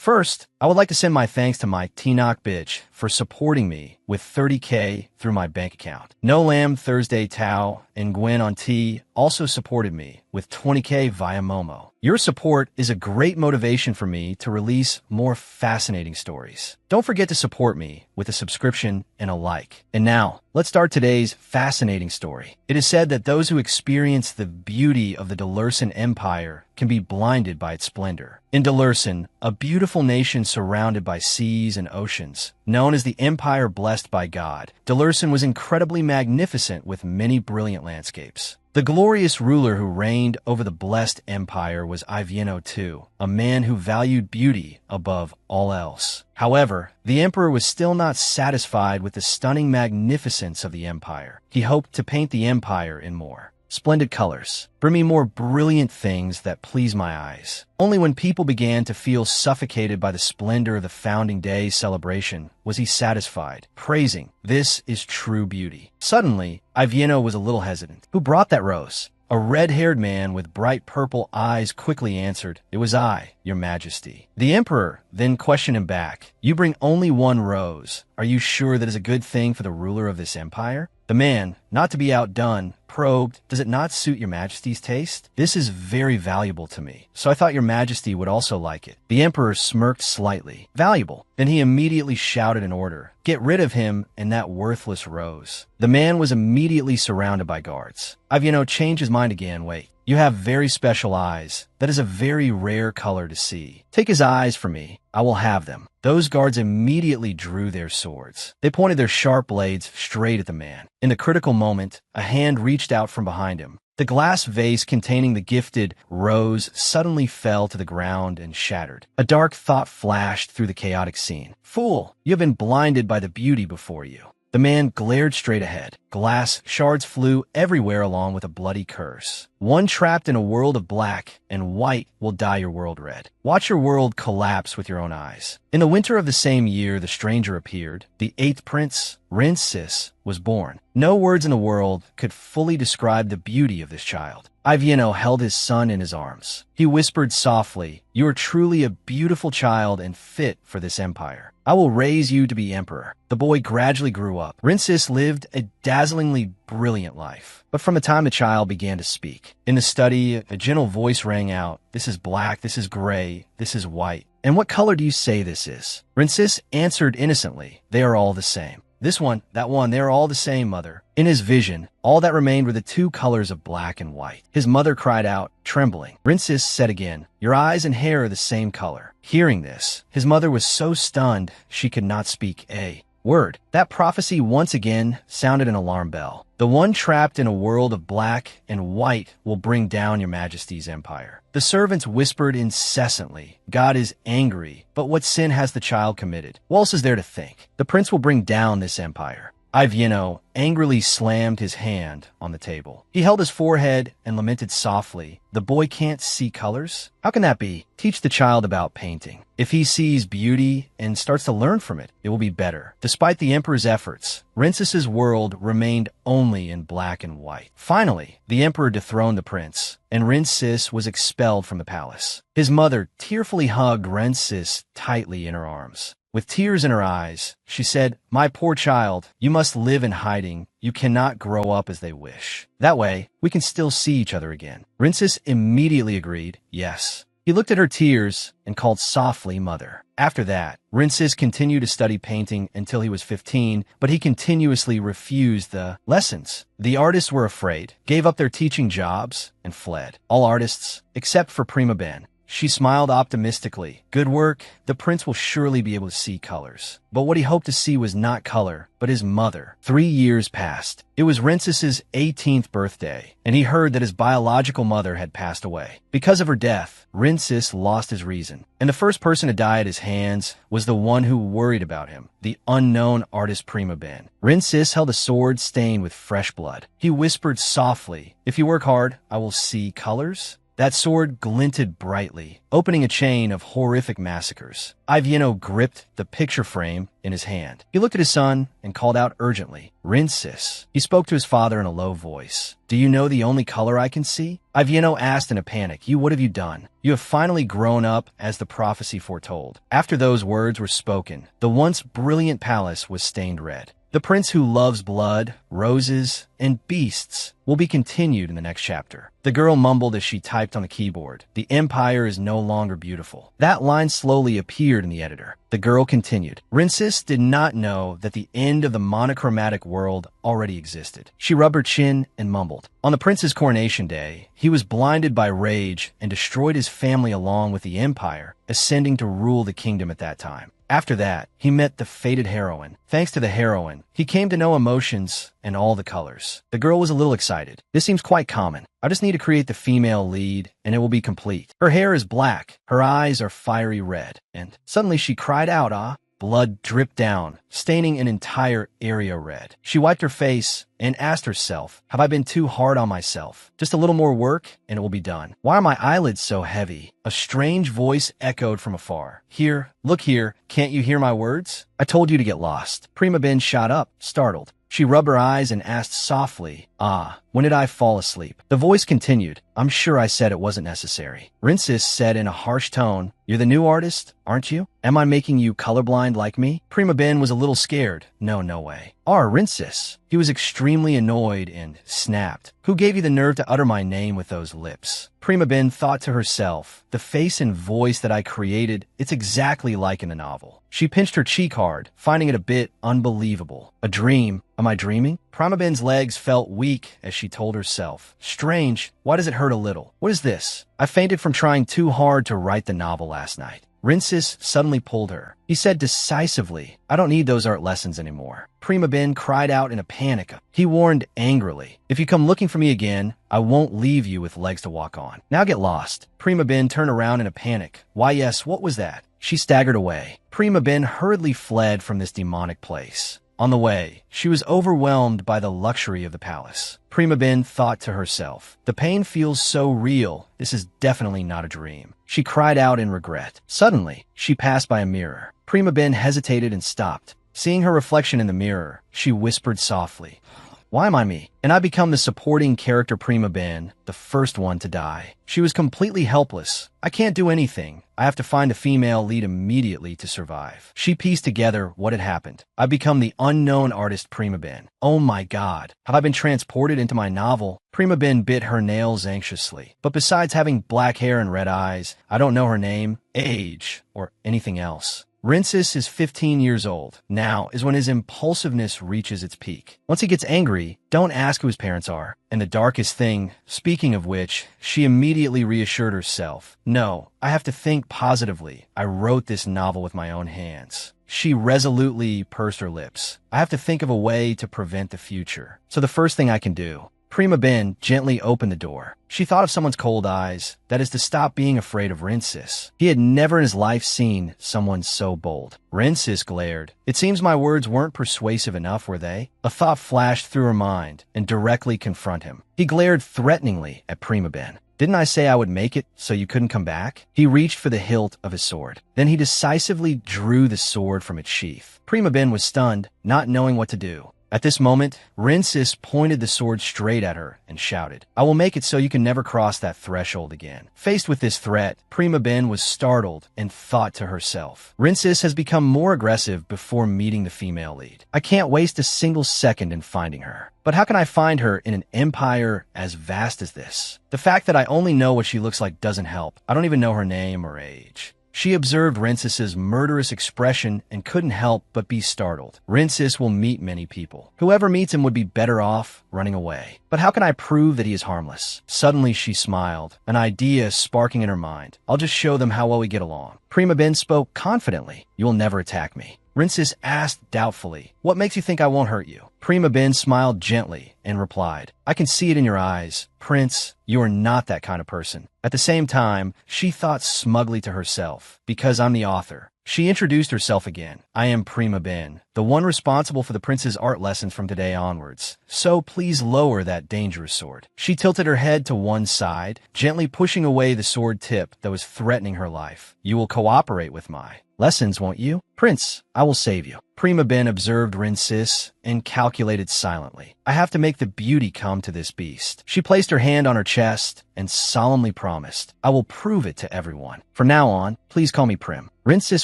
First, I would like to send my thanks to my Tinoch bitch for supporting me with 30K through my bank account. No Lamb Thursday Tao and Gwen on T also supported me with 20K via Momo. Your support is a great motivation for me to release more fascinating stories. Don't forget to support me with a subscription and a like. And now, let's start today's fascinating story. It is said that those who experience the beauty of the Delursan Empire can be blinded by its splendor. In Delursan, a beautiful nation surrounded by seas and oceans, known as the Empire Blessed by God, Delursan was incredibly magnificent with many brilliant landscapes. The glorious ruler who reigned over the blessed empire was Ivieno II, a man who valued beauty above all else. However, the emperor was still not satisfied with the stunning magnificence of the empire. He hoped to paint the empire in more splendid colors. Bring me more brilliant things that please my eyes. Only when people began to feel suffocated by the splendor of the founding day celebration was he satisfied, praising, "This is true beauty." Suddenly, Ivieno was a little hesitant. "Who brought that rose?" A red-haired man with bright purple eyes quickly answered, "It was I, your majesty." The emperor then questioned him back, "You bring only one rose. Are you sure that is a good thing for the ruler of this empire?" The man, not to be outdone, probed, "Does it not suit your majesty's taste? This is very valuable to me, so I thought your majesty would also like it." The emperor smirked slightly. "Valuable?" Then he immediately shouted an order, "Get rid of him and that worthless rose." The man was immediately surrounded by guards. Ivieno changed his mind again. "Wait. You have very special eyes. That is a very rare color to see. Take his eyes from me. I will have them." Those guards immediately drew their swords. They pointed their sharp blades straight at the man. In the critical moment, a hand reached out from behind him. The glass vase containing the gifted rose suddenly fell to the ground and shattered. A dark thought flashed through the chaotic scene. "Fool, you have been blinded by the beauty before you." The man glared straight ahead. Glass shards flew everywhere along with a bloody curse. "One trapped in a world of black and white will dye your world red. Watch your world collapse with your own eyes." In the winter of the same year the stranger appeared, the eighth prince, Rincis, was born. No words in the world could fully describe the beauty of this child. Ivieno held his son in his arms. He whispered softly, "You are truly a beautiful child and fit for this empire. I will raise you to be emperor." The boy gradually grew up. Rincis lived a dazzlingly brilliant life. But from the time the child began to speak, in the study, a gentle voice rang out, "This is black, this is gray, this is white. And what color do you say this is?" Rincis answered innocently, "They are all the same. This one, that one, they are all the same, mother." In his vision, all that remained were the two colors of black and white. His mother cried out, trembling. Rincis said again, "Your eyes and hair are the same color." Hearing this, his mother was so stunned she could not speak a word. That prophecy once again sounded an alarm bell. "The one trapped in a world of black and white will bring down your majesty's empire." The servants whispered incessantly, "God is angry, but what sin has the child committed? What else is there to think? The prince will bring down this empire." Ivieno angrily slammed his hand on the table. He held his forehead and lamented softly, "The boy can't see colors? How can that be? Teach the child about painting. If he sees beauty and starts to learn from it, it will be better." Despite the emperor's efforts, Rincis's world remained only in black and white. Finally, the emperor dethroned the prince, and Rincis was expelled from the palace. His mother tearfully hugged Rincis tightly in her arms. With tears in her eyes, she said, "My poor child, you must live in hiding. You cannot grow up as they wish. That way, we can still see each other again." Rincis immediately agreed, yes. He looked at her tears and called softly, "Mother." After that, Rincis continued to study painting until he was 15, but he continuously refused the lessons. The artists were afraid, gave up their teaching jobs, and fled. All artists, except for Prima Ben. She smiled optimistically. "Good work. The prince will surely be able to see colors." But what he hoped to see was not color, but his mother. 3 years passed. It was Rincis's 18th birthday, and he heard that his biological mother had passed away. Because of her death, Rincis lost his reason, and the first person to die at his hands was the one who worried about him, the unknown artist Prima Ben. Rincis held a sword stained with fresh blood. He whispered softly, "If you work hard, I will see colors." That sword glinted brightly, opening a chain of horrific massacres. Iviano gripped the picture frame in his hand. He looked at his son and called out urgently, "Rinsis." He spoke to his father in a low voice. "Do you know the only color I can see?" Iviano asked in a panic. "What have you done? You have finally grown up as the prophecy foretold." After those words were spoken, the once brilliant palace was stained red. The prince who loves blood, roses, and beasts will be continued in the next chapter. The girl mumbled as she typed on the keyboard. "The empire is no longer beautiful." That line slowly appeared in the editor. The girl continued. Rinsis did not know that the end of the monochromatic world already existed. She rubbed her chin and mumbled. On the prince's coronation day, he was blinded by rage and destroyed his family along with the empire, ascending to rule the kingdom at that time. After that, he met the fated heroine. Thanks to the heroine, he came to know emotions and all the colors. The girl was a little excited. "This seems quite common. I just need to create the female lead, and it will be complete. Her hair is black, her eyes are fiery red." And suddenly she cried out, "Ah!" Blood dripped down, staining an entire area red. She wiped her face and asked herself, "Have I been too hard on myself? Just a little more work, and it will be done. Why are my eyelids so heavy?" A strange voice echoed from afar. "Here, look here, can't you hear my words? I told you to get lost." Prima Ben shot up, startled. She rubbed her eyes and asked softly, "Ah, when did I fall asleep?" The voice continued, "I'm sure I said it wasn't necessary." Rinsis said in a harsh tone, "You're the new artist, aren't you? Am I making you colorblind like me?" Prima Ben was a little scared. No way. Rinsis. He was extremely annoyed and snapped. "Who gave you the nerve to utter my name with those lips?" Prima Ben thought to herself, "The face and voice that I created, it's exactly like in the novel." She pinched her cheek hard, finding it a bit unbelievable. A dream? Am I dreaming? Prima Ben's legs felt weak as she told herself. "Strange. Why does it hurt a little? What is this? I fainted from trying too hard to write the novel last night." Rinsis suddenly pulled her. He said decisively, "I don't need those art lessons anymore." Prima Ben cried out in a panic. He warned angrily, "If you come looking for me again, I won't leave you with legs to walk on. Now get lost." Prima Ben turned around in a panic. "Why yes, what was that?" She staggered away. Prima Ben hurriedly fled from this demonic place. On the way, she was overwhelmed by the luxury of the palace. Prima Ben thought to herself, "The pain feels so real. This is definitely not a dream." She cried out in regret. Suddenly, she passed by a mirror. Prima Ben hesitated and stopped. Seeing her reflection in the mirror, she whispered softly, "Why am I me?" And I become the supporting character Prima Ben, the first one to die. She was completely helpless. "I can't do anything. I have to find a female lead immediately to survive." She pieced together what had happened. I become the unknown artist Prima Ben. Oh my God. Have I been transported into my novel? Prima Ben bit her nails anxiously. But besides having black hair and red eyes, I don't know her name, age, or anything else. Rinsis is 15 years old. Now is when his impulsiveness reaches its peak. Once he gets angry, don't ask who his parents are. And the darkest thing, speaking of which, she immediately reassured herself. "No, I have to think positively. I wrote this novel with my own hands." She resolutely pursed her lips. "I have to think of a way to prevent the future. So the first thing I can do." Prima Ben gently opened the door. She thought of someone's cold eyes, that is to stop being afraid of Rinsis. He had never in his life seen someone so bold. Rinsis glared. "It seems my words weren't persuasive enough, were they?" A thought flashed through her mind and directly confronted him. He glared threateningly at Prima Ben. "Didn't I say I would make it so you couldn't come back?" He reached for the hilt of his sword. Then he decisively drew the sword from its sheath. Prima Ben was stunned, not knowing what to do. At this moment, Rinsis pointed the sword straight at her and shouted, "I will make it so you can never cross that threshold again." Faced with this threat, Prima Ben was startled and thought to herself, Rinsis has become more aggressive before meeting the female lead. I can't waste a single second in finding her. But how can I find her in an empire as vast as this? The fact that I only know what she looks like doesn't help. I don't even know her name or age. She observed Rinsis's murderous expression and couldn't help but be startled. Rinsis will meet many people. Whoever meets him would be better off running away. But how can I prove that he is harmless? Suddenly she smiled, an idea sparking in her mind. I'll just show them how well we get along. Prima Ben spoke confidently. "You will never attack me." Rinsis asked doubtfully, "What makes you think I won't hurt you?" Prima Ben smiled gently and replied, I can see it in your eyes. Prince, you are not that kind of person. At the same time, she thought smugly to herself, because I'm the author. She introduced herself again. I am Prima Ben, the one responsible for the prince's art lessons from today onwards. So please lower that dangerous sword. She tilted her head to one side, gently pushing away the sword tip that was threatening her life. You will cooperate with my lessons, won't you? Prince, I will save you. Prima Ben observed Rincis and calculated silently. I have to make the beauty come to this beast. She placed her hand on her chest and solemnly promised, I will prove it to everyone. From now on, please call me Prim. Rincis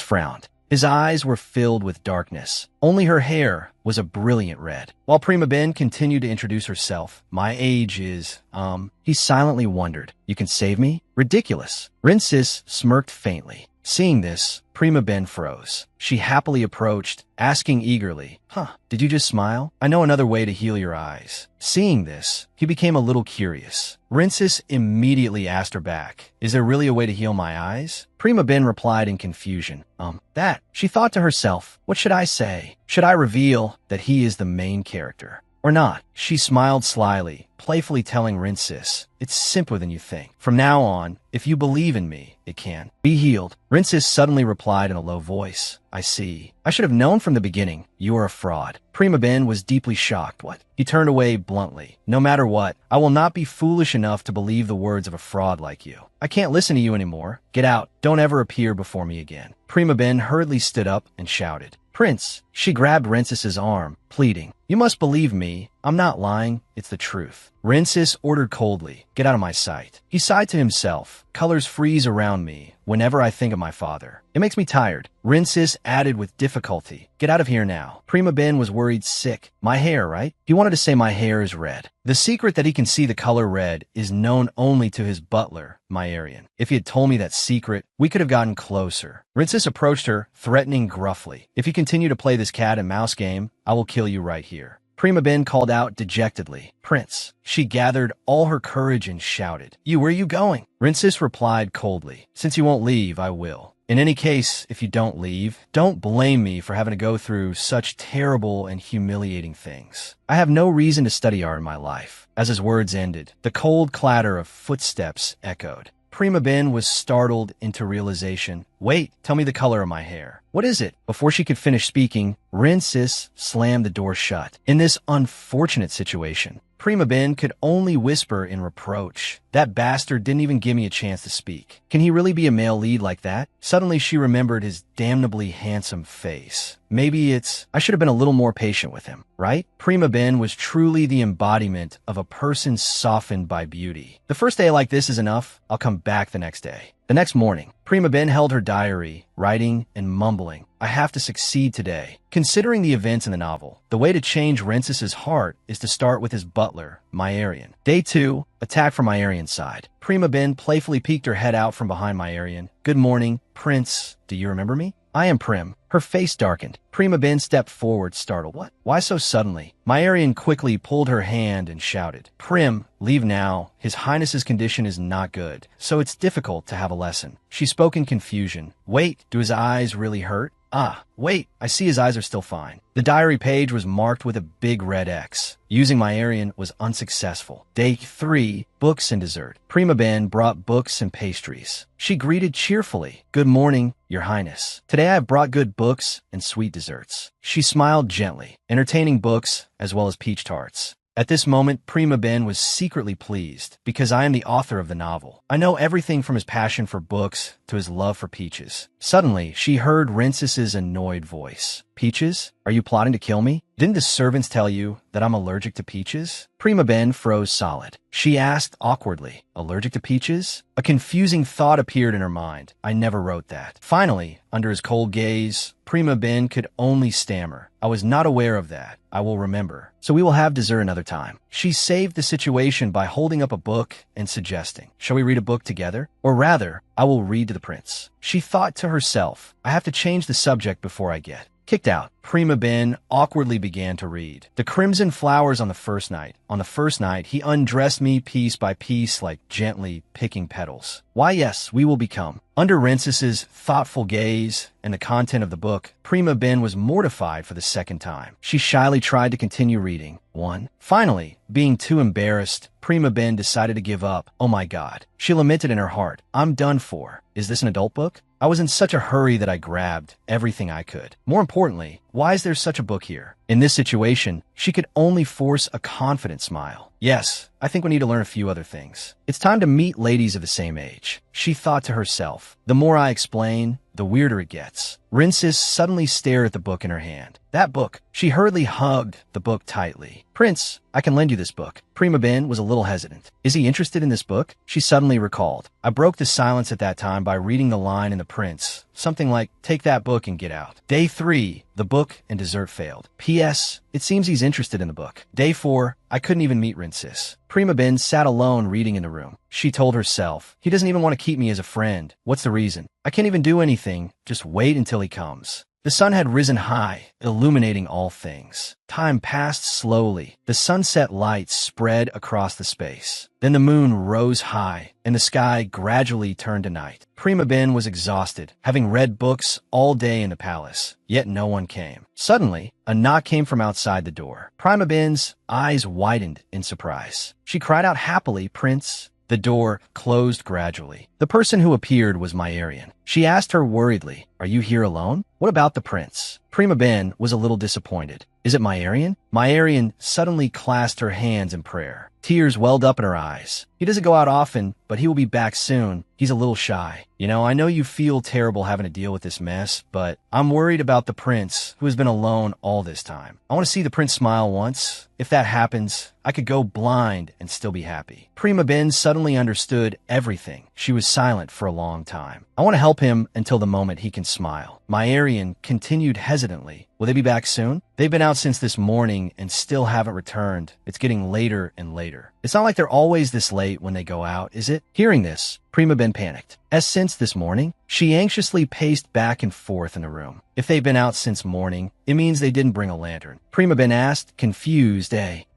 frowned. His eyes were filled with darkness. Only her hair was a brilliant red. While Prima Ben continued to introduce herself, my age is, he silently wondered, you can save me? Ridiculous. Rincis smirked faintly. Seeing this, Prima Ben froze. She happily approached, asking eagerly, did you just smile? I know another way to heal your eyes. Seeing this, he became a little curious. Rincis immediately asked her back, is there really a way to heal my eyes? Prima Ben replied in confusion, that. She thought to herself, what should I say? Should I reveal that he is the main character? Or not? She smiled slyly, playfully telling Rincis, it's simpler than you think. From now on, if you believe in me, it can be healed. Rincis suddenly replied in a low voice, I see. I should have known from the beginning. You are a fraud. Prima Ben was deeply shocked. What? He turned away bluntly. No matter what, I will not be foolish enough to believe the words of a fraud like you. I can't listen to you anymore. Get out. Don't ever appear before me again. Prima Ben hurriedly stood up and shouted, Prince. She grabbed Rincis's arm, pleading, you must believe me. I'm not lying. It's the truth. Rincis ordered coldly, get out of my sight. He sighed to himself. Colors freeze around me whenever I think of my father. It makes me tired. Rincis added with difficulty, get out of here now. Prima Ben was worried sick. My hair, right? He wanted to say my hair is red. The secret that he can see the color red is known only to his butler, Myarian. If he had told me that secret, we could have gotten closer. Rincis approached her, threatening gruffly. If you continue to play this cat and mouse game, I will kill you right here. Prima Ben called out dejectedly, Prince. She gathered all her courage and shouted, where are you going? Rincis replied coldly, since you won't leave, I will. In any case, if you don't leave, don't blame me for having to go through such terrible and humiliating things. I have no reason to study art in my life. As his words ended, the cold clatter of footsteps echoed. Prima Ben was startled into realization. Wait, tell me the color of my hair. What is it? Before she could finish speaking, Rincis slammed the door shut. In this unfortunate situation, Prima Ben could only whisper in reproach. That bastard didn't even give me a chance to speak. Can he really be a male lead like that? Suddenly she remembered his damnably handsome face. Maybe I should have been a little more patient with him, right? Prima Ben was truly the embodiment of a person softened by beauty. The first day like this is enough. I'll come back the next day. The next morning, Prima Ben held her diary, writing and mumbling. I have to succeed today. Considering the events in the novel, the way to change Rincis's heart is to start with his butler, Myarian. Day 2, attack from Myarian's side. Prima Ben playfully peeked her head out from behind Myarian. Good morning, Prince. Do you remember me? I am Prim. Her face darkened. Prima Ben stepped forward, startled. What? Why so suddenly? Myarian quickly pulled her hand and shouted, Prim, leave now. His Highness's condition is not good, so it's difficult to have a lesson. She spoke in confusion. Wait, do his eyes really hurt? Wait, I see his eyes are still fine. The diary page was marked with a big red X. Using Myarian was unsuccessful. Day 3, books and dessert. Prima Ben brought books and pastries. She greeted cheerfully. Good morning, Your Highness. Today I have brought good books and sweet desserts. She smiled gently, entertaining books as well as peach tarts. At this moment, Prima Ben was secretly pleased, because I am the author of the novel. I know everything from his passion for books to his love for peaches. Suddenly, she heard Rincis's annoyed voice. Peaches? Are you plotting to kill me? Didn't the servants tell you that I'm allergic to peaches? Prima Ben froze solid. She asked awkwardly, allergic to peaches? A confusing thought appeared in her mind. I never wrote that. Finally, under his cold gaze, Prima Ben could only stammer. I was not aware of that. I will remember. So we will have dessert another time. She saved the situation by holding up a book and suggesting, shall we read a book together? Or rather, I will read to the prince. She thought to herself, I have to change the subject before I get Kicked out. Prima Ben awkwardly began to read. The crimson flowers on the first night. On the first night, he undressed me piece by piece like gently picking petals. Why, yes, we will become. Under Rinces's thoughtful gaze and the content of the book, Prima Ben was mortified for the second time. She shyly tried to continue reading. 1. Finally, being too embarrassed, Prima Ben decided to give up. Oh my God. She lamented in her heart. I'm done for. Is this an adult book? I was in such a hurry that I grabbed everything I could. More importantly, why is there such a book here? In this situation, she could only force a confident smile. Yes, I think we need to learn a few other things. It's time to meet ladies of the same age. She thought to herself, the more I explain, the weirder it gets. Rinces suddenly stared at the book in her hand. That book. She hurriedly hugged the book tightly. Prince, I can lend you this book. Prima Ben was a little hesitant. Is he interested in this book? She suddenly recalled. I broke the silence at that time by reading the line in The Prince. Something like, take that book and get out. Day 3, the book and dessert failed. P.S. It seems he's interested in the book. Day 4, I couldn't even meet Rinces. Prima Ben sat alone reading in the room. She told herself, he doesn't even want to keep me as a friend. What's the reason? I can't even do anything. Just wait until he comes. The sun had risen high, illuminating all things. Time passed slowly. The sunset light spread across the space. Then the moon rose high, and the sky gradually turned to night. Prima Ben was exhausted, having read books all day in the palace, yet no one came. Suddenly, a knock came from outside the door. Prima Ben's eyes widened in surprise. She cried out happily, Prince. The door closed gradually. The person who appeared was Myarian. She asked her worriedly, are you here alone? What about the prince? Prima Ben was a little disappointed. Is it Myarian? Myarian suddenly clasped her hands in prayer. Tears welled up in her eyes. He doesn't go out often, but he will be back soon. He's a little shy. I know you feel terrible having to deal with this mess, but I'm worried about the prince who has been alone all this time. I want to see the prince smile once. If that happens, I could go blind and still be happy. Prima Ben suddenly understood everything. She was silent for a long time. I want to help him until the moment he can smile. Myarian continued hesitantly. Will they be back soon? They've been out since this morning and still haven't returned. It's getting later and later. It's not like they're always this late when they go out, is it? Hearing this, Prima Ben panicked. As since this morning, she anxiously paced back and forth in the room. If they've been out since morning, it means they didn't bring a lantern. Prima Ben asked, confused,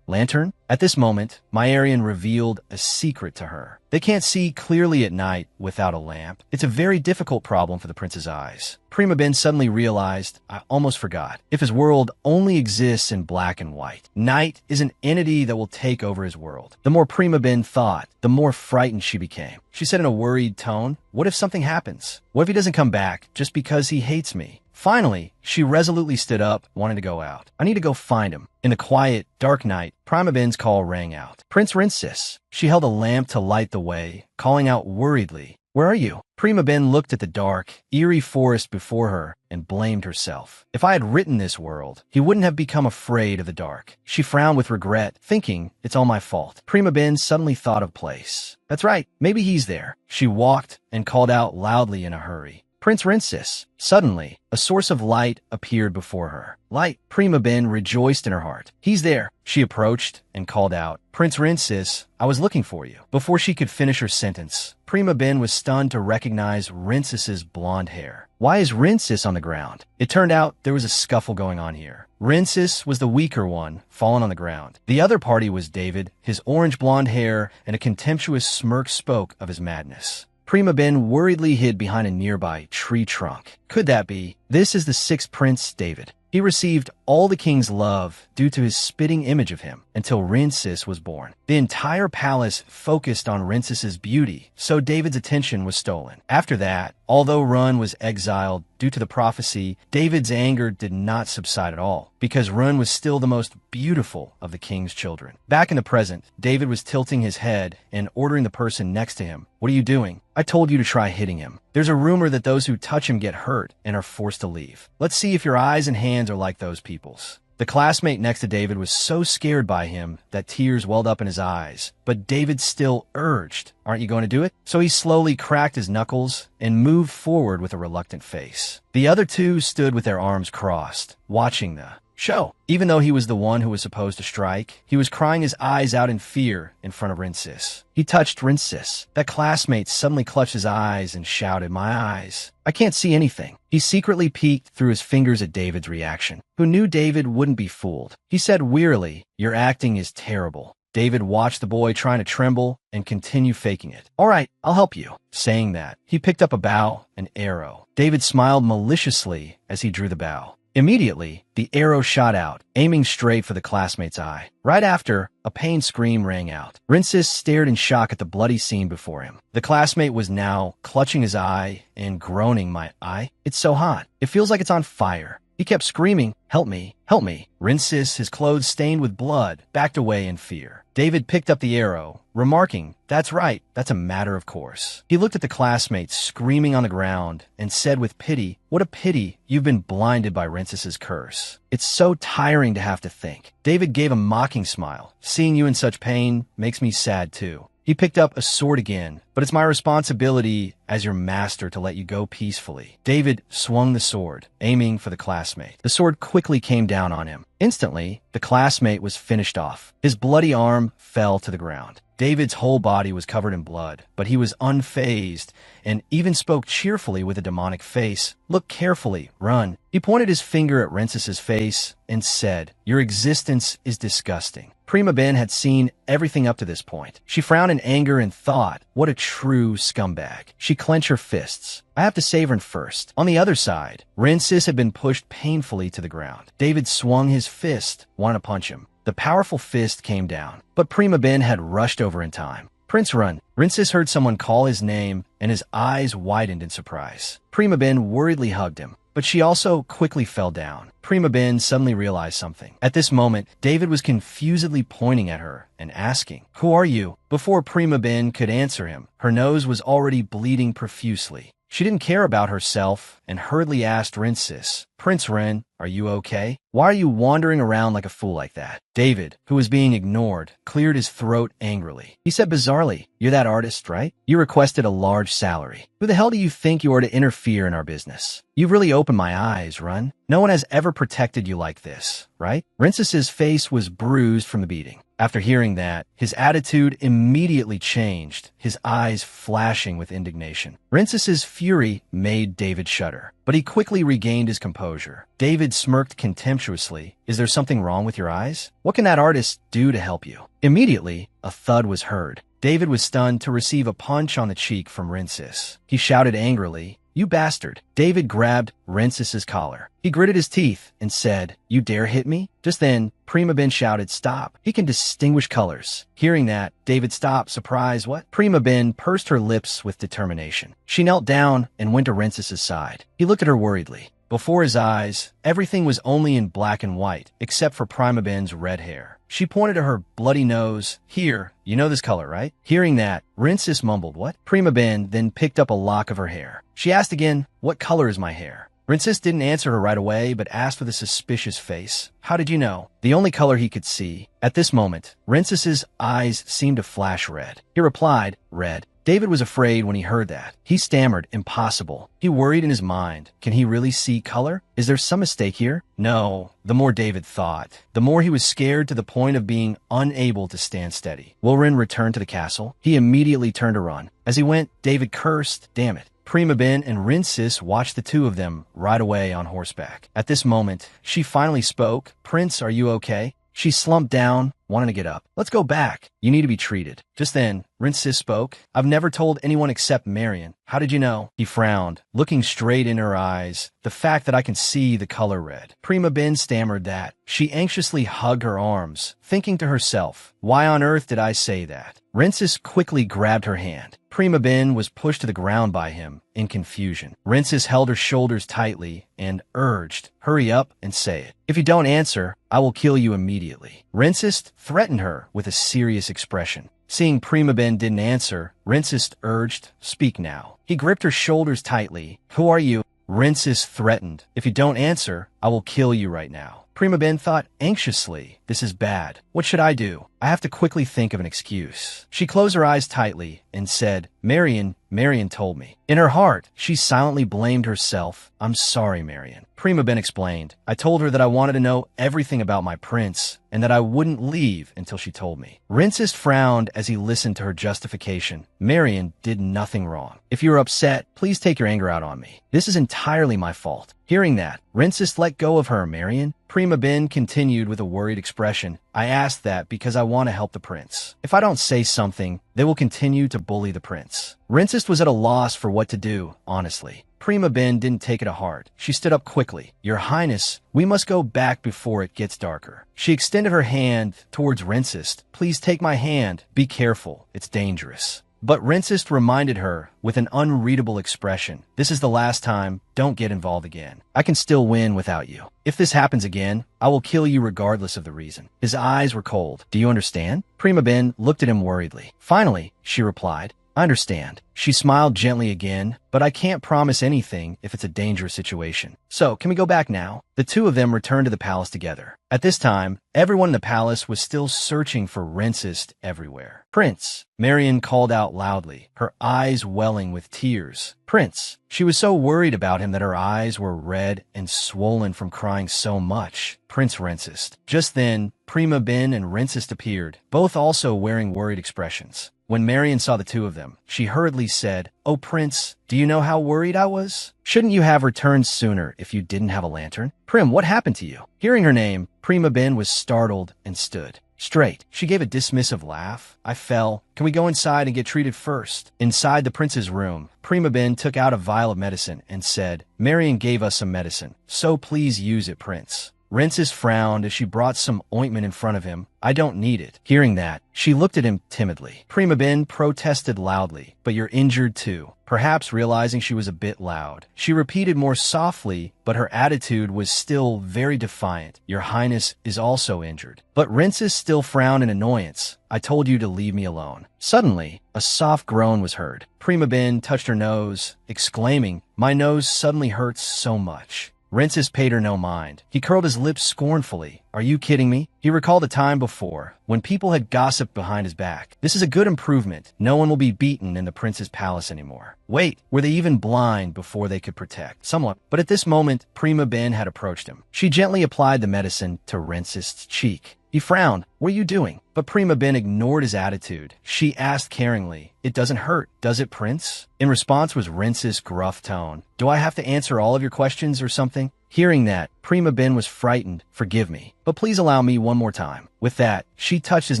lantern? At this moment, Myarian revealed a secret to her. They can't see clearly at night without a lamp. It's a very difficult problem for the prince's eyes. Prima Ben suddenly realized, I almost forgot. If his world only exists in black and white, night is an entity that will take over his world. The more Prima Ben thought, the more frightened she became. She said in a worried tone, what if something happens? What if he doesn't come back just because he hates me? Finally, she resolutely stood up, wanting to go out. I need to go find him. In the quiet, dark night, Prima Ben's call rang out. Prince Rinces. She held a lamp to light the way, calling out worriedly, where are you? Prima Ben looked at the dark, eerie forest before her and blamed herself. If I had written this world, he wouldn't have become afraid of the dark. She frowned with regret, thinking it's all my fault. Prima Ben suddenly thought of place. That's right, maybe he's there. She walked and called out loudly in a hurry. Prince Rinces. Suddenly, a source of light appeared before her. Light. Prima Ben rejoiced in her heart. He's there. She approached and called out, Prince Rinces, I was looking for you. Before she could finish her sentence, Prima Ben was stunned to recognize Rinces's blonde hair. Why is Rinces on the ground? It turned out there was a scuffle going on here. Rinces was the weaker one, fallen on the ground. The other party was David. His orange blonde hair and a contemptuous smirk spoke of his madness. Prima Ben worriedly hid behind a nearby tree trunk. Could that be? This is the sixth prince, David. He received all the king's love due to his spitting image of him until Rinces was born. The entire palace focused on Rinces's beauty, so David's attention was stolen. After that, although Run was exiled due to the prophecy, David's anger did not subside at all, because Run was still the most beautiful of the king's children. Back in the present, David was tilting his head and ordering the person next to him, what are you doing? I told you to try hitting him. There's a rumor that those who touch him get hurt and are forced to leave. Let's see if your eyes and hands are like those people's. The classmate next to David was so scared by him that tears welled up in his eyes, but David still urged, aren't you going to do it? So he slowly cracked his knuckles and moved forward with a reluctant face. The other two stood with their arms crossed, watching the show. Even though he was the one who was supposed to strike, he was crying his eyes out in fear in front of Rinsis. He touched Rinsis. That classmate suddenly clutched his eyes and shouted, "My eyes. I can't see anything." He secretly peeked through his fingers at David's reaction, who knew David wouldn't be fooled. He said wearily, "Your acting is terrible." David watched the boy trying to tremble and continue faking it. "All right, I'll help you." Saying that, he picked up a bow, an arrow. David smiled maliciously as he drew the bow. Immediately, the arrow shot out, aiming straight for the classmate's eye. Right after, a pained scream rang out. Rinsis stared in shock at the bloody scene before him. The classmate was now clutching his eye and groaning, "My eye? It's so hot. It feels like it's on fire." He kept screaming, "Help me, help me." Rinsis, his clothes stained with blood, backed away in fear. David picked up the arrow, remarking, "That's right, that's a matter of course." He looked at the classmate screaming on the ground and said with pity, "What a pity you've been blinded by Rinsis's curse. It's so tiring to have to think." David gave a mocking smile. "Seeing you in such pain makes me sad too." He picked up a sword again, "But it's my responsibility as your master to let you go peacefully." David swung the sword, aiming for the classmate. The sword quickly came down on him. Instantly, the classmate was finished off. His bloody arm fell to the ground. David's whole body was covered in blood, but he was unfazed and even spoke cheerfully with a demonic face. "Look carefully, run." He pointed his finger at Rinsis's face and said, "Your existence is disgusting." Prima Ben had seen everything up to this point. She frowned in anger and thought, "What a true scumbag." She clenched her fists. "I have to save her first." On the other side, Rinsis had been pushed painfully to the ground. David swung his fist, wanting to punch him. The powerful fist came down, but Prima Ben had rushed over in time. "Prince, run." Rinsis heard someone call his name, and his eyes widened in surprise. Prima Ben worriedly hugged him, but she also quickly fell down. Prima Ben suddenly realized something. At this moment, David was confusedly pointing at her and asking, "Who are you?" Before Prima Ben could answer him, her nose was already bleeding profusely. She didn't care about herself and hurriedly asked Rinsis, "Prince Ren, are you okay? Why are you wandering around like a fool like that?" David, who was being ignored, cleared his throat angrily. He said bizarrely, "You're that artist, right? You requested a large salary. Who the hell do you think you are to interfere in our business? You've really opened my eyes, Run. No one has ever protected you like this, right?" Rinsis's face was bruised from the beating. After hearing that, his attitude immediately changed, his eyes flashing with indignation. Rinsis's fury made David shudder, but he quickly regained his composure. David smirked contemptuously. "Is there something wrong with your eyes? What can that artist do to help you?" Immediately, a thud was heard. David was stunned to receive a punch on the cheek from Rinsis. He shouted angrily, "You bastard." David grabbed Rinsis's collar. He gritted his teeth and said, "You dare hit me?" Just then, Prima Ben shouted, "Stop. He can distinguish colors." Hearing that, David stopped, surprised. "What?" Prima Ben pursed her lips with determination. She knelt down and went to Rinsis's side. He looked at her worriedly. Before his eyes, everything was only in black and white, except for Prima Ben's red hair. She pointed to her bloody nose. "Here, you know this color, right?" Hearing that, Rinsis mumbled, "What?" Prima Ben then picked up a lock of her hair. She asked again, "What color is my hair?" Rinsis didn't answer her right away, but asked with a suspicious face, "How did you know?" The only color he could see. At this moment, Rinsis's eyes seemed to flash red. He replied, "Red." David was afraid when he heard that. He stammered, "Impossible." He worried in his mind. Can he really see color? Is there some mistake here? No. The more David thought, the more he was scared to the point of being unable to stand steady. Will Ren return to the castle? He immediately turned to run. As he went, David cursed, "Damn it." Prima Ben and Rinsis watched the two of them ride away on horseback. At this moment, she finally spoke. "Prince, are you okay?" She slumped down, wanting to get up. "Let's go back. You need to be treated." Just then, Rinsis spoke. "I've never told anyone except Marion. How did you know?" He frowned, looking straight in her eyes. "The fact that I can see the color red." Prima Ben stammered that. She anxiously hugged her arms, thinking to herself, "Why on earth did I say that?" Rinsis quickly grabbed her hand. Prima Ben was pushed to the ground by him in confusion. Rinsis held her shoulders tightly and urged, "Hurry up and say it. If you don't answer, I will kill you immediately." Rinsis threatened her with a serious expression. Seeing Prima Ben didn't answer, Rinsis urged, "Speak now." He gripped her shoulders tightly. "Who are you?" Rinsis threatened, "If you don't answer, I will kill you right now." Prima Ben thought anxiously, "This is bad. What should I do? I have to quickly think of an excuse." She closed her eyes tightly and said, "Marion, Marian told me. In her heart, she silently blamed herself. I'm sorry, Marian. Prima Ben explained. I told her that I wanted to know everything about my prince, and that I wouldn't leave until she told me. Rincest frowned as he listened to her justification. Marian did nothing wrong. If you're upset, please take your anger out on me. This is entirely my fault. Hearing that, Rincest let go of her, Marian. Prima Ben continued with a worried expression. I asked that because I want to help the prince. If I don't say something, they will continue to bully the prince. Rincest was at a loss for what to do, honestly. Prima Ben didn't take it to heart. She stood up quickly. Your Highness, we must go back before it gets darker. She extended her hand towards Rincest. Please take my hand. Be careful. It's dangerous. But Rincest reminded her with an unreadable expression. This is the last time. Don't get involved again. I can still win without you. If this happens again, I will kill you regardless of the reason. His eyes were cold. Do you understand? Prima Ben looked at him worriedly. Finally, she replied. I understand. She smiled gently again, but I can't promise anything if it's a dangerous situation. So, can we go back now? The two of them returned to the palace together. At this time, everyone in the palace was still searching for Rincest everywhere. Prince, Marian called out loudly, her eyes welling with tears. Prince. She was so worried about him that her eyes were red and swollen from crying so much. Prince Rincest. Just then, Prima Ben and Rincest appeared, both also wearing worried expressions. When Marian saw the two of them, she hurriedly said, Oh, Prince, do you know how worried I was? Shouldn't you have returned sooner if you didn't have a lantern? Prim, what happened to you? Hearing her name, Prima Ben was startled and stood straight. She gave a dismissive laugh. I fell. Can we go inside and get treated first? Inside the prince's room, Prima Ben took out a vial of medicine and said, Marian gave us some medicine, so please use it, Prince. Rincest frowned as she brought some ointment in front of him. I don't need it. Hearing that, she looked at him timidly. Prima Ben protested loudly, but you're injured too. Perhaps realizing she was a bit loud, she repeated more softly, but her attitude was still very defiant. Your Highness is also injured. But Rincest still frowned in annoyance. I told you to leave me alone. Suddenly, a soft groan was heard. Prima Ben touched her nose, exclaiming, My nose suddenly hurts so much. Rincest paid her no mind. He curled his lips scornfully. Are you kidding me? He recalled a time before, when people had gossiped behind his back. This is a good improvement. No one will be beaten in the prince's palace anymore. Wait, were they even blind before they could protect? Somewhat. But at this moment, Prima Ben had approached him. She gently applied the medicine to Rincest's cheek. He frowned. What are you doing? But Prima Ben ignored his attitude. She asked caringly, It doesn't hurt, does it, Prince? In response was Rincest's gruff tone. Do I have to answer all of your questions or something? Hearing that, Prima Ben was frightened. Forgive me, but please allow me one more time. With that, she touched his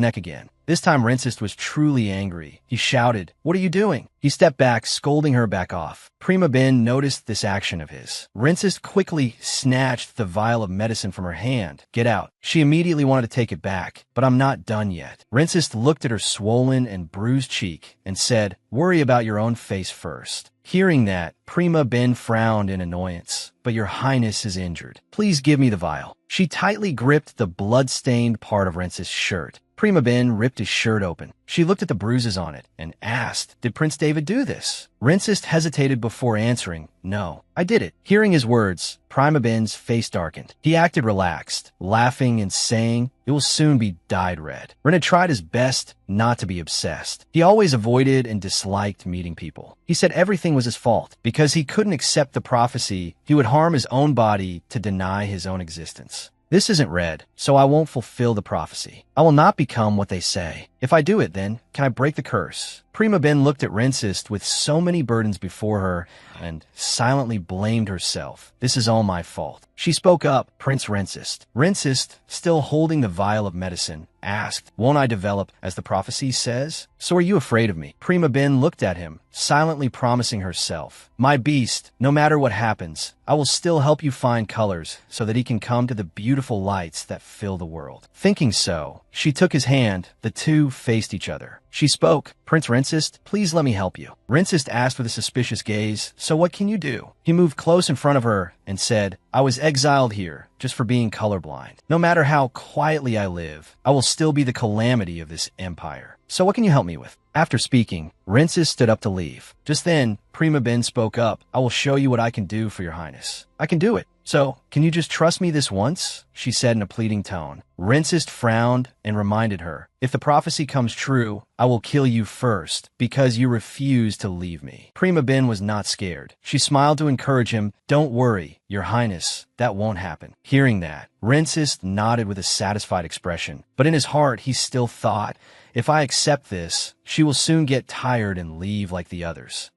neck again. This time Rincest was truly angry. He shouted, What are you doing? He stepped back, scolding her back off. Prima Ben noticed this action of his. Rincest quickly snatched the vial of medicine from her hand. Get out. She immediately wanted to take it back, but I'm not done yet. Rincest looked at her swollen and bruised cheek and said, Worry about your own face first. Hearing that, Prima Ben frowned in annoyance. But your Highness is injured. Please give me the vial. She tightly gripped the blood-stained part of Rincest's shirt. Prima Ben ripped his shirt open. She looked at the bruises on it and asked, Did Prince David do this? Rincest hesitated before answering, No, I did it. Hearing his words, Prima Ben's face darkened. He acted relaxed, laughing and saying, It will soon be dyed red. Ren had tried his best not to be obsessed. He always avoided and disliked meeting people. He said everything was his fault. Because he couldn't accept the prophecy, he would harm his own body to deny his own existence. This isn't red, so I won't fulfill the prophecy. I will not become what they say. If I do it, then, can I break the curse? Prima Ben looked at Rincest with so many burdens before her and silently blamed herself. This is all my fault. She spoke up, Prince Rincest. Rincest, still holding the vial of medicine, asked, Won't I develop as the prophecy says? So are you afraid of me? Prima Ben looked at him, silently promising herself, My beast, no matter what happens, I will still help you find colors so that he can come to the beautiful lights that fill the world. Thinking so, she took his hand. The two faced each other. She spoke, Prince Rincest, please let me help you. Rincest asked with a suspicious gaze, So what can you do? He moved close in front of her and said, I was exiled here just for being colorblind. No matter how quietly I live, I will still be the calamity of this empire. So what can you help me with? After speaking, Rincest stood up to leave. Just then, Prima Ben spoke up. I will show you what I can do for your Highness. I can do it. So, can you just trust me this once? She said in a pleading tone. Rincest frowned and reminded her, if the prophecy comes true, I will kill you first, because you refuse to leave me. Prima Ben was not scared. She smiled to encourage him. Don't worry, Your Highness, that won't happen. Hearing that, Rincest nodded with a satisfied expression, but in his heart he still thought, if I accept this, she will soon get tired and leave like the others.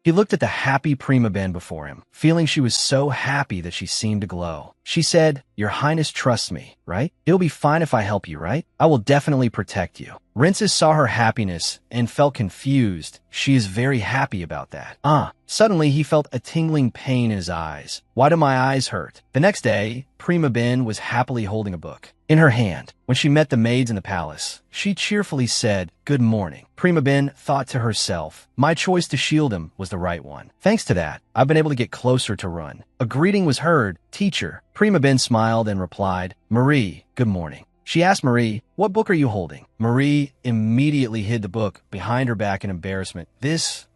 He looked at the happy Prima Ben before him, feeling she was so happy that she seemed to glow. She said, Your Highness trusts me, right? It'll be fine if I help you, right? I will definitely protect you. Rincest saw her happiness and felt confused. She is very happy about that. Suddenly he felt a tingling pain in his eyes. Why do my eyes hurt? The next day, Prima Ben was happily holding a book in her hand. When she met the maids in the palace, she cheerfully said, Good morning. Prima Ben thought to herself, my choice to shield him was the right one. Thanks to that, I've been able to get closer to Run. A greeting was heard, Teacher. Prima Ben smiled and replied, Marie, good morning. She asked Marie, what book are you holding? Marie immediately hid the book behind her back in embarrassment.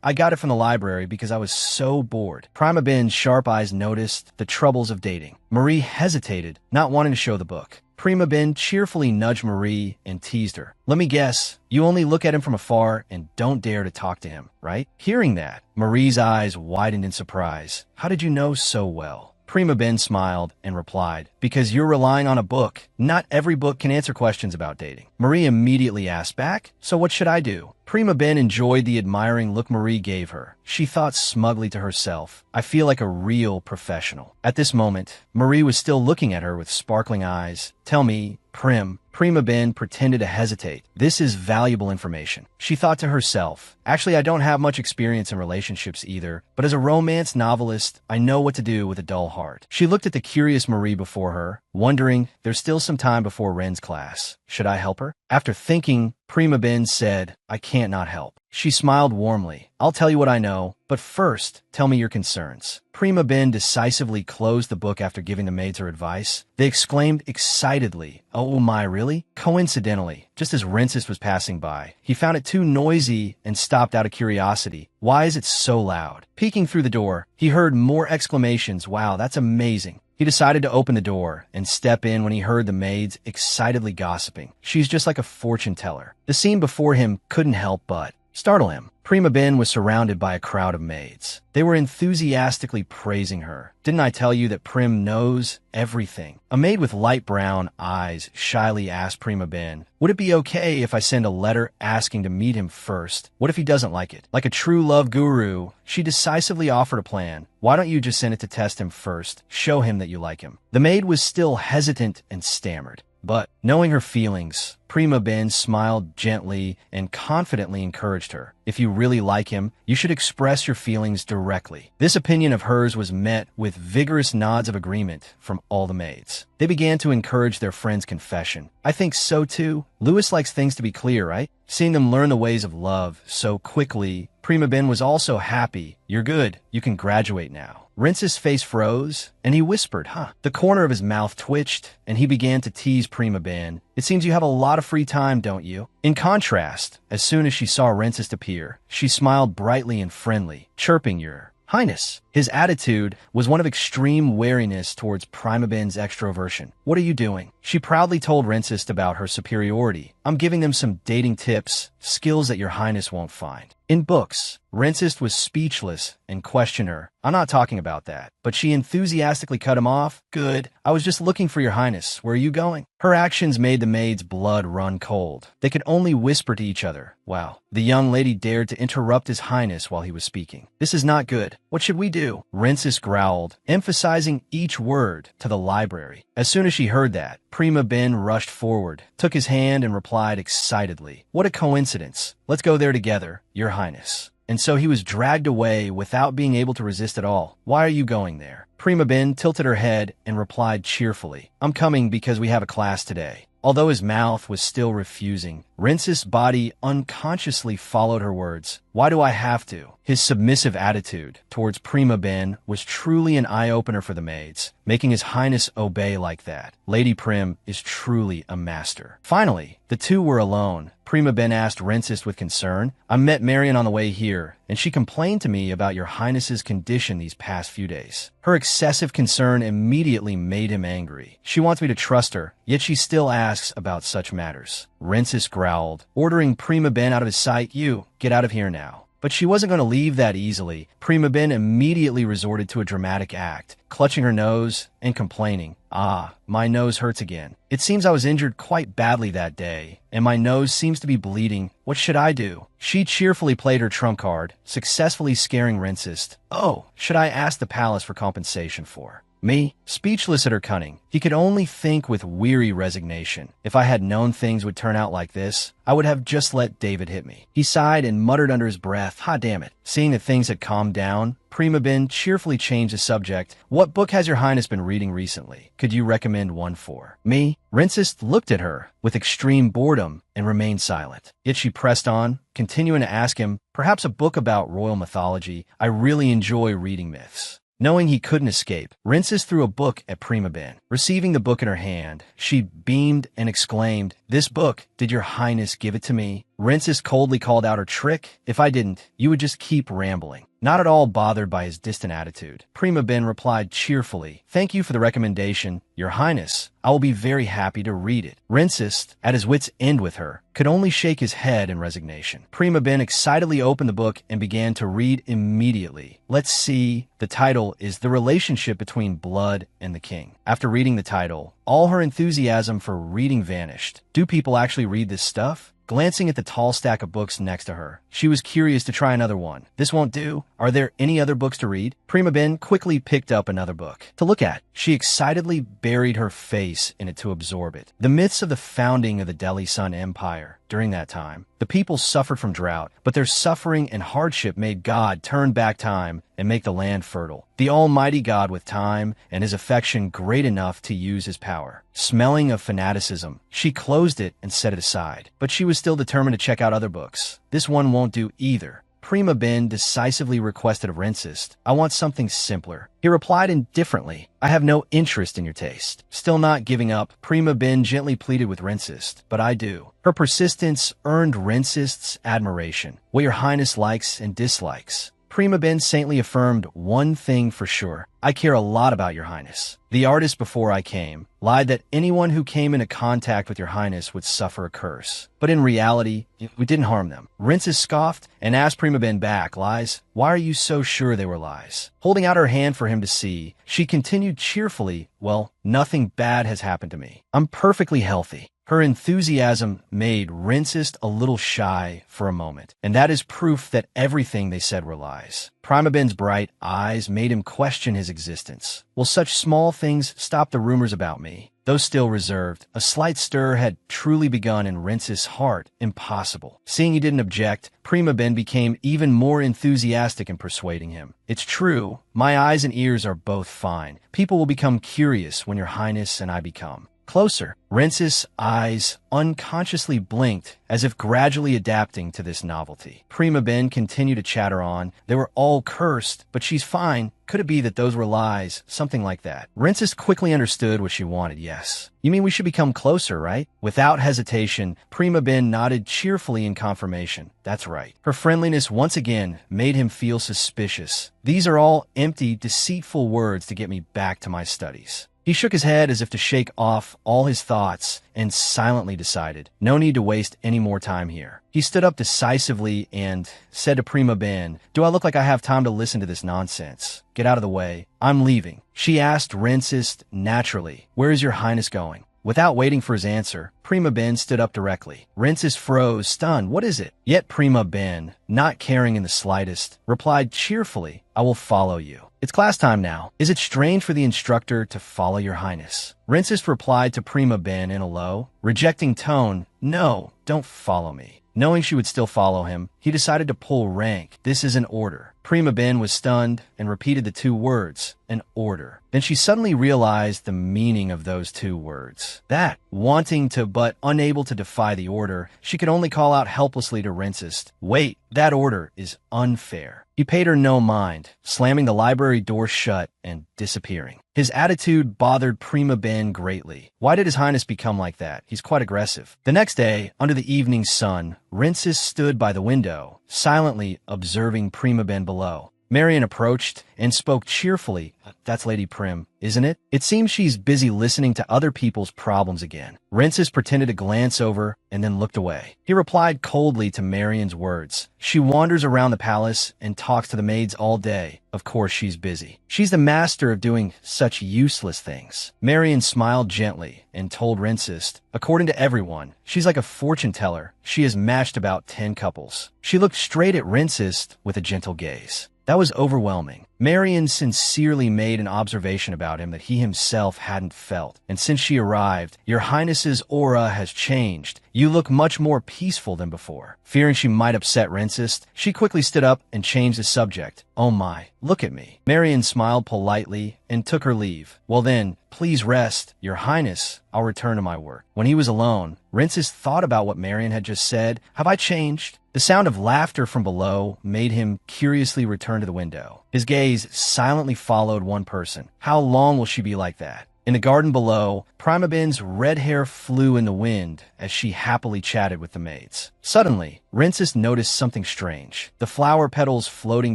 I got it from the library because I was so bored. Prima Ben's sharp eyes noticed the troubles of dating. Marie hesitated, not wanting to show the book. Prima Ben cheerfully nudged Marie and teased her. Let me guess, you only look at him from afar and don't dare to talk to him, right? Hearing that, Marie's eyes widened in surprise. How did you know so well? Prima Ben smiled and replied, because you're relying on a book. Not every book can answer questions about dating. Marie immediately asked back, so what should I do? Prima Ben enjoyed the admiring look Marie gave her. She thought smugly to herself, I feel like a real professional. At this moment, Marie was still looking at her with sparkling eyes. Tell me, Prima Ben pretended to hesitate. This is valuable information. She thought to herself, actually, I don't have much experience in relationships either, but as a romance novelist, I know what to do with a dull heart. She looked at the curious Marie before her, wondering, there's still some time before Ren's class. Should I help her? After thinking, Prima Ben said, I can't not help. She smiled warmly. I'll tell you what I know, but first, tell me your concerns. Prima Ben decisively closed the book after giving the maids her advice. They exclaimed excitedly, oh my, really? Coincidentally, just as Rincest was passing by, he found it too noisy and stopped out of curiosity. Why is it so loud? Peeking through the door, he heard more exclamations. Wow, that's amazing. He decided to open the door and step in when he heard the maids excitedly gossiping. She's just like a fortune teller. The scene before him couldn't help but startle him. Prima Ben was surrounded by a crowd of maids. They were enthusiastically praising her. Didn't I tell you that Prim knows everything? A maid with light brown eyes shyly asked Prima Ben, would it be okay if I send a letter asking to meet him first? What if he doesn't like it? Like a true love guru, she decisively offered a plan. Why don't you just send it to test him first? Show him that you like him. The maid was still hesitant and stammered. But, knowing her feelings, Prima Ben smiled gently and confidently encouraged her. If you really like him, you should express your feelings directly. This opinion of hers was met with vigorous nods of agreement from all the maids. They began to encourage their friend's confession. I think so too. Louis likes things to be clear, right? Seeing them learn the ways of love so quickly, Prima Ben was also happy. You're good. You can graduate now. Rince's face froze, and he whispered, The corner of his mouth twitched, and he began to tease Prima Ben. It seems you have a lot of free time, don't you? In contrast, as soon as she saw Rincest appear, she smiled brightly and friendly, chirping Your Highness. His attitude was one of extreme wariness towards Prima Ben's extroversion. What are you doing? She proudly told Rincest about her superiority. I'm giving them some dating tips, skills that Your Highness won't find in books. Rincest was speechless and questioned her. I'm not talking about that. But she enthusiastically cut him off. Good. I was just looking for Your Highness. Where are you going? Her actions made the maid's blood run cold. They could only whisper to each other. Wow. The young lady dared to interrupt His Highness while he was speaking. This is not good. What should we do? Rincest growled, emphasizing each word to the library. As soon as she heard that, Prima Ben rushed forward, took his hand and replied excitedly, What a coincidence. Let's go there together, Your Highness. And so he was dragged away without being able to resist at all. Why are you going there? Prima Ben tilted her head and replied cheerfully, I'm coming because we have a class today. Although his mouth was still refusing, Rincest's body unconsciously followed her words. Why do I have to? His submissive attitude towards Prima Ben was truly an eye-opener for the maids, making His Highness obey like that. Lady Prim is truly a master. Finally, the two were alone. Prima Ben asked Rincest with concern. I met Marion on the way here, and she complained to me about your highness's condition these past few days. Her excessive concern immediately made him angry. She wants me to trust her, yet she still asks about such matters. Rincest growled, ordering Prima Ben out of his sight. You, get out of here now. But she wasn't going to leave that easily. Prima Ben immediately resorted to a dramatic act, clutching her nose and complaining. Ah, my nose hurts again. It seems I was injured quite badly that day, and my nose seems to be bleeding. What should I do? She cheerfully played her trump card, successfully scaring Rincest. Oh, should I ask the palace for compensation for? Me, speechless at her cunning, he could only think with weary resignation. If I had known things would turn out like this, I would have just let David hit me. He sighed and muttered under his breath, "Ha damn it." Seeing that things had calmed down, Prima Ben cheerfully changed the subject. What book has your highness been reading recently? Could you recommend one for me? Rincest looked at her with extreme boredom and remained silent. Yet she pressed on, continuing to ask him, perhaps a book about royal mythology. I really enjoy reading myths. Knowing he couldn't escape, Rincest threw a book at Prima Ben. Receiving the book in her hand, she beamed and exclaimed, "This book, did your highness give it to me?" Rincest coldly called out her trick. "If I didn't, you would just keep rambling." Not at all bothered by his distant attitude, Prima Ben replied cheerfully, "Thank you for the recommendation, your highness. I will be very happy to read it." Rincest, at his wit's end with her, could only shake his head in resignation. Prima Ben excitedly opened the book and began to read immediately. Let's see. The title is The Relationship Between Blood and the King. After reading the title, all her enthusiasm for reading vanished. Do people actually read this stuff? Glancing at the tall stack of books next to her, she was curious to try another one. This won't do. Are there any other books to read? Prima Ben quickly picked up another book to look at. She excitedly buried her face in it to absorb it. The myths of the founding of the Delhi Sun Empire. During that time, the people suffered from drought, but their suffering and hardship made God turn back time and make the land fertile. The Almighty God with time and his affection great enough to use his power. Smelling of fanaticism, she closed it and set it aside. But she was still determined to check out other books. This one won't do either. Prima Ben decisively requested of Rincest, "I want something simpler." He replied indifferently, "I have no interest in your taste." Still not giving up, Prima Ben gently pleaded with Rincest, "But I do." Her persistence earned Rincest's admiration. "What your highness likes and dislikes." Prima Ben saintly affirmed one thing for sure. "I care a lot about your highness." The artist before I came lied that anyone who came into contact with your highness would suffer a curse. But in reality, we didn't harm them. Rincest scoffed and asked Prima Ben back, "Lies? Why are you so sure they were lies?" Holding out her hand for him to see, she continued cheerfully, "Well, nothing bad has happened to me. I'm perfectly healthy." Her enthusiasm made Rincest a little shy for a moment, and that is proof that everything they said were lies. Prima Ben's bright eyes made him question his existence. Will such small things stop the rumors about me? Though still reserved, a slight stir had truly begun in Rincest's heart. Impossible. Seeing he didn't object, Prima Ben became even more enthusiastic in persuading him. "It's true. My eyes and ears are both fine. People will become curious when your highness and I become closer." Rincest's eyes unconsciously blinked, as if gradually adapting to this novelty. Prima Ben continued to chatter on. "They were all cursed, but she's fine. Could it be that those were lies? Something like that." Rincest quickly understood what she wanted. "Yes. You mean we should become closer, right?" Without hesitation, Prima Ben nodded cheerfully in confirmation. "That's right." Her friendliness once again made him feel suspicious. These are all empty, deceitful words to get me back to my studies. He shook his head as if to shake off all his thoughts and silently decided, no need to waste any more time here. He stood up decisively and said to Prima Ben, "Do I look like I have time to listen to this nonsense? Get out of the way. I'm leaving." She asked Rincest naturally, "Where is your highness going?" Without waiting for his answer, Prima Ben stood up directly. Rincest froze, stunned. "What is it?" Yet Prima Ben, not caring in the slightest, replied cheerfully, "I will follow you. It's class time now. Is it strange for the instructor to follow your highness?" Rincest replied to Prima Ben in a low, rejecting tone, "No, don't follow me." Knowing she would still follow him, he decided to pull rank. "This is an order." Prima Ben was stunned and repeated the two words, an order. Then she suddenly realized the meaning of those two words. That, wanting to but unable to defy the order, she could only call out helplessly to Rincest, "Wait, that order is unfair." He paid her no mind, slamming the library door shut and disappearing. His attitude bothered Prima Ben greatly. Why did His Highness become like that? He's quite aggressive. The next day, under the evening sun, Rincest stood by the window, silently observing Prima Ben below. Marian approached and spoke cheerfully. "That's Lady Prim, isn't it? It seems she's busy listening to other people's problems again." Rincest pretended to glance over and then looked away. He replied coldly to Marian's words. "She wanders around the palace and talks to the maids all day. Of course she's busy. She's the master of doing such useless things." Marian smiled gently and told Rincest, "According to everyone, she's like a fortune teller. She has matched about 10 couples." She looked straight at Rincest with a gentle gaze. That was overwhelming. Marian sincerely made an observation about him that he himself hadn't felt. "And since she arrived, Your Highness's aura has changed. You look much more peaceful than before." Fearing she might upset Rincest, she quickly stood up and changed the subject. "Oh my, look at me." Marian smiled politely and took her leave. "Well then, please rest, Your Highness. I'll return to my work." When he was alone, Rincest thought about what Marian had just said. Have I changed? The sound of laughter from below made him curiously return to the window. His gaze silently followed one person. How long will she be like that? In the garden below, Prima Ben's red hair flew in the wind as she happily chatted with the maids. Suddenly, Rincest noticed something strange. The flower petals floating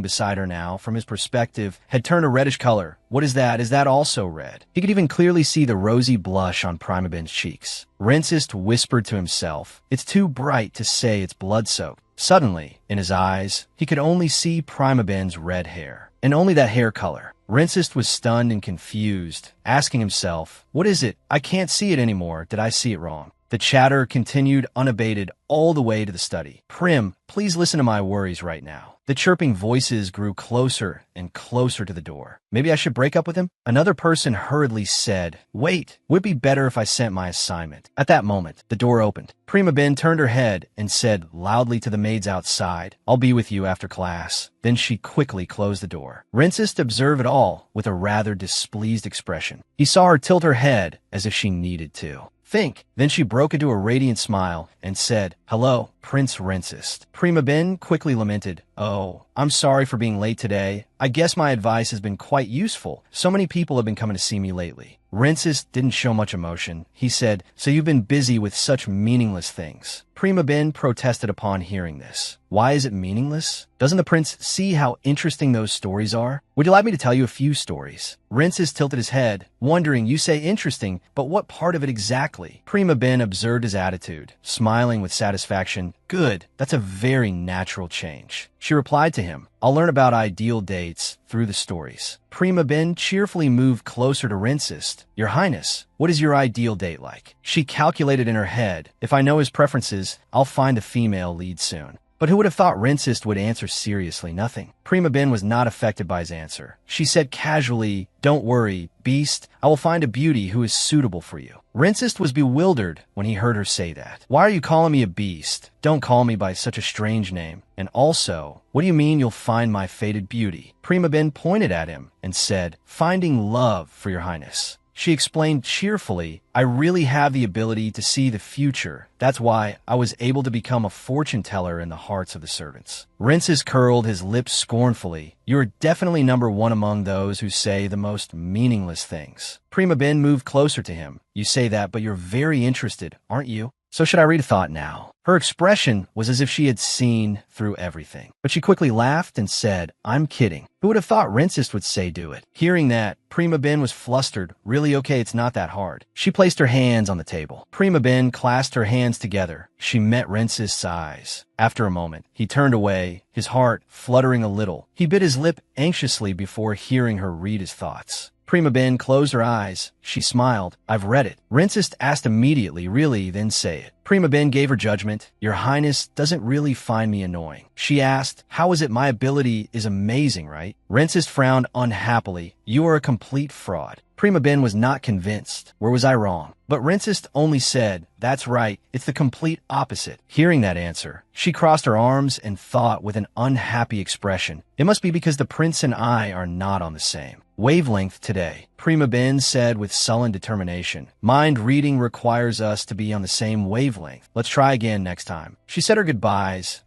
beside her now, from his perspective, had turned a reddish color. "What is that? Is that also red?" He could even clearly see the rosy blush on Prima Ben's cheeks. Rincest whispered to himself, "It's too bright to say it's blood-soaked." Suddenly, in his eyes, he could only see Prima Ben's red hair, and only that hair color. Rincest was stunned and confused, asking himself, "What is it? I can't see it anymore. Did I see it wrong?" The chatter continued unabated all the way to the study. "Prim, please listen to my worries right now." The chirping voices grew closer and closer to the door. "Maybe I should break up with him?" Another person hurriedly said, "Wait, would it be better if I sent my assignment?" At that moment, the door opened. Prima Ben turned her head and said loudly to the maids outside, "I'll be with you after class." Then she quickly closed the door. Rincest observed it all with a rather displeased expression. He saw her tilt her head as if she needed to think. Then she broke into a radiant smile and said, "Hello, Prince Rincest." Prima Ben quickly lamented, "Oh, I'm sorry for being late today. I guess my advice has been quite useful. So many people have been coming to see me lately." Rincest didn't show much emotion. He said, "So you've been busy with such meaningless things." Prima Ben protested upon hearing this. "Why is it meaningless? Doesn't the prince see how interesting those stories are? Would you like me to tell you a few stories?" Rincest tilted his head, wondering, "You say interesting, but what part of it exactly?" Prima Ben observed his attitude, smiling with satisfaction. "Good, that's a very natural change." She replied to him, "I'll learn about ideal dates through the stories." Prima Ben cheerfully moved closer to Rincest. "Your Highness, what is your ideal date like?" She calculated in her head, "If I know his preferences, I'll find a female lead soon." But who would have thought Rincest would answer seriously nothing? Prima Ben was not affected by his answer. She said casually, "Don't worry, Beast, I will find a beauty who is suitable for you." Rincest was bewildered when he heard her say that. "Why are you calling me a beast? Don't call me by such a strange name. And also, what do you mean you'll find my fated beauty?" Prima Ben pointed at him and said, "Finding love for your highness." She explained cheerfully, "I really have the ability to see the future. That's why I was able to become a fortune teller in the hearts of the servants." Rincest curled his lips scornfully. "You're definitely number one among those who say the most meaningless things." Prima Ben moved closer to him. "You say that, but you're very interested, aren't you? So should I read a thought now?" Her expression was as if she had seen through everything. But she quickly laughed and said, "I'm kidding. Who would have thought Rincest would say do it?" Hearing that, Prima Ben was flustered. "Really, okay, it's not that hard." She placed her hands on the table. Prima Ben clasped her hands together. She met Rincest's eyes. After a moment, he turned away, his heart fluttering a little. He bit his lip anxiously before hearing her read his thoughts. Prima Ben closed her eyes. She smiled. "I've read it." Rincest asked immediately, "Really? Then say it." Prima Ben gave her judgment. "Your Highness doesn't really find me annoying." She asked, "How is it my ability is amazing, right?" Rincest frowned unhappily. "You are a complete fraud." Prima Ben was not convinced. Where was I wrong? But Rincest only said, "That's right, it's the complete opposite." Hearing that answer, she crossed her arms and thought with an unhappy expression, "It must be because the prince and I are not on the same wavelength today." Prima Ben said with sullen determination, "Mind reading requires us to be on the same wavelength. Let's try again next time." She said her goodbyes.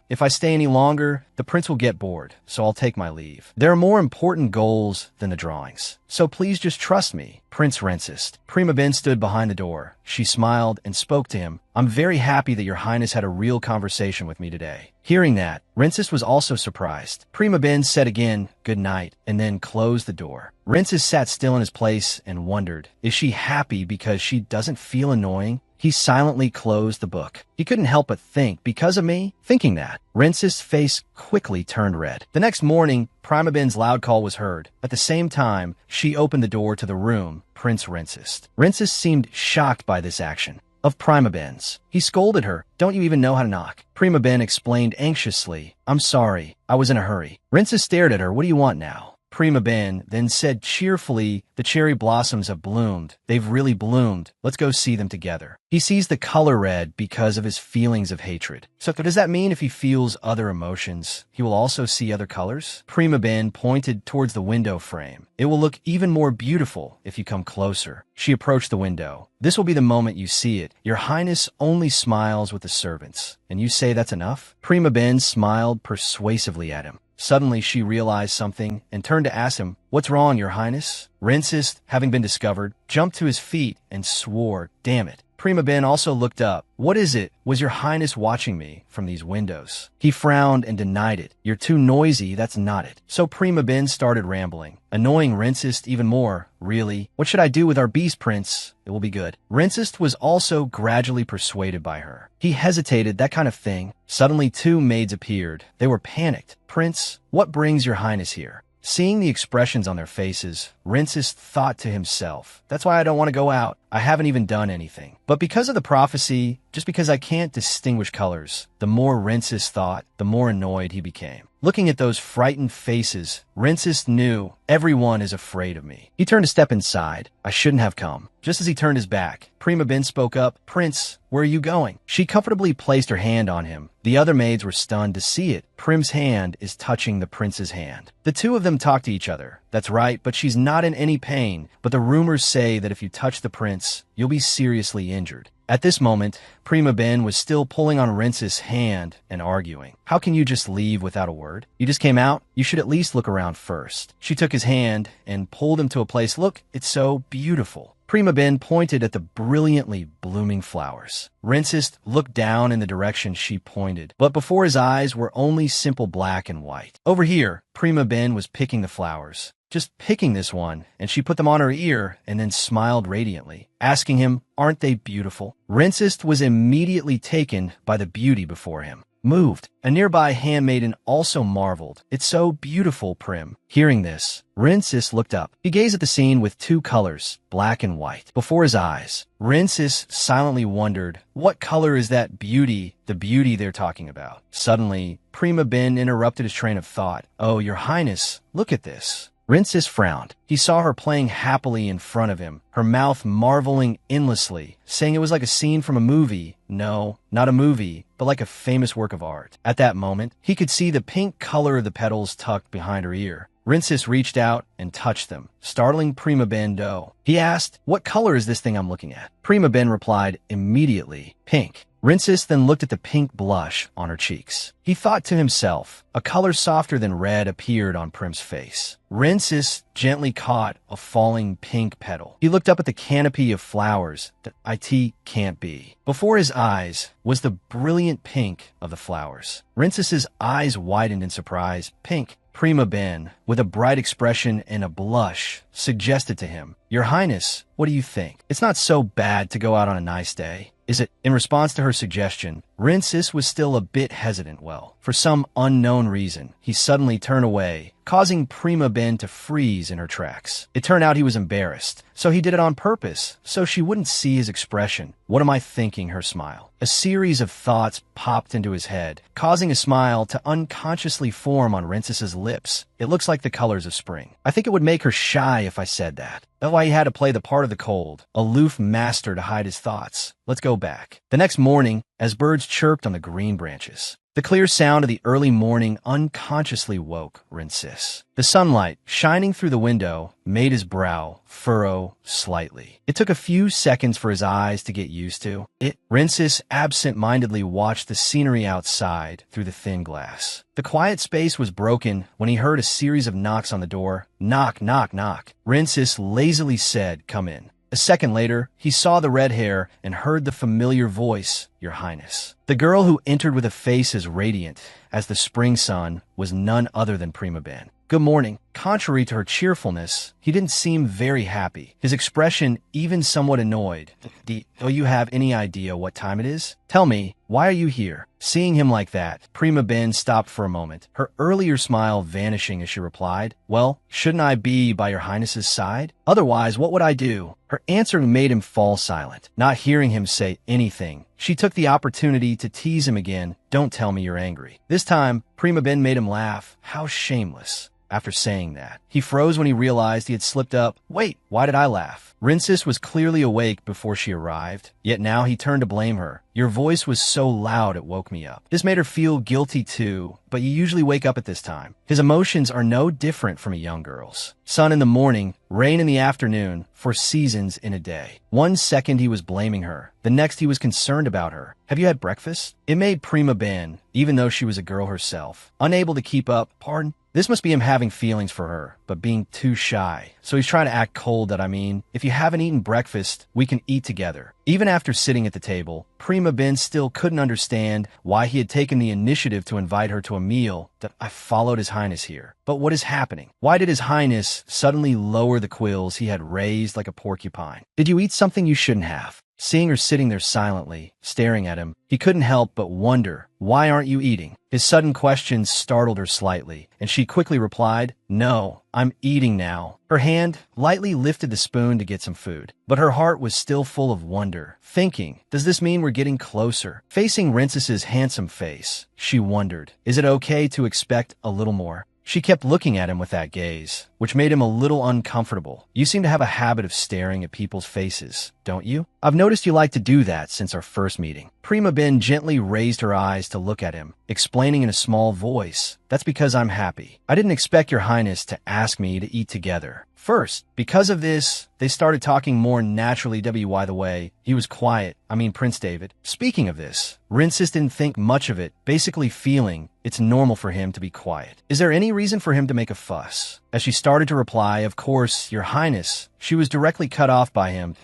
If I stay any longer, the prince will get bored, so I'll take my leave. There are more important goals than the drawings, so please just trust me, Prince Rincest. Prima Ben stood behind the door. She smiled and spoke to him. "I'm very happy that your highness had a real conversation with me today." Hearing that, Rincest was also surprised. Prima Ben said again, "Good night," and then closed the door. Rincest sat still in his place and wondered, is she happy because she doesn't feel annoying? He silently closed the book. He couldn't help but think, because of me? Thinking that, Rincest's face quickly turned red. The next morning, Prima Ben's loud call was heard. At the same time, she opened the door to the room, Prince Rincest. Rincest seemed shocked by this action of Prima Ben's. He scolded her. "Don't you even know how to knock?" Prima Ben explained anxiously, "I'm sorry, I was in a hurry." Rincest stared at her. "What do you want now?" Prima Ben then said cheerfully, "The cherry blossoms have bloomed. They've really bloomed. Let's go see them together." He sees the color red because of his feelings of hatred. So does that mean if he feels other emotions, he will also see other colors? Prima Ben pointed towards the window frame. "It will look even more beautiful if you come closer." She approached the window. "This will be the moment you see it. Your highness only smiles with the servants. And you say that's enough?" Prima Ben smiled persuasively at him. Suddenly, she realized something and turned to ask him, "What's wrong, your highness?" Rincest, having been discovered, jumped to his feet and swore, "Damn it." Prima Ben also looked up. "What is it? Was your highness watching me from these windows?" He frowned and denied it. "You're too noisy, that's not it." So Prima Ben started rambling, annoying Rincest even more. "Really? What should I do with our beast, prince? It will be good." Rincest was also gradually persuaded by her. He hesitated, that kind of thing. Suddenly 2 maids appeared. They were panicked. "Prince, what brings your highness here?" Seeing the expressions on their faces, Rincest thought to himself, "That's why I don't want to go out. I haven't even done anything." But because of the prophecy, just because I can't distinguish colors, the more Rincest thought, the more annoyed he became. Looking at those frightened faces, Rincest knew, everyone is afraid of me. He turned a step inside. "I shouldn't have come." Just as he turned his back, Prima Ben spoke up, "Prince, where are you going?" She comfortably placed her hand on him. The other maids were stunned to see it. Prim's hand is touching the prince's hand. The 2 of them talk to each other. "That's right, but she's not in any pain. But the rumors say that if you touch the prince, you'll be seriously injured." At this moment, Prima Ben was still pulling on Rincest's hand and arguing. "How can you just leave without a word? You just came out? You should at least look around first." She took his hand and pulled him to a place. "Look, it's so beautiful." Prima Ben pointed at the brilliantly blooming flowers. Rincest looked down in the direction she pointed, but before his eyes were only simple black and white. "Over here." Prima Ben was picking the flowers. Just picking this one, and she put them on her ear and then smiled radiantly, asking him, "Aren't they beautiful?" Rincest was immediately taken by the beauty before him. Moved. A nearby handmaiden also marveled. "It's so beautiful, Prim." Hearing this, Rincest looked up. He gazed at the scene with 2 colors, black and white, before his eyes. Rincest silently wondered, what color is that beauty, the beauty they're talking about? Suddenly, Prima Ben interrupted his train of thought. "Oh, your highness, look at this." Rincest frowned. He saw her playing happily in front of him, her mouth marveling endlessly, saying it was like a scene from a movie. No, not a movie, but like a famous work of art. At that moment, he could see the pink color of the petals tucked behind her ear. Rincest reached out and touched them, startling Prima Ben doe. He asked, "What color is this thing I'm looking at?" Prima Ben replied immediately, "Pink." Rincest then looked at the pink blush on her cheeks. He thought to himself, a color softer than red appeared on Prim's face. Rincest gently caught a falling pink petal. He looked up at the canopy of flowers that it can't be. Before his eyes was the brilliant pink of the flowers. Rincest's eyes widened in surprise. "Pink." Prima Ben, with a bright expression and a blush, suggested to him, "Your Highness, what do you think? It's not so bad to go out on a nice day, is it?" In response to her suggestion, Rincest was still a bit hesitant. Well, for some unknown reason, he suddenly turned away, causing Prima Ben to freeze in her tracks. It turned out he was embarrassed. So he did it on purpose, so she wouldn't see his expression. What am I thinking? Her smile. A series of thoughts popped into his head, causing a smile to unconsciously form on Rinces's lips. It looks like the colors of spring. I think it would make her shy if I said that. That's why he had to play the part of the cold, aloof master to hide his thoughts. Let's go back. The next morning, as birds chirped on the green branches, the clear sound of the early morning unconsciously woke Rinces. The sunlight, shining through the window, made his brow furrow slightly. It took a few seconds for his eyes to get used to it. Rinces absent-mindedly watched the scenery outside through the thin glass. The quiet space was broken when he heard a series of knocks on the door. Knock, knock, knock. Rinces lazily said, "Come in." A second later, he saw the red hair and heard the familiar voice, "Your Highness." The girl who entered with a face as radiant as the spring sun was none other than Prima Ben. "Good morning." Contrary to her cheerfulness, he didn't seem very happy. His expression even somewhat annoyed. "Do you have any idea what time it is? Tell me, why are you here?" Seeing him like that, Prima Ben stopped for a moment, her earlier smile vanishing as she replied, "Well, shouldn't I be by your Highness's side? Otherwise, what would I do?" Her answer made him fall silent. Not hearing him say anything, she took the opportunity to tease him again. "Don't tell me you're angry." This time, Prima Ben made him laugh. How shameless. After saying that, he froze when he realized he had slipped up. "Wait, why did I laugh?" Rinces was clearly awake before she arrived, yet now he turned to blame her. "Your voice was so loud it woke me up." This made her feel guilty too, but you usually wake up at this time. His emotions are no different from a young girl's. Sun in the morning, rain in the afternoon, for seasons in a day. One second he was blaming her, the next he was concerned about her. "Have you had breakfast?" It made Prima Ben, even though she was a girl herself, unable to keep up. "Pardon?" This must be him having feelings for her, but being too shy. So he's trying to act cold that I mean, "If you haven't eaten breakfast, we can eat together." Even after sitting at the table, Prima Ben still couldn't understand why he had taken the initiative to invite her to a meal. That I followed His Highness here. But what is happening? Why did His Highness suddenly lower the quills he had raised like a porcupine? Did you eat something you shouldn't have? Seeing her sitting there silently, staring at him, he couldn't help but wonder, "Why aren't you eating?" His sudden question startled her slightly, and she quickly replied, "No, I'm eating now." Her hand lightly lifted the spoon to get some food, but her heart was still full of wonder, thinking, "Does this mean we're getting closer?" Facing Rinces's handsome face, she wondered, is it okay to expect a little more? She kept looking at him with that gaze, which made him a little uncomfortable. "You seem to have a habit of staring at people's faces, don't you? I've noticed you like to do that since our first meeting." Prima Ben gently raised her eyes to look at him, explaining in a small voice, "That's because I'm happy. I didn't expect your Highness to ask me to eat together first." Because of this, they started talking more naturally. By the way, he was quiet. Prince David. Speaking of this, Rinces didn't think much of it, basically feeling it's normal for him to be quiet. Is there any reason for him to make a fuss? As she started to reply, "Of course, your Highness," she was directly cut off by him.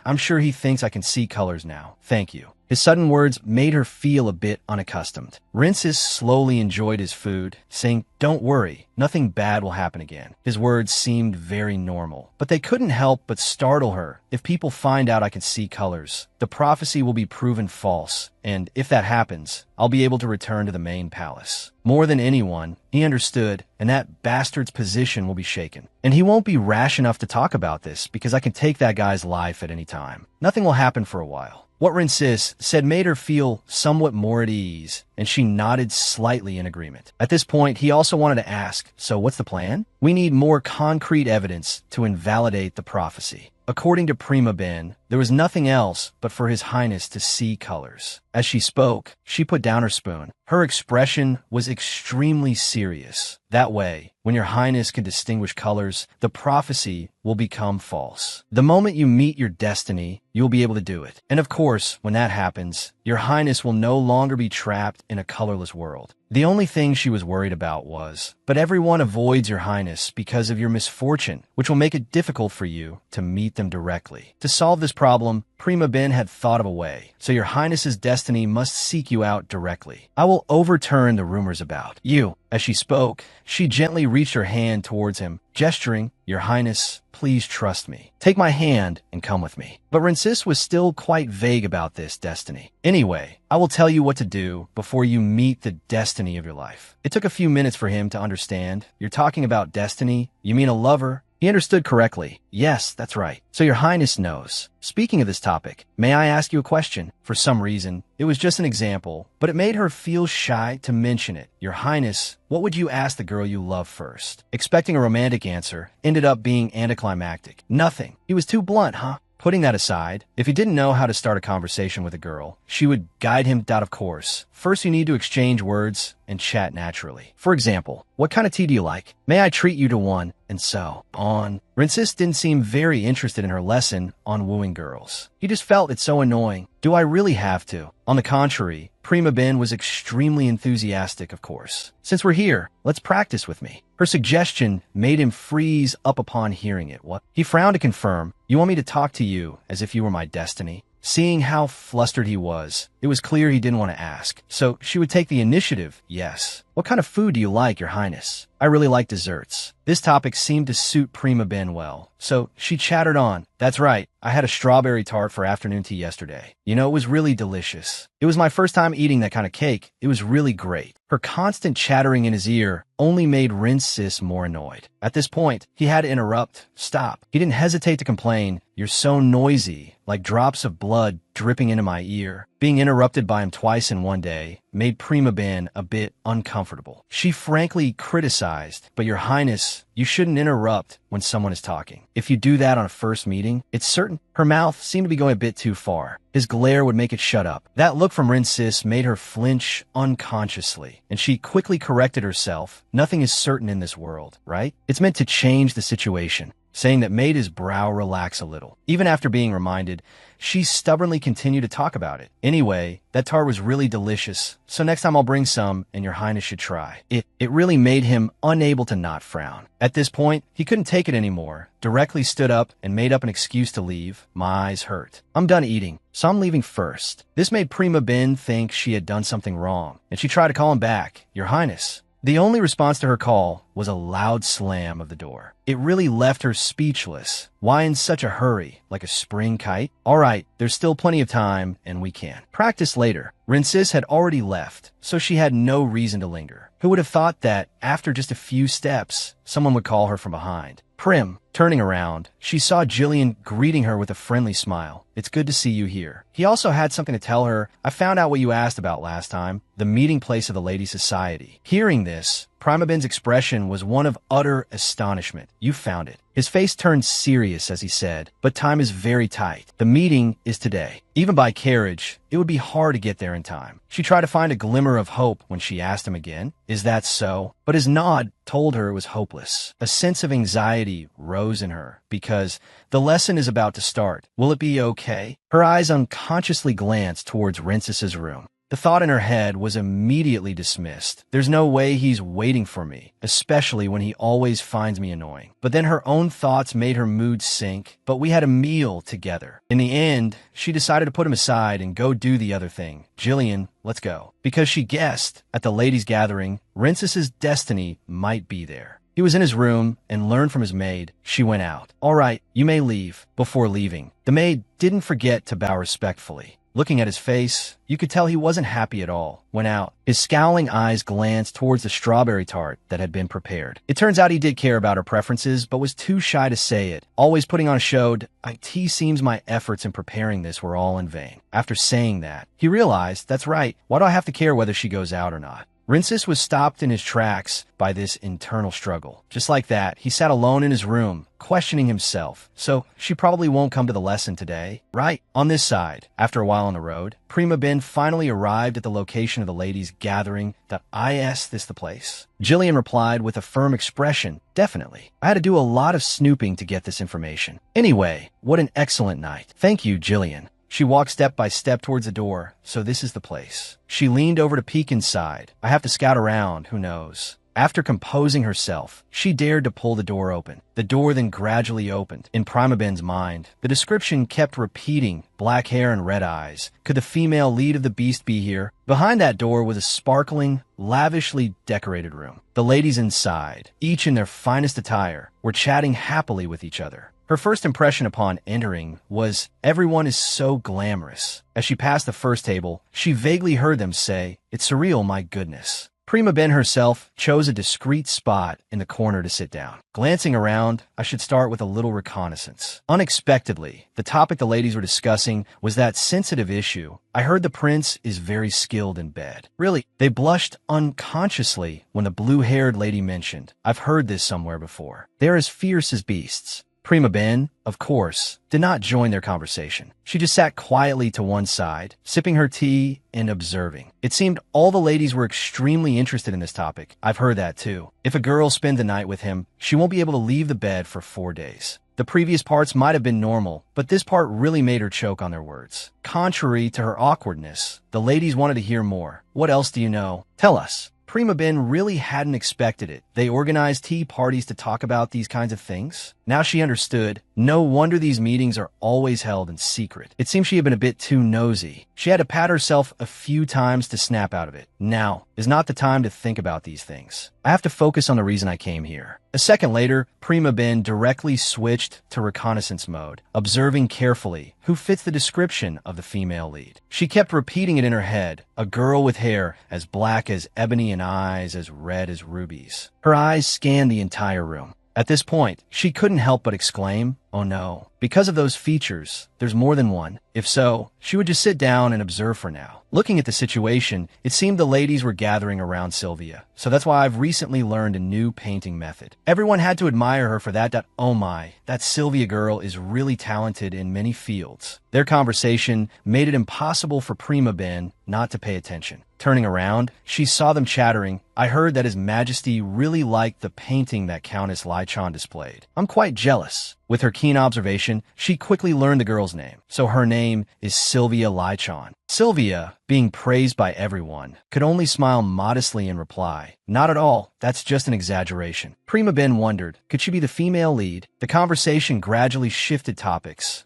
"I'm sure he thinks I can see colors now. Thank you." His sudden words made her feel a bit unaccustomed. Rinces slowly enjoyed his food, saying, "Don't worry, nothing bad will happen again." His words seemed very normal, but they couldn't help but startle her. "If people find out I can see colors, the prophecy will be proven false, and if that happens, I'll be able to return to the main palace. More than anyone, he understood, and that bastard's position will be shaken. And he won't be rash enough to talk about this, because I can take that guy's life at any time. Nothing will happen for a while." What Rinces said made her feel somewhat more at ease, and she nodded slightly in agreement. At this point, he also wanted to ask, "So what's the plan?" "We need more concrete evidence to invalidate the prophecy." According to Prima Ben, there was nothing else but for His Highness to see colors. As she spoke, she put down her spoon. Her expression was extremely serious. That way, when your Highness can distinguish colors, the prophecy will become false. The moment you meet your destiny, you'll be able to do it. And of course, when that happens, your Highness will no longer be trapped in a colorless world. The only thing she was worried about was, "But everyone avoids your Highness because of your misfortune, which will make it difficult for you to meet them directly." To solve this problem, Prima Ben had thought of a way. "So your Highness's destiny must seek you out directly. I will overturn the rumors about you." As she spoke, she gently reached her hand towards him, gesturing, "Your Highness, please trust me. Take my hand and come with me." But Rinces was still quite vague about this destiny. "Anyway, I will tell you what to do before you meet the destiny of your life." It took a few minutes for him to understand. "You're talking about destiny? You mean a lover?" He understood correctly. Yes, that's right. So your highness knows. Speaking of this topic, may I ask you a question? For some reason, it was just an example, but it made her feel shy to mention it. Your highness, what would you ask the girl you love first? Expecting a romantic answer ended up being anticlimactic. Nothing. He was too blunt, huh? Putting that aside, if he didn't know how to start a conversation with a girl, she would guide him out of course. First, you need to exchange words and chat naturally. For example, what kind of tea do you like? May I treat you to one? And so on. Rinsis didn't seem very interested in her lesson on wooing girls. He just felt it so annoying. Do I really have to? On the contrary, Prima Ben was extremely enthusiastic, of course. Since we're here, let's practice with me. Her suggestion made him freeze up upon hearing it. What? He frowned to confirm. You want me to talk to you as if you were my destiny? Seeing how flustered he was, it was clear he didn't want to ask. So she would take the initiative. Yes. What kind of food do you like, your highness? I really like desserts. This topic seemed to suit Prima Ben well, so she chattered on. That's right, I had a strawberry tart for afternoon tea yesterday. You know, it was really delicious. It was my first time eating that kind of cake. It was really great. Her constant chattering in his ear only made Rinsis more annoyed. At this point, he had to interrupt. Stop. He didn't hesitate to complain. You're so noisy, like drops of blood dripping into my ear. Being interrupted by him twice in one day made Prima Ben a bit uncomfortable. She frankly criticized, but your highness, you shouldn't interrupt when someone is talking. If you do that on a first meeting, it's certain. Her mouth seemed to be going a bit too far. His glare would make it shut up. That look from Rinsis made her flinch unconsciously, and she quickly corrected herself. Nothing is certain in this world, right? It's meant to change the situation. Saying that made his brow relax a little. Even after being reminded, she stubbornly continued to talk about it. Anyway, that tart was really delicious, so next time I'll bring some and your highness should try. It really made him unable to not frown. At this point, he couldn't take it anymore, directly stood up and made up an excuse to leave. My eyes hurt. I'm done eating, so I'm leaving first. This made Prima Ben think she had done something wrong, and she tried to call him back. Your highness. The only response to her call was a loud slam of the door. It really left her speechless. Why in such a hurry, like a spring kite? All right, there's still plenty of time, and we can practice later. Rinsis had already left, so she had no reason to linger. Who would have thought that, after just a few steps, someone would call her from behind? Prim, turning around, she saw Jillian greeting her with a friendly smile. It's good to see you here. He also had something to tell her. I found out what you asked about last time, the meeting place of the Ladies' Society. Hearing this, Prima Ben's expression was one of utter astonishment. You found it. His face turned serious as he said, but time is very tight. The meeting is today. Even by carriage, it would be hard to get there in time. She tried to find a glimmer of hope when she asked him again, is that so? But his nod told her it was hopeless. A sense of anxiety rose in her because the lesson is about to start. Will it be okay? Her eyes unconsciously glanced towards Rinsis's room. The thought in her head was immediately dismissed. There's no way he's waiting for me, especially when he always finds me annoying. But then her own thoughts made her mood sink. But we had a meal together. In the end, she decided to put him aside and go do the other thing. Jillian, let's go. Because she guessed, at the ladies' gathering, Rinsis's destiny might be there. He was in his room and learned from his maid. She went out. All right, you may leave. Before leaving, the maid didn't forget to bow respectfully. Looking at his face, you could tell he wasn't happy at all. Went out. His scowling eyes glanced towards the strawberry tart that had been prepared. It turns out he did care about her preferences, but was too shy to say it. Always putting on a show, it seems my efforts in preparing this were all in vain. After saying that, he realized, that's right, why do I have to care whether she goes out or not? Rinsis was stopped in his tracks by this internal struggle. Just like that, he sat alone in his room, questioning himself. So, she probably won't come to the lesson today, right? On this side, after a while on the road, Prima Ben finally arrived at the location of the ladies' gathering. Is this the place? Jillian replied with a firm expression, definitely. I had to do a lot of snooping to get this information. Anyway, what an excellent night. Thank you, Jillian. She walked step by step towards the door. So this is the place. She leaned over to peek inside. I have to scout around, who knows. After composing herself, she dared to pull the door open. The door then gradually opened. In Prima Ben's mind, the description kept repeating, black hair and red eyes. Could the female lead of the beast be here? Behind that door was a sparkling, lavishly decorated room. The ladies inside, each in their finest attire, were chatting happily with each other. Her first impression upon entering was, everyone is so glamorous. As she passed the first table, she vaguely heard them say, it's surreal, my goodness. Prima Ben herself chose a discreet spot in the corner to sit down. Glancing around, I should start with a little reconnaissance. Unexpectedly, the topic the ladies were discussing was that sensitive issue. I heard the prince is very skilled in bed. Really, they blushed unconsciously when the blue-haired lady mentioned, "I've heard this somewhere before. They're as fierce as beasts." Prima Ben, of course, did not join their conversation. She just sat quietly to one side, sipping her tea and observing. It seemed all the ladies were extremely interested in this topic. I've heard that too. If a girl spends the night with him, she won't be able to leave the bed for 4 days. The previous parts might have been normal, but this part really made her choke on their words. Contrary to her awkwardness, the ladies wanted to hear more. "What else do you know? Tell us." Prima Ben really hadn't expected it. They organized tea parties to talk about these kinds of things. Now she understood. No wonder these meetings are always held in secret. It seemed she had been a bit too nosy. She had to pat herself a few times to snap out of it. Now is not the time to think about these things. I have to focus on the reason I came here. A second later, Prima Ben directly switched to reconnaissance mode, observing carefully who fits the description of the female lead. She kept repeating it in her head, a girl with hair as black as ebony and eyes as red as rubies. Her eyes scanned the entire room. At this point, she couldn't help but exclaim, "Oh no." Because of those features, there's more than one. If so, she would just sit down and observe for now. Looking at the situation, it seemed the ladies were gathering around Sylvia. So that's why I've recently learned a new painting method. Everyone had to admire her for that. Oh my, that Sylvia girl is really talented in many fields. Their conversation made it impossible for Prima Ben not to pay attention. Turning around, she saw them chattering. I heard that His Majesty really liked the painting that Countess Lychon displayed. I'm quite jealous. With her keen observation, she quickly learned the girl's name. So her name is Sylvia Lychon. Sylvia, being praised by everyone, could only smile modestly in reply. "Not at all. That's just an exaggeration." Prima Ben wondered, could she be the female lead? The conversation gradually shifted topics.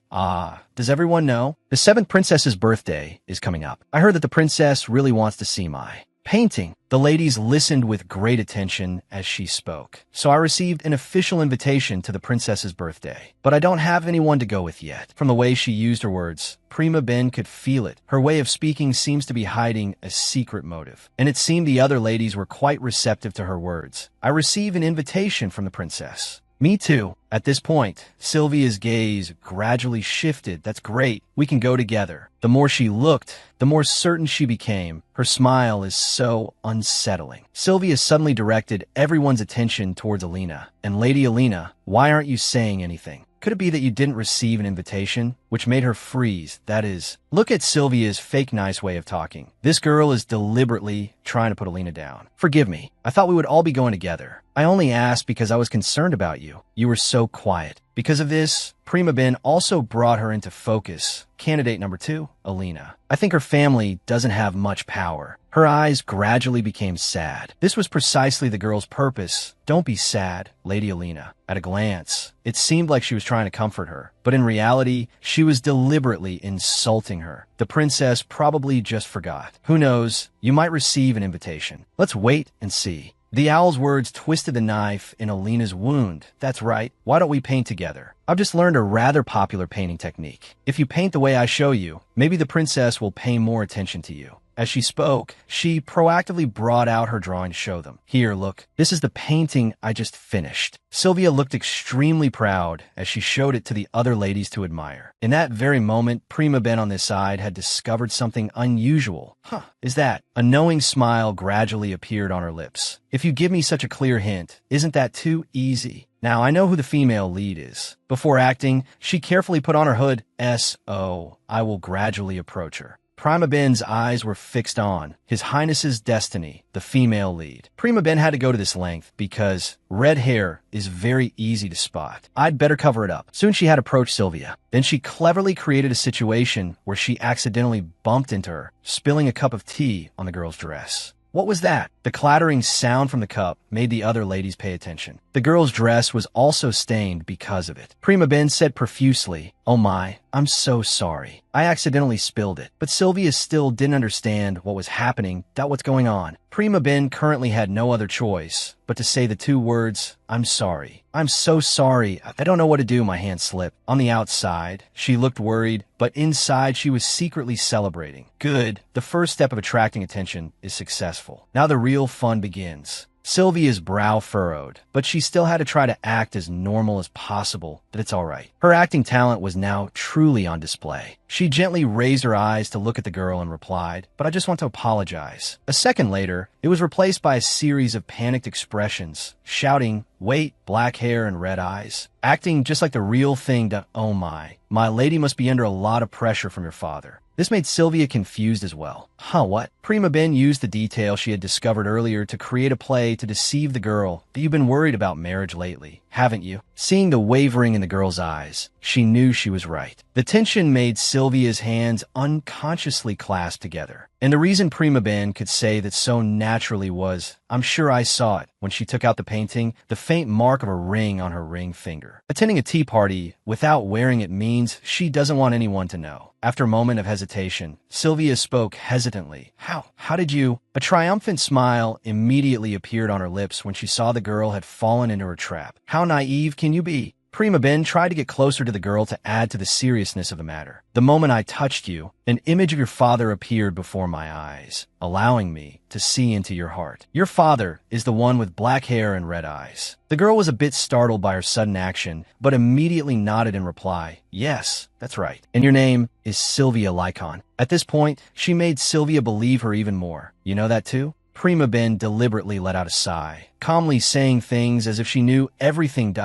Does everyone know? The 7th princess's birthday is coming up. I heard that the princess really wants to see my painting. The ladies listened with great attention as she spoke. So I received an official invitation to the princess's birthday. But I don't have anyone to go with yet. From the way she used her words, Prima Ben could feel it. Her way of speaking seems to be hiding a secret motive. And it seemed the other ladies were quite receptive to her words. I received an invitation from the princess. Me too. At this point, Sylvia's gaze gradually shifted. That's great. We can go together. The more she looked, the more certain she became. Her smile is so unsettling. Sylvia suddenly directed everyone's attention towards Alina. And Lady Alina, why aren't you saying anything? Could it be that you didn't receive an invitation? Which made her freeze, that is. Look at Sylvia's fake nice way of talking. This girl is deliberately trying to put Alina down. Forgive me. I thought we would all be going together. I only asked because I was concerned about you. You were so quiet. Because of this, Prima Ben also brought her into focus. Candidate number 2, Alina. I think her family doesn't have much power. Her eyes gradually became sad. This was precisely the girl's purpose. Don't be sad, Lady Alina. At a glance, it seemed like she was trying to comfort her. But in reality, she was deliberately insulting her. The princess probably just forgot. Who knows? You might receive an invitation. Let's wait and see. The owl's words twisted the knife in Alina's wound. That's right. Why don't we paint together? I've just learned a rather popular painting technique. If you paint the way I show you, maybe the princess will pay more attention to you. As she spoke, she proactively brought out her drawing to show them. Here, look. This is the painting I just finished. Sylvia looked extremely proud as she showed it to the other ladies to admire. In that very moment, Prima Ben on this side had discovered something unusual. Is that? A knowing smile gradually appeared on her lips. If you give me such a clear hint, isn't that too easy? Now, I know who the female lead is. Before acting, she carefully put on her hood. S.O. I will gradually approach her. Prima Ben's eyes were fixed on His Highness's Destiny, the female lead. Prima Ben had to go to this length because red hair is very easy to spot. I'd better cover it up. Soon she had approached Sylvia. Then she cleverly created a situation where she accidentally bumped into her, spilling a cup of tea on the girl's dress. What was that? The clattering sound from the cup made the other ladies pay attention. The girl's dress was also stained because of it. Prima Ben said profusely, "Oh my, I'm so sorry. I accidentally spilled it." But Sylvia still didn't understand what was happening, what's going on. Prima Ben currently had no other choice but to say the two words, "I'm sorry. I'm so sorry. I don't know what to do." My hand slipped. On the outside, she looked worried, but inside she was secretly celebrating. Good. The first step of attracting attention is successful. Now the real fun begins. Sylvia's brow furrowed, but she still had to try to act as normal as possible, that it's all right. Her acting talent was now truly on display. She gently raised her eyes to look at the girl and replied, "But I just want to apologize." A second later, it was replaced by a series of panicked expressions, shouting, "Wait, black hair and red eyes." Acting just like the real thing to, "Oh my lady must be under a lot of pressure from your father." This made Sylvia confused as well. What? Prima Ben used the detail she had discovered earlier to create a play to deceive the girl that you've been worried about marriage lately, haven't you? Seeing the wavering in the girl's eyes, she knew she was right. The tension made Sylvia's hands unconsciously clasp together. And the reason Prima Ben could say that so naturally was, "I'm sure I saw it," when she took out the painting, the faint mark of a ring on her ring finger. Attending a tea party without wearing it means she doesn't want anyone to know. After a moment of hesitation, Sylvia spoke hesitantly. How did you?" A triumphant smile immediately appeared on her lips when she saw the girl had fallen into her trap. "How naive can you be?" Prima Ben tried to get closer to the girl to add to the seriousness of the matter. "The moment I touched you, an image of your father appeared before my eyes, allowing me to see into your heart. Your father is the one with black hair and red eyes." The girl was a bit startled by her sudden action, but immediately nodded in reply. "Yes, that's right. And your name is Sylvia Lycon." At this point, she made Sylvia believe her even more. "You know that too?" Prima Ben deliberately let out a sigh, calmly saying things as if she knew everything.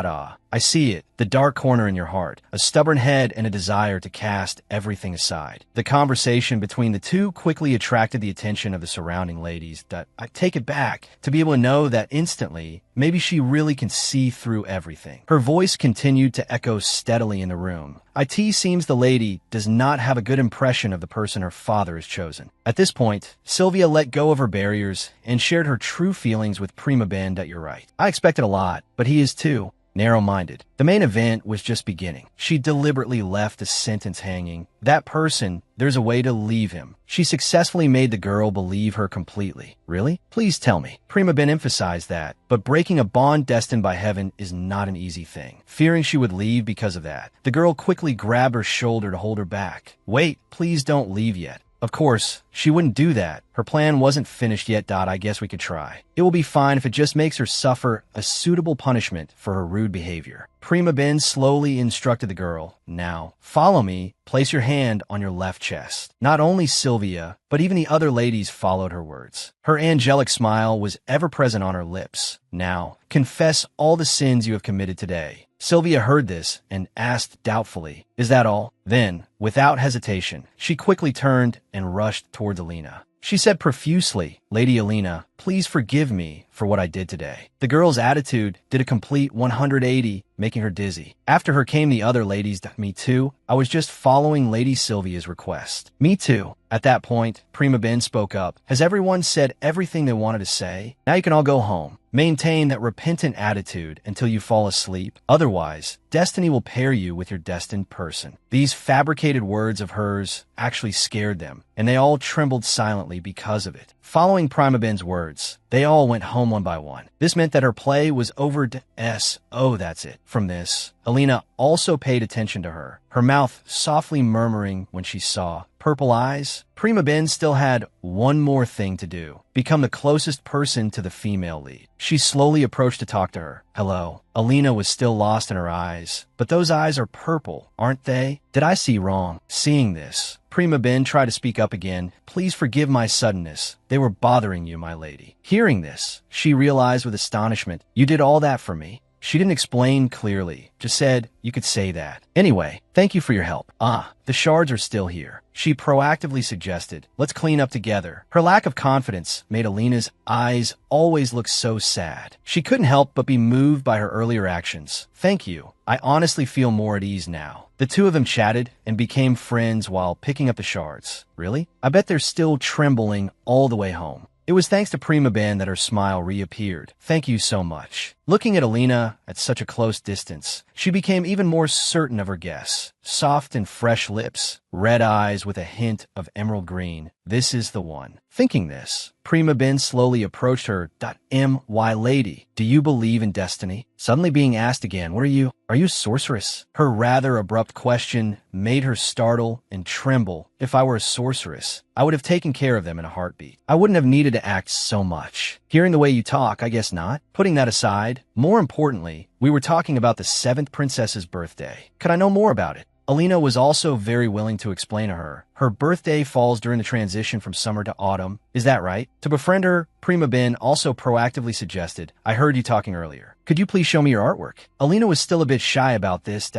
"I see it, the dark corner in your heart, a stubborn head and a desire to cast everything aside." The conversation between the two quickly attracted the attention of the surrounding ladies. I take it back, to be able to know that instantly, maybe she really can see through everything. Her voice continued to echo steadily in the room. "It seems the lady does not have a good impression of the person her father has chosen." At this point, Sylvia let go of her barriers and shared her true feelings with Prima Ben. "You're right. I expected a lot, but he is too narrow-minded." The main event was just beginning. She deliberately left a sentence hanging. "That person, there's a way to leave him." She successfully made the girl believe her completely. "Really? Please tell me." Prima Ben emphasized that, but breaking a bond destined by heaven is not an easy thing. Fearing she would leave because of that, the girl quickly grabbed her shoulder to hold her back. "Wait, please don't leave yet." Of course, she wouldn't do that. Her plan wasn't finished yet. "I guess we could try. It will be fine if it just makes her suffer a suitable punishment for her rude behavior." Prima Ben slowly instructed the girl. "Now, follow me. Place your hand on your left chest." Not only Sylvia, but even the other ladies followed her words. Her angelic smile was ever present on her lips. "Now, confess all the sins you have committed today." Sylvia heard this and asked doubtfully, "Is that all?" Then, without hesitation, she quickly turned and rushed towards Alina. She said profusely, "Lady Alina, please forgive me for what I did today." The girl's attitude did a complete 180, making her dizzy. After her came the other ladies. "Me too. I was just following Lady Sylvia's request." "Me too." At that point, Prima Ben spoke up. "Has everyone said everything they wanted to say? Now you can all go home. Maintain that repentant attitude until you fall asleep. Otherwise, destiny will pair you with your destined person." These fabricated words of hers actually scared them, and they all trembled silently because of it. Following Prima Ben's words, they all went home one by one. This meant that her play was over. Oh, that's it. From this, Alina also paid attention to her, her mouth softly murmuring when she saw purple eyes. Prima Ben still had one more thing to do: become the closest person to the female lead. She slowly approached to talk to her. "Hello." Alina was still lost in her eyes. "But those eyes are purple, aren't they? Did I see wrong?" Seeing this, Prima Ben tried to speak up again. "Please forgive my suddenness. They were bothering you, my lady." Hearing this, she realized with astonishment, "You did all that for me?" She didn't explain clearly, just said, "You could say that. Anyway, thank you for your help." The shards are still here." She proactively suggested, "Let's clean up together." Her lack of confidence made Alina's eyes always look so sad. She couldn't help but be moved by her earlier actions. "Thank you. I honestly feel more at ease now." The two of them chatted and became friends while picking up the shards. "Really? I bet they're still trembling all the way home." It was thanks to Prima Ben that her smile reappeared. Thank you so much. Looking at Alina at such a close distance, she became even more certain of her guess. Soft and fresh lips, red eyes with a hint of emerald green. This is the one. Thinking this, Prima Ben slowly approached her. My lady, do you believe in destiny? Suddenly being asked again, what are you? Are you a sorceress? Her rather abrupt question made her startle and tremble. If I were a sorceress, I would have taken care of them in a heartbeat. I wouldn't have needed to act so much. Hearing the way you talk, I guess not. Putting that aside, more importantly, we were talking about the 7th princess's birthday. Could I know more about it? Alina was also very willing to explain to her. Her birthday falls during the transition from summer to autumn. Is that right? To befriend her, Prima Ben also proactively suggested, I heard you talking earlier. Could you please show me your artwork? Alina was still a bit shy about this,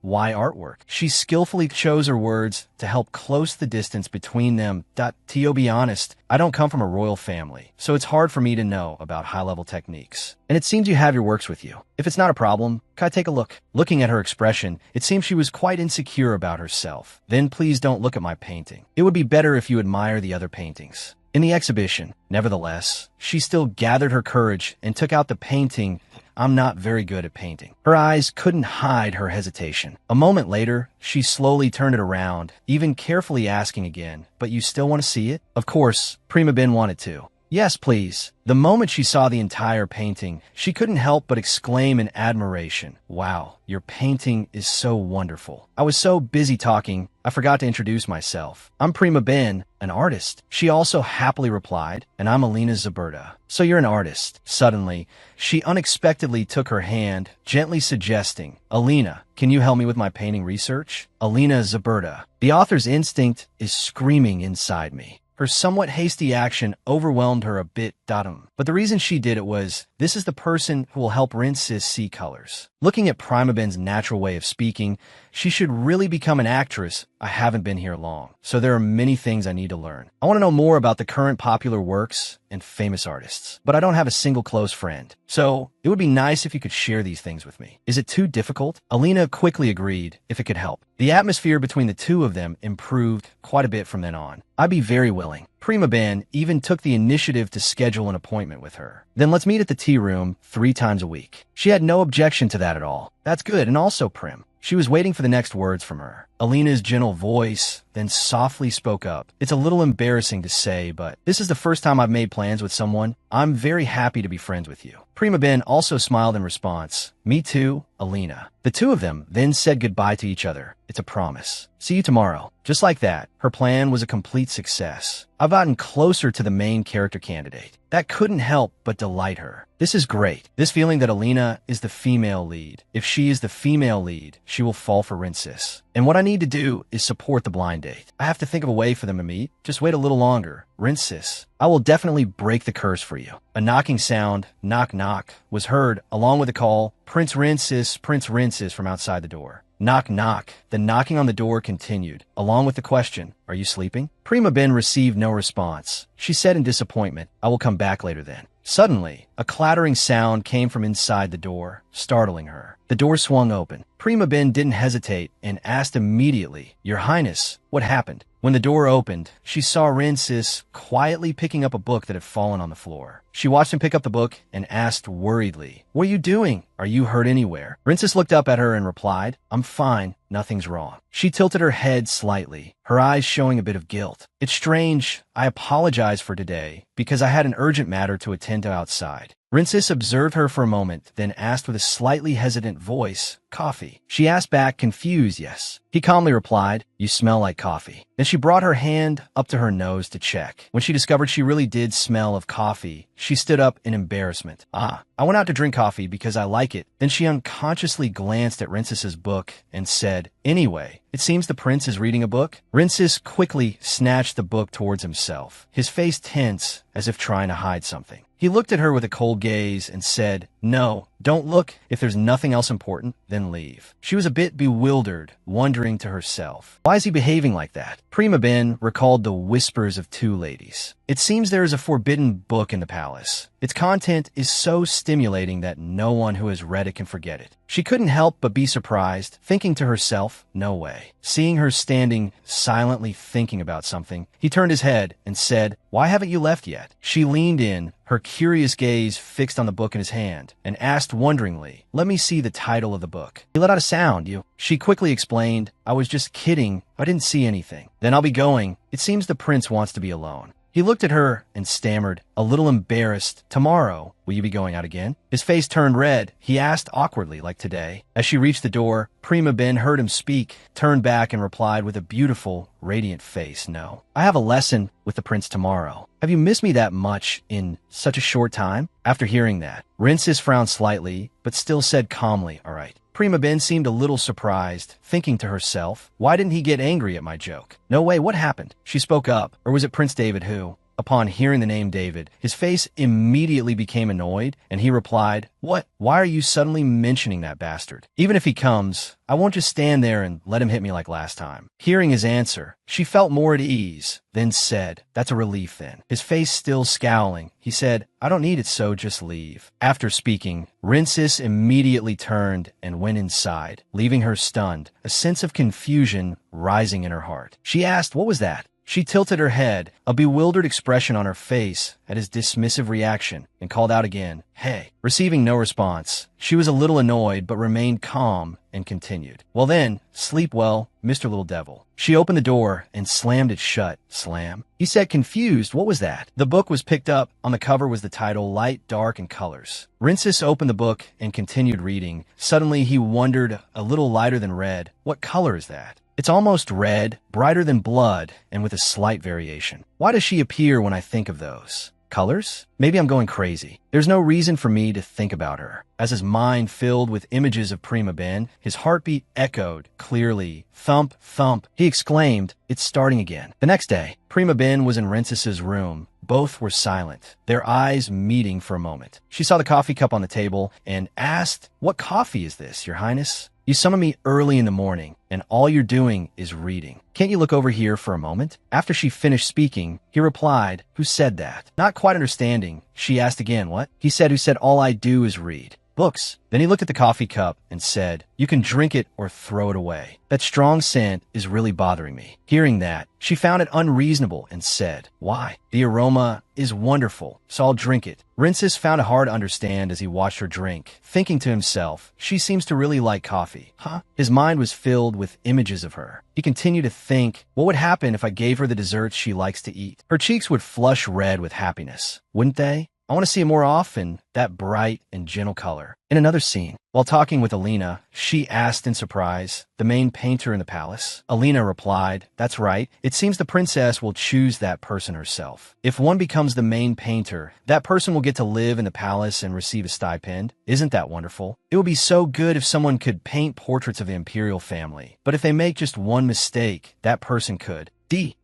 my artwork. She skillfully chose her words to help close the distance between them. To be honest, I don't come from a royal family, so it's hard for me to know about high-level techniques. And it seems you have your works with you. If it's not a problem, can I take a look? Looking at her expression, it seemed she was quite insecure about herself. Then please don't look at my painting. It would be better if you admire the other paintings. In the exhibition, nevertheless, she still gathered her courage and took out the painting. I'm not very good at painting. Her eyes couldn't hide her hesitation. A moment later, she slowly turned it around, even carefully asking again, but you still want to see it? Of course, Prima Ben wanted to. Yes, please. The moment she saw the entire painting, she couldn't help but exclaim in admiration. Wow, your painting is so wonderful. I was so busy talking, I forgot to introduce myself. I'm Prima Ben, an artist. She also happily replied, and I'm Alina Zaberta. So you're an artist. Suddenly, she unexpectedly took her hand, gently suggesting, Alina, can you help me with my painting research? Alina Zaberta. The author's instinct is screaming inside me. Her somewhat hasty action overwhelmed her a bit. But the reason she did it was, this is the person who will help Rinsis see colors. Looking at Prima Ben's natural way of speaking, she should really become an actress. I haven't been here long, so there are many things I need to learn. I want to know more about the current popular works and famous artists, but I don't have a single close friend. So it would be nice if you could share these things with me. Is it too difficult? Alina quickly agreed if it could help. The atmosphere between the two of them improved quite a bit from then on. I'd be very willing. Prima Ben even took the initiative to schedule an appointment with her. Then let's meet at the tea room 3 times a week. She had no objection to that at all. That's good, and also Prim. She was waiting for the next words from her. Alina's gentle voice then softly spoke up. It's a little embarrassing to say, but this is the first time I've made plans with someone. I'm very happy to be friends with you. Prima Ben also smiled in response. Me too, Alina. The two of them then said goodbye to each other. It's a promise. See you tomorrow. Just like that, her plan was a complete success. I've gotten closer to the main character candidate. That couldn't help but delight her. This is great. This feeling that Alina is the female lead. If she is the female lead, she will fall for Rinsis. And what I need to do is support the blind date. I have to think of a way for them to meet. Just wait a little longer. Rinsis, I will definitely break the curse for you. A knocking sound, knock knock, was heard along with a call, Prince Rinsis from outside the door. Knock knock. The knocking on the door continued, along with the question, are you sleeping? Prima Ben received no response. She said in disappointment, I will come back later then. Suddenly, a clattering sound came from inside the door, startling her. The door swung open. Prima Ben didn't hesitate and asked immediately, Your Highness, what happened? When the door opened, she saw Rinsis quietly picking up a book that had fallen on the floor. She watched him pick up the book and asked worriedly, What are you doing? Are you hurt anywhere? Rinsis looked up at her and replied, I'm fine. Nothing's wrong. She tilted her head slightly, her eyes showing a bit of guilt. It's strange. I apologize for today because I had an urgent matter to attend to outside. Rinsis observed her for a moment, then asked with a slightly hesitant voice, Coffee. She asked back, confused, yes. He calmly replied, You smell like coffee. Then she brought her hand up to her nose to check. When she discovered she really did smell of coffee, she stood up in embarrassment. I went out to drink coffee because I like it. Then she unconsciously glanced at Rinsis's book and said, Anyway, it seems the prince is reading a book. Rinsis quickly snatched the book towards himself, his face tense as if trying to hide something. He looked at her with a cold gaze and said, No, don't look. If there's nothing else important, then leave. She was a bit bewildered, wondering to herself, why is he behaving like that? Prima Ben recalled the whispers of two ladies. It seems there is a forbidden book in the palace. Its content is so stimulating that no one who has read it can forget it. She couldn't help but be surprised, thinking to herself, no way. Seeing her standing, silently thinking about something, he turned his head and said, why haven't you left yet? She leaned in, her curious gaze fixed on the book in his hand, and asked wonderingly, let me see the title of the book. He let out a sound, She quickly explained, I was just kidding, I didn't see anything. Then I'll be going. It seems the prince wants to be alone. He looked at her and stammered, a little embarrassed, tomorrow, will you be going out again? His face turned red. He asked awkwardly, like today. As she reached the door, Prima Ben heard him speak, turned back and replied with a beautiful, radiant face, no. I have a lesson with the prince tomorrow. Have you missed me that much in such a short time? After hearing that, Rincis frowned slightly, but still said calmly, all right. Prima Ben seemed a little surprised, thinking to herself, why didn't he get angry at my joke? No way, what happened? She spoke up, or was it Prince David who? Upon hearing the name David, his face immediately became annoyed, and he replied, what? Why are you suddenly mentioning that bastard? Even if he comes, I won't just stand there and let him hit me like last time. Hearing his answer, she felt more at ease, then said, that's a relief then. His face still scowling, he said, I don't need it, so just leave. After speaking, Rincis immediately turned and went inside, leaving her stunned, a sense of confusion rising in her heart. She asked, what was that? She tilted her head, a bewildered expression on her face at his dismissive reaction, and called out again, hey. Receiving no response, she was a little annoyed but remained calm and continued. Well then, sleep well, Mr. Little Devil. She opened the door and slammed it shut. Slam. He said, confused, what was that? The book was picked up. On the cover was the title, Light, Dark, and Colors. Rincis opened the book and continued reading. Suddenly he wondered, a little lighter than red, what color is that? It's almost red, brighter than blood, and with a slight variation. Why does she appear when I think of those? Colors? Maybe I'm going crazy. There's no reason for me to think about her. As his mind filled with images of Prima Ben, his heartbeat echoed clearly. Thump, thump. He exclaimed, it's starting again. The next day, Prima Ben was in Rencis's room. Both were silent, their eyes meeting for a moment. She saw the coffee cup on the table and asked, what coffee is this, Your Highness? You summon me early in the morning, and all you're doing is reading. Can't you look over here for a moment? After she finished speaking, he replied, who said that? Not quite understanding, she asked again, what? He said, who said all I do is read. Books. Then he looked at the coffee cup and said, you can drink it or throw it away. That strong scent is really bothering me. Hearing that, she found it unreasonable and said, why? The aroma is wonderful, so I'll drink it. Rincis found it hard to understand as he watched her drink, thinking to himself, she seems to really like coffee. Huh? His mind was filled with images of her. He continued to think, what would happen if I gave her the desserts she likes to eat? Her cheeks would flush red with happiness, wouldn't they? I want to see it more often, that bright and gentle color. In another scene, while talking with Alina, she asked in surprise, the main painter in the palace? Alina replied, that's right. It seems the princess will choose that person herself. If one becomes the main painter, that person will get to live in the palace and receive a stipend. Isn't that wonderful? It would be so good if someone could paint portraits of the imperial family. But if they make just one mistake, that person could.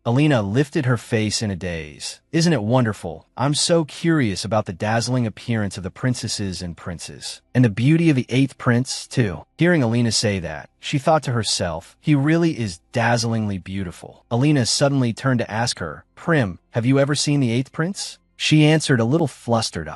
Alina lifted her face in a daze. Isn't it wonderful? I'm so curious about the dazzling appearance of the princesses and princes. And the beauty of the 8th prince, too. Hearing Alina say that, she thought to herself, he really is dazzlingly beautiful. Alina suddenly turned to ask her, Prim, have you ever seen the 8th prince? She answered a little flustered,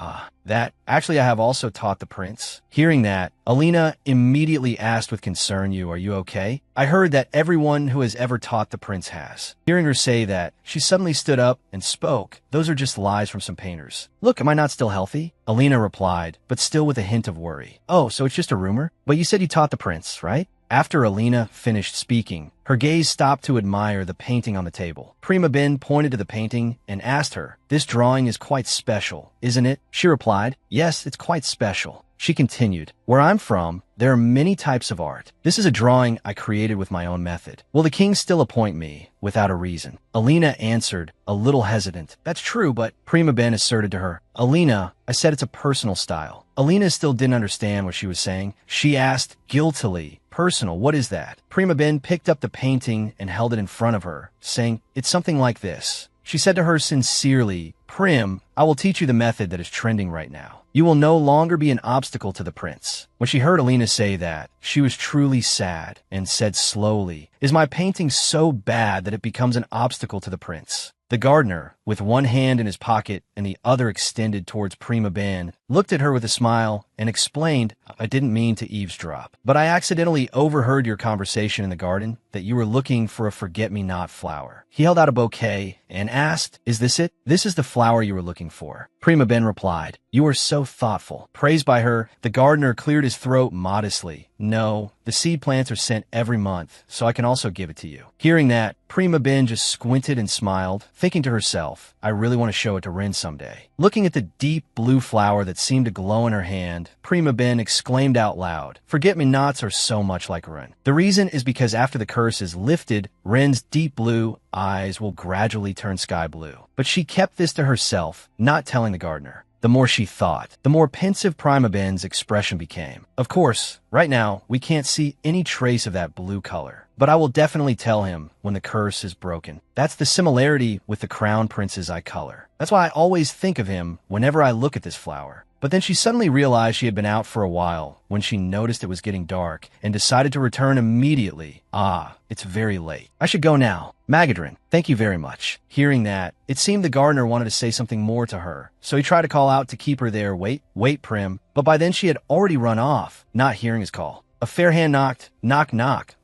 actually I have also taught the prince. Hearing that, Alina immediately asked with concern, are you okay? I heard that everyone who has ever taught the prince has. Hearing her say that, she suddenly stood up and spoke. Those are just lies from some painters. Look, am I not still healthy? Alina replied, but still with a hint of worry. Oh, so it's just a rumor? But you said you taught the prince, right? After Alina finished speaking, her gaze stopped to admire the painting on the table. Prima Ben pointed to the painting and asked her, this drawing is quite special, isn't it? She replied, yes, it's quite special. She continued, where I'm from, there are many types of art. This is a drawing I created with my own method. Will the king still appoint me without a reason? Alina answered, a little hesitant. That's true, but Prima Ben asserted to her, Alina, I said it's a personal style. Alina still didn't understand what she was saying. She asked guiltily, personal, what is that? Prima Ben picked up the painting and held it in front of her, saying, it's something like this. She said to her sincerely, Prim, I will teach you the method that is trending right now. You will no longer be an obstacle to the prince. When she heard Alina say that, she was truly sad and said slowly, "Is my painting so bad that it becomes an obstacle to the prince?" The gardener, with one hand in his pocket and the other extended towards Prima Ben, looked at her with a smile and explained, "I didn't mean to eavesdrop, but I accidentally overheard your conversation in the garden that you were looking for a forget-me-not flower." He held out a bouquet and asked, "Is this it? This is the flower you were looking for." Prima Ben replied, "You are so thoughtful." Praised by her, the gardener cleared his throat modestly. "No, the seed plants are sent every month, so I can also give it to you." Hearing that, Prima Ben just squinted and smiled, thinking to herself, "I really want to show it to Rin someday." Looking at the deep blue flower that seemed to glow in her hand, Prima Ben exclaimed out loud, "Forget-me-nots are so much like Rin." The reason is because after the curse is lifted, Rin's deep blue eyes will gradually turn sky blue. But she kept this to herself, not telling the gardener. The more she thought, the more pensive Prima Ben's expression became. Of course, right now, we can't see any trace of that blue color. But I will definitely tell him when the curse is broken. That's the similarity with the crown prince's eye color. That's why I always think of him whenever I look at this flower. But then she suddenly realized she had been out for a while when she noticed it was getting dark and decided to return immediately. "Ah, it's very late. I should go now. Magadrin, thank you very much." Hearing that, it seemed the gardener wanted to say something more to her, so he tried to call out to keep her there. Wait, Prim." But by then she had already run off, not hearing his call. A fair hand knocked, knock,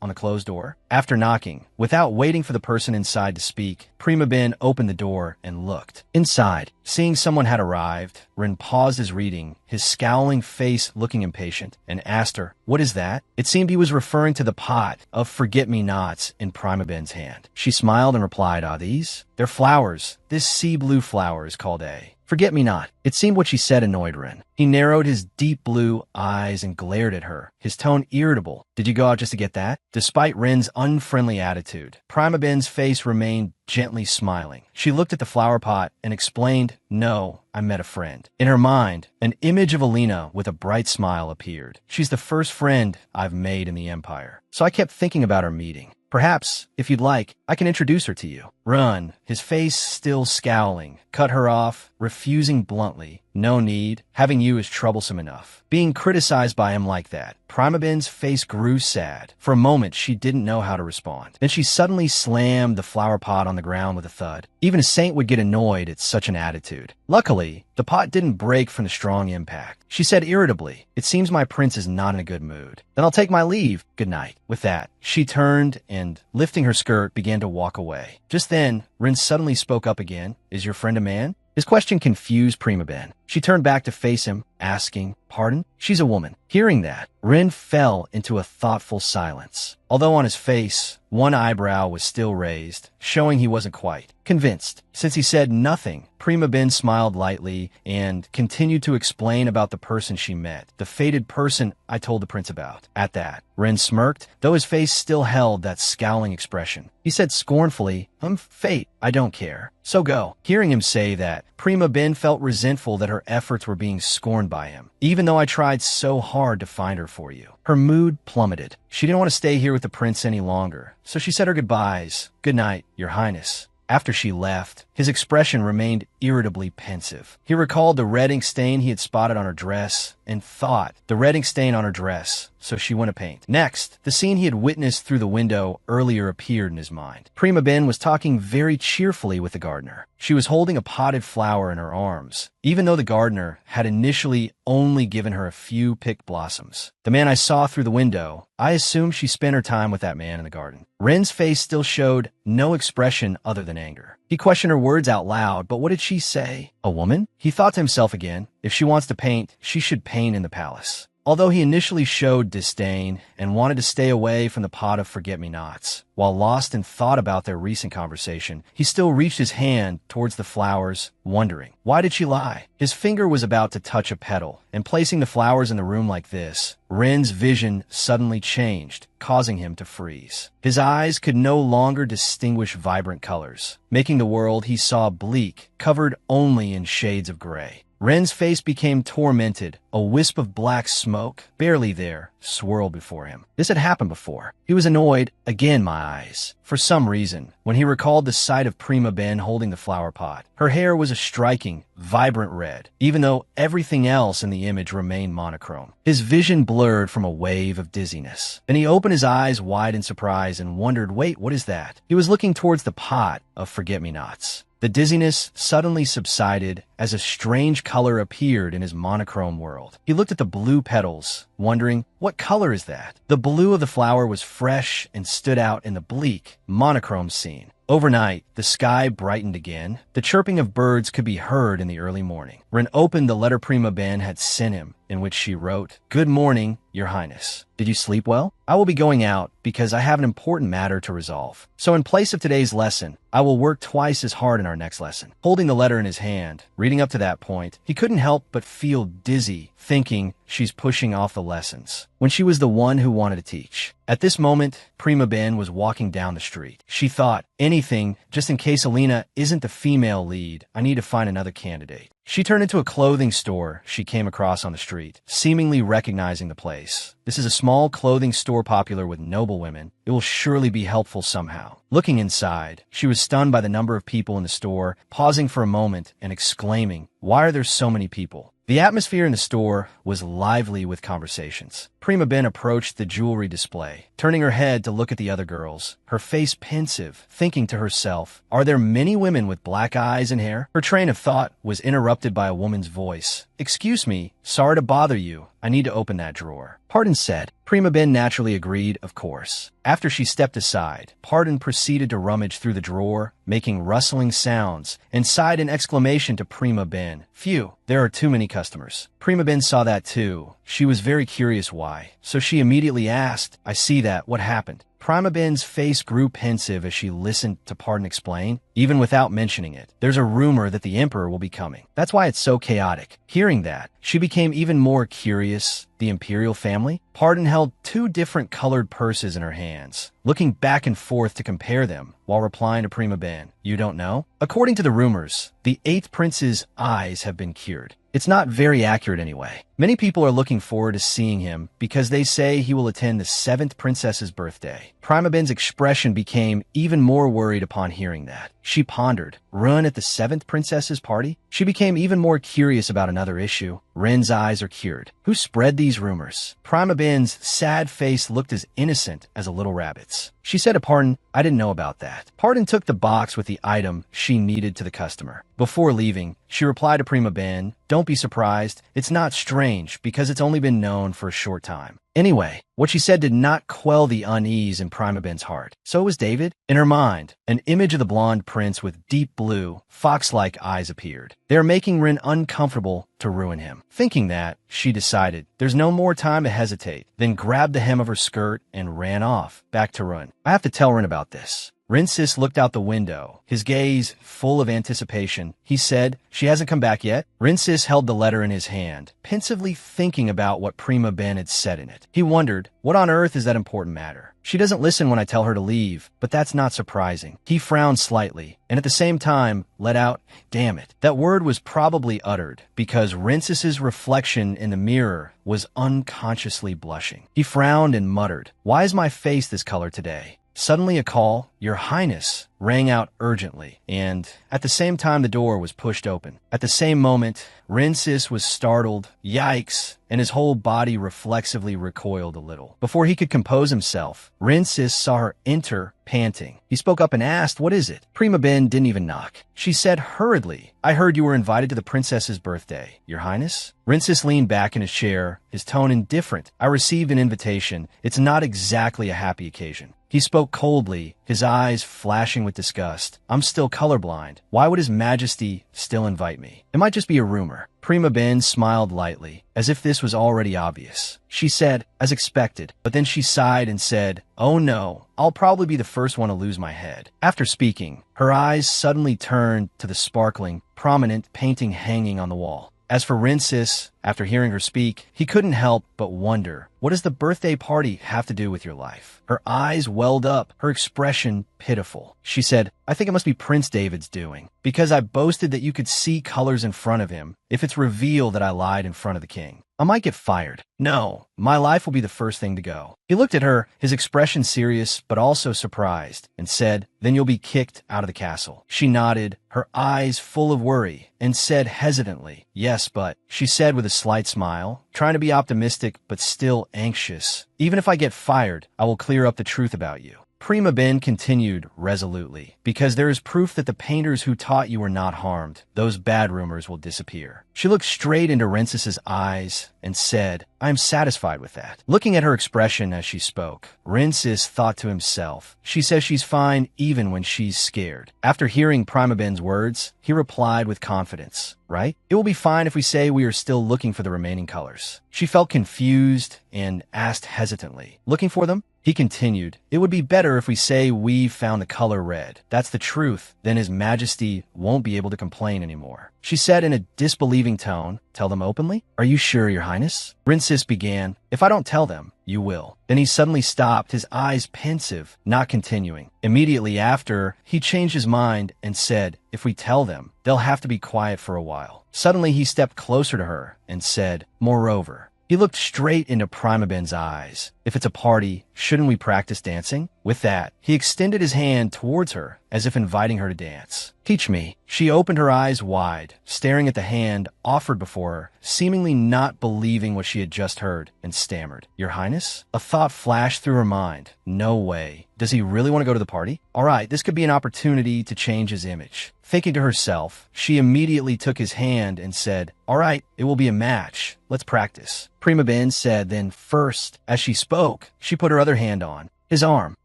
on the closed door. After knocking, without waiting for the person inside to speak, Prima Ben opened the door and looked. Inside, seeing someone had arrived, Rin paused his reading, his scowling face looking impatient, and asked her, "What is that?" It seemed he was referring to the pot of forget-me-nots in Prima Ben's hand. She smiled and replied, "Ah, these? They're flowers. This sea blue flower is called a forget-me-not." It seemed what she said annoyed Rin. He narrowed his deep blue eyes and glared at her, his tone irritable. "Did you go out just to get that?" Despite Rin's unfriendly attitude, Prima Ben's face remained gently smiling. She looked at the flower pot and explained, "No, I met a friend." In her mind, an image of Alina with a bright smile appeared. "She's the first friend I've made in the Empire, so I kept thinking about our meeting. Perhaps, if you'd like, I can introduce her to you." Run, his face still scowling, cut her off, refusing bluntly, "No need. Having you is troublesome enough." Being criticized by him like that, Prima Ben's face grew sad. For a moment, she didn't know how to respond. Then she suddenly slammed the flower pot on the ground with a thud. Even a saint would get annoyed at such an attitude. Luckily, the pot didn't break from the strong impact. She said irritably, "It seems my prince is not in a good mood. Then I'll take my leave. Good night." With that, she turned and, lifting her skirt, began to walk away. Just then, Rin suddenly spoke up again. "Is your friend a man?" His question confused Prima Ben. She turned back to face him, asking, "Pardon?" "She's a woman." Hearing that, Rin fell into a thoughtful silence. Although on his face, one eyebrow was still raised, showing he wasn't quite convinced. Since he said nothing, Prima Ben smiled lightly and continued to explain about the person she met, the fated person I told the prince about. At that, Rin smirked, though his face still held that scowling expression. He said scornfully, Fate, I don't care. So go." Hearing him say that, Prima Ben felt resentful that her efforts were being scorned by him. "Even though I tried so hard to find her for you." Her mood plummeted. She didn't want to stay here with the prince any longer, so she said her goodbyes. "Good night, Your Highness." After she left, his expression remained irritably pensive. He recalled the red ink stain he had spotted on her dress and thought, the red ink stain on her dress, so she went to paint. Next, the scene he had witnessed through the window earlier appeared in his mind. Prima Ben was talking very cheerfully with the gardener. She was holding a potted flower in her arms, even though the gardener had initially only given her a few picked blossoms. "The man I saw through the window, I assume she spent her time with that man in the garden." Ren's face still showed no expression other than anger. He questioned her words out loud, but what did she say? A woman? He thought to himself again, if she wants to paint, she should paint in the palace. Although he initially showed disdain and wanted to stay away from the pot of forget-me-nots, while lost in thought about their recent conversation, he still reached his hand towards the flowers, wondering, why did she lie? His finger was about to touch a petal, and placing the flowers in the room like this, Ren's vision suddenly changed, causing him to freeze. His eyes could no longer distinguish vibrant colors, making the world he saw bleak, covered only in shades of gray. Ren's face became tormented. A wisp of black smoke, barely there, swirled before him. This had happened before. He was annoyed. Again, my eyes. For some reason, when he recalled the sight of Prima Ben holding the flower pot, her hair was a striking, vibrant red, even though everything else in the image remained monochrome. His vision blurred from a wave of dizziness. Then he opened his eyes wide in surprise and wondered, wait, what is that? He was looking towards the pot of forget-me-nots. The dizziness suddenly subsided as a strange color appeared in his monochrome world. He looked at the blue petals, wondering, what color is that? The blue of the flower was fresh and stood out in the bleak, monochrome scene. Overnight, the sky brightened again. The chirping of birds could be heard in the early morning. Ren opened the letter Prima Ben had sent him, in which she wrote, "Good morning, Your Highness. Did you sleep well? I will be going out because I have an important matter to resolve. So in place of today's lesson, I will work twice as hard in our next lesson." Holding the letter in his hand, reading up to that point, he couldn't help but feel dizzy, thinking she's pushing off the lessons, when she was the one who wanted to teach. At this moment, Prima Ben was walking down the street. She thought, anything, just in case Alina isn't the female lead, I need to find another candidate. She turned into a clothing store she came across on the street, seemingly recognizing the place. This is a small clothing store popular with noble women. It will surely be helpful somehow. Looking inside, she was stunned by the number of people in the store, pausing for a moment and exclaiming, "Why are there so many people?" The atmosphere in the store was lively with conversations. Prima Ben approached the jewelry display, turning her head to look at the other girls, her face pensive, thinking to herself, are there many women with black eyes and hair? Her train of thought was interrupted by a woman's voice. "Excuse me, sorry to bother you. I need to open that drawer." Pardon said. Prima Ben naturally agreed, of course. After she stepped aside, Pardon proceeded to rummage through the drawer, making rustling sounds, and sighed an exclamation to Prima Ben. Phew, there are too many customers. Prima Ben saw that too. She was very curious why, so she immediately asked, "I see that. What happened?" Prima Ben's face grew pensive as she listened to Pardon explain, even without mentioning it. "There's a rumor that the Emperor will be coming. That's why it's so chaotic." Hearing that, she became even more curious. The imperial family? Pardon held two different colored purses in her hands, looking back and forth to compare them, while replying to Prima Ben, "You don't know?" According to the rumors, the 8th prince's eyes have been cured. It's not very accurate anyway. Many people are looking forward to seeing him because they say he will attend the 7th princess's birthday. Prima Ben's expression became even more worried upon hearing that. She pondered, Run at the 7th princess's party? She became even more curious about another issue. Ren's eyes are cured. Who spread these rumors? Prima Ben's sad face looked as innocent as a little rabbit's. She said to Pardon, "I didn't know about that." Pardon took the box with the item she needed to the customer. Before leaving, she replied to Prima Ben, "Don't be surprised. It's not strange because it's only been known for a short time." Anyway, what she said did not quell the unease in Prima Ben's heart. So was David. In her mind, an image of the blonde prince with deep blue, fox-like eyes appeared. They are making Ren uncomfortable to ruin him. Thinking that, she decided there's no more time to hesitate, then grabbed the hem of her skirt and ran off, back to Ren. I have to tell Ren about this. Rensis looked out the window, his gaze full of anticipation. He said, "She hasn't come back yet?" Rensis held the letter in his hand, pensively thinking about what Prima Ben had said in it. He wondered, what on earth is that important matter? She doesn't listen when I tell her to leave, but that's not surprising. He frowned slightly, and at the same time, let out, "Damn it." That word was probably uttered because Rensis's reflection in the mirror was unconsciously blushing. He frowned and muttered, "Why is my face this color today?" Suddenly a call, "Your Highness," rang out urgently, and at the same time the door was pushed open. At the same moment, Rensis was startled, yikes, and his whole body reflexively recoiled a little. Before he could compose himself, Rensis saw her enter, panting. He spoke up and asked, "What is it?" Prima Ben didn't even knock. She said hurriedly, "I heard you were invited to the princess's birthday, Your Highness." Rensis leaned back in his chair, his tone indifferent. "I received an invitation. It's not exactly a happy occasion." He spoke coldly, his eyes flashing with disgust. "I'm still colorblind. Why would His Majesty still invite me? It might just be a rumor." Prima Ben smiled lightly, as if this was already obvious. She said, "As expected," but then she sighed and said, "Oh no, I'll probably be the first one to lose my head." After speaking, her eyes suddenly turned to the sparkling, prominent painting hanging on the wall. As for Rinsis, after hearing her speak, he couldn't help but wonder, what does the birthday party have to do with your life? Her eyes welled up, her expression pitiful. She said, I think it must be Prince David's doing, because I boasted that you could see colors in front of him if it's revealed that I lied in front of the king. I might get fired. No, my life will be the first thing to go. He looked at her, his expression serious but also surprised, and said, then you'll be kicked out of the castle. She nodded, her eyes full of worry, and said hesitantly, yes, but, she said with a slight smile, trying to be optimistic but still anxious. Even if I get fired, I will clear up the truth about you. Prima Ben continued resolutely, because there is proof that the painters who taught you were not harmed. Those bad rumors will disappear. She looked straight into Rinsis's eyes and said, I am satisfied with that. Looking at her expression as she spoke, Rinsis thought to himself, she says she's fine even when she's scared. After hearing Prima Ben's words, he replied with confidence, right? It will be fine if we say we are still looking for the remaining colors. She felt confused and asked hesitantly, looking for them? He continued, it would be better if we say we've found the color red. That's the truth. Then His Majesty won't be able to complain anymore. She said in a disbelieving tone, tell them openly? Are you sure, Your Highness? Rinsis began, if I don't tell them, you will. Then he suddenly stopped, his eyes pensive, not continuing. Immediately after, he changed his mind and said, if we tell them, they'll have to be quiet for a while. Suddenly he stepped closer to her and said, moreover, he looked straight into Prima Ben's eyes. If it's a party, shouldn't we practice dancing? With that, he extended his hand towards her, as if inviting her to dance. Teach me. She opened her eyes wide, staring at the hand offered before her, seemingly not believing what she had just heard, and stammered, Your Highness? A thought flashed through her mind. No way. Does he really want to go to the party? All right, this could be an opportunity to change his image. Thinking to herself, she immediately took his hand and said, all right, it will be a match. Let's practice. Prima Ben said, then first, as she spoke, she put her other hand on his arm.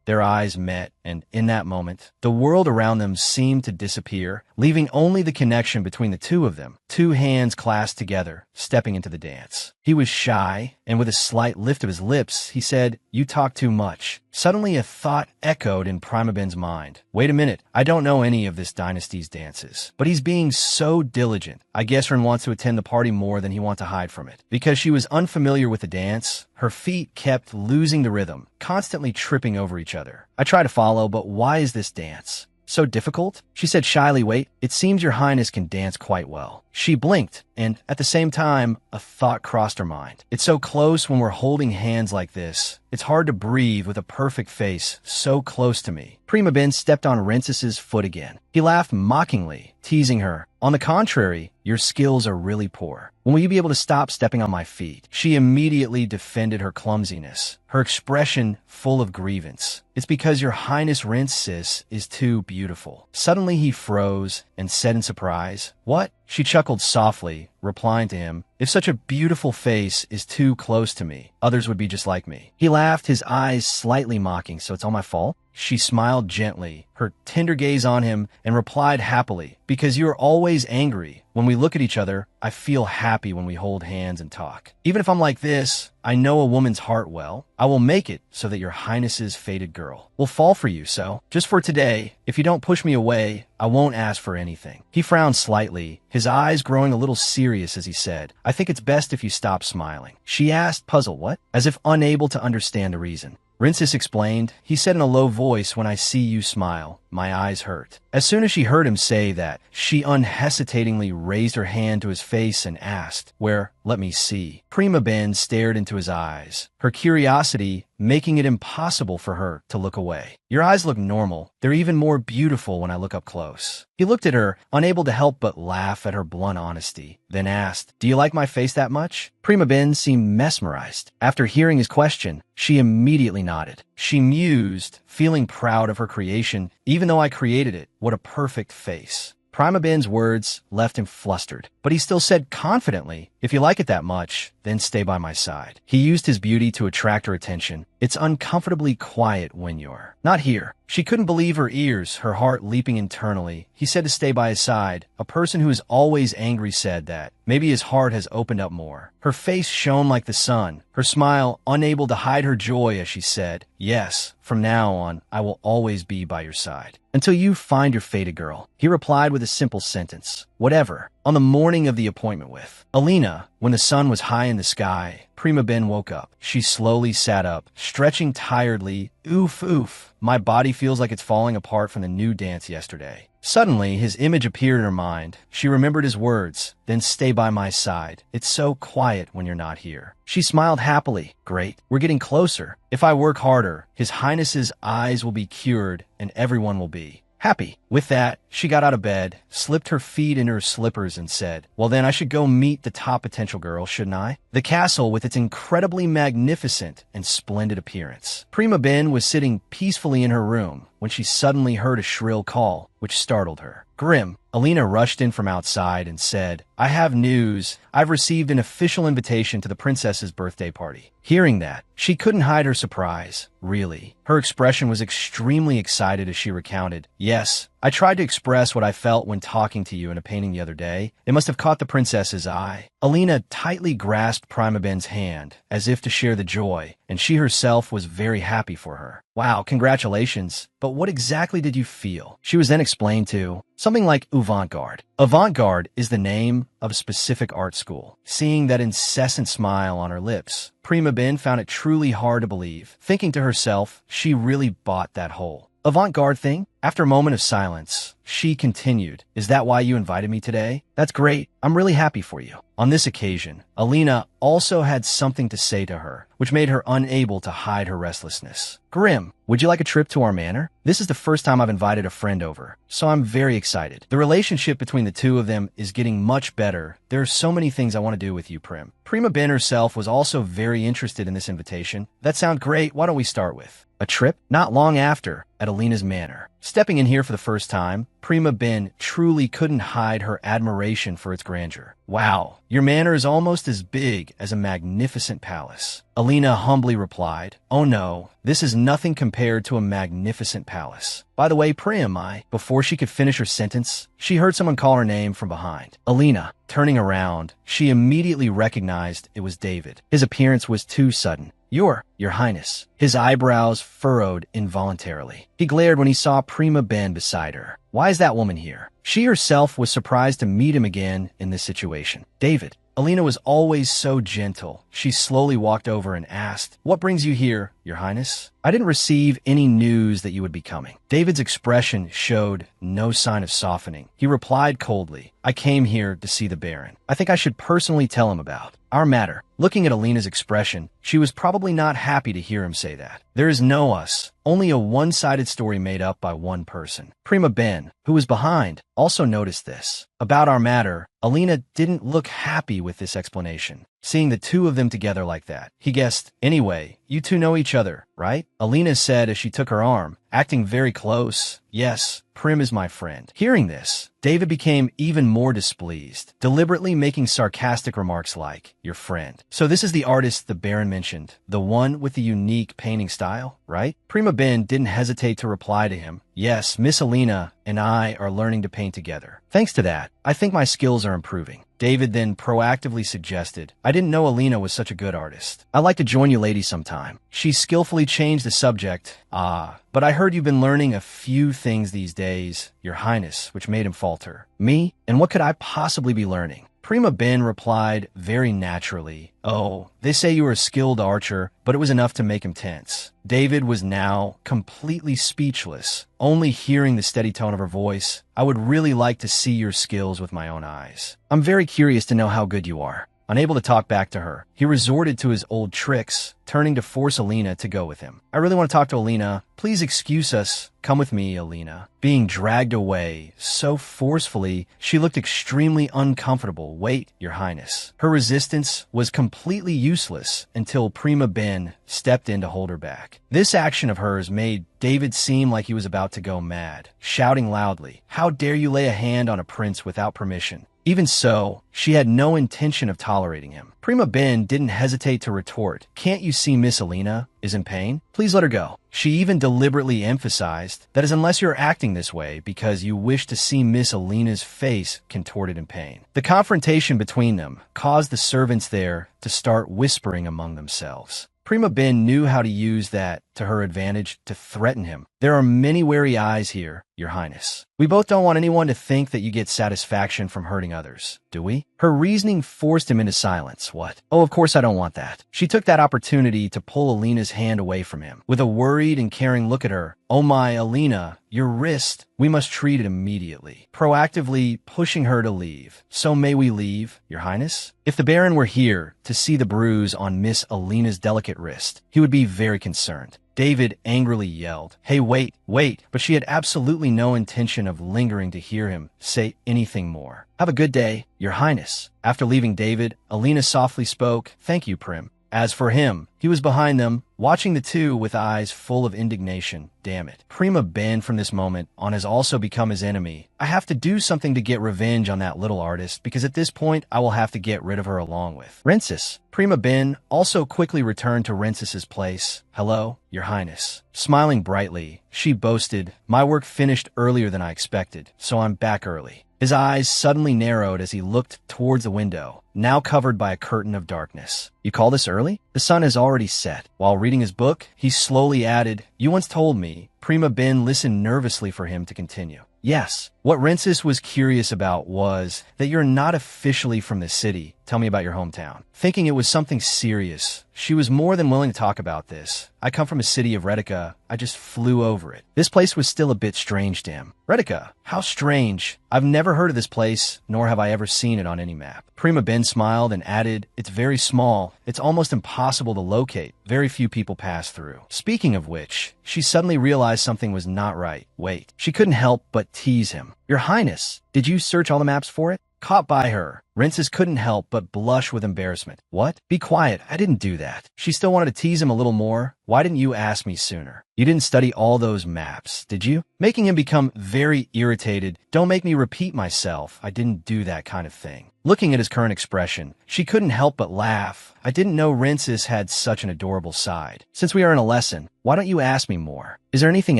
Their eyes met, and in that moment, the world around them seemed to disappear, leaving only the connection between the two of them, two hands clasped together, stepping into the dance. He was shy, and with a slight lift of his lips, he said, you talk too much. Suddenly a thought echoed in Prima Ben's mind. Wait a minute, I don't know any of this dynasty's dances, but he's being so diligent. I guess Rin wants to attend the party more than he wants to hide from it. Because she was unfamiliar with the dance, her feet kept losing the rhythm, constantly tripping over each other. I try to follow, but why is this dance so difficult? She said shyly, wait, it seems Your Highness can dance quite well. She blinked, and at the same time, a thought crossed her mind. It's so close when we're holding hands like this. It's hard to breathe with a perfect face so close to me. Prima Ben stepped on Rinsis's foot again. He laughed mockingly, teasing her. On the contrary, your skills are really poor. When will you be able to stop stepping on my feet? She immediately defended her clumsiness, her expression full of grievance. It's because Your Highness Rinsis is too beautiful. Suddenly he froze and said in surprise, what? She chuckled softly, replying to him, if such a beautiful face is too close to me, others would be just like me. He laughed, his eyes slightly mocking, so it's all my fault? She smiled gently, her tender gaze on him, and replied happily, because you are always angry. When we look at each other, I feel happy when we hold hands and talk. Even if I'm like this, I know a woman's heart well. I will make it so that Your Highness's fated girl will fall for you, so just for today, if you don't push me away, I won't ask for anything. He frowned slightly, his eyes growing a little serious as he said, I think it's best if you stop smiling. She asked, puzzled, what? As if unable to understand the reason. Rinsis explained, he said in a low voice, when I see you smile, my eyes hurt. As soon as she heard him say that, she unhesitatingly raised her hand to his face and asked, where? Let me see. Prima Ben stared into his eyes, her curiosity making it impossible for her to look away. Your eyes look normal. They're even more beautiful when I look up close. He looked at her, unable to help but laugh at her blunt honesty, then asked, do you like my face that much? Prima Ben seemed mesmerized. After hearing his question, she immediately nodded. She mused, feeling proud of her creation, even though I created it. What a perfect face. Prima Ben's words left him flustered, but he still said confidently, if you like it that much, then stay by my side. He used his beauty to attract her attention. It's uncomfortably quiet when you're not here. She couldn't believe her ears, her heart leaping internally. He said to stay by his side. A person who is always angry said that. Maybe his heart has opened up more. Her face shone like the sun, her smile unable to hide her joy as she said, "Yes, from now on, I will always be by your side. Until you find your fated girl." He replied with a simple sentence, "Whatever." On the morning of the appointment with Alina, when the sun was high in the sky, Prima Ben woke up. She slowly sat up, stretching tiredly. "Oof, oof. My body feels like it's falling apart from the new dance yesterday." Suddenly, his image appeared in her mind. She remembered his words, "Then stay by my side. It's so quiet when you're not here." She smiled happily. "Great. We're getting closer. If I work harder, His Highness's eyes will be cured and everyone will be happy." With that, she got out of bed, slipped her feet into her slippers and said, "Well then I should go meet the top potential girl, shouldn't I?" The castle, with its incredibly magnificent and splendid appearance. Prima Ben was sitting peacefully in her room when she suddenly heard a shrill call, which startled her. Grim, Alina rushed in from outside and said, "I have news. I've received an official invitation to the princess's birthday party." Hearing that, she couldn't hide her surprise. Really. Her expression was extremely excited as she recounted, "Yes, I tried to express what I felt when talking to you in a painting the other day. It must have caught the princess's eye." Alina tightly grasped Prima Ben's hand, as if to share the joy, and she herself was very happy for her. "Wow, congratulations. But what exactly did you feel?" She was then explained to something like avant-garde. Avant-garde is the name of a specific art school. Seeing that incessant smile on her lips, Prima Ben found it truly hard to believe, thinking to herself, she really bought that whole avant-garde thing? After a moment of silence, she continued, "Is that why you invited me today? That's great. I'm really happy for you." On this occasion, Alina also had something to say to her, which made her unable to hide her restlessness. "Grim, would you like a trip to our manor? This is the first time I've invited a friend over, so I'm very excited. The relationship between the two of them is getting much better. There are so many things I want to do with you, Prim." Prima Ben herself was also very interested in this invitation. "That sounds great. Why don't we start with a trip?" Not long after, at Alina's manor. Stepping in here for the first time, Prima Ben truly couldn't hide her admiration for its grandeur. "Wow, your manor is almost as big as a magnificent palace." Alina humbly replied, "Oh no, this is nothing compared to a magnificent palace. By the way, Prim, Before she could finish her sentence, she heard someone call her name from behind. Alina, turning around, she immediately recognized it was David. His appearance was too sudden. Your Highness." His eyebrows furrowed involuntarily. He glared when he saw Prima Ben beside her. "Why is that woman here?" She herself was surprised to meet him again in this situation. "David." Alina was always so gentle. She slowly walked over and asked, "What brings you here, Your Highness?" "I didn't receive any news that you would be coming." David's expression showed no sign of softening. He replied coldly, "I came here to see the Baron. I think I should personally tell him about our matter." Looking at Alina's expression, she was probably not happy to hear him say that. There is no us, only a one-sided story made up by one person. Prima Ben, who was behind, also noticed this. About our matter, Alina didn't look happy with this explanation. Seeing the two of them together like that, he guessed, "Anyway, you two know each other, right?" Alina said as she took her arm, acting very close. "Yes, Prim is my friend." Hearing this, David became even more displeased, deliberately making sarcastic remarks like, "Your friend. So this is the artist the Baron mentioned, the one with the unique painting style, right?" Prima Ben didn't hesitate to reply to him, "Yes, Miss Alina and I are learning to paint together. Thanks to that, I think my skills are improving." David then proactively suggested, "I didn't know Alina was such a good artist. I'd like to join you ladies sometime." She skillfully changed the subject. But I heard you've been learning a few things these days, Your Highness," which made him falter. "Me? And what could I possibly be learning?" Prima Ben replied very naturally, "Oh, they say you are a skilled archer," but it was enough to make him tense. David was now completely speechless, only hearing the steady tone of her voice. "I would really like to see your skills with my own eyes. I'm very curious to know how good you are." Unable to talk back to her, he resorted to his old tricks, turning to force Alina to go with him. "I really want to talk to Alina. Please excuse us. Come with me, Alina." Being dragged away so forcefully, she looked extremely uncomfortable. "Wait, Your Highness." Her resistance was completely useless until Prima Ben stepped in to hold her back. This action of hers made David seem like he was about to go mad, shouting loudly, "How dare you lay a hand on a prince without permission? Even so, she had no intention of tolerating him. Prima Ben didn't hesitate to retort, "Can't you see Miss Alina is in pain? Please let her go." She even deliberately emphasized that unless you're acting this way because you wish to see Miss Alina's face contorted in pain. The confrontation between them caused the servants there to start whispering among themselves. Prima Ben knew how to use that to her advantage to threaten him. "There are many wary eyes here, Your Highness. We both don't want anyone to think that you get satisfaction from hurting others, do we?" Her reasoning forced him into silence. What? Oh, of course I don't want that. She took that opportunity to pull Alina's hand away from him. With a worried and caring look at her, "Oh my, Alina, your wrist. We must treat it immediately." Proactively pushing her to leave. "So may we leave, Your Highness?" If the Baron were here to see the bruise on Miss Alina's delicate wrist, he would be very concerned. David angrily yelled, "Hey, wait, wait," but she had absolutely no intention of lingering to hear him say anything more. "Have a good day, Your Highness." After leaving David, Alina softly spoke, "Thank you, Prim." As for him, he was behind them, watching the two with eyes full of indignation. Damn it. Prima Ben from this moment on has also become his enemy. I have to do something to get revenge on that little artist, because at this point I will have to get rid of her along with Rensis. Prima Ben also quickly returned to Rensis's place. "Hello, Your Highness." Smiling brightly, she boasted, "My work finished earlier than I expected, so I'm back early." His eyes suddenly narrowed as he looked towards the window, now covered by a curtain of darkness. "You call this early? The sun has already set." While reading his book, he slowly added, "You once told me." Prima Ben listened nervously for him to continue. "Yes." What Rensis was curious about was that you're not officially from the city. Tell me about your hometown. Thinking it was something serious, she was more than willing to talk about this. "I come from a city of Retica. I just flew over it." This place was still a bit strange to him. Retica? How strange. I've never heard of this place, nor have I ever seen it on any map. Prima Ben smiled and added, "It's very small. It's almost impossible to locate. Very few people pass through." Speaking of which, she suddenly realized something was not right. Wait. She couldn't help but tease him. "Your Highness, did you search all the maps for it?" Caught by her, Rensis couldn't help but blush with embarrassment. "What? Be quiet. I didn't do that." She still wanted to tease him a little more. "Why didn't you ask me sooner? You didn't study all those maps, did you?" Making him become very irritated. "Don't make me repeat myself. I didn't do that kind of thing." Looking at his current expression, she couldn't help but laugh. "I didn't know Rensis had such an adorable side. Since we are in a lesson, why don't you ask me more? Is there anything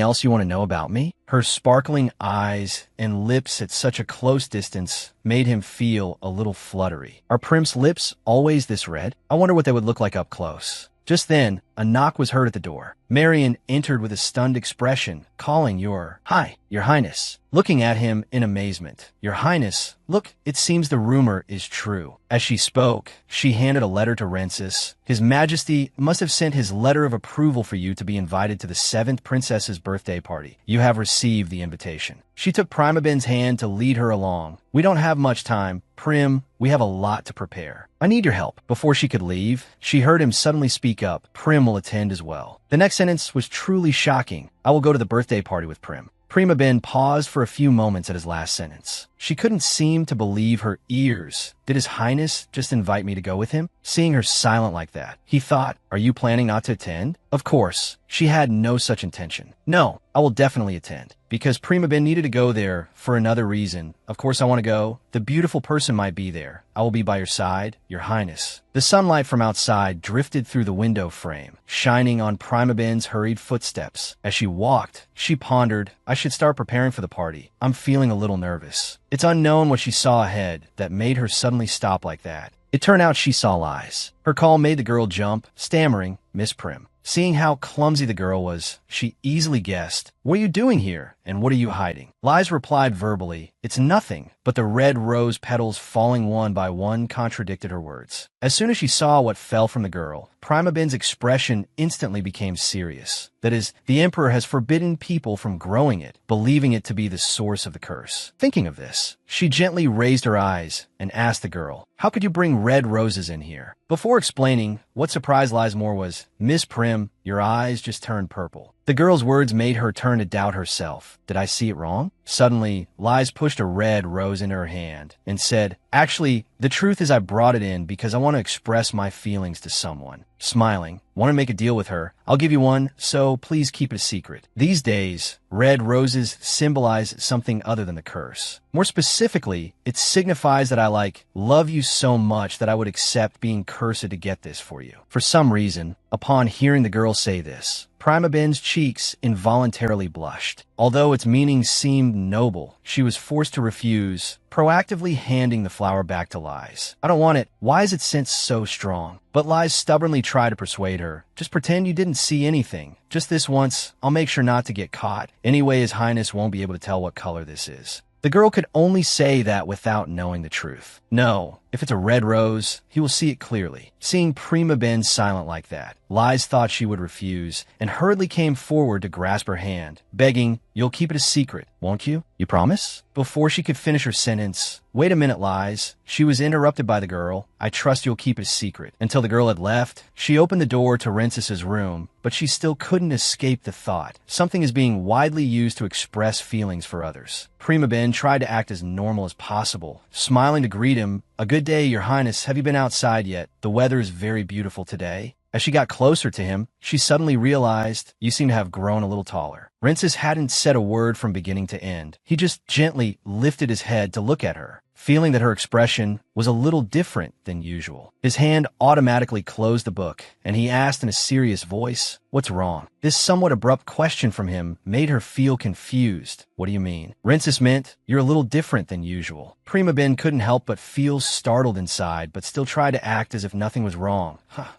else you want to know about me?" Her sparkling eyes and lips at such a close distance made him feel a little fluttery. Are Prim's lips always this red? I wonder what they would look like up close. Just then, a knock was heard at the door. Marion entered with a stunned expression, calling Hi, Your Highness. Looking at him in amazement. "Your Highness, look, it seems the rumor is true." As she spoke, she handed a letter to Rensis. "His Majesty must have sent his letter of approval for you to be invited to the 7th princess's birthday party. You have received the invitation." She took Prima Ben's hand to lead her along. "We don't have much time. Prim, we have a lot to prepare. I need your help." Before she could leave, she heard him suddenly speak up. "Prim will attend as well." The next sentence was truly shocking. "I will go to the birthday party with Prim." Prima Ben paused for a few moments at his last sentence. She couldn't seem to believe her ears. Did His Highness just invite me to go with him? Seeing her silent like that, he thought, "Are you planning not to attend?" Of course, she had no such intention. "No, I will definitely attend." Because Prima Ben needed to go there for another reason. "Of course I want to go. The beautiful person might be there. I will be by your side, Your Highness." The sunlight from outside drifted through the window frame, shining on Prima Ben's hurried footsteps. As she walked, she pondered, "I should start preparing for the party. I'm feeling a little nervous." It's unknown what she saw ahead that made her suddenly stop like that. It turned out she saw lies. Her call made the girl jump, stammering, "Miss Prim." Seeing how clumsy the girl was, she easily guessed, "What are you doing here, and what are you hiding?" Lies replied verbally, "It's nothing," but the red rose petals falling one by one contradicted her words. As soon as she saw what fell from the girl, Prima Ben's expression instantly became serious. That is, the Emperor has forbidden people from growing it, believing it to be the source of the curse. Thinking of this, she gently raised her eyes and asked the girl, "How could you bring red roses in here?" Before explaining, what surprised Lies more was, "Miss Prim, your eyes just turned purple." The girl's words made her turn to doubt herself. Did I see it wrong? Suddenly, Liz pushed a red rose into her hand and said, "Actually, the truth is I brought it in because I want to express my feelings to someone." Smiling, "Want to make a deal with her? I'll give you one, so please keep it a secret." These days, red roses symbolize something other than the curse. More specifically, it signifies that I love you so much that I would accept being cursed to get this for you. For some reason, upon hearing the girl say this, Prima Ben's cheeks involuntarily blushed. Although its meaning seemed noble, she was forced to refuse, proactively handing the flower back to Liz. "I don't want it. Why is its scent so strong?" But Liz stubbornly tried to persuade her. "Just pretend you didn't see anything. Just this once. I'll make sure not to get caught. Anyway, His Highness won't be able to tell what color this is." The girl could only say that without knowing the truth. No, if it's a red rose, he will see it clearly. Seeing Prima Ben silent like that, Liz thought she would refuse and hurriedly came forward to grasp her hand, begging, "You'll keep it a secret, won't you? You promise?" Before she could finish her sentence, "Wait a minute, Liz." She was interrupted by the girl. "I trust you'll keep it a secret." Until the girl had left, she opened the door to Rinces's room, but she still couldn't escape the thought. Something is being widely used to express feelings for others. Prima Ben tried to act as normal as possible, smiling to greet him. "A good day, Your Highness. Have you been outside yet? The weather is very beautiful today." As she got closer to him, she suddenly realized, "You seem to have grown a little taller." Rinces hadn't said a word from beginning to end. He just gently lifted his head to look at her, feeling that her expression was a little different than usual. His hand automatically closed the book, and he asked in a serious voice, "What's wrong?" This somewhat abrupt question from him made her feel confused. "What do you mean?" Rinces meant, "You're a little different than usual." Prima Ben couldn't help but feel startled inside, but still tried to act as if nothing was wrong.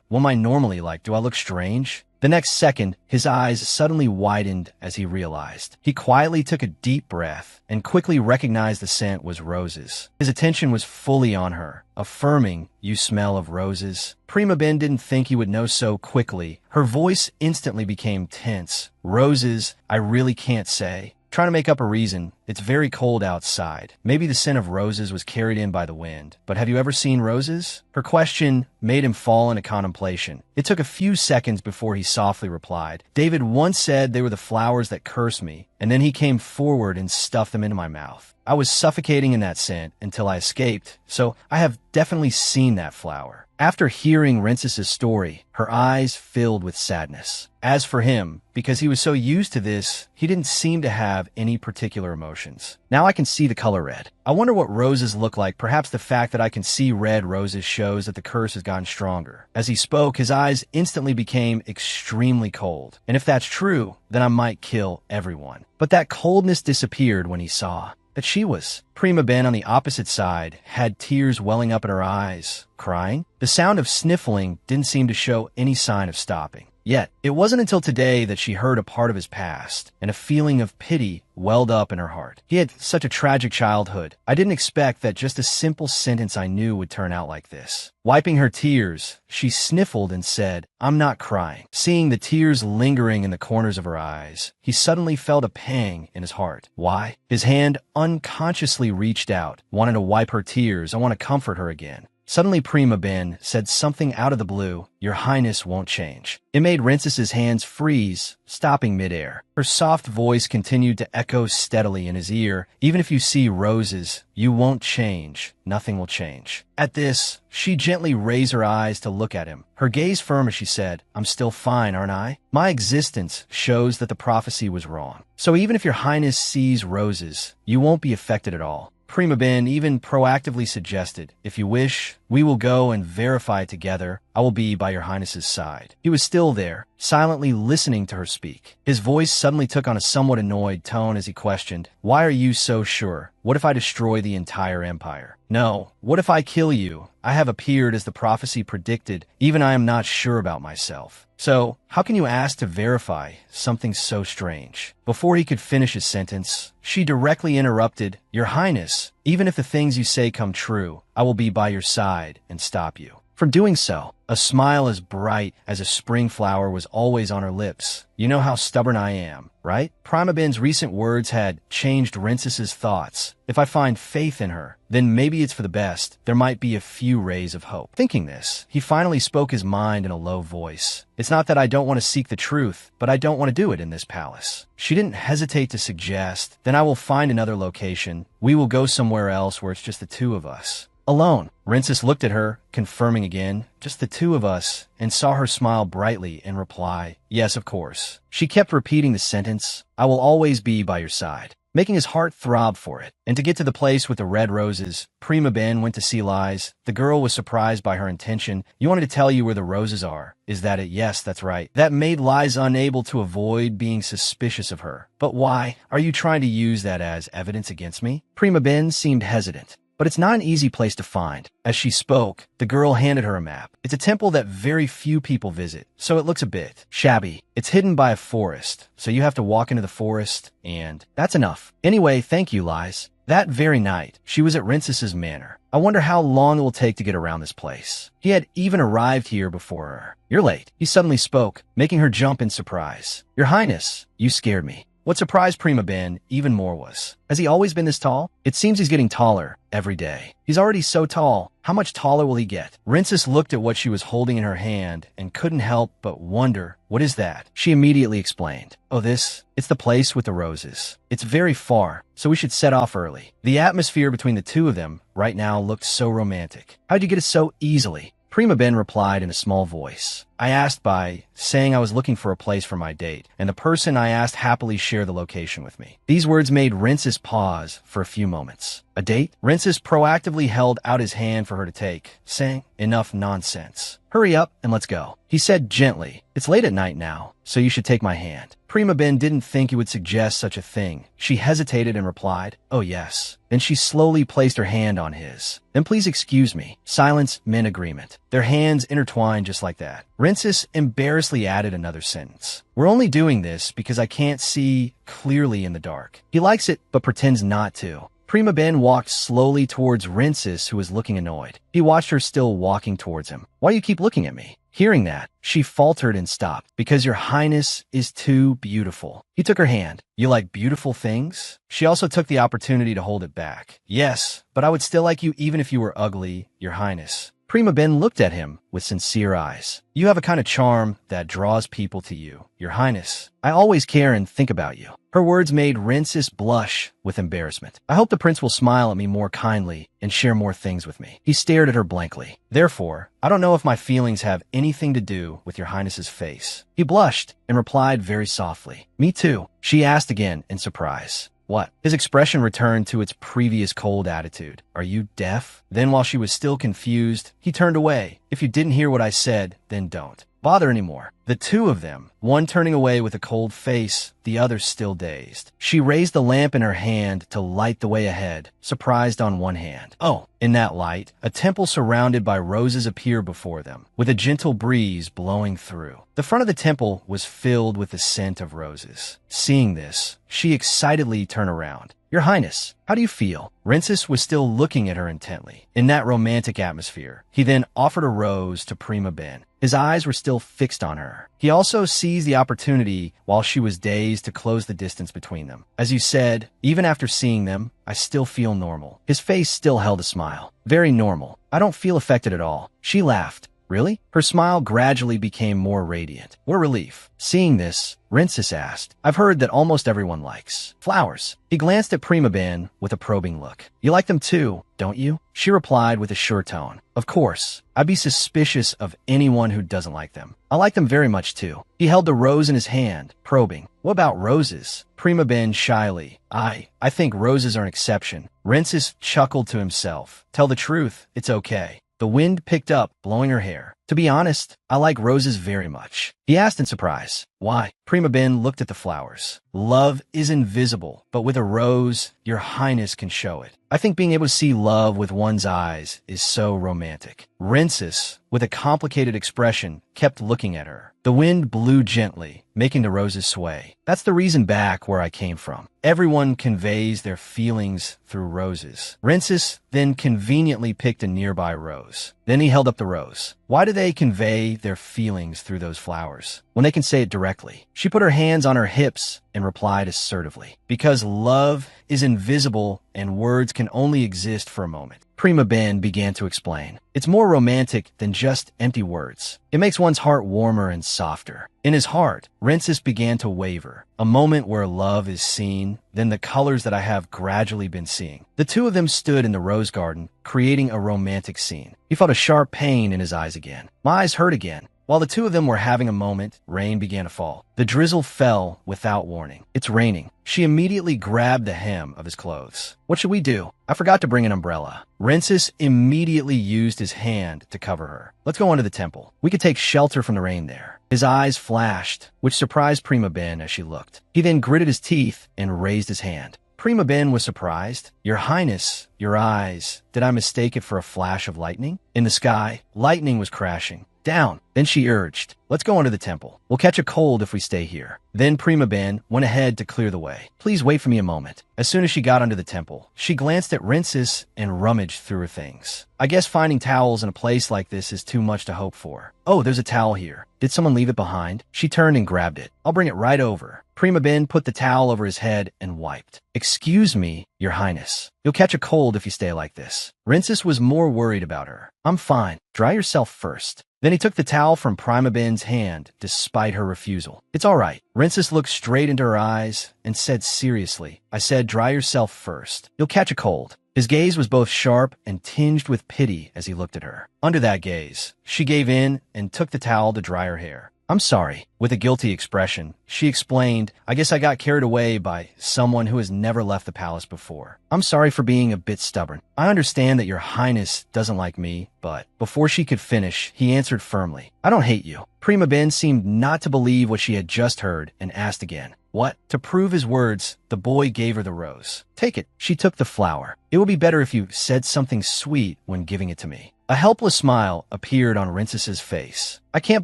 What am I normally like? Do I look strange? The next second, his eyes suddenly widened as he realized. He quietly took a deep breath and quickly recognized the scent was roses. His attention was fully on her, affirming, "You smell of roses." Prima Ben didn't think he would know so quickly. Her voice instantly became tense. "Roses? I really can't say." Trying to make up a reason, "It's very cold outside. Maybe the scent of roses was carried in by the wind. But have you ever seen roses?" Her question made him fall into contemplation. It took a few seconds before he softly replied, "David once said they were the flowers that curse me, and then he came forward and stuffed them into my mouth. I was suffocating in that scent until I escaped, so I have definitely seen that flower." After hearing Rinces's story, her eyes filled with sadness. As for him, because he was so used to this, he didn't seem to have any particular emotions. "Now I can see the color red. I wonder what roses look like. Perhaps the fact that I can see red roses shows that the curse has gotten stronger." As he spoke, his eyes instantly became extremely cold. "And if that's true, then I might kill everyone." But that coldness disappeared when he saw that she was. Prima Ben on the opposite side had tears welling up in her eyes. Crying? The sound of sniffling didn't seem to show any sign of stopping. Yet, it wasn't until today that she heard a part of his past, and a feeling of pity welled up in her heart. He had such a tragic childhood. I didn't expect that just a simple sentence I knew would turn out like this. Wiping her tears, she sniffled and said, "I'm not crying." Seeing the tears lingering in the corners of her eyes, he suddenly felt a pang in his heart. Why? His hand unconsciously reached out, wanted to wipe her tears. "I want to comfort her again." Suddenly Prima Ben said something out of the blue, "Your Highness won't change." It made Rinces's hands freeze, stopping midair. Her soft voice continued to echo steadily in his ear, "Even if you see roses, you won't change. Nothing will change." At this, she gently raised her eyes to look at him. Her gaze firm as she said, "I'm still fine, aren't I? My existence shows that the prophecy was wrong. So even if Your Highness sees roses, you won't be affected at all." Prima Ben even proactively suggested, "If you wish, we will go and verify it together. I will be by Your Highness's side." He was still there, silently listening to her speak. His voice suddenly took on a somewhat annoyed tone as he questioned, "Why are you so sure? What if I destroy the entire empire?" "No. What if I kill you? I have appeared as the prophecy predicted. Even I am not sure about myself. So, how can you ask to verify something so strange?" Before he could finish his sentence, she directly interrupted, "Your Highness, even if the things you say come true, I will be by your side and stop you." from doing so. A smile as bright as a spring flower was always on her lips. You know how stubborn I am, right? Prima Ben's recent words had changed Rinces's thoughts. If I find faith in her, then maybe it's for the best. There might be a few rays of hope. Thinking this, he finally spoke his mind in a low voice. It's not that I don't want to seek the truth, but I don't want to do it in this palace. She didn't hesitate to suggest, then I will find another location. We will go somewhere else where it's just the two of us. Alone. Rinces looked at her, confirming again, just the two of us, and saw her smile brightly and reply, yes, of course. She kept repeating the sentence, I will always be by your side, making his heart throb for it. And to get to the place with the red roses, Prima Ben went to see Lies. The girl was surprised by her intention. You wanted to tell you where the roses are. Is that it? Yes, that's right. That made Lies unable to avoid being suspicious of her. But why? Are you trying to use that as evidence against me? Prima Ben seemed hesitant. But it's not an easy place to find. As she spoke, the girl handed her a map. It's a temple that very few people visit, so it looks a bit shabby. It's hidden by a forest, so you have to walk into the forest, and that's enough. Anyway, thank you, Lies. That very night, she was at Rinces's manor. I wonder how long it will take to get around this place. He had even arrived here before her. You're late. He suddenly spoke, making her jump in surprise. Your Highness, you scared me. What surprised Prima Ben even more was, has he always been this tall? It seems he's getting taller every day. He's already so tall. How much taller will he get? Rinces looked at what she was holding in her hand and couldn't help but wonder, what is that? She immediately explained, oh, it's the place with the roses. It's very far, so we should set off early. The atmosphere between the two of them right now looked so romantic. How'd you get it so easily? Prima Ben replied in a small voice. I asked by saying I was looking for a place for my date, and the person I asked happily shared the location with me. These words made Rinces pause for a few moments. A date? Rinces proactively held out his hand for her to take, saying, enough nonsense. Hurry up and let's go. He said gently, it's late at night now, so you should take my hand. Prima Ben didn't think he would suggest such a thing. She hesitated and replied, oh yes. Then she slowly placed her hand on his. Then please excuse me. Silence meant agreement. Their hands intertwined just like that. Rinces embarrassedly added another sentence. We're only doing this because I can't see clearly in the dark. He likes it, but pretends not to. Prima Ben walked slowly towards Rinces, who was looking annoyed. He watched her still walking towards him. Why do you keep looking at me? Hearing that, she faltered and stopped. Because your Highness is too beautiful. He took her hand. You like beautiful things? She also took the opportunity to hold it back. Yes, but I would still like you even if you were ugly, your Highness. Prima Ben looked at him with sincere eyes. You have a kind of charm that draws people to you, your Highness. I always care and think about you. Her words made Rinces blush with embarrassment. I hope the prince will smile at me more kindly and share more things with me. He stared at her blankly. Therefore, I don't know if my feelings have anything to do with your Highness's face. He blushed and replied very softly. Me too. She asked again in surprise. What? His expression returned to its previous cold attitude. Are you deaf? Then while she was still confused, he turned away. If you didn't hear what I said, then don't bother anymore. The two of them, one turning away with a cold face, the other still dazed. She raised the lamp in her hand to light the way ahead, surprised on one hand. Oh, in that light, a temple surrounded by roses appeared before them, with a gentle breeze blowing through. The front of the temple was filled with the scent of roses. Seeing this, she excitedly turned around. Your Highness, how do you feel? Rinces was still looking at her intently. In that romantic atmosphere, he then offered a rose to Prima Ben. His eyes were still fixed on her. He also seized the opportunity while she was dazed to close the distance between them. As you said, even after seeing them, I still feel normal. His face still held a smile. Very normal. I don't feel affected at all. She laughed. Really? Her smile gradually became more radiant. What relief. Seeing this, Rinces asked, I've heard that almost everyone likes flowers. He glanced at Prima Ben with a probing look. You like them too, don't you? She replied with a sure tone. Of course. I'd be suspicious of anyone who doesn't like them. I like them very much too. He held the rose in his hand, probing. What about roses? Prima Ben shyly. I think roses are an exception. Rinces chuckled to himself. Tell the truth, it's okay. The wind picked up, blowing her hair. To be honest, I like roses very much. He asked in surprise. Why? Prima Ben looked at the flowers. Love is invisible, but with a rose, your highness can show it. I think being able to see love with one's eyes is so romantic. Rensis, with a complicated expression, kept looking at her. The wind blew gently, making the roses sway. That's the reason back where I came from. Everyone conveys their feelings through roses. Rensis then conveniently picked a nearby rose. Then he held up the rose. Why do they convey their feelings through those flowers when they can say it directly? She put her hands on her hips and replied assertively. Because love is invisible and words can only exist for a moment. Prima Ben began to explain. It's more romantic than just empty words. It makes one's heart warmer and softer. In his heart, Rensis began to waver, a moment where love is seen, then the colors that I have gradually been seeing. The two of them stood in the rose garden, creating a romantic scene. He felt a sharp pain in his eyes again. My eyes hurt again. While the two of them were having a moment, rain began to fall. The drizzle fell without warning. It's raining. She immediately grabbed the hem of his clothes. What should we do? I forgot to bring an umbrella. Rensis immediately used his hand to cover her. Let's go under the temple. We could take shelter from the rain there. His eyes flashed, which surprised Prima Ben as she looked. He then gritted his teeth and raised his hand. Prima Ben was surprised. Your Highness, your eyes. Did I mistake it for a flash of lightning? In the sky, lightning was crashing. Down. Then she urged, let's go under the temple. We'll catch a cold if we stay here. Then Prima Ben went ahead to clear the way. Please wait for me a moment. As soon as she got under the temple, she glanced at Rensis and rummaged through her things. I guess finding towels in a place like this is too much to hope for. Oh, there's a towel here. Did someone leave it behind? She turned and grabbed it. I'll bring it right over. Prima Ben put the towel over his head and wiped. Excuse me, your highness. You'll catch a cold if you stay like this. Rensis was more worried about her. I'm fine. Dry yourself first. Then he took the towel from Prima Ben's hand, despite her refusal. It's all right. Rensis looked straight into her eyes and said seriously, I said dry yourself first. You'll catch a cold. His gaze was both sharp and tinged with pity as he looked at her. Under that gaze, she gave in and took the towel to dry her hair. I'm sorry. With a guilty expression, she explained, I guess I got carried away by someone who has never left the palace before. I'm sorry for being a bit stubborn. I understand that your highness doesn't like me, but before she could finish, he answered firmly, I don't hate you. Prima Ben seemed not to believe what she had just heard and asked again. What? To prove his words, the boy gave her the rose. Take it. She took the flower. It will be better if you said something sweet when giving it to me. A helpless smile appeared on Rensis's face. I can't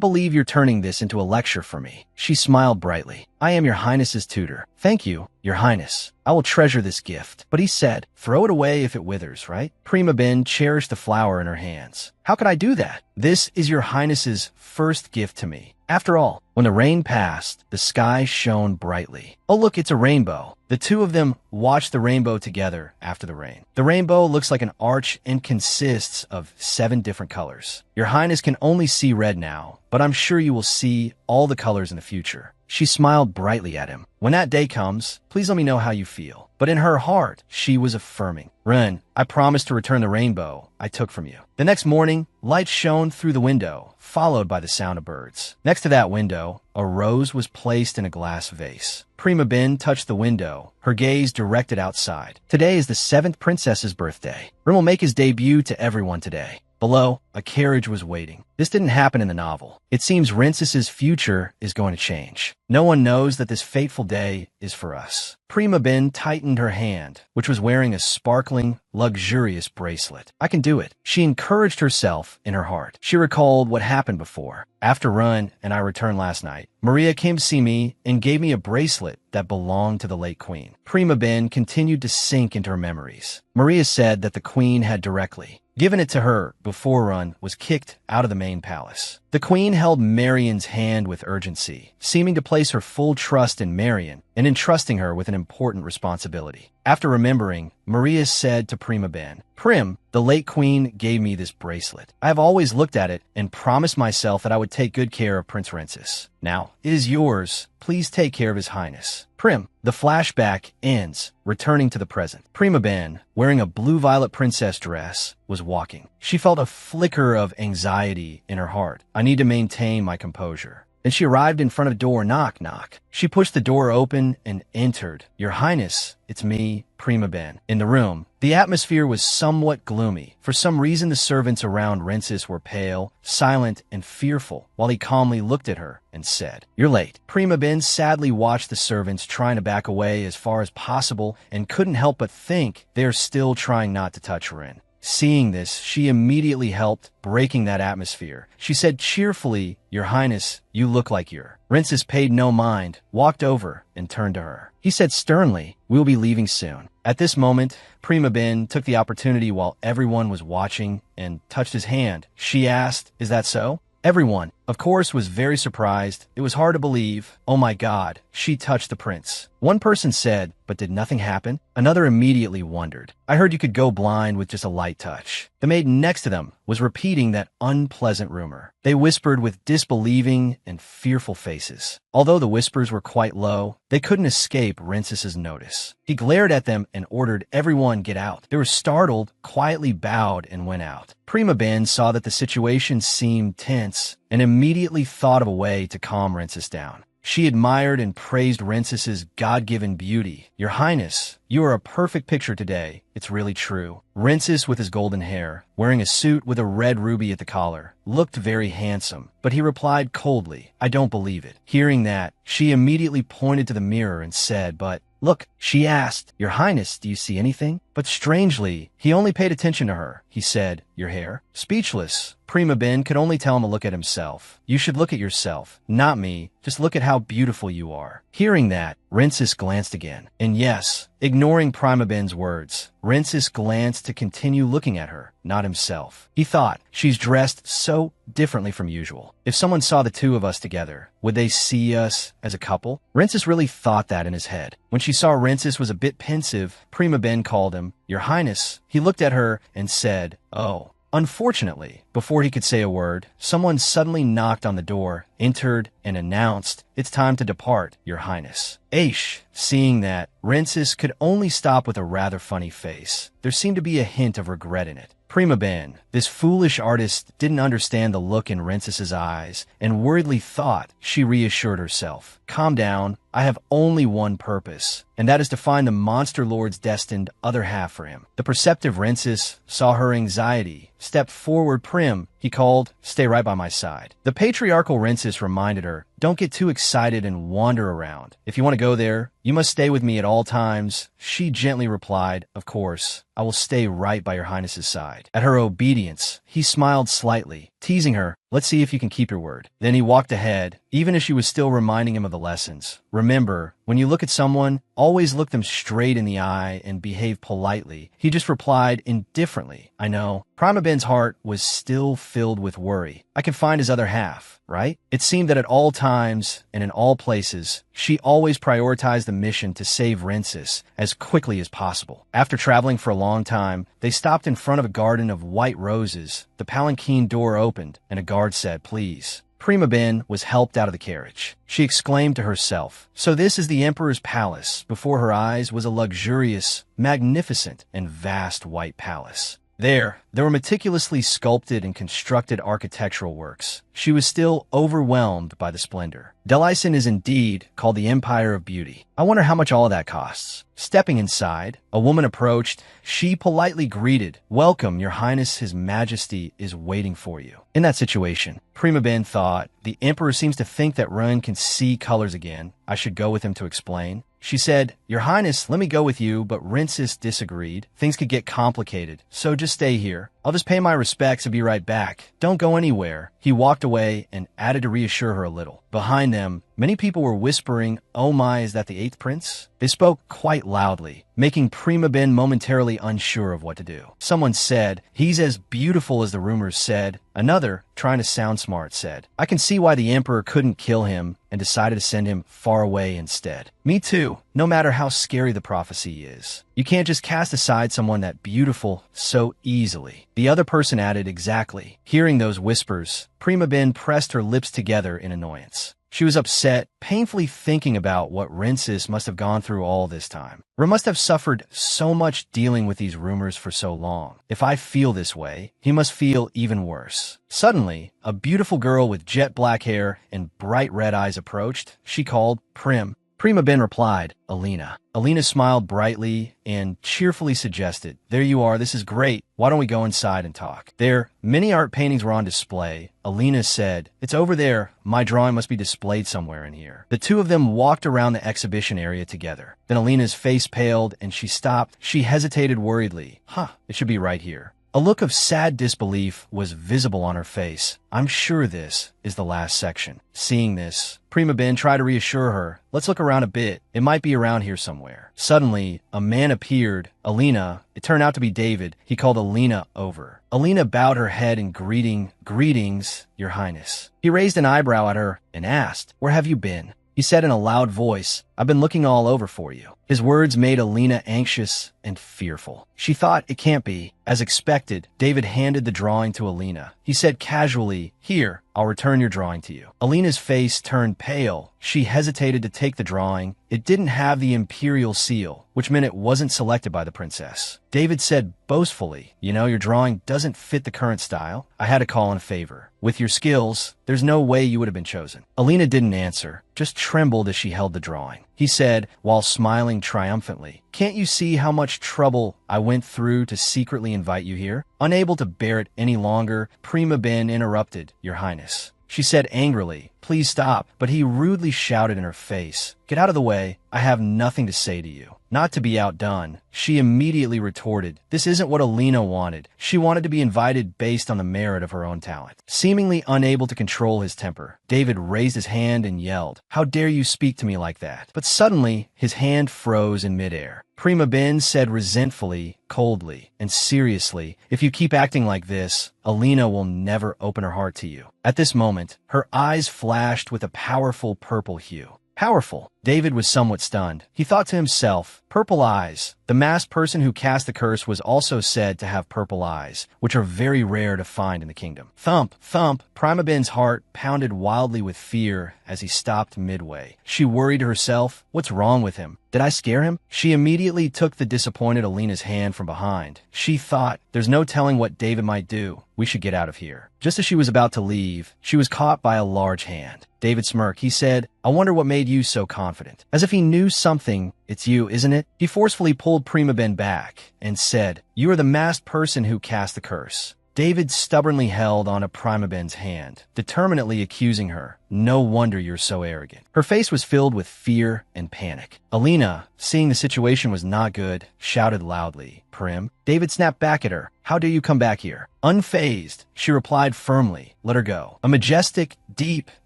believe you're turning this into a lecture for me. She smiled brightly. I am your highness's tutor. Thank you, your highness. I will treasure this gift. But he said, throw it away if it withers, right? Prima Ben cherished the flower in her hands. How could I do that? This is your highness's first gift to me. After all, when the rain passed, the sky shone brightly. Oh look, it's a rainbow. The two of them watched the rainbow together after the rain. The rainbow looks like an arch and consists of 7 different colors. Your highness can only see red now, but I'm sure you will see all the colors in the future. She smiled brightly at him. When that day comes, please let me know how you feel. But in her heart, she was affirming. Ren, I promise to return the rainbow I took from you. The next morning, light shone through the window, followed by the sound of birds. Next to that window, a rose was placed in a glass vase. Prima Ben touched the window, her gaze directed outside. Today is the 7th princess's birthday. Ren will make his debut to everyone today. Below, a carriage was waiting. This didn't happen in the novel. It seems Rensis's future is going to change. No one knows that this fateful day is for us. Prima Ben tightened her hand, which was wearing a sparkling, luxurious bracelet. I can do it. She encouraged herself in her heart. She recalled what happened before. After Run and I returned last night, Maria came to see me and gave me a bracelet that belonged to the late queen. Prima Ben continued to sink into her memories. Maria said that the queen had directly given it to her before Run was kicked out of the main palace. The queen held Marion's hand with urgency, seeming to place her full trust in Marion and entrusting her with an important responsibility. After remembering, Maria said to Prima Ben, Prim, the late queen gave me this bracelet. I have always looked at it and promised myself that I would take good care of Prince Rensis. Now, it is yours. Please take care of his highness. Prim, the flashback ends, returning to the present. Prima Ben, wearing a blue-violet princess dress, was walking. She felt a flicker of anxiety in her heart. I need to maintain my composure. Then she arrived in front of a door. Knock, knock. She pushed the door open and entered. Your Highness, it's me, Prima Ben. In the room, the atmosphere was somewhat gloomy. For some reason, the servants around Rensis were pale, silent, and fearful, while he calmly looked at her and said, "You're late." Prima Ben sadly watched the servants trying to back away as far as possible and couldn't help but think they're still trying not to touch Rin. Seeing this, she immediately helped, breaking that atmosphere. She said cheerfully, "Your Highness, you look like you're." Rensis paid no mind, walked over, and turned to her. He said sternly, "We'll be leaving soon." At this moment, Prima Ben took the opportunity while everyone was watching and touched his hand. She asked, "Is that so?" Everyone, of course, was very surprised. It was hard to believe. "Oh my God, she touched the prince." One person said, "But did nothing happen?" Another immediately wondered. "I heard you could go blind with just a light touch." The maid next to them was repeating that unpleasant rumor. They whispered with disbelieving and fearful faces. Although the whispers were quite low, they couldn't escape Rensis's notice. He glared at them and ordered everyone get out. They were startled, quietly bowed, and went out. Prima Ben saw that the situation seemed tense and immediately thought of a way to calm Rensis down. She admired and praised Rensis's God-given beauty. "Your Highness, you are a perfect picture today. It's really true." Rensis, with his golden hair, wearing a suit with a red ruby at the collar, looked very handsome, but he replied coldly, "I don't believe it." Hearing that, she immediately pointed to the mirror and said, "But look," she asked, "Your Highness, do you see anything?" But strangely, he only paid attention to her. He said, "Your hair?" Speechless, Prima Ben could only tell him to look at himself. "You should look at yourself, not me. Just look at how beautiful you are." Hearing that, Rensis glanced again. And yes, ignoring Prima Ben's words, Rensis glanced to continue looking at her, not himself. He thought, she's dressed so differently from usual. If someone saw the two of us together, would they see us as a couple? Rensis really thought that in his head. When she saw Rensis was a bit pensive, Prima Ben called him, "Your Highness." He looked at her and said, "Oh." Unfortunately, before he could say a word, someone suddenly knocked on the door, entered, and announced, "It's time to depart, Your Highness." Aish, seeing that, Rensis could only stop with a rather funny face. There seemed to be a hint of regret in it. Prima Ben, this foolish artist, didn't understand the look in Rensis's eyes and worriedly thought. She reassured herself, "Calm down. I have only one purpose, and that is to find the monster lord's destined other half for him." The perceptive Rensis saw her anxiety, stepped forward. "Prim," he called, "stay right by my side." The patriarchal Rensis reminded her, "Don't get too excited and wander around. If you want to go there, you must stay with me at all times." She gently replied, "Of course, I will stay right by your Highness's side." At her obedience, he smiled slightly, teasing her, "Let's see if you can keep your word." Then he walked ahead, even as she was still reminding him of the lessons. "Remember, when you look at someone, always look them straight in the eye and behave politely." He just replied indifferently, "I know." Prima Ben's heart was still filled with worry. I can find his other half, right? It seemed that at all times and in all places, she always prioritized the mission to save Rensis as quickly as possible. After traveling for a long time, they stopped in front of a garden of white roses. The palanquin door opened, and a guard said, "Please." Prima Ben was helped out of the carriage. She exclaimed to herself, "So this is the Emperor's palace." Before her eyes was a luxurious, magnificent, and vast white palace. There were meticulously sculpted and constructed architectural works. She was still overwhelmed by the splendor. Delison is indeed called the Empire of Beauty. I wonder how much all of that costs. Stepping inside, a woman approached. She politely greeted, "Welcome, Your Highness, His Majesty is waiting for you." In that situation, Prima Ben thought, the Emperor seems to think that Run can see colors again. I should go with him to explain. She said, "Your Highness, let me go with you," but Rensis disagreed. "Things could get complicated, so just stay here. I'll just pay my respects and be right back. Don't go anywhere." He walked away and added to reassure her a little. Behind them, many people were whispering, "Oh my, is that the 8th prince?" They spoke quite loudly, making Prima Ben momentarily unsure of what to do. Someone said, "He's as beautiful as the rumors said." Another, trying to sound smart, said, "I can see why the Emperor couldn't kill him and decided to send him far away instead." Me too, no matter how scary the prophecy is. You can't just cast aside someone that beautiful so easily. The other person added, "Exactly." Hearing those whispers, Prima Ben pressed her lips together in annoyance. She was upset, painfully thinking about what Rinsis must have gone through all this time. Rin must have suffered so much dealing with these rumors for so long. If I feel this way, he must feel even worse. Suddenly, a beautiful girl with jet black hair and bright red eyes approached. She called, "Prim." Prima Ben replied, "Alina." Alina smiled brightly and cheerfully suggested, "There you are, this is great. Why don't we go inside and talk?" There, many art paintings were on display. Alina said, "It's over there. My drawing must be displayed somewhere in here." The two of them walked around the exhibition area together. Then Alina's face paled and she stopped. She hesitated worriedly. It should be right here." A look of sad disbelief was visible on her face. "I'm sure this is the last section." Seeing this, Prima Ben tried to reassure her. "Let's look around a bit. It might be around here somewhere." Suddenly, a man appeared. Alina, it turned out to be David. He called Alina over. Alina bowed her head in greetings, Your Highness. He raised an eyebrow at her and asked, "Where have you been?" He said in a loud voice, "I've been looking all over for you." His words made Alina anxious and fearful. She thought, it can't be. As expected, David handed the drawing to Alina. He said casually, "Here, I'll return your drawing to you." Alina's face turned pale. She hesitated to take the drawing. It didn't have the imperial seal, which meant it wasn't selected by the princess. David said boastfully, "Your drawing doesn't fit the current style. I had to call in favor. With your skills, there's no way you would have been chosen." Alina didn't answer, just trembled as she held the drawing. He said, while smiling triumphantly, "Can't you see how much trouble I went through to secretly invite you here?" Unable to bear it any longer, Prima Ben interrupted, "Your Highness." She said angrily, "Please stop," but he rudely shouted in her face, "Get out of the way. I have nothing to say to you." Not to be outdone, she immediately retorted, "This isn't what Alina wanted. She wanted to be invited based on the merit of her own talent." Seemingly unable to control his temper, David raised his hand and yelled, "How dare you speak to me like that?" But suddenly, his hand froze in midair. Prima Ben said resentfully, coldly, and seriously, "If you keep acting like this, Alina will never open her heart to you." At this moment, her eyes flashed with a powerful purple hue. Powerful. David was somewhat stunned. He thought to himself, purple eyes. The masked person who cast the curse was also said to have purple eyes, which are very rare to find in the kingdom. Thump, thump. Prima Ben's heart pounded wildly with fear as he stopped midway. She worried herself, what's wrong with him? Did I scare him? She immediately took the disappointed Alina's hand from behind. She thought, there's no telling what David might do. We should get out of here. Just as she was about to leave, she was caught by a large hand. David smirked. He said, I wonder what made you so confident. As if he knew something. It's you, isn't it? He forcefully pulled Prima Ben back and said, you are the masked person who cast the curse. David stubbornly held onto Prima Ben's hand, determinedly accusing her. No wonder you're so arrogant. Her face was filled with fear and panic. Alina, seeing the situation was not good, shouted loudly, Prim. David snapped back at her. How dare you come back here? Unfazed, she replied firmly, let her go. A majestic, deep,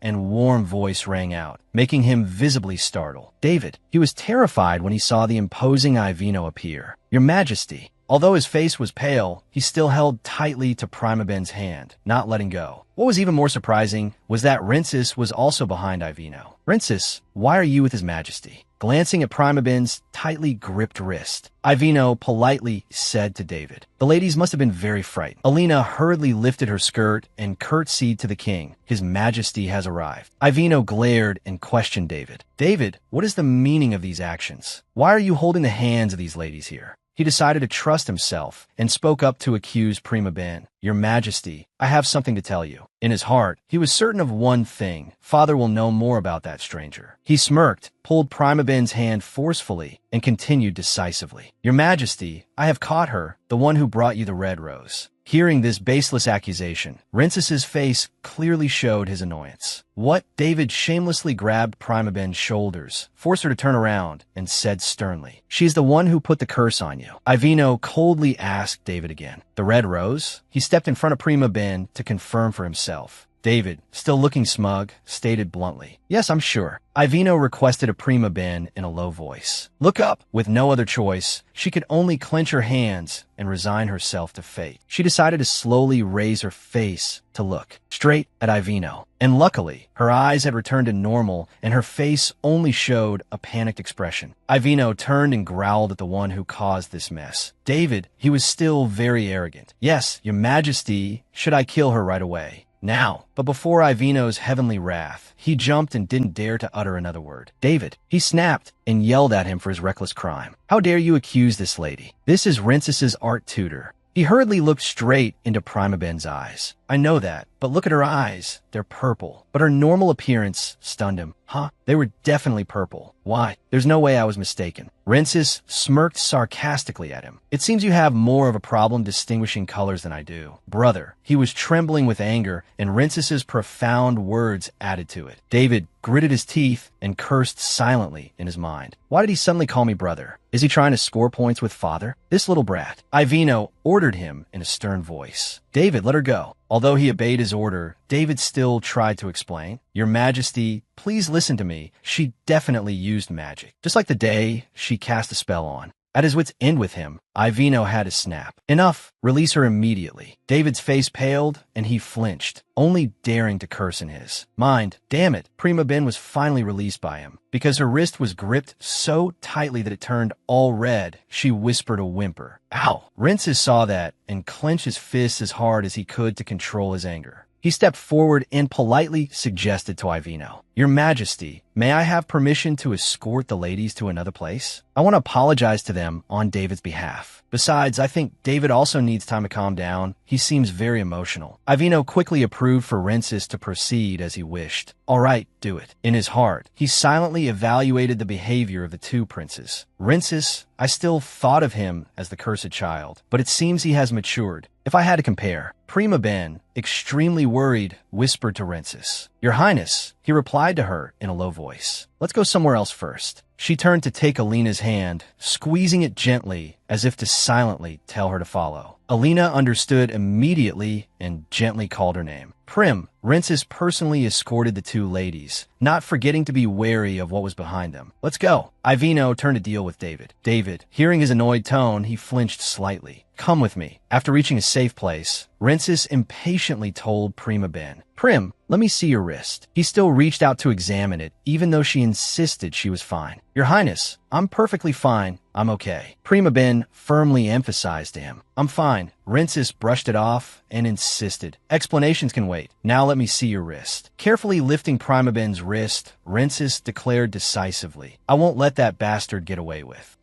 and warm voice rang out, making him visibly startled. David, he was terrified when he saw the imposing Ivino appear. Your Majesty. Although his face was pale, he still held tightly to Prima Ben's hand, not letting go. What was even more surprising was that Rinsis was also behind Ivino. Rinsis, why are you with His Majesty? Glancing at Prima Ben's tightly gripped wrist, Ivino politely said to David. The ladies must have been very frightened. Alina hurriedly lifted her skirt and curtsied to the king. His Majesty has arrived. Ivino glared and questioned David. David, what is the meaning of these actions? Why are you holding the hands of these ladies here? He decided to trust himself and spoke up to accuse Prima Ben. Your Majesty, I have something to tell you. In his heart, he was certain of one thing. Father will know more about that stranger. He smirked, pulled Prima Ben's hand forcefully, and continued decisively. Your Majesty, I have caught her, the one who brought you the red rose. Hearing this baseless accusation, Rinsis's face clearly showed his annoyance. What? David shamelessly grabbed Prima Ben's shoulders, forced her to turn around, and said sternly, she's the one who put the curse on you. Ivino coldly asked David again. The red rose? He stepped in front of Prima Ben to confirm for himself. David, still looking smug, stated bluntly, yes, I'm sure. Ivino requested of Prima Ben in a low voice. Look up. With no other choice, she could only clench her hands and resign herself to fate. She decided to slowly raise her face to look straight at Ivino. And luckily, her eyes had returned to normal and her face only showed a panicked expression. Ivino turned and growled at the one who caused this mess. David, he was still very arrogant. Yes, Your Majesty, should I kill her right away? now. But before Ivino's heavenly wrath, he jumped and didn't dare to utter another word. David, he snapped and yelled at him for his reckless crime. How dare you accuse this lady? This is Rinces's art tutor. He hurriedly looked straight into Prima Ben's eyes. I know that, but look at her eyes. They're purple. But her normal appearance stunned him. Huh? They were definitely purple. Why? There's no way I was mistaken. Rinces smirked sarcastically at him. It seems you have more of a problem distinguishing colors than I do. Brother, he was trembling with anger, and Rinces's profound words added to it. David gritted his teeth and cursed silently in his mind. Why did he suddenly call me brother? Is he trying to score points with father? This little brat. Ivino ordered him in a stern voice. David, let her go. Although he obeyed his order, David still tried to explain. Your Majesty, please listen to me. She definitely used magic, just like the day she cast a spell on. At his wit's end with him, Ivino had to snap. Enough! Release her immediately. David's face paled, and he flinched, only daring to curse in his mind. Damn it! Prima Ben was finally released by him. Because her wrist was gripped so tightly that it turned all red, she whispered a whimper. Ow! Rinces saw that and clenched his fists as hard as he could to control his anger. He stepped forward and politely suggested to Ivino, Your Majesty, may I have permission to escort the ladies to another place? I want to apologize to them on David's behalf. Besides, I think David also needs time to calm down. He seems very emotional. Ivino quickly approved for Rinces to proceed as he wished. All right, do it. In his heart, he silently evaluated the behavior of the two princes. Rinces, I still thought of him as the cursed child, but it seems he has matured. If I had to compare, Prima Ben, extremely worried, whispered to Rinces. Your Highness, he replied to her in a low voice. Let's go somewhere else first. She turned to take Alina's hand, squeezing it gently as if to silently tell her to follow. Alina understood immediately and gently called her name. Prim, Rinces personally escorted the two ladies, not forgetting to be wary of what was behind them. Let's go. Ivino turned to deal with David. David, hearing his annoyed tone, he flinched slightly. Come with me. After reaching a safe place, Rinces impatiently told Prima Ben, Prim, let me see your wrist. He still reached out to examine it, even though she insisted she was fine. Your Highness, I'm perfectly fine. I'm okay. Prima Ben firmly emphasized to him. I'm fine. Rinces brushed it off and insisted. Explanations can wait. Now let me see your wrist. Carefully lifting Prima Ben's wrist, Rinces declared decisively, I won't let that bastard get away with.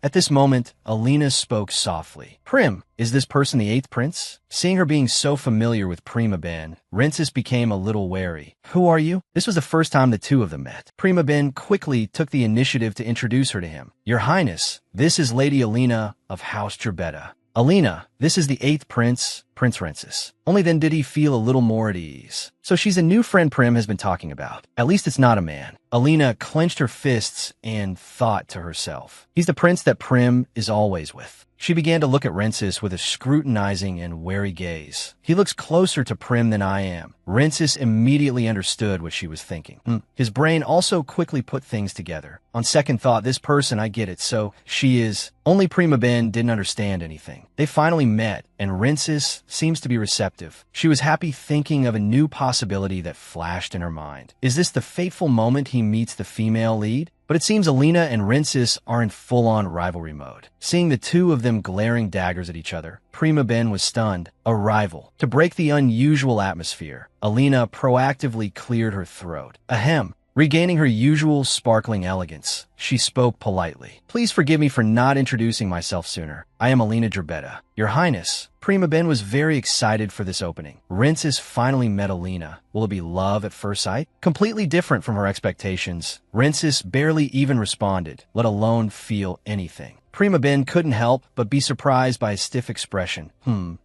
At this moment, Alina spoke softly. Prim, is this person the eighth prince? Seeing her being so familiar with Prima Ben, Rinces became a little wary. Who are you? This was the first time the two of them met. Prima Ben quickly took the initiative to introduce her to him. Your Highness, this is Lady Alina of House Gerbetta. Alina, this is the eighth prince, Prince Rinces. Only then did he feel a little more at ease. So she's a new friend Prim has been talking about. At least it's not a man. Alina clenched her fists and thought to herself. He's the prince that Prim is always with. She began to look at Rinces with a scrutinizing and wary gaze. He looks closer to Prim than I am. Rinces immediately understood what she was thinking. His brain also quickly put things together. On second thought, this person, I get it, so she is... Only Prima Ben didn't understand anything. They finally met, and Rinces seems to be receptive. She was happy thinking of a new possibility that flashed in her mind. Is this the fateful moment he meets the female lead? But it seems Alina and Rinces are in full-on rivalry mode. Seeing the two of them glaring daggers at each other, Prima Ben was stunned. A rival. To break the unusual atmosphere, Alina proactively cleared her throat. Ahem. Regaining her usual sparkling elegance, she spoke politely. Please forgive me for not introducing myself sooner. I am Alina Gerbetta. Your Highness. Prima Ben was very excited for this opening. Rinces finally met Alina. Will it be love at first sight? Completely different from her expectations. Rinces barely even responded, let alone feel anything. Prima Ben couldn't help but be surprised by his stiff expression.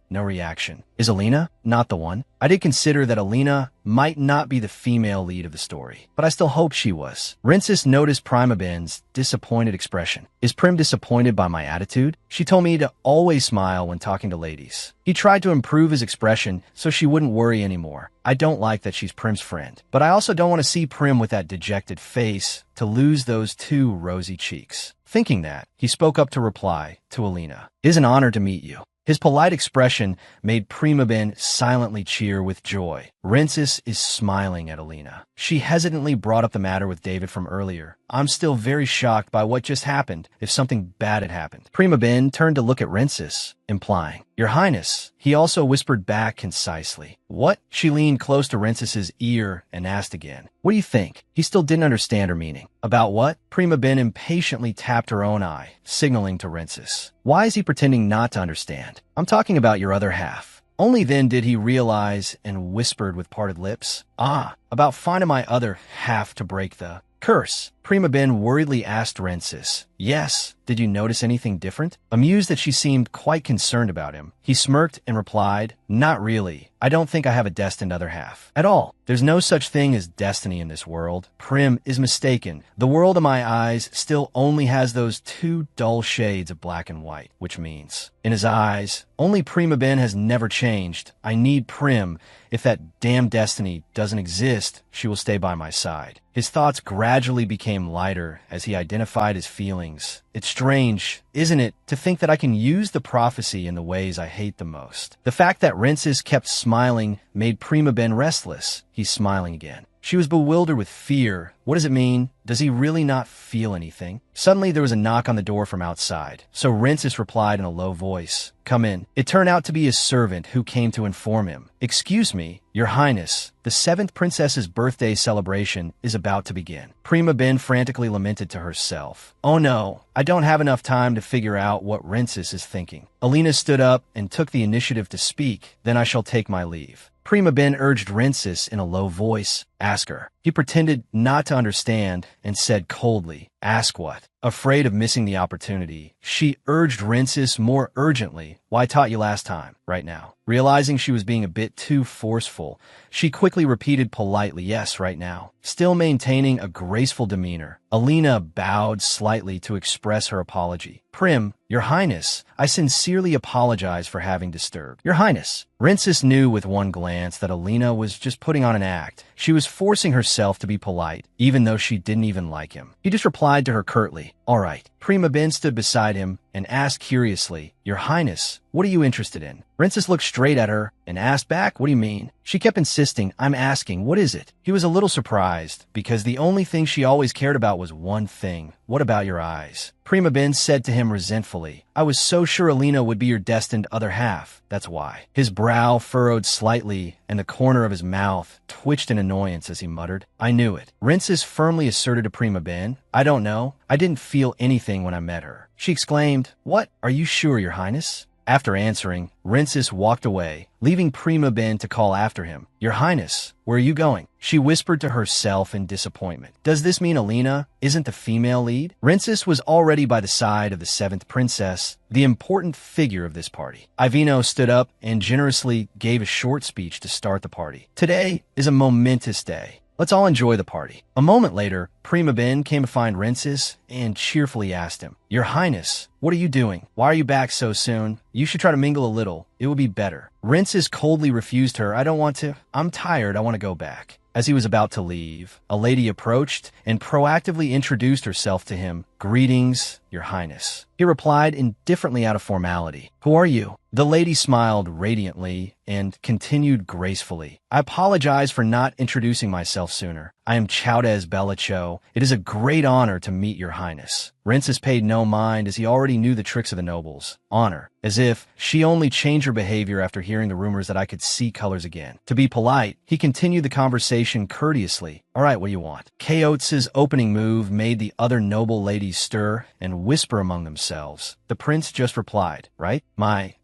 No reaction. Is Alina not the one? I did consider that Alina might not be the female lead of the story, but I still hoped she was. Rinces noticed Prima Ben's disappointed expression. Is Prim disappointed by my attitude? She told me to always smile when talking to ladies. He tried to improve his expression so she wouldn't worry anymore. I don't like that she's Prim's friend, but I also don't want to see Prim with that dejected face to lose those two rosy cheeks. Thinking that, he spoke up to reply to Alina. It is an honor to meet you. His polite expression made Prima Ben silently cheer with joy. Rinces is smiling at Alina. She hesitantly brought up the matter with David from earlier. I'm still very shocked by what just happened, if something bad had happened. Prima Ben turned to look at Rinces. implying, "Your Highness." He also whispered back concisely, "What?" She leaned close to Rinces's ear and asked again, "What do you think?" He still didn't understand her meaning. "About what?" Prima Ben impatiently tapped her own eye, signaling to Rinces. "Why is he pretending not to understand? I'm talking about your other half." Only then did he realize and whispered with parted lips, "Ah, about finding my other half to break the curse." Prima Ben worriedly asked Rensis, "Yes, did you notice anything different?" Amused that she seemed quite concerned about him, he smirked and replied, "Not really. I don't think I have a destined other half. At all. There's no such thing as destiny in this world. Prim is mistaken. The world in my eyes still only has those two dull shades of black and white, which means, in his eyes, only Prima Ben has never changed. I need Prim. If that damn destiny doesn't exist, she will stay by my side." His thoughts gradually became lighter as he identified his feelings. It's strange, isn't it, to think that I can use the prophecy in the ways I hate the most. The fact that Rensis kept smiling made Prima Ben restless. He's smiling again. She was bewildered with fear. What does it mean? Does he really not feel anything? Suddenly, there was a knock on the door from outside. So Rensis replied in a low voice, "Come in." It turned out to be his servant who came to inform him. "Excuse me, Your Highness, the 7th princess's birthday celebration is about to begin." Prima Ben frantically lamented to herself, "Oh no, I don't have enough time to figure out what Rensis is thinking." Alina stood up and took the initiative to speak. "Then I shall take my leave." Prima Ben urged Rensis in a low voice, "Ask her." He pretended not to understand and said coldly, "Ask what?" Afraid of missing the opportunity, she urged Rensis more urgently, "Why, I taught you last time, right now." Realizing she was being a bit too forceful, she quickly repeated politely, "Yes, right now," still maintaining a graceful demeanor. Alina bowed slightly to express her apology. "Prim, Your Highness, I sincerely apologize for having disturbed." "Your Highness." Rensis knew with one glance that Alina was just putting on an act. She was forcing herself to be polite, even though she didn't even like him. He just replied to her curtly, "All right." Prima Ben stood beside him and asked curiously, "Your Highness, what are you interested in?" Rensis looked straight at her and asked back, "What do you mean?" She kept insisting, "I'm asking, what is it?" He was a little surprised, because the only thing she always cared about was one thing. "What about your eyes?" Prima Ben said to him resentfully, "I was so sure Alina would be your destined other half. That's why." His brow furrowed slightly, and the corner of his mouth twitched in annoyance as he muttered, "I knew it." Rensis firmly asserted to Prima Ben, "I don't know. I didn't feel anything when I met her." She exclaimed, "What? Are you sure, Your Highness?" After answering, Rensis walked away, leaving Prima Ben to call after him, "Your Highness, where are you going?" She whispered to herself in disappointment. Does this mean Alina isn't the female lead? Rensis was already by the side of the 7th princess, the important figure of this party. Ivino stood up and generously gave a short speech to start the party. "Today is a momentous day. Let's all enjoy the party." A moment later, Prima Ben came to find Rensis and cheerfully asked him, "Your Highness, what are you doing? Why are you back so soon? You should try to mingle a little. It would be better." Rensis coldly refused her, "I don't want to. I'm tired. I want to go back." As he was about to leave, a lady approached and proactively introduced herself to him. "Greetings, Your Highness." He replied indifferently out of formality, "Who are you?" The lady smiled radiantly and continued gracefully, "I apologize for not introducing myself sooner. I am Chowdez Belacho. It is a great honor to meet Your Highness." Rensis paid no mind, as he already knew the tricks of the nobles. Honor. As if she only changed her behavior after hearing the rumors that I could see colors again. To be polite, he continued the conversation courteously. "All right, what do you want?" Kaotz's opening move made the other noble ladies stir and whisper among themselves. The prince just replied, "Right?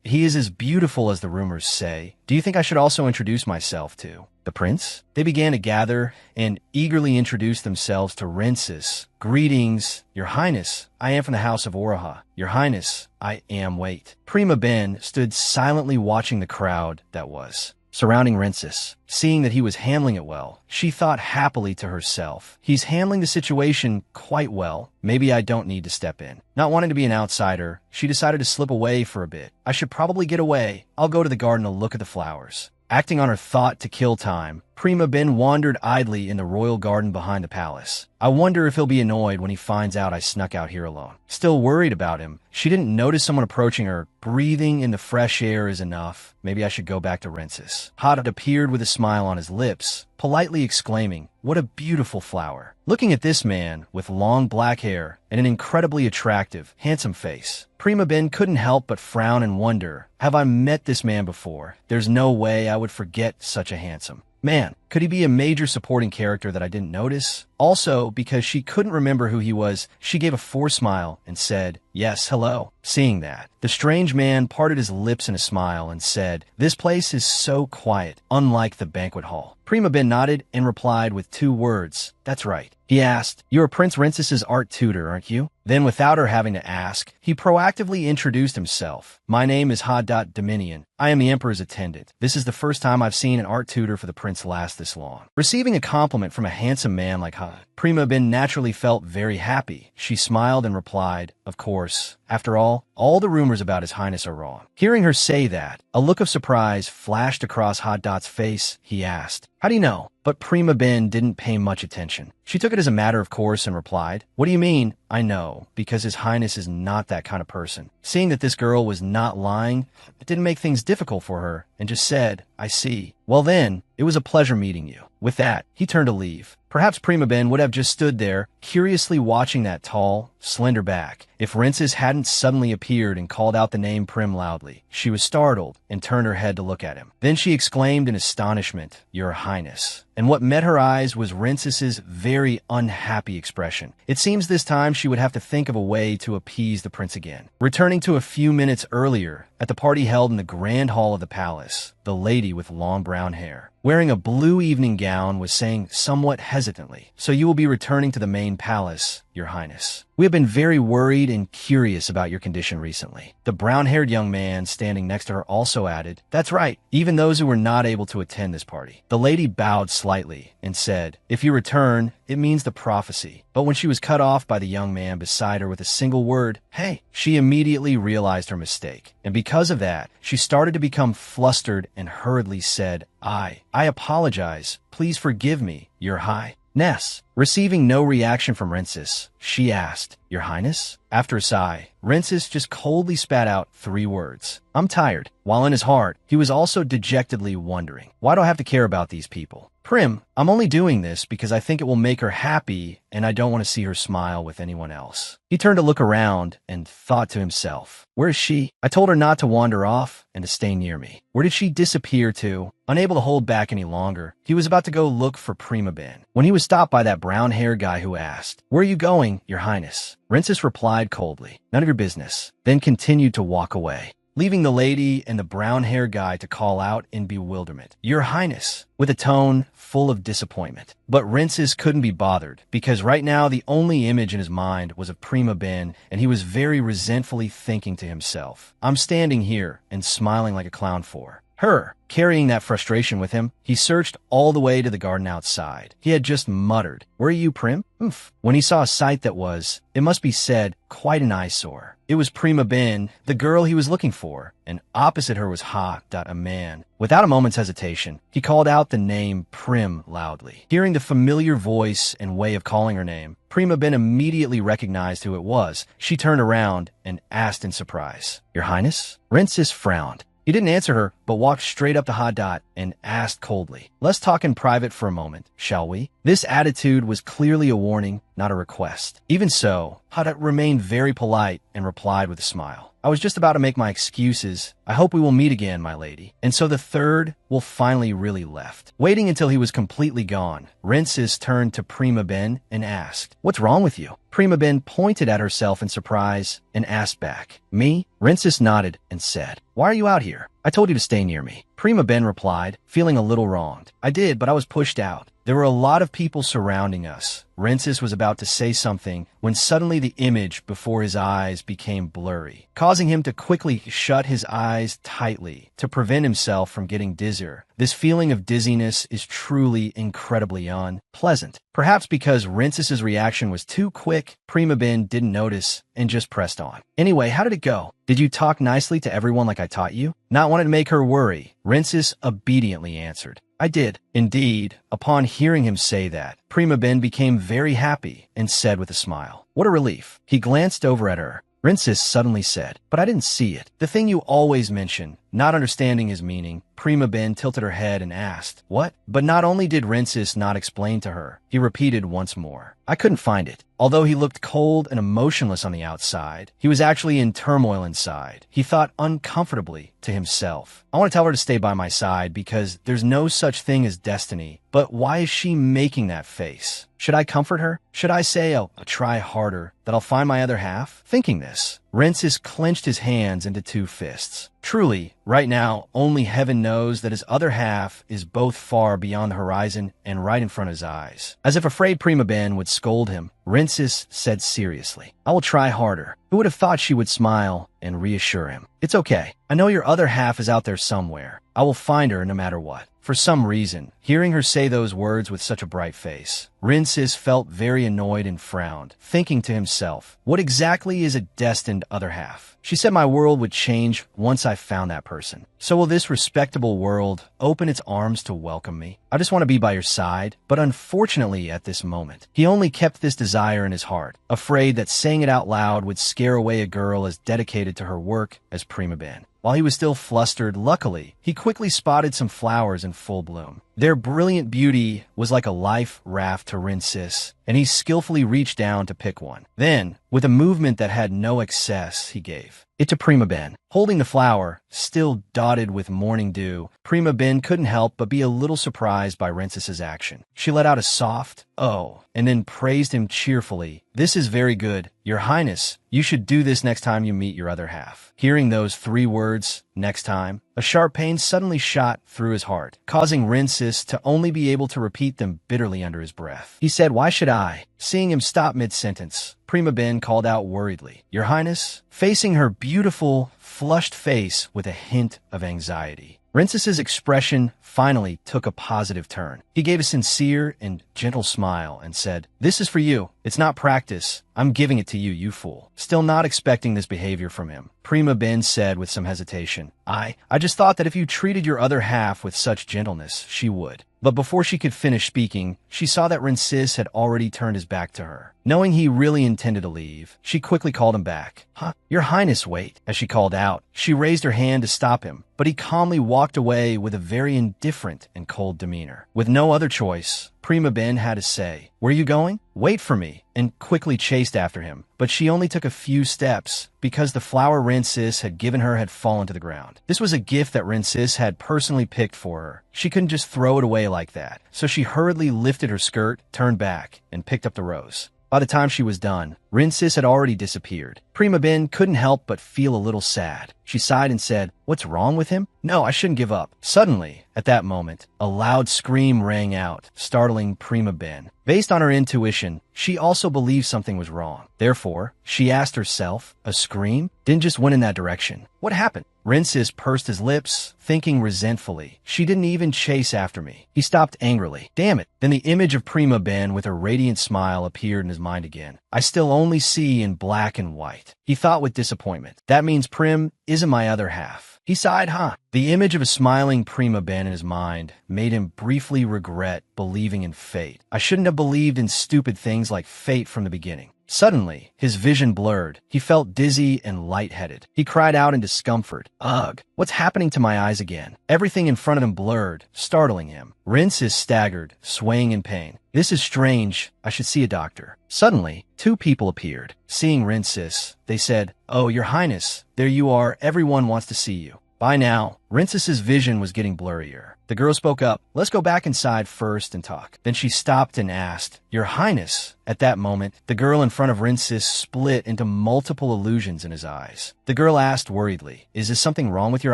He is as beautiful as the rumors say. Do you think I should also introduce myself to the prince?" They began to gather and eagerly introduce themselves to Rensis. "Greetings, Your Highness. I am from the House of Oraha. Your Highness, I am wait." Prima Ben stood silently watching the crowd that was surrounding Rensis. Seeing that he was handling it well, she thought happily to herself, "He's handling the situation quite well. Maybe I don't need to step in." Not wanting to be an outsider, she decided to slip away for a bit. "I should probably get away. I'll go to the garden to look at the flowers." Acting on her thought to kill time, Prima Ben wandered idly in the royal garden behind the palace. I wonder if he'll be annoyed when he finds out I snuck out here alone. Still worried about him, she didn't notice someone approaching her. Breathing in the fresh air is enough. Maybe I should go back to Rince's. Hadat appeared with a smile on his lips, politely exclaiming, "What a beautiful flower." Looking at this man with long black hair and an incredibly attractive, handsome face, Prima Ben couldn't help but frown and wonder, have I met this man before? There's no way I would forget such a handsome man. Could he be a major supporting character that I didn't notice? Also, because she couldn't remember who he was, she gave a forced smile and said, "Yes, hello." Seeing that, the strange man parted his lips in a smile and said, "This place is so quiet, unlike the banquet hall." Prima Ben nodded and replied with 2 words, "That's right." He asked, "You're Prince Rinces's art tutor, aren't you?" Then, without her having to ask, he proactively introduced himself. "My name is Hadat Dominion. I am the Emperor's attendant. This is the first time I've seen an art tutor for the prince last this long." Receiving a compliment from a handsome man like Hadat, Prima Ben naturally felt very happy. She smiled and replied, "Of course. After all the rumors about His Highness are wrong." Hearing her say that, a look of surprise flashed across Hadat's face. He asked, "How do you know?" But Prima Ben didn't pay much attention. She took it as a matter of course and replied, "What do you mean?" "I know, because His Highness is not that kind of person." Seeing that this girl was not lying, it didn't make things difficult for her, and just said, "I see. Well then, it was a pleasure meeting you." With that, he turned to leave. Perhaps Prima Ben would have just stood there, curiously watching that tall, slender back, if Rinces hadn't suddenly appeared and called out the name Prim loudly. She was startled and turned her head to look at him. Then she exclaimed in astonishment, "Your Highness." And what met her eyes was Rinces's very unhappy expression. It seems this time she would have to think of a way to appease the prince again. Returning to a few minutes earlier, at the party held in the grand hall of the palace, the lady with long brown hair, wearing a blue evening gown, was saying somewhat hesitantly, "So you will be returning to the main palace, Your Highness. We have been very worried and curious about your condition recently." The brown-haired young man standing next to her also added, "That's right, even those who were not able to attend this party." The lady bowed slightly and said, "If you return, it means the prophecy." But when she was cut off by the young man beside her with a single word, "Hey," she immediately realized her mistake. And because of that, she started to become flustered and hurriedly said, I apologize. Please forgive me, Your Highness." Receiving no reaction from Rinces, she asked, "Your Highness?" After a sigh, Rinces just coldly spat out 3 words, "I'm tired." While in his heart, he was also dejectedly wondering, why do I have to care about these people? Prim, I'm only doing this because I think it will make her happy and I don't want to see her smile with anyone else. He turned to look around and thought to himself, where is she? I told her not to wander off and to stay near me. Where did she disappear to? Unable to hold back any longer, he was about to go look for Prima Ben when he was stopped by that brown-haired guy who asked, "Where are you going, Your Highness?" Rinces replied coldly, "None of your business," then continued to walk away, leaving the lady and the brown-haired guy to call out in bewilderment, "Your Highness," with a tone full of disappointment. But Rinces couldn't be bothered, because right now the only image in his mind was of Prima Ben, and he was very resentfully thinking to himself, "I'm standing here and smiling like a clown for her." Carrying that frustration with him, he searched all the way to the garden outside. He had just muttered, "Where are you, Prim?" Oof, when he saw a sight that was, it must be said, quite an eyesore. It was Prima Ben, the girl he was looking for, and opposite her was a man. Without a moment's hesitation, he called out the name Prim loudly. Hearing the familiar voice and way of calling her name, Prima Ben immediately recognized who it was. She turned around and asked in surprise, "Your Highness?" Rinces frowned. He didn't answer her, but walked straight up to Hadat and asked coldly, "Let's talk in private for a moment, shall we?" This attitude was clearly a warning, not a request. Even so, Hadat remained very polite and replied with a smile, "I was just about to make my excuses. I hope we will meet again, my lady." And so the third wolf finally really left. Waiting until he was completely gone, Rinces turned to Prima Ben and asked, "What's wrong with you?" Prima Ben pointed at herself in surprise and asked back, "Me?" Rinces nodded and said, "Why are you out here? I told you to stay near me." Prima Ben replied, feeling a little wronged, "I did, but I was pushed out. There were a lot of people surrounding us." Rinces was about to say something when suddenly the image before his eyes became blurry, causing him to quickly shut his eyes tightly to prevent himself from getting dizzier. This feeling of dizziness is truly incredibly unpleasant. Perhaps because Rinces's reaction was too quick, Prima Ben didn't notice and just pressed on. "Anyway, how did it go? Did you talk nicely to everyone like I taught you?" Not wanting to make her worry, Rinces obediently answered, I did. Indeed, upon hearing him say that, Prima Ben became very happy and said with a smile, "What a relief." He glanced over at her. Rincis suddenly said, "But I didn't see it. The thing you always mention." Not understanding his meaning, Prima Ben tilted her head and asked, "What?" But not only did Rincis not explain to her, he repeated once more, "I couldn't find it." Although he looked cold and emotionless on the outside, he was actually in turmoil inside. He thought uncomfortably to himself, "I want to tell her to stay by my side because there's no such thing as destiny. But why is she making that face? Should I comfort her? Should I say I'll try harder, that I'll find my other half?" Thinking this, Rincis clenched his hands into two fists. Truly, right now, only heaven knows that his other half is both far beyond the horizon and right in front of his eyes. As if afraid Prima Ben would scold him, Rincis said seriously, "I will try harder." Who would have thought she would smile and reassure him? "It's okay. I know your other half is out there somewhere. I will find her no matter what." For some reason, hearing her say those words with such a bright face, Rincis felt very annoyed and frowned, thinking to himself, what exactly is a destined other half? She said my world would change once I found that person. So will this respectable world open its arms to welcome me? I just want to be by your side. But unfortunately at this moment, he only kept this desire in his heart, afraid that saying it out loud would scare away a girl as dedicated to her work as Prima Ben. While he was still flustered, luckily, he quickly spotted some flowers in full bloom. Their brilliant beauty was like a life raft to Rincis, and he skillfully reached down to pick one. Then, with a movement that had no excess, he gave it to Prima Ben. Holding the flower, still dotted with morning dew, Prima Ben couldn't help but be a little surprised by Rincis's action. She let out a soft, "Oh," and then praised him cheerfully. "This is very good, Your Highness. You should do this next time you meet your other half." Hearing those 3 words, "next time," a sharp pain suddenly shot through his heart, causing Rincis to only be able to repeat them bitterly under his breath. He said, "Why should I?" Seeing him stop mid-sentence, Prima Ben called out worriedly, "Your Highness?" Facing her beautiful, flushed face with a hint of anxiety. Rincis's expression finally took a positive turn. He gave a sincere and gentle smile and said, "This is for you. It's not practice. I'm giving it to you, you fool." Still not expecting this behavior from him, Prima Ben said with some hesitation, I just thought that if you treated your other half with such gentleness, she would." But before she could finish speaking, she saw that Rincis had already turned his back to her. Knowing he really intended to leave, she quickly called him back. Your Highness, wait." As she called out, she raised her hand to stop him, but he calmly walked away with a very indifferent and cold demeanor. With no other choice, Prima Ben had to say, "Where are you going?" "Wait for me," and quickly chased after him. But she only took a few steps because the flower Rincis had given her had fallen to the ground. This was a gift that Rincis had personally picked for her. She couldn't just throw it away like that. So she hurriedly lifted her skirt, turned back, and picked up the rose. By the time she was done, Rincis had already disappeared. Prima Ben couldn't help but feel a little sad. She sighed and said, "What's wrong with him? No, I shouldn't give up." Suddenly, at that moment, a loud scream rang out, startling Prima Ben. Based on her intuition, she also believed something was wrong. Therefore, she asked herself, a scream? Didn't just went in that direction. What happened? Rincis pursed his lips, thinking resentfully, "She didn't even chase after me." He stopped angrily. Damn it. Then the image of Prima Ben with her radiant smile appeared in his mind again. "I still only see in black and white." He thought with disappointment. That means Prim isn't my other half. He sighed, The image of a smiling Prima Ben in his mind made him briefly regret believing in fate. I shouldn't have believed in stupid things like fate from the beginning. Suddenly, his vision blurred. He felt dizzy and lightheaded. He cried out in discomfort. Ugh, what's happening to my eyes again? Everything in front of him blurred, startling him. Rincis staggered, swaying in pain. This is strange. I should see a doctor. Suddenly, 2 people appeared. Seeing Rincis, they said, "Oh, Your Highness, there you are. Everyone wants to see you." By now, Rincis's vision was getting blurrier. The girl spoke up. "Let's go back inside first and talk." Then she stopped and asked, "Your Highness?" At that moment, the girl in front of Rincis split into multiple illusions in his eyes. The girl asked worriedly, "Is there something wrong with your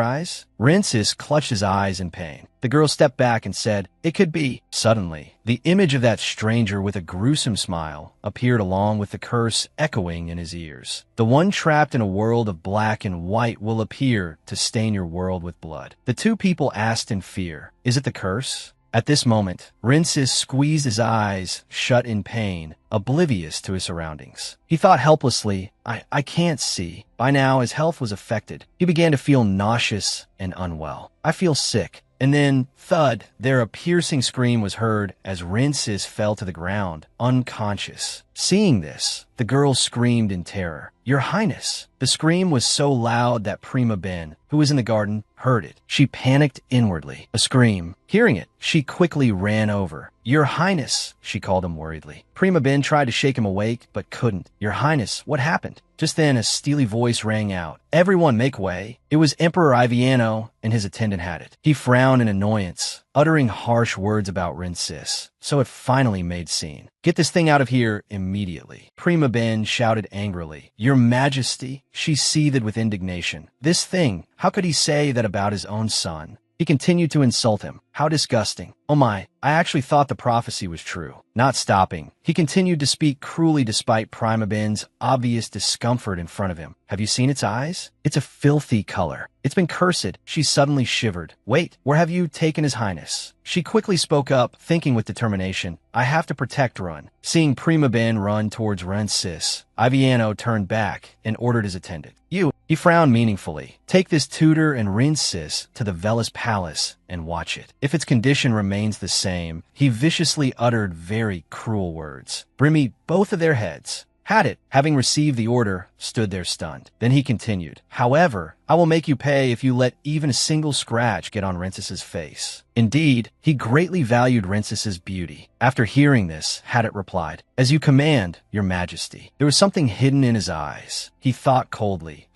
eyes?" Rincis clutched his eyes in pain. The girl stepped back and said, "It could be." Suddenly, the image of that stranger with a gruesome smile appeared along with the curse echoing in his ears. "The one trapped in a world of black and white will appear to stain your world with blood." The 2 people asked in fear, "Is it the curse?" At this moment, Rincis squeezed his eyes shut in pain, oblivious to his surroundings. He thought helplessly, I can't see." By now, his health was affected. He began to feel nauseous and unwell. "I feel sick." And then, thud, there a piercing scream was heard as Rinsis fell to the ground, unconscious. Seeing this, the girl screamed in terror. "Your Highness!" The scream was so loud that Prima Ben, who was in the garden, heard it. She panicked inwardly. A scream. Hearing it, she quickly ran over. "Your Highness!" she called him worriedly. Prima Ben tried to shake him awake, but couldn't. "Your Highness, what happened?" Just then, a steely voice rang out. "Everyone make way." It was Emperor Iviano, and his attendant had it. He frowned in annoyance, uttering harsh words about Rinsis. So it finally made scene. "Get this thing out of here immediately." Prima Ben shouted angrily. "Your Majesty!" She seethed with indignation. This thing, how could he say that about his own son? He continued to insult him. How disgusting. "Oh my, I actually thought the prophecy was true." Not stopping, he continued to speak cruelly despite Prima Ben's obvious discomfort in front of him. "Have you seen its eyes? It's a filthy color. It's been cursed." She suddenly shivered. "Wait, where have you taken His Highness?" She quickly spoke up, thinking with determination, "I have to protect Run." Seeing Prima Ben run towards Rensis, Iviano turned back and ordered his attendant. "You," he frowned meaningfully, "take this tutor and Rensis to the Velas Palace and watch it. If its condition remains the same," he viciously uttered very cruel words. "Bring me both of their heads." Had it, having received the order, stood there stunned. Then he continued, "However, I will make you pay if you let even a single scratch get on Rensis's face." Indeed, he greatly valued Rensis's beauty. After hearing this, Hadit replied, "As you command, Your Majesty." There was something hidden in his eyes. He thought coldly,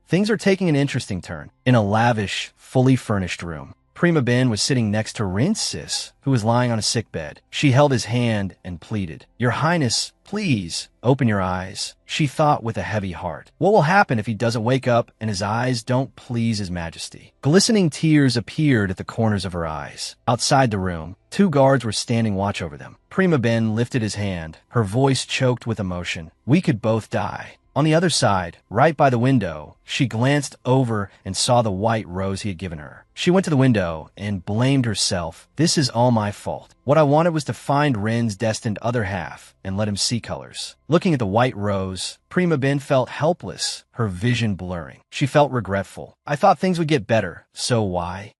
things are taking an interesting turn. In a lavish, fully furnished room, Prima Ben was sitting next to Rinsis, who was lying on a sickbed. She held his hand and pleaded, "Your Highness, please, open your eyes." She thought with a heavy heart, what will happen if he doesn't wake up and his eyes don't please His Majesty? Glistening tears appeared at the corners of her eyes. Outside the room, 2 guards were standing watch over them. Prima Ben lifted his hand, her voice choked with emotion. "We could both die." On the other side, right by the window, she glanced over and saw the white rose he had given her. She went to the window and blamed herself. "This is all my fault. What I wanted was to find Ren's destined other half and let him see colors." Looking at the white rose, Prima Ben felt helpless, her vision blurring. She felt regretful. "I thought things would get better, so why?"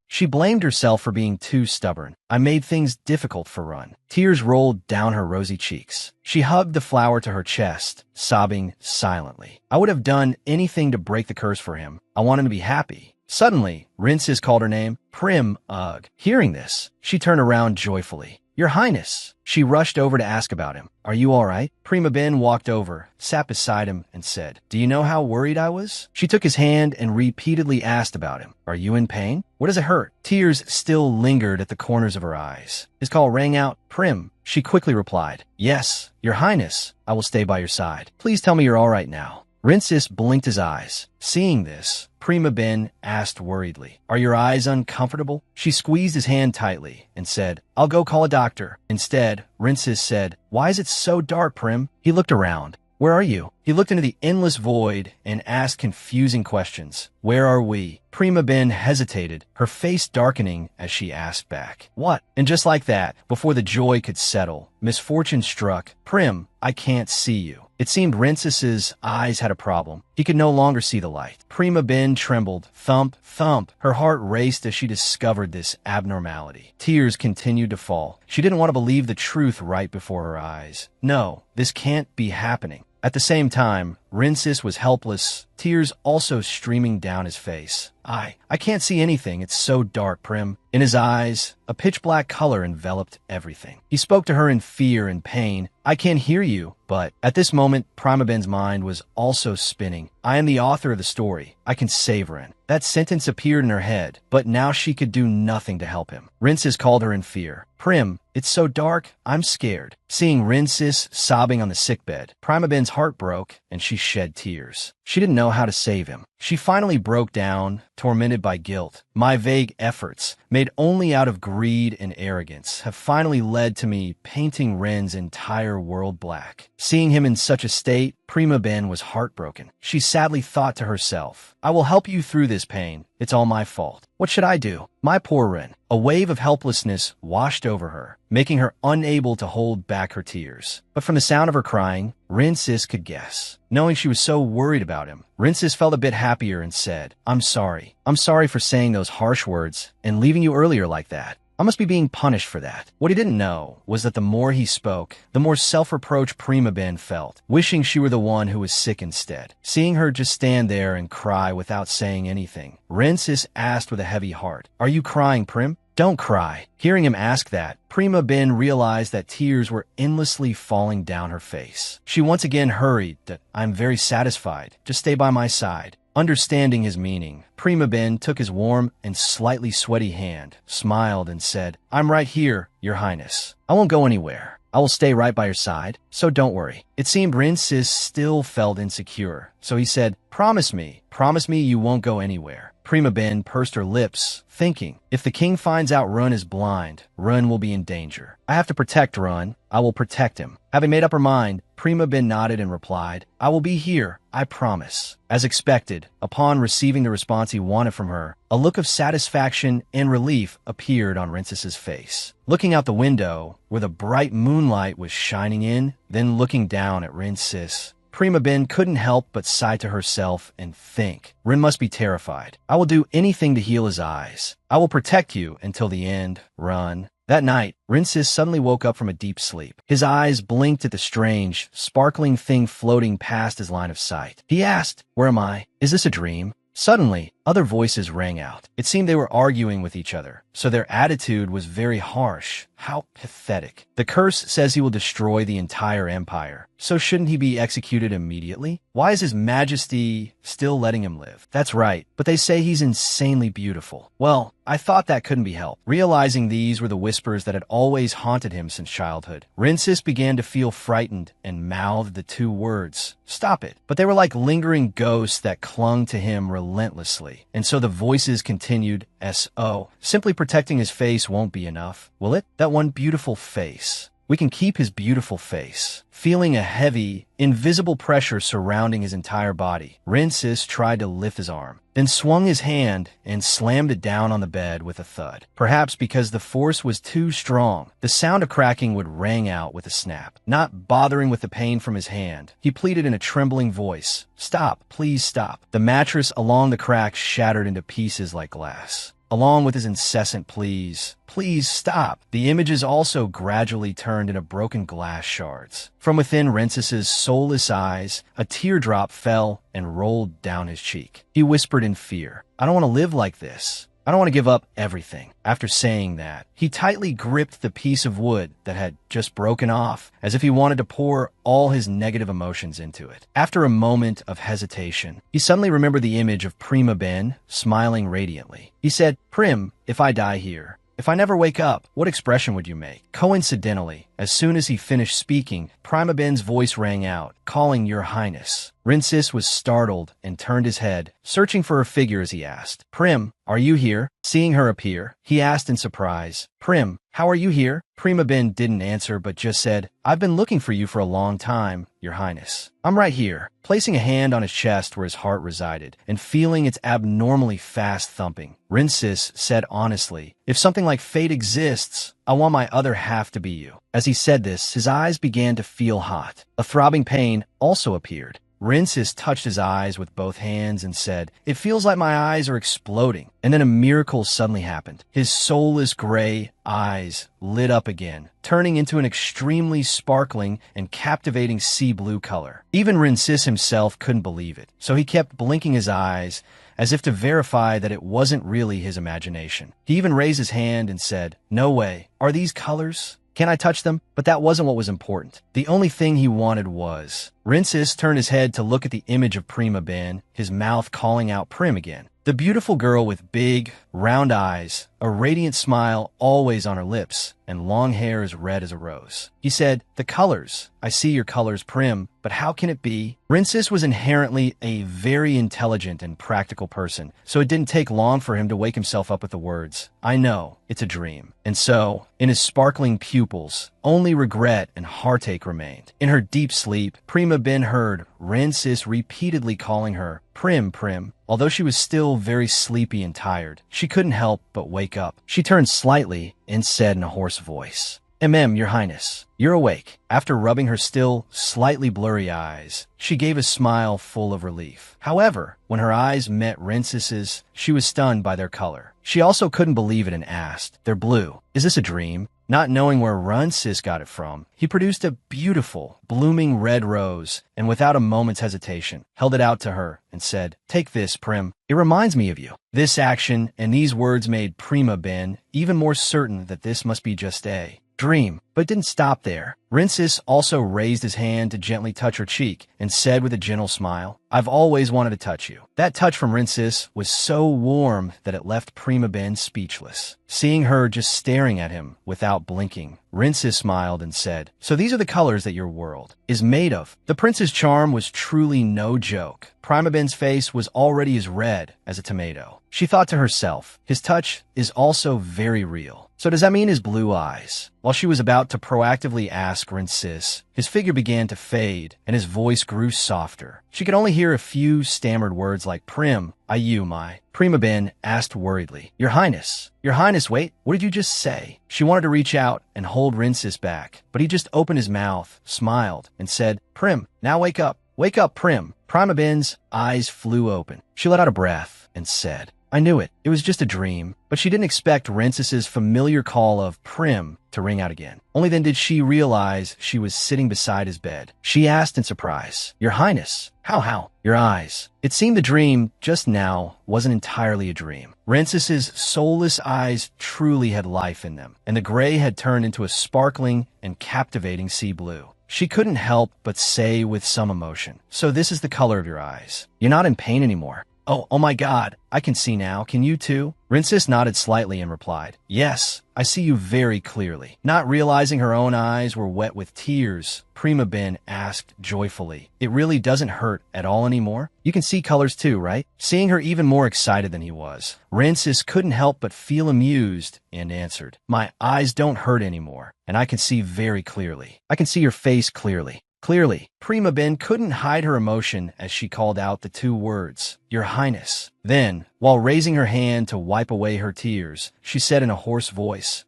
She blamed herself for being too stubborn. "I made things difficult for Run." Tears rolled down her rosy cheeks. She hugged the flower to her chest, sobbing silently. "I would have done anything to break the curse for him. I want him to be happy." Suddenly, Rinsis called her name, "Prim, ugh." Hearing this, she turned around joyfully. "Your Highness." She rushed over to ask about him. "Are you all right?" Prima Ben walked over, sat beside him, and said, "Do you know how worried I was?" She took his hand and repeatedly asked about him. "Are you in pain? What does it hurt?" Tears still lingered at the corners of her eyes. His call rang out, "Prim." She quickly replied, "Yes, Your Highness, I will stay by your side. Please tell me you're all right now." Rinsis blinked his eyes. Seeing this, Prima Ben asked worriedly, "Are your eyes uncomfortable?" She squeezed his hand tightly and said, "I'll go call a doctor." Instead, Rinsis said, "Why is it so dark, Prim?" He looked around. "Where are you?" He looked into the endless void and asked confusing questions. "Where are we?" Prima Ben hesitated, her face darkening as she asked back, "What?" And just like that, before the joy could settle, misfortune struck. "Prim, I can't see you." It seemed Rensis's eyes had a problem. He could no longer see the light. Prima Ben trembled. Thump, thump. Her heart raced as she discovered this abnormality. Tears continued to fall. She didn't want to believe the truth right before her eyes. No, this can't be happening. At the same time, Rinsis was helpless, tears also streaming down his face. I can't see anything. It's so dark, Prim." In his eyes, a pitch-black color enveloped everything. He spoke to her in fear and pain. "I can't hear you." But at this moment, Prima Ben's mind was also spinning. "I am the author of the story. I can save Ren." That sentence appeared in her head, but now she could do nothing to help him. Rinsis called her in fear. "Prim, it's so dark, I'm scared." Seeing Rinsis sobbing on the sickbed, Prima Ben's heart broke and she shed tears. She didn't know how to save him. She finally broke down, tormented by guilt. "My vague efforts, made only out of greed and arrogance, have finally led to me painting Ren's entire world black." Seeing him in such a state, Prima Ben was heartbroken. She sadly thought to herself, "I will help you through this pain. It's all my fault. What should I do? My poor Ren." A wave of helplessness washed over her, making her unable to hold back her tears. But from the sound of her crying, Rinsis could guess. Knowing she was so worried about about him. Rincis felt a bit happier and said, I'm sorry. I'm sorry for saying those harsh words and leaving you earlier like that. I must be being punished for that. What he didn't know was that the more he spoke, the more self-reproach Prima Ben felt, wishing she were the one who was sick instead. Seeing her just stand there and cry without saying anything, Rincis asked with a heavy heart, Are you crying, Prim? Don't cry. Hearing him ask that, Prima Ben realized that tears were endlessly falling down her face. She once again hurried that, I'm very satisfied. Just stay by my side. Understanding his meaning, Prima Ben took his warm and slightly sweaty hand, smiled, and said, I'm right here, Your Highness. I won't go anywhere. I will stay right by your side, so don't worry. It seemed Rincis still felt insecure, so he said, Promise me you won't go anywhere. Prima Ben pursed her lips, thinking, if the king finds out Run is blind, Run will be in danger. I have to protect Run. I will protect him. Having made up her mind, Prima Ben nodded and replied, I will be here, I promise. As expected, upon receiving the response he wanted from her, a look of satisfaction and relief appeared on Rincis's face. Looking out the window, where the bright moonlight was shining in, then looking down at Rincis, Prima Ben couldn't help but sigh to herself and think, Rin must be terrified. I will do anything to heal his eyes. I will protect you until the end, Run. That night, Rincis suddenly woke up from a deep sleep. His eyes blinked at the strange, sparkling thing floating past his line of sight. He asked, Where am I? Is this a dream? Suddenly, other voices rang out. It seemed they were arguing with each other, so their attitude was very harsh. How pathetic. The curse says he will destroy the entire empire, so shouldn't he be executed immediately? Why is His Majesty still letting him live? That's right, but they say he's insanely beautiful. Well, I thought that couldn't be helped. Realizing these were the whispers that had always haunted him since childhood, Rincis began to feel frightened and mouthed the two words, Stop it. But they were like lingering ghosts that clung to him relentlessly. And so the voices continued, S.O. Simply protecting his face won't be enough, will it? That one beautiful face. We can keep his beautiful face. Feeling a heavy, invisible pressure surrounding his entire body, Rincis tried to lift his arm, then swung his hand and slammed it down on the bed with a thud. Perhaps because the force was too strong, the sound of cracking would ring out with a snap. Not bothering with the pain from his hand, he pleaded in a trembling voice, Stop, please stop. The mattress along the crack shattered into pieces like glass. Along with his incessant pleas, Please stop, the images also gradually turned into broken glass shards. From within Rincis's soulless eyes, a teardrop fell and rolled down his cheek. He whispered in fear, I don't want to live like this. I don't want to give up everything. After saying that, he tightly gripped the piece of wood that had just broken off, as if he wanted to pour all his negative emotions into it. After a moment of hesitation, he suddenly remembered the image of Prima Ben smiling radiantly. He said, Prim, if I die here, if I never wake up, what expression would you make? Coincidentally, as soon as he finished speaking, Prima Ben's voice rang out, calling Your Highness. Rincis was startled and turned his head, searching for her figure as he asked, Prim, are you here? Seeing her appear, he asked in surprise, Prim, how are you here? Prima Ben didn't answer but just said, I've been looking for you for a long time, Your Highness. I'm right here. Placing a hand on his chest where his heart resided and feeling its abnormally fast thumping, Rincis said honestly, If something like fate exists, I want my other half to be you. As he said this, his eyes began to feel hot. A throbbing pain also appeared. Rincis touched his eyes with both hands and said, It feels like my eyes are exploding. And then a miracle suddenly happened. His soulless gray eyes lit up again, turning into an extremely sparkling and captivating sea blue color. Even Rincis himself couldn't believe it, so he kept blinking his eyes as if to verify that it wasn't really his imagination. He even raised his hand and said, No way. Are these colors? Can I touch them? But that wasn't what was important. The only thing he wanted was... Rincis turned his head to look at the image of Prima Ben, his mouth calling out Prim again. The beautiful girl with big, round eyes, a radiant smile always on her lips, and long hair as red as a rose. He said, The colors. I see your colors, Prim, but how can it be? Rincis was inherently a very intelligent and practical person, so it didn't take long for him to wake himself up with the words, I know, it's a dream. And so, in his sparkling pupils, only regret and heartache remained. In her deep sleep, Prima Ben heard Rincis repeatedly calling her, Prim, Prim. Although she was still very sleepy and tired, she couldn't help but wake up. She turned slightly and said in a hoarse voice, Your Highness. You're awake. After rubbing her still slightly blurry eyes, she gave a smile full of relief. However, when her eyes met Rincess's, she was stunned by their color. She also couldn't believe it and asked, "They're blue. Is this a dream?" Not knowing where Rincess got it from, he produced a beautiful, blooming red rose and without a moment's hesitation, held it out to her and said, "Take this, Prim. It reminds me of you." This action and these words made Prima Ben even more certain that this must be just a dream, but it didn't stop there. Rincess also raised his hand to gently touch her cheek and said with a gentle smile, "I've always wanted to touch you." That touch from Rincess was so warm that it left Prima Ben speechless. Seeing her just staring at him without blinking, Rincess smiled and said, "So these are the colors that your world is made of." The prince's charm was truly no joke. Prima Ben's face was already as red as a tomato. She thought to herself, his touch is also very real. So does that mean his blue eyes? While she was about to proactively ask Rincess, his figure began to fade and his voice grew softer. She could only hear a few stammered words like Prim, "Are you my?" Prima Ben asked worriedly, "Your Highness. Your Highness, wait, what did you just say?" She wanted to reach out and hold Rincess back, but he just opened his mouth, smiled, and said, "Prim, now wake up. Wake up, Prim." Prima Ben's eyes flew open. She let out a breath and said, "I knew it. It was just a dream." But she didn't expect Rincess's familiar call of Prim to ring out again. Only then did she realize she was sitting beside his bed. She asked in surprise, "Your Highness, how? Your eyes." It seemed the dream just now wasn't entirely a dream. Rincess's soulless eyes truly had life in them, and the gray had turned into a sparkling and captivating sea blue. She couldn't help but say with some emotion, "So this is the color of your eyes. You're not in pain anymore." Oh my God, I can see now. Can you too?" Rincess nodded slightly and replied, "Yes, I see you very clearly." Not realizing her own eyes were wet with tears, Prima Ben asked joyfully, "It really doesn't hurt at all anymore? You can see colors too, right?" Seeing her even more excited than he was, Rincess couldn't help but feel amused and answered, "My eyes don't hurt anymore, and I can see very clearly. I can see your face clearly." Clearly, Prima Ben couldn't hide her emotion as she called out the two words, "Your Highness." Then, while raising her hand to wipe away her tears, she said in a hoarse voice,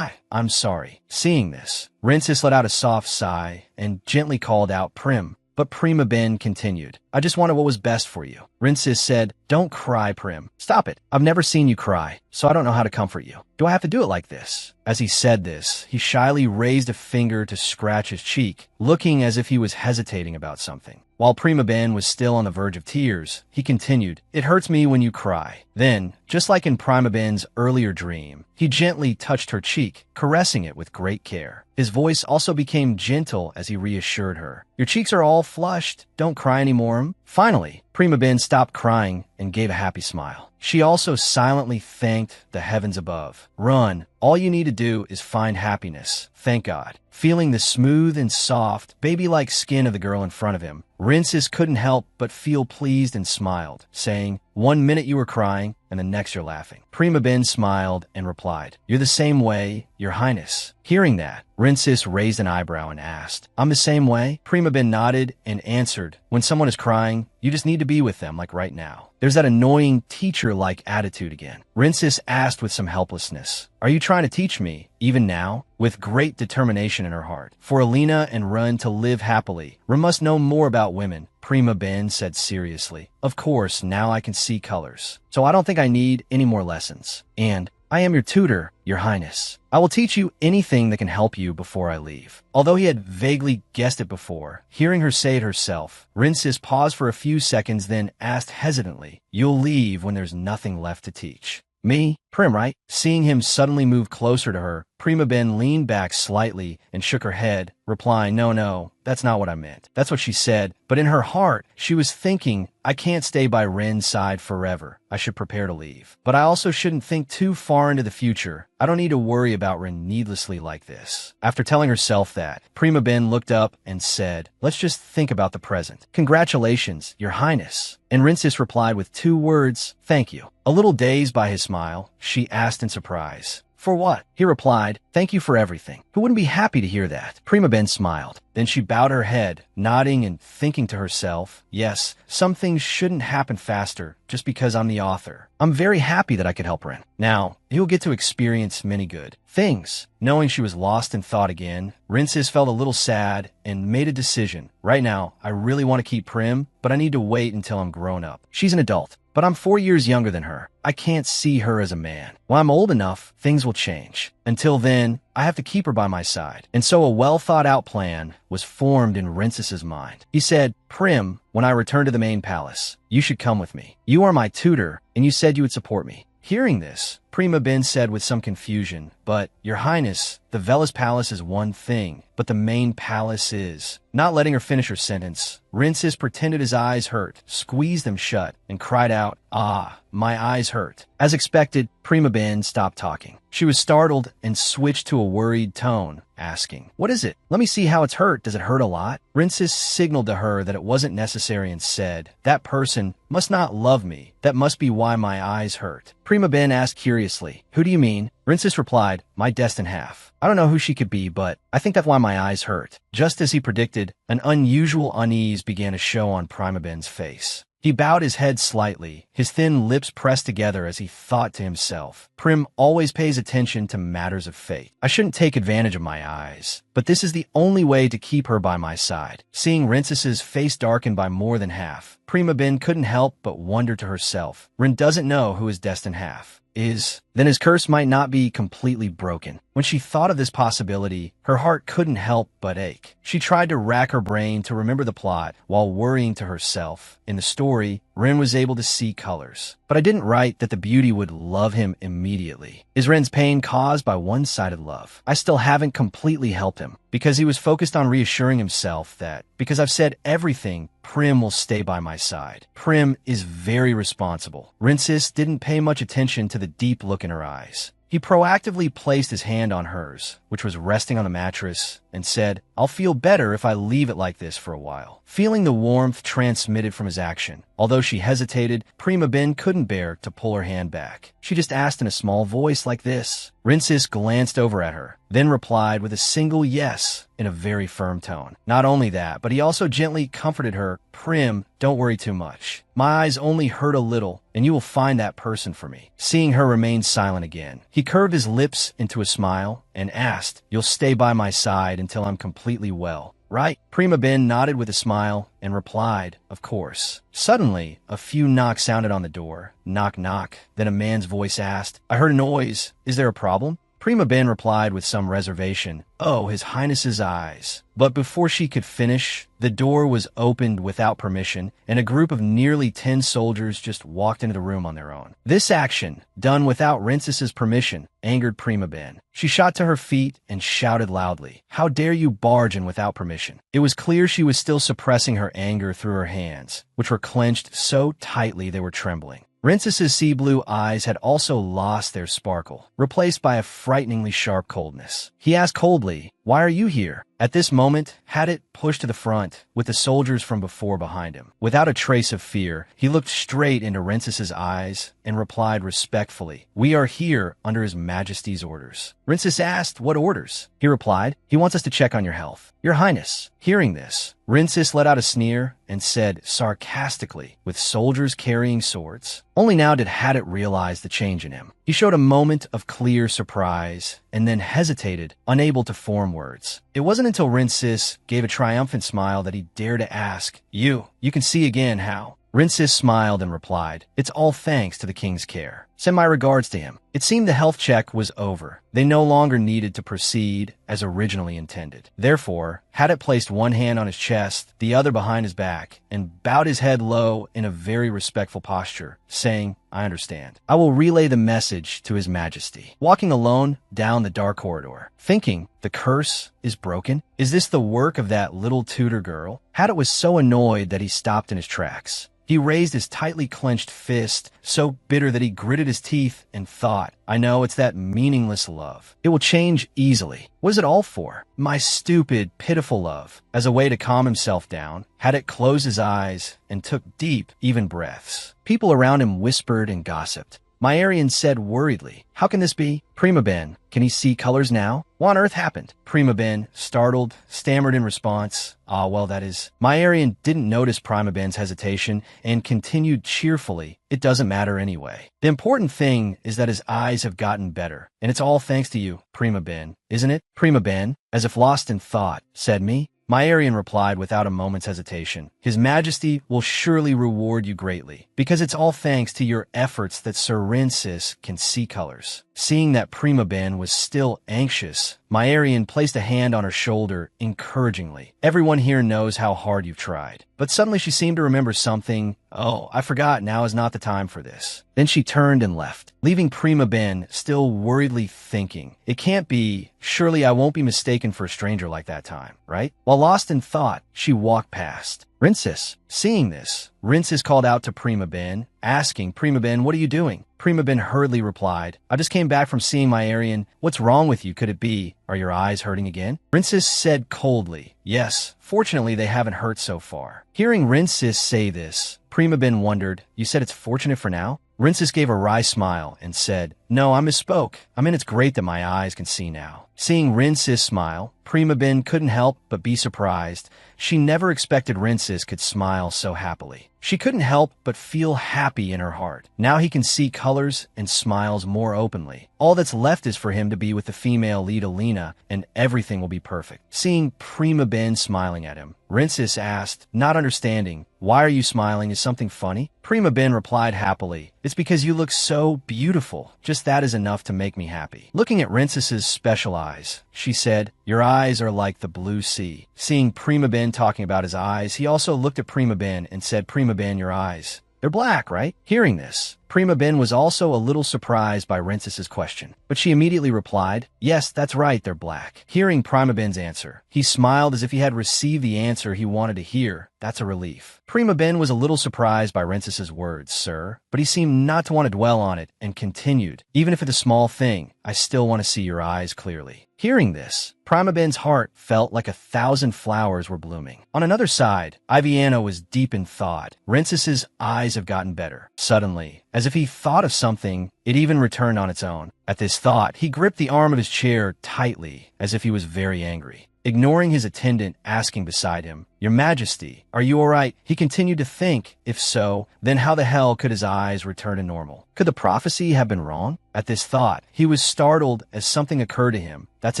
I'm sorry." Seeing this, Rincess let out a soft sigh and gently called out Prim. But Prima Ben continued, "I just wanted what was best for you." Rincess said, "Don't cry, Prim. Stop it. I've never seen you cry, so I don't know how to comfort you. Do I have to do it like this?" As he said this, he shyly raised a finger to scratch his cheek, looking as if he was hesitating about something. While Prima Ben was still on the verge of tears, he continued, "It hurts me when you cry." Then, just like in Prima Ben's earlier dream, he gently touched her cheek, caressing it with great care. His voice also became gentle as he reassured her, "Your cheeks are all flushed. Don't cry anymore." Finally, Prima Ben stopped crying and gave a happy smile. She also silently thanked the heavens above. "Run. All you need to do is find happiness. Thank God." Feeling the smooth and soft, baby-like skin of the girl in front of him, Rincess couldn't help but feel pleased and smiled, saying, "One minute you were crying, and the next you're laughing." Prima Ben smiled and replied, "You're the same way, Your Highness." Hearing that, Rincess raised an eyebrow and asked, "I'm the same way?" Prima Ben nodded and answered, "When someone is crying, you just need to be with them like right now. There's that annoying teacher-like attitude again." Rincess asked with some helplessness, "Are you trying to teach me, even now?" With great determination in her heart, for Alina and Run to live happily, Run must know more about women, Prima Ben said seriously. "Of course, now I can see colors. So I don't think I need any more lessons. And I am your tutor, Your Highness. I will teach you anything that can help you before I leave." Although he had vaguely guessed it before, hearing her say it herself, Rincess paused for a few seconds, then asked hesitantly, "You'll leave when there's nothing left to teach?" "Me? Prim, right?" Seeing him suddenly move closer to her, Prima Ben leaned back slightly and shook her head, replying, No, that's not what I meant." That's what she said, but in her heart, she was thinking, "I can't stay by Ren's side forever. I should prepare to leave. But I also shouldn't think too far into the future. I don't need to worry about Ren needlessly like this." After telling herself that, Prima Ben looked up and said, "Let's just think about the present." "Congratulations, Your Highness." And Rincess replied with two words, "Thank you." A little dazed by his smile, she asked in surprise, "For what?" He replied, "Thank you for everything. Who wouldn't be happy to hear that?" Prima Ben smiled. Then she bowed her head, nodding and thinking to herself, yes, some things shouldn't happen faster just because I'm the author. I'm very happy that I could help Ren. Now, he'll get to experience many good things. Knowing she was lost in thought again, Rinsis felt a little sad and made a decision. Right now, I really want to keep Prim, but I need to wait until I'm grown up. She's an adult, but I'm 4 years younger than her. I can't see her as a man. When I'm old enough, things will change. Until then, I have to keep her by my side. And so a well-thought-out plan was formed in Rinsis's mind. He said, "Prim, when I return to the main palace, you should come with me. You are my tutor, and you said you would support me." Hearing this, Prima Ben said with some confusion, "But, Your Highness, the Velas Palace is one thing, but the main palace is..." Not letting her finish her sentence, Rinsis pretended his eyes hurt, squeezed them shut, and cried out, "Ah, my eyes hurt." As expected, Prima Ben stopped talking. She was startled and switched to a worried tone, asking, "What is it? Let me see how it's hurt. Does it hurt a lot?" Rinsis signaled to her that it wasn't necessary and said, "That person must not love me. That must be why my eyes hurt." Prima Ben asked curiously, "Who do you mean?" Rinsis replied, "My destined half. I don't know who she could be, but I think that's why my eyes hurt." Just as he predicted, an unusual unease began to show on Prima Ben's face. He bowed his head slightly, his thin lips pressed together as he thought to himself, "Prim always pays attention to matters of fate. I shouldn't take advantage of my eyes, but this is the only way to keep her by my side." Seeing Rinsis's face darken by more than half, Prima Ben couldn't help but wonder to herself, Rin doesn't know who his destined half is. Then his curse might not be completely broken. When she thought of this possibility, her heart couldn't help but ache. She tried to rack her brain to remember the plot while worrying to herself. In the story, Ren was able to see colors. But I didn't write that the beauty would love him immediately. Is Ren's pain caused by one-sided love? I still haven't completely helped him, because he was focused on reassuring himself that, because I've said everything, Prim will stay by my side. Prim is very responsible. Rinsis didn't pay much attention to the deep look in her eyes. He proactively placed his hand on hers, which was resting on the mattress, and said, "I'll feel better if I leave it like this for a while." Feeling the warmth transmitted from his action, although she hesitated, Prima Ben couldn't bear to pull her hand back. She just asked in a small voice like this. Rinsis glanced over at her, then replied with a single yes in a very firm tone. Not only that, but he also gently comforted her, "Prim, don't worry too much. My eyes only hurt a little, and you will find that person for me." Seeing her remain silent again, he curved his lips into a smile and asked, "You'll stay by my side until I'm completely well, right?" Prima Ben nodded with a smile and replied, "Of course." Suddenly, a few knocks sounded on the door. Knock, knock. Then a man's voice asked, "I heard a noise. Is there a problem?" Prima Ben replied with some reservation, "Oh, His Highness's eyes." But before she could finish, the door was opened without permission, and a group of nearly 10 soldiers just walked into the room on their own. This action, done without Rinsis's permission, angered Prima Ben. She shot to her feet and shouted loudly, "How dare you barge in without permission?" It was clear she was still suppressing her anger through her hands, which were clenched so tightly they were trembling. Rinsis's sea blue eyes had also lost their sparkle, replaced by a frighteningly sharp coldness. He asked coldly, "Why are you here?" At this moment, Hadit pushed to the front, with the soldiers from before behind him. Without a trace of fear, he looked straight into Rinsis's eyes and replied respectfully, "We are here under His Majesty's orders." Rinsis asked, "What orders?" He replied, "He wants us to check on your health." "Your Highness." Hearing this, Rinsis let out a sneer and said sarcastically, "With soldiers carrying swords?" Only now did Hadit realize the change in him. He showed a moment of clear surprise and then hesitated, unable to form words. It wasn't until Rinsis gave a triumphant smile that he dared to ask, You can see again how?" Rinsis smiled and replied, "It's all thanks to the king's care. Send my regards to him." It seemed the health check was over. They no longer needed to proceed as originally intended. Therefore, Hadit placed one hand on his chest, the other behind his back, and bowed his head low in a very respectful posture, saying, "I understand. I will relay the message to His Majesty." Walking alone down the dark corridor, thinking, the curse is broken? Is this the work of that little tutor girl? Hadit was so annoyed that he stopped in his tracks. He raised his tightly clenched fist, so bitter that he gritted his teeth and thought, I know it's that meaningless love. It will change easily. What is it all for? My stupid, pitiful love. As a way to calm himself down, Hadit closed his eyes and took deep, even breaths. People around him whispered and gossiped. My Aryan said worriedly. How can this be? Prima Ben, can he see colors now? What on earth happened? Prima Ben, startled, stammered in response. Well, that is. My Aryan didn't notice Prima Ben's hesitation and continued cheerfully. It doesn't matter anyway. The important thing is that his eyes have gotten better, and it's all thanks to you, Prima Ben, isn't it? Prima Ben, as if lost in thought, said me. My Aryan replied without a moment's hesitation. His Majesty will surely reward you greatly, because it's all thanks to your efforts that Sir Rincis can see colors. Seeing that Prima Ben was still anxious, my Aryan placed a hand on her shoulder encouragingly. Everyone here knows how hard you've tried. But suddenly she seemed to remember something. Oh, I forgot, now is not the time for this. Then she turned and left, leaving Prima Ben still worriedly thinking. It can't be. Surely I won't be mistaken for a stranger like that time, right? While lost in thought, she walked past. Rincis. Seeing this, Rincis called out to Prima Ben, asking, Prima Ben, what are you doing? Prima Ben hurriedly replied, I just came back from seeing my Aryan. What's wrong with you? Could it be? Are your eyes hurting again? Rincis said coldly, yes, fortunately they haven't hurt so far. Hearing Rincis say this, Prima Ben wondered, you said it's fortunate for now? Rincis gave a wry smile and said, no, I misspoke. I mean, it's great that my eyes can see now. Seeing Rincis smile, Prima Ben couldn't help but be surprised. She never expected Rincis could smile so happily. She couldn't help but feel happy in her heart. Now he can see colors and smiles more openly. All that's left is for him to be with the female lead Alina, and everything will be perfect. Seeing Prima Ben smiling at him, Rincis asked, not understanding, why are you smiling? Is something funny? Prima Ben replied happily, it's because you look so beautiful. Just that is enough to make me happy. Looking at Rincis's special eyes, she said, your eyes are like the blue sea. Seeing Prima Ben talking about his eyes, he also looked at Prima Ben and said, Prima Ben, your eyes. They're black, right? Hearing this, Prima Ben was also a little surprised by Rincis's question, but she immediately replied, yes, that's right, they're black. Hearing Prima Ben's answer, he smiled as if he had received the answer he wanted to hear. That's a relief. Prima Ben was a little surprised by Rincis's words, sir, but he seemed not to want to dwell on it and continued, even if it's a small thing, I still want to see your eyes clearly. Hearing this, Prima Ben's heart felt like 1,000 flowers were blooming. On another side, Iviana was deep in thought. Rincis's eyes have gotten better. Suddenly, as if he thought of something, it even returned on its own. At this thought, he gripped the arm of his chair tightly, as if he was very angry. Ignoring his attendant asking beside him, Your Majesty, are you all right? He continued to think, if so, then how the hell could his eyes return to normal? Could the prophecy have been wrong? At this thought, he was startled as something occurred to him. That's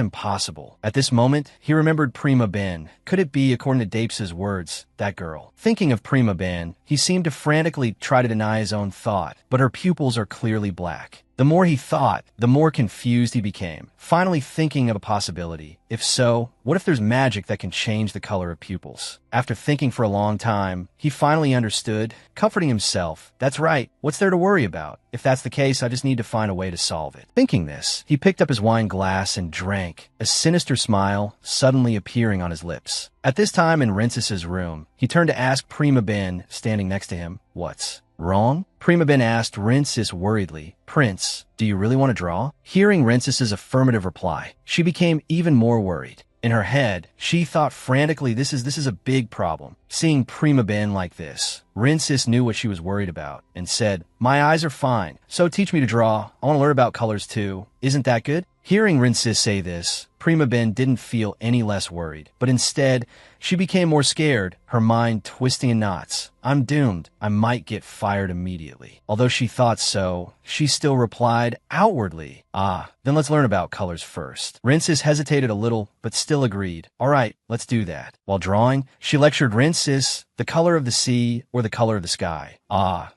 impossible. At this moment, he remembered Prima Ben. Could it be, according to Dapes' words, that girl? Thinking of Prima Ben, he seemed to frantically try to deny his own thought, but her pupils are clearly black. The more he thought, the more confused he became, finally thinking of a possibility. If so, what if there's magic that can change the color of pupils? After thinking for a long time, he finally understood, comforting himself. That's right, what's there to worry about? If that's the case, I just need to find a way to solve it. Thinking this, he picked up his wine glass and drank, a sinister smile suddenly appearing on his lips. At this time in Rincis's room, he turned to ask Prima Ben, standing next to him, what's wrong? Prima Ben asked Rincis worriedly, Prince, do you really want to draw? Hearing Rincis's affirmative reply, she became even more worried. In her head, she thought frantically, this is a big problem. Seeing Prima Ben like this, Rincis knew what she was worried about and said, my eyes are fine, so teach me to draw. I want to learn about colors too. Isn't that good? Hearing Rincis say this, Prima Ben didn't feel any less worried, but instead, she became more scared, her mind twisting in knots. I'm doomed. I might get fired immediately. Although she thought so, she still replied outwardly, then let's learn about colors first. Rincis hesitated a little, but still agreed. All right, let's do that. While drawing, she lectured Rincis the color of the sea or the color of the sky.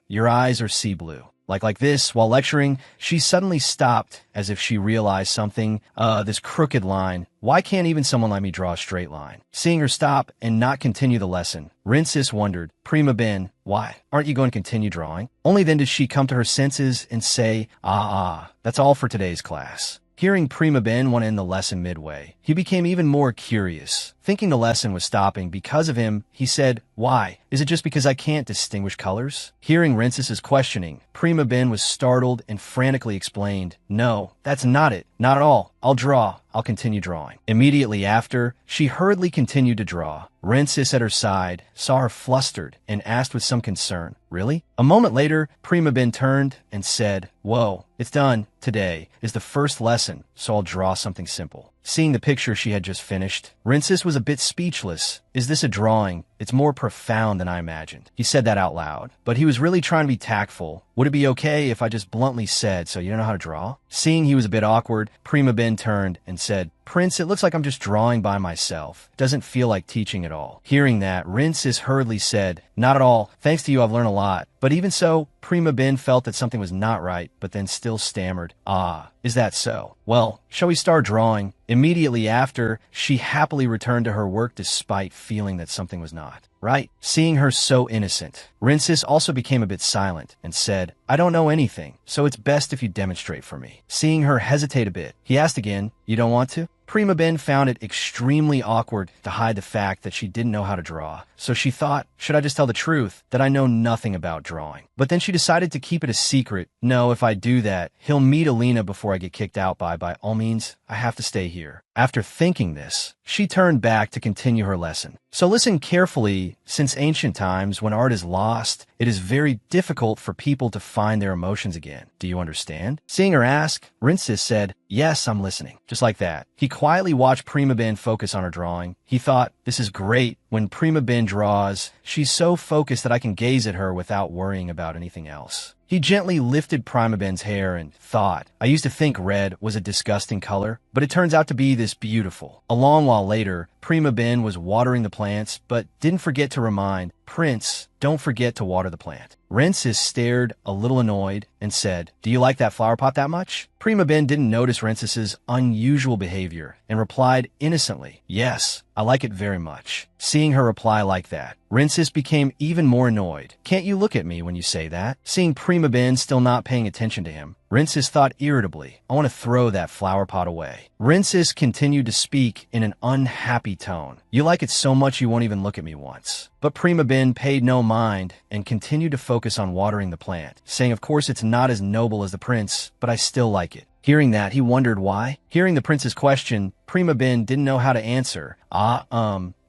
Your eyes are sea blue. Like this, while lecturing, she suddenly stopped as if she realized something. This crooked line. Why can't even someone like me draw a straight line? Seeing her stop and not continue the lesson, Rincis wondered, Prima Ben, why? Aren't you going to continue drawing? Only then did she come to her senses and say, that's all for today's class. Hearing Prima Ben want to end the lesson midway, he became even more curious. Thinking the lesson was stopping because of him, he said, "Why? Is it just because I can't distinguish colors?" Hearing Rinces's questioning, Prima Ben was startled and frantically explained, "No, that's not it. Not at all. I'll draw. I'll continue drawing." Immediately after, she hurriedly continued to draw. Rinces at her side saw her flustered and asked with some concern, "Really?" A moment later, Prima Ben turned and said, "Whoa, it's done. Today is the first lesson, so I'll draw something simple." Seeing the picture she had just finished, Rinces was a bit speechless. "Is this a drawing? It's more profound than I imagined." He said that out loud, but he was really trying to be tactful. "Would it be okay if I just bluntly said, so you don't know how to draw?" Seeing he was a bit awkward, Prima Ben turned and said, "Prince, it looks like I'm just drawing by myself. Doesn't feel like teaching at all." Hearing that, Rinces hurriedly said, "Not at all. Thanks to you, I've learned a lot." But even so, Prima Ben felt that something was not right, but then still stammered, "Ah, is that so? Well, shall we start drawing?" Immediately after, she happily returned to her work despite feeling that something was not right. Seeing her so innocent, Rinces also became a bit silent and said, "I don't know anything, so it's best if you demonstrate for me." Seeing her hesitate a bit, he asked again, "You don't want to?" Prima Ben found it extremely awkward to hide the fact that she didn't know how to draw, so she thought, should I just tell the truth, that I know nothing about drawing? But then she decided to keep it a secret. "No, if I do that, he'll meet Alina before I get kicked out by all means, I have to stay here." After thinking this, she turned back to continue her lesson. So listen carefully, since ancient times, when art is lost, it is very difficult for people to find their emotions again. Do you understand? Seeing her ask, Rinces said, "Yes, I'm listening." Just like that. He quietly watched Prima Ben focus on her drawing. He thought, this is great. When Prima Ben draws, she's so focused that I can gaze at her without worrying about anything else. He gently lifted Prima Ben's hair and thought, I used to think red was a disgusting color, but it turns out to be this beautiful. A long while later, Prima Ben was watering the plants, but didn't forget to remind, "Prince, don't forget to water the plant." Rinces stared a little annoyed and said, "Do you like that flower pot that much?" Prima Ben didn't notice Rinces's unusual behavior and replied innocently, "Yes, I like it very much." Seeing her reply like that, Rinces became even more annoyed. "Can't you look at me when you say that?" Seeing Prima Ben still not paying attention to him, Rinces thought irritably, "I want to throw that flower pot away." Rinces continued to speak in an unhappy tone. "You like it so much you won't even look at me once." But Prima Ben paid no mind and continued to focus on watering the plant, saying, "Of course it's not as noble as the prince, but I still like it." Hearing that, he wondered why. Hearing the prince's question, Prima Ben didn't know how to answer.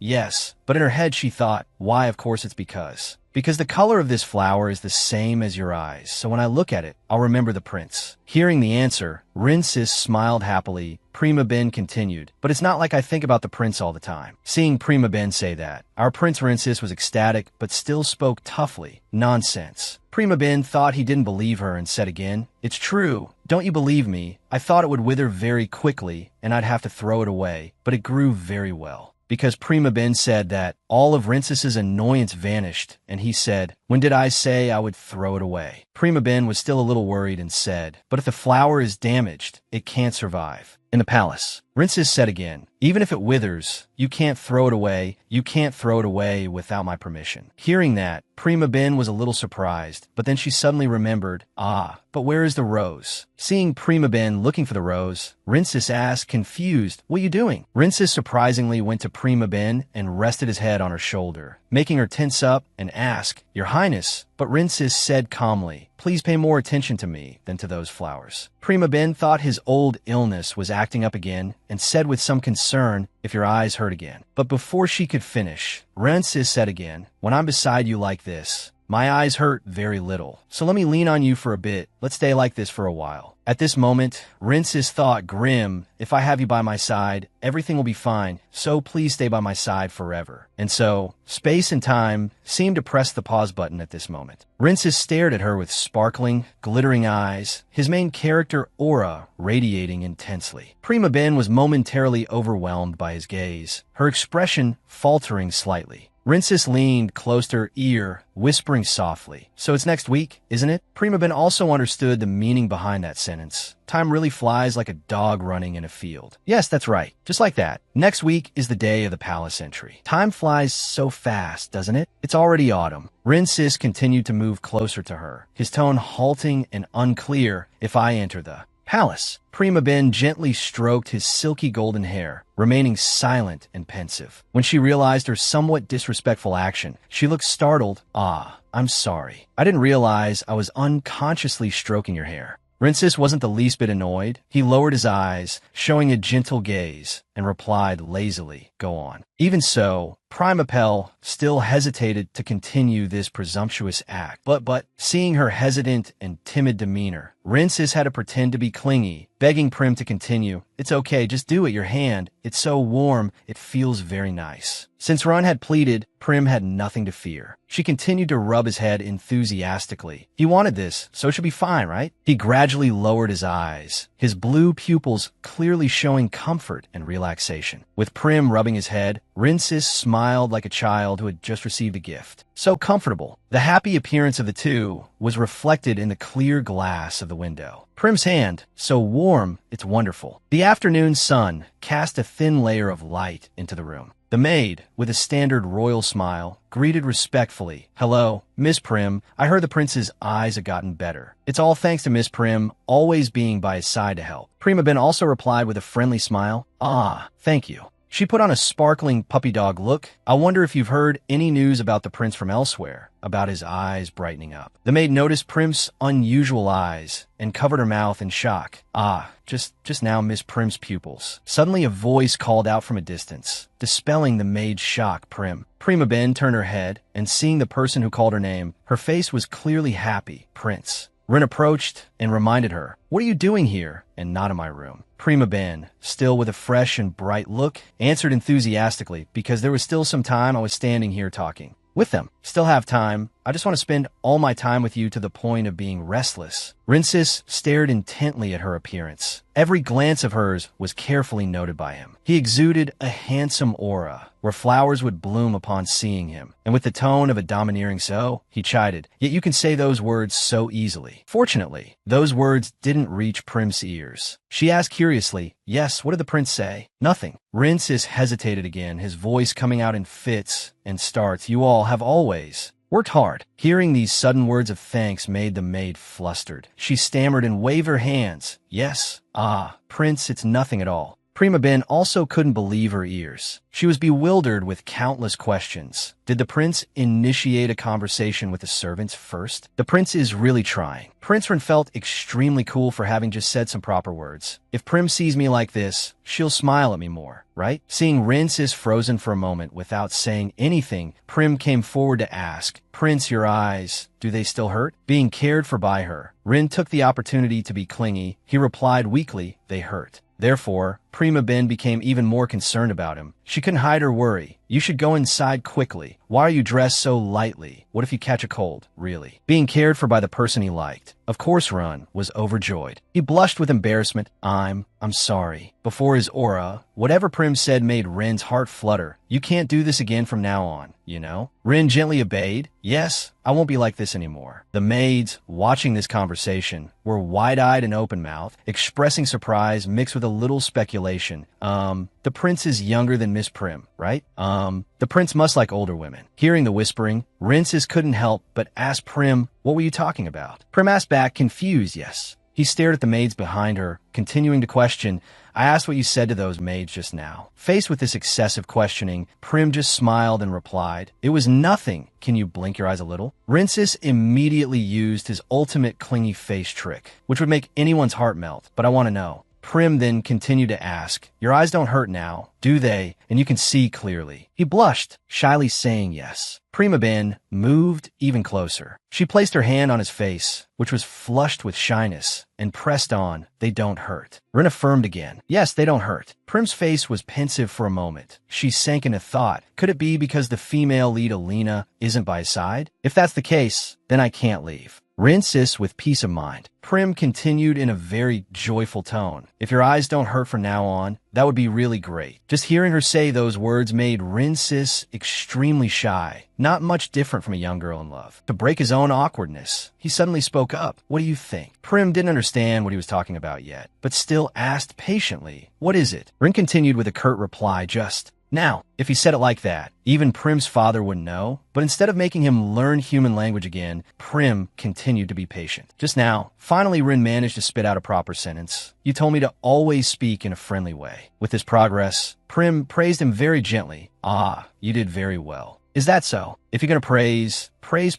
Yes. But in her head she thought, why, of course it's because the color of this flower is the same as your eyes, so when I look at it, I'll remember the prince. Hearing the answer, Rinces smiled happily. Prima Ben continued, "But it's not like I think about the prince all the time." Seeing Prima Ben say that, our Prince Rinces was ecstatic, but still spoke toughly. "Nonsense." Prima Ben thought he didn't believe her and said again, "It's true. Don't you believe me? I thought it would wither very quickly, and I'd have to throw it away, but it grew very well." Because Prima Ben said that, all of Rinces's annoyance vanished, and he said, "When did I say I would throw it away?" Prima Ben was still a little worried and said, "But if the flower is damaged, it can't survive." In the palace, Rinces said again, "Even if it withers, you can't throw it away. You can't throw it away without my permission." Hearing that, Prima Ben was a little surprised, but then she suddenly remembered, but where is the rose? Seeing Prima Ben looking for the rose, Rinces asked, confused, "What are you doing?" Rinces surprisingly went to Prima Ben and rested his head on her shoulder, making her tense up and ask, "Your Highness." But Rinces said calmly, "Please pay more attention to me than to those flowers." Prima Ben thought his old illness was acting up again and said with some concern, "If your eyes hurt again." But before she could finish, Rinces said again, "When I'm beside you like this, my eyes hurt very little. So let me lean on you for a bit. Let's stay like this for a while." At this moment, Rinces thought grim, "If I have you by my side, everything will be fine, so please stay by my side forever." And so, space and time seemed to press the pause button at this moment. Rinces stared at her with sparkling, glittering eyes, his main character aura radiating intensely. Prima Ben was momentarily overwhelmed by his gaze, her expression faltering slightly. Rinces leaned close to her ear, whispering softly, "So it's next week, isn't it?" Prima Ben also understood the meaning behind that sentence. Time really flies like a dog running in a field. Yes, that's right. Just like that. Next week is the day of the palace entry. Time flies so fast, doesn't it? It's already autumn. Rinces continued to move closer to her, his tone halting and unclear. "If I enter the Palace. Prima Ben gently stroked his silky golden hair, remaining silent and pensive. When she realized her somewhat disrespectful action, she looked startled. Ah, I'm sorry. I didn't realize I was unconsciously stroking your hair. Rincis wasn't the least bit annoyed. He lowered his eyes, showing a gentle gaze, and replied lazily, "Go on." Even so, Primapel still hesitated to continue this presumptuous act. But seeing her hesitant and timid demeanor, Rincis had to pretend to be clingy, begging Prim to continue. "It's okay, just do it, your hand. It's so warm, it feels very nice." Since Run had pleaded, Prim had nothing to fear. She continued to rub his head enthusiastically. He wanted this, so it should be fine, right? He gradually lowered his eyes, his blue pupils clearly showing comfort and relaxation. With Prim rubbing his head, Rincis smiled like a child who had just received a gift. So comfortable. The happy appearance of the two was reflected in the clear glass of the window. Prim's hand, so warm, it's wonderful. The afternoon sun cast a thin layer of light into the room. The maid, with a standard royal smile, greeted respectfully. "Hello, Miss Prim. I heard the prince's eyes had gotten better." It's all thanks to Miss Prim always being by his side to help. Prima Ben also replied with a friendly smile. "Ah, thank you." She put on a sparkling puppy dog look. "I wonder if you've heard any news about the prince from elsewhere," about his eyes brightening up. The maid noticed Prim's unusual eyes and covered her mouth in shock. "Ah, just now Miss Prim's pupils." Suddenly a voice called out from a distance, dispelling the maid's shock. Prima Ben turned her head, and seeing the person who called her name, her face was clearly happy. "Prince." Rin approached and reminded her, "What are you doing here and not in my room?" Prima Ben, still with a fresh and bright look, answered enthusiastically, "Because there was still some time I was standing here talking with them. Still have time. I just want to spend all my time with you to the point of being restless." Rincis stared intently at her appearance. Every glance of hers was carefully noted by him. He exuded a handsome aura, where flowers would bloom upon seeing him, and with the tone of a domineering so, he chided, "Yet you can say those words so easily." Fortunately, those words didn't reach Prim's ears. She asked curiously, "Yes, what did the prince say?" "Nothing." Rincis hesitated again, his voice coming out in fits and starts. "You all have always worked hard." Hearing these sudden words of thanks made the maid flustered. She stammered and waved her hands. "Yes. Ah, Prince, it's nothing at all." Prima Ben also couldn't believe her ears. She was bewildered with countless questions. Did the prince initiate a conversation with the servants first? The prince is really trying. Prince Rin felt extremely cool for having just said some proper words. If Prim sees me like this, she'll smile at me more, right? Seeing Rincis frozen for a moment without saying anything, Prim came forward to ask, "Prince, your eyes, do they still hurt?" Being cared for by her, Rin took the opportunity to be clingy. He replied weakly, "They hurt." Therefore, Prima Ben became even more concerned about him. She couldn't hide her worry. "You should go inside quickly. Why are you dressed so lightly? What if you catch a cold, really?" Being cared for by the person he liked. Of course Run was overjoyed. He blushed with embarrassment. I'm sorry." Before his aura, whatever Prim said made Rin's heart flutter. "You can't do this again from now on, you know?" Rin gently obeyed. "Yes, I won't be like this anymore." The maids, watching this conversation, were wide-eyed and open-mouthed, expressing surprise mixed with a little speculation. The prince is younger than Miss Prim, right? The prince must like older women." Hearing the whispering, Rincis couldn't help but ask Prim, "What were you talking about?" Prim asked back, confused, yes. He stared at the maids behind her, continuing to question, "I asked what you said to those maids just now." Faced with this excessive questioning, Prim just smiled and replied, "It was nothing. Can you blink your eyes a little?" Rincis immediately used his ultimate clingy face trick, which would make anyone's heart melt. "But I want to know." Prim then continued to ask, "Your eyes don't hurt now, do they? And you can see clearly." He blushed, shyly saying yes. Prima Ben moved even closer. She placed her hand on his face, which was flushed with shyness, and pressed on, "They don't hurt." Rin affirmed again, "Yes, they don't hurt." Prim's face was pensive for a moment. She sank into thought. Could it be because the female lead Alina isn't by his side? If that's the case, then I can't leave. Rincis with peace of mind. Prim continued in a very joyful tone. "If your eyes don't hurt from now on, that would be really great." Just hearing her say those words made Rincis extremely shy, not much different from a young girl in love. To break his own awkwardness, he suddenly spoke up. "What do you think?" Prim didn't understand what he was talking about yet, but still asked patiently, "What is it?" Rin continued with a curt reply, just, Now, if he said it like that, even Prim's father wouldn't know, but instead of making him learn human language again, Prim continued to be patient. Just now, finally Rin managed to spit out a proper sentence. You told me to always speak in a friendly way. With his progress, Prim praised him very gently. Ah, you did very well. Is that so? If you're gonna praise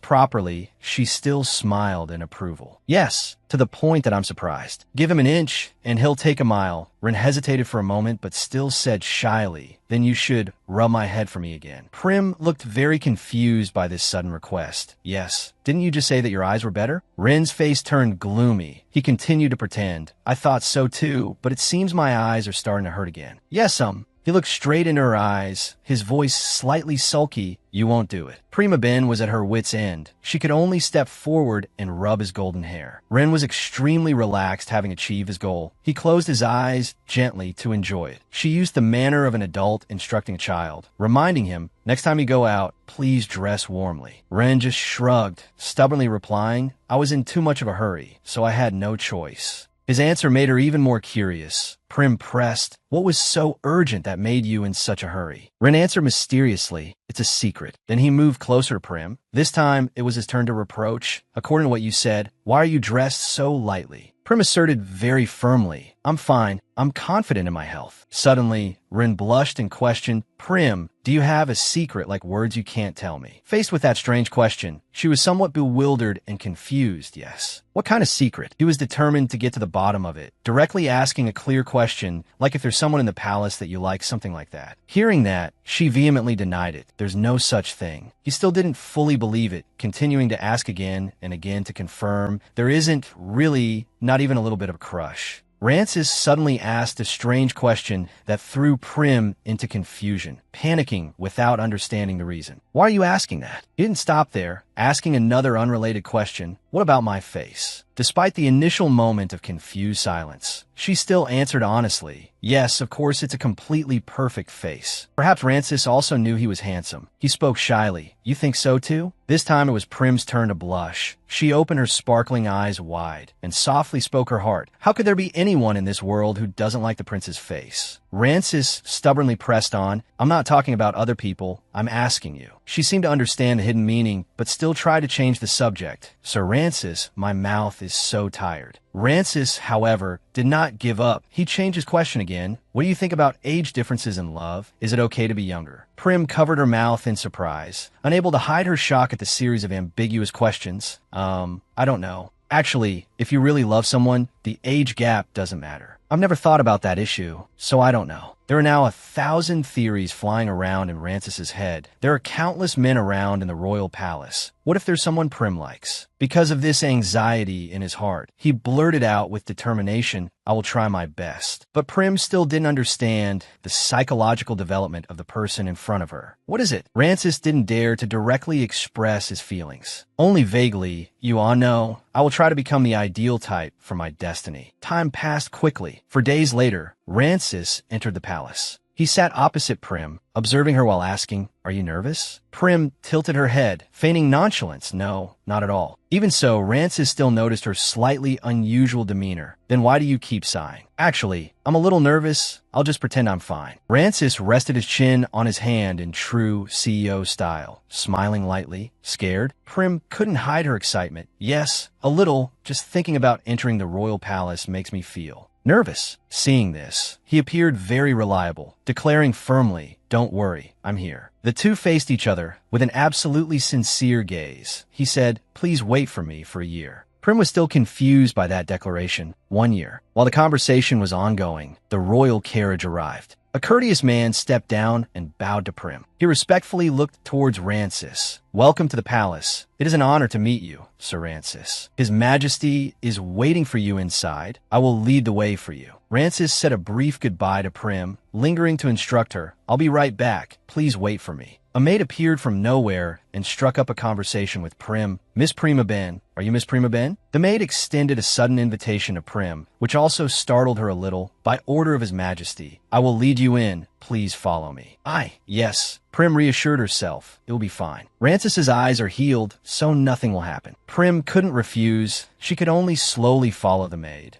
properly, she still smiled in approval. Yes, to the point that I'm surprised. Give him an inch, and he'll take a mile. Rin hesitated for a moment, but still said shyly, then you should rub my head for me again. Prim looked very confused by this sudden request. Yes, didn't you just say that your eyes were better? Rin's face turned gloomy. He continued to pretend. I thought so too, but it seems my eyes are starting to hurt again. Yes, He looked straight into her eyes, his voice slightly sulky. You won't do it. Prima Ben was at her wit's end. She could only step forward and rub his golden hair. Ren was extremely relaxed, having achieved his goal. He closed his eyes gently to enjoy it. She used the manner of an adult instructing a child, reminding him, next time you go out, please dress warmly. Ren just shrugged, stubbornly replying, I was in too much of a hurry, so I had no choice. His answer made her even more curious. Prim pressed, what was so urgent that made you in such a hurry? Ren answered mysteriously, it's a secret. Then he moved closer to Prim. This time, it was his turn to reproach. According to what you said, why are you dressed so lightly? Prim asserted very firmly, I'm fine. I'm confident in my health. Suddenly, Rin blushed and questioned, Prim, do you have a secret like words you can't tell me? Faced with that strange question, she was somewhat bewildered and confused, yes. What kind of secret? He was determined to get to the bottom of it, directly asking a clear question, like if there's someone in the palace that you like, something like that. Hearing that, she vehemently denied it. There's no such thing. He still didn't fully believe it, continuing to ask again and again to confirm there isn't really not even a little bit of a crush. Rancis suddenly asked a strange question that threw Prim into confusion, panicking without understanding the reason. Why are you asking that? He didn't stop there, asking another unrelated question. What about my face? Despite the initial moment of confused silence, she still answered honestly, yes, of course it's a completely perfect face. Perhaps Rancis also knew he was handsome. He spoke shyly. You think so too? This time it was Prim's turn to blush. She opened her sparkling eyes wide and softly spoke her heart. How could there be anyone in this world who doesn't like the prince's face? Rancis stubbornly pressed on, I'm not talking about other people, I'm asking you. She seemed to understand the hidden meaning, but still tried to change the subject. Sir Rancis, my mouth is so tired. Rancis, however, did not give up. He changed his question again. What do you think about age differences in love? Is it okay to be younger? Prim covered her mouth in surprise, unable to hide her shock at the series of ambiguous questions. I don't know. Actually, if you really love someone, the age gap doesn't matter. I've never thought about that issue, so I don't know. There are now 1,000 theories flying around in Rancis's head. There are countless men around in the royal palace. What if there's someone Prim likes? Because of this anxiety in his heart, he blurted out with determination, I will try my best. But Prim still didn't understand the psychological development of the person in front of her. What is it? Rancis didn't dare to directly express his feelings. Only vaguely, you all know, I will try to become the ideal type for my destiny. Time passed quickly. For days later, Rancis entered the palace. He sat opposite Prim, observing her while asking, are you nervous? Prim tilted her head, feigning nonchalance. No, not at all. Even so, Rancis still noticed her slightly unusual demeanor. Then why do you keep sighing? Actually, I'm a little nervous. I'll just pretend I'm fine. Rancis rested his chin on his hand in true CEO style, smiling lightly. Scared? Prim couldn't hide her excitement. Yes, a little. Just thinking about entering the royal palace makes me feel nervous. Seeing this, he appeared very reliable, declaring firmly, don't worry, I'm here. The two faced each other with an absolutely sincere gaze. He said, please wait for me for a year. Prim was still confused by that declaration. 1 year. While the conversation was ongoing, the royal carriage arrived. A courteous man stepped down and bowed to Prim. He respectfully looked towards Rancis. Welcome to the palace. It is an honor to meet you, Sir Rancis. His Majesty is waiting for you inside. I will lead the way for you. Rancis said a brief goodbye to Prim, lingering to instruct her. I'll be right back. Please wait for me. A maid appeared from nowhere and struck up a conversation with Prim. Miss Prima Ben. Are you Miss Prima Ben? The maid extended a sudden invitation to Prim, which also startled her a little. By order of His Majesty, I will lead you in. Please follow me. Aye, yes. Prim reassured herself. It will be fine. Rancis's eyes are healed, so nothing will happen. Prim couldn't refuse. She could only slowly follow the maid.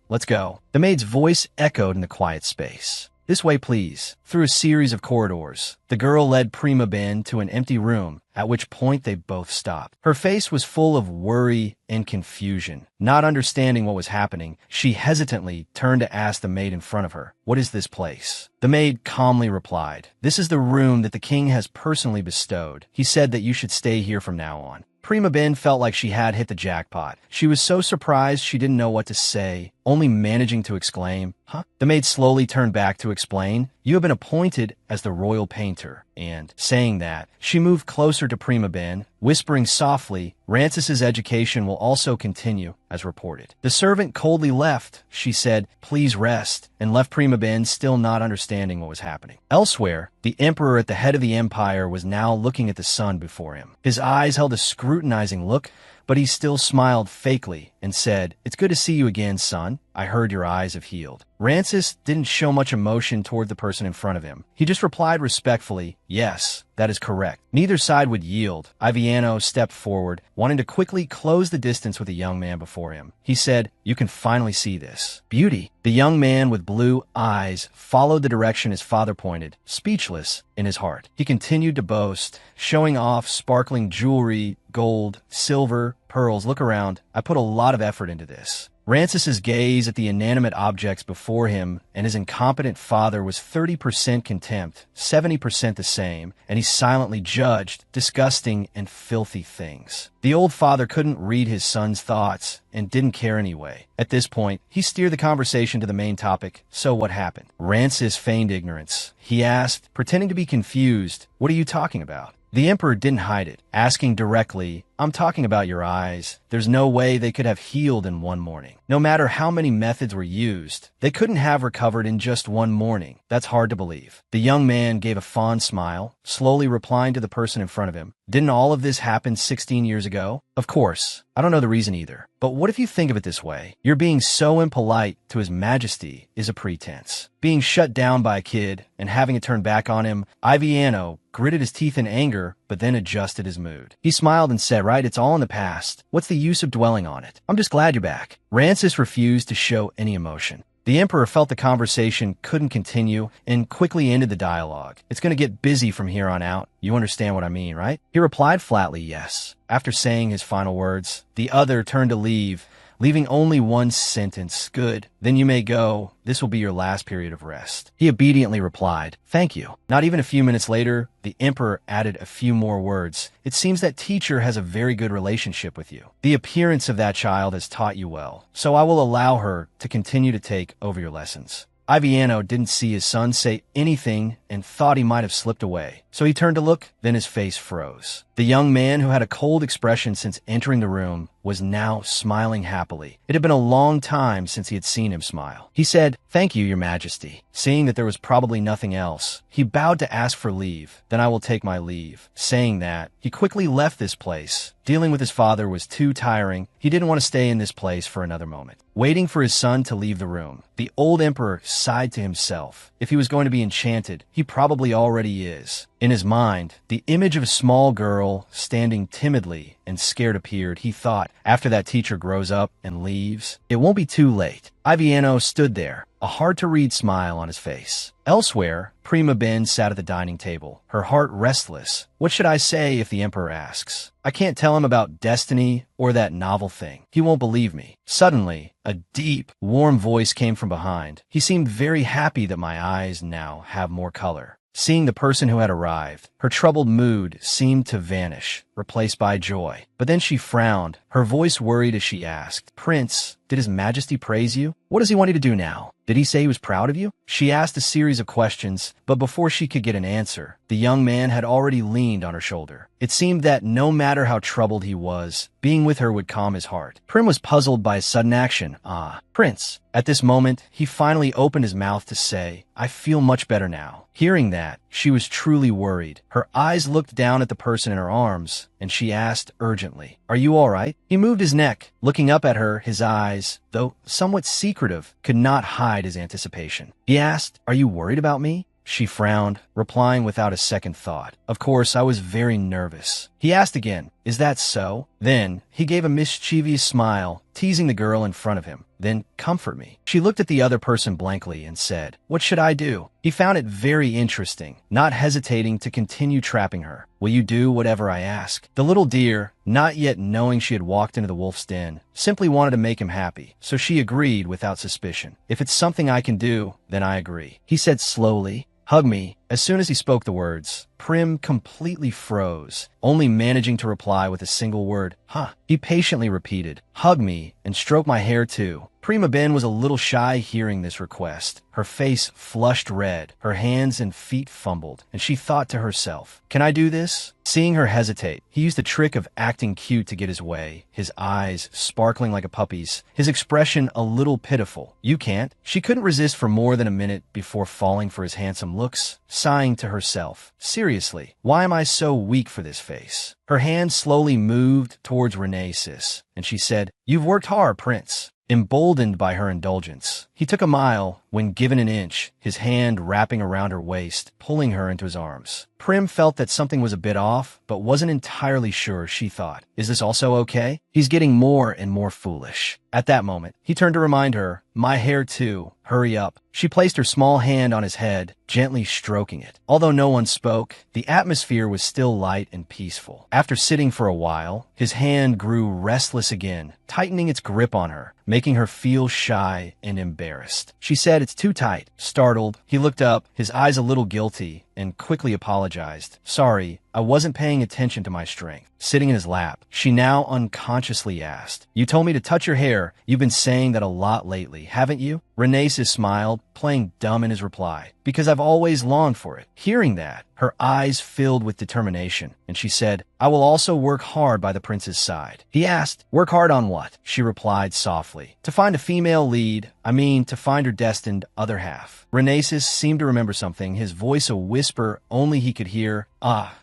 Let's go. The maid's voice echoed in the quiet space. This way, please. Through a series of corridors, the girl led Prima Ben to an empty room, at which point they both stopped. Her face was full of worry and confusion. Not understanding what was happening, she hesitantly turned to ask the maid in front of her, "What is this place?" The maid calmly replied, "This is the room that the king has personally bestowed. He said that you should stay here from now on." Prima Ben felt like she had hit the jackpot. She was so surprised she didn't know what to say, only managing to exclaim, "Huh?" The maid slowly turned back to explain, "You have been appointed as the royal painter." And, saying that, she moved closer to Prima Ben, whispering softly, "Rancis's education will also continue, as reported." The servant coldly left. She said, "Please rest," and left Prima Ben still not understanding what was happening. Elsewhere, the emperor at the head of the empire was now looking at the sun before him. His eyes held a scrutinizing look, but he still smiled fakely and said, "It's good to see you again, son. I heard your eyes have healed." Rancis didn't show much emotion toward the person in front of him. He just replied respectfully, "Yes, that is correct." Neither side would yield. Iviano stepped forward, wanting to quickly close the distance with the young man before him. He said, "You can finally see this. Beauty." The young man with blue eyes followed the direction his father pointed, speechless in his heart. He continued to boast, showing off sparkling jewelry, gold, silver, pearls. "Look around. I put a lot of effort into this." Rancis's gaze at the inanimate objects before him and his incompetent father was 30% contempt, 70% the same, and he silently judged disgusting and filthy things. The old father couldn't read his son's thoughts and didn't care anyway. At this point, he steered the conversation to the main topic. "So what happened?" Rancis feigned ignorance. He asked, pretending to be confused, "What are you talking about?" The emperor didn't hide it, asking directly, "I'm talking about your eyes. There's no way they could have healed in one morning. No matter how many methods were used, they couldn't have recovered in just one morning. That's hard to believe." The young man gave a fond smile, slowly replying to the person in front of him, "Didn't all of this happen 16 years ago? Of course. I don't know the reason either. But what if you think of it this way? You're being so impolite to His Majesty is a pretense." Being shut down by a kid and having it turned back on him, Iviano gritted his teeth in anger, but then adjusted his mood. He smiled and said, "Right, it's all in the past. What's the use of dwelling on it? I'm just glad you're back." Rancis refused to show any emotion. The emperor felt the conversation couldn't continue and quickly ended the dialogue. "It's going to get busy from here on out. You understand what I mean, right?" He replied flatly, "Yes." After saying his final words, the other turned to leave, leaving only one sentence, "Good. Then you may go. This will be your last period of rest." He obediently replied, "Thank you." Not even a few minutes later, the emperor added a few more words. "It seems that teacher has a very good relationship with you. The appearance of that child has taught you well, so I will allow her to continue to take over your lessons." Iviano didn't see his son say anything and thought he might have slipped away. So he turned to look, then his face froze. The young man, who had a cold expression since entering the room, was now smiling happily. It had been a long time since he had seen him smile. He said, "Thank you, Your Majesty." Seeing that there was probably nothing else, he bowed to ask for leave. "Then I will take my leave." Saying that, he quickly left this place. Dealing with his father was too tiring. He didn't want to stay in this place for another moment. Waiting for his son to leave the room, the old emperor sighed to himself. If he was going to be enchanted, he probably already is. In his mind, the image of a small girl standing timidly and scared appeared. He thought, after that teacher grows up and leaves, it won't be too late. Iviano stood there, a hard-to-read smile on his face. Elsewhere, Prima Ben sat at the dining table, her heart restless. What should I say if the emperor asks? I can't tell him about destiny or that novel thing. He won't believe me. Suddenly, a deep, warm voice came from behind. He seemed very happy that my eyes now have more color. Seeing the person who had arrived, her troubled mood seemed to vanish, replaced by joy. But then she frowned, her voice worried as she asked, "Prince, did His Majesty praise you? What does he want you to do now? Did he say he was proud of you?" She asked a series of questions, but before she could get an answer, the young man had already leaned on her shoulder. It seemed that no matter how troubled he was, being with her would calm his heart. Prim was puzzled by his sudden action. "Ah, Prince." At this moment, he finally opened his mouth to say, "I feel much better now." Hearing that, she was truly worried. Her eyes looked down at the person in her arms, and she asked urgently, "Are you all right?" He moved his neck, looking up at her. His eyes, though somewhat secretive, could not hide his anticipation. He asked, "Are you worried about me?" She frowned, replying without a second thought, "Of course, I was very nervous." He asked again, "Is that so?" Then he gave a mischievous smile, teasing the girl in front of him. then comfort me. She looked at the other person blankly and said, "What should I do?" He found it very interesting, not hesitating to continue trapping her. "Will you do whatever I ask?" The little deer, not yet knowing she had walked into the wolf's den, simply wanted to make him happy, so she agreed without suspicion. "If it's something I can do, then I agree," he said slowly. "Hug me." As soon as he spoke the words, Prim completely froze, only managing to reply with a single word, "Huh." He patiently repeated, "Hug me and stroke my hair too." Prima Ben was a little shy hearing this request. Her face flushed red, her hands and feet fumbled, and she thought to herself, "Can I do this?" Seeing her hesitate, he used the trick of acting cute to get his way, his eyes sparkling like a puppy's, his expression a little pitiful. "You can't." She couldn't resist for more than a minute before falling for his handsome looks, sighing to herself, "Seriously, why am I so weak for this face?" Her hand slowly moved towards Renee's, and she said, "You've worked hard, Prince." Emboldened by her indulgence, he took a mile when given an inch, his hand wrapping around her waist, pulling her into his arms. Prim felt that something was a bit off, but wasn't entirely sure. She thought, "Is this also okay? He's getting more and more foolish." At that moment, he turned to remind her, "My hair too. Hurry up." She placed her small hand on his head, gently stroking it. Although no one spoke, the atmosphere was still light and peaceful. After sitting for a while, his hand grew restless again, tightening its grip on her, making her feel shy and embarrassed. She said, "It's too tight." Startled, he looked up, his eyes a little guilty, and quickly apologized. "Sorry, I wasn't paying attention to my strength." Sitting in his lap, she now unconsciously asked, "You told me to touch your hair. You've been saying that a lot lately, haven't you?" Renee's smiled, playing dumb in his reply, "Because I've always longed for it." Hearing that, her eyes filled with determination, and she said, "I will also work hard by the prince's side." He asked, "Work hard on what?" She replied softly, "To find a female lead, to find her destined other half." Renee's seemed to remember something, his voice a whisper only he could hear.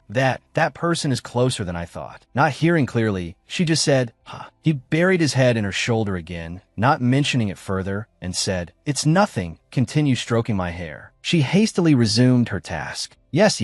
That person is closer than I thought." Not hearing clearly, she just said, "Huh." He buried his head in her shoulder again, not mentioning it further, and said, "It's nothing. Continue stroking my hair." She hastily resumed her task. Yes.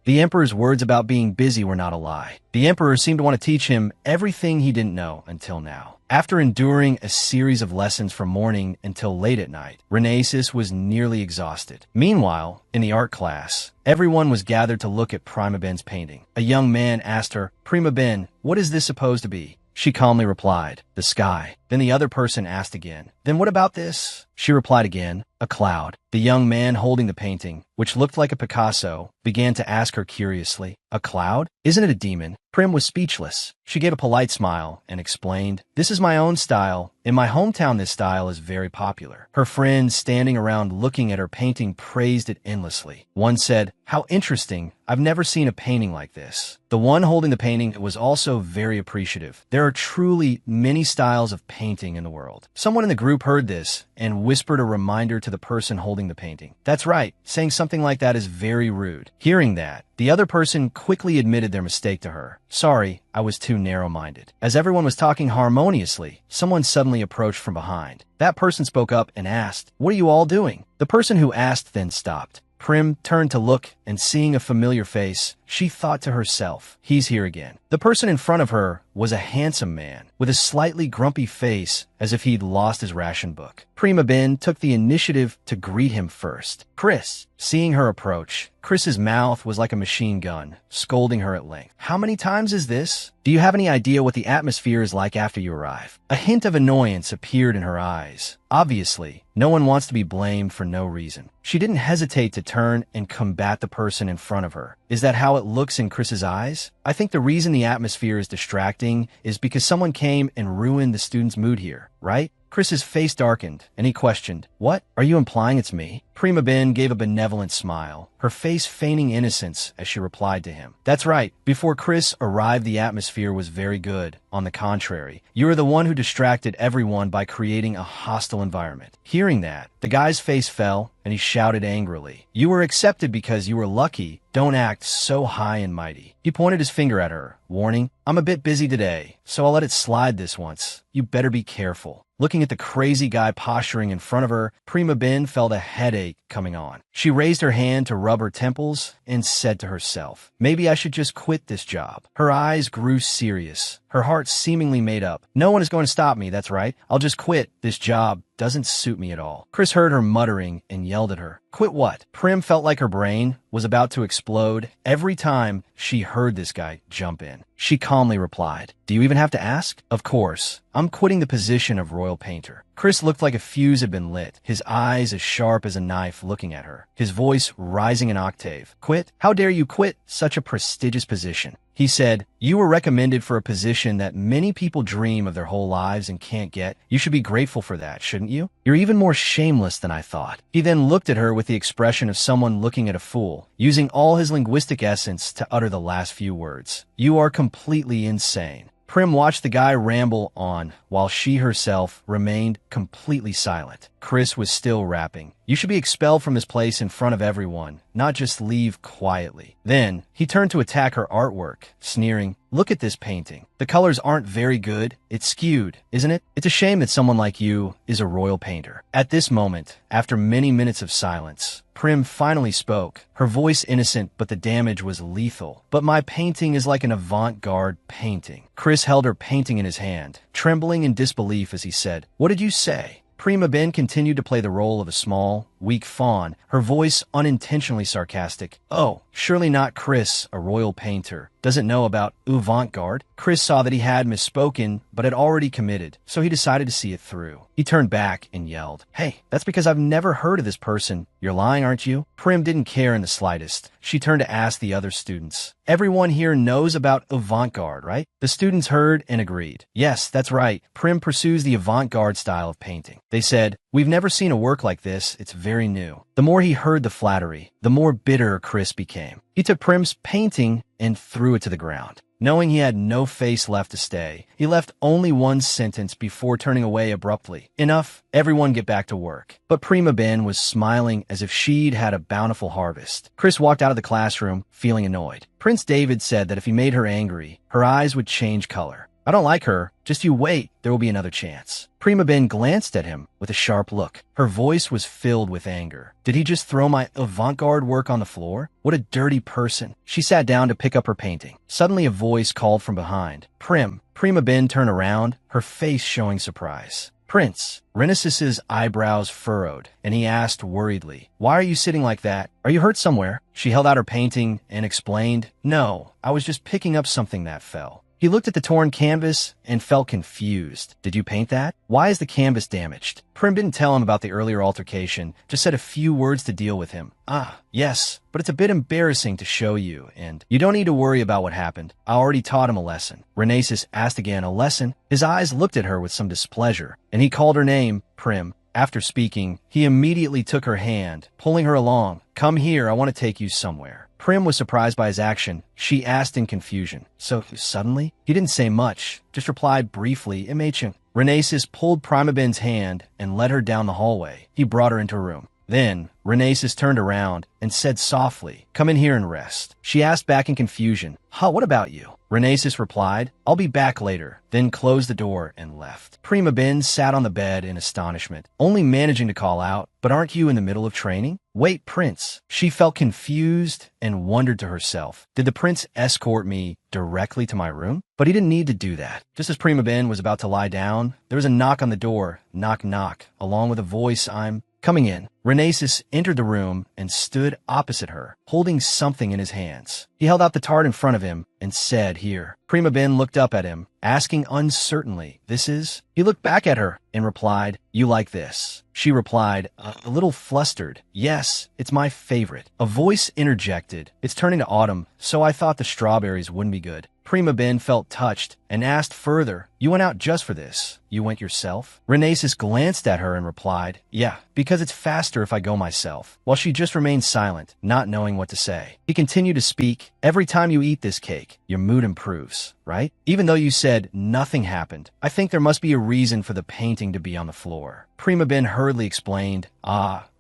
The Emperor's words about being busy were not a lie. The Emperor seemed to want to teach him everything he didn't know until now. After enduring a series of lessons from morning until late at night, Renee's was nearly exhausted. Meanwhile, in the art class, everyone was gathered to look at Prima Ben's painting. A young man asked her, "Prima Ben, what is this supposed to be?" She calmly replied, "The sky." Then the other person asked again, "Then what about this?" She replied again, "A cloud." The young man holding the painting, which looked like a Picasso, began to ask her curiously, "A cloud? Isn't it a demon?" Prim was speechless. She gave a polite smile and explained, "This is my own style. In my hometown, this style is very popular." Her friends standing around looking at her painting praised it endlessly. One said, "How interesting. I've never seen a painting like this." The one holding the painting was also very appreciative. There are truly many styles of painting in the world. Someone in the group heard this and whispered a reminder to the person holding the painting. "That's right. Saying something like that is very rude." Hearing that, the other person quickly admitted their mistake to her. "Sorry, I was too narrow-minded." As everyone was talking harmoniously, someone suddenly approached from behind. That person spoke up and asked, "What are you all doing?" The person who asked then stopped. Prim turned to look, and seeing a familiar face, she thought to herself, "He's here again." The person in front of her was a handsome man, with a slightly grumpy face, as if he'd lost his ration book. Prima Ben took the initiative to greet him first. "Chris." Seeing her approach, Chris's mouth was like a machine gun, scolding her at length. "How many times is this? Do you have any idea what the atmosphere is like after you arrive?" A hint of annoyance appeared in her eyes. Obviously, no one wants to be blamed for no reason. She didn't hesitate to turn and combat the person in front of her. "Is that how it looks in Chris's eyes? I think the reason the atmosphere is distracting is because someone came and ruined the student's mood here, right?" Chris's face darkened, and he questioned, "What? Are you implying it's me?" Prima Ben gave a benevolent smile, her face feigning innocence as she replied to him. "That's right. Before Chris arrived, the atmosphere was very good. On the contrary, you are the one who distracted everyone by creating a hostile environment." Hearing that, the guy's face fell, and he shouted angrily, "You were accepted because you were lucky. Don't act so high and mighty." He pointed his finger at her, warning, "I'm a bit busy today, so I'll let it slide this once. You better be careful." Looking at the crazy guy posturing in front of her, Prima Ben felt a headache coming on. She raised her hand to rub her temples and said to herself, "Maybe I should just quit this job." Her eyes grew serious, her heart seemingly made up. No one is going to stop me, that's right. I'll just quit. This job doesn't suit me at all. Chris heard her muttering and yelled at her. Quit what? Prim felt like her brain was about to explode every time she heard this guy jump in. She calmly replied, do you even have to ask? Of course. I'm quitting the position of royal painter. Chris looked like a fuse had been lit, his eyes as sharp as a knife looking at her, his voice rising an octave. Quit? How dare you quit such a prestigious position? He said, you were recommended for a position that many people dream of their whole lives and can't get. You should be grateful for that, shouldn't you? You're even more shameless than I thought. He then looked at her with the expression of someone looking at a fool, using all his linguistic essence to utter the last few words. You are completely insane. Prim watched the guy ramble on while she herself remained completely silent. Chris was still rapping. You should be expelled from this place in front of everyone, not just leave quietly. Then, he turned to attack her artwork, sneering, look at this painting. The colors aren't very good. It's skewed, isn't it? It's a shame that someone like you is a royal painter. At this moment, after many minutes of silence, Prim finally spoke, her voice innocent, but the damage was lethal. But my painting is like an avant-garde painting. Chris held her painting in his hand, trembling in disbelief as he said, what did you say? Prima Ben continued to play the role of a small, weak fawn, her voice unintentionally sarcastic. Oh, surely not Chris, a royal painter, doesn't know about avant-garde. Chris saw that he had misspoken, but had already committed, so he decided to see it through. He turned back and yelled, hey, that's because I've never heard of this person. You're lying, aren't you? Prim didn't care in the slightest. She turned to ask the other students. Everyone here knows about avant-garde, right? The students heard and agreed. Yes, that's right. Prim pursues the avant-garde style of painting. They said, we've never seen a work like this. It's very new. The more he heard the flattery, the more bitter Chris became. He took Prim's painting and threw it to the ground. Knowing he had no face left to stay, he left only one sentence before turning away abruptly. Enough, everyone get back to work. But Prima Ben was smiling as if she'd had a bountiful harvest. Chris walked out of the classroom, feeling annoyed. Prince David said that if he made her angry, her eyes would change color. I don't like her. Just you wait, there will be another chance. Prima Ben glanced at him with a sharp look. Her voice was filled with anger. Did he just throw my avant-garde work on the floor? What a dirty person. She sat down to pick up her painting. Suddenly a voice called from behind. Prima Ben turned around, her face showing surprise. Prince. Renesis's eyebrows furrowed, and he asked worriedly, why are you sitting like that? Are you hurt somewhere? She held out her painting and explained, no, I was just picking up something that fell. He looked at the torn canvas and felt confused. Did you paint that? Why is the canvas damaged? Prim didn't tell him about the earlier altercation, just said a few words to deal with him. Ah, yes, but it's a bit embarrassing to show you, and you don't need to worry about what happened. I already taught him a lesson. Renesis asked again, a lesson? His eyes looked at her with some displeasure, and he called her name, Prim. After speaking, he immediately took her hand, pulling her along. Come here, I want to take you somewhere. Prim was surprised by his action. She asked in confusion. So, suddenly? He didn't say much, just replied briefly, Imaging. Renesis pulled Prima Ben's hand and led her down the hallway. He brought her into a room. Then, Renesis turned around and said softly, come in here and rest. She asked back in confusion, what about you? Renesis replied, I'll be back later, then closed the door and left. Prima Ben sat on the bed in astonishment, only managing to call out, but aren't you in the middle of training? Wait, Prince. She felt confused and wondered to herself, did the prince escort me directly to my room? But he didn't need to do that. Just as Prima Ben was about to lie down, there was a knock on the door, knock knock, along with a voice, I'm coming in. Renesis entered the room and stood opposite her, holding something in his hands. He held out the tart in front of him and said, here. Prima Ben looked up at him, asking uncertainly, this is? He looked back at her and replied, you like this? She replied, a little flustered, yes, it's my favorite. A voice interjected, it's turning to autumn, so I thought the strawberries wouldn't be good. Prima Ben felt touched and asked further, you went out just for this? You went yourself? Renesis glanced at her and replied, yeah, because it's faster if I go myself, while she just remained silent, not knowing what to say. He continued to speak, every time you eat this cake, your mood improves, right? Even though you said nothing happened, I think there must be a reason for the painting to be on the floor. Prima Ben hurriedly explained,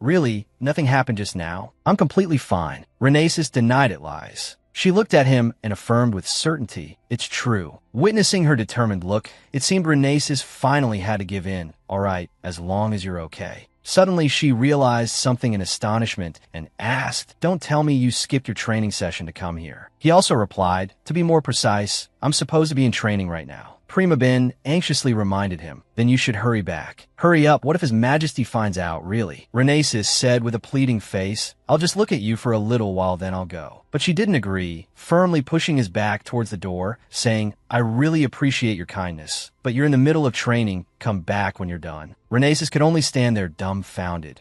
really, nothing happened just now? I'm completely fine. Renesis denied it lies. She looked at him and affirmed with certainty, it's true. Witnessing her determined look, it seemed Renesis finally had to give in. All right, as long as you're okay. Suddenly, she realized something in astonishment and asked, "Don't tell me you skipped your training session to come here." He also replied, "To be more precise, I'm supposed to be in training right now." Prima Ben anxiously reminded him, "Then you should hurry back." "Hurry up, what if His Majesty finds out, really?" Renesis said with a pleading face, "I'll just look at you for a little while, then I'll go." But she didn't agree, firmly pushing his back towards the door, saying, "I really appreciate your kindness, but you're in the middle of training. Come back when you're done." Renesis could only stand there dumbfounded.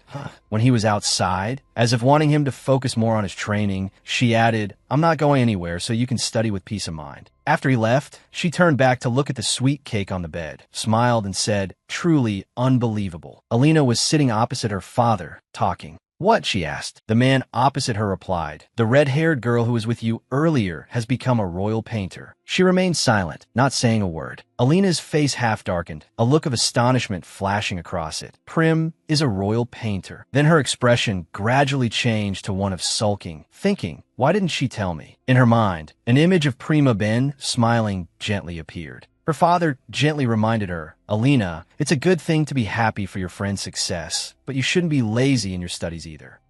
When he was outside, as if wanting him to focus more on his training, she added, "I'm not going anywhere, so you can study with peace of mind." After he left, she turned back to look at the sweet cake on the bed, smiled and said, "Truly unbelievable." Alina was sitting opposite her father, talking. "What?" she asked. The man opposite her replied, "The red-haired girl who was with you earlier has become a royal painter." She remained silent, not saying a word. Alina's face half darkened, a look of astonishment flashing across it. Prim is a royal painter. Then her expression gradually changed to one of sulking, thinking, "Why didn't she tell me?" In her mind, an image of Prima Ben smiling gently appeared. Her father gently reminded her, "Alina, it's a good thing to be happy for your friend's success, but you shouldn't be lazy in your studies either."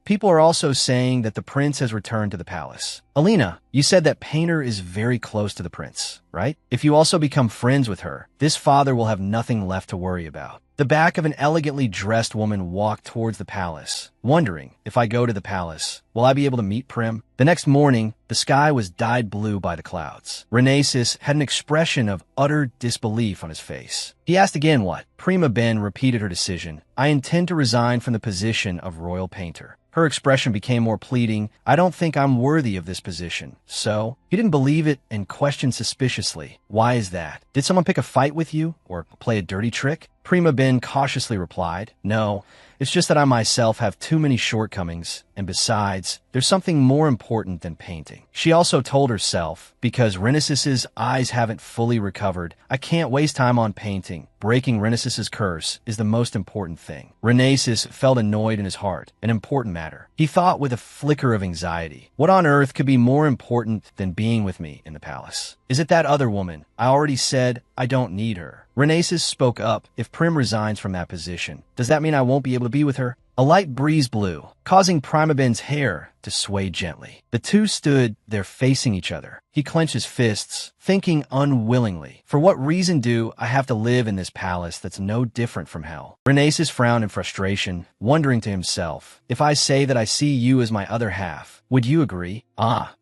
People are also saying that the prince has returned to the palace. "Alina, you said that Painter is very close to the prince, right? If you also become friends with her, this father will have nothing left to worry about." The back of an elegantly dressed woman walked towards the palace, wondering, "If I go to the palace, will I be able to meet Prim?" The next morning, the sky was dyed blue by the clouds. Renesis had an expression of utter disbelief on his face. He asked again what? Prima Ben repeated her decision. "I intend to resign from the position of royal painter." Her expression became more pleading. "I don't think I'm worthy of this position." So, he didn't believe it and questioned suspiciously, "Why is that? Did someone pick a fight with you or play a dirty trick?" Prima Ben cautiously replied, "No, it's just that I myself have too many shortcomings, and besides, there's something more important than painting." She also told herself, "Because Renesis's eyes haven't fully recovered, I can't waste time on painting. Breaking Renesis's curse is the most important thing." Renesis felt annoyed in his heart, an important matter. He thought with a flicker of anxiety, "What on earth could be more important than being with me in the palace? Is it that other woman? I already said I don't need her." Renesis spoke up, "If Prim resigns from that position, does that mean I won't be able to be with her?" A light breeze blew, causing Prima Ben's hair to sway gently. The two stood there facing each other. He clenched his fists, thinking unwillingly, "For what reason do I have to live in this palace that's no different from hell?" Renesis frowned in frustration, wondering to himself, "If I say that I see you as my other half, would you agree?"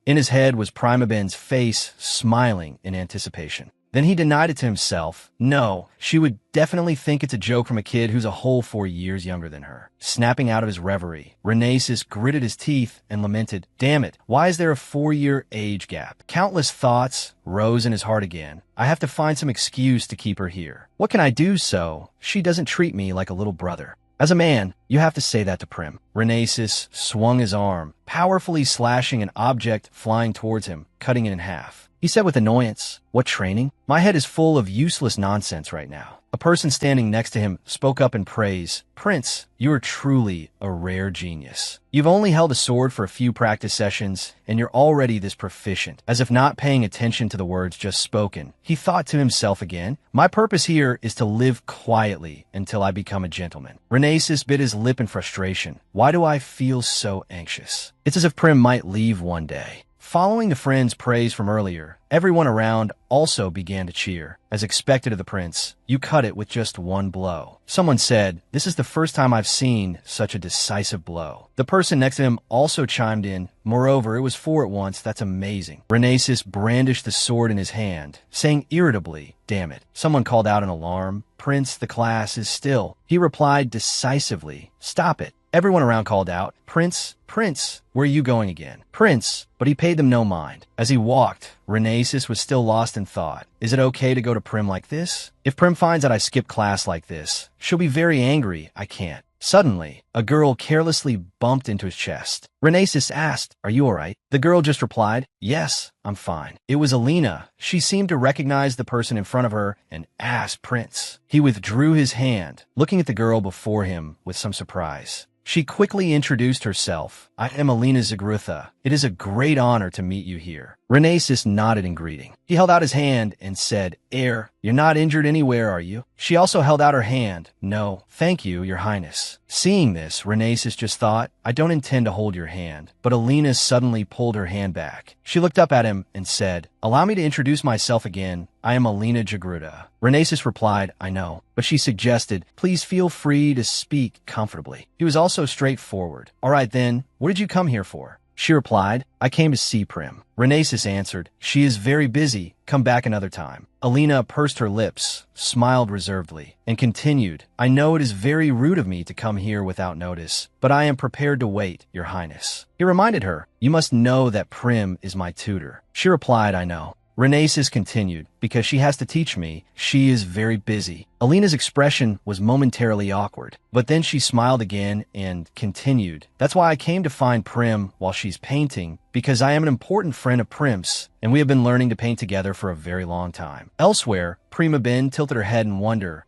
In his head was Prima Ben's face, smiling in anticipation. Then he denied it to himself. No, she would definitely think it's a joke from a kid who's a whole 4 years younger than her. Snapping out of his reverie, Renesis gritted his teeth and lamented, "Damn it, why is there a 4-year age gap?" Countless thoughts rose in his heart again. "I have to find some excuse to keep her here. What can I do so she doesn't treat me like a little brother?" As a man, you have to say that to Prim. Renesis swung his arm, powerfully slashing an object flying towards him, cutting it in half. He said with annoyance, "What training? My head is full of useless nonsense right now." A person standing next to him spoke up in praise. "Prince, you are truly a rare genius. You've only held a sword for a few practice sessions, and you're already this proficient." As if not paying attention to the words just spoken, he thought to himself again, "My purpose here is to live quietly until I become a gentleman." Renesis bit his lip in frustration. "Why do I feel so anxious? It's as if Prim might leave one day." Following the friend's praise from earlier, everyone around also began to cheer. As expected of the prince, "You cut it with just one blow." Someone said, "This is the first time I've seen such a decisive blow." The person next to him also chimed in, "Moreover, it was 4 at once. That's amazing." Renesis brandished the sword in his hand, saying irritably, "Damn it." Someone called out in alarm, "Prince, the class is still." He replied decisively, "Stop it." Everyone around called out, "Prince, Prince, where are you going again?" "Prince," but he paid them no mind. As he walked, Renesis was still lost in thought. Is it okay to go to Prim like this? If Prim finds that I skip class like this, she'll be very angry. I can't. Suddenly, a girl carelessly bumped into his chest. Renesis asked, "Are you all right?" The girl just replied, "Yes, I'm fine." It was Alina. She seemed to recognize the person in front of her and asked Prince. He withdrew his hand, looking at the girl before him with some surprise. She quickly introduced herself. I am Alina Zagrutha. It is a great honor to meet you here. Renesis nodded in greeting. He held out his hand and said, you're not injured anywhere, are you? She also held out her hand. No, thank you, your highness. Seeing this, Renesis just thought, I don't intend to hold your hand. But Alina suddenly pulled her hand back. She looked up at him and said, allow me to introduce myself again. I am Alina Jagruta. Renesis replied, I know, but she suggested, please feel free to speak comfortably. He was also straightforward. All right then, what did you come here for? She replied, I came to see Prim. Renesis answered, she is very busy. Come back another time. Alina pursed her lips, smiled reservedly, and continued, I know it is very rude of me to come here without notice, but I am prepared to wait, your highness. He reminded her, you must know that Prim is my tutor. She replied, I know. Renesis continued, because she has to teach me, she is very busy. Alina's expression was momentarily awkward, but then she smiled again and continued, that's why I came to find Prim while she's painting, because I am an important friend of Prim's, and we have been learning to paint together for a very long time. Elsewhere, Prima Ben tilted her head in wonder.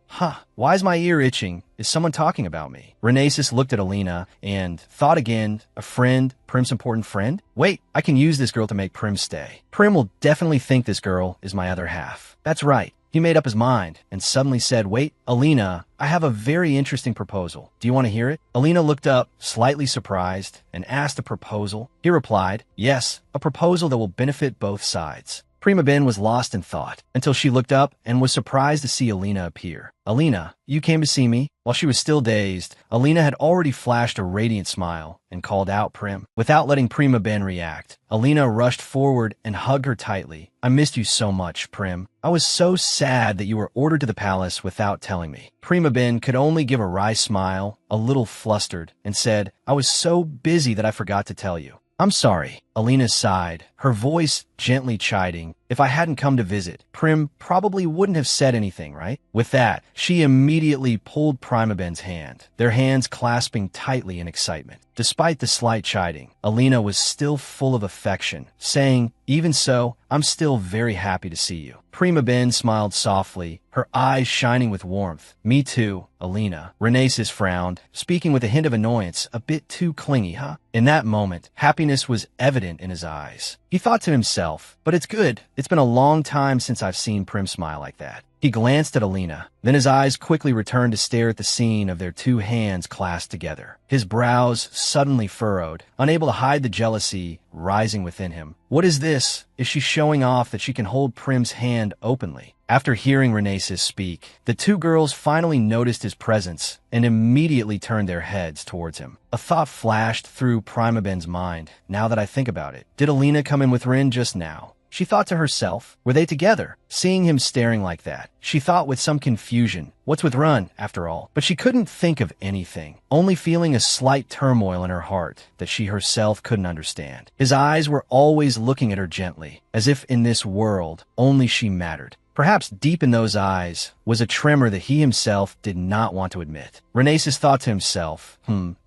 Why is my ear itching? Is someone talking about me? Renesis looked at Alina and thought again, a friend, Prim's important friend? Wait, I can use this girl to make Prim stay. Prim will definitely think this girl is my other half. That's right. He made up his mind and suddenly said, wait, Alina, I have a very interesting proposal. Do you want to hear it? Alina looked up, slightly surprised, and asked a proposal. He replied, yes, a proposal that will benefit both sides. Prima Ben was lost in thought until she looked up and was surprised to see Alina appear. Alina, you came to see me? While she was still dazed, Alina had already flashed a radiant smile and called out Prim. Without letting Prima Ben react, Alina rushed forward and hugged her tightly. I missed you so much, Prim. I was so sad that you were ordered to the palace without telling me. Prima Ben could only give a wry smile, a little flustered, and said, I was so busy that I forgot to tell you. I'm sorry. Alina sighed, her voice gently chiding. If I hadn't come to visit, Prim probably wouldn't have said anything, right? With that, she immediately pulled Prima Ben's hand, their hands clasping tightly in excitement. Despite the slight chiding, Alina was still full of affection, saying, even so, I'm still very happy to see you. Prima Ben smiled softly, her eyes shining with warmth. Me too, Alina. Renesis frowned, speaking with a hint of annoyance, a bit too clingy, huh? In that moment, happiness was evident in his eyes. He thought to himself, but it's good. It's been a long time since I've seen Prim smile like that. He glanced at Alina, then his eyes quickly returned to stare at the scene of their two hands clasped together. His brows suddenly furrowed, unable to hide the jealousy rising within him. What is this? Is she showing off that she can hold Prim's hand openly? After hearing Renesis speak, the two girls finally noticed his presence and immediately turned their heads towards him. A thought flashed through Prima Ben's mind, now that I think about it. Did Alina come in with Rin just now? She thought to herself, were they together? Seeing him staring like that, she thought with some confusion, what's with Run, after all? But she couldn't think of anything, only feeling a slight turmoil in her heart that she herself couldn't understand. His eyes were always looking at her gently, as if in this world, only she mattered. Perhaps deep in those eyes was a tremor that he himself did not want to admit. Renesis thought to himself,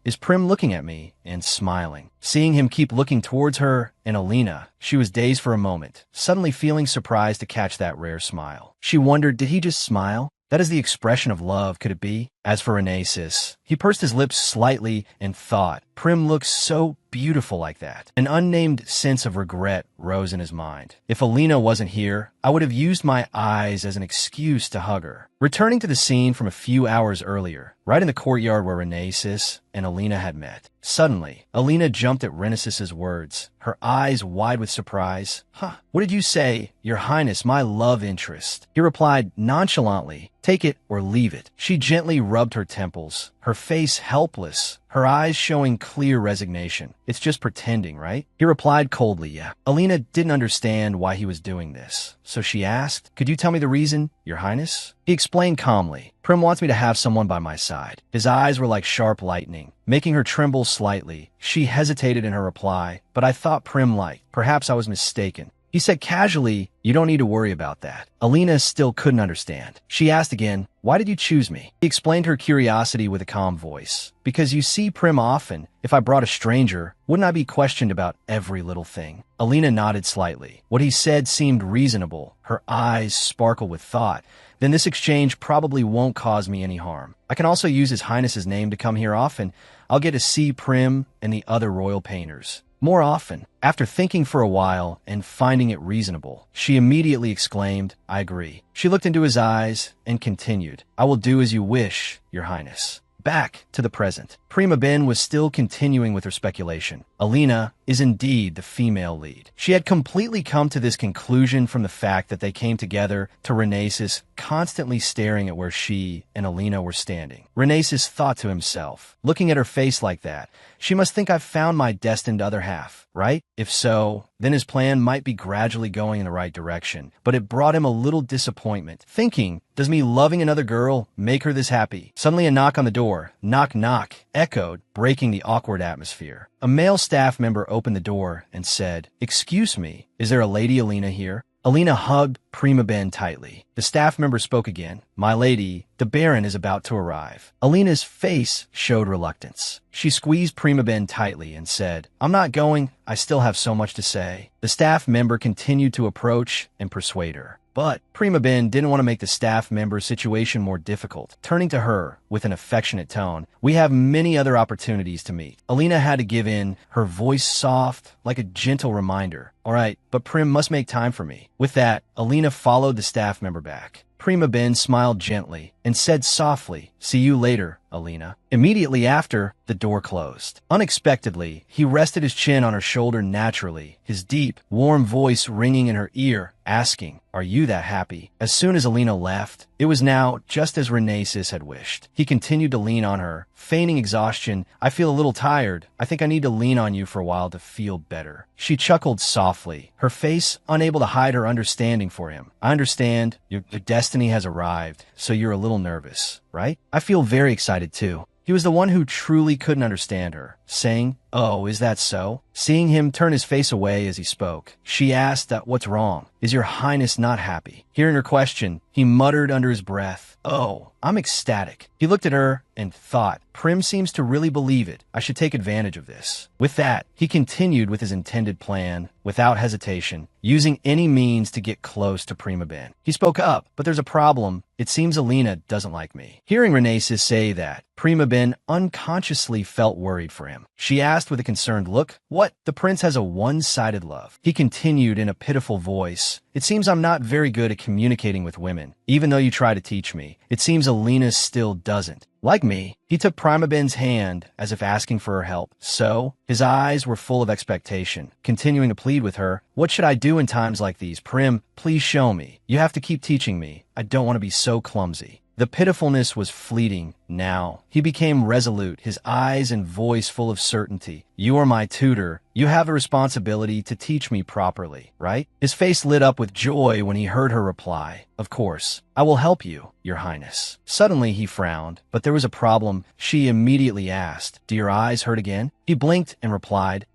is Prim looking at me? And smiling. Seeing him keep looking towards her and Alina, she was dazed for a moment, suddenly feeling surprised to catch that rare smile. She wondered, did he just smile? That is the expression of love, could it be? As for Renesis, he pursed his lips slightly and thought, Prim looks so beautiful like that. An unnamed sense of regret rose in his mind. If Alina wasn't here, I would have used my eyes as an excuse to hug her. Returning to the scene from a few hours earlier, right in the courtyard where Renesis and Alina had met. Suddenly, Alina jumped at Renesis's words, her eyes wide with surprise. What did you say? Your Highness, my love interest. He replied nonchalantly, take it or leave it. She gently rubbed her temples, her face helpless, her eyes showing clear resignation. It's just pretending, right? He replied coldly, yeah. Alina didn't understand why he was doing this, so she asked, could you tell me the reason, Your Highness? He explained calmly, Prim wants me to have someone by my side. His eyes were like sharp lightning, making her tremble slightly. She hesitated in her reply, but I thought Prim liked. Perhaps I was mistaken. He said casually, you don't need to worry about that. Alina still couldn't understand. She asked again, why did you choose me? He explained her curiosity with a calm voice. Because you see Prim often. If I brought a stranger, wouldn't I be questioned about every little thing? Alina nodded slightly. What he said seemed reasonable. Her eyes sparkled with thought. then this exchange probably won't cause me any harm. I can also use His Highness's name to come here often. I'll get to see Prim and the other royal painters more often. After thinking for a while and finding it reasonable, she immediately exclaimed, I agree. She looked into his eyes and continued, I will do as you wish, Your Highness. Back to the present. Prima Ben was still continuing with her speculation. Alina is indeed the female lead. She had completely come to this conclusion from the fact that they came together to Renesis constantly staring at where she and Alina were standing. Renesis thought to himself, looking at her face like that, she must think I've found my destined other half, right? If so, then his plan might be gradually going in the right direction, but it brought him a little disappointment, thinking, does me loving another girl make her this happy? Suddenly a knock on the door, knock knock, echoed, breaking the awkward atmosphere. A male staff member opened the door and said, excuse me, is there a Lady Alina here? Alina hugged Prima Ben tightly. The staff member spoke again. My lady, the Baron is about to arrive. Alina's face showed reluctance. She squeezed Prima Ben tightly and said, I'm not going. I still have so much to say. The staff member continued to approach and persuade her. But Prima Ben didn't want to make the staff member's situation more difficult. Turning to her with an affectionate tone, we have many other opportunities to meet. Alina had to give in, her voice soft, like a gentle reminder. All right, but Prim must make time for me. With that, Alina followed the staff member back. Prima Ben smiled gently and said softly, see you later, Alina. Immediately after, the door closed. Unexpectedly, he rested his chin on her shoulder naturally, his deep, warm voice ringing in her ear, asking, are you that happy? As soon as Alina left, it was now just as Renesis had wished. He continued to lean on her, feigning exhaustion. I feel a little tired. I think I need to lean on you for a while to feel better. She chuckled softly, her face unable to hide her understanding for him. I understand. Your destiny has arrived, so you're a little nervous, right? I feel very excited too. He was the one who truly couldn't understand her, saying, oh, is that so? Seeing him turn his face away as he spoke, she asked that what's wrong? Is your highness not happy? Hearing her question, he muttered under his breath, oh, I'm ecstatic. He looked at her and thought, Prim seems to really believe it. I should take advantage of this. With that, he continued with his intended plan, without hesitation, using any means to get close to Prima Ben. He spoke up, but there's a problem. It seems Alina doesn't like me. Hearing Renesis say that, Prima Ben unconsciously felt worried for him. She asked with a concerned look, what? The prince has a one-sided love. He continued in a pitiful voice, it seems I'm not very good at communicating with women. Even though you try to teach me, it seems Alina still doesn't. Like me, he took Prima Ben's hand as if asking for her help. So, his eyes were full of expectation, continuing to plead with her, what should I do in times like these? Prim, please show me. You have to keep teaching me. I don't want to be so clumsy. The pitifulness was fleeting. Now, he became resolute, his eyes and voice full of certainty. You are my tutor. You have a responsibility to teach me properly, right? His face lit up with joy when he heard her reply. Of course, I will help you, Your Highness. Suddenly he frowned, but there was a problem. She immediately asked, do your eyes hurt again? He blinked and replied,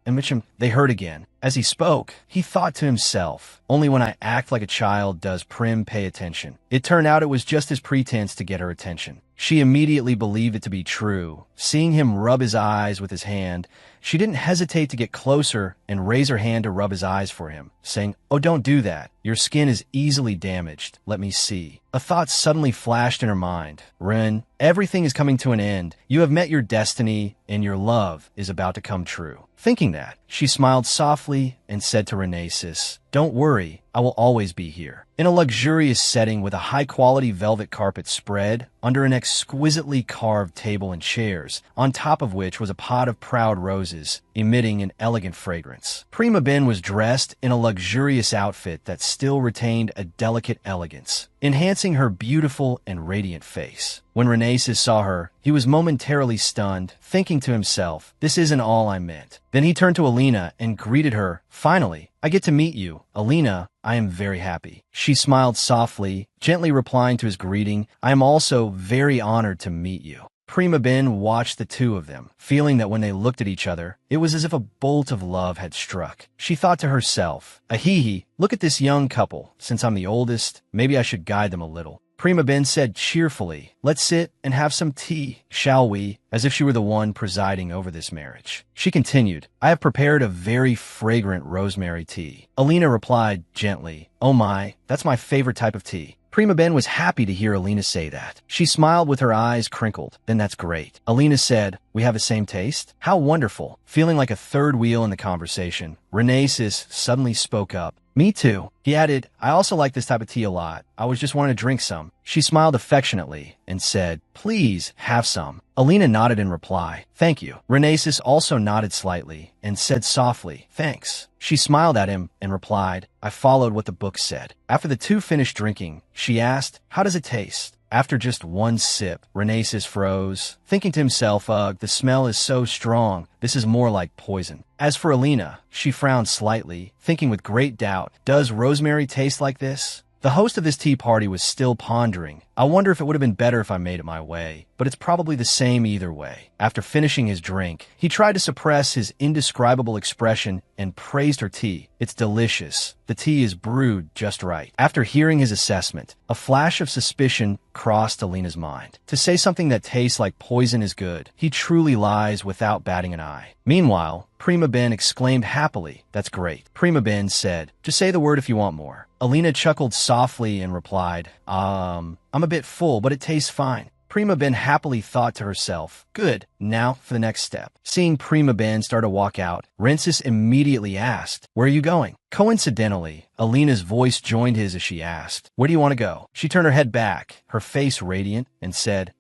they hurt again. As he spoke, he thought to himself, only when I act like a child does Prim pay attention. It turned out it was just his pretense to get her attention. She immediately believed it to be true. Seeing him rub his eyes with his hand, she didn't hesitate to get closer and raise her hand to rub his eyes for him, saying, oh, don't do that. Your skin is easily damaged. Let me see. A thought suddenly flashed in her mind. Ren, everything is coming to an end. You have met your destiny, and your love is about to come true. Thinking that, she smiled softly and said to Renesis, don't worry, I will always be here. In a luxurious setting with a high-quality velvet carpet spread under an exquisitely carved table and chairs, on top of which was a pot of proud roses, emitting an elegant fragrance. Prima Ben was dressed in a luxurious outfit that still retained a delicate elegance, enhancing her beautiful and radiant face. When Renesis saw her, he was momentarily stunned, thinking to himself, this isn't all I meant. Then he turned to Alina and greeted her. Finally, I get to meet you. Alina, I am very happy. She smiled softly, gently replying to his greeting, I am also very honored to meet you. Prima Ben watched the two of them, feeling that when they looked at each other, it was as if a bolt of love had struck. She thought to herself, Ahihi, look at this young couple. Since I'm the oldest, maybe I should guide them a little. Prima Ben said cheerfully, let's sit and have some tea, shall we? As if she were the one presiding over this marriage. She continued, I have prepared a very fragrant rosemary tea. Alina replied gently, oh my, that's my favorite type of tea. Prima Ben was happy to hear Alina say that. She smiled with her eyes crinkled. Then that's great. Alina said, we have the same taste? How wonderful. Feeling like a third wheel in the conversation, Renesis suddenly spoke up. Me too. He added, I also like this type of tea a lot. I was just wanting to drink some. She smiled affectionately and said, please have some. Alina nodded in reply. Thank you. Renesis also nodded slightly and said softly, thanks. She smiled at him and replied, I followed what the book said. After the two finished drinking, she asked, how does it taste? After just one sip, Renesis froze, thinking to himself, ugh, the smell is so strong. This is more like poison. As for Alina, she frowned slightly, thinking with great doubt, does rosemary taste like this? The host of this tea party was still pondering. I wonder if it would have been better if I made it my way, but it's probably the same either way. After finishing his drink, he tried to suppress his indescribable expression and praised her tea. It's delicious. The tea is brewed just right. After hearing his assessment, a flash of suspicion crossed Alina's mind. To say something that tastes like poison is good, he truly lies without batting an eye. Meanwhile, Prima Ben exclaimed happily, that's great. Prima Ben said, just say the word if you want more. Alina chuckled softly and replied, I'm a bit full, but it tastes fine. Prima Ben happily thought to herself, good, now for the next step. Seeing Prima Ben start to walk out, Rensis immediately asked, where are you going? Coincidentally, Alina's voice joined his as she asked, where do you want to go? She turned her head back, her face radiant, and said,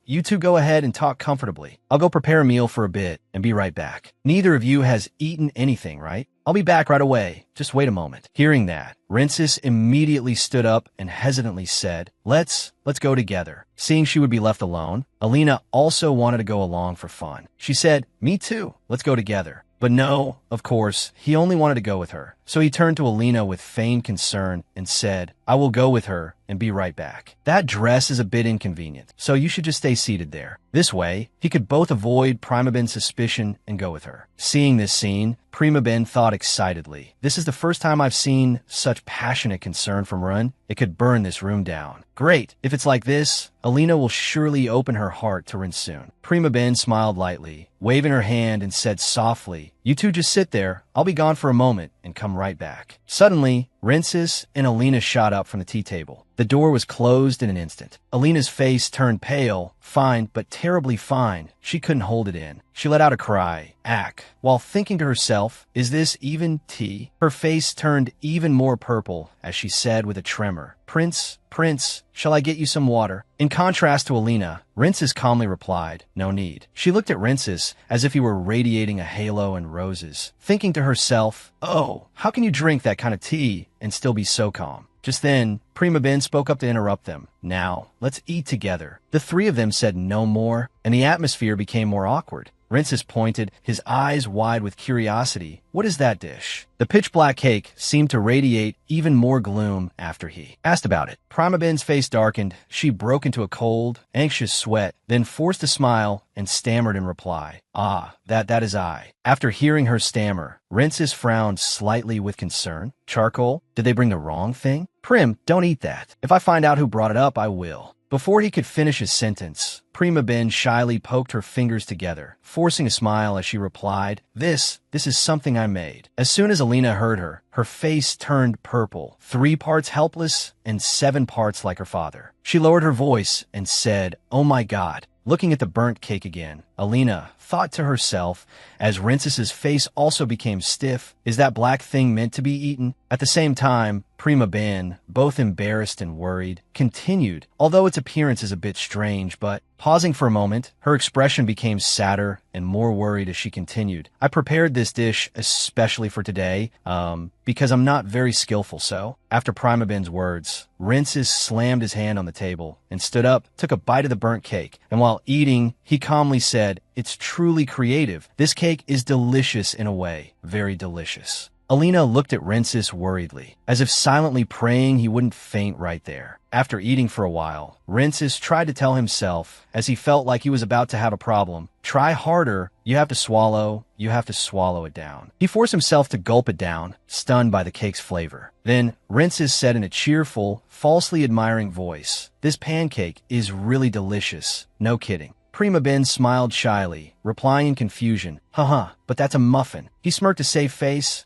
you two go ahead and talk comfortably. I'll go prepare a meal for a bit and be right back. Neither of you has eaten anything, right? I'll be back right away. Just wait a moment. Hearing that, Rensis immediately stood up and hesitantly said, let's go together. Seeing she would be left alone, Alina also wanted to go along for fun. She said, me too. Let's go together. But no, of course, he only wanted to go with her. So he turned to Alina with feigned concern and said, I will go with her and be right back. That dress is a bit inconvenient, so you should just stay seated there. This way, he could both avoid Prima Ben's suspicion and go with her. Seeing this scene, Prima Ben thought excitedly, this is the first time I've seen such passionate concern from Run. It could burn this room down. Great, if it's like this, Alina will surely open her heart to Rin soon. Prima Ben smiled lightly, waving her hand and said softly, you two just sit there. I'll be gone for a moment and come right back. Suddenly, Rensis and Alina shot up from the tea table. The door was closed in an instant. Alina's face turned pale, fine, but terribly fine. She couldn't hold it in. She let out a cry, ack, while thinking to herself, is this even tea? Her face turned even more purple as she said with a tremor, Prince, shall I get you some water? In contrast to Alina, Rensis calmly replied, no need. She looked at Rensis as if he were radiating a halo and roses, thinking to herself, oh, how can you drink that kind of tea and still be so calm? Just then, Prima Ben spoke up to interrupt them. Now, let's eat together. The three of them said no more, and the atmosphere became more awkward. Rensis pointed, his eyes wide with curiosity. What is that dish? The pitch-black cake seemed to radiate even more gloom after he asked about it. Prima Ben's face darkened. She broke into a cold, anxious sweat, then forced a smile and stammered in reply. That is I. After hearing her stammer, Rensis frowned slightly with concern. Charcoal? Did they bring the wrong thing? Prim, don't eat that. If I find out who brought it up, I will. Before he could finish his sentence, Prima Ben shyly poked her fingers together, forcing a smile as she replied, This is something I made. As soon as Alina heard her, her face turned purple, 3 parts helpless and 7 parts like her father. She lowered her voice and said, oh my God. Looking at the burnt cake again, Alina thought to herself, as Rensis' face also became stiff, is that black thing meant to be eaten? At the same time, Prima Ben, both embarrassed and worried, continued, although its appearance is a bit strange, but pausing for a moment, her expression became sadder and more worried as she continued. I prepared this dish especially for today, because I'm not very skillful, so. After Prima Ben's words, Rensis slammed his hand on the table and stood up, took a bite of the burnt cake, and while eating, he calmly said, it's truly creative. This cake is delicious in a way, very delicious. Alina looked at Rensis worriedly, as if silently praying he wouldn't faint right there. After eating for a while, Rensis tried to tell himself, as he felt like he was about to have a problem, try harder, you have to swallow it down. He forced himself to gulp it down, stunned by the cake's flavor. Then, Rensis said in a cheerful, falsely admiring voice, this pancake is really delicious, no kidding. Prima Ben smiled shyly, replying in confusion, but that's a muffin. He smirked a safe face.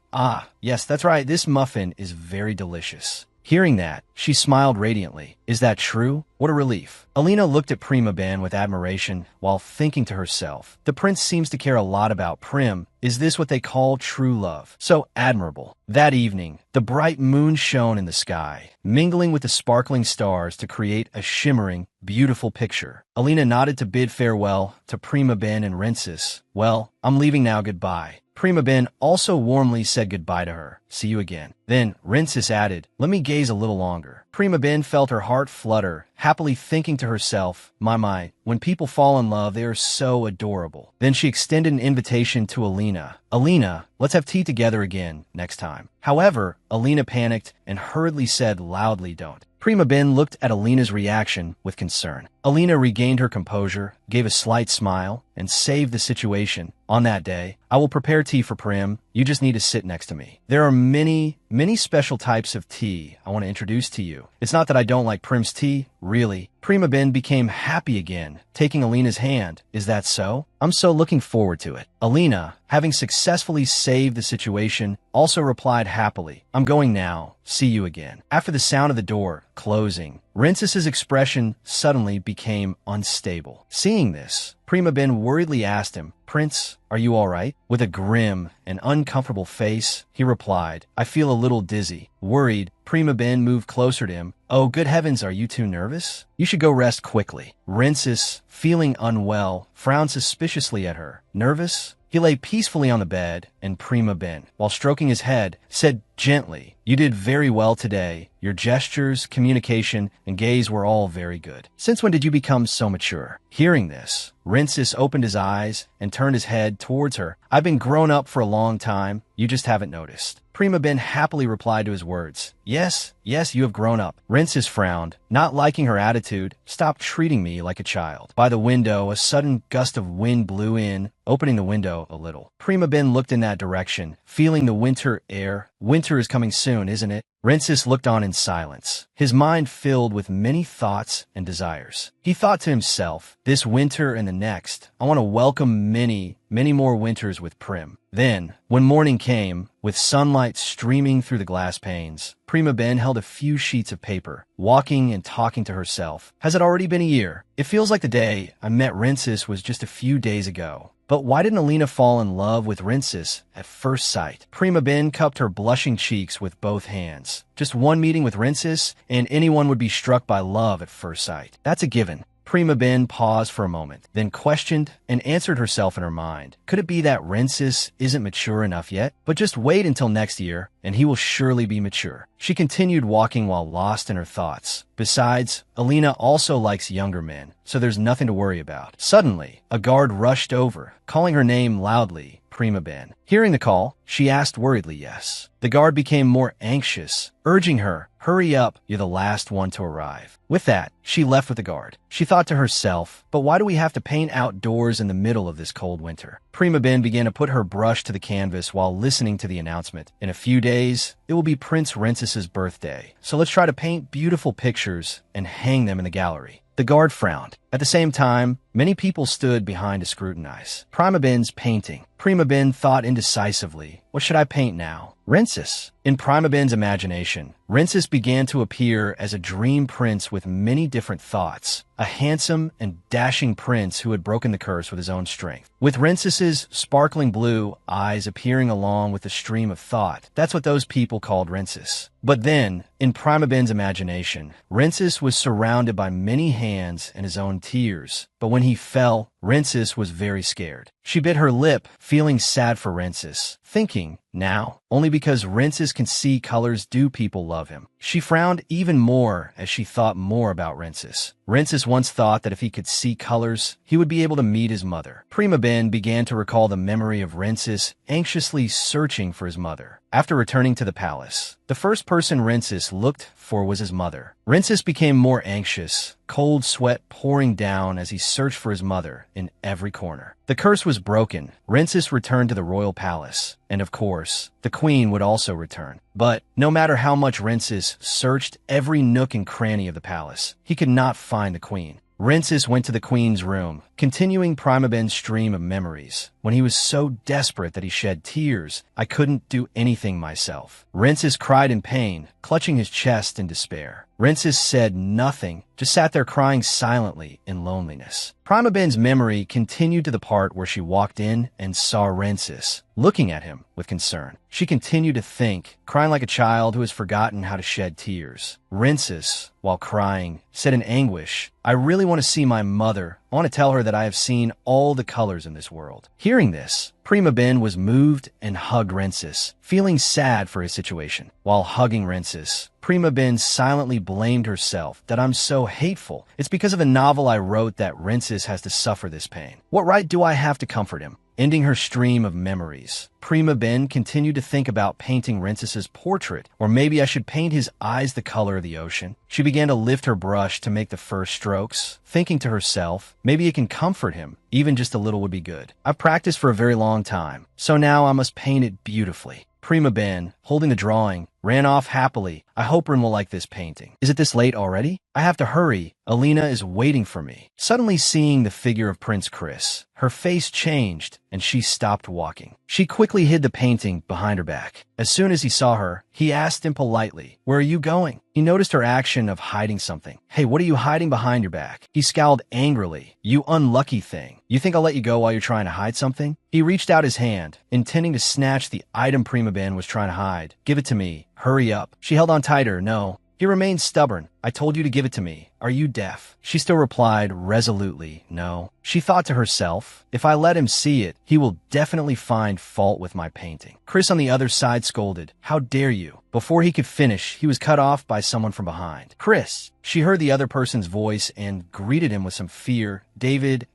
Yes, that's right, this muffin is very delicious. Hearing that, she smiled radiantly. Is that true? What a relief. Alina looked at Prima Ben with admiration while thinking to herself, the prince seems to care a lot about Prim. Is this what they call true love? So admirable. That evening, the bright moon shone in the sky, mingling with the sparkling stars to create a shimmering, beautiful picture. Alina nodded to bid farewell to Prima Ben and Rensis. Well, I'm leaving now, goodbye. Prima Ben also warmly said goodbye to her. See you again. Then Rensis added, let me gaze a little longer. Prima Ben felt her heart flutter, happily thinking to herself, my, when people fall in love, they are so adorable. Then she extended an invitation to Alina. Alina, let's have tea together again next time. However, Alina panicked and hurriedly said loudly, don't. Prima Ben looked at Alina's reaction with concern. Alina regained her composure, gave a slight smile, and saved the situation. On that day, I will prepare tea for Prim. You just need to sit next to me. There are many special types of tea I want to introduce to you. It's not that I don't like Prim's tea, really. Prima Ben became happy again, taking Alina's hand. Is that so? I'm so looking forward to it. Alina, having successfully saved the situation, also replied happily, I'm going now. See you again. After the sound of the door closing, Rensis's expression suddenly became unstable. Seeing this, Prima Ben worriedly asked him, Prince, are you all right? With a grim and uncomfortable face, he replied, I feel a little dizzy. Worried, Prima Ben moved closer to him. Oh, good heavens, are you too nervous? You should go rest quickly. Rensis, feeling unwell, frowned suspiciously at her. Nervous? He lay peacefully on the bed, and Prima Ben, while stroking his head, said gently, you did very well today. Your gestures, communication, and gaze were all very good. Since when did you become so mature? Hearing this, Rensis opened his eyes and turned his head towards her. I've been grown up for a long time. You just haven't noticed. Prima Ben happily replied to his words. Yes, you have grown up. Rensis frowned, not liking her attitude. Stop treating me like a child. By the window, a sudden gust of wind blew in, opening the window a little. Prima Ben looked in that direction, feeling the winter air. Winter is coming soon, isn't it? Rensis looked on in silence, his mind filled with many thoughts and desires. He thought to himself, this winter and the next, I want to welcome many more winters with Prim. Then, when morning came, with sunlight streaming through the glass panes, Prima Ben held a few sheets of paper, walking and talking to herself. Has it already been a year? It feels like the day I met Rensis was just a few days ago. But why didn't Alina fall in love with Rensis at first sight? Prima Ben cupped her blushing cheeks with both hands. Just one meeting with Rensis, and anyone would be struck by love at first sight. That's a given. Prima Ben paused for a moment, then questioned and answered herself in her mind. Could it be that Rensis isn't mature enough yet? But just wait until next year, and he will surely be mature. She continued walking while lost in her thoughts. Besides, Alina also likes younger men, so there's nothing to worry about. Suddenly, a guard rushed over, calling her name loudly, Prima Ben. Hearing the call, she asked worriedly yes. The guard became more anxious, urging her, hurry up, you're the last one to arrive. With that, she left with the guard. She thought to herself, but why do we have to paint outdoors in the middle of this cold winter? Prima Ben began to put her brush to the canvas while listening to the announcement. In a few days, it will be Prince Rensis's birthday, so let's try to paint beautiful pictures and hang them in the gallery. The guard frowned. At the same time, many people stood behind to scrutinize Prima Ben's painting. Prima Ben thought indecisively, what should I paint now? Rensis. In Prima Ben's imagination, Rensis began to appear as a dream prince with many different thoughts, a handsome and dashing prince who had broken the curse with his own strength. With Rensis's sparkling blue eyes appearing along with the stream of thought, that's what those people called Rensis. But then, in Prima Ben's imagination, Rensis was surrounded by many hands and his own tears. But when he fell, Rensis was very scared. She bit her lip, feeling sad for Rensis, thinking, now, only because Rensis can see colors do people love him. She frowned even more as she thought more about Rensis. Rensis once thought that if he could see colors, he would be able to meet his mother. Prima Ben began to recall the memory of Rensis anxiously searching for his mother. After returning to the palace, the first person Rensis looked for was his mother. Rensis became more anxious, cold sweat pouring down as he searched for his mother in every corner. The curse was broken. Rensis returned to the royal palace, and of course, the queen would also return. But no matter how much Rensis searched every nook and cranny of the palace, he could not find the queen. Rinces went to the queen's room, continuing Prima Ben's stream of memories. When he was so desperate that he shed tears, I couldn't do anything myself. Rinces cried in pain, clutching his chest in despair. Rinces said nothing, just sat there crying silently in loneliness. Prima Ben's memory continued to the part where she walked in and saw Rinces, looking at him with concern. She continued to think, crying like a child who has forgotten how to shed tears. Rinces, while crying, said in anguish, "I really want to see my mother. I want to tell her that I have seen all the colors in this world." Hearing this, Prima Ben was moved and hugged Rinces, feeling sad for his situation. While hugging Rinces, Prima Ben silently blamed herself that I'm so hateful. It's because of the novel I wrote that Rinces has to suffer this pain. What right do I have to comfort him? Ending her stream of memories, Prima Ben continued to think about painting Rinces' portrait, or maybe I should paint his eyes the color of the ocean. She began to lift her brush to make the first strokes, thinking to herself, maybe it can comfort him, even just a little would be good. I've practiced for a very long time, so now I must paint it beautifully. Prima Ben, holding the drawing, ran off happily. I hope Rin will like this painting. Is it this late already? I have to hurry. Alina is waiting for me. Suddenly seeing the figure of Prince Chris, her face changed and she stopped walking. She quickly hid the painting behind her back. As soon as he saw her, he asked him politely, "Where are you going?" He noticed her action of hiding something. "Hey, what are you hiding behind your back?" He scowled angrily. "You unlucky thing. You think I'll let you go while you're trying to hide something?" He reached out his hand, intending to snatch the item Prima Ben was trying to hide. "Give it to me. Hurry up." She held on tighter. "No." He remained stubborn. "I told you to give it to me. Are you deaf?" She still replied resolutely, "No." She thought to herself, if I let him see it, he will definitely find fault with my painting. Chris on the other side scolded, "How dare you?" Before he could finish, he was cut off by someone from behind. "Chris!" She heard the other person's voice and greeted him with some fear. "David,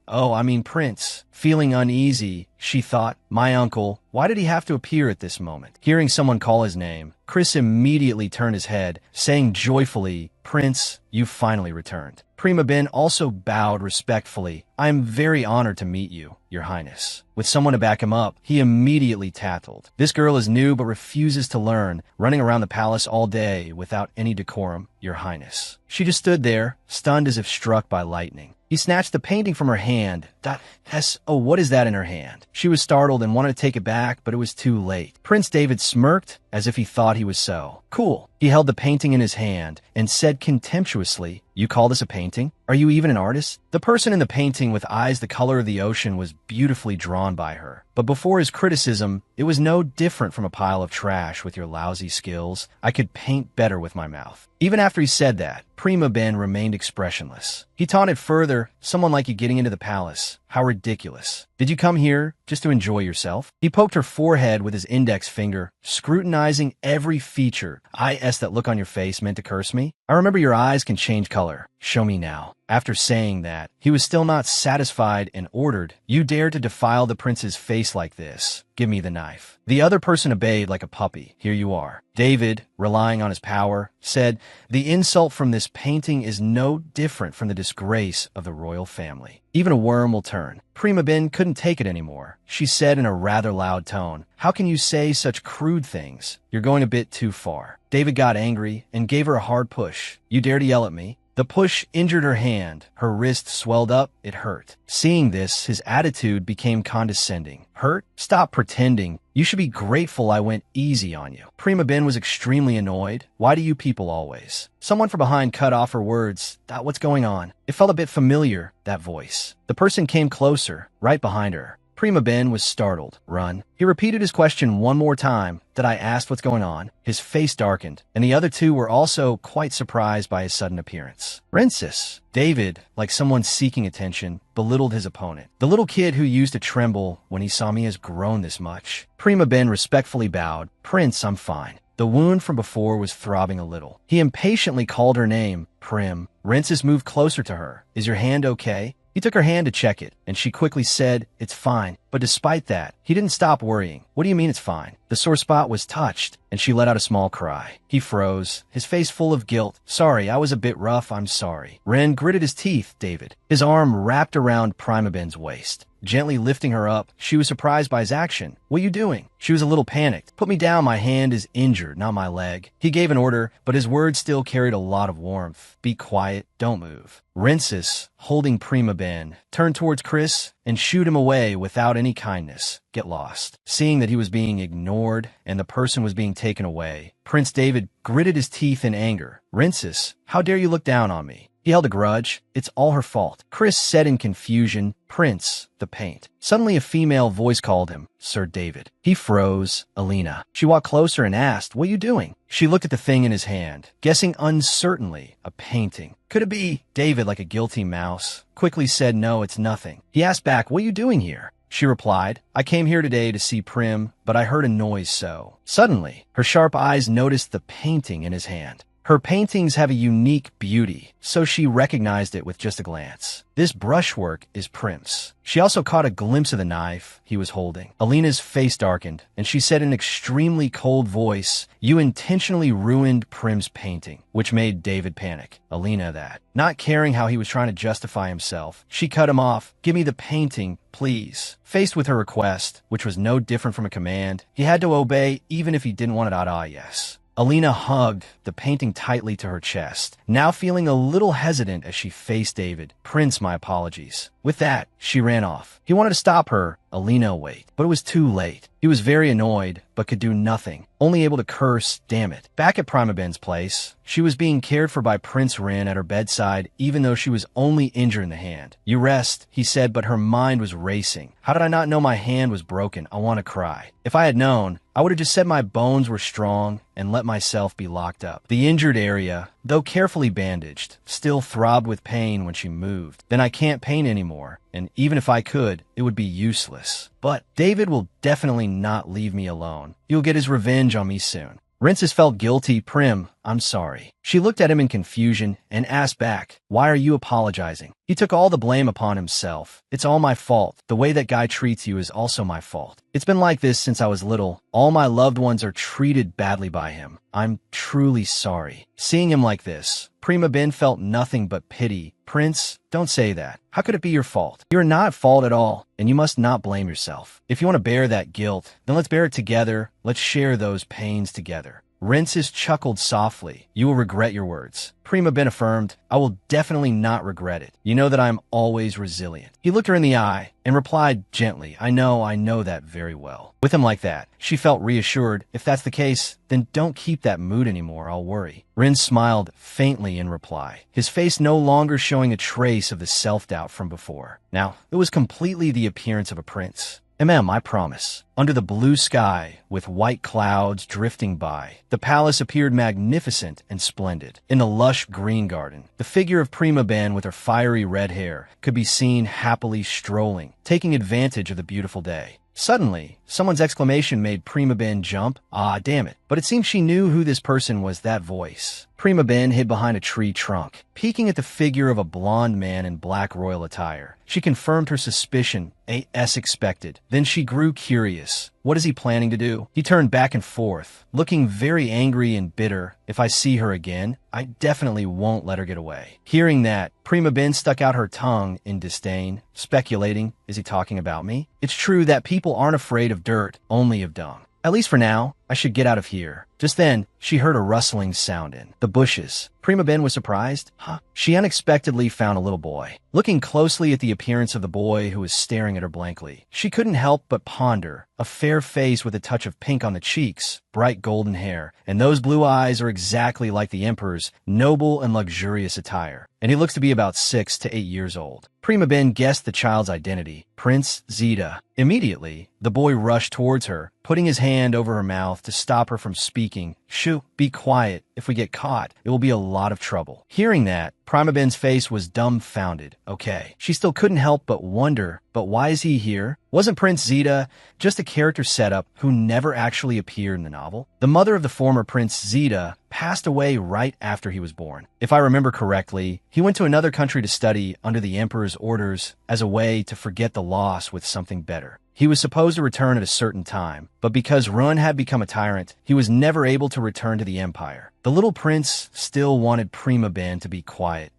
Prince." Feeling uneasy, she thought, my uncle, why did he have to appear at this moment? Hearing someone call his name, Chris immediately turned his head, saying joyfully, "Prince, you finally returned." Prima Ben also bowed respectfully. "I am very honored to meet you, Your Highness." With someone to back him up, he immediately tattled. This girl is new but refuses to learn, running around the palace all day without any decorum, Your Highness. She just stood there, stunned as if struck by lightning. He snatched the painting from her hand. What is that in her hand? She was startled and wanted to take it back, but it was too late. Prince David smirked as if he thought he was so cool. He held the painting in his hand and said contemptuously, "You call this a painting? Are you even an artist?" The person in the painting with eyes the color of the ocean was beautifully drawn by her. But before his criticism, it was no different from a pile of trash with your lousy skills. I could paint better with my mouth. Even after he said that, Prima Ben remained expressionless. He taunted further, "Someone like you getting into the palace. How ridiculous. Did you come here just to enjoy yourself?" He poked her forehead with his index finger, scrutinizing every feature. That look on your face meant to curse me? I remember your eyes can change color. Show me now." After saying that, he was still not satisfied and ordered, "You dare to defile the prince's face like this. Give me the knife." The other person obeyed like a puppy. "Here you are." David, relying on his power, said, "The insult from this painting is no different from the disgrace of the royal family. Even a worm will turn." Prima Ben couldn't take it anymore. She said in a rather loud tone, "How can you say such crude things? You're going a bit too far." David got angry and gave her a hard push. "You dare to yell at me?" The push injured her hand. Her wrist swelled up. It hurt. Seeing this, his attitude became condescending. "Hurt? Stop pretending. You should be grateful I went easy on you." Prima Ben was extremely annoyed. "Why do you people always?" Someone from behind cut off her words. What's going on? It felt a bit familiar, that voice. The person came closer, right behind her. Prima Ben was startled. "Run." He repeated his question one more time. I asked what's going on. His face darkened, and the other two were also quite surprised by his sudden appearance. "Princess." David, like someone seeking attention, belittled his opponent. "The little kid who used to tremble when he saw me has grown this much." Prima Ben respectfully bowed. "Prince, I'm fine." The wound from before was throbbing a little. He impatiently called her name, Prim. Rinces moved closer to her. "Is your hand okay?" He took her hand to check it, and she quickly said, "It's fine." But despite that, he didn't stop worrying. What do you mean it's fine? The sore spot was touched, and she let out a small cry. He froze, his face full of guilt. Sorry, I was a bit rough, I'm sorry. Ren gritted his teeth, David. His arm wrapped around Prima Ben's waist. Gently lifting her up, she was surprised by his action. What are you doing? She was a little panicked. Put me down, my hand is injured, not my leg. He gave an order, but his words still carried a lot of warmth. Be quiet, don't move. Rensis, holding Prima Ben, turned towards Chris and shooed him away without any kindness. Get lost. Seeing that he was being ignored and the person was being taken away, Prince David gritted his teeth in anger. Rensis, how dare you look down on me? He held a grudge. It's all her fault. Chris said in confusion, Prince, the paint. Suddenly a female voice called him, Sir David. He froze. Alina. She walked closer and asked, what are you doing? She looked at the thing in his hand, guessing uncertainly, a painting. Could it be? David, like a guilty mouse, quickly said, no, it's nothing. He asked back, what are you doing here? She replied, I came here today to see Prim, but I heard a noise so. Suddenly, her sharp eyes noticed the painting in his hand. Her paintings have a unique beauty, so she recognized it with just a glance. This brushwork is Prim's. She also caught a glimpse of the knife he was holding. Alina's face darkened, and she said in an extremely cold voice, you intentionally ruined Prim's painting, which made David panic. Alina that. Not caring how he was trying to justify himself, she cut him off. Give me the painting, please. Faced with her request, which was no different from a command, he had to obey even if he didn't want it. Yes. Alina hugged the painting tightly to her chest, now feeling a little hesitant as she faced David. Prince, my apologies. With that, she ran off. He wanted to stop her, Alina wait, but it was too late. He was very annoyed, but could do nothing, only able to curse, damn it. Back at Prima Ben's place, she was being cared for by Prince Ren at her bedside, even though she was only injured in the hand. You rest, he said, but her mind was racing. How did I not know my hand was broken? I want to cry. If I had known, I would have just said my bones were strong and let myself be locked up. The injured area, though carefully bandaged, still throbbed with pain when she moved. Then I can't paint anymore, and even if I could, it would be useless. But David will definitely not leave me alone. He'll get his revenge on me soon. Rensis felt guilty. Prim, I'm sorry. She looked at him in confusion and asked back, why are you apologizing? He took all the blame upon himself. It's all my fault. The way that guy treats you is also my fault. It's been like this since I was little. All my loved ones are treated badly by him. I'm truly sorry. Seeing him like this, Prima Ben felt nothing but pity. Prince, don't say that. How could it be your fault? You're not at fault at all, and you must not blame yourself. If you want to bear that guilt, then let's bear it together. Let's share those pains together. Rensis chuckled softly. You will regret your words. Prima Ben affirmed, I will definitely not regret it. You know that I am always resilient. He looked her in the eye and replied gently, I know that very well. With him like that, she felt reassured. If that's the case, then don't keep that mood anymore, I'll worry. Ren smiled faintly in reply, his face no longer showing a trace of the self-doubt from before. Now, it was completely the appearance of a prince. I promise. Under the blue sky, with white clouds drifting by, the palace appeared magnificent and splendid. In the lush green garden, the figure of Prima Ben with her fiery red hair could be seen happily strolling, taking advantage of the beautiful day. Suddenly, someone's exclamation made Prima Ben jump. Ah, damn it. But it seemed she knew who this person was, that voice. Prima Ben hid behind a tree trunk, peeking at the figure of a blond man in black royal attire. She confirmed her suspicion, as expected. Then she grew curious. What is he planning to do? He turned back and forth, looking very angry and bitter. If I see her again, I definitely won't let her get away. Hearing that, Prima Ben stuck out her tongue in disdain, speculating, is he talking about me? It's true that people aren't afraid of dirt, only of dung. At least for now, I should get out of here. Just then, she heard a rustling sound in the bushes. Prima Ben was surprised. She unexpectedly found a little boy. Looking closely at the appearance of the boy who was staring at her blankly, she couldn't help but ponder. A fair face with a touch of pink on the cheeks, bright golden hair, and those blue eyes are exactly like the Emperor's noble and luxurious attire. And he looks to be about 6 to 8 years old. Prima Ben guessed the child's identity, Prince Zeta. Immediately, the boy rushed towards her, putting his hand over her mouth to stop her from speaking. Shoo, be quiet. If we get caught, it will be a lot of trouble. Hearing that, Prima Ben's face was dumbfounded. Okay. She still couldn't help but wonder, but why is he here? Wasn't Prince Zeta just a character setup who never actually appeared in the novel? The mother of the former Prince Zeta passed away right after he was born. If I remember correctly, he went to another country to study under the Emperor's orders as a way to forget the loss with something better. He was supposed to return at a certain time, but because Run had become a tyrant, he was never able to return to the Empire. The little prince still wanted Prima Ben to be quiet.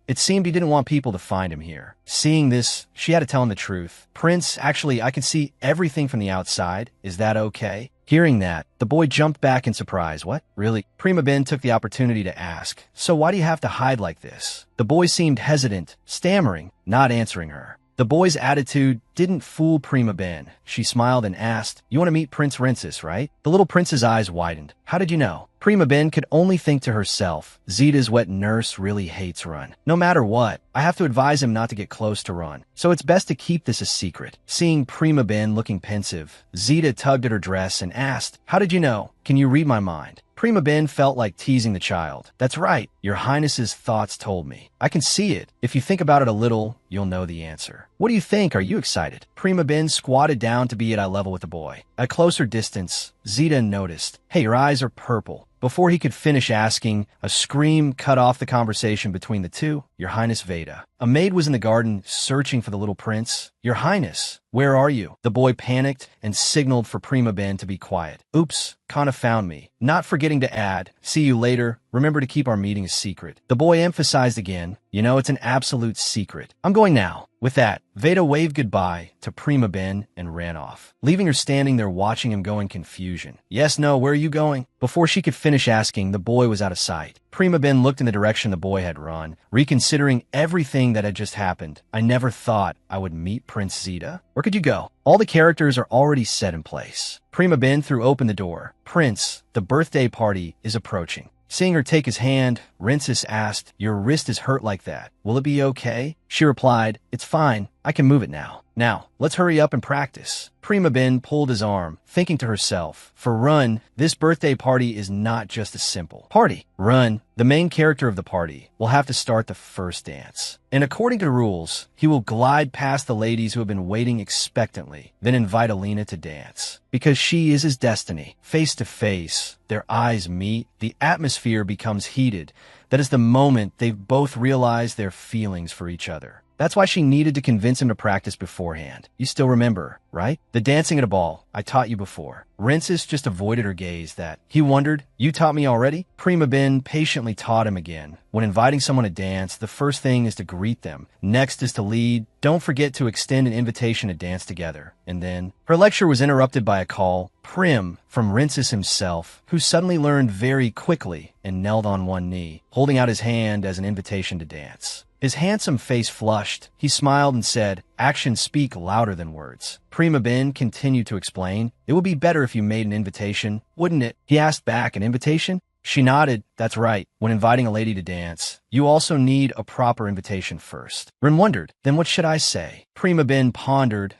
It seemed he didn't want people to find him here. Seeing this, she had to tell him the truth. Prince, actually, I can see everything from the outside. Is that okay? Hearing that, the boy jumped back in surprise. What? Really? Prima Ben took the opportunity to ask, so why do you have to hide like this? The boy seemed hesitant, stammering, not answering her. The boy's attitude didn't fool Prima Ben. She smiled and asked, you want to meet Prince Rensis, right? The little prince's eyes widened. How did you know? Prima Ben could only think to herself, Zeta's wet nurse really hates Run. No matter what, I have to advise him not to get close to Run, so it's best to keep this a secret. Seeing Prima Ben looking pensive, Zeta tugged at her dress and asked, how did you know? Can you read my mind? Prima Ben felt like teasing the child. That's right, your highness's thoughts told me. I can see it. If you think about it a little, you'll know the answer. What do you think? Are you excited? Prima Ben squatted down to be at eye level with the boy. At a closer distance, Zeta noticed, hey, your eyes are purple. Before he could finish asking, a scream cut off the conversation between the two. Your Highness Veda. A maid was in the garden searching for the little prince. Your Highness, where are you? The boy panicked and signaled for Prima Ben to be quiet. Oops, Kana found me. Not forgetting to add, see you later. Remember to keep our meeting a secret. The boy emphasized again, you know, it's an absolute secret. I'm going now. With that, Veda waved goodbye to Prima Ben and ran off, leaving her standing there watching him go in confusion. Yes, no, where are you going? Before she could finish asking, the boy was out of sight. Prima Ben looked in the direction the boy had run, reconsidering everything that had just happened. I never thought I would meet Prince Zeta. Where could you go? All the characters are already set in place. Prima Ben threw open the door. Prince, the birthday party is approaching. Seeing her take his hand, Rensis asked, your wrist is hurt like that. Will it be okay? She replied, it's fine. I can move it now. Now, let's hurry up and practice. Prima Ben pulled his arm, thinking to herself, for Run, this birthday party is not just a simple party. Run, the main character of the party, will have to start the first dance. And according to the rules, he will glide past the ladies who have been waiting expectantly, then invite Alina to dance. Because she is his destiny. Face to face, their eyes meet, the atmosphere becomes heated. That is the moment they've both realized their feelings for each other. That's why she needed to convince him to practice beforehand. You still remember, right? The dancing at a ball. I taught you before. Rensis just avoided her gaze that. He wondered, you taught me already? Prima Ben patiently taught him again. When inviting someone to dance, the first thing is to greet them. Next is to lead. Don't forget to extend an invitation to dance together. And then, her lecture was interrupted by a call. Prim, from Rensis himself, who suddenly learned very quickly and knelt on one knee, holding out his hand as an invitation to dance. His handsome face flushed. He smiled and said, actions speak louder than words. Prima Ben continued to explain, it would be better if you made an invitation, wouldn't it? He asked back, an invitation? She nodded. That's right. When inviting a lady to dance, you also need a proper invitation first. Rin wondered, then what should I say? Prima Ben pondered,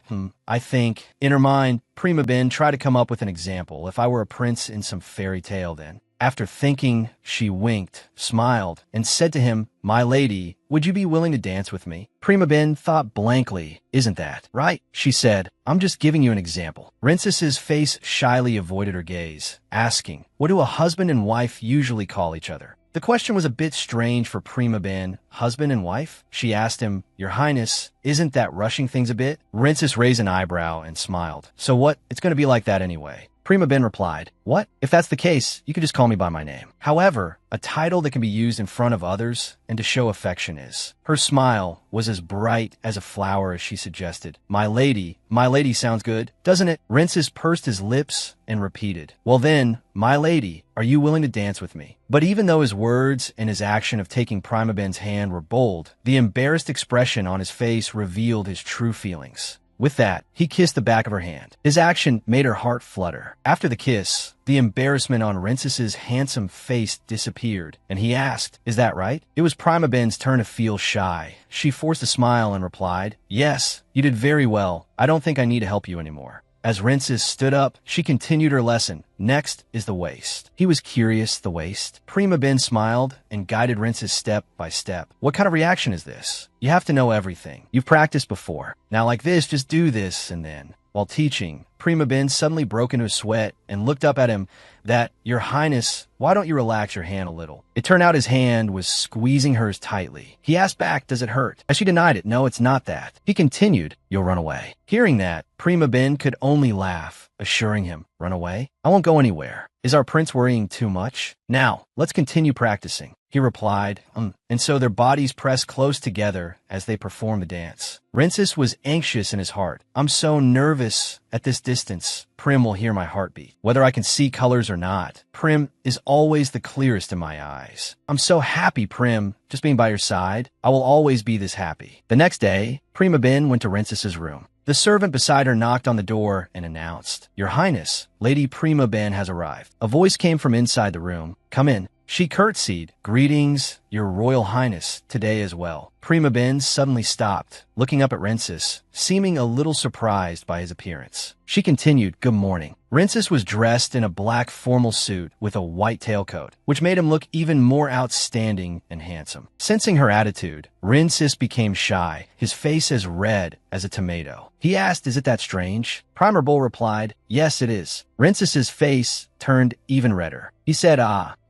I think. In her mind, Prima Ben tried to come up with an example. If I were a prince in some fairy tale then. After thinking, she winked, smiled, and said to him, my lady, would you be willing to dance with me? Prima Ben thought blankly, isn't that right? She said, I'm just giving you an example. Rensis's face shyly avoided her gaze, asking, what do a husband and wife usually call each other? The question was a bit strange for Prima Ben. Husband and wife? She asked him, your highness, isn't that rushing things a bit? Rensis raised an eyebrow and smiled. So what? It's going to be like that anyway. Prima Ben replied, what? If that's the case, you could just call me by my name. However, a title that can be used in front of others and to show affection is. Her smile was as bright as a flower as she suggested. My lady sounds good, doesn't it? Rensis pursed his lips and repeated, well then, my lady, are you willing to dance with me? But even though his words and his action of taking Prima Ben's hand were bold, the embarrassed expression on his face revealed his true feelings. With that, he kissed the back of her hand. His action made her heart flutter. After the kiss, the embarrassment on Rensis's handsome face disappeared, and he asked, is that right? It was Prima Ben's turn to feel shy. She forced a smile and replied, yes, you did very well. I don't think I need to help you anymore. As Rensis stood up, she continued her lesson. Next is the waist. He was curious, the waist. Prima Ben smiled and guided Rensis step by step. What kind of reaction is this? You have to know everything. You've practiced before. Now like this, just do this and then. While teaching, Prima Ben suddenly broke into a sweat and looked up at him. That, Your Highness, why don't you relax your hand a little? It turned out his hand was squeezing hers tightly. He asked back, does it hurt? As she denied it, no, it's not that. He continued, you'll run away. Hearing that, Prima Ben could only laugh, assuring him, run away? I won't go anywhere. Is our prince worrying too much? Now, let's continue practicing. He replied, and so their bodies pressed close together as they performed the dance. Rincis was anxious in his heart. I'm so nervous. At this distance, Prim will hear my heartbeat. Whether I can see colors or not, Prim is always the clearest in my eyes. I'm so happy, Prim, just being by your side. I will always be this happy. The next day, Prima Ben went to Rincis's room. The servant beside her knocked on the door and announced, Your Highness, Lady Prima Ben has arrived. A voice came from inside the room. Come in. She curtsied, Greetings, Your Royal Highness, today as well. Prima Ben suddenly stopped, looking up at Rincis, seeming a little surprised by his appearance. She continued, Good morning. Rincis was dressed in a black formal suit with a white tailcoat, which made him look even more outstanding and handsome. Sensing her attitude, Rincis became shy, his face as red as a tomato. He asked, Is it that strange? Primer Bull replied, Yes, it is. Rincis's face turned even redder. He said,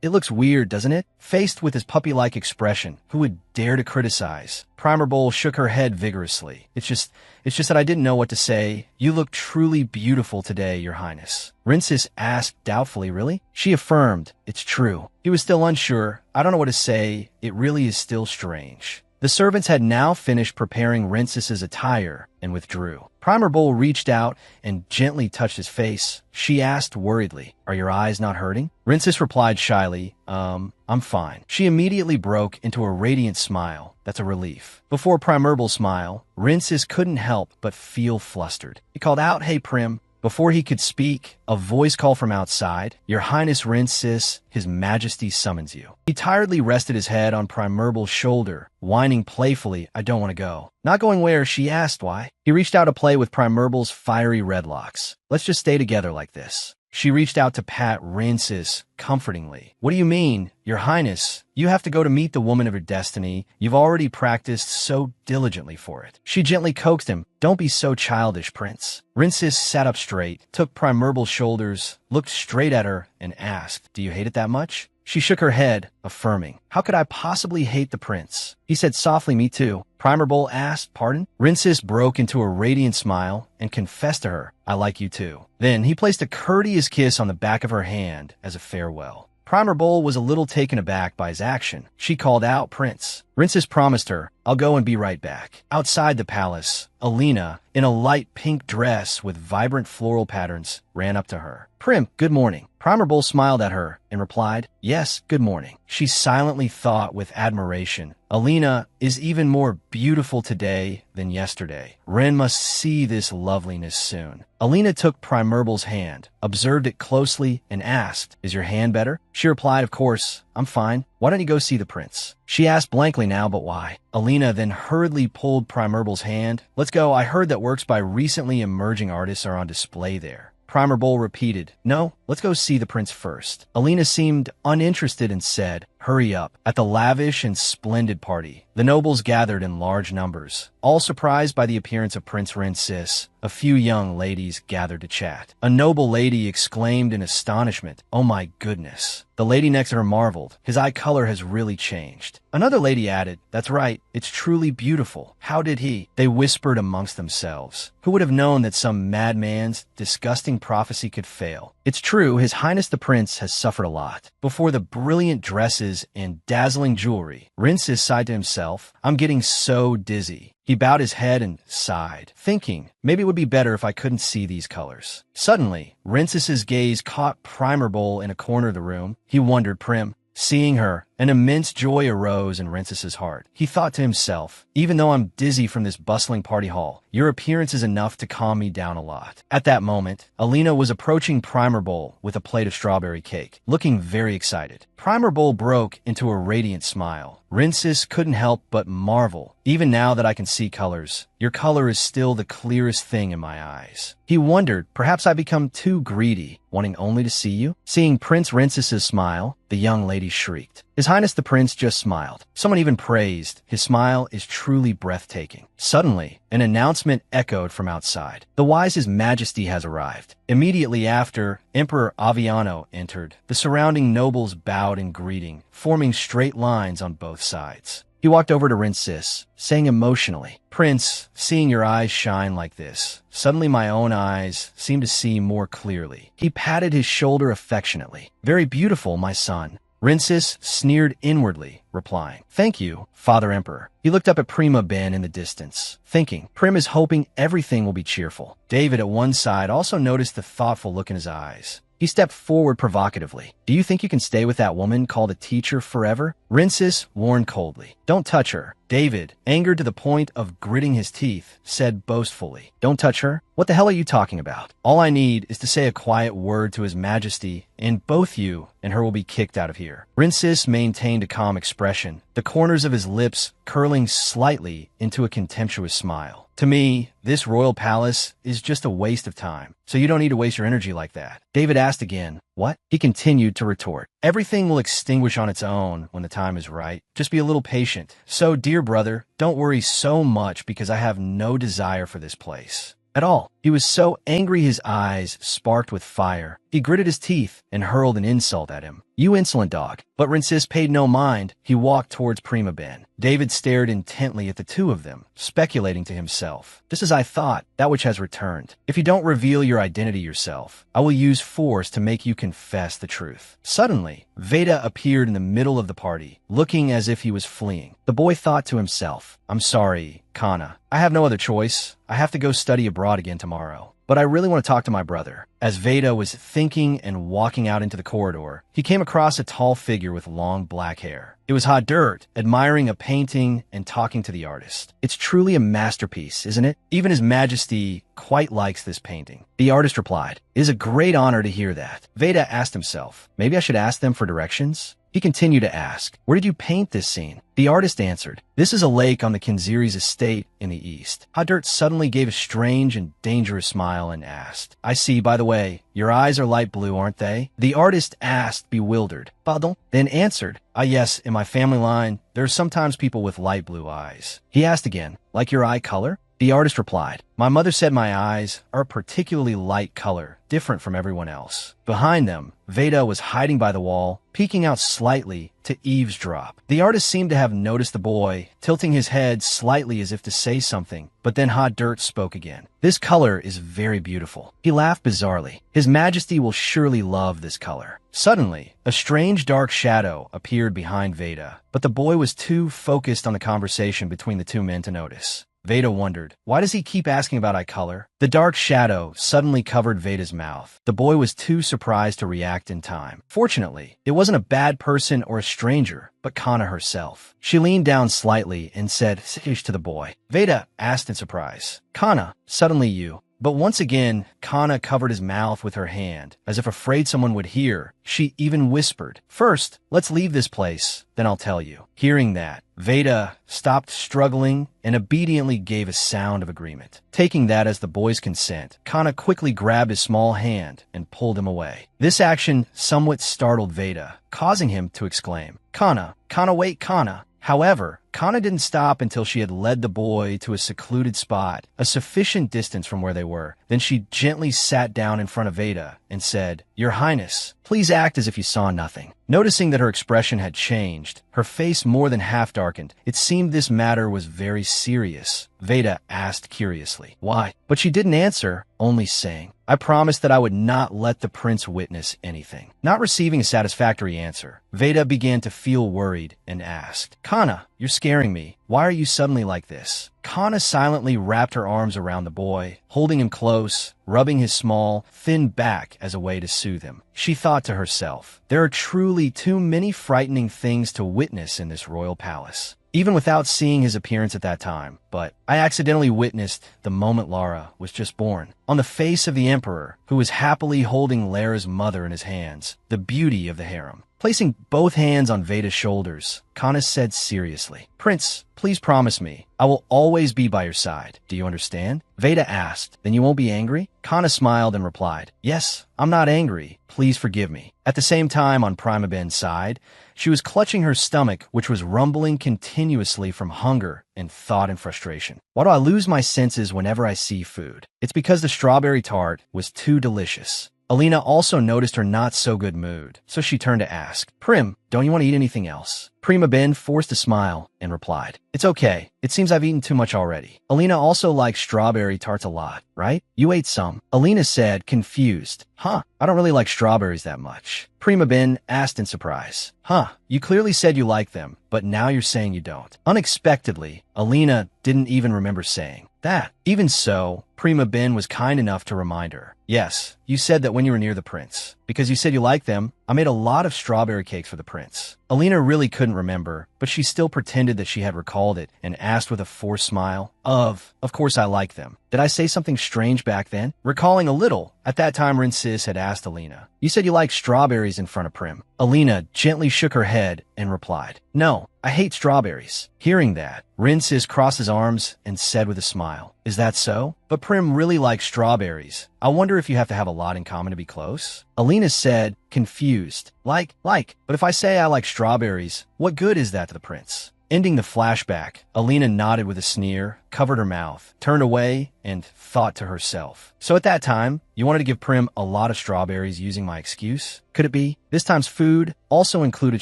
It looks weird, doesn't it? Faced with his puppy-like expression, who would dare to criticize? Primer Bull shook her head vigorously. It's just that I didn't know what to say. You look truly beautiful today, Your Highness. Rincis asked doubtfully, Really? She affirmed, It's true. He was still unsure. I don't know what to say. It really is still strange. The servants had now finished preparing Rincis's attire and withdrew. Primer Bull reached out and gently touched his face. She asked worriedly, Are your eyes not hurting? Rincis replied shyly, I'm fine. She immediately broke into a radiant smile. That's a relief. Before Primer Bull's smile, Rincis couldn't help but feel flustered. He called out, Hey, Prim. Before he could speak, a voice called from outside, Your Highness Rincis, His Majesty summons you. He tiredly rested his head on Primer Bull's shoulder, whining playfully, I don't want to go. Not going where? She asked why. He reached out to play with Primer Bull's fiery red locks. Let's just stay together like this. She reached out to pat Rincis comfortingly. What do you mean? Your Highness, you have to go to meet the woman of your destiny. You've already practiced so diligently for it. She gently coaxed him. Don't be so childish, Prince. Rincis sat up straight, took Primer Bull's shoulders, looked straight at her, and asked, Do you hate it that much? She shook her head, affirming, How could I possibly hate the prince? He said softly, Me too. Primer Bull asked, Pardon? Rincis broke into a radiant smile and confessed to her, I like you too. Then he placed a courteous kiss on the back of her hand as a farewell. Primer Bull was a little taken aback by his action. She called out, Prince. Rincis promised her, I'll go and be right back. Outside the palace, Alina, in a light pink dress with vibrant floral patterns, ran up to her. Prim, good morning. Primer Bull smiled at her and replied, Yes, good morning. She silently thought with admiration, Alina is even more beautiful today than yesterday. Ren must see this loveliness soon. Alina took Primer Bull's hand, observed it closely, and asked, Is your hand better? She replied, Of course, I'm fine. Why don't you go see the prince? She asked blankly now, but why? Alina then hurriedly pulled Primer Bull's hand. Let's go. I heard that works by recently emerging artists are on display there. Primer Bull repeated, No, let's go see the prince first. Alina seemed uninterested and said, Hurry up. At the lavish and splendid party, the nobles gathered in large numbers. All surprised by the appearance of Prince Rincis, a few young ladies gathered to chat. A noble lady exclaimed in astonishment, Oh my goodness. The lady next to her marveled, His eye color has really changed. Another lady added, That's right, it's truly beautiful. How did he? They whispered amongst themselves. Who would have known that some madman's disgusting prophecy could fail? It's true, His Highness the Prince has suffered a lot. Before the brilliant dresses and dazzling jewelry, Rincis sighed to himself, I'm getting so dizzy. He bowed his head and sighed, thinking, maybe it would be better if I couldn't see these colors. Suddenly, Rincis's gaze caught Primer Bull in a corner of the room. He wondered, Prim. Seeing her, an immense joy arose in Rincis's heart. He thought to himself, even though I'm dizzy from this bustling party hall, your appearance is enough to calm me down a lot. At that moment, Alina was approaching Primer Bull with a plate of strawberry cake, looking very excited. Primer Bull broke into a radiant smile. Rincis couldn't help but marvel. Even now that I can see colors, your color is still the clearest thing in my eyes. He wondered, perhaps I become too greedy, wanting only to see you? Seeing Prince Rincis's smile, the young lady shrieked. His Highness the Prince just smiled. Someone even praised. His smile is truly breathtaking. Suddenly, an announcement echoed from outside. The wise His Majesty has arrived. Immediately after, Emperor Aviano entered. The surrounding nobles bowed in greeting, forming straight lines on both sides. He walked over to Rincis, saying emotionally, "Prince, seeing your eyes shine like this, suddenly my own eyes seem to see more clearly." He patted his shoulder affectionately. "Very beautiful, my son." Rincis sneered inwardly, replying, "Thank you, Father Emperor." He looked up at Prima Ben in the distance, thinking, Prim is hoping everything will be cheerful. David at one side also noticed the thoughtful look in his eyes. He stepped forward provocatively. "Do you think you can stay with that woman called a teacher forever?" Rincis warned coldly, "Don't touch her." David, angered to the point of gritting his teeth, said boastfully, "Don't touch her? What the hell are you talking about? All I need is to say a quiet word to His Majesty, and both you and her will be kicked out of here." Rincis maintained a calm expression, the corners of his lips curling slightly into a contemptuous smile. "To me, this royal palace is just a waste of time, so you don't need to waste your energy like that." David asked again, "What?" He continued to retort, "Everything will extinguish on its own when the time is right. Just be a little patient. So, dear brother, don't worry so much because I have no desire for this place at all." He was so angry his eyes sparked with fire. He gritted his teeth and hurled an insult at him. "You insolent dog." But Rincis paid no mind. He walked towards Prima Ben. David stared intently at the two of them, speculating to himself, "Just as I thought, that which has returned. If you don't reveal your identity yourself, I will use force to make you confess the truth." Suddenly, Veda appeared in the middle of the party, looking as if he was fleeing. The boy thought to himself, "I'm sorry, Kana. I have no other choice. I have to go study abroad again tomorrow. But I really want to talk to my brother." As Veda was thinking and walking out into the corridor, he came across a tall figure with long black hair. It was Hadert, admiring a painting and talking to the artist. "It's truly a masterpiece, isn't it? Even His Majesty quite likes this painting." The artist replied, "It is a great honor to hear that." Veda asked himself, "Maybe I should ask them for directions?" He continued to ask, "Where did you paint this scene?" The artist answered, "This is a lake on the Kinziri's estate in the east." Hadert suddenly gave a strange and dangerous smile and asked, "I see, by the way, your eyes are light blue, aren't they?" The artist asked, bewildered, "Pardon?" Then answered, "Ah yes, in my family line, there are sometimes people with light blue eyes." He asked again, "Like your eye color?" The artist replied, "My mother said my eyes are a particularly light color, different from everyone else." Behind them, Veda was hiding by the wall, peeking out slightly to eavesdrop. The artist seemed to have noticed the boy, tilting his head slightly as if to say something, but then Hadert spoke again. "This color is very beautiful." He laughed bizarrely. "His Majesty will surely love this color." Suddenly, a strange dark shadow appeared behind Veda, but the boy was too focused on the conversation between the two men to notice. Veda wondered, why does he keep asking about eye color? The dark shadow suddenly covered Veda's mouth. The boy was too surprised to react in time. Fortunately, it wasn't a bad person or a stranger, but Kana herself. She leaned down slightly and said, "Sish" to the boy. Veda asked in surprise, "Kana, suddenly you." But once again, Kana covered his mouth with her hand, as if afraid someone would hear. She even whispered, "First, let's leave this place, then I'll tell you." Hearing that, Veda stopped struggling and obediently gave a sound of agreement. Taking that as the boy's consent, Kana quickly grabbed his small hand and pulled him away. This action somewhat startled Veda, causing him to exclaim, Kana, wait, Kana." However, Kana didn't stop until she had led the boy to a secluded spot, a sufficient distance from where they were. Then she gently sat down in front of Veda and said, "Your Highness, please act as if you saw nothing." Noticing that her expression had changed, her face more than half darkened, it seemed this matter was very serious. Veda asked curiously, "Why?" But she didn't answer, only saying, "I promised that I would not let the prince witness anything." Not receiving a satisfactory answer, Veda began to feel worried and asked, "Kana, you're scaring me. Why are you suddenly like this?" Kana silently wrapped her arms around the boy, holding him close, rubbing his small, thin back as a way to soothe him. She thought to herself, there are truly too many frightening things to witness in this royal palace. Even without seeing his appearance at that time, but I accidentally witnessed the moment Lara was just born. On the face of the emperor, who was happily holding Lara's mother in his hands, the beauty of the harem. Placing both hands on Veda's shoulders, Kana said seriously, "Prince, please promise me. I will always be by your side. Do you understand?" Veda asked, "Then you won't be angry?" Kana smiled and replied, "Yes, I'm not angry. please forgive me. At the same time, on Prima Ben's side, she was clutching her stomach, which was rumbling continuously from hunger and thought and frustration. Why do I lose my senses whenever I see food? It's because the strawberry tart was too delicious. Alina also noticed her not-so-good mood, so she turned to ask, Prim, don't you want to eat anything else? Prima Ben forced a smile and replied, It's okay. It seems I've eaten too much already. Alina also likes strawberry tarts a lot, right? You ate some. Alina said, confused. Huh, I don't really like strawberries that much. Prima Ben asked in surprise. Huh, you clearly said you like them, but now you're saying you don't. Unexpectedly, Alina didn't even remember saying that. Even so, Prima Ben was kind enough to remind her. Yes, you said that when you were near the prince. Because you said you liked them, I made a lot of strawberry cakes for the prince. Alina really couldn't remember, but she still pretended that she had recalled it and asked with a forced smile, Of course I like them. Did I say something strange back then? Recalling a little, at that time Rinsis had asked Alina, You said you like strawberries in front of Prim. Alina gently shook her head and replied, No, I hate strawberries. Hearing that, Rinsis crossed his arms and said with a smile, Is that so? But Prim really likes strawberries. I wonder if you have to have a lot in common to be close? Alina said, confused, Like, but if I say I like strawberries, what good is that to the prince? Ending the flashback, Alina nodded with a sneer, covered her mouth, turned away, and thought to herself. So at that time, you wanted to give Prim a lot of strawberries using my excuse? Could it be? This time's food also included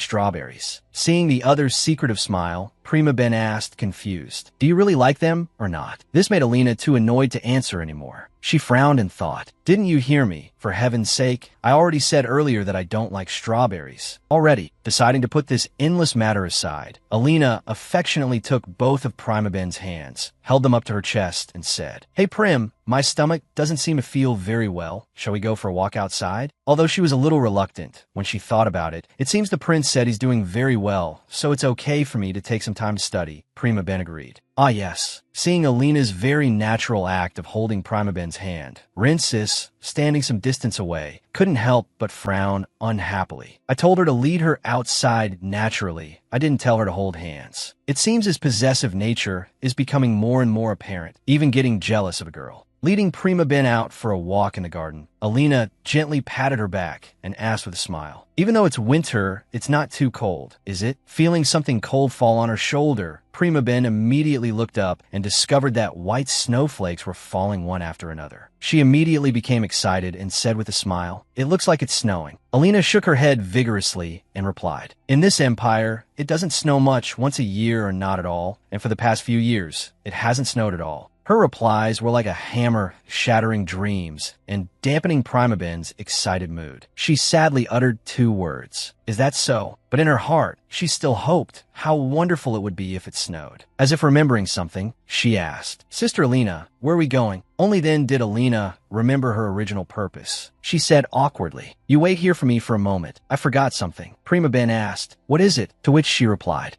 strawberries. Seeing the other's secretive smile, Prima Ben asked, confused, Do you really like them or not? This made Alina too annoyed to answer anymore. She frowned and thought, Didn't you hear me? For heaven's sake, I already said earlier that I don't like strawberries. Already, deciding to put this endless matter aside, Alina affectionately took both of Prima Ben's hands, held them up to her chest, and said, Hey Prim, my stomach doesn't seem to feel very well. Shall we go for a walk outside? Although she was a little reluctant when she thought about it, it seems the prince said he's doing very well, so it's okay for me to take some time to study. Prima Ben agreed. Ah yes. Seeing Alina's very natural act of holding Prima Ben's hand, Rinsis, standing some distance away, couldn't help but frown unhappily. I told her to lead her outside naturally. I didn't tell her to hold hands. It seems his possessive nature is becoming more and more apparent, even getting jealous of a girl. Leading Prima Ben out for a walk in the garden, Alina gently patted her back and asked with a smile, Even though it's winter, it's not too cold, is it? Feeling something cold fall on her shoulder, Prima Ben immediately looked up and discovered that white snowflakes were falling one after another. She immediately became excited and said with a smile, It looks like it's snowing. Alina shook her head vigorously and replied, In this empire, it doesn't snow much once a year or not at all, and for the past few years, it hasn't snowed at all. Her replies were like a hammer shattering dreams and dampening Prima Ben's excited mood. She sadly uttered 2 words, Is that so? But in her heart, she still hoped how wonderful it would be if it snowed. As if remembering something, she asked, Sister Alina, where are we going? Only then did Alina remember her original purpose. She said awkwardly, You wait here for me for a moment. I forgot something. Prima Ben asked, What is it? To which she replied,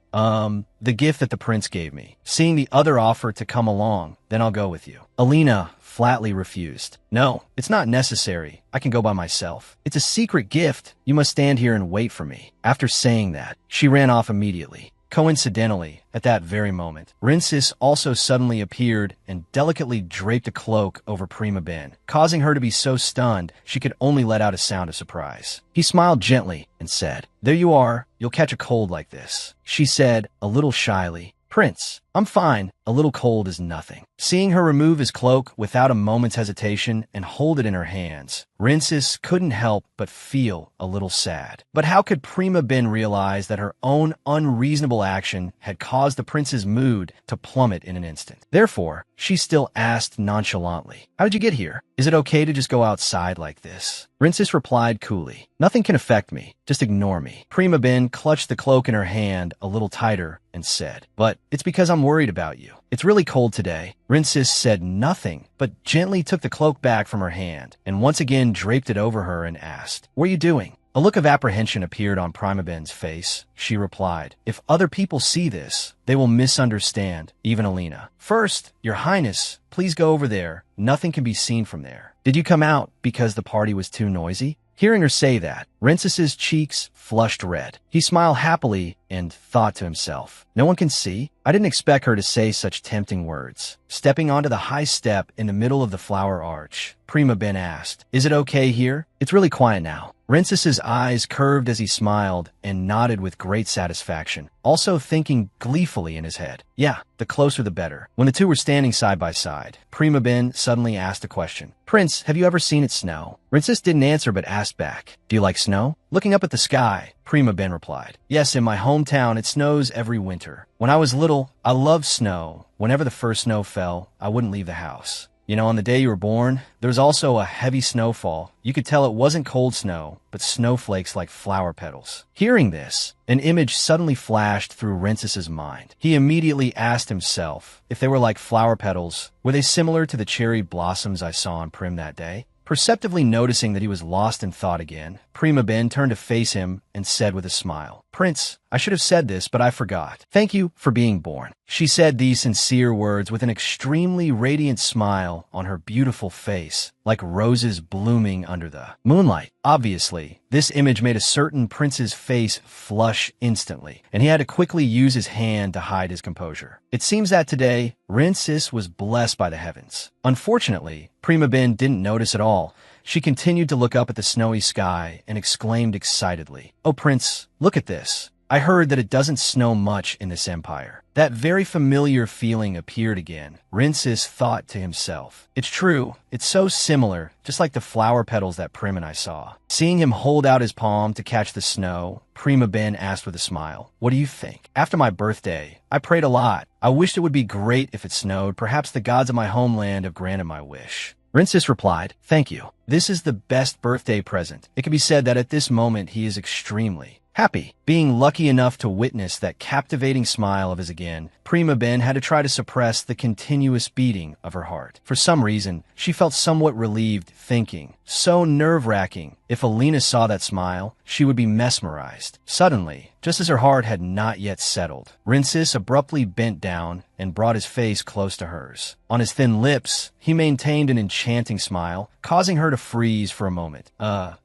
the gift that the prince gave me. Seeing the other offer to come along, then I'll go with you. Alina flatly refused. No, it's not necessary. I can go by myself. It's a secret gift. You must stand here and wait for me. After saying that, she ran off immediately. Coincidentally, at that very moment, Rinsis also suddenly appeared and delicately draped a cloak over Prima Ben, causing her to be so stunned she could only let out a sound of surprise. He smiled gently and said, There you are. You'll catch a cold like this. She said, a little shyly, Prince, I'm fine. A little cold is nothing. Seeing her remove his cloak without a moment's hesitation and hold it in her hands, Rinsis couldn't help but feel a little sad. But how could Prima Ben realize that her own unreasonable action had caused the prince's mood to plummet in an instant? Therefore, she still asked nonchalantly, How did you get here? Is it okay to just go outside like this? Rinsis replied coolly, Nothing can affect me. Just ignore me. Prima Ben clutched the cloak in her hand a little tighter and said, But it's because I'm worried about you. It's really cold today. Rinsis said nothing, but gently took the cloak back from her hand and once again draped it over her and asked, What are you doing? A look of apprehension appeared on Prima Ben's face. She replied, If other people see this, they will misunderstand, even Alina. First, Your Highness, please go over there. Nothing can be seen from there. Did you come out because the party was too noisy? Hearing her say that, Rinsis's cheeks flushed red. He smiled happily and thought to himself, "No one can see?" I didn't expect her to say such tempting words. Stepping onto the high step in the middle of the flower arch, Prima Ben asked, "Is it okay here? It's really quiet now." Rinces's eyes curved as he smiled and nodded with great satisfaction, also thinking gleefully in his head, "Yeah, the closer the better." When the two were standing side by side, Prima Ben suddenly asked a question. "Prince, have you ever seen it snow?" Rinces didn't answer but asked back, "Do you like snow?" Looking up at the sky, Prima Ben replied, "Yes, in my hometown it snows every winter. When I was little, I loved snow. Whenever the first snow fell, I wouldn't leave the house. You know, on the day you were born, there was also a heavy snowfall. You could tell it wasn't cold snow, but snowflakes like flower petals." Hearing this, an image suddenly flashed through Rinces's mind. He immediately asked himself if they were like flower petals. Were they similar to the cherry blossoms I saw on Prim that day? Perceptively noticing that he was lost in thought again, Prima Ben turned to face him and said with a smile, "Prince, I should have said this, but I forgot. Thank you for being born." She said these sincere words with an extremely radiant smile on her beautiful face, like roses blooming under the moonlight. Obviously, this image made a certain prince's face flush instantly, and he had to quickly use his hand to hide his composure. It seems that today, Rinces was blessed by the heavens. Unfortunately, Prima Ben didn't notice at all. She continued to look up at the snowy sky and exclaimed excitedly, "Oh, Prince, look at this. I heard that it doesn't snow much in this empire." That very familiar feeling appeared again. Rinces thought to himself, "It's true, it's so similar, just like the flower petals that Prim and I saw." Seeing him hold out his palm to catch the snow, Prima Ben asked with a smile, "What do you think? After my birthday, I prayed a lot. I wished it would be great if it snowed. Perhaps the gods of my homeland have granted my wish." Rinces replied, "Thank you. This is the best birthday present." It can be said that at this moment he is extremely happy. Being lucky enough to witness that captivating smile of his again, Prima Ben had to try to suppress the continuous beating of her heart. For some reason, she felt somewhat relieved, thinking, so nerve-wracking. If Alina saw that smile, she would be mesmerized. Suddenly, just as her heart had not yet settled, Rinces abruptly bent down and brought his face close to hers. On his thin lips, he maintained an enchanting smile, causing her to freeze for a moment.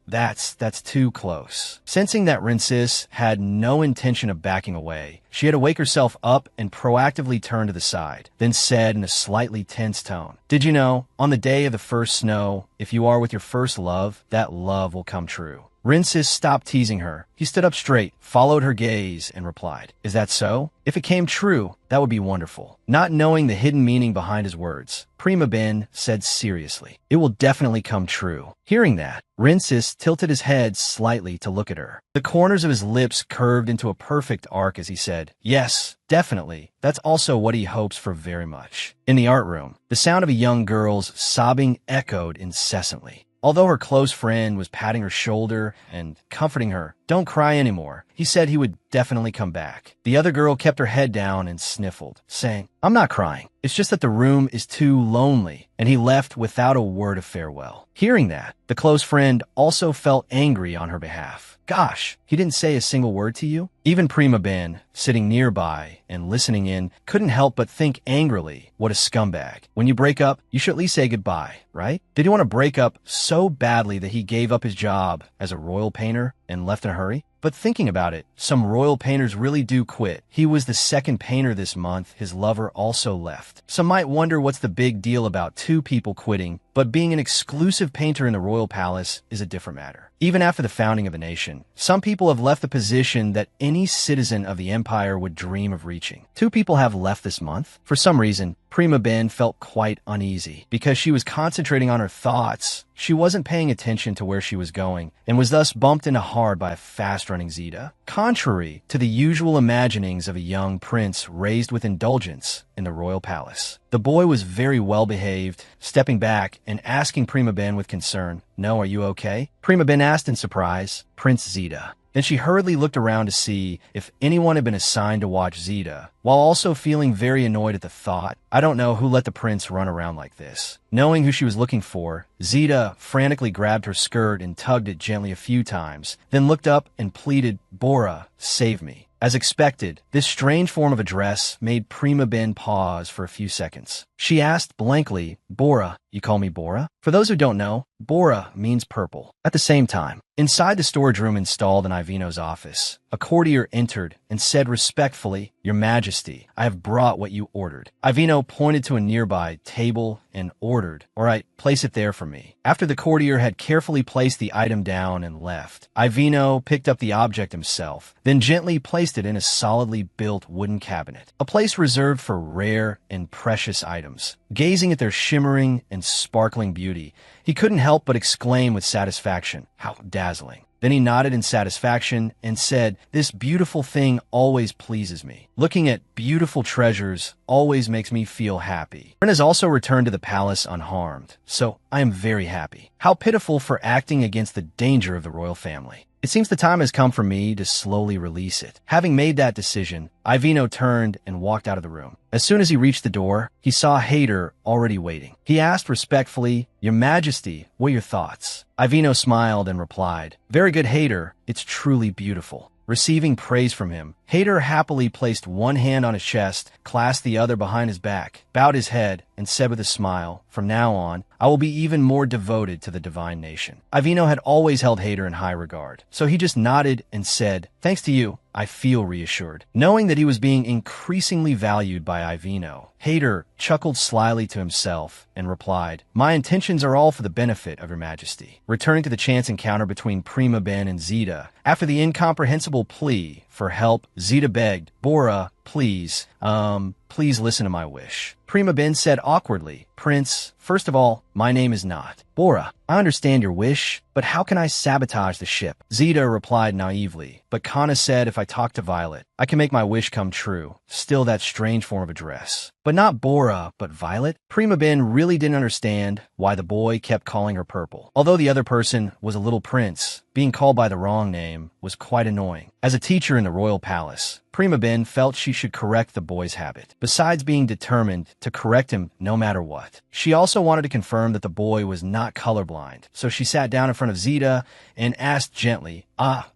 That's too close. Sensing that Rinces had no intention of backing away, she had to wake herself up and proactively turn to the side, then said in a slightly tense tone, "Did you know, on the day of the first snow, if you are with your first love, that love will come true?" Rinces stopped teasing her. He stood up straight, followed her gaze, and replied, "Is that so? If it came true, that would be wonderful." Not knowing the hidden meaning behind his words, Prima Ben said seriously, "It will definitely come true." Hearing that, Rinces tilted his head slightly to look at her. The corners of his lips curved into a perfect arc as he said, "Yes, definitely. That's also what he hopes for very much." In the art room, the sound of a young girl's sobbing echoed incessantly. Although her close friend was patting her shoulder and comforting her, "Don't cry anymore," he said he would definitely come back. The other girl kept her head down and sniffled, saying, "I'm not crying. It's just that the room is too lonely," and he left without a word of farewell. Hearing that, the close friend also felt angry on her behalf. "Gosh, he didn't say a single word to you?" Even Prima Ben, sitting nearby and listening in, couldn't help but think angrily, what a scumbag. When you break up, you should at least say goodbye, right? Did he want to break up so badly that he gave up his job as a royal painter and left in a hurry? But thinking about it, some royal painters really do quit. He was the second painter this month. His lover also left. Some might wonder what's the big deal about two people quitting, but being an exclusive painter in the royal palace is a different matter. Even after the founding of a nation, some people have left the position that any citizen of the empire would dream of reaching. Two people have left this month. For some reason, Prima Ben felt quite uneasy because she was concentrating on her thoughts. She wasn't paying attention to where she was going and was thus bumped into hard by a fast-running Zeta. Contrary to the usual imaginings of a young prince raised with indulgence in the royal palace, the boy was very well behaved, stepping back and asking Prima Ben with concern, "No, are you okay?" Prima Ben asked in surprise, "Prince Zeta." Then she hurriedly looked around to see if anyone had been assigned to watch Zeta, while also feeling very annoyed at the thought, "I don't know who let the prince run around like this." Knowing who she was looking for, Zeta frantically grabbed her skirt and tugged it gently a few times, then looked up and pleaded, "Bora, save me." As expected, this strange form of address made Prima Ben pause for a few seconds. She asked blankly, "Bora, you call me Bora?" For those who don't know, Bora means purple. At the same time, inside the storage room installed in Ivino's office, A courtier entered and said respectfully, "Your Majesty, I have brought what you ordered." Ivino pointed to a nearby table and ordered, "All right, place it there for me." After the courtier had carefully placed the item down and left, Ivino picked up the object himself, then gently placed it in a solidly built wooden cabinet, a place reserved for rare and precious items. Gazing at their shimmering and sparkling beauty, he couldn't help but exclaim with satisfaction, "How dazzling." Then he nodded in satisfaction and said, "This beautiful thing always pleases me. Looking at beautiful treasures always makes me feel happy." Prin has also returned to the palace unharmed, so I am very happy. How pitiful for acting against the danger of the royal family. It seems the time has come for me to slowly release it. Having made that decision, Ivino turned and walked out of the room. As soon as he reached the door, he saw Hader already waiting. He asked respectfully, "Your Majesty, what are your thoughts?" Ivino smiled and replied, "Very good, Hader. It's truly beautiful." Receiving praise from him, Hader happily placed one hand on his chest, clasped the other behind his back, bowed his head, and said with a smile, "From now on, I will be even more devoted to the divine nation." Ivino had always held Hader in high regard, so he just nodded and said, "Thanks to you, I feel reassured." Knowing that he was being increasingly valued by Ivino, Hader chuckled slyly to himself and replied, "My intentions are all for the benefit of your Majesty." Returning to the chance encounter between Prima Ben and Zeta, after the incomprehensible plea for help, Zeta begged, "Bora, please listen to my wish." Prima Ben said awkwardly, "Prince, first of all, my name is not Bora. I understand your wish, but how can I sabotage the ship?" Zeta replied naively, "But Kana said if I talk to Violet, I can make my wish come true. Still that strange form of address. But not Bora, but Violet?" Prima Ben really didn't understand why the boy kept calling her Purple. Although the other person was a little prince, being called by the wrong name was quite annoying. As a teacher in the royal palace, Prima Ben felt she should correct the boy's habit, besides being determined to correct him no matter what. She also wanted to confirm that the boy was not colorblind, so she sat down in front of Zeta and asked gently,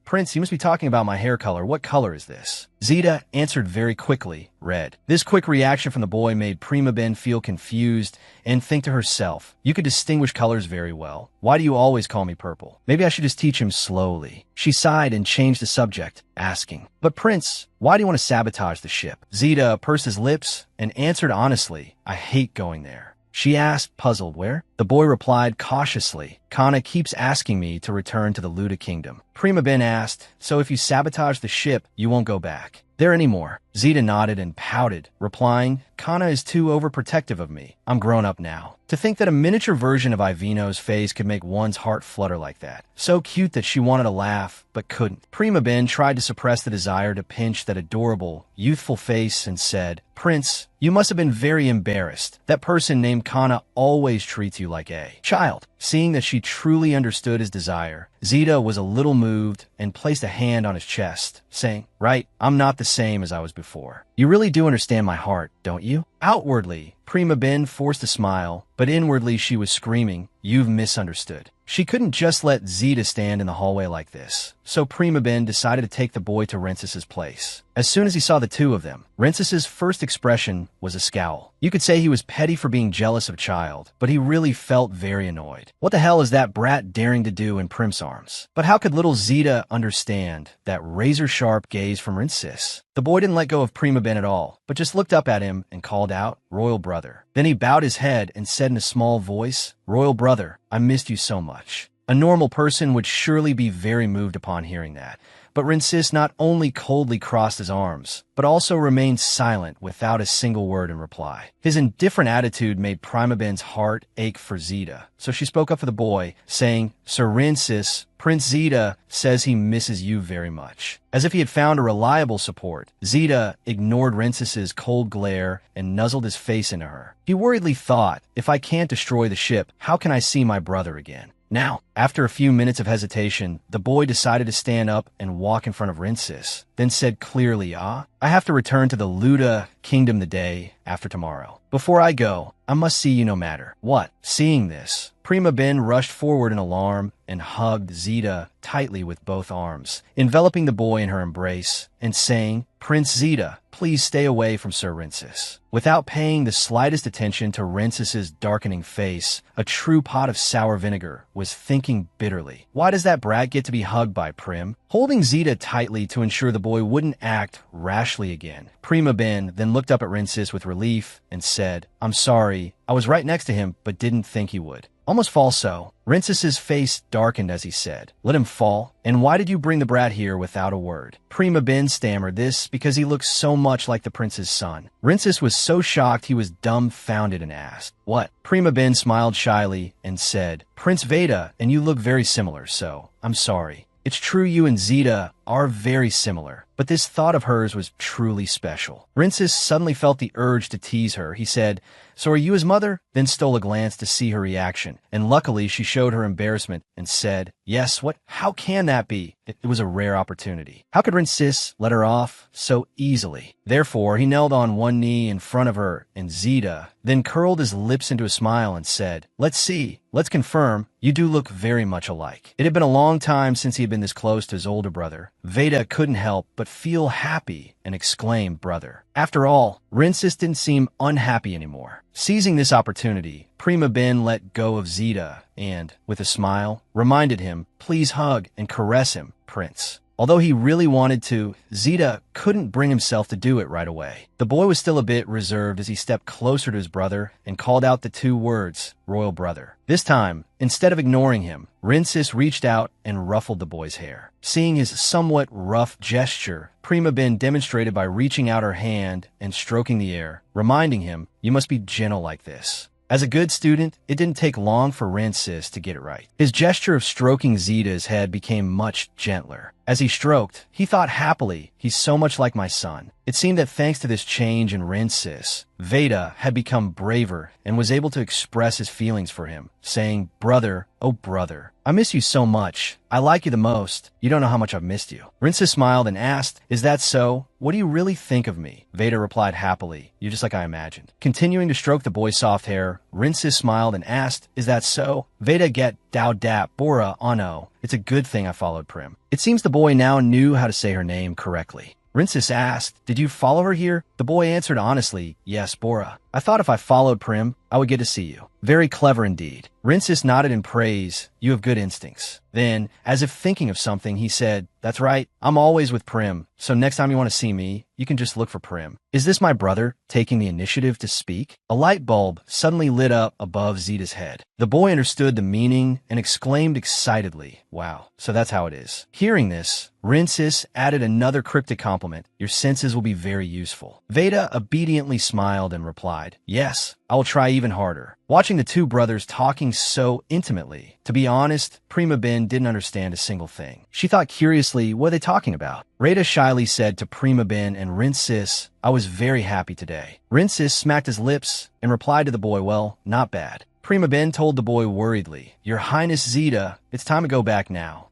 Prince, you must be talking about my hair color. What color is this?" Zeta answered very quickly, "Red." This quick reaction from the boy made Prima Ben feel confused and think to herself, "You could distinguish colors very well. Why do you always call me Purple? Maybe I should just teach him slowly." She sighed and changed the subject, asking, "But Prince, why do you want to sabotage the ship?" Zeta pursed his lips and answered honestly, "I hate going there." She asked, puzzled, "Where?" The boy replied cautiously, "Kana keeps asking me to return to the Luda Kingdom." Prima Ben asked, "So if you sabotage the ship, you won't go back there anymore?" Zeta nodded and pouted, replying, "Kana is too overprotective of me. I'm grown up now." To think that a miniature version of Ivino's face could make one's heart flutter like that. So cute that she wanted to laugh, but couldn't. Prima Ben tried to suppress the desire to pinch that adorable, youthful face and said, "Prince, you must have been very embarrassed. That person named Kana always treats you like a child." Seeing that she truly understood his desire, Zeta was a little moved and placed a hand on his chest, saying, "Right, I'm not the same as I was before. You really do understand my heart, don't you?" Outwardly, Prima Ben forced a smile, but inwardly she was screaming, "You've misunderstood." She couldn't just let Zeta stand in the hallway like this, so Prima Ben decided to take the boy to Rinces's place. As soon as he saw the two of them, Rinces's first expression was a scowl. You could say he was petty for being jealous of a child, but he really felt very annoyed. What the hell is that brat daring to do in Prim's arms? But how could little Zeta understand that razor-sharp gaze from Rinces? The boy didn't let go of Prima Ben at all, but just looked up at him and called out, "Royal brother." Then he bowed his head and said in a small voice, "Royal brother, I missed you so much." A normal person would surely be very moved upon hearing that, but Rincis not only coldly crossed his arms, but also remained silent without a single word in reply. His indifferent attitude made Prima Ben's heart ache for Zeta, so she spoke up for the boy, saying, "Sir Rincis, Prince Zeta says he misses you very much." As if he had found a reliable support, Zeta ignored Rincis's cold glare and nuzzled his face into her. He worriedly thought, "If I can't destroy the ship, how can I see my brother again?" Now, after a few minutes of hesitation, the boy decided to stand up and walk in front of Rincis, then said clearly, I have to return to the Luda Kingdom the day after tomorrow. Before I go, I must see you no matter what." Seeing this, Prima Ben rushed forward in alarm, and hugged Zeta tightly with both arms, enveloping the boy in her embrace and saying, "Prince Zeta, please stay away from Sir Rincis." Without paying the slightest attention to Rincis's darkening face, a true pot of sour vinegar was thinking bitterly, "Why does that brat get to be hugged by Prim?" Holding Zeta tightly to ensure the boy wouldn't act rashly again, Prima Ben then looked up at Rincis with relief and said, "I'm sorry, I was right next to him but didn't think he would." Almost fall so. Rincis's face darkened as he said, "Let him fall? And why did you bring the brat here without a word?" Prima Ben stammered this because he looked so much like the prince's son. Rincis was so shocked he was dumbfounded and asked, "What?" Prima Ben smiled shyly and said, "Prince Veda and you look very similar, so I'm sorry. It's true you and Zeta are very similar, but this thought of hers was truly special." Rincis suddenly felt the urge to tease her. He said, "So are you his mother?" Then stole a glance to see her reaction, and luckily she showed her embarrassment and said, "Yes, what? How can that be?" It was a rare opportunity. How could Rincis let her off so easily? Therefore, he knelt on one knee in front of her, and Zeta then curled his lips into a smile and said, "Let's see. Let's confirm. You do look very much alike." It had been a long time since he had been this close to his older brother. Veda couldn't help but feel happy and exclaimed, "Brother." After all, Rincis didn't seem unhappy anymore. Seizing this opportunity, Prima Ben let go of Zeta and, with a smile, reminded him, "Please hug and caress him, Prince." Although he really wanted to, Zeta couldn't bring himself to do it right away. The boy was still a bit reserved as he stepped closer to his brother and called out the two words, "Royal brother." This time, instead of ignoring him, Rincis reached out and ruffled the boy's hair. Seeing his somewhat rough gesture, Prima Ben demonstrated by reaching out her hand and stroking the air, reminding him, "You must be gentle like this." As a good student, it didn't take long for Rincis to get it right. His gesture of stroking Zeta's head became much gentler. As he stroked, he thought happily, "He's so much like my son." It seemed that thanks to this change in Rincis, Veda had become braver and was able to express his feelings for him, saying, "Brother, oh brother, I miss you so much. I like you the most. You don't know how much I've missed you." Rincis smiled and asked, "Is that so? What do you really think of me?" Veda replied happily, "You're just like I imagined." Continuing to stroke the boy's soft hair, Rincis smiled and asked, "Is that so?" Veda get Dao Dap Bora Ano. It's a good thing I followed Prim. It seems the boy now knew how to say her name correctly. Rincis asked, "Did you follow her here?" The boy answered honestly, "Yes, Bora. I thought if I followed Prim, I would get to see you." Very clever indeed. Rincis nodded in praise. "You have good instincts." Then, as if thinking of something, he said, "That's right. I'm always with Prim, so next time you want to see me, you can just look for Prim." Is this my brother taking the initiative to speak? A light bulb suddenly lit up above Zeta's head. The boy understood the meaning and exclaimed excitedly, "Wow, so that's how it is." Hearing this, Rincis added another cryptic compliment, "Your senses will be very useful." Veda obediently smiled and replied, "Yes, I will try even harder." Watching the two brothers talking so intimately, to be honest, Prima Ben didn't understand a single thing. She thought curiously, what are they talking about? Rada shyly said to Prima Ben and Rincis, "I was very happy today." Rincis smacked his lips and replied to the boy, "Well, not bad." Prima Ben told the boy worriedly, "Your Highness Zeta, it's time to go back now."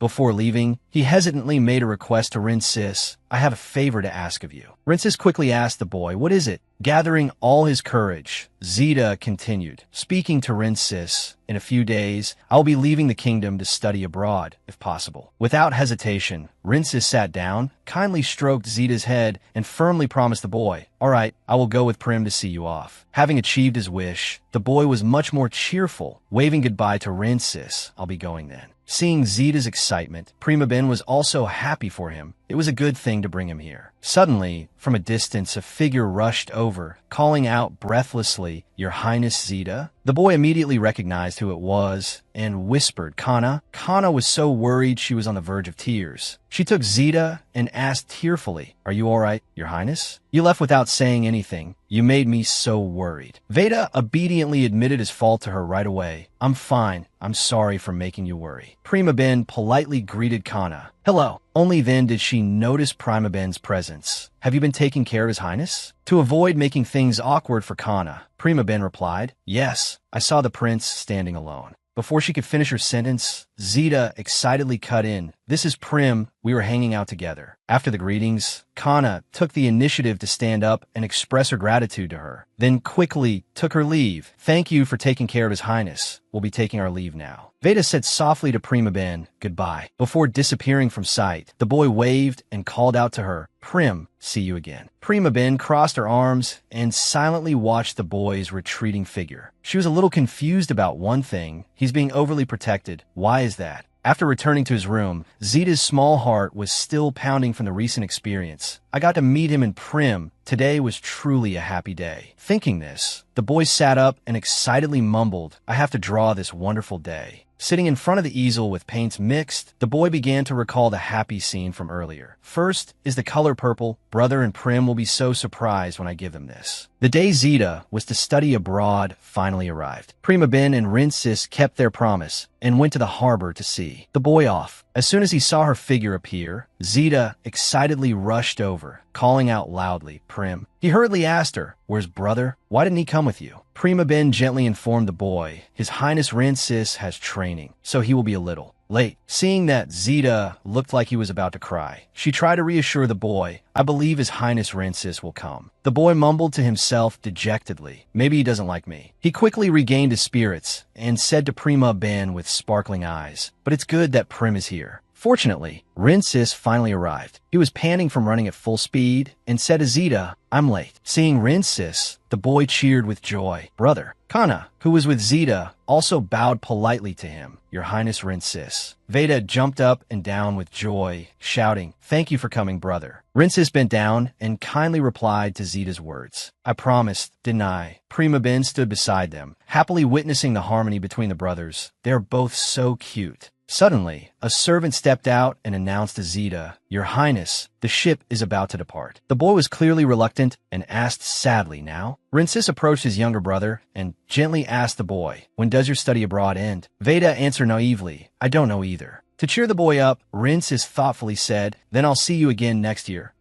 Before leaving, he hesitantly made a request to Rincis, "I have a favor to ask of you." Rincis quickly asked the boy, "What is it?" Gathering all his courage, Zeta continued, speaking to Rincis, "In a few days, I will be leaving the kingdom to study abroad, if possible." Without hesitation, Rincis sat down, kindly stroked Zeta's head, and firmly promised the boy, "All right, I will go with Prim to see you off." Having achieved his wish, the boy was much more cheerful, waving goodbye to Rincis. "I'll be going then." Seeing Zeta's excitement, Prima Ben was also happy for him. It was a good thing to bring him here. Suddenly, from a distance, a figure rushed over, calling out breathlessly, "Your Highness Zeta?" The boy immediately recognized who it was and whispered, "Kana." Kana was so worried she was on the verge of tears. She took Zeta and asked tearfully, "Are you all right, Your Highness? You left without saying anything. You made me so worried." Veda obediently admitted his fault to her right away. "I'm fine. I'm sorry for making you worry." Prima Ben politely greeted Kana. "Hello." Only then did she notice Prima Ben's presence. "Have you been taking care of His Highness?" To avoid making things awkward for Kana, Prima Ben replied, "Yes, I saw the prince standing alone." Before she could finish her sentence, Zeta excitedly cut in. This is Prim. We were hanging out together. After the greetings, Kana took the initiative to stand up and express her gratitude to her, then quickly took her leave. Thank you for taking care of His Highness. We'll be taking our leave now. Veda said softly to Prima Ben, goodbye. Before disappearing from sight, the boy waved and called out to her, Prim, see you again. Prima Ben crossed her arms and silently watched the boy's retreating figure. She was a little confused about one thing. He's being overly protected. Why is that? After returning to his room, Zeta's small heart was still pounding from the recent experience. I got to meet him in Prim. Today was truly a happy day. Thinking this, the boy sat up and excitedly mumbled, I have to draw this wonderful day. Sitting in front of the easel with paints mixed, the boy began to recall the happy scene from earlier. First is the color purple. Brother and Prim will be so surprised when I give them this. The day Zeta was to study abroad finally arrived. Prima Ben and Rinsis kept their promise and went to the harbor to see the boy off. As soon as he saw her figure appear, Zeta excitedly rushed over, calling out loudly, Prim. He hurriedly asked her, where's brother? Why didn't he come with you? Prima Ben gently informed the boy, His Highness Rinsis has training, so he will be a little late. Seeing that Zeta looked like he was about to cry, she tried to reassure the boy, I believe His Highness Rinsis will come. The boy mumbled to himself dejectedly, maybe he doesn't like me. He quickly regained his spirits and said to Prima Ben with sparkling eyes, but it's good that Prim is here. Fortunately, Rinsis finally arrived. He was panting from running at full speed and said to Zeta, I'm late. Seeing Rinsis, the boy cheered with joy. Brother, Kana, who was with Zeta, also bowed politely to him. Your Highness Rinsis. Veda jumped up and down with joy, shouting, Thank you for coming, brother. Rinsis bent down and kindly replied to Zeta's words. I promised, didn't I? Prima Ben stood beside them, happily witnessing the harmony between the brothers. They are both so cute. Suddenly, a servant stepped out and announced to Zeta, Your Highness, the ship is about to depart. The boy was clearly reluctant and asked sadly now. Rinsis approached his younger brother and gently asked the boy, When does your study abroad end? Veda answered naively, I don't know either. To cheer the boy up, Rinsis thoughtfully said, Then I'll see you again next year.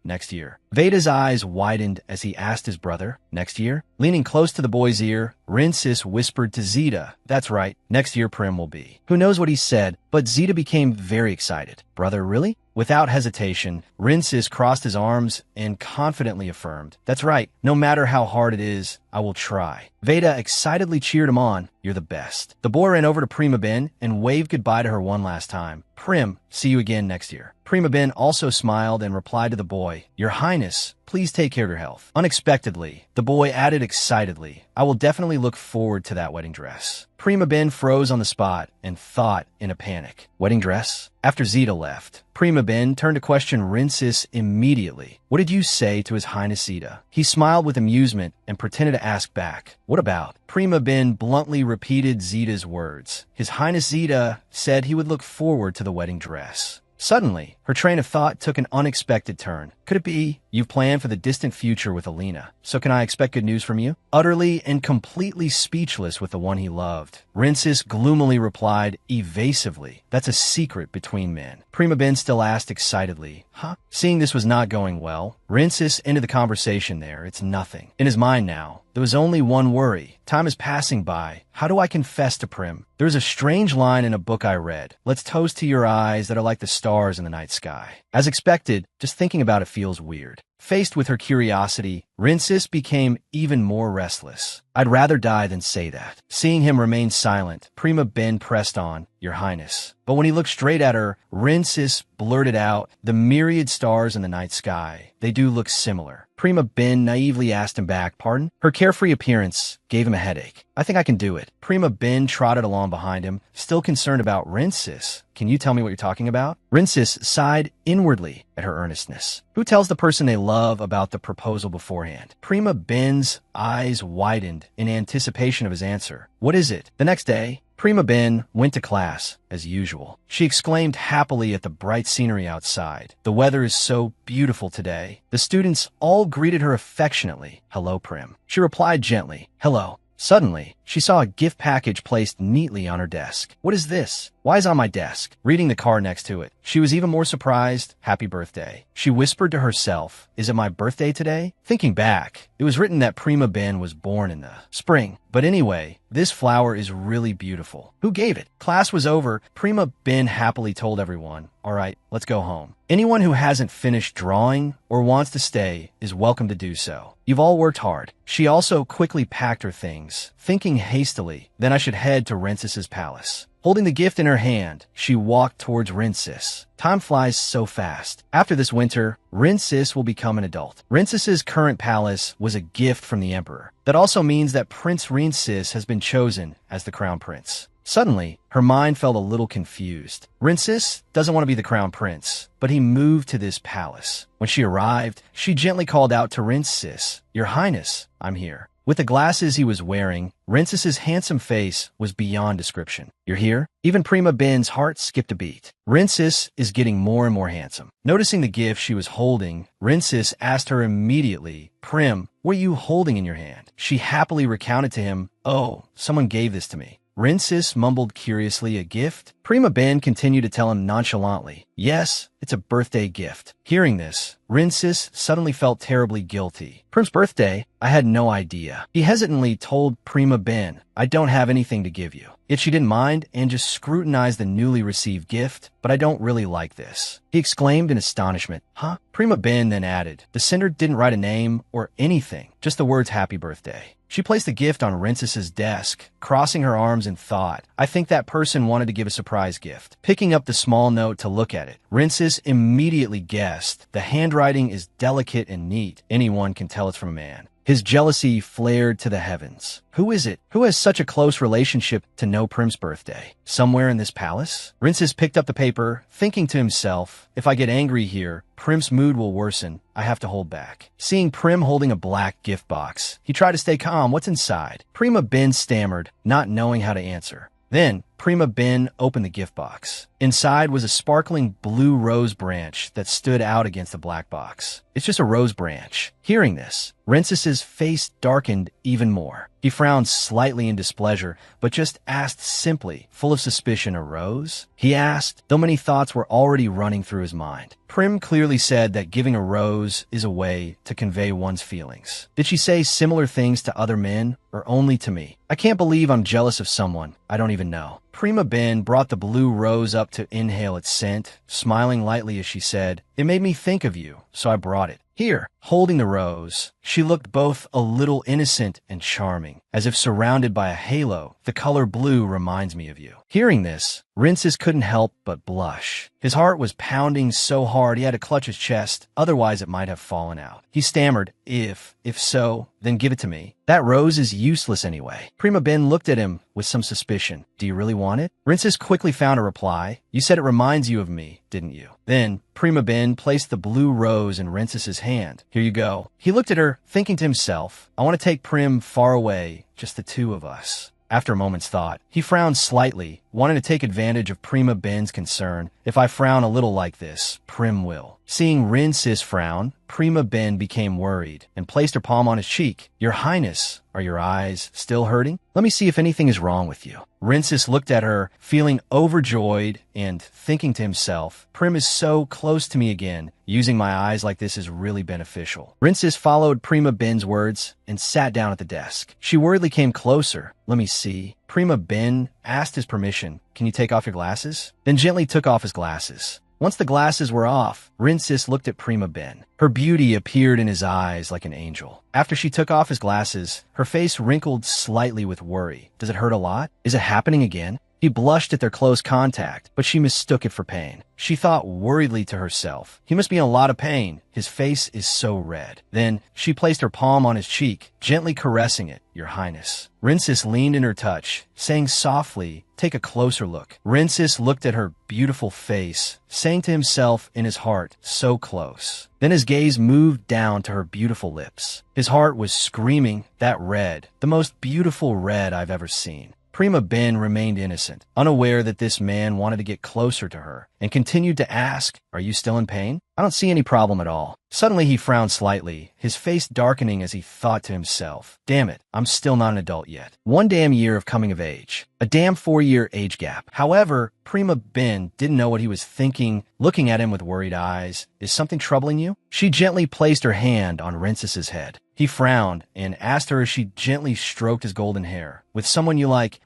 Veda's eyes widened as he asked his brother, Next year? Leaning close to the boy's ear, Rinsis whispered to Zeta, That's right, next year Prim will be. Who knows what he said, but Zeta became very excited. Brother, really? Without hesitation, Rinsis crossed his arms and confidently affirmed, That's right, no matter how hard it is, I will try. Veda excitedly cheered him on, You're the best. The boy ran over to Prima Ben and waved goodbye to her one last time. Prim, see you again next year. Prima Ben also smiled and replied to the boy, Your Highness, please take care of your health. Unexpectedly, the boy added excitedly, I will definitely look forward to that wedding dress. Prima Ben froze on the spot and thought in a panic. Wedding dress? After Zeta left, Prima Ben turned to question Rinsis immediately. What did you say to His Highness Zeta? He smiled with amusement and pretended to ask back. What about? Prima Ben bluntly repeated Zeta's words. His Highness Zeta said he would look forward to the wedding dress. Suddenly, her train of thought took an unexpected turn. Could it be you've planned for the distant future with Alina? So can I expect good news from you? Utterly and completely speechless with the one he loved, Rinsis gloomily replied evasively, That's a secret between men. Prima Ben still asked excitedly, Huh? Seeing this was not going well, Rinsis ended the conversation there. It's nothing. In his mind now, there was only one worry. Time is passing by. How do I confess to Prim? There's a strange line in a book I read. Let's toast to your eyes that are like the stars in the night sky. As expected, just thinking about it feels weird. Faced with her curiosity, Rinsis became even more restless. I'd rather die than say that. Seeing him remain silent, Prima Ben pressed on, Your Highness. But when he looked straight at her, Rinsis blurted out, The myriad stars in the night sky. They do look similar. Prima Ben naively asked him back, Pardon? Her carefree appearance gave him a headache. I think I can do it. Prima Ben trotted along behind him, still concerned about Rinsis. Can you tell me what you're talking about? Rinsis sighed inwardly at her earnestness. Who tells the person they love about the proposal beforehand? Prima Ben's eyes widened in anticipation of his answer. What is it? The next day, Prima Ben went to class, as usual. She exclaimed happily at the bright scenery outside. The weather is so beautiful today. The students all greeted her affectionately. Hello, Prim. She replied gently, Hello. Suddenly, she saw a gift package placed neatly on her desk. What is this? Why is it on my desk? Reading the card next to it, she was even more surprised. Happy birthday. She whispered to herself, Is it my birthday today? Thinking back, It was written that Prima Ben was born in the spring. But anyway, this flower is really beautiful. Who gave it? Class was over. Prima Ben happily told everyone, all right, let's go home. Anyone who hasn't finished drawing or wants to stay is welcome to do so. You've all worked hard. She also quickly packed her things, thinking hastily, then I should head to Rinces's palace. Holding the gift in her hand, she walked towards Rinces. Time flies so fast. After this winter, Rinces will become an adult. Rinces's current palace was a gift from the emperor. That also means that Prince Rinces has been chosen as the crown prince. Suddenly, her mind felt a little confused. Rinces doesn't want to be the crown prince, but he moved to this palace. When she arrived, she gently called out to Rinces, "Your Highness, I'm here." With the glasses he was wearing, Rinces's handsome face was beyond description. You're here? Even Prima Ben's heart skipped a beat. Rinces is getting more and more handsome. Noticing the gift she was holding, Rinces asked her immediately, Prim, what are you holding in your hand? She happily recounted to him, oh, someone gave this to me. Rinces mumbled curiously, a gift? Prima Ben continued to tell him nonchalantly, yes, it's a birthday gift. Hearing this, Rinces suddenly felt terribly guilty. Prim's birthday? I had no idea. He hesitantly told Prima Ben, I don't have anything to give you. Yet she didn't mind and just scrutinized the newly received gift, but I don't really like this. He exclaimed in astonishment. Huh? Prima Ben then added, the sender didn't write a name or anything, just the words happy birthday. She placed the gift on Rinces's desk, crossing her arms in thought. I think that person wanted to give a surprise gift. Picking up the small note to look at it, Rinces immediately guessed. The handwriting is delicate and neat. Anyone can tell it's from a man. His jealousy flared to the heavens. Who is it? Who has such a close relationship to know Prim's birthday? Somewhere in this palace? Rinces picked up the paper, thinking to himself, if I get angry here, Prim's mood will worsen. I have to hold back. Seeing Prim holding a black gift box, he tried to stay calm. What's inside? Prima Ben stammered, not knowing how to answer. Then, Prima Ben opened the gift box. Inside was a sparkling blue rose branch that stood out against the black box. It's just a rose branch. Hearing this, Rinces's face darkened even more. He frowned slightly in displeasure, but just asked simply, full of suspicion, a rose? He asked, though many thoughts were already running through his mind. Prim clearly said that giving a rose is a way to convey one's feelings. Did she say similar things to other men, or only to me? I can't believe I'm jealous of someone I don't even know. Prima Ben brought the blue rose up to inhale its scent, smiling lightly as she said, it made me think of you, so I brought it. Here, holding the rose, she looked both a little innocent and charming, as if surrounded by a halo. The color blue reminds me of you. Hearing this, Rinces couldn't help but blush. His heart was pounding so hard he had to clutch his chest, otherwise it might have fallen out. He stammered, if so, then give it to me. That rose is useless anyway. Prima Ben looked at him with some suspicion. Do you really want it? Rinces quickly found a reply. You said it reminds you of me, didn't you? Then, Prima Ben placed the blue rose in Rinces's hand. Here you go. He looked at her, thinking to himself, I want to take Prim far away, just the two of us. After a moment's thought, he frowned slightly, wanting to take advantage of Prima Ben's concern. If I frown a little like this, Prim will. Seeing Rinces frown, Prima Ben became worried and placed her palm on his cheek. Your Highness, are your eyes still hurting? Let me see if anything is wrong with you. Rinces looked at her, feeling overjoyed and thinking to himself, Prim is so close to me again. Using my eyes like this is really beneficial. Rinces followed Prima Ben's words and sat down at the desk. She worriedly came closer. Let me see. Prima Ben asked his permission. Can you take off your glasses? Then gently took off his glasses. Once the glasses were off, Rinces looked at Prima Ben. Her beauty appeared in his eyes like an angel. After she took off his glasses, her face wrinkled slightly with worry. Does it hurt a lot? Is it happening again? He blushed at their close contact, but she mistook it for pain. She thought worriedly to herself, he must be in a lot of pain. His face is so red. Then she placed her palm on his cheek, gently caressing it. Your Highness. Rinces leaned in her touch, saying softly, take a closer look. Rinces looked at her beautiful face, saying to himself in his heart, so close. Then his gaze moved down to her beautiful lips. His heart was screaming, that red, the most beautiful red I've ever seen. Prima Ben remained innocent, unaware that this man wanted to get closer to her, and continued to ask, are you still in pain? I don't see any problem at all. Suddenly he frowned slightly, his face darkening as he thought to himself, damn it, I'm still not an adult yet. One damn year of coming of age. A damn 4-year age gap. However, Prima Ben didn't know what he was thinking, looking at him with worried eyes. Is something troubling you? She gently placed her hand on Rinces's head. He frowned and asked her as she gently stroked his golden hair. With someone you like,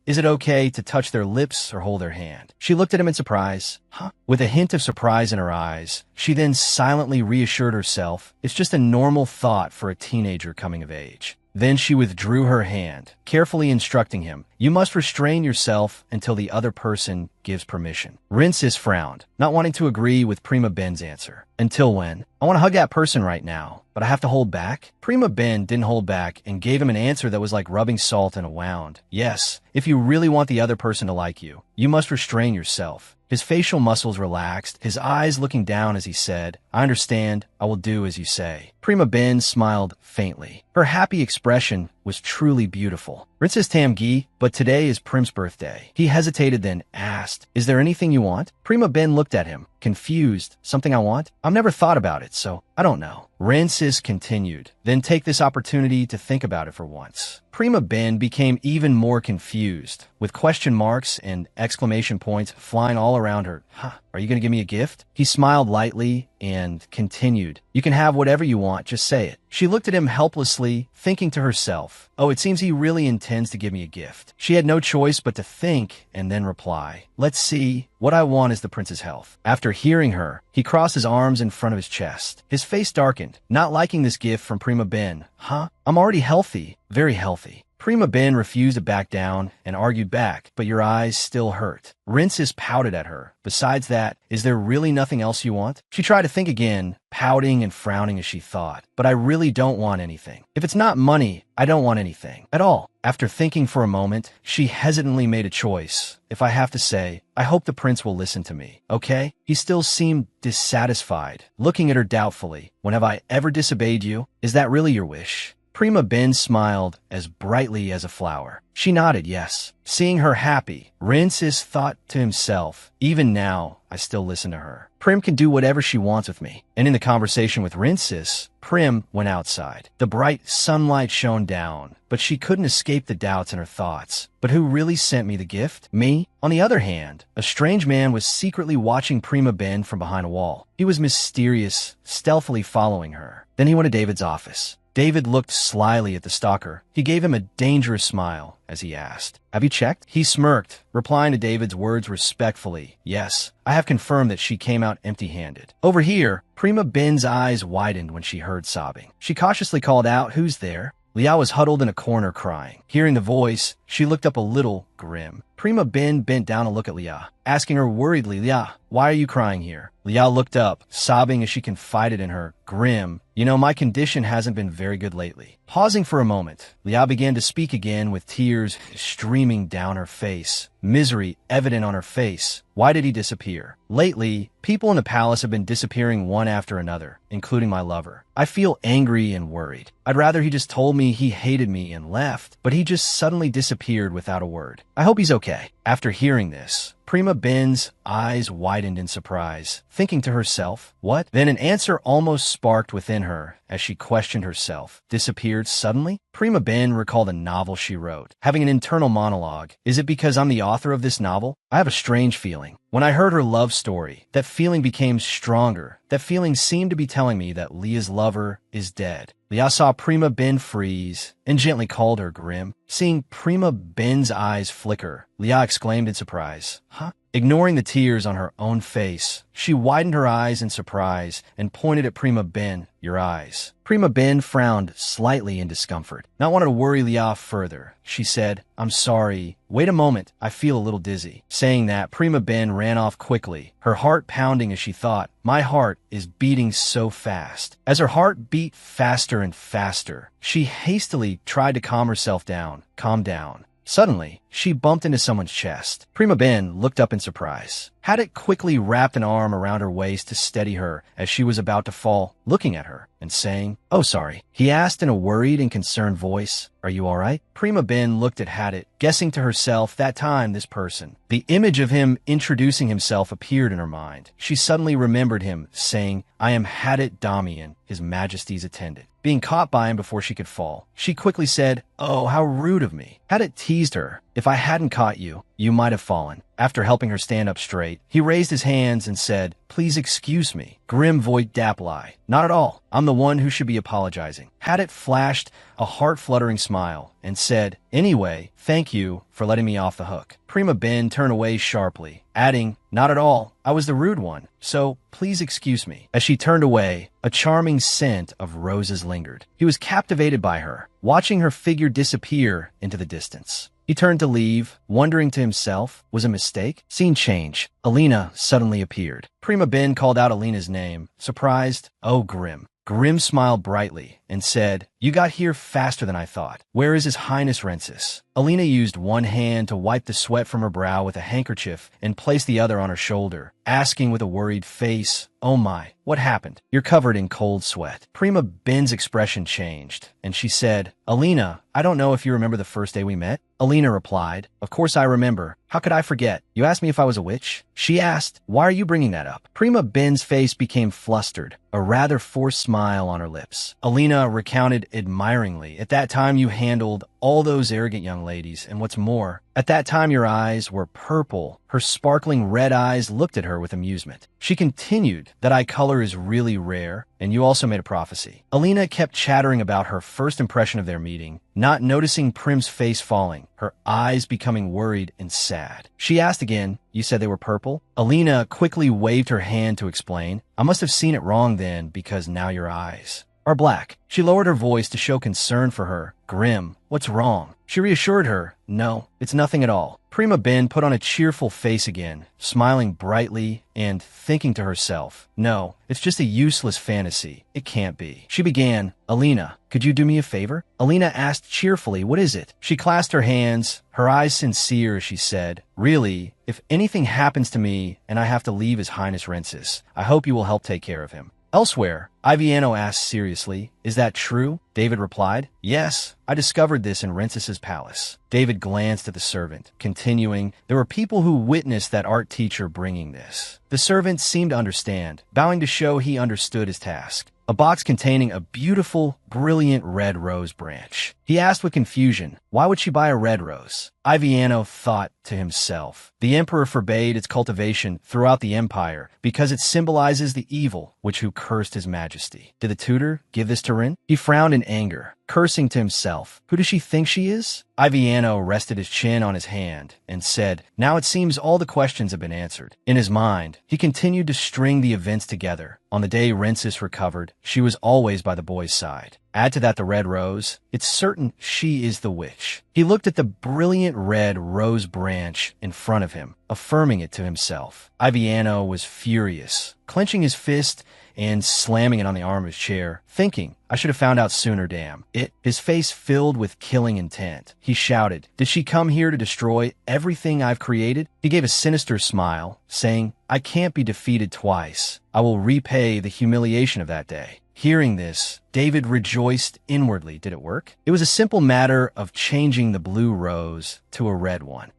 is it okay to touch their lips or hold their hand? She looked at him in surprise. Huh? With a hint of surprise in her eyes, she then silently reassured herself it's just a normal thought for a teenager coming of age. Then she withdrew her hand, carefully instructing him, you must restrain yourself until the other person gives permission. Rinces frowned, not wanting to agree with Prima Ben's answer. Until when? I want to hug that person right now, but I have to hold back? Prima Ben didn't hold back and gave him an answer that was like rubbing salt in a wound. Yes, if you really want the other person to like you, you must restrain yourself. His facial muscles relaxed, his eyes looking down as he said, I understand, I will do as you say. Prima Ben smiled faintly. Her happy expression was truly beautiful. Rinces Tame, but today is Prim's birthday. He hesitated then asked, is there anything you want? Prima Ben looked at him, confused. Something I want? I've never thought about it, so I don't know. Rinces continued, then take this opportunity to think about it for once. Prima Ben became even more confused, with question marks and exclamation points flying all around her. Are you going to give me a gift? He smiled lightly and continued, you can have whatever you want, just say it. She looked at him helplessly, thinking to herself, oh, it seems he really intends to give me a gift. She had no choice but to think and then reply, let's see, what I want is the prince's health. After hearing her, he crossed his arms in front of his chest. His face darkened, not liking this gift from Prima Ben. I'm already healthy, very healthy. Prima Ben refused to back down and argued back, but your eyes still hurt. Rinces pouted at her. Besides that, is there really nothing else you want? She tried to think again, pouting and frowning as she thought. But I really don't want anything. If it's not money, I don't want anything at all. After thinking for a moment, she hesitantly made a choice. If I have to say, I hope the prince will listen to me, okay? He still seemed dissatisfied, looking at her doubtfully. When have I ever disobeyed you? Is that really your wish? Prima Ben smiled as brightly as a flower. She nodded yes. Seeing her happy, Rinces thought to himself, even now, I still listen to her. Prim can do whatever she wants with me. And in the conversation with Rinces, Prim went outside. The bright sunlight shone down, but she couldn't escape the doubts in her thoughts. But who really sent me the gift? Me? On the other hand, a strange man was secretly watching Prima Ben from behind a wall. He was mysterious, stealthily following her. Then he went to David's office. David looked slyly at the stalker. He gave him a dangerous smile as he asked, have you checked? He smirked, replying to David's words respectfully. Yes, I have confirmed that she came out empty-handed. Over here, Prima Ben's eyes widened when she heard sobbing. She cautiously called out, who's there? Liao was huddled in a corner crying. Hearing the voice, she looked up a little grim. Prima Ben bent down to look at Liao, asking her worriedly, Liao, why are you crying here? Liao looked up, sobbing as she confided in her, grim, you know, my condition hasn't been very good lately. Pausing for a moment, Liao began to speak again with tears streaming down her face, misery evident on her face. Why did he disappear? Lately, people in the palace have been disappearing one after another, including my lover. I feel angry and worried. I'd rather he just told me he hated me and left, but he just suddenly disappeared without a word. I hope he's okay. After hearing this, Prima Ben's eyes widened in surprise, thinking to herself, what? Then an answer almost sparked within her as she questioned herself. Disappeared suddenly? Prima Ben recalled a novel she wrote, having an internal monologue. Is it because I'm the author of this novel? I have a strange feeling. When I heard her love story, that feeling became stronger. That feeling seemed to be telling me that Leah's lover is dead. Leah saw Prima Ben freeze and gently called her grim. Seeing Prima Ben's eyes flicker, Leah exclaimed in surprise, huh? Ignoring the tears on her own face, she widened her eyes in surprise and pointed at Prima Ben, your eyes. Prima Ben frowned slightly in discomfort. Not wanting to worry Leah further, she said, I'm sorry. Wait a moment, I feel a little dizzy. Saying that, Prima Ben ran off quickly, her heart pounding as she thought, my heart is beating so fast. As her heart beat faster and faster, she hastily tried to calm herself down. Calm down. Suddenly, she bumped into someone's chest. Prima Ben looked up in surprise. Hadit quickly wrapped an arm around her waist to steady her as she was about to fall, looking at her and saying, "Oh, sorry." He asked in a worried and concerned voice, "Are you all right?" Prima Ben looked at Hadit, guessing to herself that time this person. The image of him introducing himself appeared in her mind. She suddenly remembered him, saying, "I am Hadit Damian, His Majesty's attendant." Being caught by him before she could fall, she quickly said, "Oh, how rude of me." Hadit teased her, "If I hadn't caught you, you might have fallen." After helping her stand up straight, he raised his hands and said, "Please excuse me." Grim voiced Daplai, "Not at all. I'm the one who should be apologizing." Hadit flashed a heart-fluttering smile and said, "Anyway, thank you for letting me off the hook." Prima Ben turned away sharply, adding, "Not at all. I was the rude one, so please excuse me." As she turned away, a charming scent of roses lingered. He was captivated by her, watching her figure disappear into the distance. He turned to leave, wondering to himself, was a mistake? Scene change. Alina suddenly appeared. Prima Ben called out Alina's name, surprised. "Oh, Grim." Grim smiled brightly and said, "You got here faster than I thought. Where is His Highness Rensis?" Alina used one hand to wipe the sweat from her brow with a handkerchief and placed the other on her shoulder, asking with a worried face, "Oh my, what happened? You're covered in cold sweat." Prima Ben's expression changed, and she said, "Alina, I don't know if you remember the first day we met." Alina replied, "Of course I remember. How could I forget? You asked me if I was a witch?" She asked, "Why are you bringing that up?" Prima Ben's face became flustered, a rather forced smile on her lips. Alina recounted admiringly, "At that time you handled all those arrogant young ladies, and what's more, at that time your eyes were purple." Her sparkling red eyes looked at her with amusement. She continued, "That eye color is really rare, and you also made a prophecy." Alina kept chattering about her first impression of their meeting, not noticing Prim's face falling, her eyes becoming worried and sad. She asked again, "You said they were purple?" Alina quickly waved her hand to explain, "I must have seen it wrong then, because now your eyes are black." She lowered her voice to show concern for her. "Grim, what's wrong?" She reassured her, "No, it's nothing at all." Prima Ben put on a cheerful face again, smiling brightly and thinking to herself, "No, it's just a useless fantasy. It can't be." She began, "Alina, could you do me a favor?" Alina asked cheerfully, "What is it?" She clasped her hands, her eyes sincere as she said, "Really, if anything happens to me and I have to leave His Highness Rensis, I hope you will help take care of him." Elsewhere, Iviano asked seriously, "Is that true?" David replied, "Yes, I discovered this in Rensis's palace." David glanced at the servant, continuing, "There were people who witnessed that art teacher bringing this." The servant seemed to understand, bowing to show he understood his task. A box containing a beautiful, brilliant red rose branch. He asked with confusion, "Why would she buy a red rose?" Iviano thought to himself, "The emperor forbade its cultivation throughout the empire because it symbolizes the evil which who cursed his majesty. Did the tutor give this to Rin?" He frowned in anger, cursing to himself, "Who does she think she is?" Iviano rested his chin on his hand and said, "Now it seems all the questions have been answered." In his mind, he continued to string the events together. On the day Rensis recovered, she was always by the boy's side. Add to that the red rose, it's certain she is the witch. He looked at the brilliant red rose branch in front of him, affirming it to himself. Iviano was furious, clenching his fist and slamming it on the arm of his chair, thinking, "I should have found out sooner, damn it." His face filled with killing intent. He shouted, "Did she come here to destroy everything I've created?" He gave a sinister smile, saying, "I can't be defeated twice. I will repay the humiliation of that day." Hearing this, David rejoiced inwardly. Did it work? It was a simple matter of changing the blue rose to a red one.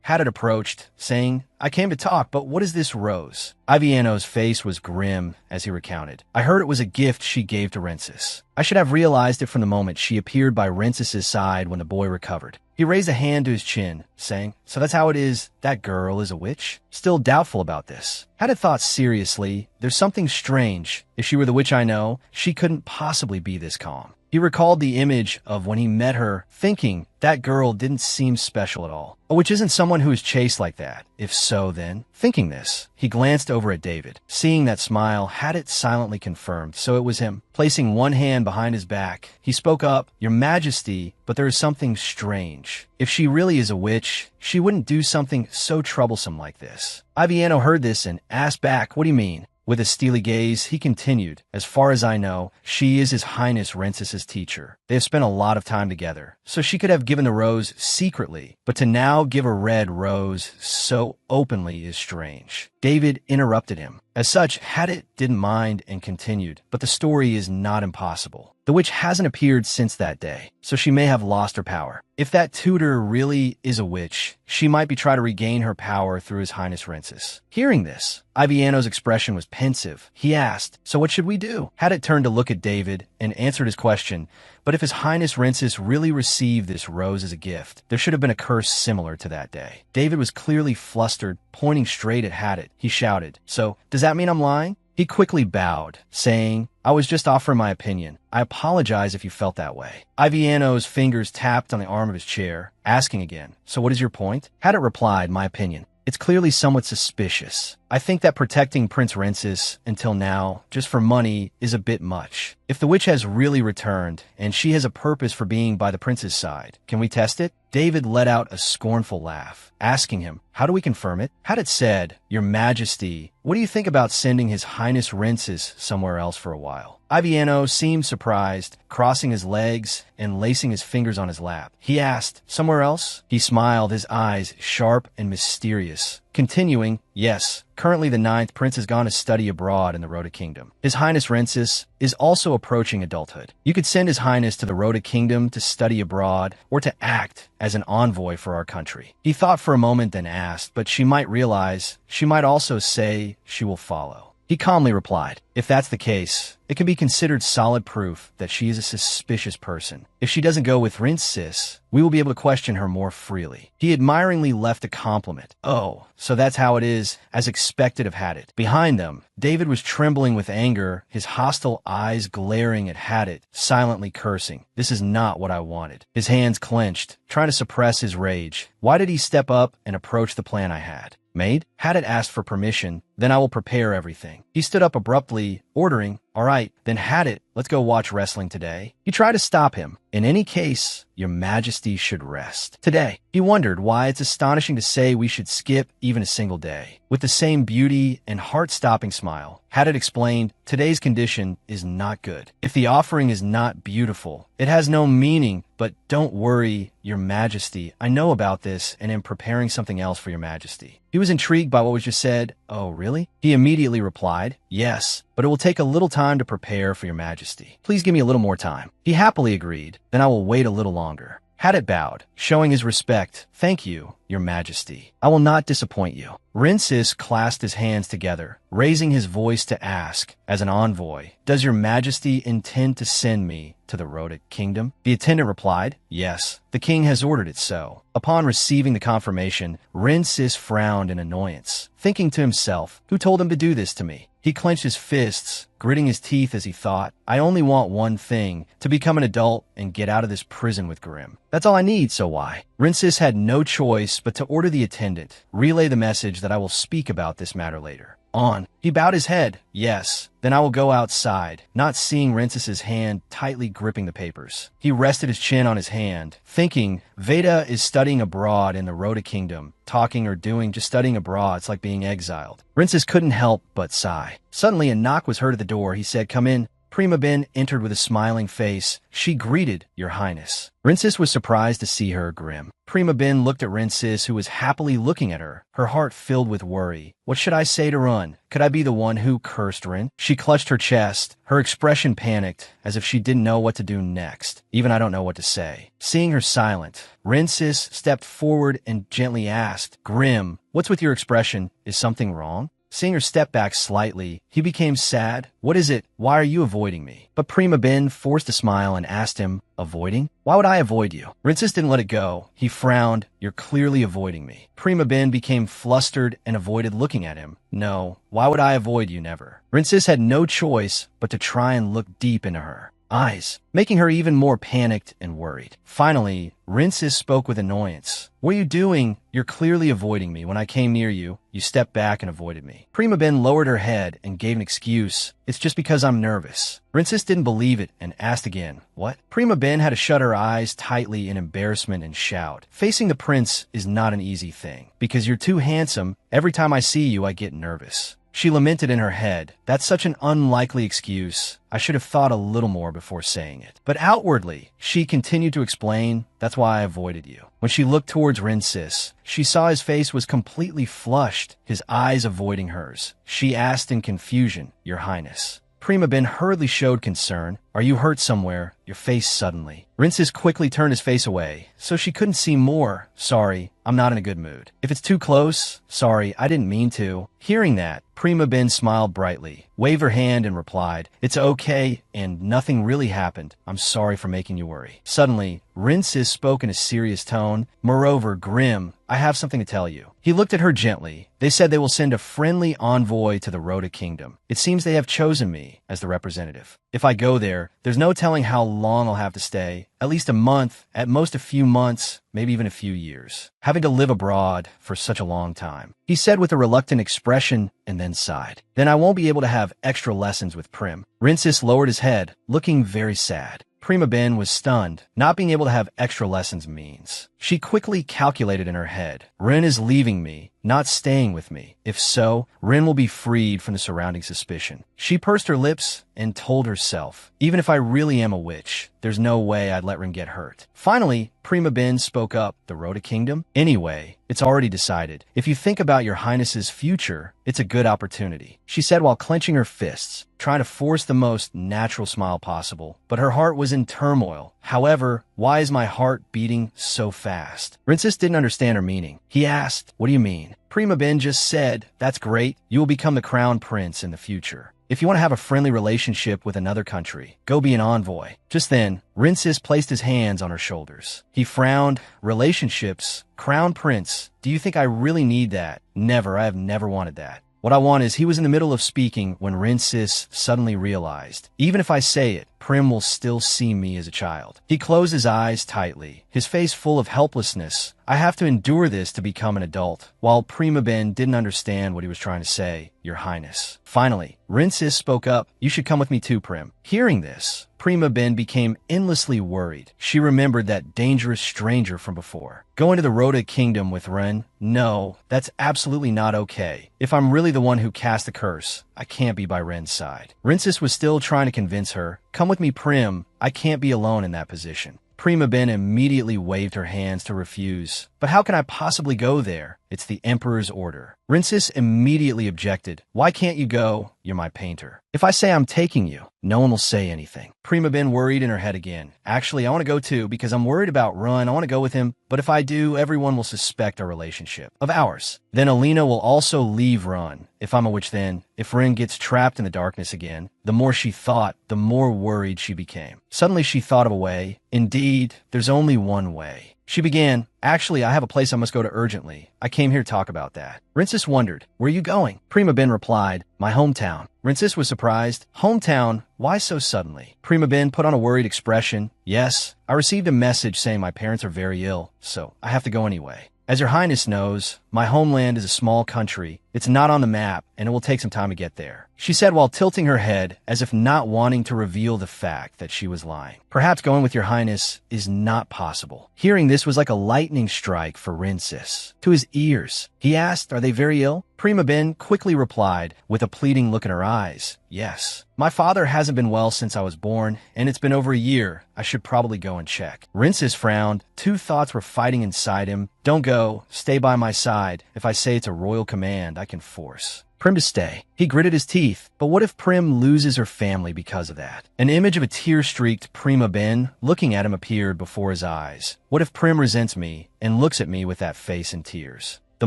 Hadit approached, saying, "I came to talk, but what is this rose?" Iviano's face was grim as he recounted. "I heard it was a gift she gave to Rensis. I should have realized it from the moment she appeared by Rensis's side when the boy recovered." He raised a hand to his chin, saying, "So that's how it is. That girl is a witch?" Still doubtful about this. Hadit thought seriously, "There's something strange. If she were the witch I know, she couldn't possibly be this calm." He recalled the image of when he met her, thinking that girl didn't seem special at all. A witch isn't someone who is chaste like that. If so, then, thinking this, he glanced over at David. Seeing that smile, Hadit silently confirmed, so it was him. Placing one hand behind his back, he spoke up, "Your Majesty, but there is something strange. If she really is a witch, she wouldn't do something so troublesome like this." Iviano heard this and asked back, "What do you mean?" With a steely gaze, he continued, as far as I know, she is His Highness Rinces's teacher. They have spent a lot of time together, so she could have given the rose secretly, but to now give a red rose so openly is strange. David interrupted him. As such, Hadit didn't mind and continued, but the story is not impossible. The witch hasn't appeared since that day, so she may have lost her power. If that tutor really is a witch, she might be trying to regain her power through His Highness Rinces. Hearing this, Iviano's expression was pensive. He asked, so what should we do? Hadit turned to look at David and answered his question, but if His Highness Rinces really received this rose as a gift, there should have been a curse similar to that day. David was clearly flustered, pointing straight at Hadit. He shouted, so, does that mean I'm lying? He quickly bowed, saying, I was just offering my opinion. I apologize if you felt that way. Iviano's fingers tapped on the arm of his chair, asking again, so what is your point? Hadit replied, my opinion. It's clearly somewhat suspicious. I think that protecting Prince Rensis until now, just for money, is a bit much. If the witch has really returned, and she has a purpose for being by the prince's side, can we test it? David let out a scornful laugh, asking him, how do we confirm it? Hadit said, Your Majesty, what do you think about sending His Highness Rensis somewhere else for a while? Iviano seemed surprised, crossing his legs and lacing his fingers on his lap. He asked, somewhere else? He smiled, his eyes sharp and mysterious. Continuing, yes, currently the 9th prince has gone to study abroad in the Rhoda Kingdom. His Highness Rensis is also approaching adulthood. You could send His Highness to the Rhoda Kingdom to study abroad or to act as an envoy for our country. He thought for a moment, then asked, but she might realize, she might also say she will follow. He calmly replied, if that's the case, it can be considered solid proof that she is a suspicious person. If she doesn't go with Rinsis, we will be able to question her more freely. He admiringly left a compliment. Oh, so that's how it is, as expected of Hadit. Behind them, David was trembling with anger, his hostile eyes glaring at Hadit, silently cursing. This is not what I wanted. His hands clenched, trying to suppress his rage. Why did he step up and approach the plan I had? Maid? Hadit asked for permission, then I will prepare everything. He stood up abruptly, ordering, all right, then Hadit, let's go watch wrestling today. He tried to stop him. In any case, Your Majesty should rest. Today, he wondered why it's astonishing to say we should skip even a single day. With the same beauty and heart-stopping smile, Hadit explained, today's condition is not good. If the offering is not beautiful, it has no meaning, but don't worry, Your Majesty. I know about this and am preparing something else for Your Majesty. He was intrigued by what was just said. Oh, really? He immediately replied, yes, but it will take a little time to prepare for Your Majesty. Please give me a little more time. He happily agreed. Then I will wait a little longer. Hadit bowed, showing his respect. Thank you, Your Majesty. I will not disappoint you. Rinsis clasped his hands together, raising his voice to ask, as an envoy, does Your Majesty intend to send me to the Rhoda Kingdom? The attendant replied, yes, the king has ordered it so. Upon receiving the confirmation, Rinsis frowned in annoyance, thinking to himself, who told him to do this to me? He clenched his fists, gritting his teeth as he thought, I only want one thing, to become an adult and get out of this prison with Grimm. That's all I need, so why? Rinsis had no choice but to order the attendant, relay the message that I will speak about this matter later. On. He bowed his head. Yes. Then I will go outside, not seeing Rinsis's hand tightly gripping the papers. He rested his chin on his hand, thinking, Veda is studying abroad in the Rhoda Kingdom. Talking or doing, just studying abroad, it's like being exiled. Rinsis couldn't help but sigh. Suddenly a knock was heard at the door. He said, come in. Prima Ben entered with a smiling face. She greeted Your Highness. Rinsis was surprised to see her grim. Prima Ben looked at Rinsis, who was happily looking at her, her heart filled with worry. What should I say to Run? Could I be the one who cursed Rin? She clutched her chest, her expression panicked, as if she didn't know what to do next. Even I don't know what to say. Seeing her silent, Rinsis stepped forward and gently asked, Grim, what's with your expression? Is something wrong? Seeing her step back slightly, he became sad. What is it? Why are you avoiding me? But Prima Ben forced a smile and asked him, avoiding? Why would I avoid you? Rinsis didn't let it go. He frowned. You're clearly avoiding me. Prima Ben became flustered and avoided looking at him. No, why would I avoid you? Never. Rinsis had no choice but to try and look deep into her eyes, making her even more panicked and worried. Finally, Rinsis spoke with annoyance. What are you doing? You're clearly avoiding me. When I came near you, you stepped back and avoided me. Prima Ben lowered her head and gave an excuse. It's just because I'm nervous. Rinsis didn't believe it and asked again, what? Prima Ben had to shut her eyes tightly in embarrassment and shout. Facing the prince is not an easy thing. Because you're too handsome, every time I see you, I get nervous. She lamented in her head, "That's such an unlikely excuse. I should have thought a little more before saying it." But outwardly, she continued to explain, "That's why I avoided you." When she looked towards Rinsis, she saw his face was completely flushed, his eyes avoiding hers. She asked in confusion, "Your Highness." Prima Ben hurriedly showed concern. "Are you hurt somewhere?" Your face suddenly. Rinsis quickly turned his face away, so she couldn't see more. "Sorry, I'm not in a good mood." "If it's too close, sorry, I didn't mean to." Hearing that, Prima Ben smiled brightly, waved her hand and replied, "It's okay, and nothing really happened. I'm sorry for making you worry." Suddenly, Rinsis spoke in a serious tone. "Moreover, Grim, I have something to tell you." He looked at her gently. "They said they will send a friendly envoy to the Rhoda Kingdom. It seems they have chosen me as the representative. If I go there, there's no telling how long I'll have to stay. At least a month, at most a few months, maybe even a few years. Having to live abroad for such a long time." He said with a reluctant expression and then sighed. "Then I won't be able to have extra lessons with Prim." Rinsis lowered his head, looking very sad. Prima Ben was stunned. Not being able to have extra lessons means. She quickly calculated in her head. Rin is leaving me, not staying with me. If so, Rin will be freed from the surrounding suspicion. She pursed her lips and told herself, "Even if I really am a witch, there's no way I'd let Rin get hurt." Finally, Prima Ben spoke up. "The Rhoda Kingdom? Anyway, it's already decided. If you think about your Highness's future, it's a good opportunity," she said while clenching her fists, trying to force the most natural smile possible. But her heart was in turmoil. "However, why is my heart beating so fast?" Rinsis didn't understand her meaning. He asked, "What do you mean?" Prima Ben just said, "That's great. You will become the crown prince in the future. If you want to have a friendly relationship with another country, go be an envoy." Just then, Rinsis placed his hands on her shoulders. He frowned. "Relationships? Crown prince? Do you think I really need that?" "Never. I have never wanted that. What I want is..." He was in the middle of speaking when Rinsis suddenly realized, "Even if I say it, Prim will still see me as a child." He closed his eyes tightly, his face full of helplessness. "I have to endure this to become an adult." While Prima Ben didn't understand what he was trying to say, "Your Highness." Finally, Rinsis spoke up, "You should come with me too, Prim." Hearing this, Prima Ben became endlessly worried. She remembered that dangerous stranger from before. "Going to the Rhoda Kingdom with Ren? No, that's absolutely not okay. If I'm really the one who cast the curse, I can't be by Ren's side." Rinsis was still trying to convince her. "Come with me, Prim. I can't be alone in that position." Prima Ben immediately waved her hands to refuse. "But how can I possibly go there? It's the Emperor's order." Rinsis immediately objected. "Why can't you go? You're my painter. If I say I'm taking you, no one will say anything." Prima Ben worried in her head again. "Actually, I want to go too because I'm worried about Run. I want to go with him, but if I do, everyone will suspect our relationship. Of ours. Then Alina will also leave Run. If I'm a witch then, if Rin gets trapped in the darkness again." The more she thought, the more worried she became. Suddenly she thought of a way. Indeed, there's only one way. She began, "Actually, I have a place I must go to urgently. I came here to talk about that." Rinsis wondered, "Where are you going?" Prima Ben replied, "My hometown." Rinsis was surprised. "Hometown? Why so suddenly?" Prima Ben put on a worried expression. "Yes, I received a message saying my parents are very ill, so I have to go anyway. As your Highness knows, my homeland is a small country. It's not on the map, and it will take some time to get there," she said while tilting her head as if not wanting to reveal the fact that she was lying. "Perhaps going with your Highness is not possible." Hearing this was like a lightning strike for Rinsis. To his ears, he asked, "Are they very ill?" Prima Ben quickly replied, with a pleading look in her eyes, "Yes. My father hasn't been well since I was born, and it's been over a year. I should probably go and check." Rinsis frowned. Two thoughts were fighting inside him. "Don't go. Stay by my side. If I say it's a royal command, I can force Prim to stay." He gritted his teeth. But what if Prim loses her family because of that? An image of a tear-streaked Prima Ben looking at him appeared before his eyes. What if Prim resents me and looks at me with that face in tears? The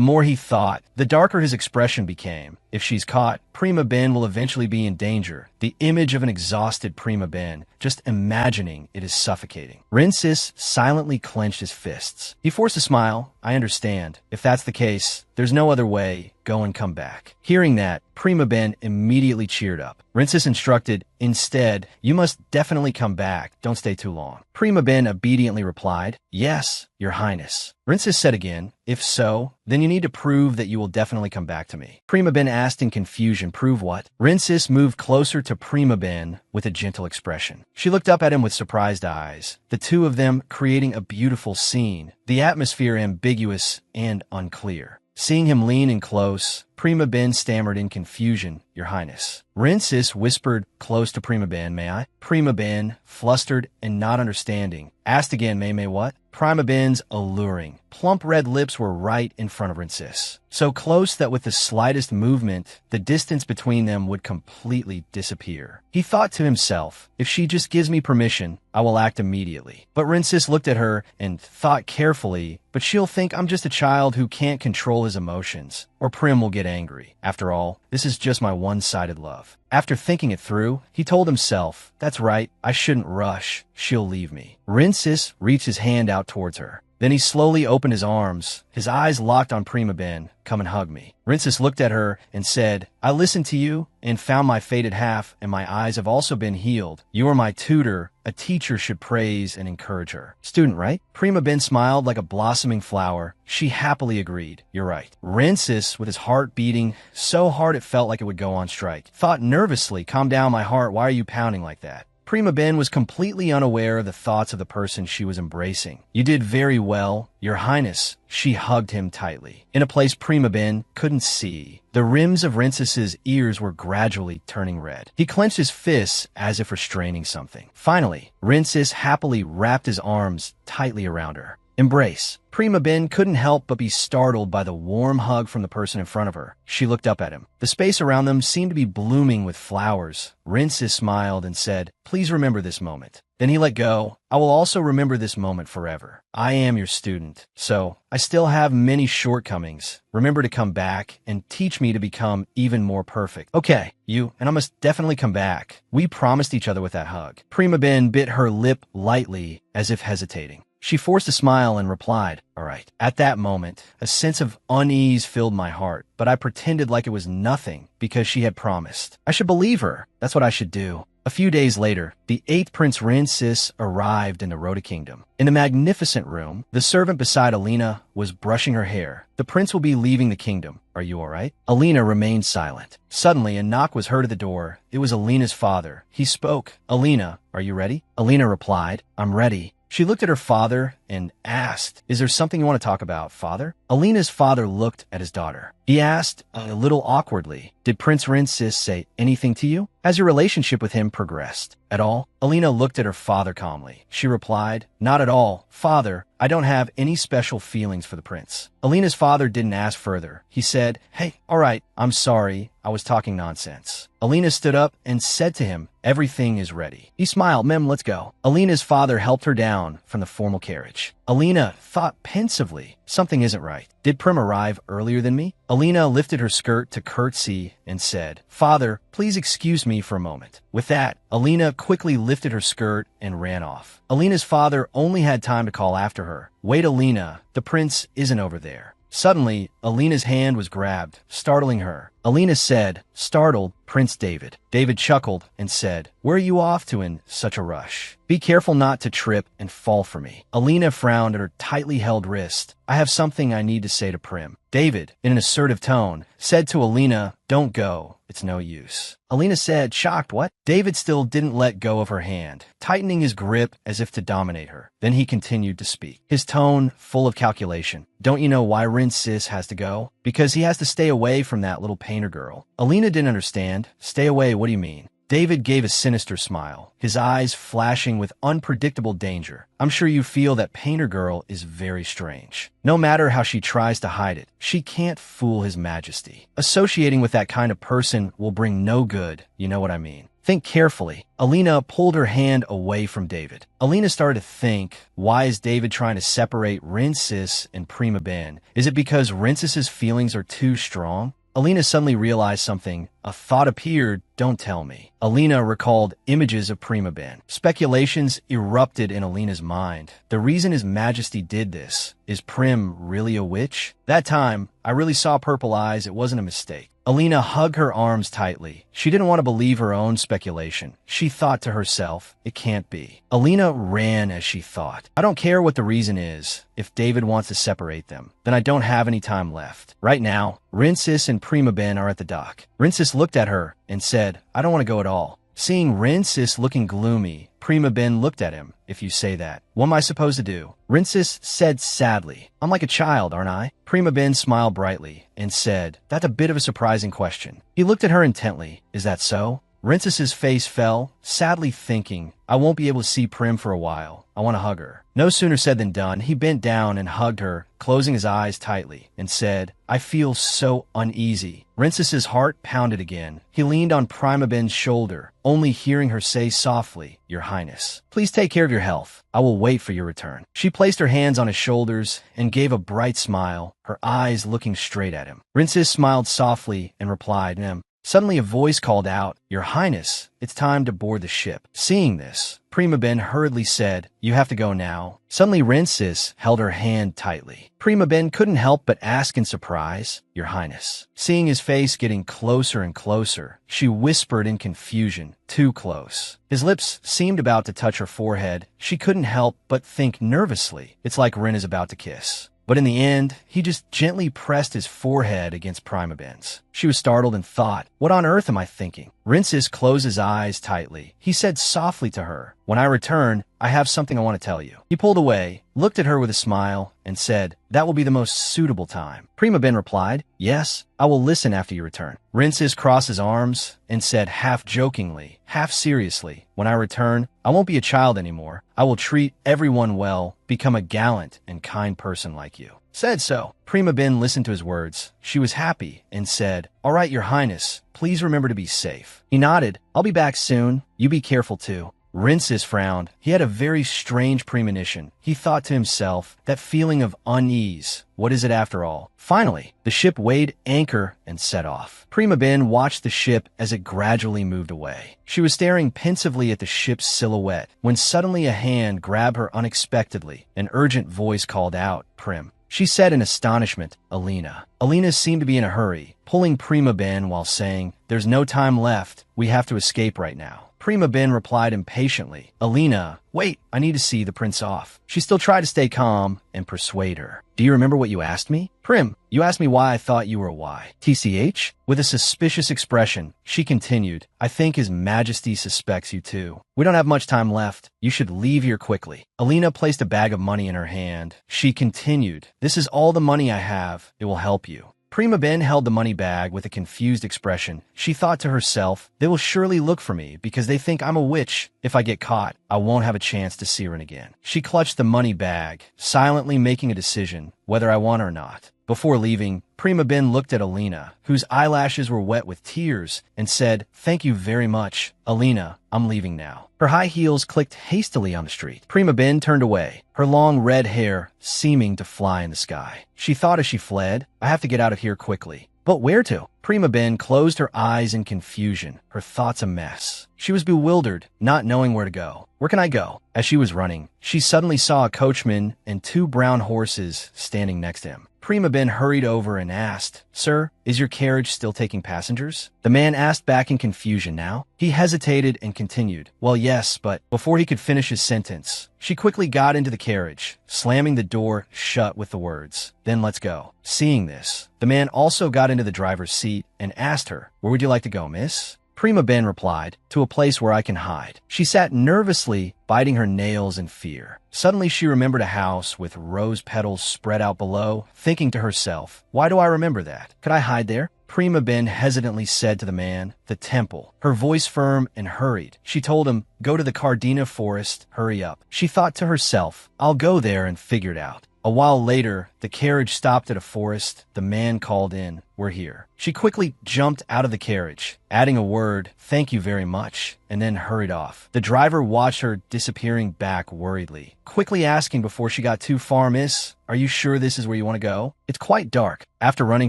more he thought, the darker his expression became. If she's caught, Prima Ben will eventually be in danger. The image of an exhausted Prima Ben, just imagining it is suffocating. Rinsis silently clenched his fists. He forced a smile. "I understand. If that's the case, there's no other way. Go and come back." Hearing that, Prima Ben immediately cheered up. Rinsis instructed, "Instead, you must definitely come back. Don't stay too long." Prima Ben obediently replied, "Yes, your Highness." Rinsis said again, "If so, then you need to prove that you will definitely come back to me." Prima Ben asked in confusion, "Prove what?" Rinsis moved closer to Prima Ben with a gentle expression. She looked up at him with surprised eyes, the two of them creating a beautiful scene, the atmosphere ambiguous and unclear. Seeing him lean in close, Prima Ben stammered in confusion, Your Highness. Rinsis whispered close to Prima Ben, May I? Prima Ben, flustered and not understanding, asked again, May what? Prima Ben's alluring, plump red lips were right in front of Rinsis, so close that with the slightest movement, the distance between them would completely disappear. He thought to himself, if she just gives me permission, I will act immediately. But Rinsis looked at her and thought carefully, but she'll think I'm just a child who can't control his emotions, or Prim will get angry. After all, this is just my one-sided love. After thinking it through, he told himself, that's right, I shouldn't rush. She'll leave me. Rinsis reached his hand out towards her. Then he slowly opened his arms, his eyes locked on Prima Ben. Come and hug me. Rinsis looked at her and said, I listened to you and found my fated half, and my eyes have also been healed. You are my tutor. A teacher should praise and encourage her. Student, right? Prima Ben smiled like a blossoming flower. She happily agreed. You're right. Rinsis, with his heart beating so hard it felt like it would go on strike, thought nervously, calm down my heart, why are you pounding like that? Prima Ben was completely unaware of the thoughts of the person she was embracing. You did very well, Your Highness. She hugged him tightly, in a place Prima Ben couldn't see. The rims of Rinsis's ears were gradually turning red. He clenched his fists as if restraining something. Finally, Rinsis happily wrapped his arms tightly around her. Embrace. Prima Ben couldn't help but be startled by the warm hug from the person in front of her. She looked up at him. The space around them seemed to be blooming with flowers. Rinsis smiled and said, Please remember this moment. Then he let go. I will also remember this moment forever. I am your student, so I still have many shortcomings. Remember to come back and teach me to become even more perfect. Okay, you and I must definitely come back. We promised each other with that hug. Prima Ben bit her lip lightly, as if hesitating. She forced a smile and replied, All right. At that moment, a sense of unease filled my heart, but I pretended like it was nothing because she had promised. I should believe her. That's what I should do. A few days later, the 8th Prince Rinsis arrived in the Rhoda Kingdom. In the magnificent room, the servant beside Alina was brushing her hair. The prince will be leaving the kingdom. Are you all right? Alina remained silent. Suddenly, a knock was heard at the door. It was Alina's father. He spoke. Alina, are you ready? Alina replied, I'm ready. She looked at her father and asked, Is there something you want to talk about, father? Alina's father looked at his daughter. He asked, a little awkwardly, Did Prince Rinsis say anything to you? Has your relationship with him progressed at all? Alina looked at her father calmly. She replied, Not at all. Father, I don't have any special feelings for the prince. Alina's father didn't ask further. He said, Hey, all right, I'm sorry. I was talking nonsense. Alina stood up and said to him, Everything is ready. He smiled, Mem, let's go. Alina's father helped her down from the formal carriage. Alina thought pensively, something isn't right. Did Prim arrive earlier than me? Alina lifted her skirt to curtsy and said, Father, please excuse me for a moment. With that, Alina quickly lifted her skirt and ran off. Alina's father only had time to call after her. Wait, Alina, the prince isn't over there. Suddenly, Alina's hand was grabbed, startling her. Alina said, startled, Prince David. David chuckled and said, Where are you off to in such a rush? Be careful not to trip and fall for me. Alina frowned at her tightly held wrist. I have something I need to say to Prim. David, in an assertive tone, said to Alina, Don't go. It's no use. Alina said, shocked, what? David still didn't let go of her hand, tightening his grip as if to dominate her. Then he continued to speak, his tone full of calculation. Don't you know why Rinsis has to go? Because he has to stay away from that little painter girl. Alina didn't understand. Stay away, what do you mean? David gave a sinister smile, his eyes flashing with unpredictable danger. I'm sure you feel that Painter Girl is very strange. No matter how she tries to hide it, she can't fool His Majesty. Associating with that kind of person will bring no good, you know what I mean. Think carefully. Alina pulled her hand away from David. Alina started to think, why is David trying to separate Rinsis and Prima Ben? Is it because Rinsis's feelings are too strong? Alina suddenly realized something. A thought appeared, don't tell me. Alina recalled images of Prima Ben. Speculations erupted in Alina's mind. The reason His Majesty did this, is Prim really a witch? That time, I really saw purple eyes, it wasn't a mistake. Alina hugged her arms tightly. She didn't want to believe her own speculation. She thought to herself, it can't be. Alina ran as she thought. I don't care what the reason is. If David wants to separate them, then I don't have any time left. Right now, Rinsis and Prima Ben are at the dock. Rinsis looked at her and said, I don't want to go at all. Seeing Rinsis looking gloomy, Prima Ben looked at him. If you say that, what am I supposed to do? Rinsis said sadly. I'm like a child, aren't I? Prima Ben smiled brightly and said, that's a bit of a surprising question. He looked at her intently. Is that so? Rinces's face fell, sadly thinking, I won't be able to see Prim for a while. I want to hug her. No sooner said than done. He bent down and hugged her, closing his eyes tightly, and said, I feel so uneasy. Rinces's heart pounded again. He leaned on Prima Ben's shoulder, only hearing her say softly, Your Highness, please take care of your health. I will wait for your return. She placed her hands on his shoulders and gave a bright smile, her eyes looking straight at him. Rinces smiled softly and replied, Suddenly a voice called out, Your Highness, it's time to board the ship. Seeing this, Prima Ben hurriedly said, You have to go now. Suddenly Rinces held her hand tightly. Prima Ben couldn't help but ask in surprise, Your Highness. Seeing his face getting closer and closer, she whispered in confusion, too close. His lips seemed about to touch her forehead. She couldn't help but think nervously, it's like Rin is about to kiss. But in the end, he just gently pressed his forehead against Prima Ben's. She was startled and thought, what on earth am I thinking? Rinces closed his eyes tightly. He said softly to her, When I return, I have something I want to tell you. He pulled away, looked at her with a smile, and said, That will be the most suitable time. Prima Ben replied, Yes, I will listen after you return. Rinces crossed his arms and said half jokingly, half seriously, When I return, I won't be a child anymore. I will treat everyone well, become a gallant and kind person like you. Said so. Prima Ben listened to his words. She was happy and said, All right, Your Highness, please remember to be safe. He nodded. I'll be back soon. You be careful too. Rinces frowned. He had a very strange premonition. He thought to himself, that feeling of unease. What is it after all? Finally, the ship weighed anchor and set off. Prima Ben watched the ship as it gradually moved away. She was staring pensively at the ship's silhouette when suddenly a hand grabbed her unexpectedly. An urgent voice called out, Prim. She said in astonishment, Alina. Alina seemed to be in a hurry, pulling Prima Ben while saying, There's no time left. We have to escape right now. Prima Ben replied impatiently, Alina, wait, I need to see the prince off. She still tried to stay calm and persuade her. Do you remember what you asked me? Prim, you asked me why I thought you were why. TCH? With a suspicious expression, she continued, I think His Majesty suspects you too. We don't have much time left. You should leave here quickly. Alina placed a bag of money in her hand. She continued, This is all the money I have. It will help you. Prima Ben held the money bag with a confused expression. She thought to herself, they will surely look for me because they think I'm a witch. If I get caught, I won't have a chance to see her again. She clutched the money bag, silently making a decision whether I want her or not. Before leaving, Prima Ben looked at Alina, whose eyelashes were wet with tears, and said, Thank you very much. Alina, I'm leaving now. Her high heels clicked hastily on the street. Prima Ben turned away, her long red hair seeming to fly in the sky. She thought as she fled, I have to get out of here quickly. But where to? Prima Ben closed her eyes in confusion, her thoughts a mess. She was bewildered, not knowing where to go. Where can I go? As she was running, she suddenly saw a coachman and 2 brown horses standing next to him. Prima Ben hurried over and asked, Sir, is your carriage still taking passengers? The man asked back in confusion now. He hesitated and continued, Well, yes, but before he could finish his sentence, she quickly got into the carriage, slamming the door shut with the words, Then let's go. Seeing this, the man also got into the driver's seat and asked her, Where would you like to go, miss? Prima Ben replied, To a place where I can hide. She sat nervously, biting her nails in fear. Suddenly she remembered a house with rose petals spread out below, thinking to herself, Why do I remember that? Could I hide there? Prima Ben hesitantly said to the man, The temple. Her voice firm and hurried. She told him, Go to the Cardina forest, hurry up. She thought to herself, I'll go there and figure it out. A while later, the carriage stopped at a forest. The man called in, We're here. She quickly jumped out of the carriage, adding a word, Thank you very much, and then hurried off. The driver watched her disappearing back worriedly, quickly asking before she got too far, Miss, are you sure this is where you want to go? It's quite dark. After running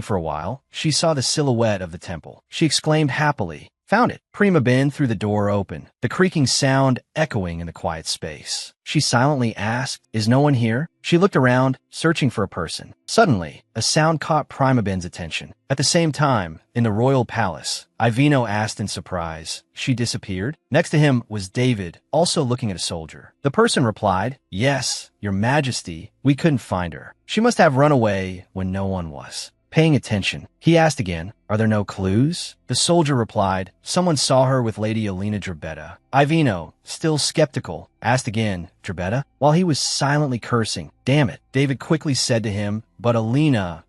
for a while, she saw the silhouette of the temple. She exclaimed happily, Found it. Prima Ben threw the door open, the creaking sound echoing in the quiet space. She silently asked, Is no one here? She looked around, searching for a person. Suddenly, a sound caught Prima Ben's attention. At the same time, in the royal palace, Ivino asked in surprise, She disappeared? Next to him was David, also looking at a soldier. The person replied, Yes, Your Majesty, we couldn't find her. She must have run away when no one was paying attention. He asked again, Are there no clues? The soldier replied, someone saw her with Lady Alina Drbeta. Ivino, still skeptical, asked again, Drbeta? While he was silently cursing. Damn it, David quickly said to him, but Alina,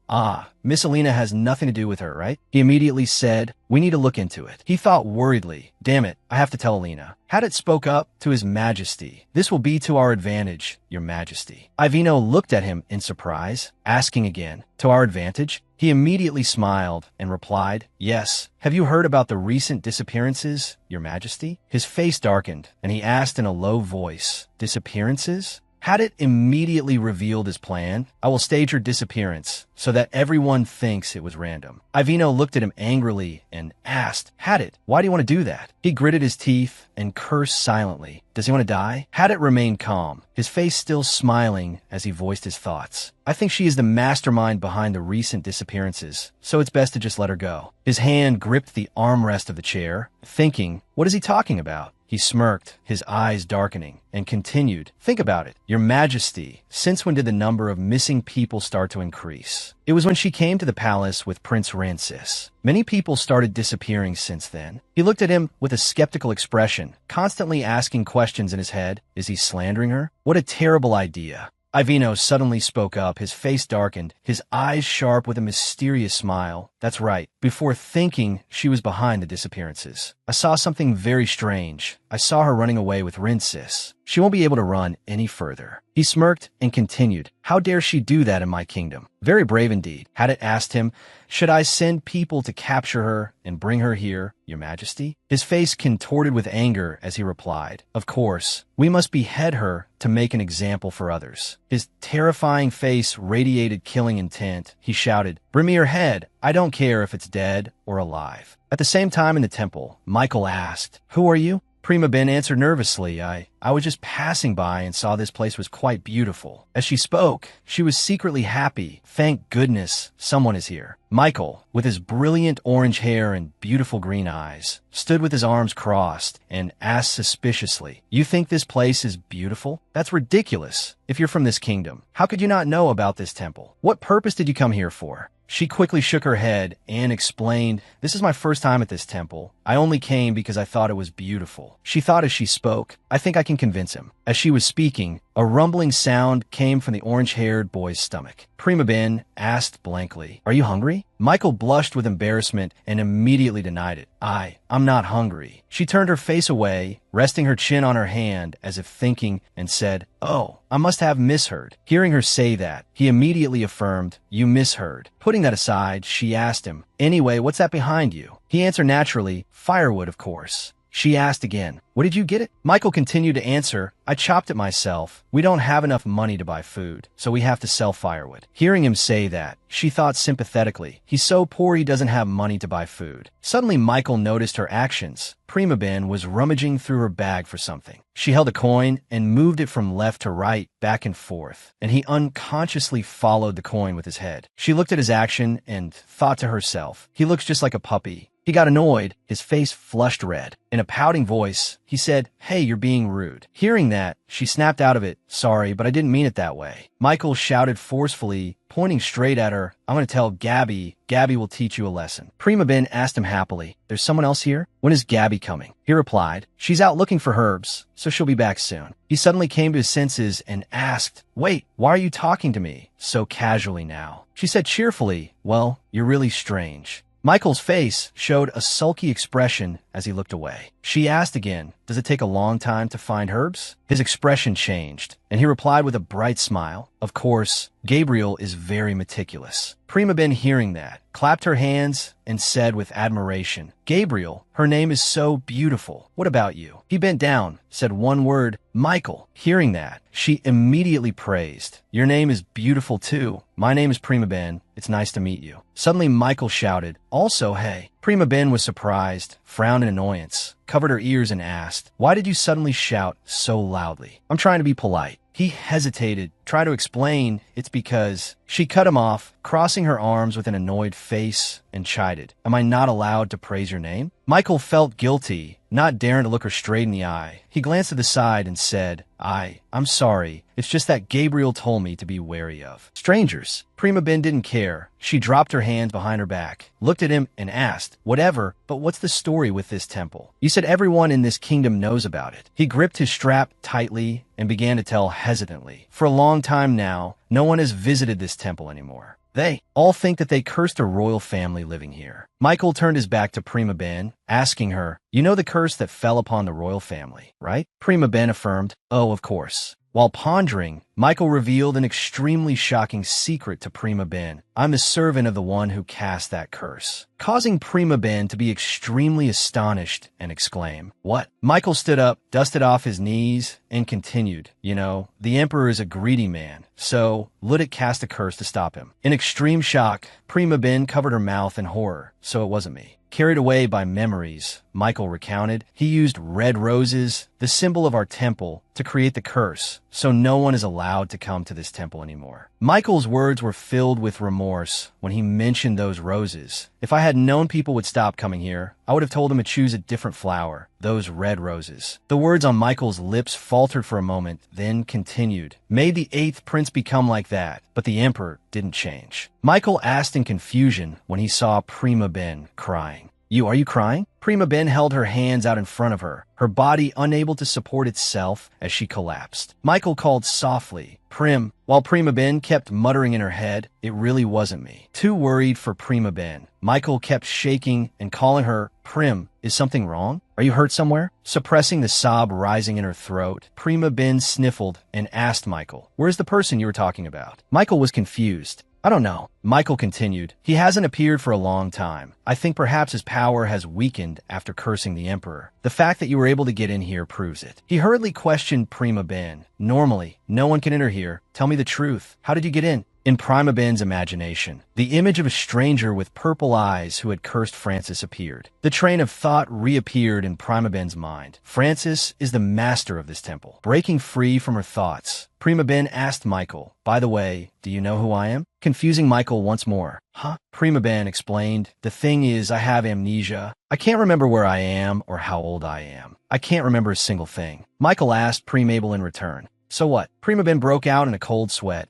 Miss Alina has nothing to do with her, right? He immediately said, we need to look into it. He thought worriedly, damn it, I have to tell Alina. Hadit spoke up to his majesty. This will be to our advantage, your majesty. Ivino looked at him in surprise, asking again, to our advantage? He immediately smiled and replied, yes. Have you heard about the recent disappearances, your majesty? His face darkened, and he asked in a low voice, disappearances? Hadit immediately revealed his plan. I will stage your disappearance so that everyone thinks it was random. Ivino looked at him angrily and asked, Hadit, why do you want to do that? He gritted his teeth and cursed silently. Does he want to die? Hadit remained calm, his face still smiling as he voiced his thoughts. I think she is the mastermind behind the recent disappearances, so it's best to just let her go. His hand gripped the armrest of the chair, thinking, what is he talking about? He smirked, his eyes darkening, and continued, think about it, your majesty, since when did the number of missing people start to increase? It was when she came to the palace with Prince Rancis. Many people started disappearing since then. He looked at him with a skeptical expression, constantly asking questions in his head. Is he slandering her? What a terrible idea. Ivino suddenly spoke up, his face darkened, his eyes sharp with a mysterious smile. That's right, before thinking she was behind the disappearances. I saw something very strange. I saw her running away with Rancis. She won't be able to run any further. He smirked and continued, how dare she do that in my kingdom? Very brave indeed. Hadit asked him, should I send people to capture her and bring her here, your majesty? His face contorted with anger as he replied, of course, we must behead her to make an example for others. His terrifying face radiated killing intent. He shouted, bring me her head. I don't care if it's dead or alive. At the same time in the temple, Michael asked, who are you? Prima Ben answered nervously, I was just passing by and saw this place was quite beautiful. As she spoke, she was secretly happy. Thank goodness someone is here. Michael, with his brilliant orange hair and beautiful green eyes, stood with his arms crossed and asked suspiciously, you think this place is beautiful? That's ridiculous. If you're from this kingdom, how could you not know about this temple? What purpose did you come here for? She quickly shook her head and explained, this is my first time at this temple. I only came because I thought it was beautiful. She thought as she spoke, I think I can convince him. As she was speaking, a rumbling sound came from the orange-haired boy's stomach. Prima Ben asked blankly, are you hungry? Michael blushed with embarrassment and immediately denied it. I'm not hungry. She turned her face away, resting her chin on her hand as if thinking, and said, oh, I must have misheard. Hearing her say that, he immediately affirmed, you misheard. Putting that aside, she asked him, anyway, what's that behind you? He answered naturally, firewood, of course. She asked again, what did you get it? Michael continued to answer, I chopped it myself. We don't have enough money to buy food, so we have to sell firewood. Hearing him say that, she thought sympathetically, he's so poor he doesn't have money to buy food. Suddenly Michael noticed her actions. Prima Ben was rummaging through her bag for something. She held a coin and moved it from left to right, back and forth, and he unconsciously followed the coin with his head. She looked at his action and thought to herself, he looks just like a puppy. He got annoyed, his face flushed red. In a pouting voice, he said, hey, you're being rude. Hearing that, she snapped out of it, sorry, but I didn't mean it that way. Michael shouted forcefully, pointing straight at her, I'm going to tell Gabby. Gabby will teach you a lesson. Prima Ben asked him happily, there's someone else here? When is Gabby coming? He replied, she's out looking for herbs, so she'll be back soon. He suddenly came to his senses and asked, wait, why are you talking to me so casually now? She said cheerfully, well, you're really strange. Michael's face showed a sulky expression as he looked away. She asked again, does it take a long time to find herbs? His expression changed, and he replied with a bright smile, of course, Gabriel is very meticulous. Prima Ben, hearing that, clapped her hands and said with admiration, Gabriel, her name is so beautiful. What about you? He bent down, said one word, Michael. Hearing that, she immediately praised, your name is beautiful too. My name is Prima Ben. It's nice to meet you. Suddenly Michael shouted, also hey. Prima Ben was surprised, frowned in annoyance. covered her ears and asked, "Why did you suddenly shout so loudly?" "I'm trying to be polite." He hesitated, tried to explain it's because she cut him off, crossing her arms with an annoyed face, and chided, "Am I not allowed to praise your name?" Michael felt guilty, not daring to look her straight in the eye. He glanced to the side and said, I'm sorry. It's just that Gabriel told me to be wary of strangers." Prima Ben didn't care. She dropped her hands behind her back, looked at him, and asked, "Whatever, but what's the story with this temple? You said everyone in this kingdom knows about it." He gripped his strap tightly and began to tell hesitantly. "For a long time now, no one has visited this temple anymore. They all think that they cursed a royal family living here." Michael turned his back to Prima Ben, asking her, "You know the curse that fell upon the royal family, right?" Prima Ben affirmed, "Oh, of course." While pondering, Michael revealed an extremely shocking secret to Prima Ben. "I'm the servant of the one who cast that curse," causing Prima Ben to be extremely astonished and exclaim, "What?" Michael stood up, dusted off his knees, and continued, "You know, the emperor is a greedy man, so Ludic cast a curse to stop him." In extreme shock, Prima Ben covered her mouth in horror. "So it wasn't me." Carried away by memories, Michael recounted, "He used red roses, the symbol of our temple, to create the curse, so no one is allowed to come to this temple anymore." Michael's words were filled with remorse when he mentioned those roses. "If I had known people would stop coming here, I would have told them to choose a different flower, those red roses." The words on Michael's lips faltered for a moment, then continued, "May the 8th prince become like that, but the emperor didn't change." Michael asked in confusion when he saw Prima Ben crying. Are you crying?" Prima Ben held her hands out in front of her, her body unable to support itself as she collapsed. Michael called softly, "Prim," while Prima Ben kept muttering in her head, "It really wasn't me." Too worried for Prima Ben, Michael kept shaking and calling her, "Prim, is something wrong? Are you hurt somewhere?" Suppressing the sob rising in her throat, Prima Ben sniffled and asked Michael, "Where's the person you were talking about?" Michael was confused. "I don't know." Michael continued, "He hasn't appeared for a long time. I think perhaps his power has weakened after cursing the emperor. The fact that you were able to get in here proves it." He hurriedly questioned Prima Ben. "Normally, no one can enter here. Tell me the truth. How did you get in?" In Prima Ben's imagination, the image of a stranger with purple eyes who had cursed Francis appeared. The train of thought reappeared in Prima Ben's mind. Francis is the master of this temple. Breaking free from her thoughts, Prima Ben asked Michael, "By the way, do you know who I am?" Confusing Michael once more. "Huh?" Prima Ben explained, "The thing is, I have amnesia. I can't remember where I am or how old I am. I can't remember a single thing." Michael asked Primabel in return, "So what?" Prima Ben broke out in a cold sweat.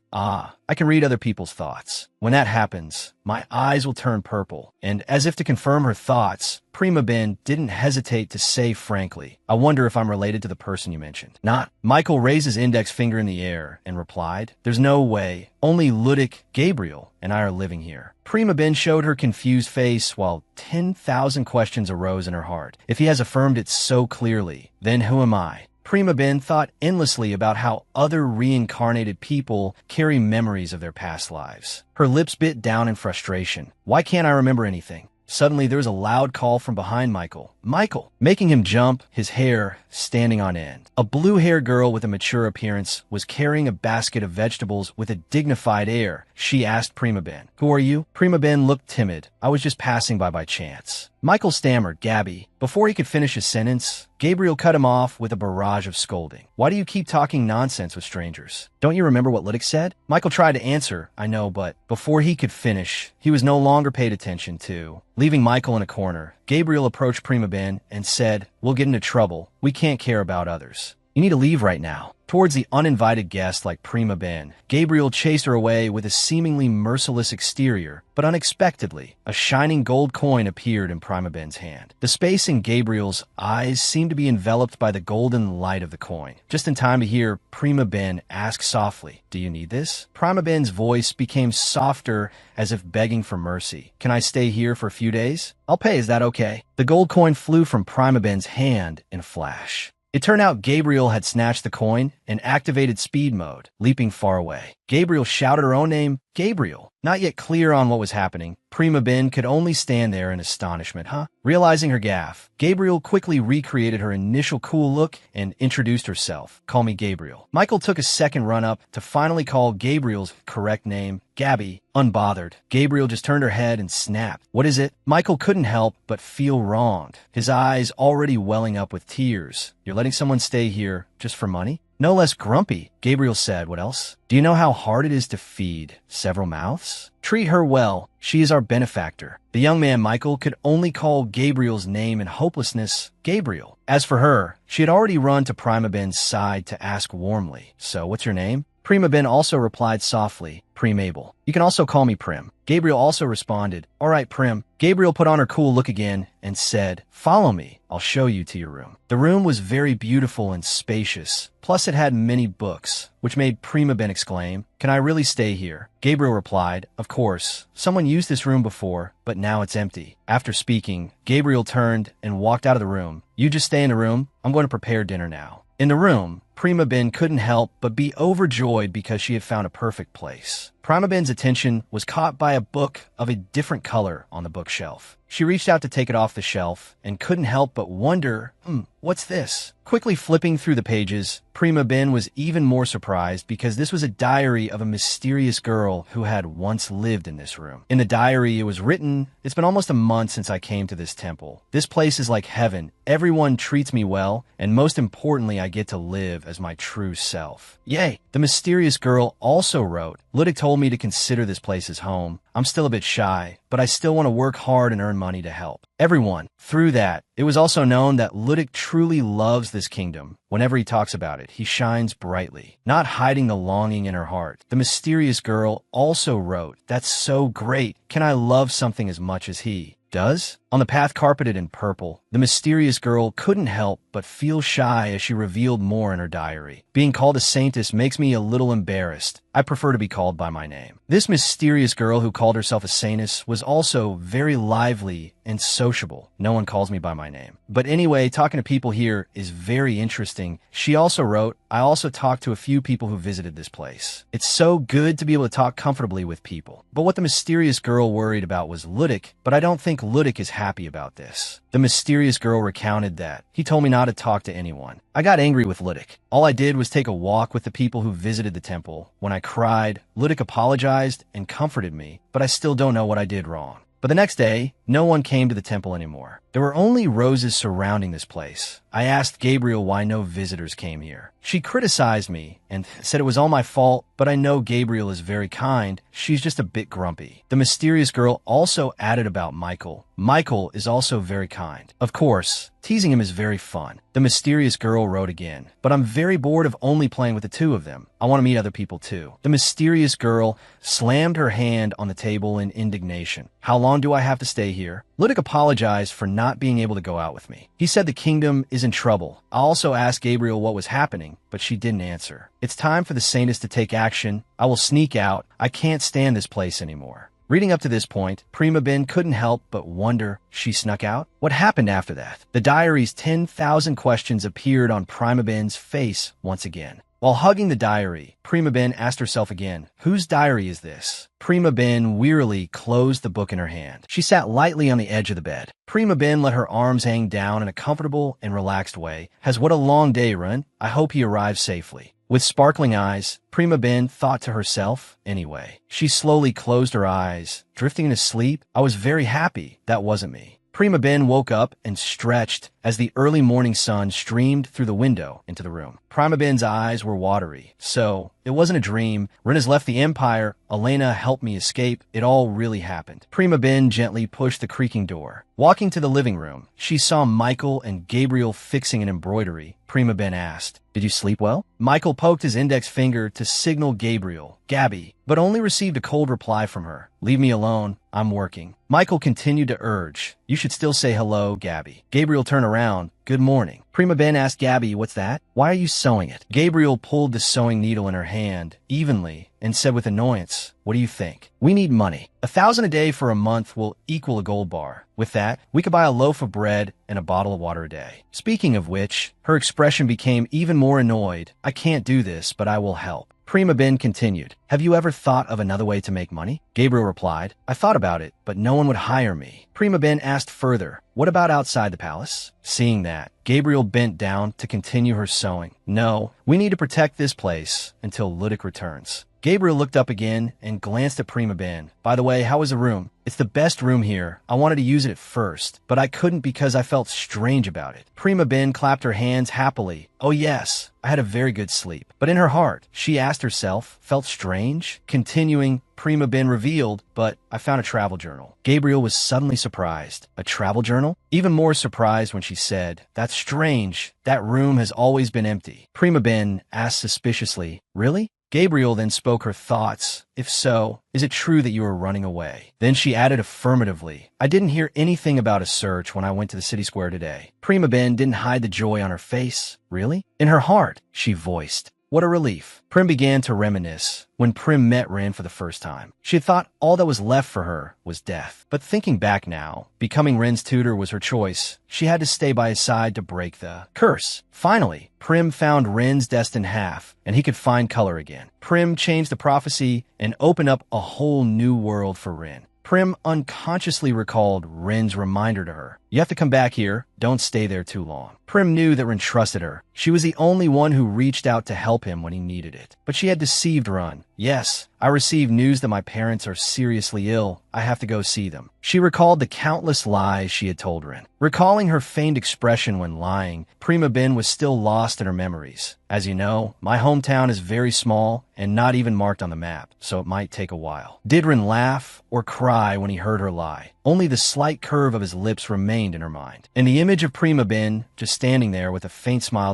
I can read other people's thoughts. When that happens, my eyes will turn purple." And as if to confirm her thoughts, Prima Ben didn't hesitate to say frankly, "I wonder if I'm related to the person you mentioned." "Not." Michael raised his index finger in the air and replied, "There's no way. Only Ludic, Gabriel, and I are living here." Prima Ben showed her confused face while 10,000 questions arose in her heart. If he has affirmed it so clearly, then who am I? Prima Ben thought endlessly about how other reincarnated people carry memories of their past lives. Her lips bit down in frustration. "Why can't I remember anything?" Suddenly, there was a loud call from behind Michael. "Michael!" Making him jump, his hair standing on end. A blue-haired girl with a mature appearance was carrying a basket of vegetables with a dignified air. She asked Prima Ben, "Who are you?" Prima Ben looked timid. "I was just passing by chance." Michael stammered, "Gabby." Before he could finish his sentence, Gabriel cut him off with a barrage of scolding. "Why do you keep talking nonsense with strangers? Don't you remember what Lydic said?" Michael tried to answer, "I know, but..." Before he could finish, he was no longer paid attention to. Leaving Michael in a corner, Gabriel approached Prima Ben and said, "We'll get into trouble. We can't care about others. You need to leave right now." Towards the uninvited guest like Prima Ben, Gabriel chased her away with a seemingly merciless exterior, but unexpectedly, a shining gold coin appeared in Prima Ben's hand. The space in Gabriel's eyes seemed to be enveloped by the golden light of the coin. Just in time to hear Prima Ben ask softly, "Do you need this?" Prima Ben's voice became softer as if begging for mercy. "Can I stay here for a few days? I'll pay, is that okay?" The gold coin flew from Prima Ben's hand in a flash. It turned out Gabriel had snatched the coin and activated speed mode, leaping far away. Gabriel shouted her own name, "Gabriel." Not yet clear on what was happening, Prima Ben could only stand there in astonishment. Huh? Realizing her gaffe, Gabriel quickly recreated her initial cool look and introduced herself. Call me Gabriel. Michael took a second run up to finally call Gabriel's correct name, Gabby. Unbothered, Gabriel just turned her head and snapped. What is it? Michael couldn't help but feel wronged, his eyes already welling up with tears. You're letting someone stay here just for money? No less grumpy, Gabriel said. What else? Do you know how hard it is to feed several mouths? Treat her well. She is our benefactor. The young man Michael could only call Gabriel's name in hopelessness, Gabriel. As for her, she had already run to Prima Ben's side to ask warmly, so what's your name? Prima Ben also replied softly, Prim-Abel. You can also call me Prim. Gabriel also responded, all right, Prim. Gabriel put on her cool look again and said, follow me. I'll show you to your room. The room was very beautiful and spacious. Plus it had many books, which made Prima Ben exclaim, can I really stay here? Gabriel replied, of course. Someone used this room before, but now it's empty. After speaking, Gabriel turned and walked out of the room. You just stay in the room. I'm going to prepare dinner now. In the room, Prima Ben couldn't help but be overjoyed because she had found a perfect place. Prima Ben's attention was caught by a book of a different color on the bookshelf. She reached out to take it off the shelf and couldn't help but wonder, what's this? Quickly flipping through the pages, Prima Ben was even more surprised because this was a diary of a mysterious girl who had once lived in this room. In the diary, it was written, it's been almost a month since I came to this temple. This place is like heaven. Everyone treats me well, and most importantly, I get to live as my true self. Yay! The mysterious girl also wrote, Ludic told me to consider this place as home. I'm still a bit shy, but I still want to work hard and earn money to help everyone. Through that, it was also known that Ludic truly loves this kingdom. Whenever he talks about it, he shines brightly, not hiding the longing in her heart. The mysterious girl also wrote, that's so great. Can I love something as much as he does? On the path carpeted in purple, the mysterious girl couldn't help but feel shy as she revealed more in her diary. Being called a saintess makes me a little embarrassed. I prefer to be called by my name. This mysterious girl who called herself a saintess was also very lively and sociable. No one calls me by my name. But anyway, talking to people here is very interesting. She also wrote, I also talked to a few people who visited this place. It's so good to be able to talk comfortably with people. But what the mysterious girl worried about was Ludic, but I don't think Ludic is happy about this. The mysterious girl recounted that. He told me not to talk to anyone. I got angry with Ludic. All I did was take a walk with the people who visited the temple. When I cried, Ludic apologized and comforted me, but I still don't know what I did wrong. But the next day, no one came to the temple anymore. There were only roses surrounding this place. I asked Gabriel why no visitors came here. She criticized me and said it was all my fault, but I know Gabriel is very kind. She's just a bit grumpy. The mysterious girl also added about Michael. Michael is also very kind. Of course, teasing him is very fun. The mysterious girl wrote again, but I'm very bored of only playing with the two of them. I want to meet other people too. The mysterious girl slammed her hand on the table in indignation. How long do I have to stay here? Ludic apologized for not being able to go out with me. He said the kingdom is in trouble. I also asked Gabriel what was happening, but she didn't answer. It's time for the saintess to take action. I will sneak out. I can't stand this place anymore. Reading up to this point, Prima Ben couldn't help but wonder, she snuck out? What happened after that? The diary's 10,000 questions appeared on Prima Ben's face once again. While hugging the diary, Prima Ben asked herself again, whose diary is this? Prima Ben wearily closed the book in her hand. She sat lightly on the edge of the bed. Prima Ben let her arms hang down in a comfortable and relaxed way. Has what a long day, Run. I hope he arrives safely. With sparkling eyes, Prima Ben thought to herself, anyway. She slowly closed her eyes, drifting into sleep. I was very happy. That wasn't me. Prima Ben woke up and stretched as the early morning sun streamed through the window into the room. Prima Ben's eyes were watery. So, it wasn't a dream. Ren has left the Empire. Elena helped me escape. It all really happened. Prima Ben gently pushed the creaking door. Walking to the living room, she saw Michael and Gabriel fixing an embroidery. Prima Ben asked, did you sleep well? Michael poked his index finger to signal Gabriel, Gabby, but only received a cold reply from her. Leave me alone. I'm working. Michael continued to urge, you should still say hello, Gabby. Gabriel turned around. Good morning. Prima Ben asked Gabby, what's that? Why are you sewing it? Gabriel pulled the sewing needle in her hand evenly and said with annoyance, what do you think? We need money. 1,000 a day for a month will equal a gold bar. With that, we could buy a loaf of bread and a bottle of water a day. Speaking of which, her expression became even more annoyed. I can't do this, but I will help. Prima Ben continued, "Have you ever thought of another way to make money?" Gabriel replied, "I thought about it, but no one would hire me." Prima Ben asked further, "What about outside the palace?" Seeing that, Gabriel bent down to continue her sewing. "No, we need to protect this place until Ludic returns." Gabriel looked up again and glanced at Prima Ben. "By the way, how was the room?" "It's the best room here. I wanted to use it at first, but I couldn't because I felt strange about it." Prima Ben clapped her hands happily. "Oh yes, I had a very good sleep." But in her heart, she asked herself, "Felt strange?" Continuing, Prima Ben revealed, "But I found a travel journal." Gabriel was suddenly surprised. "A travel journal?" Even more surprised when she said, "That's strange. That room has always been empty." Prima Ben asked suspiciously, "Really?" Gabriel then spoke her thoughts. "If so, is it true that you were running away?" Then she added affirmatively, "I didn't hear anything about a search when I went to the city square today." Prima Ben didn't hide the joy on her face. "Really?" In her heart, she voiced, "What a relief." Prim began to reminisce when Prim met Rin for the first time. She had thought all that was left for her was death. But thinking back now, becoming Rin's tutor was her choice. She had to stay by his side to break the curse. Finally, Prim found Rin's destined half, and he could find color again. Prim changed the prophecy and opened up a whole new world for Rin. Prim unconsciously recalled Rin's reminder to her. "You have to come back here. Don't stay there too long." Prim knew that Rin trusted her. She was the only one who reached out to help him when he needed it. But she had deceived Rin. "Yes, I received news that my parents are seriously ill. I have to go see them." She recalled the countless lies she had told Rin. Recalling her feigned expression when lying, Prima Ben was still lost in her memories. "As you know, my hometown is very small and not even marked on the map, so it might take a while." Did Rin laugh or cry when he heard her lie? Only the slight curve of his lips remained in her mind. And the image of Prima Ben, just standing there with a faint smile.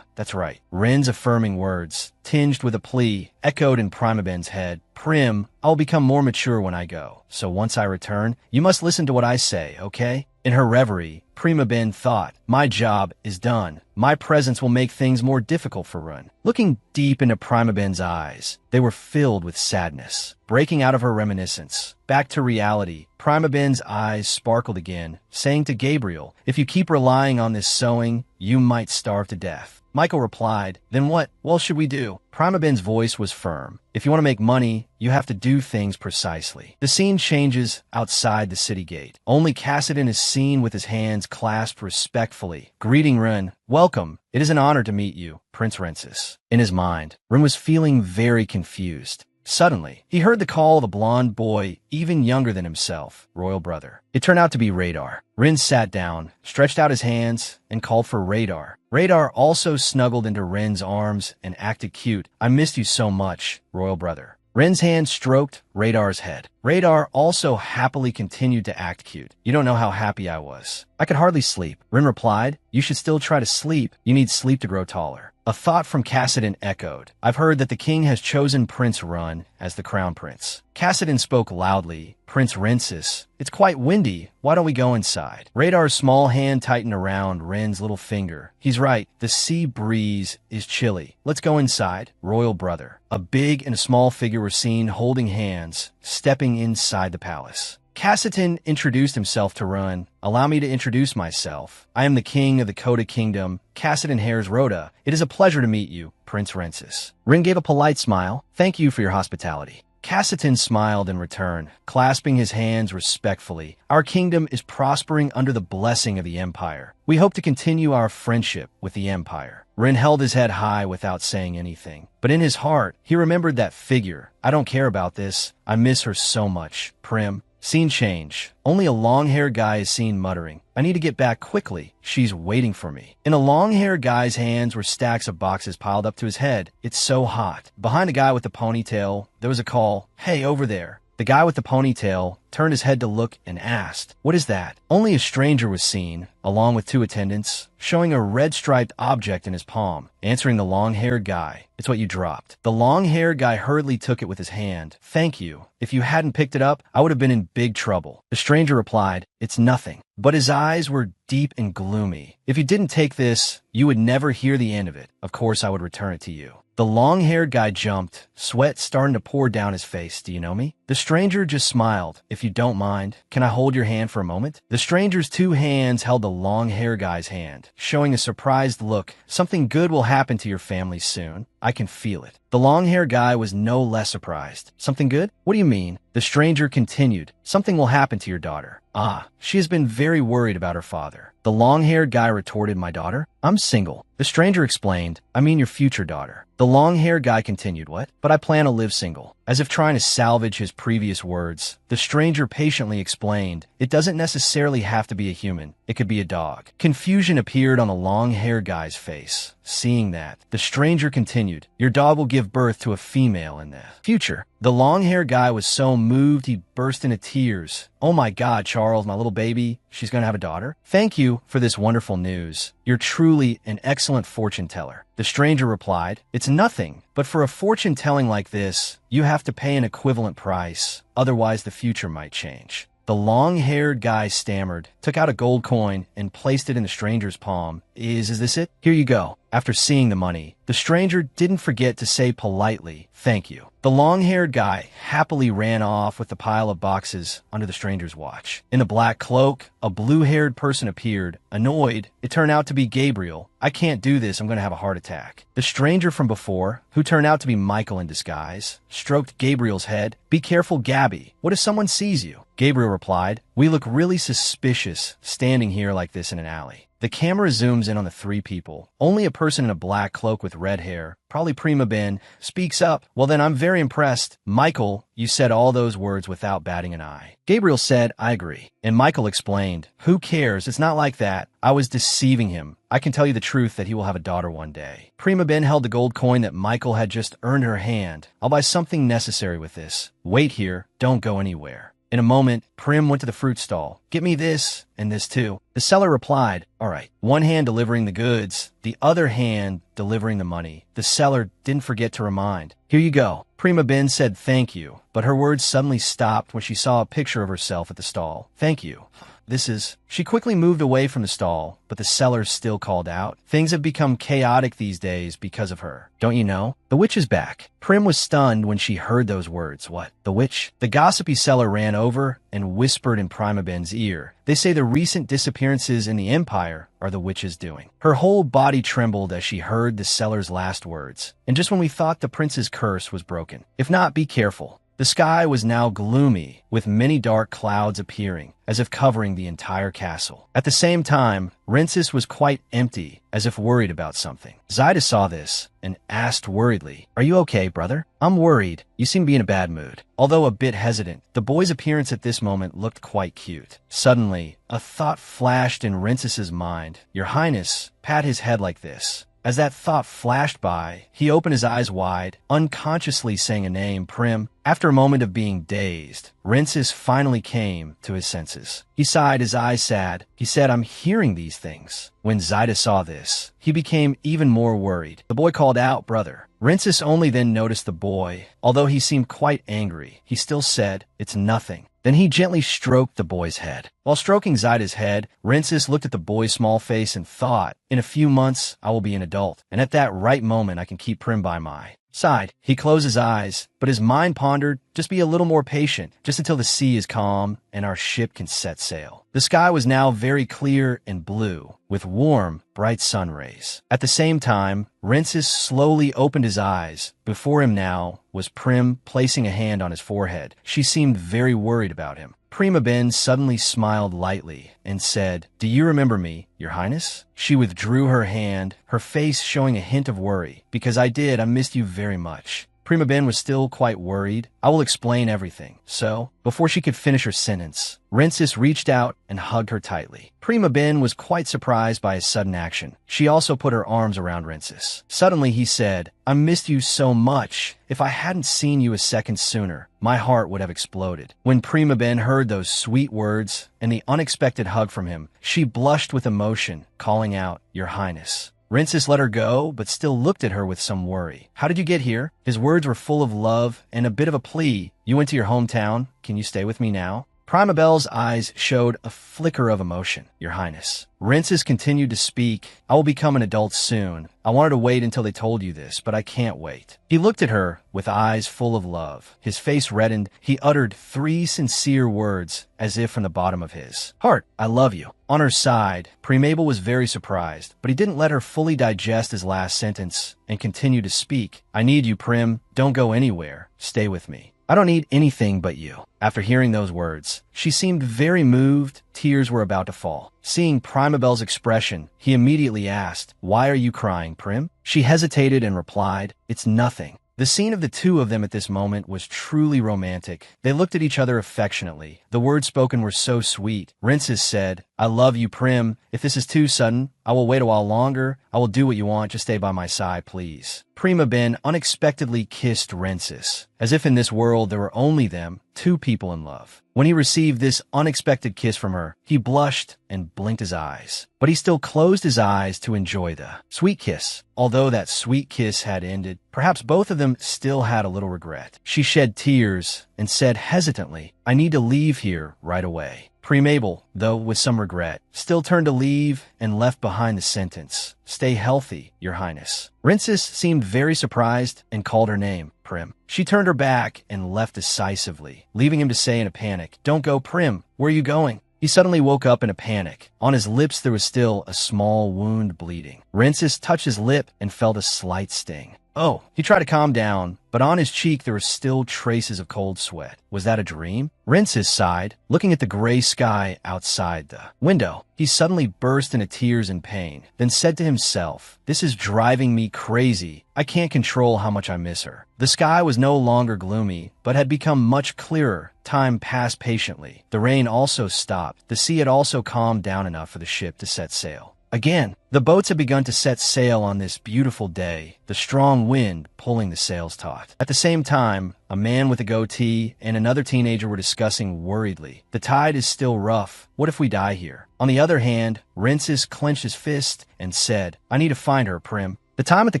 That's right. Rin's affirming words, tinged with a plea, echoed in Prima Ben's head. "Prim, I'll become more mature when I go. So once I return, you must listen to what I say, okay?" In her reverie, Prima Ben thought, "My job is done. My presence will make things more difficult for Rin." Looking deep into Prima Ben's eyes, they were filled with sadness. Breaking out of her reminiscence, back to reality, Prima Ben's eyes sparkled again, saying to Gabriel, "If you keep relying on this sewing, you might starve to death." Michael replied, "Then what else should we do?" Prima Ben's voice was firm. "If you want to make money, you have to do things precisely." The scene changes outside the city gate. Only Cassidon is seen with his hands clasped respectfully, greeting Rin. "Welcome. It is an honor to meet you, Prince Rensis." In his mind, Rin was feeling very confused. Suddenly, he heard the call of a blonde boy even younger than himself, royal brother. It turned out to be Radar. Rin sat down, stretched out his hands, and called for Radar. Radar also snuggled into Rin's arms and acted cute. "I missed you so much, royal brother." Rin's hand stroked Radar's head. Radar also happily continued to act cute. "You don't know how happy I was. I could hardly sleep." Rin replied, "You should still try to sleep. You need sleep to grow taller." A thought from Cassidon echoed. "I've heard that the king has chosen Prince Run as the crown prince." Cassidon spoke loudly. "Prince Rensis, it's quite windy. Why don't we go inside?" Radar's small hand tightened around Rin's little finger. "He's right. The sea breeze is chilly. Let's go inside, royal brother." A big and a small figure were seen holding hands, stepping inside the palace. Cassidon introduced himself to Run. "Allow me to introduce myself. I am the king of the Coda Kingdom, Cassidon Hares Rhoda. It is a pleasure to meet you, Prince Rensis." Rin gave a polite smile. "Thank you for your hospitality." Cassidon smiled in return, clasping his hands respectfully. "Our kingdom is prospering under the blessing of the Empire. We hope to continue our friendship with the Empire." Rin held his head high without saying anything. But in his heart, he remembered that figure. "I don't care about this. I miss her so much, Prim." Scene change. Only a long-haired guy is seen muttering, "I need to get back quickly. She's waiting for me." In a long-haired guy's hands were stacks of boxes piled up to his head. "It's so hot." Behind the guy with the ponytail, there was a call. "Hey, over there." The guy with the ponytail turned his head to look and asked, "What is that?" Only a stranger was seen, along with two attendants, showing a red-striped object in his palm. Answering the long-haired guy, "It's what you dropped." The long-haired guy hurriedly took it with his hand. "Thank you. If you hadn't picked it up, I would have been in big trouble." The stranger replied, "It's nothing." But his eyes were deep and gloomy. "If you didn't take this, you would never hear the end of it. Of course I would return it to you." The long-haired guy jumped, sweat starting to pour down his face. "Do you know me?" The stranger just smiled. "If if you don't mind, can I hold your hand for a moment? The stranger's two hands held the long-haired guy's hand, showing a surprised look. Something good will happen to your family soon. I can feel it. The long-haired guy was no less surprised. Something good? What do you mean? The stranger continued. Something will happen to your daughter. Ah, she has been very worried about her father. The long-haired guy retorted, my daughter? I'm single. The stranger explained, I mean your future daughter. The long-haired guy continued, what? But I plan to live single. As if trying to salvage his previous words, the stranger patiently explained, it doesn't necessarily have to be a human. It could be a dog. Confusion appeared on the long-haired guy's face. Seeing that, the stranger continued, your dog will give birth to a female in the future. The long-haired guy was so moved he burst into tears. Oh my God, Charles, my little baby, she's going to have a daughter? Thank you for this wonderful news. You're truly an excellent fortune teller. The stranger replied, it's nothing, but for a fortune telling like this, you have to pay an equivalent price. Otherwise, the future might change. The long-haired guy stammered, took out a gold coin, and placed it in the stranger's palm. Is this it? Here you go. After seeing the money, the stranger didn't forget to say politely, thank you. The long-haired guy happily ran off with the pile of boxes under the stranger's watch. In a black cloak, a blue-haired person appeared. Annoyed, it turned out to be Gabriel. I can't do this, I'm going to have a heart attack. The stranger from before, who turned out to be Michael in disguise, stroked Gabriel's head. Be careful, Gabby. What if someone sees you? Gabriel replied, we look really suspicious standing here like this in an alley. The camera zooms in on the three people. Only a person in a black cloak with red hair, probably Prima Ben, speaks up. Well then, I'm very impressed. Michael, you said all those words without batting an eye. Gabriel said, I agree. And Michael explained, who cares? It's not like that. I was deceiving him. I can tell you the truth that he will have a daughter one day. Prima Ben held the gold coin that Michael had just earned her hand. I'll buy something necessary with this. Wait here. Don't go anywhere. In a moment, Prim went to the fruit stall. Get me this, and this too. The seller replied, all right. One hand delivering the goods, the other hand delivering the money. The seller didn't forget to remind. Here you go. Prima Ben said thank you, but her words suddenly stopped when she saw a picture of herself at the stall. Thank you. This is... She quickly moved away from the stall, but the seller still called out. Things have become chaotic these days because of her. Don't you know? The witch is back. Prim was stunned when she heard those words. What? The witch? The gossipy seller ran over and whispered in Prima Ben's ear. They say the recent disappearances in the Empire are the witch's doing. Her whole body trembled as she heard the seller's last words. And just when we thought the prince's curse was broken. If not, be careful. The sky was now gloomy, with many dark clouds appearing, as if covering the entire castle. At the same time, Rensis was quite empty, as if worried about something. Zaida saw this and asked worriedly, are you okay, brother? I'm worried. You seem to be in a bad mood. Although a bit hesitant, the boy's appearance at this moment looked quite cute. Suddenly, a thought flashed in Rensis's mind. Your Highness, pat his head like this. As that thought flashed by, he opened his eyes wide, unconsciously saying a name, Prim. After a moment of being dazed, Rensis finally came to his senses. He sighed, his eyes sad. He said, I'm hearing these things. When Zaida saw this, he became even more worried. The boy called out, brother. Rensis only then noticed the boy. Although he seemed quite angry, he still said, it's nothing. Then he gently stroked the boy's head. While stroking Zaida's head, Rensis looked at the boy's small face and thought, in a few months, I will be an adult. And at that right moment, I can keep Prim by my side. He closed his eyes, but his mind pondered, just be a little more patient, just until the sea is calm and our ship can set sail. The sky was now very clear and blue, with warm, bright sun rays. At the same time, Rensis slowly opened his eyes. Before him now was Prim placing a hand on his forehead. She seemed very worried about him. Prima Ben suddenly smiled lightly and said, do you remember me, Your Highness? She withdrew her hand, her face showing a hint of worry. Because I did, I missed you very much. Prima Ben was still quite worried. I will explain everything. So, before she could finish her sentence, Rensis reached out and hugged her tightly. Prima Ben was quite surprised by his sudden action. She also put her arms around Rensis. Suddenly he said, I missed you so much. If I hadn't seen you a second sooner, my heart would have exploded. When Prima Ben heard those sweet words and the unexpected hug from him, she blushed with emotion, calling out, Your Highness. Rensis let her go, but still looked at her with some worry. How did you get here? His words were full of love and a bit of a plea. You went to your hometown. Can you stay with me now? Primabelle's eyes showed a flicker of emotion. Your Highness. Rinces continued to speak. I will become an adult soon. I wanted to wait until they told you this, but I can't wait. He looked at her with eyes full of love. His face reddened. He uttered 3 sincere words, as if from the bottom of his heart. I love you. On her side, Primabel was very surprised, but he didn't let her fully digest his last sentence and continued to speak. I need you, Prim. Don't go anywhere. Stay with me. I don't need anything but you. After hearing those words, she seemed very moved. Tears were about to fall. Seeing Primabelle's expression, he immediately asked, Why are you crying, Prim? She hesitated and replied, It's nothing. The scene of the two of them at this moment was truly romantic. They looked at each other affectionately. The words spoken were so sweet. Rinces said, I love you, Prim. If this is too sudden, I will wait a while longer. I will do what you want. Just stay by my side, please. Primabel unexpectedly kissed Rinces, as if in this world there were only them, 2 people in love. When he received this unexpected kiss from her, he blushed and blinked his eyes. But he still closed his eyes to enjoy the sweet kiss. Although that sweet kiss had ended, perhaps both of them still had a little regret. She shed tears and said hesitantly, I need to leave here right away. Primabel, though with some regret, still turned to leave and left behind the sentence, Stay healthy, Your Highness. Rinces seemed very surprised and called her name, Prim. She turned her back and left decisively, leaving him to say in a panic, Don't go, Prim. Where are you going? He suddenly woke up in a panic. On his lips there was still a small wound bleeding. Rinces touched his lip and felt a slight sting. Oh, he tried to calm down, but on his cheek there were still traces of cold sweat. Was that a dream? Rinces sighed, looking at the gray sky outside the window. He suddenly burst into tears in pain, then said to himself, This is driving me crazy. I can't control how much I miss her. The sky was no longer gloomy, but had become much clearer. Time passed patiently. The rain also stopped. The sea had also calmed down enough for the ship to set sail. Again, the boats had begun to set sail on this beautiful day, the strong wind pulling the sails taut. At the same time, a man with a goatee and another teenager were discussing worriedly. The tide is still rough. What if we die here? On the other hand, Rinces clenched his fist and said, I need to find her, Prim. The time at the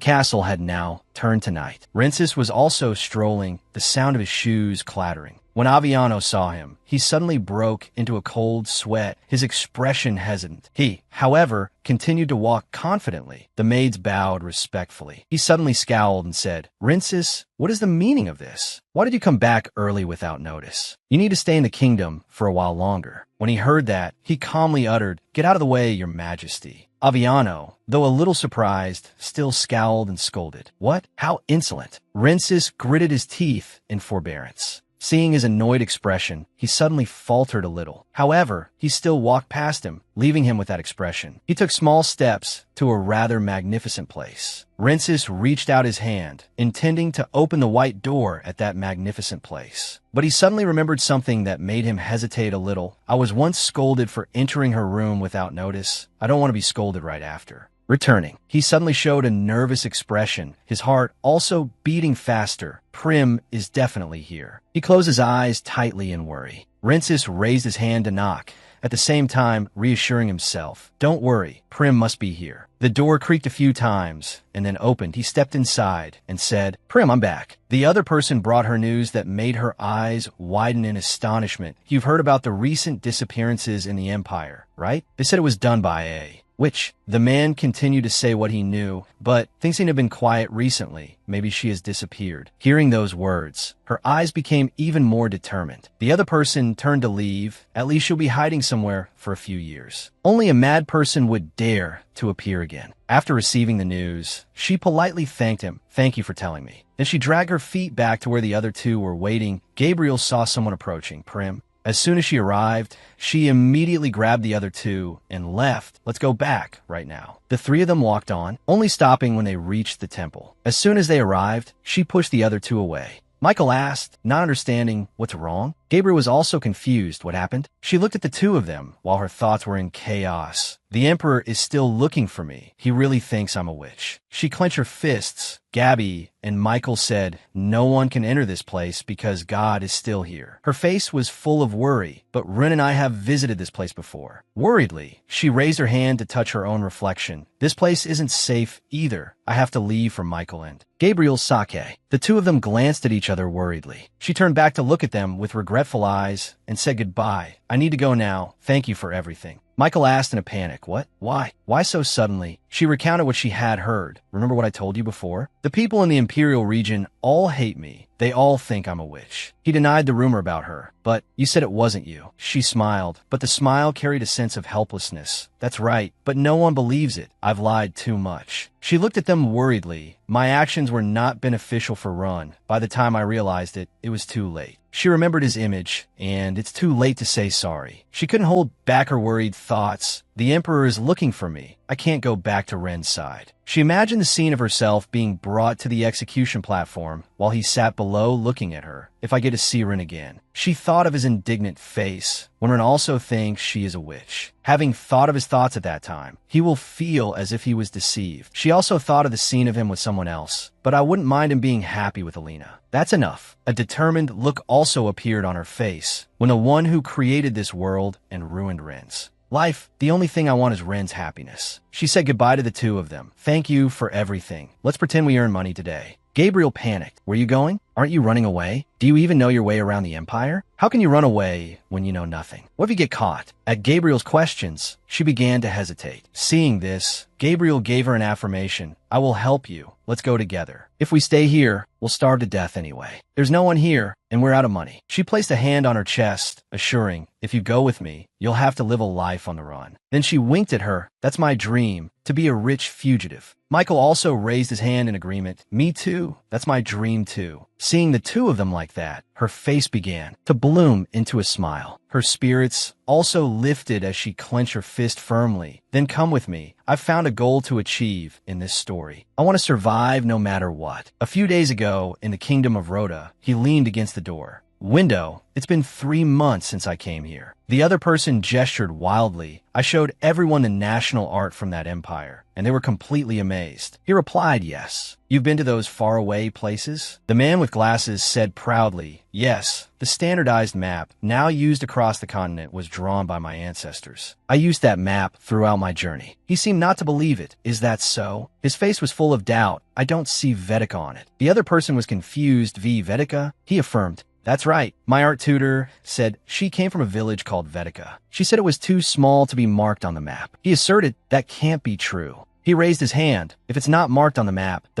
castle had now turned to night. Rinces was also strolling, the sound of his shoes clattering. When Aviano saw him, he suddenly broke into a cold sweat, his expression hesitant. He, however, continued to walk confidently. The maids bowed respectfully. He suddenly scowled and said, Rinces, what is the meaning of this? Why did you come back early without notice? You need to stay in the kingdom for a while longer. When he heard that, he calmly uttered, Get out of the way, Your Majesty. Aviano, though a little surprised, still scowled and scolded. What? How insolent! Rinces gritted his teeth in forbearance. Seeing his annoyed expression, he suddenly faltered a little. However, he still walked past him, leaving him with that expression. He took small steps to a rather magnificent place. Rinces reached out his hand, intending to open the white door at that magnificent place. But he suddenly remembered something that made him hesitate a little. I was once scolded for entering her room without notice. I don't want to be scolded right after. Returning, he suddenly showed a nervous expression, his heart also beating faster. Prim is definitely here. He closed his eyes tightly in worry. Rinces raised his hand to knock, at the same time reassuring himself. Don't worry, Prim must be here. The door creaked a few times, and then opened. He stepped inside and said, Prim, I'm back. The other person brought her news that made her eyes widen in astonishment. You've heard about the recent disappearances in the Empire, right? They said it was done by a witch. The man continued to say what he knew, but things seem to have been quiet recently. Maybe she has disappeared. Hearing those words, her eyes became even more determined. The other person turned to leave. At least she'll be hiding somewhere for a few years. Only a mad person would dare to appear again. After receiving the news, she politely thanked him. Thank you for telling me. Then she dragged her feet back to where the other two were waiting. Gabriel saw someone approaching. Prim. As soon as she arrived, she immediately grabbed the other two and left. Let's go back right now. The 3 of them walked on, only stopping when they reached the temple. As soon as they arrived, she pushed the other 2 away. Michael asked, not understanding what's wrong. Gabriel was also confused. What happened? She looked at the 2 of them while her thoughts were in chaos. The Emperor is still looking for me. He really thinks I'm a witch. She clenched her fists. Gabby and Michael said, no one can enter this place because God is still here. Her face was full of worry, but Rin and I have visited this place before. Worriedly, she raised her hand to touch her own reflection. This place isn't safe either. I have to leave for Michael and Gabriel's sake. The 2 of them glanced at each other worriedly. She turned back to look at them with regret regretful eyes and said goodbye. I need to go now. Thank you for everything. Michael asked in a panic, what? Why? Why so suddenly? She recounted what she had heard. Remember what I told you before? The people in the Imperial region all hate me. They all think I'm a witch. He denied the rumor about her. But you said it wasn't you. She smiled, but the smile carried a sense of helplessness. That's right, but no one believes it. I've lied too much. She looked at them worriedly. My actions were not beneficial for Run. By the time I realized it, it was too late. She remembered his image, and it's too late to say sorry. She couldn't hold back her worried thoughts. The Emperor is looking for me. I can't go back to Ren's side. She imagined the scene of herself being brought to the execution platform while he sat below looking at her. If I get to see Ren again. She thought of his indignant face when Ren also thinks she is a witch. Having thought of his thoughts at that time, he will feel as if he was deceived. She also thought of the scene of him with someone else, but I wouldn't mind him being happy with Alina. That's enough. A determined look also appeared on her face when the one who created this world and ruined Ren's life, the only thing I want is Ren's happiness. She said goodbye to the two of them. Thank you for everything. Let's pretend we earn money today. Gabriel panicked. Where are you going? Aren't you running away? Do you even know your way around the Empire? How can you run away when you know nothing? What if you get caught? At Gabriel's questions, she began to hesitate. Seeing this, Gabriel gave her an affirmation. I will help you. Let's go together. If we stay here, we'll starve to death anyway. There's no one here, and we're out of money. She placed a hand on her chest, assuring, if you go with me, you'll have to live a life on the run. Then she winked at her. That's my dream, to be a rich fugitive. Michael also raised his hand in agreement. Me too. That's my dream too. Seeing the two of them like that, her face began to bloom into a smile. Her spirits also lifted as she clenched her fist firmly. Then come with me. I've found a goal to achieve in this story. I want to survive no matter what. A few days ago, in the kingdom of Rhoda, he leaned against the door. Window, it's been 3 months since I came here. The other person gestured wildly. I showed everyone the national art from that empire, and they were completely amazed. He replied, yes. You've been to those faraway places? The man with glasses said proudly, yes. The standardized map, now used across the continent, was drawn by my ancestors. I used that map throughout my journey. He seemed not to believe it. Is that so? His face was full of doubt. I don't see Vedika on it. The other person was confused. Vedika? He affirmed, that's right. My art tutor said she came from a village called Vedika. She said it was too small to be marked on the map. He asserted that can't be true. He raised his hand. If it's not marked on the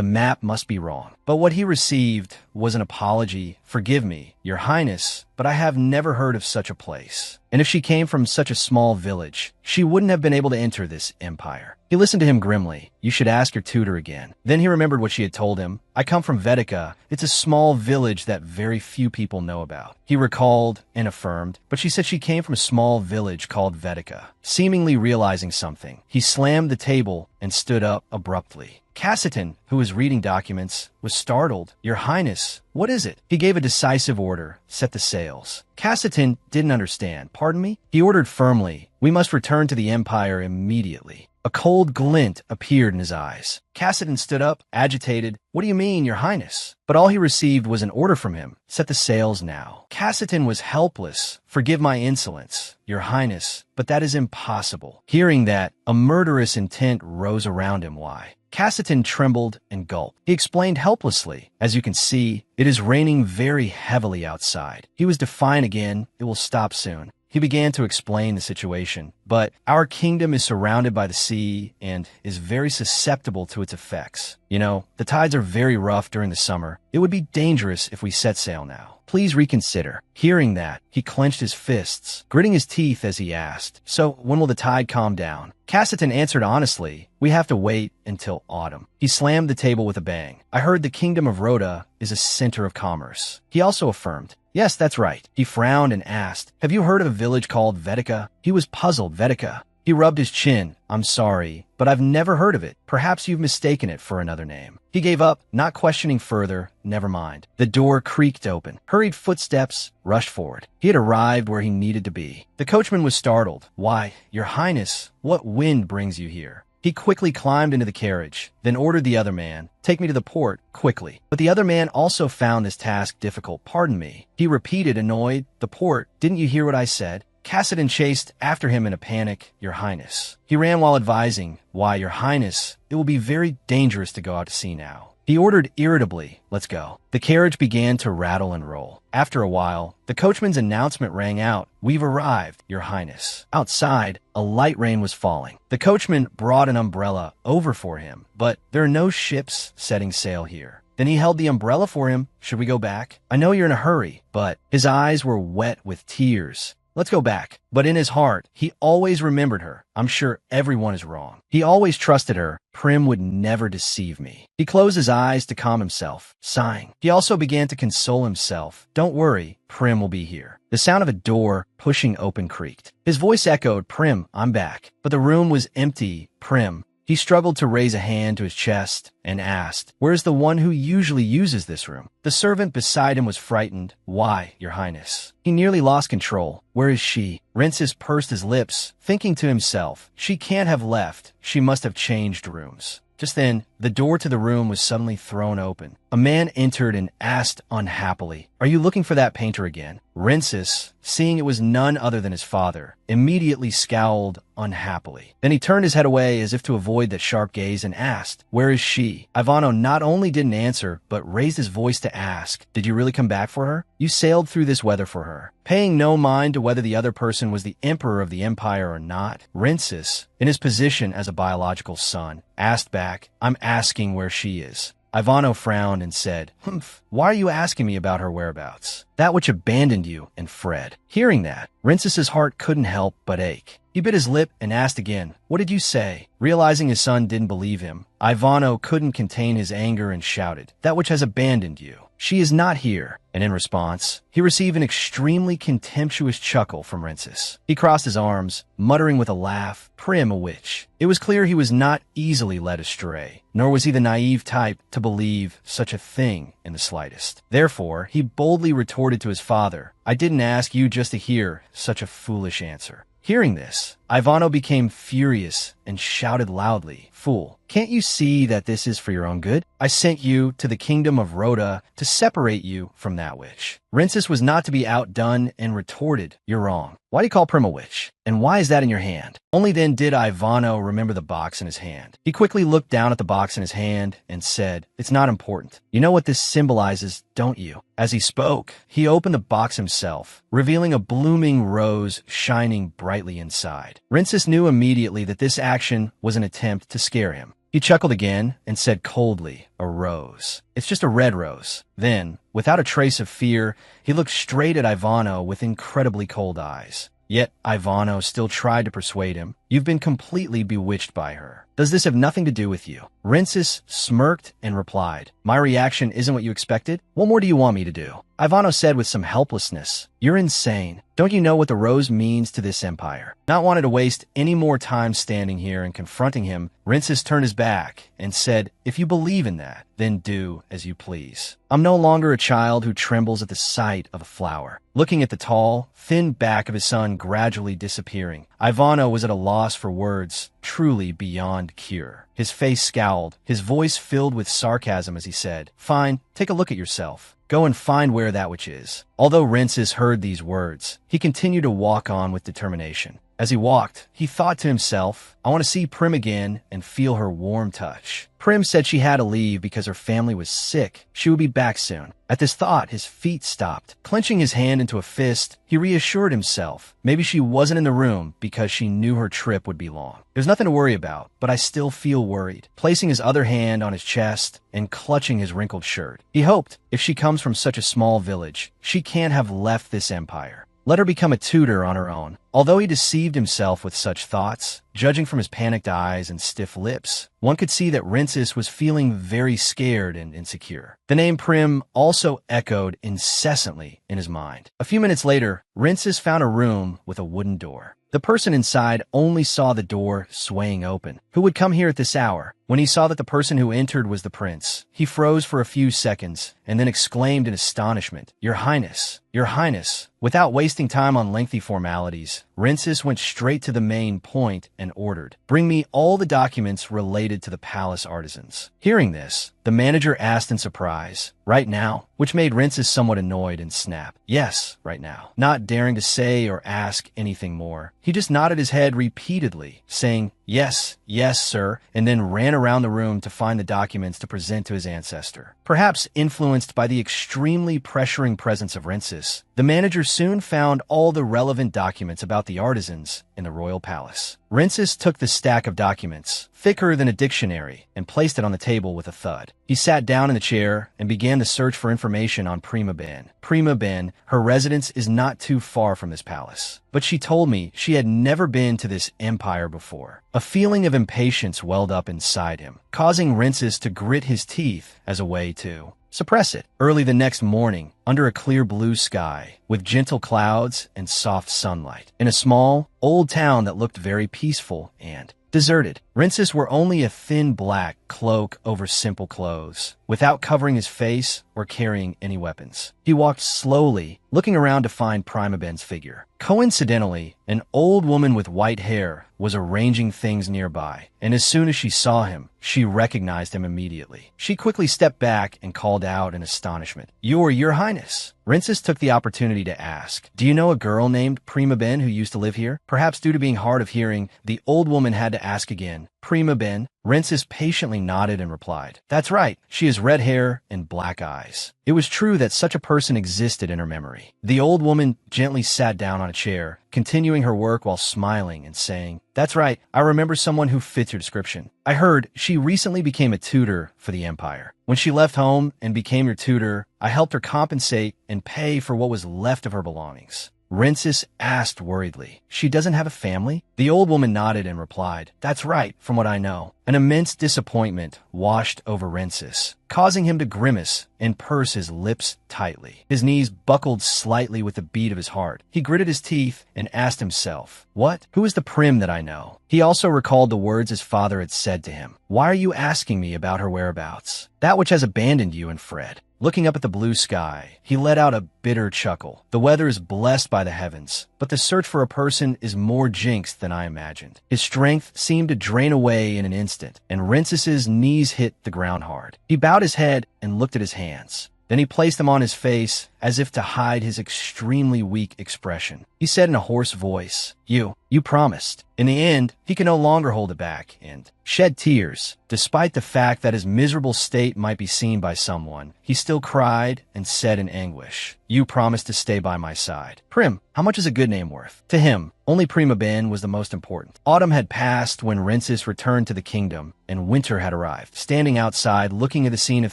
map must be wrong. But what he received was an apology. Forgive me, Your Highness, but I have never heard of such a place. And if she came from such a small village, she wouldn't have been able to enter this empire. He listened to him grimly. You should ask your tutor again. Then he remembered what she had told him. I come from Vedika. It's a small village that very few people know about. He recalled and affirmed, but she said she came from a small village called Vedika. Seemingly realizing something, he slammed the table and stood up abruptly. Cassitan, who was reading documents, was startled. Your Highness, what is it? He gave a decisive order. Set the sails. Cassitan didn't understand. Pardon me? He ordered firmly. We must return to the Empire immediately. A cold glint appeared in his eyes. Cassitan stood up, agitated. What do you mean, Your Highness? But all he received was an order from him. Set the sails now. Cassitan was helpless. Forgive my insolence, Your Highness, but that is impossible. Hearing that, a murderous intent rose around him. Why? Cassitan trembled and gulped. He explained helplessly. As you can see, it is raining very heavily outside. He was defiant again. It will stop soon. He began to explain the situation. But our kingdom is surrounded by the sea and is very susceptible to its effects. You know, the tides are very rough during the summer. It would be dangerous if we set sail now. Please reconsider. Hearing that, he clenched his fists, gritting his teeth as he asked, so when will the tide calm down? Cassitan answered honestly, we have to wait until autumn. He slammed the table with a bang. I heard the kingdom of Rhoda is a center of commerce. He also affirmed, yes, that's right. He frowned and asked, have you heard of a village called Vedika? He was puzzled. Vedika. He rubbed his chin. I'm sorry, but I've never heard of it. Perhaps you've mistaken it for another name. He gave up, not questioning further. Never mind. The door creaked open. Hurried footsteps rushed forward. He had arrived where he needed to be. The coachman was startled. Why, Your Highness, what wind brings you here? He quickly climbed into the carriage, then ordered the other man, take me to the port, quickly. But the other man also found this task difficult. Pardon me. He repeated, annoyed. The port, didn't you hear what I said? Cassitan chased after him in a panic. Your Highness. He ran while advising, why, Your Highness, it will be very dangerous to go out to sea now. He ordered irritably, "Let's go." The carriage began to rattle and roll. After a while, the coachman's announcement rang out, "We've arrived, Your Highness." Outside, a light rain was falling. The coachman brought an umbrella over for him, but there are no ships setting sail here. Then he held the umbrella for him. "Should we go back? I know you're in a hurry," but his eyes were wet with tears. "Let's go back." But in his heart, he always remembered her. "I'm sure everyone is wrong." He always trusted her. "Prim would never deceive me." He closed his eyes to calm himself, sighing. He also began to console himself. "Don't worry, Prim will be here." The sound of a door pushing open creaked. His voice echoed, "Prim, I'm back." But the room was empty. "Prim." He struggled to raise a hand to his chest and asked, "Where's the one who usually uses this room?" The servant beside him was frightened. "Why, Your Highness?" He nearly lost control. "Where is she?" Rensis pursed his lips, thinking to himself, "She can't have left. She must have changed rooms." Just then, the door to the room was suddenly thrown open. A man entered and asked unhappily, "Are you looking for that painter again?" Rensis, seeing it was none other than his father, immediately scowled unhappily. Then he turned his head away as if to avoid that sharp gaze and asked, "Where is she?" Ivano not only didn't answer, but raised his voice to ask, "Did you really come back for her? You sailed through this weather for her." Paying no mind to whether the other person was the emperor of the empire or not, Rensis, in his position as a biological son, asked back, "I'm asking where she is." Ivano frowned and said, "Humph, why are you asking me about her whereabouts? That which abandoned you and fled." Hearing that, Rensis's heart couldn't help but ache. He bit his lip and asked again, "What did you say?" Realizing his son didn't believe him, Ivano couldn't contain his anger and shouted, "That which has abandoned you. She is not here." And in response, he received an extremely contemptuous chuckle from Rensis. He crossed his arms, muttering with a laugh, "Prim, a witch." It was clear he was not easily led astray, nor was he the naive type to believe such a thing in the slightest. Therefore, he boldly retorted to his father, "I didn't ask you just to hear such a foolish answer." Hearing this, Ivano became furious and shouted loudly, "Fool, can't you see that this is for your own good? I sent you to the kingdom of Rhoda to separate you from that witch." Rensis was not to be outdone and retorted, "You're wrong. Why do you call Prim a witch? And why is that in your hand?" Only then did Ivano remember the box in his hand. He quickly looked down at the box in his hand and said, "It's not important. You know what this symbolizes, don't you?" As he spoke, he opened the box himself, revealing a blooming rose shining brightly inside. Rensis knew immediately that this action was an attempt to scare him. He chuckled again and said coldly, "A rose. It's just a red rose." Then, without a trace of fear, he looked straight at Ivano with incredibly cold eyes. Yet Ivano still tried to persuade him, "You've been completely bewitched by her. Does this have nothing to do with you?" Rensis smirked and replied, "My reaction isn't what you expected? What more do you want me to do?" Ivano said with some helplessness, "You're insane. Don't you know what the rose means to this empire?" Not wanting to waste any more time standing here and confronting him, Rensis turned his back and said, "If you believe in that, then do as you please. I'm no longer a child who trembles at the sight of a flower." Looking at the tall, thin back of his son gradually disappearing, Ivano was at a loss for words, truly beyond cure. His face scowled, his voice filled with sarcasm as he said, "Fine, take a look at yourself. Go and find where that which is." Although Rensis heard these words, he continued to walk on with determination. As he walked, he thought to himself, "I want to see Prim again and feel her warm touch." Prim said she had to leave because her family was sick. She would be back soon. At this thought, his feet stopped. Clenching his hand into a fist, he reassured himself. Maybe she wasn't in the room because she knew her trip would be long. There's nothing to worry about, but I still feel worried. Placing his other hand on his chest and clutching his wrinkled shirt, he hoped, if she comes from such a small village, she can't have left this empire. Let her become a tutor on her own. Although he deceived himself with such thoughts, judging from his panicked eyes and stiff lips, one could see that Rensis was feeling very scared and insecure. The name Prim also echoed incessantly in his mind. A few minutes later, Rensis found a room with a wooden door. The person inside only saw the door swaying open. Who would come here at this hour? When he saw that the person who entered was the prince, he froze for a few seconds and then exclaimed in astonishment, "Your Highness, Your Highness." Without wasting time on lengthy formalities, Rensis went straight to the main point and ordered, "Bring me all the documents related to the palace artisans." Hearing this, the manager asked in surprise, "Right now?" Which made Rensis somewhat annoyed and snapped, "Yes, right now." Not daring to say or ask anything more, he just nodded his head repeatedly, saying, "Yes, yes, sir," and then ran around the room to find the documents to present to his ancestor. Perhaps influenced by the extremely pressuring presence of Rincis, the manager soon found all the relevant documents about the artisans in the royal palace. Rincis took the stack of documents, thicker than a dictionary, and placed it on the table with a thud. He sat down in the chair and began to search for information on Prima Ben. Prima Ben, her residence is not too far from this palace, but she told me she had never been to this empire before. A feeling of impatience welled up inside him, causing Rincis to grit his teeth as a way to suppress it. Early the next morning, under a clear blue sky, with gentle clouds and soft sunlight, in a small, old town that looked very peaceful and deserted, Rincis wore only a thin black cloak over simple clothes, without covering his face or carrying any weapons. He walked slowly, looking around to find Prima Ben's figure. Coincidentally, an old woman with white hair was arranging things nearby, and as soon as she saw him, she recognized him immediately. She quickly stepped back and called out in astonishment, Your Highness." Rincis took the opportunity to ask, "Do you know a girl named Prima Ben who used to live here?" Perhaps due to being hard of hearing, the old woman had to ask again, "Prima Ben?" Rincis patiently nodded and replied, "That's right. She has red hair and black eyes." It was true that such a person existed in her memory. The old woman gently sat down on a chair, continuing her work while smiling and saying, "That's right. I remember someone who fits your description. I heard she recently became a tutor for the empire. When she left home and became your tutor, I helped her compensate and pay for what was left of her belongings." Rincis asked worriedly, "She doesn't have a family?" The old woman nodded and replied, "That's right, from what I know." An immense disappointment washed over Rincis, causing him to grimace and purse his lips tightly. His knees buckled slightly with the beat of his heart. He gritted his teeth and asked himself, "What? Who is the Prim that I know?" He also recalled the words his father had said to him. "Why are you asking me about her whereabouts? That which has abandoned you and Fred." Looking up at the blue sky, he let out a bitter chuckle. The weather is blessed by the heavens, but the search for a person is more jinxed than I imagined. His strength seemed to drain away in an instant, and Rincis's knees hit the ground hard. He bowed his head and looked at his hands. Then he placed them on his face as if to hide his extremely weak expression. He said in a hoarse voice, You promised." In the end, he could no longer hold it back and shed tears. Despite the fact that his miserable state might be seen by someone, he still cried and said in anguish, "You promised to stay by my side." Prim, how much is a good name worth? To him, only Prima Ben was the most important. Autumn had passed when Rincis returned to the kingdom, and winter had arrived. Standing outside, looking at the scene of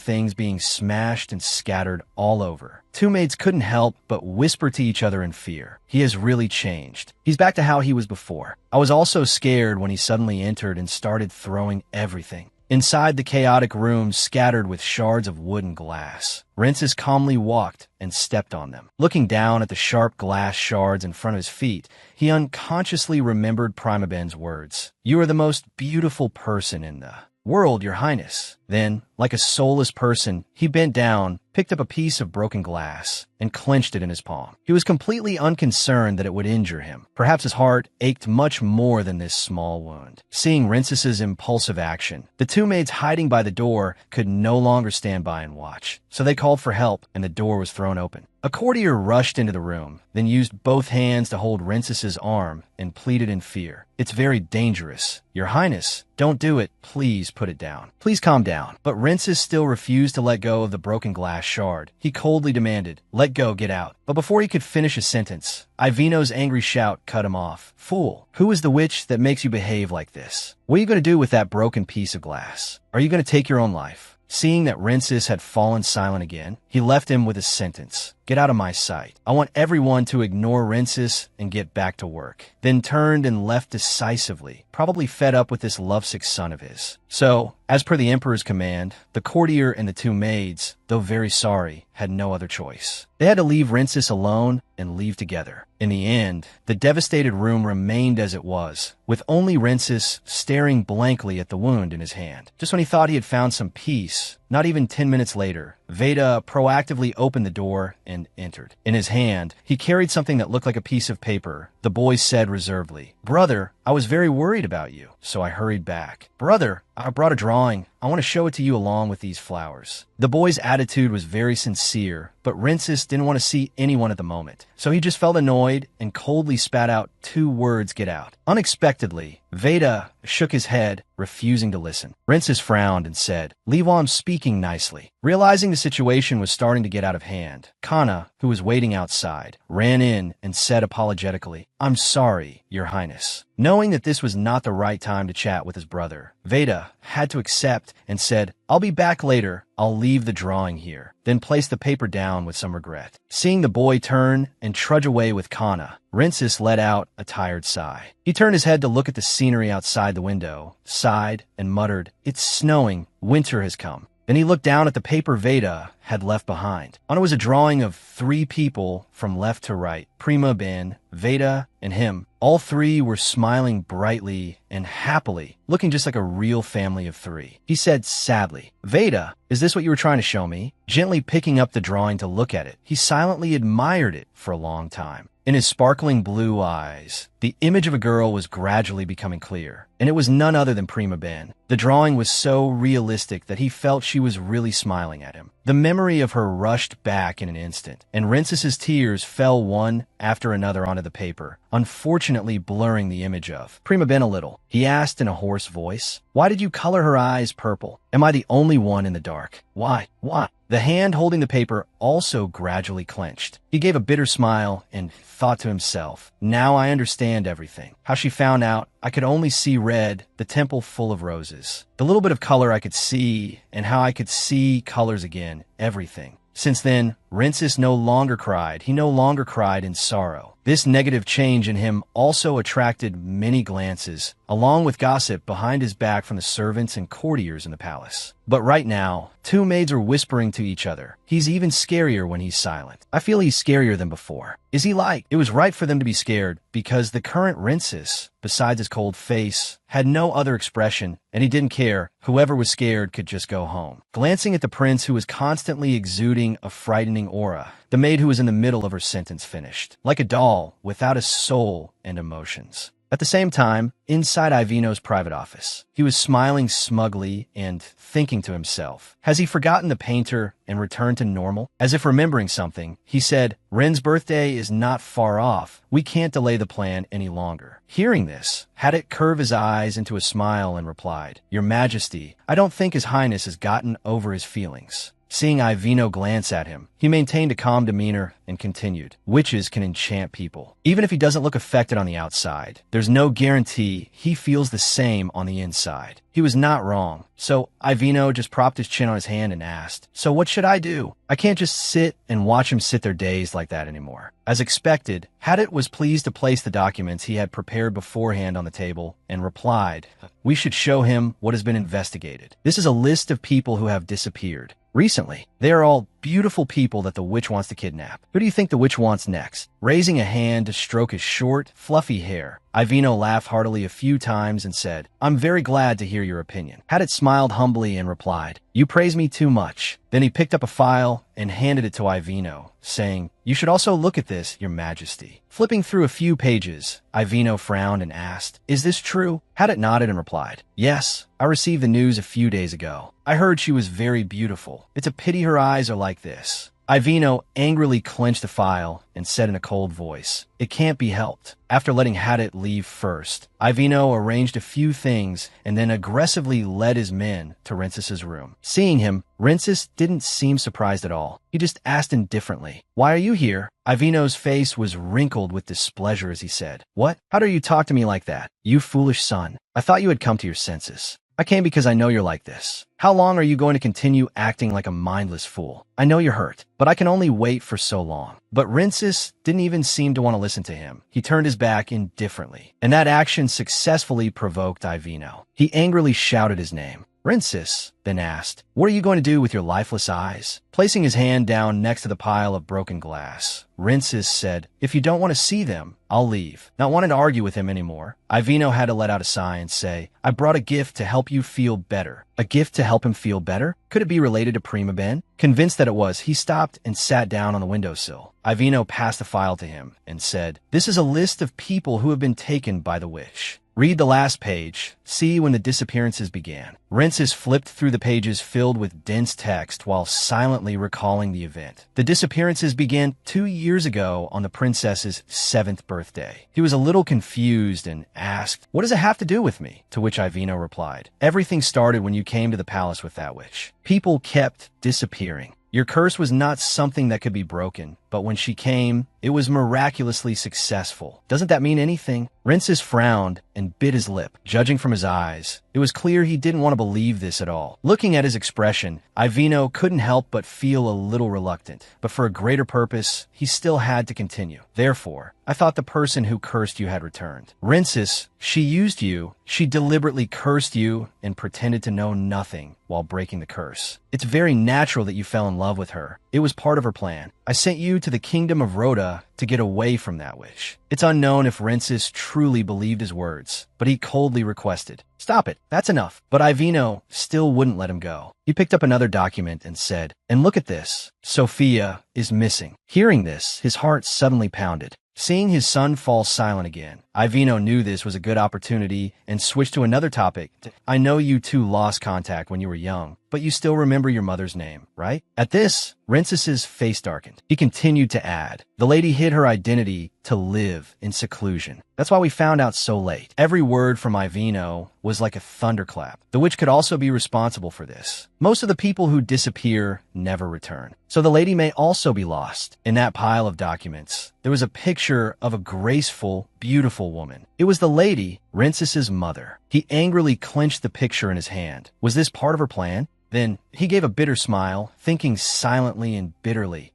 things being smashed and scattered all over, two maids couldn't help but whisper to each other in fear. "He has really changed. He's back to how he was before." I was also scared when he suddenly entered and started throwing everything. Inside the chaotic room scattered with shards of wood and glass, Rincis calmly walked and stepped on them. Looking down at the sharp glass shards in front of his feet, he unconsciously remembered Prima Ben's words. "You are the most beautiful person in the world, Your Highness." Then, like a soulless person, he bent down, picked up a piece of broken glass, and clenched it in his palm. He was completely unconcerned that it would injure him. Perhaps his heart ached much more than this small wound. Seeing Rincis's impulsive action, the two maids hiding by the door could no longer stand by and watch, so they called for help, and the door was thrown open. A courtier rushed into the room, then used both hands to hold Rincis's arm and pleaded in fear, "It's very dangerous. Your Highness, don't do it. Please put it down. Please calm down." But Rincis still refused to let go of the broken glass shard. He coldly demanded, "Let go, get out." But before he could finish his sentence, Ivino's angry shout cut him off. "Fool, who is the witch that makes you behave like this? What are you going to do with that broken piece of glass? Are you going to take your own life?" Seeing that Rincis had fallen silent again, he left him with a sentence, "Get out of my sight. I want everyone to ignore Rincis and get back to work." Then turned and left decisively, probably fed up with this lovesick son of his. So, as per the emperor's command, the courtier and the two maids, though very sorry, had no other choice. They had to leave Rincis alone and leave together. In the end, the devastated room remained as it was, with only Rincis staring blankly at the wound in his hand. Just when he thought he had found some peace, not even 10 minutes later, Veda proactively opened the door and entered. In his hand, he carried something that looked like a piece of paper the boy said reservedly. Brother, I was very worried about you, so I hurried back. Brother, I brought a drawing. I want to show it to you along with these flowers. The boy's attitude was very sincere, but Rincis didn't want to see anyone at the moment, so he just felt annoyed and coldly spat out 2 words, get out. Unexpectedly, Veda shook his head, refusing to listen. Rincis frowned and said, leave while I'm speaking nicely. Realizing the situation was starting to get out of hand, Kana, who was waiting outside, ran in and said apologetically, I'm sorry, Your Highness. Knowing that this was not the right time to chat with his brother, Veda had to accept and said, I'll be back later. I'll leave the drawing here, then placed the paper down with some regret. Seeing the boy turn and trudge away with Kana, Rincis let out a tired sigh. He turned his head to look at the scenery outside the window, sighed, and muttered, it's snowing. Winter has come. Then he looked down at the paper Veda had left behind. On it was a drawing of 3 people from left to right, Prima Ben, Veda, and him. All 3 were smiling brightly and happily, looking just like a real family of 3. He said sadly, Veda, is this what you were trying to show me? Gently picking up the drawing to look at it, he silently admired it for a long time. In his sparkling blue eyes, the image of a girl was gradually becoming clear, and it was none other than Prima Ben. The drawing was so realistic that he felt she was really smiling at him. The memory of her rushed back in an instant, and Rincis's tears fell one after another onto the paper, unfortunately blurring the image of Prima Ben a little. He asked in a hoarse voice, why did you color her eyes purple? Am I the only one in the dark? Why? Why? The hand holding the paper also gradually clenched. He gave a bitter smile and thought to himself, now I understand everything. How she found out I could only see red, the temple full of roses. The little bit of color I could see, and how I could see colors again, everything. Since then, Rincis no longer cried. He no longer cried in sorrow. This negative change in him also attracted many glances, along with gossip behind his back from the servants and courtiers in the palace. But right now, 2 maids are whispering to each other. He's even scarier when he's silent. I feel he's scarier than before. Is he like? It was right for them to be scared, because the current Rincis, besides his cold face, had no other expression, and he didn't care. Whoever was scared could just go home. Glancing at the prince, who was constantly exuding a frightening aura, the maid who was in the middle of her sentence finished, like a doll without a soul and emotions. At the same time, inside Ivino's private office, he was smiling smugly and thinking to himself, has he forgotten the painter and returned to normal? As if remembering something, he said, Ren's birthday is not far off. We can't delay the plan any longer. Hearing this, Hadit curved his eyes into a smile and replied, Your Majesty, I don't think His Highness has gotten over his feelings. Seeing Ivino glance at him, he maintained a calm demeanor and continued, witches can enchant people. Even if he doesn't look affected on the outside, there's no guarantee he feels the same on the inside. He was not wrong. So Ivino just propped his chin on his hand and asked, so what should I do? I can't just sit and watch him sit there dazed like that anymore. As expected, Hadit was pleased to place the documents he had prepared beforehand on the table and replied, we should show him what has been investigated. This is a list of people who have disappeared recently. They are all beautiful people that the witch wants to kidnap. Who do you think the witch wants next? Raising a hand to stroke his short, fluffy hair, Ivino laughed heartily a few times and said, I'm very glad to hear your opinion. Hadit smiled humbly and replied, you praise me too much. Then he picked up a file and handed it to Ivino, saying, you should also look at this, Your Majesty. Flipping through a few pages, Ivino frowned and asked, is this true? Hadit nodded and replied, yes, I received the news a few days ago. I heard she was very beautiful. It's a pity her eyes are like this. Ivino angrily clenched the file and said in a cold voice, it can't be helped. After letting Hadit leave first, Ivino arranged a few things and then aggressively led his men to Rincis's room. Seeing him, Rincis didn't seem surprised at all. He just asked indifferently, why are you here? Ivino's face was wrinkled with displeasure as he said, what? How dare you talk to me like that? You foolish son. I thought you had come to your senses. I came because I know you're like this. How long are you going to continue acting like a mindless fool? I know you're hurt, but I can only wait for so long. But Rincis didn't even seem to want to listen to him. He turned his back indifferently, and that action successfully provoked Ivino. He angrily shouted his name. Rincis then asked, what are you going to do with your lifeless eyes? Placing his hand down next to the pile of broken glass, Rincis said, if you don't want to see them, I'll leave. Not wanting to argue with him anymore, Ivino had to let out a sigh and say, I brought a gift to help you feel better. A gift to help him feel better? Could it be related to Prima Ben? Convinced that it was, he stopped and sat down on the windowsill. Ivino passed the file to him and said, "This is a list of people who have been taken by the wish. Read the last page. See when the disappearances began." Rensis flipped through the pages filled with dense text while silently recalling the event. The disappearances began 2 years ago on the princess's 7th birthday. He was a little confused and asked, "What does it have to do with me?" To which Ivino replied, "Everything started when you came to the palace with that wish. People kept disappearing. Your curse was not something that could be broken, but when she came, it was miraculously successful. Doesn't that mean anything?" Rensis frowned and bit his lip. Judging from his eyes, it was clear he didn't want to believe this at all. Looking at his expression, Ivino couldn't help but feel a little reluctant. But for a greater purpose, he still had to continue. "Therefore, I thought the person who cursed you had returned. Rensis, she used you. She deliberately cursed you and pretended to know nothing while breaking the curse. It's very natural that you fell in love with her. It was part of her plan. I sent you to the kingdom of Rhoda to get away from that wish." It's unknown if Rensis truly believed his words, but he coldly requested, "Stop it, that's enough." But Ivino still wouldn't let him go. He picked up another document and said, "And look at this. Sophia is missing." Hearing this, his heart suddenly pounded. Seeing his son fall silent again, Ivino knew this was a good opportunity and switched to another topic. "I know you two lost contact when you were young, but you still remember your mother's name, right?" At this, Rensis's face darkened. He continued to add, "The lady hid her identity to live in seclusion. That's why we found out so late." Every word from Ivino was like a thunderclap. The witch could also be responsible for this. Most of the people who disappear never return. So the lady may also be lost. In that pile of documents, there was a picture of a graceful, beautiful woman. It was the lady, Rensis's mother. He angrily clenched the picture in his hand. Was this part of her plan? Then he gave a bitter smile, thinking silently and bitterly,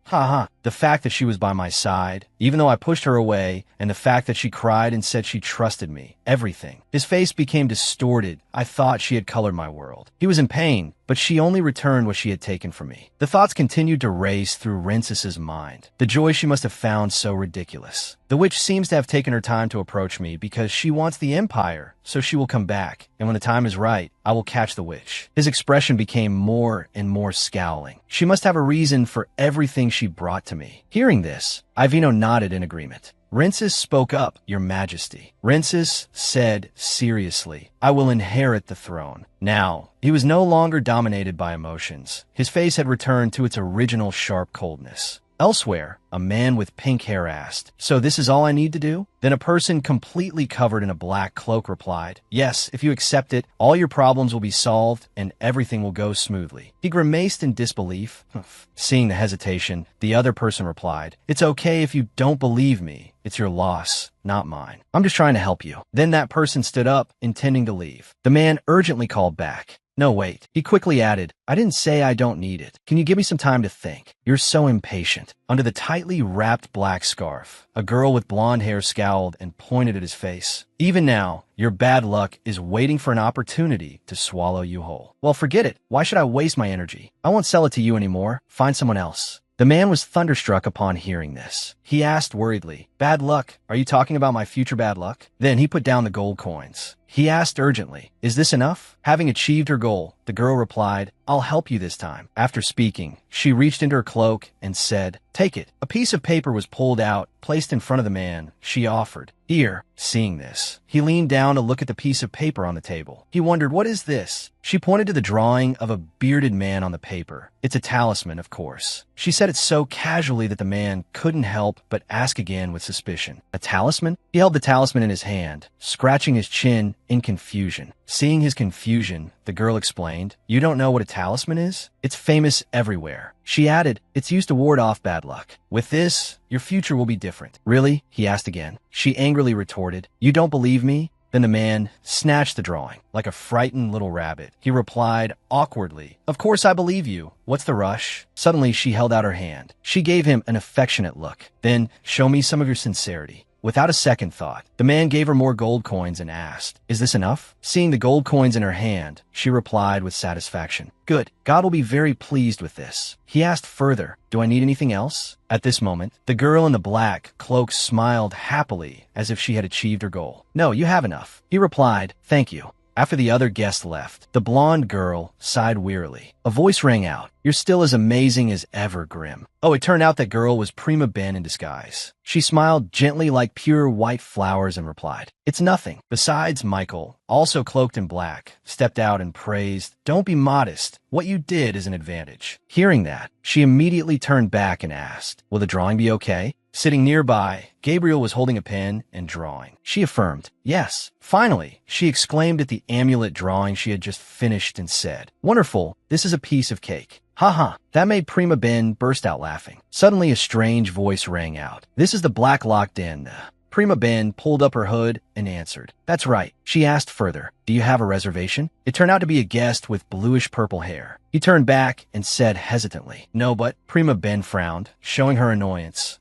the fact that she was by my side, even though I pushed her away, and the fact that she cried and said she trusted me, everything." His face became distorted. I thought she had colored my world. He was in pain, but she only returned what she had taken from me. The thoughts continued to race through Rensis's mind. The joy she must have found so ridiculous. The witch seems to have taken her time to approach me because she wants the empire, so she will come back, and when the time is right, I will catch the witch. His expression became more and more scowling. She must have a reason for everything she brought to me. Hearing this, Ivino nodded in agreement. Rensis spoke up, "Your Majesty." Rensis said seriously, "I will inherit the throne." Now, he was no longer dominated by emotions. His face had returned to its original sharp coldness. Elsewhere, a man with pink hair asked, "So this is all I need to do?" Then a person completely covered in a black cloak replied, "Yes, if you accept it, all your problems will be solved and everything will go smoothly." He grimaced in disbelief. Seeing the hesitation, the other person replied, "It's okay if you don't believe me. It's your loss, not mine. I'm just trying to help you." Then that person stood up, intending to leave. The man urgently called back, "No, wait." He quickly added, "I didn't say I don't need it. Can you give me some time to think? You're so impatient." Under the tightly wrapped black scarf, a girl with blonde hair scowled and pointed at his face. "Even now, your bad luck is waiting for an opportunity to swallow you whole." "Well, forget it. Why should I waste my energy? I won't sell it to you anymore. Find someone else." The man was thunderstruck upon hearing this. He asked worriedly, "Bad luck? Are you talking about my future bad luck?" Then he put down the gold coins. He asked urgently, "Is this enough?" Having achieved her goal, the girl replied, "I'll help you this time." After speaking, she reached into her cloak and said, "Take it." A piece of paper was pulled out, placed in front of the man. She offered, "Here." Seeing this, he leaned down to look at the piece of paper on the table. He wondered, "What is this?" She pointed to the drawing of a bearded man on the paper. "It's a talisman, of course." She said it so casually that the man couldn't help but ask again with suspicion. "A talisman?" He held the talisman in his hand, scratching his chin in confusion. Seeing his confusion, the girl explained, "You don't know what a talisman is? It's famous everywhere." She added, "It's used to ward off bad luck. With this, your future will be different." "Really?" he asked again. She angrily retorted, "You don't believe me?" Then the man snatched the drawing, like a frightened little rabbit. He replied awkwardly, "Of course I believe you. What's the rush?" Suddenly she held out her hand. She gave him an affectionate look. "Then show me some of your sincerity." Without a second thought, the man gave her more gold coins and asked, "Is this enough?" Seeing the gold coins in her hand, she replied with satisfaction, "Good. God will be very pleased with this." He asked further, "Do I need anything else?" At this moment, the girl in the black cloak smiled happily as if she had achieved her goal. "No, you have enough." He replied, "Thank you." After the other guest left, the blonde girl sighed wearily. A voice rang out. You're still as amazing as ever, Grim. Oh, it turned out that girl was Prima Ben in disguise. She smiled gently like pure white flowers and replied, It's nothing. Besides, Michael, also cloaked in black, stepped out and praised, Don't be modest. What you did is an advantage. Hearing that, she immediately turned back and asked, Will the drawing be okay? Sitting nearby, Gabriel was holding a pen and drawing. She affirmed, Yes. Finally, she exclaimed at the amulet drawing she had just finished and said, Wonderful, this is a piece of cake. Haha, that made Prima Ben burst out laughing. Suddenly a strange voice rang out. This is the Black Locked Inn. Prima Ben pulled up her hood and answered. That's right. She asked further, Do you have a reservation? It turned out to be a guest with bluish-purple hair. He turned back and said hesitantly, No, but Prima Ben frowned, showing her annoyance.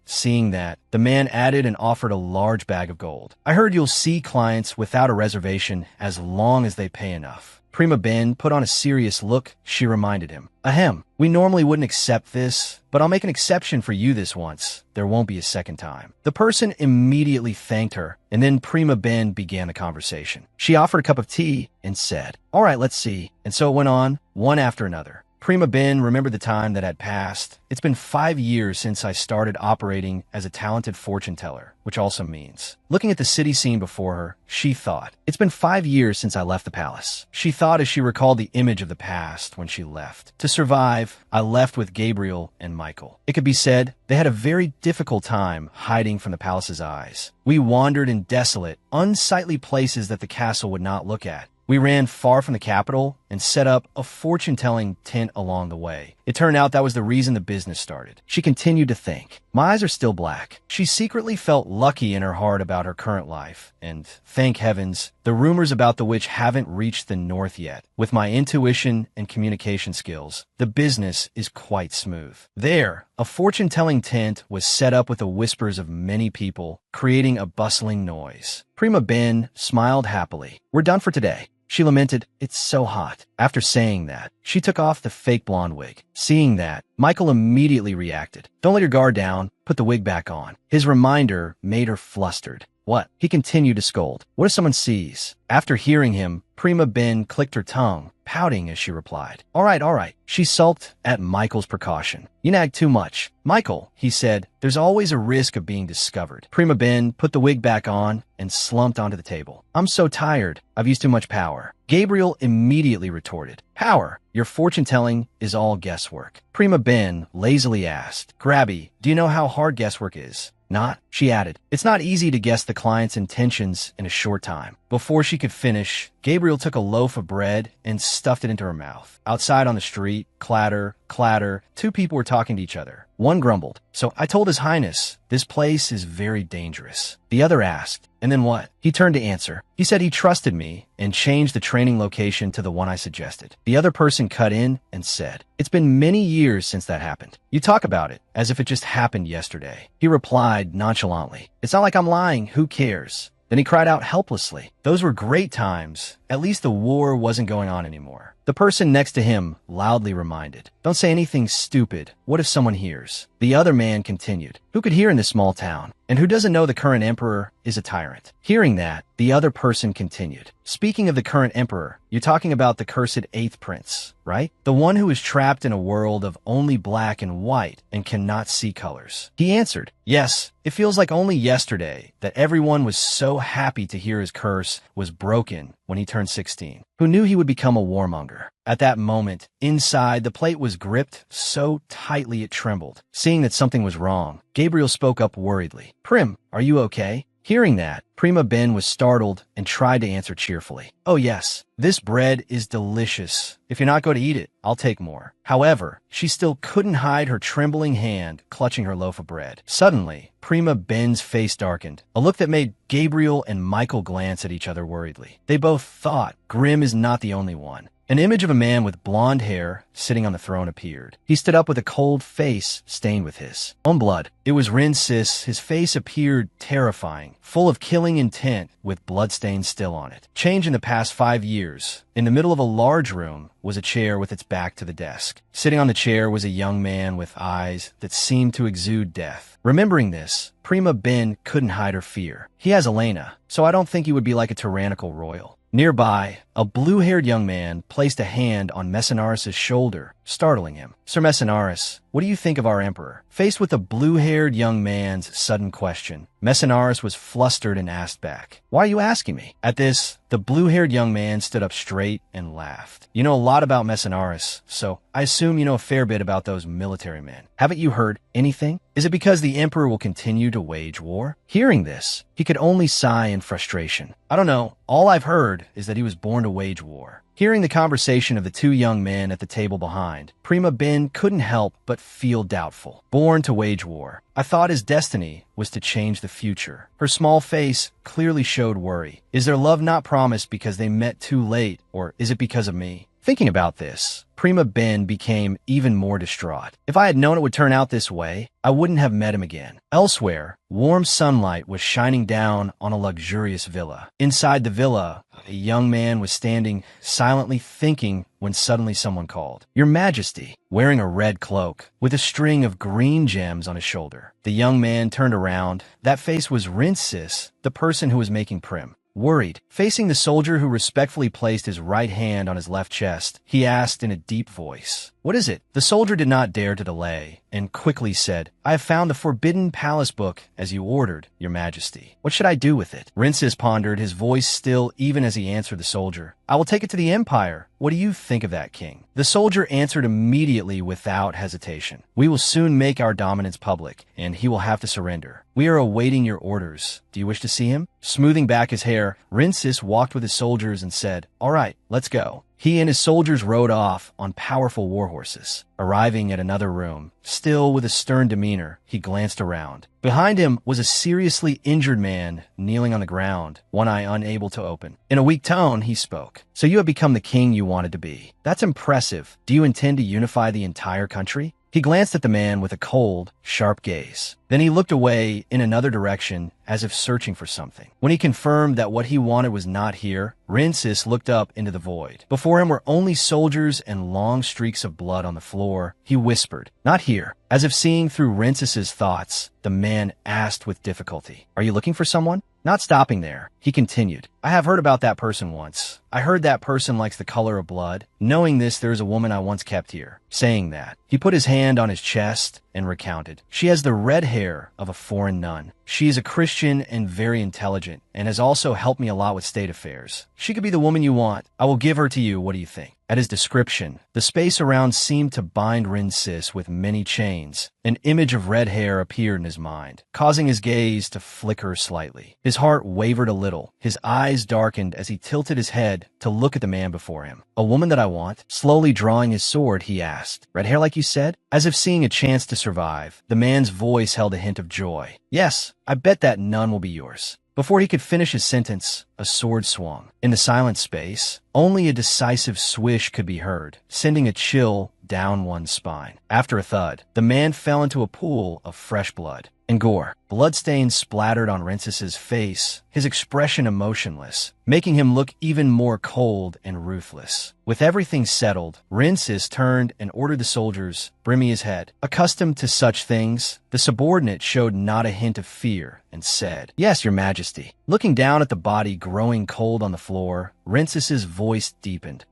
Seeing that, the man added and offered a large bag of gold. I heard you'll see clients without a reservation as long as they pay enough. Prima Ben put on a serious look. She reminded him, Ahem, we normally wouldn't accept this, but I'll make an exception for you this once. There won't be a second time. The person immediately thanked her, and then Prima Ben began the conversation. She offered a cup of tea and said, All right, let's see. And so it went on, one after another. Prima Ben remembered the time that had passed. It's been 5 years since I started operating as a talented fortune teller, which also means, looking at the city scene before her, she thought, It's been 5 years since I left the palace. She thought as she recalled the image of the past when she left. To survive, I left with Gabriel and Michael. It could be said they had a very difficult time hiding from the palace's eyes. We wandered in desolate, unsightly places that the castle would not look at. We ran far from the capital and set up a fortune-telling tent along the way. It turned out that was the reason the business started. She continued to think. My eyes are still black. She secretly felt lucky in her heart about her current life. And, thank heavens, the rumors about the witch haven't reached the north yet. With my intuition and communication skills, the business is quite smooth. There, a fortune-telling tent was set up with the whispers of many people, creating a bustling noise. Prima Ben smiled happily. We're done for today. She lamented, It's so hot. After saying that, she took off the fake blonde wig. Seeing that, Michael immediately reacted. Don't let your guard down. Put the wig back on. His reminder made her flustered. What? He continued to scold. What if someone sees? After hearing him, Prima Ben clicked her tongue, pouting as she replied. All right. She sulked at Michael's precaution. You nag too much. Michael, he said, there's always a risk of being discovered. Prima Ben put the wig back on and slumped onto the table. I'm so tired. I've used too much power. Gabriel immediately retorted. Power? Your fortune-telling is all guesswork. Prima Ben lazily asked, Grabby, do you know how hard guesswork is? Not, she added. It's not easy to guess the client's intentions in a short time. Before she could finish, Gabriel took a loaf of bread and stuffed it into her mouth. Outside on the street, clatter, clatter, two people were talking to each other. One grumbled, So I told His Highness, this place is very dangerous. The other asked, And then what? He turned to answer. He said he trusted me and changed the training location to the one I suggested. The other person cut in and said, It's been many years since that happened. You talk about it as if it just happened yesterday. He replied nonchalantly, It's not like I'm lying. Who cares? Then he cried out helplessly. Those were great times. At least the war wasn't going on anymore. The person next to him loudly reminded, Don't say anything stupid. What if someone hears? The other man continued, Who could hear in this small town? And who doesn't know the current emperor is a tyrant? Hearing that, the other person continued, Speaking of the current emperor, you're talking about the cursed 8th prince, right? The one who is trapped in a world of only black and white and cannot see colors. He answered, Yes, it feels like only yesterday that everyone was so happy to hear his curse was broken when he turned 16. Who knew he would become a warmonger? At that moment, inside, the plate was gripped so tightly it trembled. Seeing that something was wrong, Gabriel spoke up worriedly. Prim, are you okay? Hearing that, Prima Ben was startled and tried to answer cheerfully. Oh yes, this bread is delicious. If you're not going to eat it, I'll take more. However, she still couldn't hide her trembling hand clutching her loaf of bread. Suddenly, Prima Ben's face darkened, a look that made Gabriel and Michael glance at each other worriedly. They both thought Grim is not the only one. An image of a man with blonde hair sitting on the throne appeared. He stood up with a cold face stained with his own blood. It was Rin Sis. His face appeared terrifying, full of killing intent with bloodstains still on it. Change in the past 5 years. In the middle of a large room was a chair with its back to the desk. Sitting on the chair was a young man with eyes that seemed to exude death. Remembering this, Prima Ben couldn't hide her fear. He has Elena, so I don't think he would be like a tyrannical royal. Nearby, a blue-haired young man placed a hand on Messinaris's shoulder, startling him. Sir Messinaris, what do you think of our emperor? Faced with the blue-haired young man's sudden question, Messinaris was flustered and asked back, "Why are you asking me?" At this, the blue-haired young man stood up straight and laughed. "You know a lot about Messinaris, so I assume you know a fair bit about those military men. Haven't you heard anything? Is it because the emperor will continue to wage war?" Hearing this, he could only sigh in frustration. "I don't know. All I've heard is that he was born to wage war." Hearing the conversation of the two young men at the table behind, Prima Ben couldn't help but feel doubtful. Born to wage war. I thought his destiny was to change the future. Her small face clearly showed worry. Is their love not promised because they met too late, or is it because of me? Thinking about this, Prima Ben became even more distraught. If I had known it would turn out this way, I wouldn't have met him again. Elsewhere, warm sunlight was shining down on a luxurious villa. Inside the villa, a young man was standing, silently thinking when suddenly someone called, "Your Majesty," wearing a red cloak, with a string of green gems on his shoulder. The young man turned around. That face was Rincis, the person who was making Prim. Worried, facing the soldier who respectfully placed his right hand on his left chest, he asked in a deep voice, "What is it?" The soldier did not dare to delay, and quickly said, "I have found the Forbidden Palace book, as you ordered, Your Majesty. What should I do with it?" Rincis pondered, his voice still even as he answered the soldier. "I will take it to the Empire. What do you think of that, King?" The soldier answered immediately without hesitation. "We will soon make our dominance public, and he will have to surrender. We are awaiting your orders. Do you wish to see him?" Smoothing back his hair, Rincis walked with his soldiers and said, "All right, let's go." He and his soldiers rode off on powerful war horses. Arriving at another room, still with a stern demeanor, he glanced around. Behind him was a seriously injured man kneeling on the ground, one eye unable to open. In a weak tone, he spoke. "So you have become the king you wanted to be. That's impressive. Do you intend to unify the entire country?" He glanced at the man with a cold, sharp gaze. Then he looked away in another direction as if searching for something. When he confirmed that what he wanted was not here, Rincis looked up into the void. Before him were only soldiers and long streaks of blood on the floor. He whispered, "Not here." As if seeing through Rincis's thoughts, the man asked with difficulty, "Are you looking for someone?" Not stopping there, he continued, "I have heard about that person once. I heard that person likes the color of blood. Knowing this, there is a woman I once kept here." Saying that, he put his hand on his chest and recounted. "She has the red hair of a foreign nun. She is a Christian and very intelligent, and has also helped me a lot with state affairs. She could be the woman you want. I will give her to you. What do you think?" At his description, the space around seemed to bind Rincis with many chains. An image of red hair appeared in his mind, causing his gaze to flicker slightly. His heart wavered a little. His eyes darkened as he tilted his head to look at the man before him. "A woman that I want?" Slowly drawing his sword, he asked, "Red hair like you said?" As if seeing a chance to survive, the man's voice held a hint of joy. "Yes, I bet that nun will be yours." Before he could finish his sentence, a sword swung. In the silent space, only a decisive swish could be heard, sending a chill down one's spine. After a thud, the man fell into a pool of fresh blood and gore. Bloodstains splattered on Rincis's face, his expression emotionless, making him look even more cold and ruthless. With everything settled, Rincis turned and ordered the soldiers, "Bring me his head." Accustomed to such things, the subordinate showed not a hint of fear and said, "Yes, Your Majesty." Looking down at the body growing cold on the floor, Rincis's voice deepened.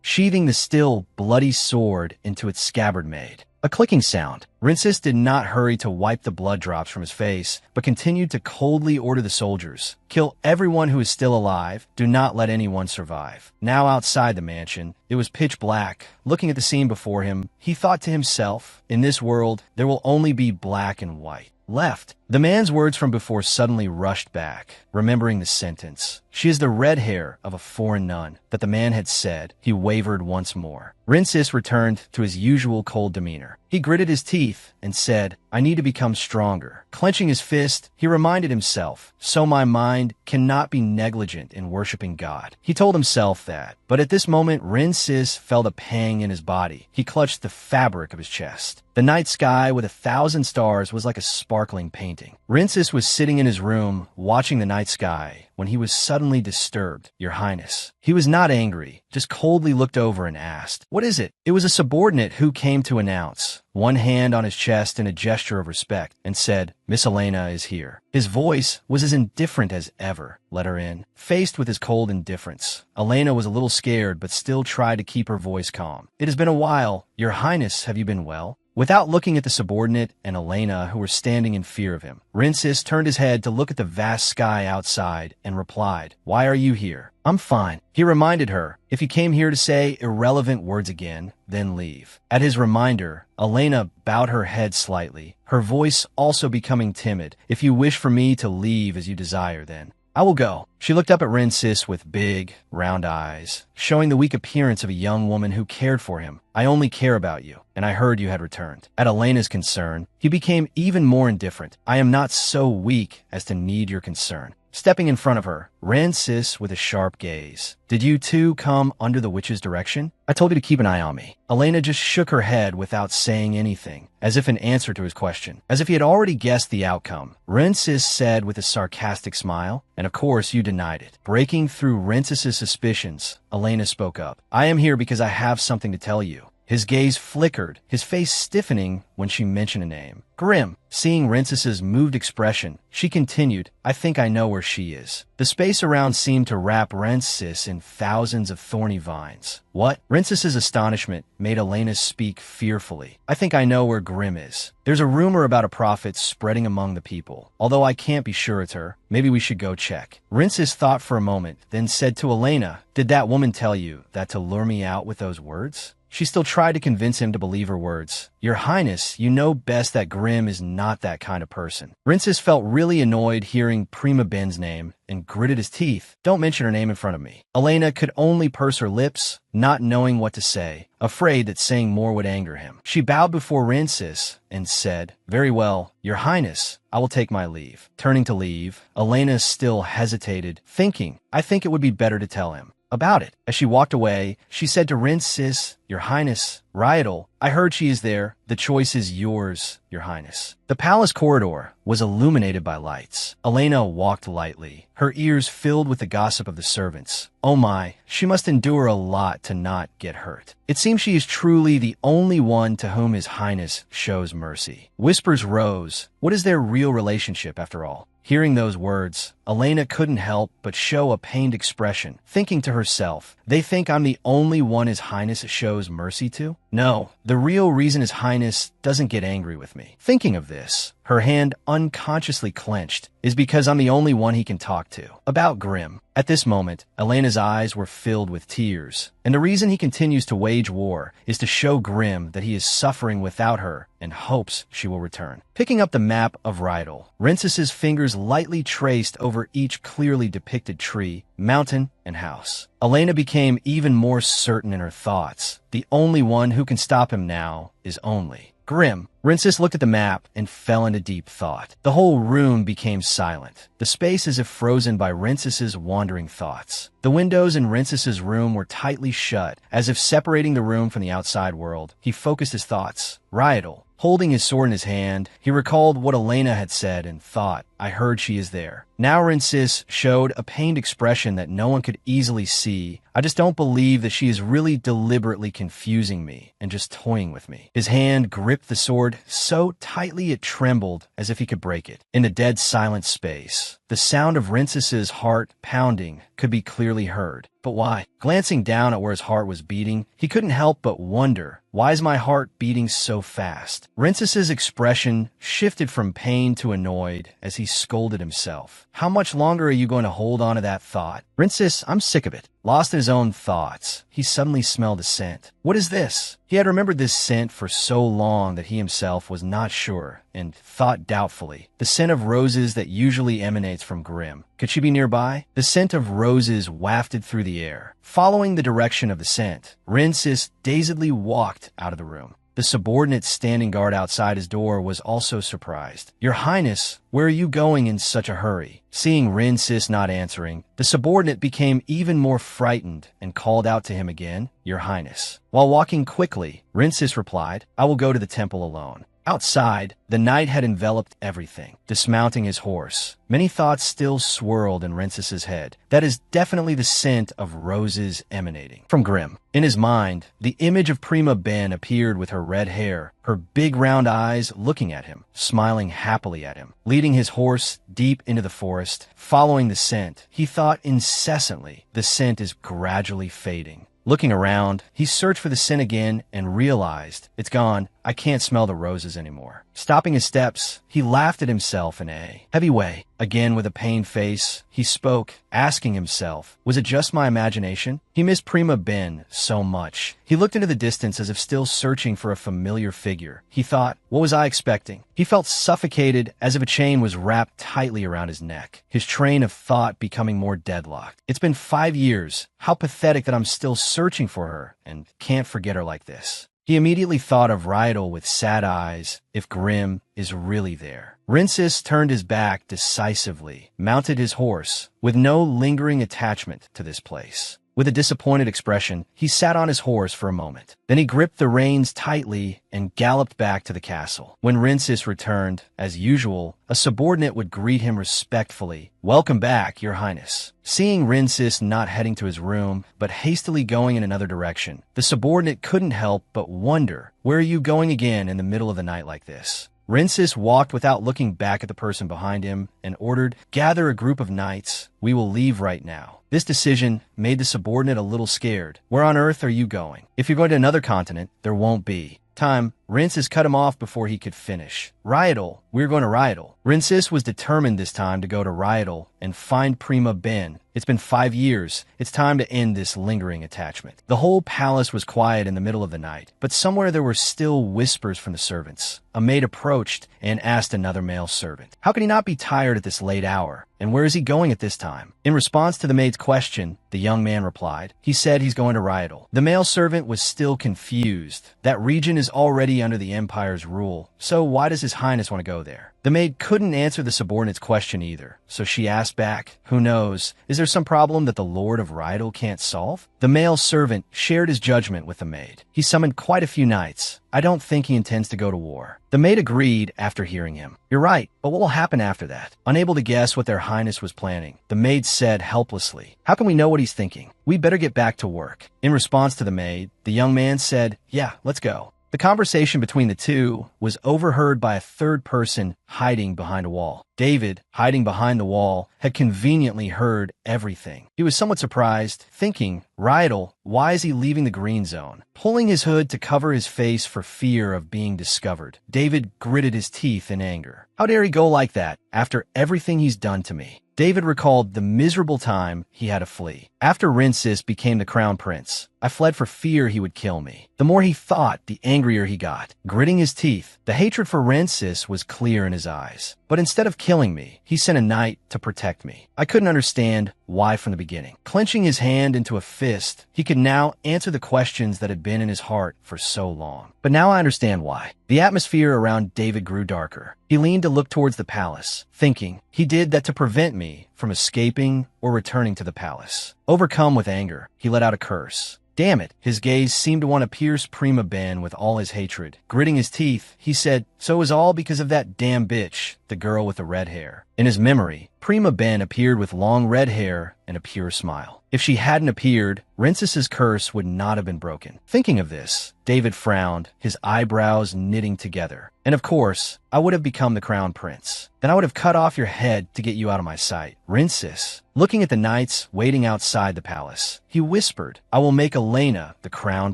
Sheathing the still, bloody sword into its scabbard made. A clicking sound. Rincis did not hurry to wipe the blood drops from his face, but continued to coldly order the soldiers, "Kill everyone who is still alive. Do not let anyone survive." Now outside the mansion, it was pitch black. Looking at the scene before him, he thought to himself, in this world, there will only be black and white left. The man's words from before suddenly rushed back, remembering the sentence. "She is the red hair of a foreign nun," that the man had said. He wavered once more. Rincis returned to his usual cold demeanor. He gritted his teeth and said, "I need to become stronger." Clenching his fist, he reminded himself, "So my mind cannot be negligent in worshiping God." He told himself that, but at this moment, Rincis felt a pang in his body. He clutched the fabric of his chest. The night sky with 1,000 stars was like a sparkling painting. painting. Rincis was sitting in his room, watching the night sky, when he was suddenly disturbed. "Your Highness." He was not angry, just coldly looked over and asked, "What is it?" It was a subordinate who came to announce, one hand on his chest in a gesture of respect, and said, "Miss Elena is here." His voice was as indifferent as ever. "Let her in." Faced with his cold indifference, Elena was a little scared but still tried to keep her voice calm. "It has been a while. Your Highness, have you been well?" Without looking at the subordinate and Elena, who were standing in fear of him, Rincis turned his head to look at the vast sky outside and replied, "Why are you here?" "I'm fine." He reminded her, "If you came here to say irrelevant words again, then leave." At his reminder, Elena bowed her head slightly, her voice also becoming timid. "If you wish for me to leave as you desire, then I will go." She looked up at Rincis with big, round eyes, showing the weak appearance of a young woman who cared for him. "I only care about you, and I heard you had returned." At Elena's concern, he became even more indifferent. "I am not so weak as to need your concern." Stepping in front of her, Rincis with a sharp gaze. "Did you two come under the witch's direction?" "I told you to keep an eye on me." Elena just shook her head without saying anything, as if in answer to his question. As if he had already guessed the outcome, Rincis said with a sarcastic smile, "And of course you denied it." Breaking through Rincis's suspicions, Elena spoke up. "I am here because I have something to tell you." His gaze flickered, his face stiffening when she mentioned a name. "Grim." Seeing Rincis's moved expression, she continued, "I think I know where she is." The space around seemed to wrap Rincis in thousands of thorny vines. "What?" Rincis's astonishment made Elena speak fearfully. "I think I know where Grim is. There's a rumor about a prophet spreading among the people. Although I can't be sure it's her. Maybe we should go check." Rincis thought for a moment, then said to Elena, "Did that woman tell you that to lure me out with those words?" She still tried to convince him to believe her words. "Your Highness, you know best that Grim is not that kind of person." Rincis felt really annoyed hearing Prima Ben's name and gritted his teeth. "Don't mention her name in front of me." Elena could only purse her lips, not knowing what to say, afraid that saying more would anger him. She bowed before Rincis and said, "Very well, Your Highness, I will take my leave." Turning to leave, Elena still hesitated, thinking, "I think it would be better to tell him about it." As she walked away, she said to Rincis, "Your Highness, Rydal, I heard she is there. The choice is yours, Your Highness." The palace corridor was illuminated by lights. Elena walked lightly, her ears filled with the gossip of the servants. Oh my, she must endure a lot to not get hurt. It seems she is truly the only one to whom His Highness shows mercy. Whispers rose. What is their real relationship, after all? Hearing those words, Elena couldn't help but show a pained expression, thinking to herself, "They think I'm the only one His Highness shows mercy to? No, the real reason His Highness doesn't get angry with me." Thinking of this, her hand unconsciously clenched, is because I'm the only one he can talk to. About Grim. At this moment, Elena's eyes were filled with tears, and the reason he continues to wage war is to show Grim that he is suffering without her and hopes she will return. Picking up the map of Rydal, Rincis's fingers lightly traced over each clearly depicted tree, mountain, and house. Elena became even more certain in her thoughts. The only one who can stop him now is only Grim. Rincis looked at the map and fell into deep thought. The whole room became silent, the space as if frozen by Rincis's wandering thoughts. The windows in Rincis's room were tightly shut, as if separating the room from the outside world. He focused his thoughts. Rydal. Holding his sword in his hand, he recalled what Elena had said and thought, "I heard she is there." Now Rincis showed a pained expression that no one could easily see. "I just don't believe that she is really deliberately confusing me and just toying with me." His hand gripped the sword so tightly it trembled as if he could break it. In the dead silent space, the sound of Rincis's heart pounding could be clearly heard. But why? Glancing down at where his heart was beating, he couldn't help but wonder, why is my heart beating so fast? Rincis's expression shifted from pain to annoyed as he scolded himself. How much longer are you going to hold on to that thought? Rincis, I'm sick of it. Lost in his own thoughts, he suddenly smelled a scent. What is this? He had remembered this scent for so long that he himself was not sure and thought doubtfully. The scent of roses that usually emanates from Grim. Could she be nearby? The scent of roses wafted through the air. Following the direction of the scent, Rincis dazedly walked out of the room. The subordinate standing guard outside his door was also surprised. "Your Highness, where are you going in such a hurry?" Seeing Rincis not answering, the subordinate became even more frightened and called out to him again, "Your Highness." While walking quickly, Rincis replied, "I will go to the temple alone." Outside, the night had enveloped everything. Dismounting his horse, many thoughts still swirled in Rinces's head. That is definitely the scent of roses emanating from Grimm. In his mind, the image of Prima Ben appeared with her red hair, her big round eyes looking at him, smiling happily at him. Leading his horse deep into the forest, following the scent, he thought incessantly, the scent is gradually fading. Looking around, he searched for the scent again and realized, it's gone, I can't smell the roses anymore. Stopping his steps, he laughed at himself in a heavy way. Again with a pained face, he spoke, asking himself, was it just my imagination? He missed Prima Ben so much. He looked into the distance as if still searching for a familiar figure. He thought, what was I expecting? He felt suffocated as if a chain was wrapped tightly around his neck, his train of thought becoming more deadlocked. It's been 5 years. How pathetic that I'm still searching for her and can't forget her like this. He immediately thought of Rydell with sad eyes, if Grimm is really there. Rinces turned his back decisively, mounted his horse, with no lingering attachment to this place. With a disappointed expression, he sat on his horse for a moment. Then he gripped the reins tightly and galloped back to the castle. When Rinces returned, as usual, a subordinate would greet him respectfully. Welcome back, Your Highness. Seeing Rinces not heading to his room, but hastily going in another direction, the subordinate couldn't help but wonder, where are you going again in the middle of the night like this? Rinces walked without looking back at the person behind him and ordered, gather a group of knights. We will leave right now. This decision made the subordinate a little scared. Where on earth are you going? If you're going to another continent, there won't be time. Rinces cut him off before he could finish. Rydell, we're going to Rydell. Rinces was determined this time to go to Rydell and find Prima Ben. It's been 5 years. It's time to end this lingering attachment. The whole palace was quiet in the middle of the night, but somewhere there were still whispers from the servants. A maid approached and asked another male servant, how can he not be tired at this late hour? And where is he going at this time? In response to the maid's question, the young man replied, he said he's going to Rydell. The male servant was still confused. That region is already under the Empire's rule, so why does His Highness want to go there? The maid couldn't answer the subordinate's question either, so she asked back, who knows, is there some problem that the Lord of Rydell can't solve? The male servant shared his judgment with the maid. He summoned quite a few knights. I don't think he intends to go to war. The maid agreed after hearing him. You're right, but what will happen after that? Unable to guess what their highness was planning, the maid said helplessly, how can we know what he's thinking? We better get back to work. In response to the maid, the young man said, yeah, let's go. The conversation between the two was overheard by a third person hiding behind a wall. David, hiding behind the wall, had conveniently heard everything. He was somewhat surprised, thinking, Rydell, why is he leaving the green zone? Pulling his hood to cover his face for fear of being discovered, David gritted his teeth in anger. How dare he go like that after everything he's done to me? David recalled the miserable time he had to flee. After Rinces became the crown prince, I fled for fear he would kill me. The more he thought, the angrier he got. Gritting his teeth, the hatred for Rinces was clear in his eyes. But instead of killing me, he sent a knight to protect me. I couldn't understand why from the beginning. Clenching his hand into a fist, he could now answer the questions that had been in his heart for so long. But now I understand why. The atmosphere around David grew darker. He leaned to look towards the palace, thinking he did that to prevent me from escaping or returning to the palace. Overcome with anger, he let out a curse. Damn it, his gaze seemed to want to pierce Prima Ben with all his hatred. Gritting his teeth, he said, so it was all because of that damn bitch, the girl with the red hair. In his memory, Prima Ben appeared with long red hair and a pure smile. If she hadn't appeared, Rinces's curse would not have been broken. Thinking of this, David frowned, his eyebrows knitting together. And of course, I would have become the crown prince. Then I would have cut off your head to get you out of my sight. Rinces, looking at the knights waiting outside the palace, he whispered, I will make Elena the crown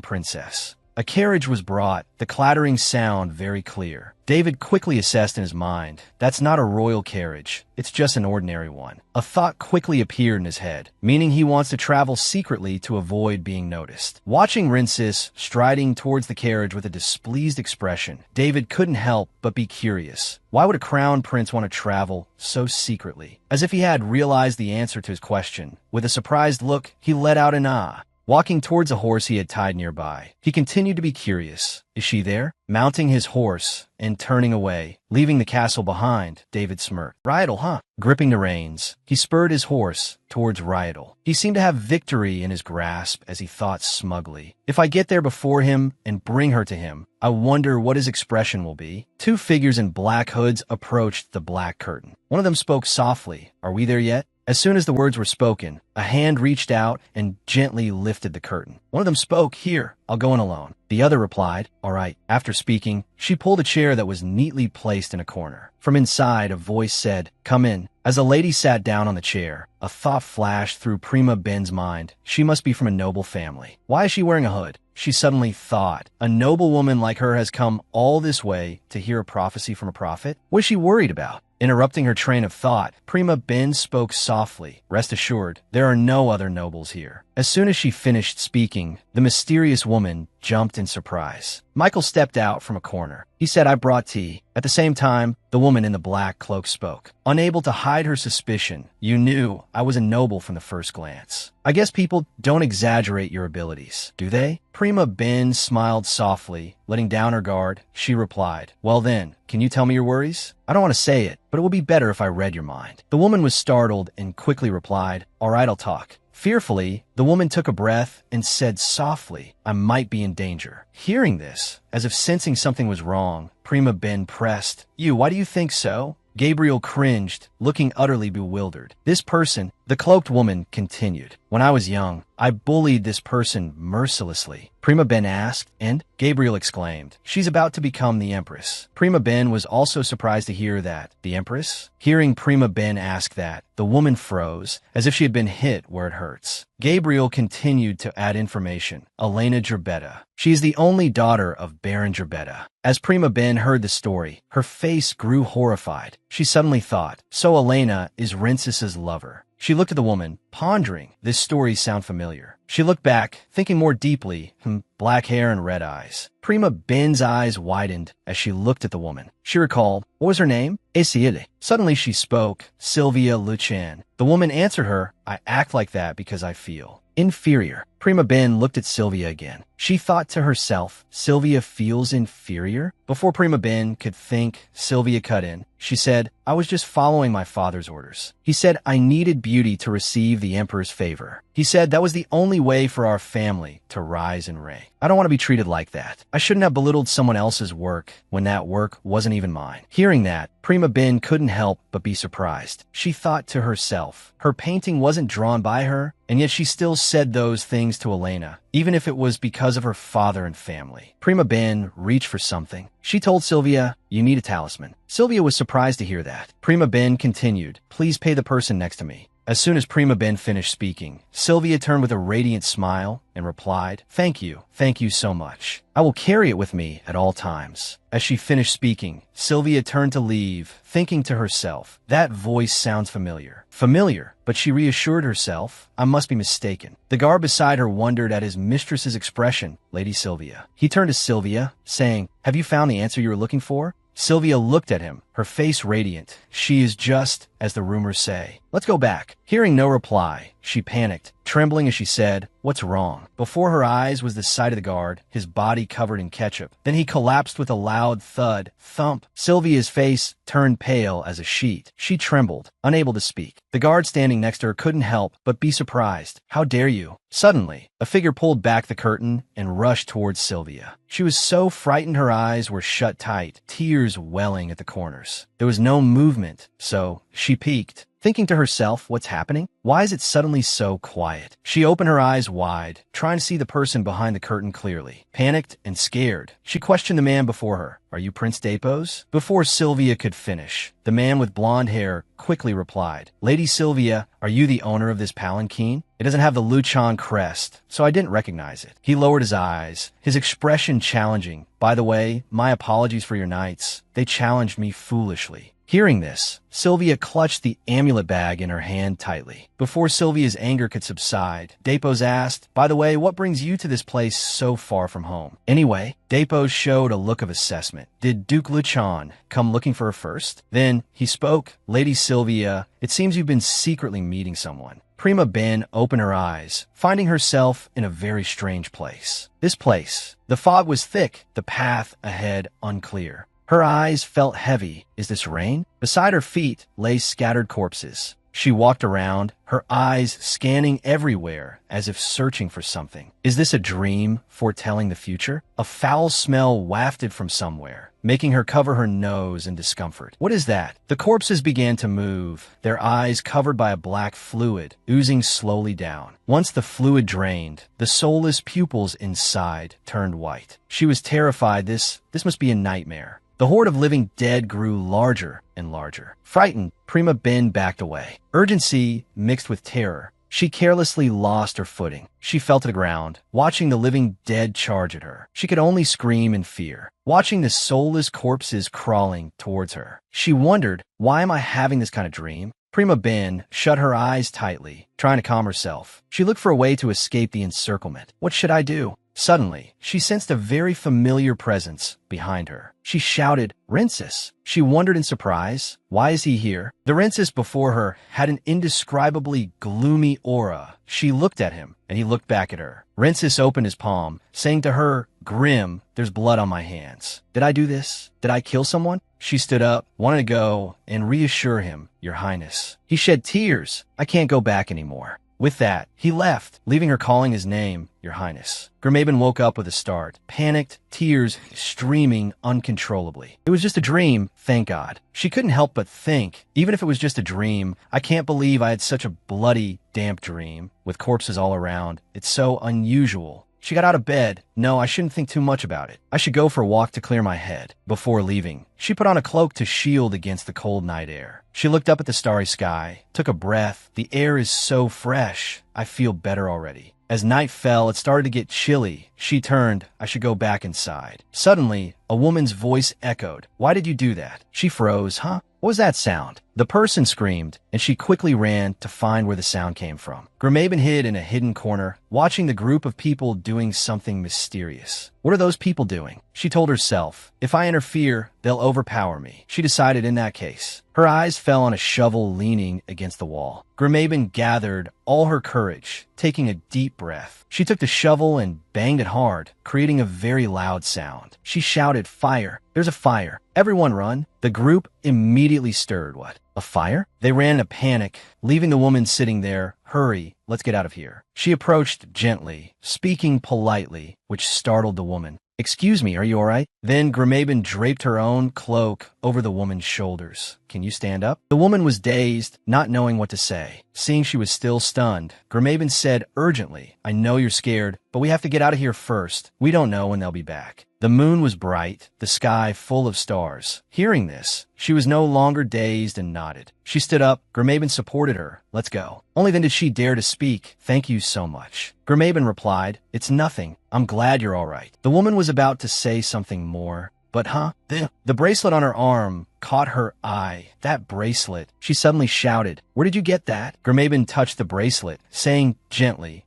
princess. A carriage was brought, the clattering sound very clear. David quickly assessed in his mind, that's not a royal carriage, it's just an ordinary one. A thought quickly appeared in his head, meaning he wants to travel secretly to avoid being noticed. Watching Rinces striding towards the carriage with a displeased expression, David couldn't help but be curious. Why would a crown prince want to travel so secretly? As if he had realized the answer to his question, with a surprised look, he let out an ah. walking towards a horse he had tied nearby. He continued to be curious. Is she there? Mounting his horse and turning away, leaving the castle behind, David smirked. Rydell, huh? Gripping the reins, he spurred his horse towards Rydell. He seemed to have victory in his grasp as he thought smugly. If I get there before him and bring her to him, I wonder what his expression will be. Two figures in black hoods approached the black curtain. One of them spoke softly. Are we there yet? As soon as the words were spoken, a hand reached out and gently lifted the curtain. One of them spoke, Here, I'll go in alone. The other replied, All right. After speaking, she pulled a chair that was neatly placed in a corner. From inside, a voice said, Come in. As the lady sat down on the chair, a thought flashed through Prima Ben's mind. She must be from a noble family. Why is she wearing a hood? She suddenly thought, a noble woman like her has come all this way to hear a prophecy from a prophet? What is she worried about? Interrupting her train of thought, Prima Ben spoke softly. Rest assured, there are no other nobles here. As soon as she finished speaking, the mysterious woman jumped in surprise. Michael stepped out from a corner. He said, I brought tea. At the same time, the woman in the black cloak spoke. Unable to hide her suspicion, you knew I was a noble from the first glance. I guess people don't exaggerate your abilities, do they? Prima Ben smiled softly. Letting down her guard, she replied, Well then, can you tell me your worries? I don't want to say it, but it would be better if I read your mind. The woman was startled and quickly replied, All right, I'll talk. Fearfully, the woman took a breath and said softly, I might be in danger. Hearing this, as if sensing something was wrong, Prima Ben pressed, why do you think so? Gabriel cringed, looking utterly bewildered. This person, the cloaked woman, continued. When I was young, I bullied this person mercilessly. Prima Ben asked, and Gabriel exclaimed, She's about to become the Empress. Prima Ben was also surprised to hear that. The Empress? Hearing Prima Ben ask that, the woman froze, as if she had been hit where it hurts. Gabriel continued to add information. Elena Gerbetta. She is the only daughter of Baron Gerbetta. As Prima Ben heard the story, her face grew horrified. She suddenly thought, so Elena is Rinces's lover. She looked at the woman, pondering. This story sounded familiar. She looked back, thinking more deeply. Black hair and red eyes. Prima Ben's eyes widened as she looked at the woman. She recalled, what was her name? Esiele. Suddenly she spoke, Sylvia Luchan. The woman answered her, I act like that because I feel inferior. Prima Ben looked at Sylvia again. She thought to herself, Sylvia feels inferior? Before Prima Ben could think, Sylvia cut in. She said, I was just following my father's orders. He said I needed beauty to receive the emperor's favor. He said that was the only way for our family to rise in rank. I don't want to be treated like that. I shouldn't have belittled someone else's work when that work wasn't even mine. Hearing that, Prima Ben couldn't help but be surprised. She thought to herself, her painting wasn't drawn by her, and yet she still said those things to Elena, even if it was because of her father and family. Prima Ben reached for something. She told Sylvia, you need a talisman. Sylvia was surprised to hear that. Prima Ben continued, please pay the person next to me. As soon as Prima Ben finished speaking, Sylvia turned with a radiant smile and replied, thank you so much. I will carry it with me at all times. As she finished speaking, Sylvia turned to leave, thinking to herself, that voice sounds familiar. Familiar, but she reassured herself, I must be mistaken. The guard beside her wondered at his mistress's expression, Lady Sylvia. He turned to Sylvia, saying, have you found the answer you were looking for? Sylvia looked at him, her face radiant. She is just as the rumors say. Let's go back. Hearing no reply, she panicked, trembling as she said, what's wrong? Before her eyes was the sight of the guard, his body covered in ketchup. Then he collapsed with a loud thud, thump. Sylvia's face turned pale as a sheet. She trembled, unable to speak. The guard standing next to her couldn't help but be surprised. How dare you? Suddenly, a figure pulled back the curtain and rushed towards Sylvia. She was so frightened her eyes were shut tight, tears welling at the corners. There was no movement, so she peeked. Thinking to herself, what's happening? Why is it suddenly so quiet? She opened her eyes wide, trying to see the person behind the curtain clearly. Panicked and scared, she questioned the man before her. Are you Prince Depos? Before Sylvia could finish, the man with blonde hair quickly replied, Lady Sylvia, are you the owner of this palanquin? It doesn't have the Luchan crest, so I didn't recognize it. He lowered his eyes, his expression challenging. By the way, my apologies for your knights. They challenged me foolishly. Hearing this, Sylvia clutched the amulet bag in her hand tightly. Before Sylvia's anger could subside, Depos asked, by the way, what brings you to this place so far from home? Anyway, Depos showed a look of assessment. Did Duke Luchan come looking for her first? Then he spoke, Lady Sylvia, it seems you've been secretly meeting someone. Prima Ben opened her eyes, finding herself in a very strange place. This place. The fog was thick, the path ahead unclear. Her eyes felt heavy. Is this rain? Beside her feet lay scattered corpses. She walked around, her eyes scanning everywhere as if searching for something. Is this a dream foretelling the future? A foul smell wafted from somewhere, making her cover her nose in discomfort. What is that? The corpses began to move, their eyes covered by a black fluid, oozing slowly down. Once the fluid drained, the soulless pupils inside turned white. She was terrified. This must be a nightmare. The horde of living dead grew larger and larger. Frightened, Prima Ben backed away. Urgency mixed with terror. She carelessly lost her footing. She fell to the ground, watching the living dead charge at her. She could only scream in fear, watching the soulless corpses crawling towards her. She wondered, why am I having this kind of dream? Prima Ben shut her eyes tightly, trying to calm herself. She looked for a way to escape the encirclement. What should I do? Suddenly, she sensed a very familiar presence behind her. She shouted, "Rensis!" She wondered in surprise, why is he here? The Rensis before her had an indescribably gloomy aura. She looked at him, and he looked back at her. Rensis opened his palm, saying to her, "Grim, there's blood on my hands. Did I do this? Did I kill someone?" She stood up, wanted to go, and reassure him, "Your Highness." He shed tears. "I can't go back anymore." With that, he left, leaving her calling his name, "Your Highness." Grimaben woke up with a start, panicked, tears streaming uncontrollably. It was just a dream, thank God. She couldn't help but think, even if it was just a dream, I can't believe I had such a bloody, damp dream, with corpses all around. It's so unusual. She got out of bed. No, I shouldn't think too much about it. I should go for a walk to clear my head. Before leaving, she put on a cloak to shield against the cold night air. She looked up at the starry sky, took a breath. The air is so fresh. I feel better already. As night fell, it started to get chilly. She turned. I should go back inside. Suddenly, a woman's voice echoed. "Why did you do that?" She froze. Huh? What was that sound? The person screamed, and she quickly ran to find where the sound came from. Grimaben hid in a hidden corner, watching the group of people doing something mysterious. What are those people doing? She told herself, if I interfere, they'll overpower me. She decided in that case. Her eyes fell on a shovel leaning against the wall. Grimaben gathered all her courage, taking a deep breath. She took the shovel and banged it hard, creating a very loud sound. She shouted, "Fire! There's a fire! Everyone run!" The group immediately stirred. What? A fire? They ran in a panic, leaving the woman sitting there. "Hurry, let's get out of here." She approached gently, speaking politely, which startled the woman. "Excuse me, are you all right?" Then Grimaben draped her own cloak over the woman's shoulders. "Can you stand up?" The woman was dazed, not knowing what to say. Seeing she was still stunned, Grimaben said urgently, "I know you're scared, but we have to get out of here first. We don't know when they'll be back." The moon was bright, the sky full of stars. Hearing this, she was no longer dazed and nodded. She stood up. Grimaben supported her. "Let's go." Only then did she dare to speak. "Thank you so much." Grimaben replied, "It's nothing. I'm glad you're all right." The woman was about to say something more, but the bracelet on her arm caught her eye. That bracelet. She suddenly shouted, "Where did you get that?" Grimaben touched the bracelet, saying gently,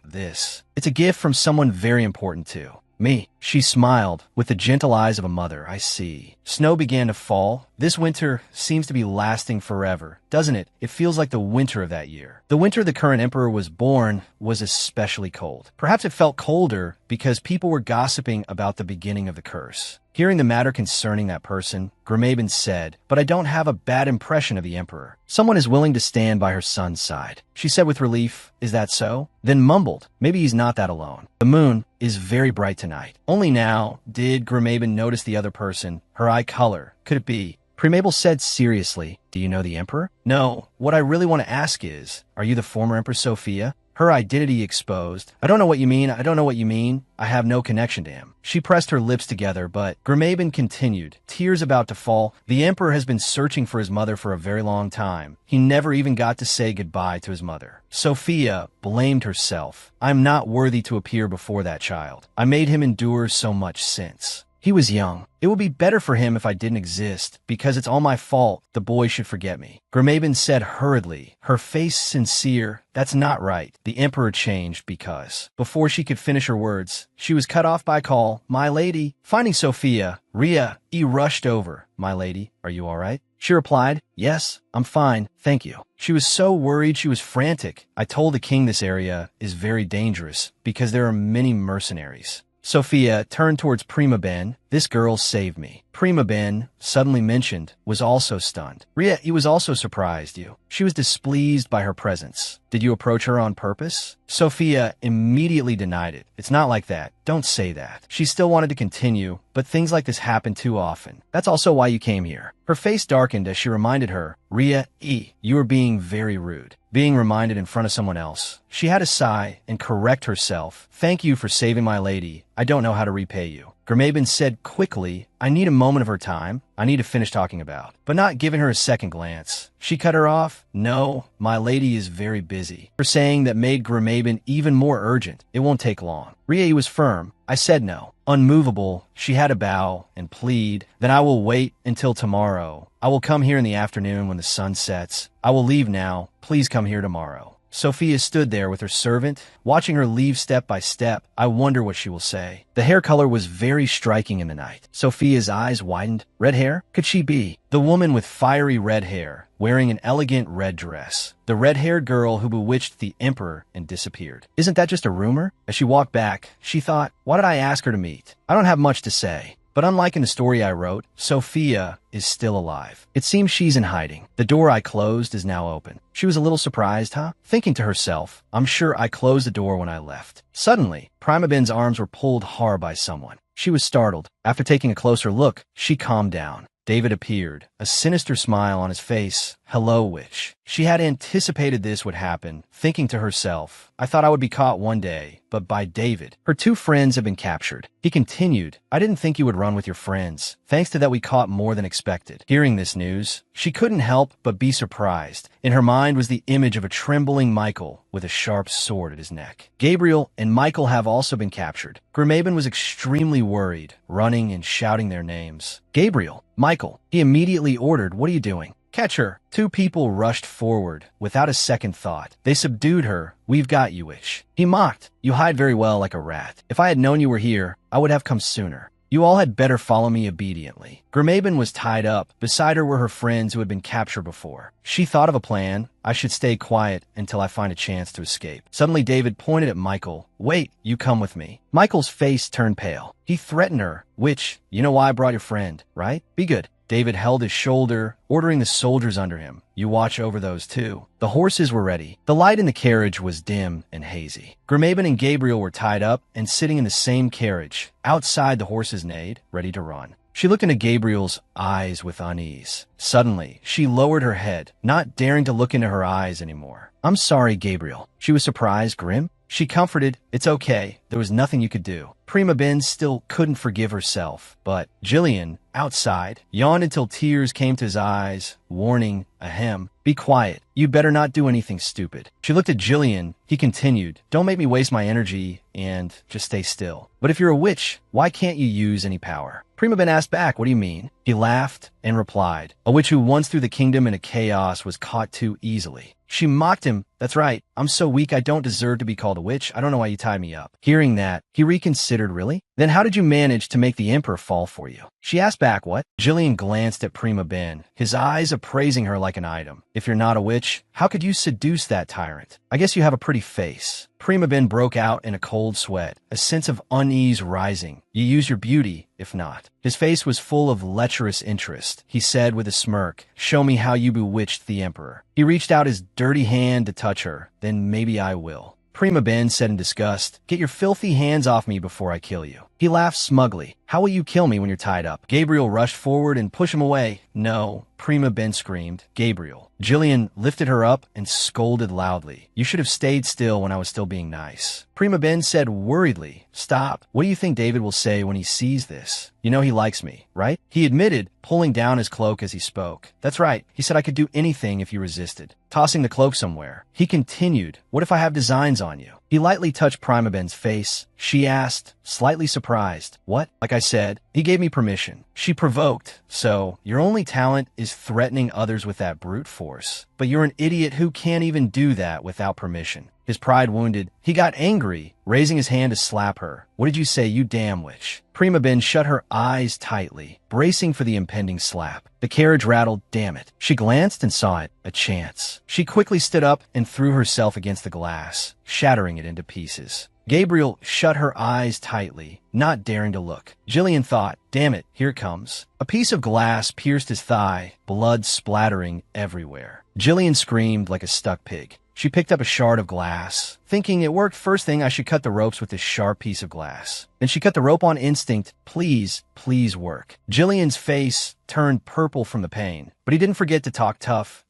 this. It's a gift from someone very important too. Me. She smiled with the gentle eyes of a mother. "I see." Snow began to fall. This winter seems to be lasting forever, doesn't it? It feels like the winter of that year. The winter the current emperor was born was especially cold. Perhaps it felt colder because people were gossiping about the beginning of the curse. Hearing the matter concerning that person, Grimaben said, "But I don't have a bad impression of the emperor. Someone is willing to stand by her son's side." She said with relief, "Is that so?" Then mumbled, "Maybe he's not that alone. The moon is very bright tonight." Only now did Grimaben notice the other person, her eye color. Could it be? Primabel said seriously, "Do you know the emperor?" "No. What I really want to ask is, are you the former Empress Sophia?" Her identity exposed. "I don't know what you mean. I don't know what you mean. I have no connection to him." She pressed her lips together, but Grimaben continued, tears about to fall. "The emperor has been searching for his mother for a very long time. He never even got to say goodbye to his mother. Sophia blamed herself. I'm not worthy to appear before that child. I made him endure so much since. He was young. It would be better for him if I didn't exist, because it's all my fault the boy should forget me. Grimabin said hurriedly, her face sincere. That's not right. The emperor changed because. Before she could finish her words, she was cut off by a call. My lady. Finding Sophia, Ria rushed over. My lady, are you all right? She replied, yes, I'm fine, thank you. She was so worried she was frantic. I told the king this area is very dangerous because there are many mercenaries. Sophia turned towards Prima Ben. This girl saved me. Prima Ben, suddenly mentioned, was also stunned. Ria, he was also surprised you. She was displeased by her presence. Did you approach her on purpose? Sophia immediately denied it. It's not like that. Don't say that. She still wanted to continue, but things like this happen too often. That's also why you came here. Her face darkened as she reminded her, Ria, you were being very rude. Being reminded in front of someone else. She had to sigh and correct herself. Thank you for saving my lady. I don't know how to repay you. Grimabin said quickly, I need a moment of her time. I need to finish talking about. But not giving her a second glance. She cut her off. No, my lady is very busy. Her saying that made Grimabin even more urgent. It won't take long. Ria was firm. I said no. Unmovable, she had to bow and plead. Then I will wait until tomorrow. I will come here in the afternoon when the sun sets. I will leave now. Please come here tomorrow. Sophia stood there with her servant, watching her leave step by step. I wonder what she will say. The hair color was very striking in the night. Sophia's eyes widened. Red hair? Could she be? The woman with fiery red hair, wearing an elegant red dress. The red-haired girl who bewitched the emperor and disappeared. Isn't that just a rumor? As she walked back, she thought, why did I ask her to meet? I don't have much to say. But unlike in the story I wrote, Sophia is still alive. It seems she's in hiding. The door I closed is now open. She was a little surprised, huh? Thinking to herself, I'm sure I closed the door when I left. Suddenly, Prima Ben's arms were pulled hard by someone. She was startled. After taking a closer look, she calmed down. David appeared, a sinister smile on his face. Hello, witch. She had anticipated this would happen, thinking to herself, I thought I would be caught one day, but by David. Her two friends have been captured. He continued, I didn't think you would run with your friends. Thanks to that we caught more than expected. Hearing this news, she couldn't help but be surprised. In her mind was the image of a trembling Michael with a sharp sword at his neck. Gabriel and Michael have also been captured. Grimabin was extremely worried, running and shouting their names. Gabriel, Michael, he immediately ordered, what are you doing? Catch her. Two people rushed forward, without a second thought. They subdued her. We've got you, witch. He mocked. You hide very well like a rat. If I had known you were here, I would have come sooner. You all had better follow me obediently. Grimabin was tied up. Beside her were her friends who had been captured before. She thought of a plan. I should stay quiet until I find a chance to escape. Suddenly David pointed at Michael. Wait, you come with me. Michael's face turned pale. He threatened her. Witch, you know why I brought your friend, right? Be good. David held his shoulder, ordering the soldiers under him. You watch over those too. The horses were ready. The light in the carriage was dim and hazy. Grimabin and Gabriel were tied up and sitting in the same carriage. Outside the horses neighed, ready to run. She looked into Gabriel's eyes with unease. Suddenly, she lowered her head, not daring to look into her eyes anymore. I'm sorry, Gabriel. She was surprised, grim. She comforted, it's okay, there was nothing you could do. Prima Ben still couldn't forgive herself, but Jillian, outside, yawned until tears came to his eyes, warning, ahem, be quiet, you better not do anything stupid. She looked at Jillian, he continued, don't make me waste my energy, and just stay still. But if you're a witch, why can't you use any power? Prima Ben asked back, what do you mean? He laughed and replied, a witch who once threw the kingdom into chaos was caught too easily. She mocked him. That's right. I'm so weak I don't deserve to be called a witch. I don't know why you tied me up. Hearing that, he reconsidered, really? Then how did you manage to make the emperor fall for you? She asked back, what? Jillian glanced at Prima Ben, his eyes appraising her like an item. If you're not a witch, how could you seduce that tyrant? I guess you have a pretty face. Prima Ben broke out in a cold sweat, a sense of unease rising. You use your beauty, if not. His face was full of lecherous interest. He said with a smirk, show me how you bewitched the emperor. He reached out his dirty hand to touch her. Then maybe I will. Prima Ben said in disgust, get your filthy hands off me before I kill you. He laughed smugly. How will you kill me when you're tied up? Gabriel rushed forward and pushed him away. No, Prima Ben screamed. Gabriel. Jillian lifted her up and scolded loudly. You should have stayed still when I was still being nice. Prima Ben said worriedly, stop. What do you think David will say when he sees this? You know he likes me, right? He admitted, pulling down his cloak as he spoke. That's right. He said I could do anything if you resisted. Tossing the cloak somewhere. He continued, what if I have designs on you? He lightly touched Prima Ben's face. She asked, slightly surprised. What? Like I said, he gave me permission. She provoked. So, your only talent is threatening others with that brute force. But you're an idiot who can't even do that without permission. His pride wounded, he got angry, raising his hand to slap her. What did you say, you damn witch? Prima Ben shut her eyes tightly, bracing for the impending slap. The carriage rattled, damn it. She glanced and saw it, a chance. She quickly stood up and threw herself against the glass, shattering it into pieces. Gabriel shut her eyes tightly, not daring to look. Jillian thought, damn it, here it comes. A piece of glass pierced his thigh, blood splattering everywhere. Jillian screamed like a stuck pig. She picked up a shard of glass, thinking it worked first thing I should cut the ropes with this sharp piece of glass. Then she cut the rope on instinct. Please, please work. Jillian's face turned purple from the pain, but he didn't forget to talk tough.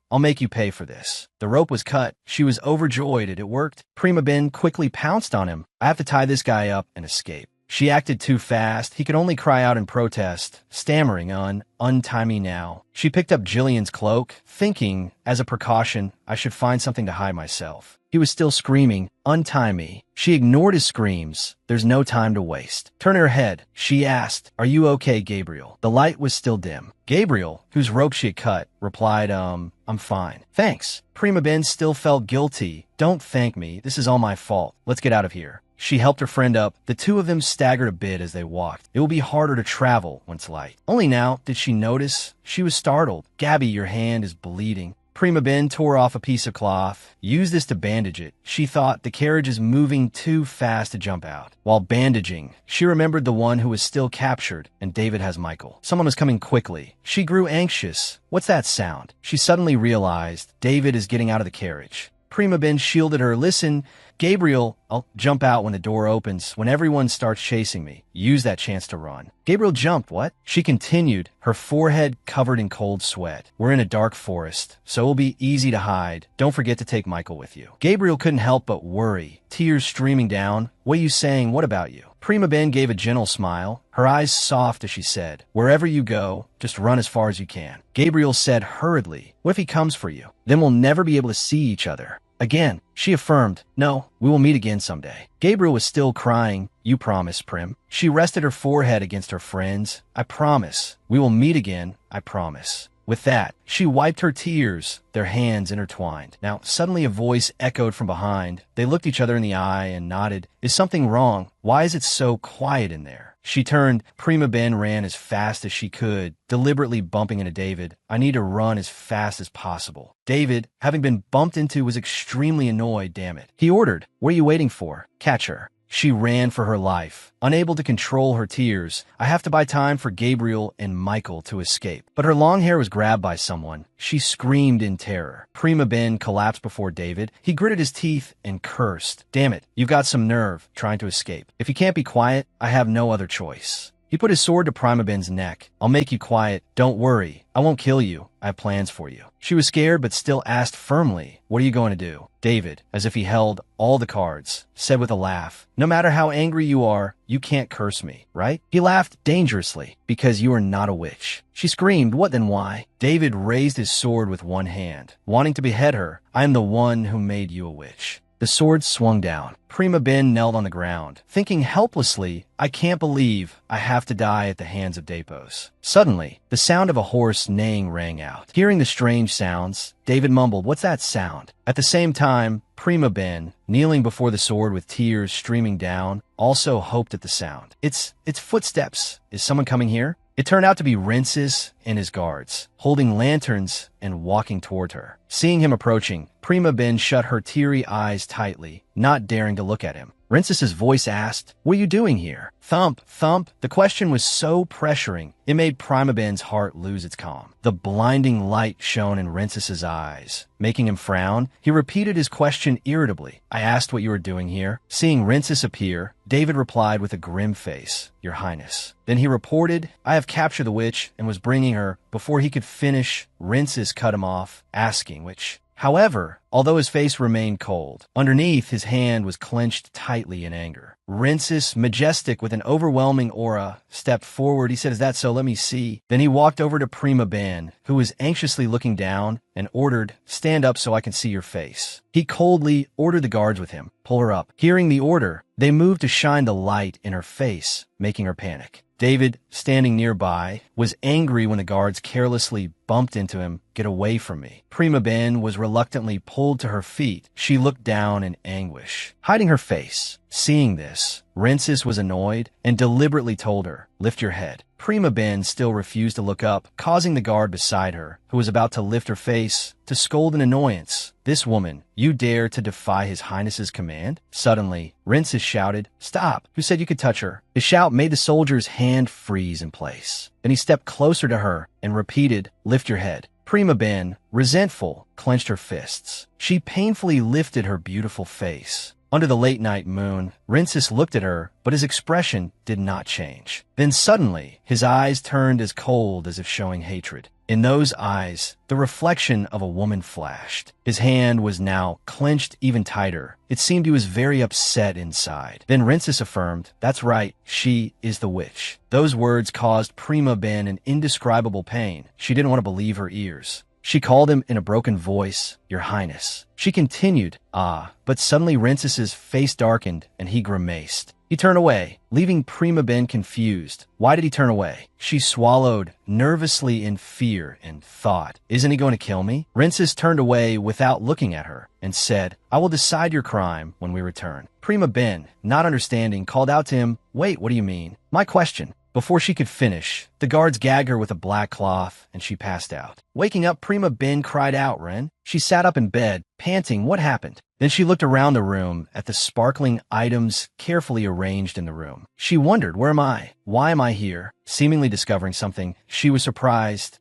I'll make you pay for this. The rope was cut. She was overjoyed it worked. Prima Ben quickly pounced on him. I have to tie this guy up and escape. She acted too fast. He could only cry out in protest, stammering untie me now. She picked up Jillian's cloak, thinking, as a precaution, I should find something to hide myself. He was still screaming, untie me. She ignored his screams. There's no time to waste. Turn her head. She asked, are you okay, Gabriel? The light was still dim. Gabriel, whose rope she had cut, replied, I'm fine. Thanks. Prima Ben still felt guilty. Don't thank me. This is all my fault. Let's get out of here. She helped her friend up. The two of them staggered a bit as they walked. It will be harder to travel once light. Only now did she notice. She was startled. Gabby, your hand is bleeding. Prima Ben tore off a piece of cloth. Use this to bandage it. She thought the carriage is moving too fast to jump out. While bandaging, she remembered the one who was still captured, and David has Michael. Someone was coming quickly. She grew anxious. What's that sound? She suddenly realized David is getting out of the carriage. Prima Ben shielded her. Listen, Gabriel, I'll jump out when the door opens, when everyone starts chasing me. Use that chance to run. Gabriel jumped, what? She continued, her forehead covered in cold sweat. We're in a dark forest, so it'll be easy to hide. Don't forget to take Michael with you. Gabriel couldn't help but worry, tears streaming down. What are you saying? What about you? Prima Ben gave a gentle smile, her eyes soft as she said, wherever you go, just run as far as you can. Gabriel said hurriedly, what if he comes for you? Then we'll never be able to see each other. Again, she affirmed, no, we will meet again someday. Gabriel was still crying. You promise, Prim. She rested her forehead against her friend's. I promise. We will meet again, I promise. With that, she wiped her tears, their hands intertwined. Now, suddenly a voice echoed from behind. They looked each other in the eye and nodded. Is something wrong? Why is it so quiet in there? She turned. Prima Ben ran as fast as she could, deliberately bumping into David. I need to run as fast as possible. David, having been bumped into, was extremely annoyed, damn it. He ordered, what are you waiting for? Catch her. She ran for her life, unable to control her tears. I have to buy time for Gabriel and Michael to escape. But her long hair was grabbed by someone. She screamed in terror. Prima Ben collapsed before David. He gritted his teeth and cursed. Damn it, you've got some nerve trying to escape. If you can't be quiet, I have no other choice. He put his sword to Prima Ben's neck. I'll make you quiet. Don't worry. I won't kill you. I have plans for you. She was scared but still asked firmly, what are you going to do? David, as if he held all the cards, said with a laugh, no matter how angry you are, you can't curse me, right? He laughed dangerously, because you are not a witch. She screamed, what then why? David raised his sword with one hand, wanting to behead her. I am the one who made you a witch. The sword swung down. Prima Ben knelt on the ground, thinking helplessly, I can't believe I have to die at the hands of Dapos. Suddenly, the sound of a horse neighing rang out. Hearing the strange sounds, David mumbled, what's that sound? At the same time, Prima Ben, kneeling before the sword with tears streaming down, also hoped at the sound. It's footsteps. Is someone coming here? It turned out to be Rensis and his guards, holding lanterns and walking toward her. Seeing him approaching, Prima Ben shut her teary eyes tightly, not daring to look at him. Rensis's voice asked, what are you doing here? Thump, thump. The question was so pressuring, it made Prima Ben's heart lose its calm. The blinding light shone in Rensis's eyes. Making him frown, he repeated his question irritably. I asked what you were doing here. Seeing Rensis appear, David replied with a grim face, Your Highness. Then he reported, I have captured the witch and was bringing her. Before he could finish, Rensis cut him off, asking, which However, although his face remained cold, underneath his hand was clenched tightly in anger. Rincis, majestic with an overwhelming aura, stepped forward. He said, "Is that so? Let me see." Then he walked over to Prima Ben, who was anxiously looking down, and ordered, "Stand up so I can see your face." He coldly ordered the guards with him, "Pull her up." Hearing the order, they moved to shine the light in her face, making her panic. David, standing nearby, was angry when the guards carelessly bumped into him. "Get away from me." Prima Ben was reluctantly pulled to her feet. She looked down in anguish, hiding her face. Seeing this, Rincis was annoyed and deliberately told her, "Lift your head." Prima Ben still refused to look up, causing the guard beside her, who was about to lift her face, to scold in annoyance. "This woman, you dare to defy His Highness's command?" Suddenly, Rincis shouted, "Stop! Who said you could touch her?" His shout made the soldier's hand freeze in place. Then he stepped closer to her and repeated, "Lift your head." Prima Ben, resentful, clenched her fists. She painfully lifted her beautiful face. Under the late-night moon, Rincis looked at her, but his expression did not change. Then suddenly, his eyes turned as cold as if showing hatred. In those eyes, the reflection of a woman flashed. His hand was now clenched even tighter. It seemed he was very upset inside. Then Rincis affirmed, "That's right, she is the witch." Those words caused Prima Ben an indescribable pain. She didn't want to believe her ears. She called him in a broken voice, "Your Highness." She continued, "Ah," but suddenly Rincis's face darkened and he grimaced. He turned away, leaving Prima Ben confused. Why did he turn away? She swallowed nervously in fear and thought, "Isn't he going to kill me?" Rincis turned away without looking at her and said, "I will decide your crime when we return." Prima Ben, not understanding, called out to him, "Wait, what do you mean?" "My question." Before she could finish, the guards gagged her with a black cloth, and she passed out. Waking up, Prima Ben cried out, "Ren!" She sat up in bed, panting. What happened? Then she looked around the room at the sparkling items carefully arranged in the room. She wondered, where am I? Why am I here? Seemingly discovering something, she was surprised.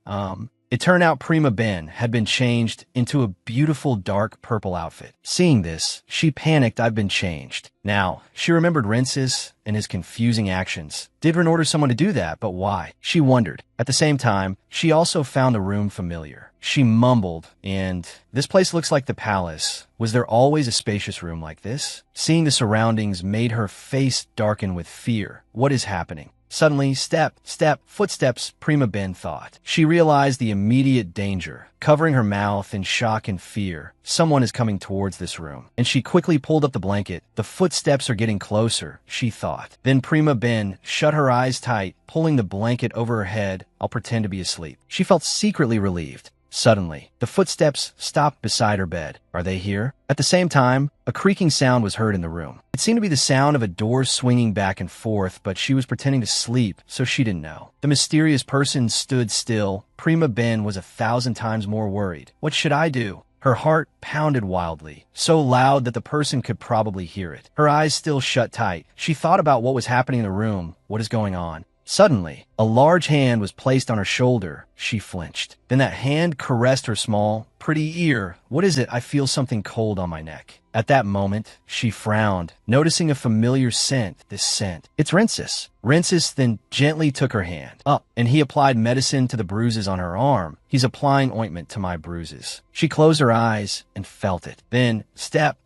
It turned out Prima Ben had been changed into a beautiful dark purple outfit. Seeing this, she panicked. I've been changed. Now, she remembered Rincis and his confusing actions. Did Ren order someone to do that, but why? She wondered. At the same time, she also found the room familiar. She mumbled, "And this place looks like the palace. Was there always a spacious room like this?" Seeing the surroundings made her face darken with fear. What is happening? Suddenly, step, footsteps, Prima Ben thought. She realized the immediate danger. Covering her mouth in shock and fear, someone is coming towards this room. And she quickly pulled up the blanket. The footsteps are getting closer, she thought. Then Prima Ben shut her eyes tight, pulling the blanket over her head. I'll pretend to be asleep. She felt secretly relieved. Suddenly, the footsteps stopped beside her bed. Are they here? At the same time, a creaking sound was heard in the room. It seemed to be the sound of a door swinging back and forth, but she was pretending to sleep, so she didn't know. The mysterious person stood still. Prima Ben was 1,000 times more worried. What should I do? Her heart pounded wildly, so loud that the person could probably hear it. Her eyes still shut tight. She thought about what was happening in the room. What is going on? Suddenly, a large hand was placed on her shoulder. She flinched. Then that hand caressed her small, pretty ear. What is it? I feel something cold on my neck. At that moment, she frowned, noticing a familiar scent. This scent. It's Rincis. Rincis then gently took her hand up, and he applied medicine to the bruises on her arm. He's applying ointment to my bruises. She closed her eyes and felt it. Then, step.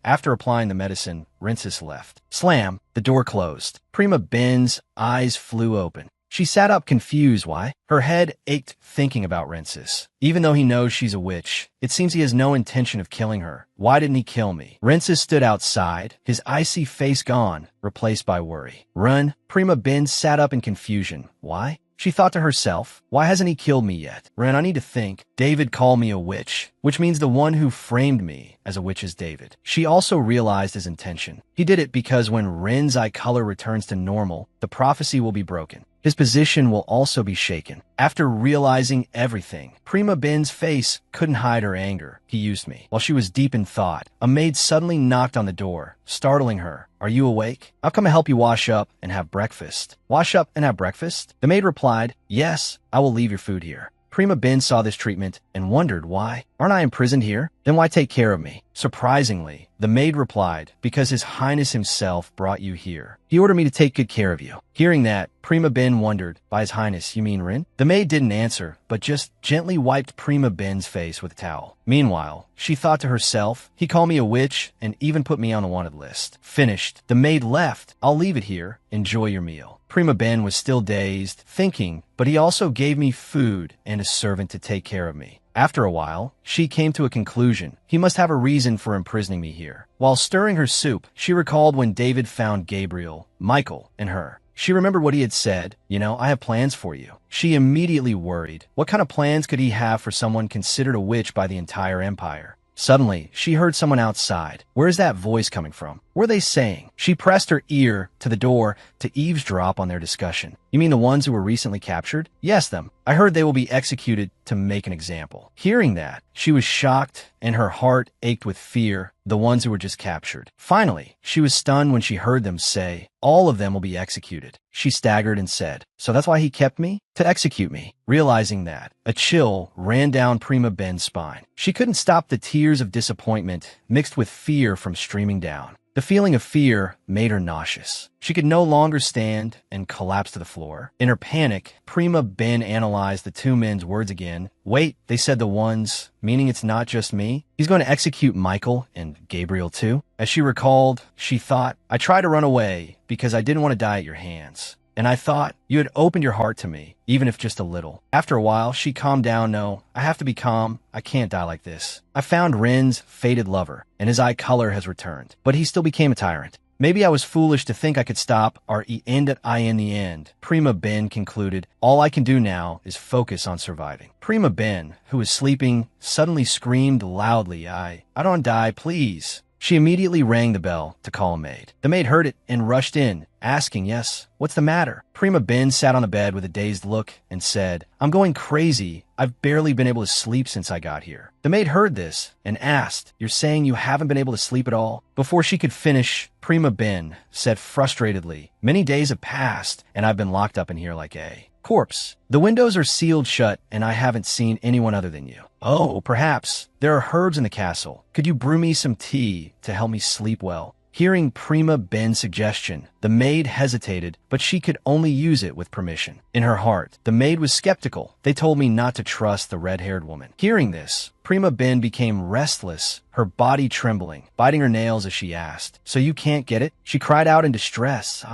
After applying the medicine, Rincis left. Slam. The door closed. Prima Ben's eyes flew open. She sat up confused. Why? Her head ached thinking about Rincis. Even though he knows she's a witch, it seems he has no intention of killing her. Why didn't he kill me? Rincis stood outside, his icy face gone, replaced by worry. Run. Prima Ben sat up in confusion. Why? She thought to herself, why hasn't he killed me yet? Ren, I need to think. David called me a witch, which means the one who framed me as a witch is David. She also realized his intention. He did it because when Ren's eye color returns to normal, the prophecy will be broken. His position will also be shaken. After realizing everything, Prima Ben's face couldn't hide her anger. He used me. While she was deep in thought, a maid suddenly knocked on the door, startling her. Are you awake? I've come to help you wash up and have breakfast. Wash up and have breakfast? The maid replied, yes, I will leave your food here. Prima Ben saw this treatment and wondered why. Aren't I imprisoned here? Then why take care of me? Surprisingly, the maid replied, because His Highness himself brought you here. He ordered me to take good care of you. Hearing that, Prima Ben wondered, by His Highness, you mean Rin? The maid didn't answer, but just gently wiped Prima Ben's face with a towel. Meanwhile, she thought to herself, he called me a witch and even put me on the wanted list. Finished. The maid left. I'll leave it here. Enjoy your meal. Prima Ben was still dazed, thinking, but he also gave me food and a servant to take care of me. After a while, she came to a conclusion. He must have a reason for imprisoning me here. While stirring her soup, she recalled when David found Gabriel, Michael, and her. She remembered what he had said, I have plans for you. She immediately worried. What kind of plans could he have for someone considered a witch by the entire empire? Suddenly, she heard someone outside. Where is that voice coming from? What are they saying? She pressed her ear to the door to eavesdrop on their discussion. You mean the ones who were recently captured? Yes, them. I heard they will be executed to make an example. Hearing that, she was shocked and her heart ached with fear, the ones who were just captured. Finally, she was stunned when she heard them say, all of them will be executed. She staggered and said, so that's why he kept me? To execute me. Realizing that, a chill ran down Prima Ben's spine. She couldn't stop the tears of disappointment mixed with fear from streaming down. The feeling of fear made her nauseous. She could no longer stand and collapsed to the floor. In her panic, Prima Ben analyzed the two men's words again. Wait, they said the ones, meaning it's not just me? He's going to execute Michael and Gabriel too? As she recalled, she thought, I tried to run away because I didn't want to die at your hands. And I thought you had opened your heart to me, even if just a little. After a while, she calmed down. No, I have to be calm. I can't die like this. I found Rin's fated lover, and his eye color has returned. But he still became a tyrant. Maybe I was foolish to think I could stop our end at I in the end. Prima Ben concluded, all I can do now is focus on surviving. Prima Ben, who was sleeping, suddenly screamed loudly, I don't die, please. She immediately rang the bell to call a maid. The maid heard it and rushed in, asking, yes, what's the matter? Prima Ben sat on the bed with a dazed look and said, I'm going crazy. I've barely been able to sleep since I got here. The maid heard this and asked, you're saying you haven't been able to sleep at all? Before she could finish, Prima Ben said frustratedly, many days have passed and I've been locked up in here like a corpse. The windows are sealed shut and I haven't seen anyone other than you. Oh, perhaps. There are herbs in the castle. Could you brew me some tea to help me sleep well? Hearing Prima Ben's suggestion, the maid hesitated, but she could only use it with permission. In her heart, the maid was skeptical. They told me not to trust the red-haired woman. Hearing this, Prima Ben became restless, her body trembling, biting her nails as she asked, so you can't get it? She cried out in distress.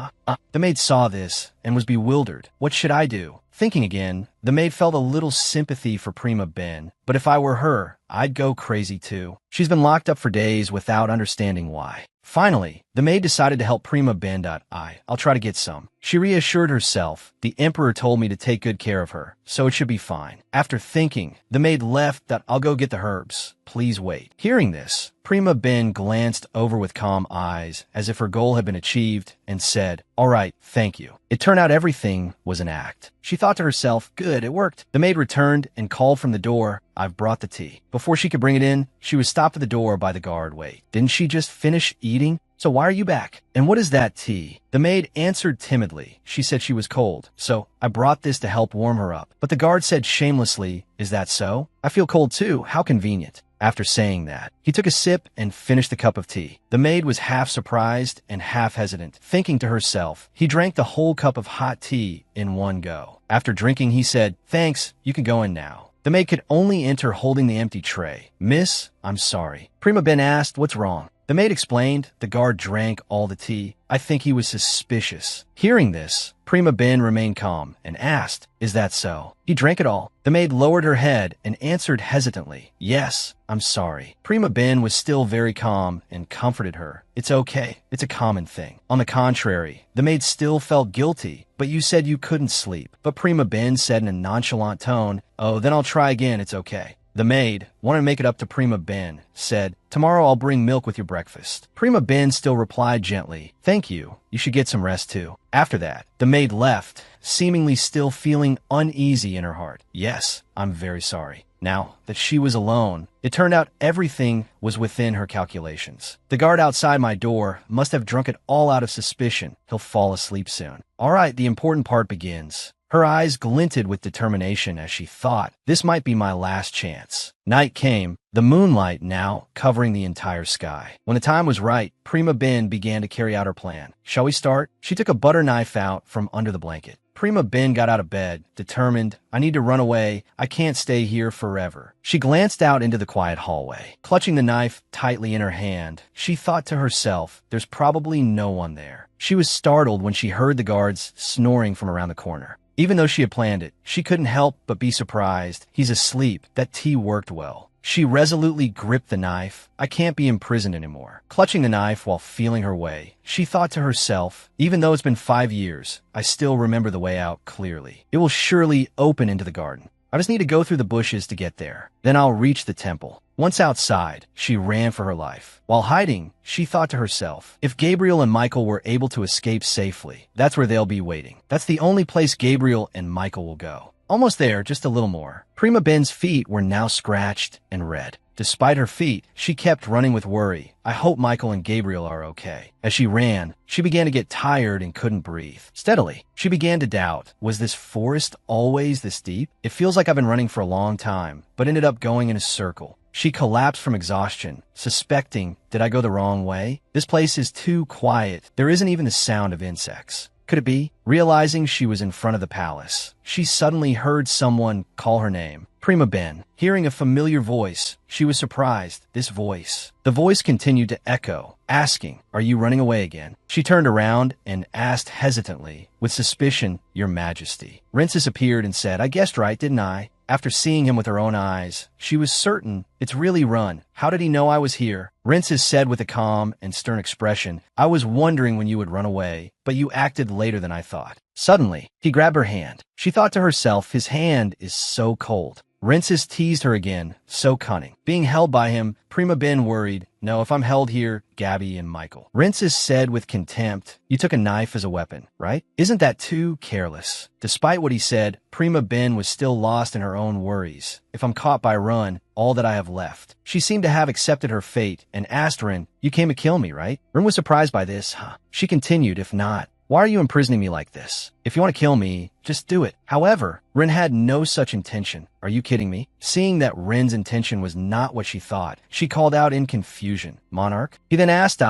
The maid saw this and was bewildered. What should I do? Thinking again, the maid felt a little sympathy for Prima Ben, but if I were her, I'd go crazy too. She's been locked up for days without understanding why. Finally, the maid decided to help Prima Ben. I'll try to get some. She reassured herself, the emperor told me to take good care of her, so it should be fine. After thinking, the maid left. I'll go get the herbs. Please wait. Hearing this, Prima Ben glanced over with calm eyes, as if her goal had been achieved, and said, all right, thank you. It turned out everything was an act. She thought to herself, good, it worked. The maid returned and called from the door, I've brought the tea. Before she could bring it in, she was stopped at the door by the guard. Wait, didn't she just finish eating? So why are you back? And what is that tea? The maid answered timidly. She said she was cold, so I brought this to help warm her up. But the guard said shamelessly, is that so? I feel cold too. How convenient. After saying that, he took a sip and finished the cup of tea. The maid was half surprised and half hesitant, thinking to herself, he drank the whole cup of hot tea in one go. After drinking, he said, thanks, you can go in now. The maid could only enter holding the empty tray. Miss, I'm sorry. Prima Ben asked, what's wrong? The maid explained. The guard drank all the tea. I think he was suspicious. Hearing this, Prima Ben remained calm and asked, is that so? He drank it all. The maid lowered her head and answered hesitantly, yes, I'm sorry. Prima Ben was still very calm and comforted her. It's okay. It's a common thing. On the contrary, the maid still felt guilty. But you said you couldn't sleep. But Prima Ben said in a nonchalant tone, oh, then I'll try again. It's okay. The maid, wanting to make it up to Prima Ben, said, tomorrow I'll bring milk with your breakfast. Prima Ben still replied gently, thank you. You should get some rest too. After that, the maid left, seemingly still feeling uneasy in her heart. Yes, I'm very sorry. Now that she was alone, it turned out everything was within her calculations. The guard outside my door must have drunk it all out of suspicion. He'll fall asleep soon. All right, the important part begins. Her eyes glinted with determination as she thought, this might be my last chance. Night came, the moonlight now covering the entire sky. When the time was right, Prima Ben began to carry out her plan. Shall we start? She took a butter knife out from under the blanket. Prima Ben got out of bed, determined, I need to run away, I can't stay here forever. She glanced out into the quiet hallway. Clutching the knife tightly in her hand, she thought to herself, there's probably no one there. She was startled when she heard the guards snoring from around the corner. Even though she had planned it, she couldn't help but be surprised. He's asleep. That tea worked well. She resolutely gripped the knife. I can't be imprisoned anymore. Clutching the knife while feeling her way, she thought to herself, even though it's been 5 years, I still remember the way out clearly. It will surely open into the garden. I just need to go through the bushes to get there. Then I'll reach the temple. Once outside, she ran for her life. While hiding, she thought to herself, if Gabriel and Michael were able to escape safely, that's where they'll be waiting. That's the only place Gabriel and Michael will go. Almost there, just a little more. Prima Ben's feet were now scratched and red. Despite her feet, she kept running with worry. I hope Michael and Gabriel are okay. As she ran, she began to get tired and couldn't breathe. Steadily, she began to doubt, was this forest always this deep? It feels like I've been running for a long time, but ended up going in a circle. She collapsed from exhaustion, suspecting, did I go the wrong way? This place is too quiet. There isn't even the sound of insects. Could it be? Realizing she was in front of the palace, she suddenly heard someone call her name. Prima Ben. Hearing a familiar voice, she was surprised. This voice. The voice continued to echo, asking, are you running away again? She turned around and asked hesitantly, with suspicion, Your Majesty. Rinces appeared and said, I guessed right, didn't I? After seeing him with her own eyes, she was certain, it's really Run. How did he know I was here? Rinces said with a calm and stern expression, I was wondering when you would run away, but you acted later than I thought. Suddenly, he grabbed her hand. She thought to herself, his hand is so cold. Rinces teased her again, so cunning. Being held by him, Prima Ben worried, no, if I'm held here, Gabby and Michael. Rinces said with contempt, you took a knife as a weapon, right? Isn't that too careless? Despite what he said, Prima Ben was still lost in her own worries. If I'm caught by Run, all that I have left. She seemed to have accepted her fate and asked Rin, you came to kill me, right? Rin was surprised by this, huh? She continued, if not, why are you imprisoning me like this? If you want to kill me, just do it. However, Rin had no such intention. Are you kidding me? Seeing that Rin's intention was not what she thought, she called out in confusion, Monarch? He then asked,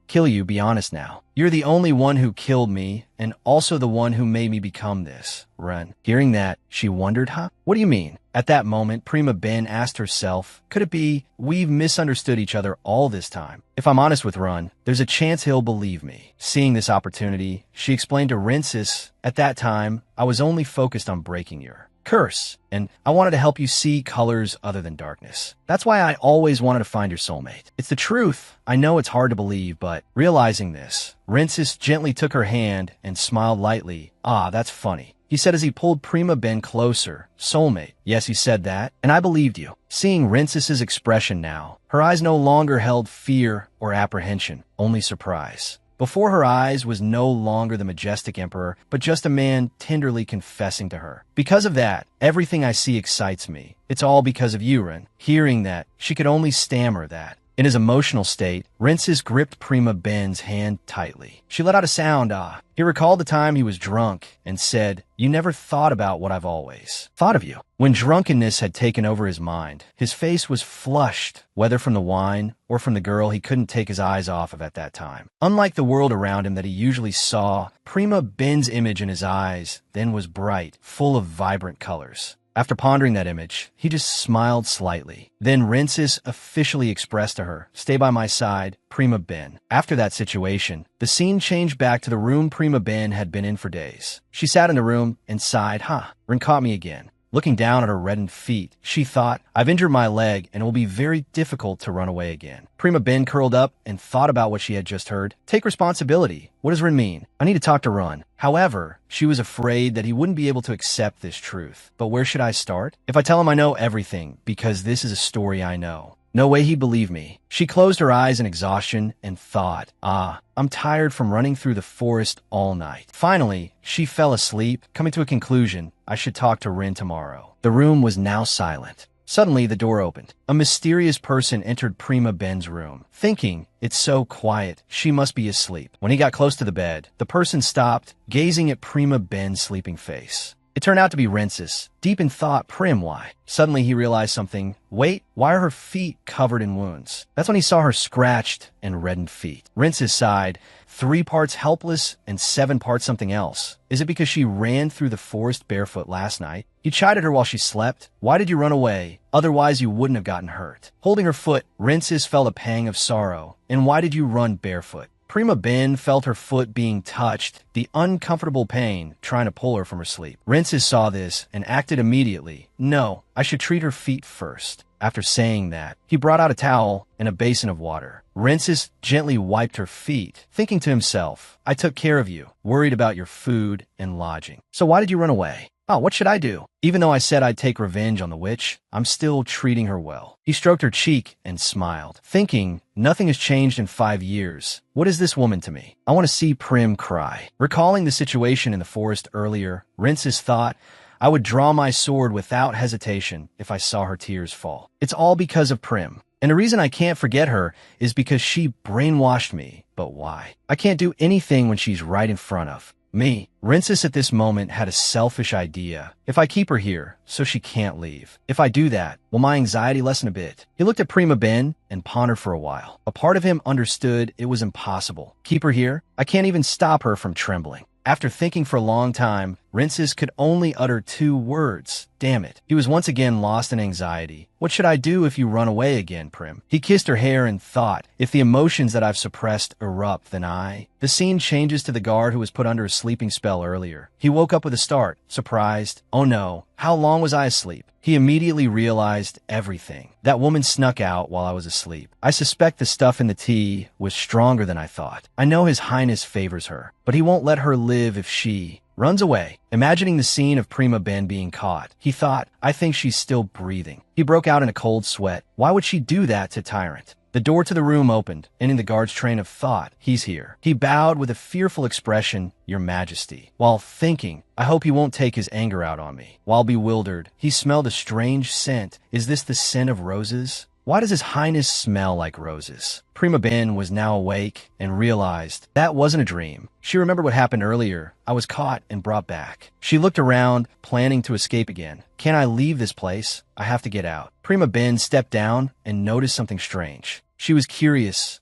kill you, be honest now. You're the only one who killed me, and also the one who made me become this, Rin. Hearing that, she wondered, What do you mean? At that moment, Prima Ben asked herself, could it be we've misunderstood each other all this time? If I'm honest with Run, there's a chance he'll believe me. Seeing this opportunity, she explained to Rinces, at that time, I was only focused on breaking your curse, and I wanted to help you see colors other than darkness. That's why I always wanted to find your soulmate. It's the truth. I know it's hard to believe, but realizing this, Rinces gently took her hand and smiled lightly. That's funny. He said as he pulled Prima Ben closer, soulmate. Yes, you said that, and I believed you. Seeing Rinces's expression now, her eyes no longer held fear or apprehension, only surprise. Before her eyes was no longer the majestic emperor, but just a man tenderly confessing to her. Because of that, everything I see excites me. It's all because of you, Rin. Hearing that, she could only stammer that. In his emotional state, Rinces gripped Prima Ben's hand tightly. She let out a sound, He recalled the time he was drunk and said, you never thought about what I've always thought of you. When drunkenness had taken over his mind, his face was flushed, whether from the wine or from the girl he couldn't take his eyes off of at that time. Unlike the world around him that he usually saw, Prima Ben's image in his eyes then was bright, full of vibrant colors. After pondering that image, he just smiled slightly. Then Rinces officially expressed to her, stay by my side, Prima Ben. After that situation, the scene changed back to the room Prima Ben had been in for days. She sat in the room and sighed, Rin caught me again. Looking down at her reddened feet, she thought, I've injured my leg and it will be very difficult to run away again. Prima Ben curled up and thought about what she had just heard. Take responsibility. What does Rin mean? I need to talk to Run. However, she was afraid that he wouldn't be able to accept this truth. But where should I start? If I tell him I know everything, because this is a story I know. No way he'd believe me. She closed her eyes in exhaustion and thought, I'm tired from running through the forest all night. Finally, she fell asleep, coming to a conclusion. I should talk to Rin tomorrow. The room was now silent. Suddenly, the door opened. A mysterious person entered Prima Ben's room. Thinking, it's so quiet, she must be asleep. When he got close to the bed, the person stopped, gazing at Prima Ben's sleeping face. It turned out to be Rince's. Deep in thought, Prim, why? Suddenly he realized something. Wait, why are her feet covered in wounds? That's when he saw her scratched and reddened feet. Rince's sighed. 3 parts helpless and 7 parts something else. Is it because she ran through the forest barefoot last night? You chided her while she slept. Why did you run away? Otherwise you wouldn't have gotten hurt. Holding her foot, Rince's felt a pang of sorrow. And why did you run barefoot? Prima Ben felt her foot being touched, the uncomfortable pain trying to pull her from her sleep. Rince's saw this and acted immediately. No, I should treat her feet first. After saying that, he brought out a towel and a basin of water. Rince's gently wiped her feet, thinking to himself, I took care of you, worried about your food and lodging. So why did you run away? Oh, what should I do? Even though I said I'd take revenge on the witch, I'm still treating her well. He stroked her cheek and smiled, thinking, nothing has changed in 5 years. What is this woman to me? I want to see Prim cry. Recalling the situation in the forest earlier, Rince's thought, I would draw my sword without hesitation if I saw her tears fall. It's all because of Prim. And the reason I can't forget her is because she brainwashed me. But why? I can't do anything when she's right in front of me. Rinces at this moment had a selfish idea. If I keep her here, so she can't leave. If I do that, will my anxiety lessen a bit? He looked at Prima Ben and pondered for a while. A part of him understood it was impossible. Keep her here? I can't even stop her from trembling. After thinking for a long time, Rinces could only utter 2 words. Damn it. He was once again lost in anxiety. What should I do if you run away again, Prim? He kissed her hair and thought, if the emotions that I've suppressed erupt, then I... The scene changes to the guard who was put under a sleeping spell earlier. He woke up with a start, surprised. Oh no, how long was I asleep? He immediately realized everything. That woman snuck out while I was asleep. I suspect the stuff in the tea was stronger than I thought. I know His Highness favors her, but he won't let her live if she... runs away. Imagining the scene of Prima Ben being caught, he thought, I think she's still breathing. He broke out in a cold sweat. Why would she do that to Tyrant? The door to the room opened, and in the guard's train of thought, he's here. He bowed with a fearful expression, Your Majesty, while thinking, I hope he won't take his anger out on me. While bewildered, he smelled a strange scent. Is this the scent of roses? Why does His Highness smell like roses? Prima Ben was now awake and realized that wasn't a dream. She remembered what happened earlier. I was caught and brought back. She looked around, planning to escape again. Can I leave this place? I have to get out. Prima Ben stepped down and noticed something strange. She was curious.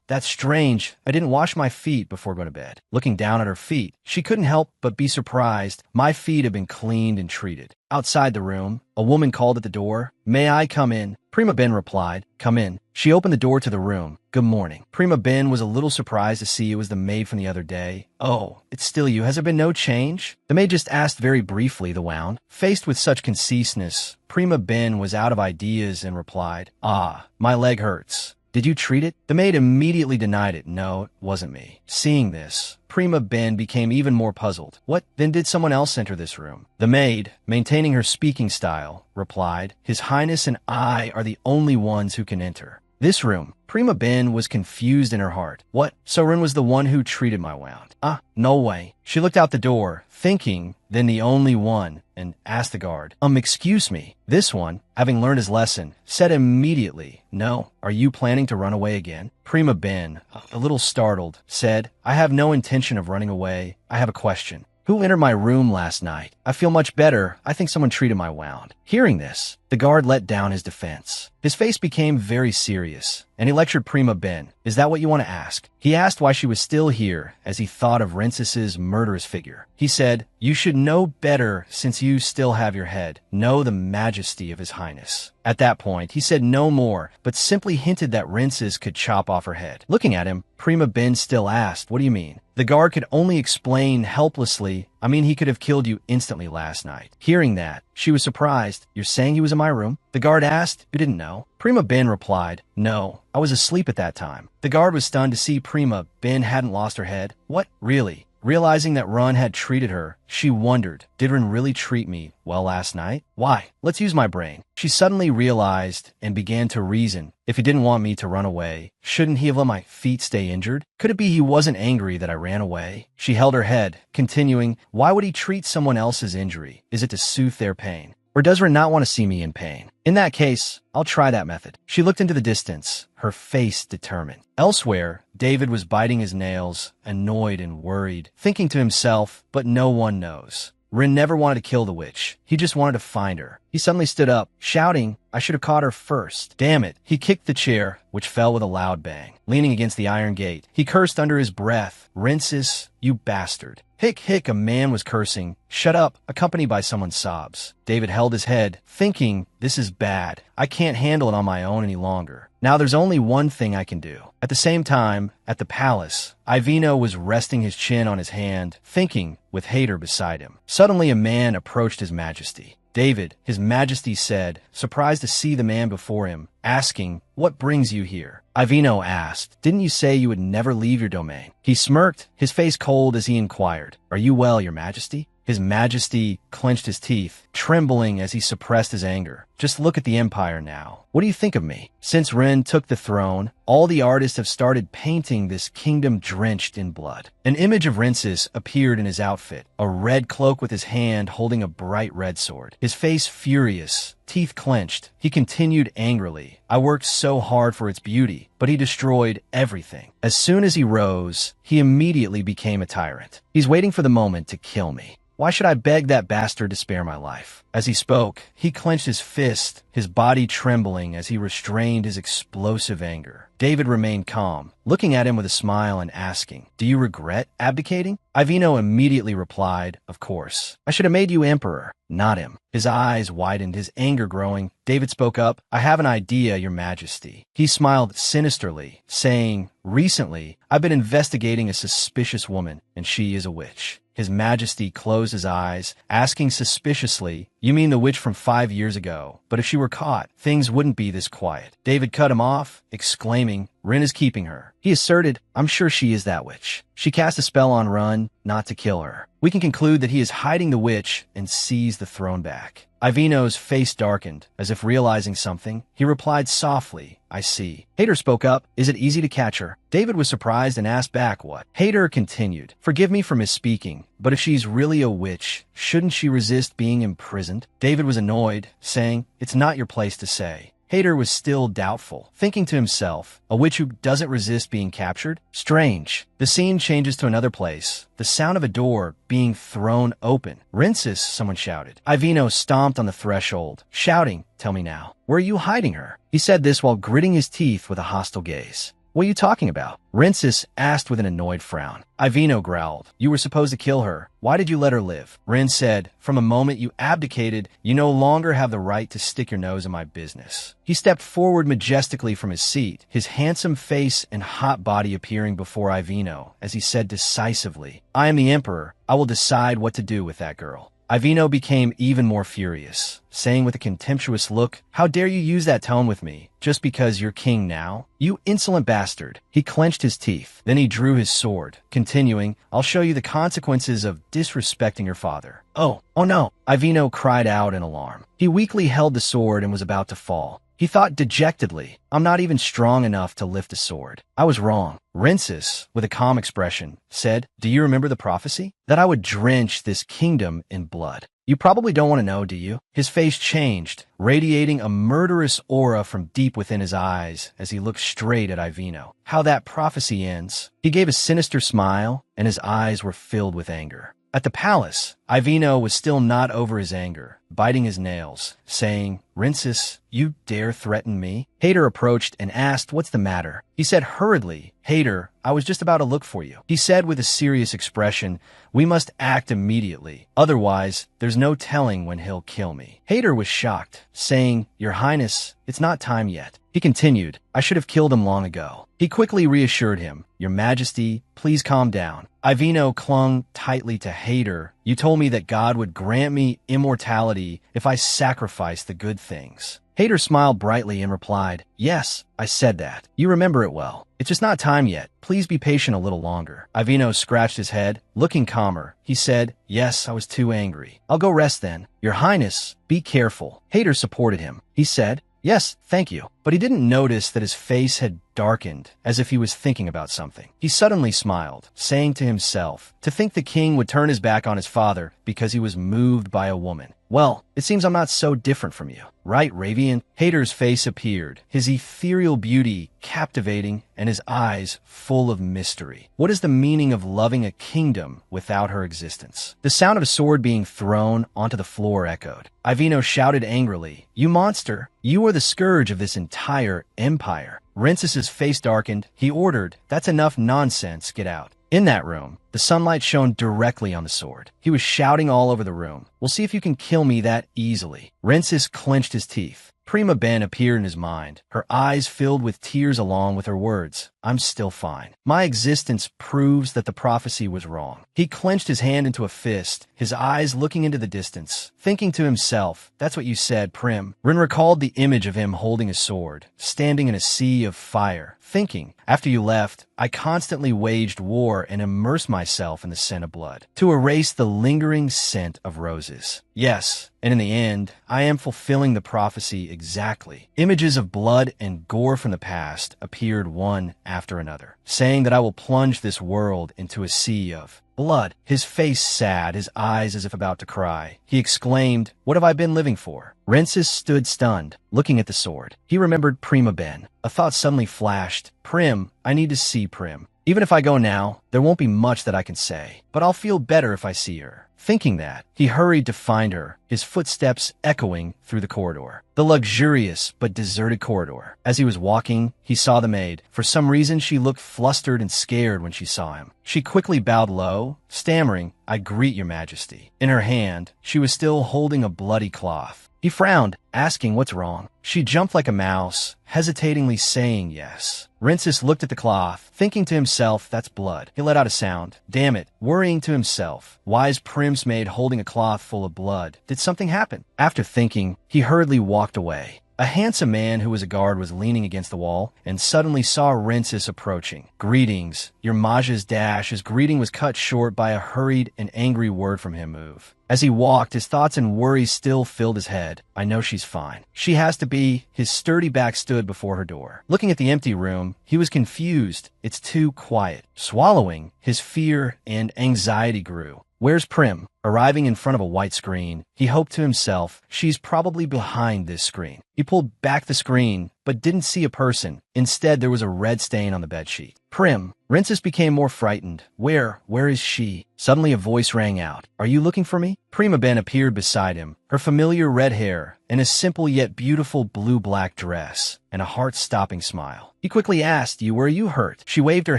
That's strange. I didn't wash my feet before going to bed. Looking down at her feet, she couldn't help but be surprised. My feet had been cleaned and treated. Outside the room, a woman called at the door. May I come in? Prima Ben replied, Come in. She opened the door to the room. Good morning. Prima Ben was a little surprised to see it was the maid from the other day. Oh, it's still you. Has there been no change? The maid just asked very briefly, the wound. Faced with such conciseness, Prima Ben was out of ideas and replied, my leg hurts. Did you treat it? The maid immediately denied it. No, it wasn't me. Seeing this, Prima Ben became even more puzzled. What? Then did someone else enter this room? The maid, maintaining her speaking style, replied, His Highness and I are the only ones who can enter this room. Prima Ben was confused in her heart. What? So Rin was the one who treated my wound? No way. She looked out the door, thinking, then the only one, and asked the guard, excuse me. This one, having learned his lesson, said immediately, No, are you planning to run away again? Prima Ben, a little startled, said, I have no intention of running away. I have a question. Who entered my room last night? I feel much better. I think someone treated my wound. Hearing this, the guard let down his defense. His face became very serious, and he lectured Prima Ben. Is that what you want to ask? He asked why she was still here as he thought of Rences's murderous figure. He said, You should know better since you still have your head. Know the majesty of His Highness. At that point, he said no more, but simply hinted that Rences could chop off her head. Looking at him, Prima Ben still asked, What do you mean? The guard could only explain helplessly, he could have killed you instantly last night. Hearing that, she was surprised. You're saying he was in my room? The guard asked, You didn't know? Prima Ben replied, No, I was asleep at that time. The guard was stunned to see Prima Ben hadn't lost her head. What? Really? Realizing that Run had treated her, she wondered, did Run really treat me well last night? Why? Let's use my brain. She suddenly realized and began to reason. If he didn't want me to run away, shouldn't he have let my feet stay injured? Could it be he wasn't angry that I ran away? She held her head, continuing, Why would he treat someone else's injury? Is it to soothe their pain? Or does Rin not want to see me in pain? In that case, I'll try that method. She looked into the distance, her face determined. Elsewhere, David was biting his nails, annoyed and worried, thinking to himself, but no one knows. Rin never wanted to kill the witch. He just wanted to find her. He suddenly stood up, shouting, I should have caught her first. Damn it. He kicked the chair, which fell with a loud bang. Leaning against the iron gate, he cursed under his breath, Rincis, you bastard. Hick, hick, a man was cursing. Shut up, accompanied by someone's sobs. David held his head, thinking, this is bad. I can't handle it on my own any longer. Now there's only one thing I can do. At the same time, at the palace, Ivino was resting his chin on his hand, thinking, with Hader beside him. Suddenly a man approached His Majesty. David, His Majesty said, surprised to see the man before him, asking, what brings you here? Ivino asked, didn't you say you would never leave your domain? He smirked, his face cold as he inquired, are you well, Your Majesty? His Majesty clenched his teeth, trembling as he suppressed his anger. Just look at the Empire now. What do you think of me? Since Ren took the throne, all the artists have started painting this kingdom drenched in blood. An image of Rincis appeared in his outfit, a red cloak with his hand holding a bright red sword. His face furious, teeth clenched. He continued angrily, I worked so hard for its beauty, but he destroyed everything. As soon as he rose, he immediately became a tyrant. He's waiting for the moment to kill me. Why should I beg that bastard to spare my life? As he spoke, he clenched his fist, his body trembling as he restrained his explosive anger. David remained calm, looking at him with a smile and asking, do you regret abdicating? Ivino immediately replied, of course. I should have made you emperor, not him. His eyes widened, his anger growing. David spoke up, I have an idea, Your Majesty. He smiled sinisterly, saying, recently, I've been investigating a suspicious woman, and she is a witch. His Majesty closed his eyes, asking suspiciously, you mean the witch from 5 years ago? But if she were caught, things wouldn't be this quiet. David cut him off, exclaiming, Rin is keeping her. He asserted, I'm sure she is that witch. She cast a spell on Run, not to kill her. We can conclude that he is hiding the witch and seized the throne back. Ivino's face darkened, as if realizing something. He replied softly, I see. Hader spoke up, is it easy to catch her? David was surprised and asked back what. Hader continued, forgive me for misspeaking, but if she's really a witch, shouldn't she resist being imprisoned? David was annoyed, saying, it's not your place to say. Hader was still doubtful, thinking to himself, a witch who doesn't resist being captured? Strange. The scene changes to another place, the sound of a door being thrown open. Rincis, someone shouted. Ivino stomped on the threshold, shouting, tell me now, where are you hiding her? He said this while gritting his teeth with a hostile gaze. What are you talking about? Rincis asked with an annoyed frown. Ivino growled, you were supposed to kill her. Why did you let her live? Rin said, from the moment you abdicated, you no longer have the right to stick your nose in my business. He stepped forward majestically from his seat, his handsome face and hot body appearing before Ivino, as he said decisively, I am the emperor. I will decide what to do with that girl. Ivino became even more furious, saying with a contemptuous look, how dare you use that tone with me, just because you're king now? You insolent bastard. He clenched his teeth. Then he drew his sword, continuing, I'll show you the consequences of disrespecting your father. Oh no. Ivino cried out in alarm. He weakly held the sword and was about to fall. He thought dejectedly, I'm not even strong enough to lift a sword. I was wrong. Rincis, with a calm expression, said, do you remember the prophecy? That I would drench this kingdom in blood. You probably don't want to know, do you? His face changed, radiating a murderous aura from deep within his eyes as he looked straight at Ivino. How that prophecy ends. He gave a sinister smile, and his eyes were filled with anger. At the palace, Ivino was still not over his anger, biting his nails, saying, Rincis, you dare threaten me? Hader approached and asked, what's the matter? He said hurriedly, Hader, I was just about to look for you. He said with a serious expression, we must act immediately. Otherwise, there's no telling when he'll kill me. Hader was shocked, saying, Your Highness, it's not time yet. He continued, I should have killed him long ago. He quickly reassured him, Your Majesty, please calm down. Ivino clung tightly to Hader. You told me that God would grant me immortality if I sacrificed the good things. Hader smiled brightly and replied, Yes, I said that. You remember it well. It's just not time yet. Please be patient a little longer. Ivino scratched his head, looking calmer. He said, Yes, I was too angry. I'll go rest then. Your Highness, be careful. Hader supported him. He said, Yes, thank you. But but he didn't notice that his face had darkened, as if he was thinking about something. He suddenly smiled, saying to himself, to think the king would turn his back on his father because he was moved by a woman. Well, it seems I'm not so different from you, right, Ravian? Hader's face appeared, his ethereal beauty captivating and his eyes full of mystery. What is the meaning of loving a kingdom without her existence? The sound of a sword being thrown onto the floor echoed. Ivino shouted angrily, "You monster! You are the scourge of this entire empire." Rinces's face darkened. He ordered, "That's enough nonsense, get out." In that room, the sunlight shone directly on the sword. He was shouting all over the room, "We'll see if you can kill me that easily." Rinces clenched his teeth. Prima Ben appeared in his mind, her eyes filled with tears along with her words, "I'm still fine. My existence proves that the prophecy was wrong." He clenched his hand into a fist, his eyes looking into the distance, thinking to himself, "That's what you said, Prim." Rin recalled the image of him holding a sword, standing in a sea of fire, thinking, "After you left, I constantly waged war and immersed myself in the scent of blood, to erase the lingering scent of roses. Yes, and in the end, I am fulfilling the prophecy exactly." Images of blood and gore from the past appeared one after another, saying that I will plunge this world into a sea of blood. His face sad, his eyes as if about to cry. He exclaimed, "What have I been living for?" Rensis stood stunned, looking at the sword. He remembered Prima Ben. A thought suddenly flashed. "Prim, I need to see Prim. Even if I go now, there won't be much that I can say, but I'll feel better if I see her." Thinking that, he hurried to find her, his footsteps echoing through the corridor. The luxurious but deserted corridor. As he was walking, he saw the maid. For some reason, she looked flustered and scared when she saw him. She quickly bowed low, stammering, "I greet your majesty." In her hand, she was still holding a bloody cloth. He frowned, asking what's wrong. She jumped like a mouse, hesitatingly saying yes. Rensis looked at the cloth, thinking to himself, "That's blood." He let out a sound. Damn it, worrying to himself. Why is Prim's maid holding a cloth full of blood? Did something happen? After thinking, he hurriedly walked away. A handsome man who was a guard was leaning against the wall and suddenly saw Rensis approaching. "Greetings, your Maja's dash." His greeting was cut short by a hurried and angry word from him, "Move." As he walked, his thoughts and worries still filled his head. "I know she's fine. She has to be." His sturdy back stood before her door. Looking at the empty room, he was confused. It's too quiet. Swallowing, his fear and anxiety grew. Where's Prim? Arriving in front of a white screen, he hoped to himself, "She's probably behind this screen." He pulled back the screen, but didn't see a person. Instead, there was a red stain on the bedsheet. Prim. Rensis became more frightened. Where is she?" Suddenly a voice rang out. "Are you looking for me?" Prima Ben appeared beside him, her familiar red hair, and a simple yet beautiful blue-black dress, and a heart-stopping smile. He quickly asked, Were you hurt?" She waved her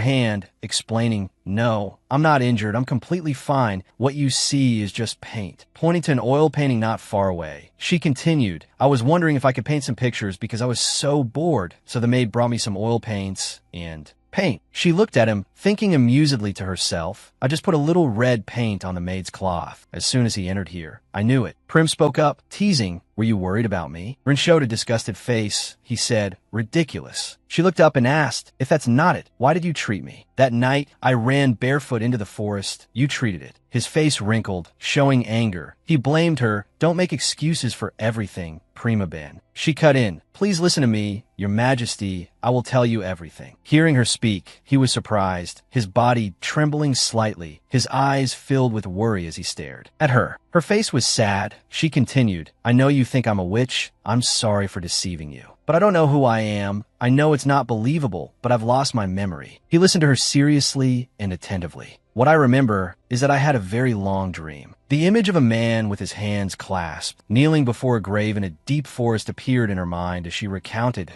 hand, explaining, "No, I'm not injured. I'm completely fine. What you see is just paint." Pointing to an oil painting not far away, she continued, "I was wondering if I could paint some pictures because I was so bored, so the maid brought me some oil paints and paint." She looked at him, thinking amusedly to herself, "I just put a little red paint on the maid's cloth as soon as he entered here. I knew it." Prim spoke up, teasing, "Were you worried about me?" Rin showed a disgusted face. He said, "Ridiculous." She looked up and asked, "If that's not it, why did you treat me? That night, I ran barefoot into the forest. You treated it." His face wrinkled, showing anger. He blamed her. "Don't make excuses for everything, Prima Ben." She cut in, "Please listen to me, your majesty. I will tell you everything." Hearing her speak, he was surprised, his body trembling slightly, his eyes filled with worry as he stared at her. Her face was sad. She continued, "I know you think I'm a witch. I'm sorry for deceiving you. But I don't know who I am. I know it's not believable, but I've lost my memory." He listened to her seriously and attentively. "What I remember is that I had a very long dream. The image of a man with his hands clasped, kneeling before a grave in a deep forest appeared in her mind as she recounted,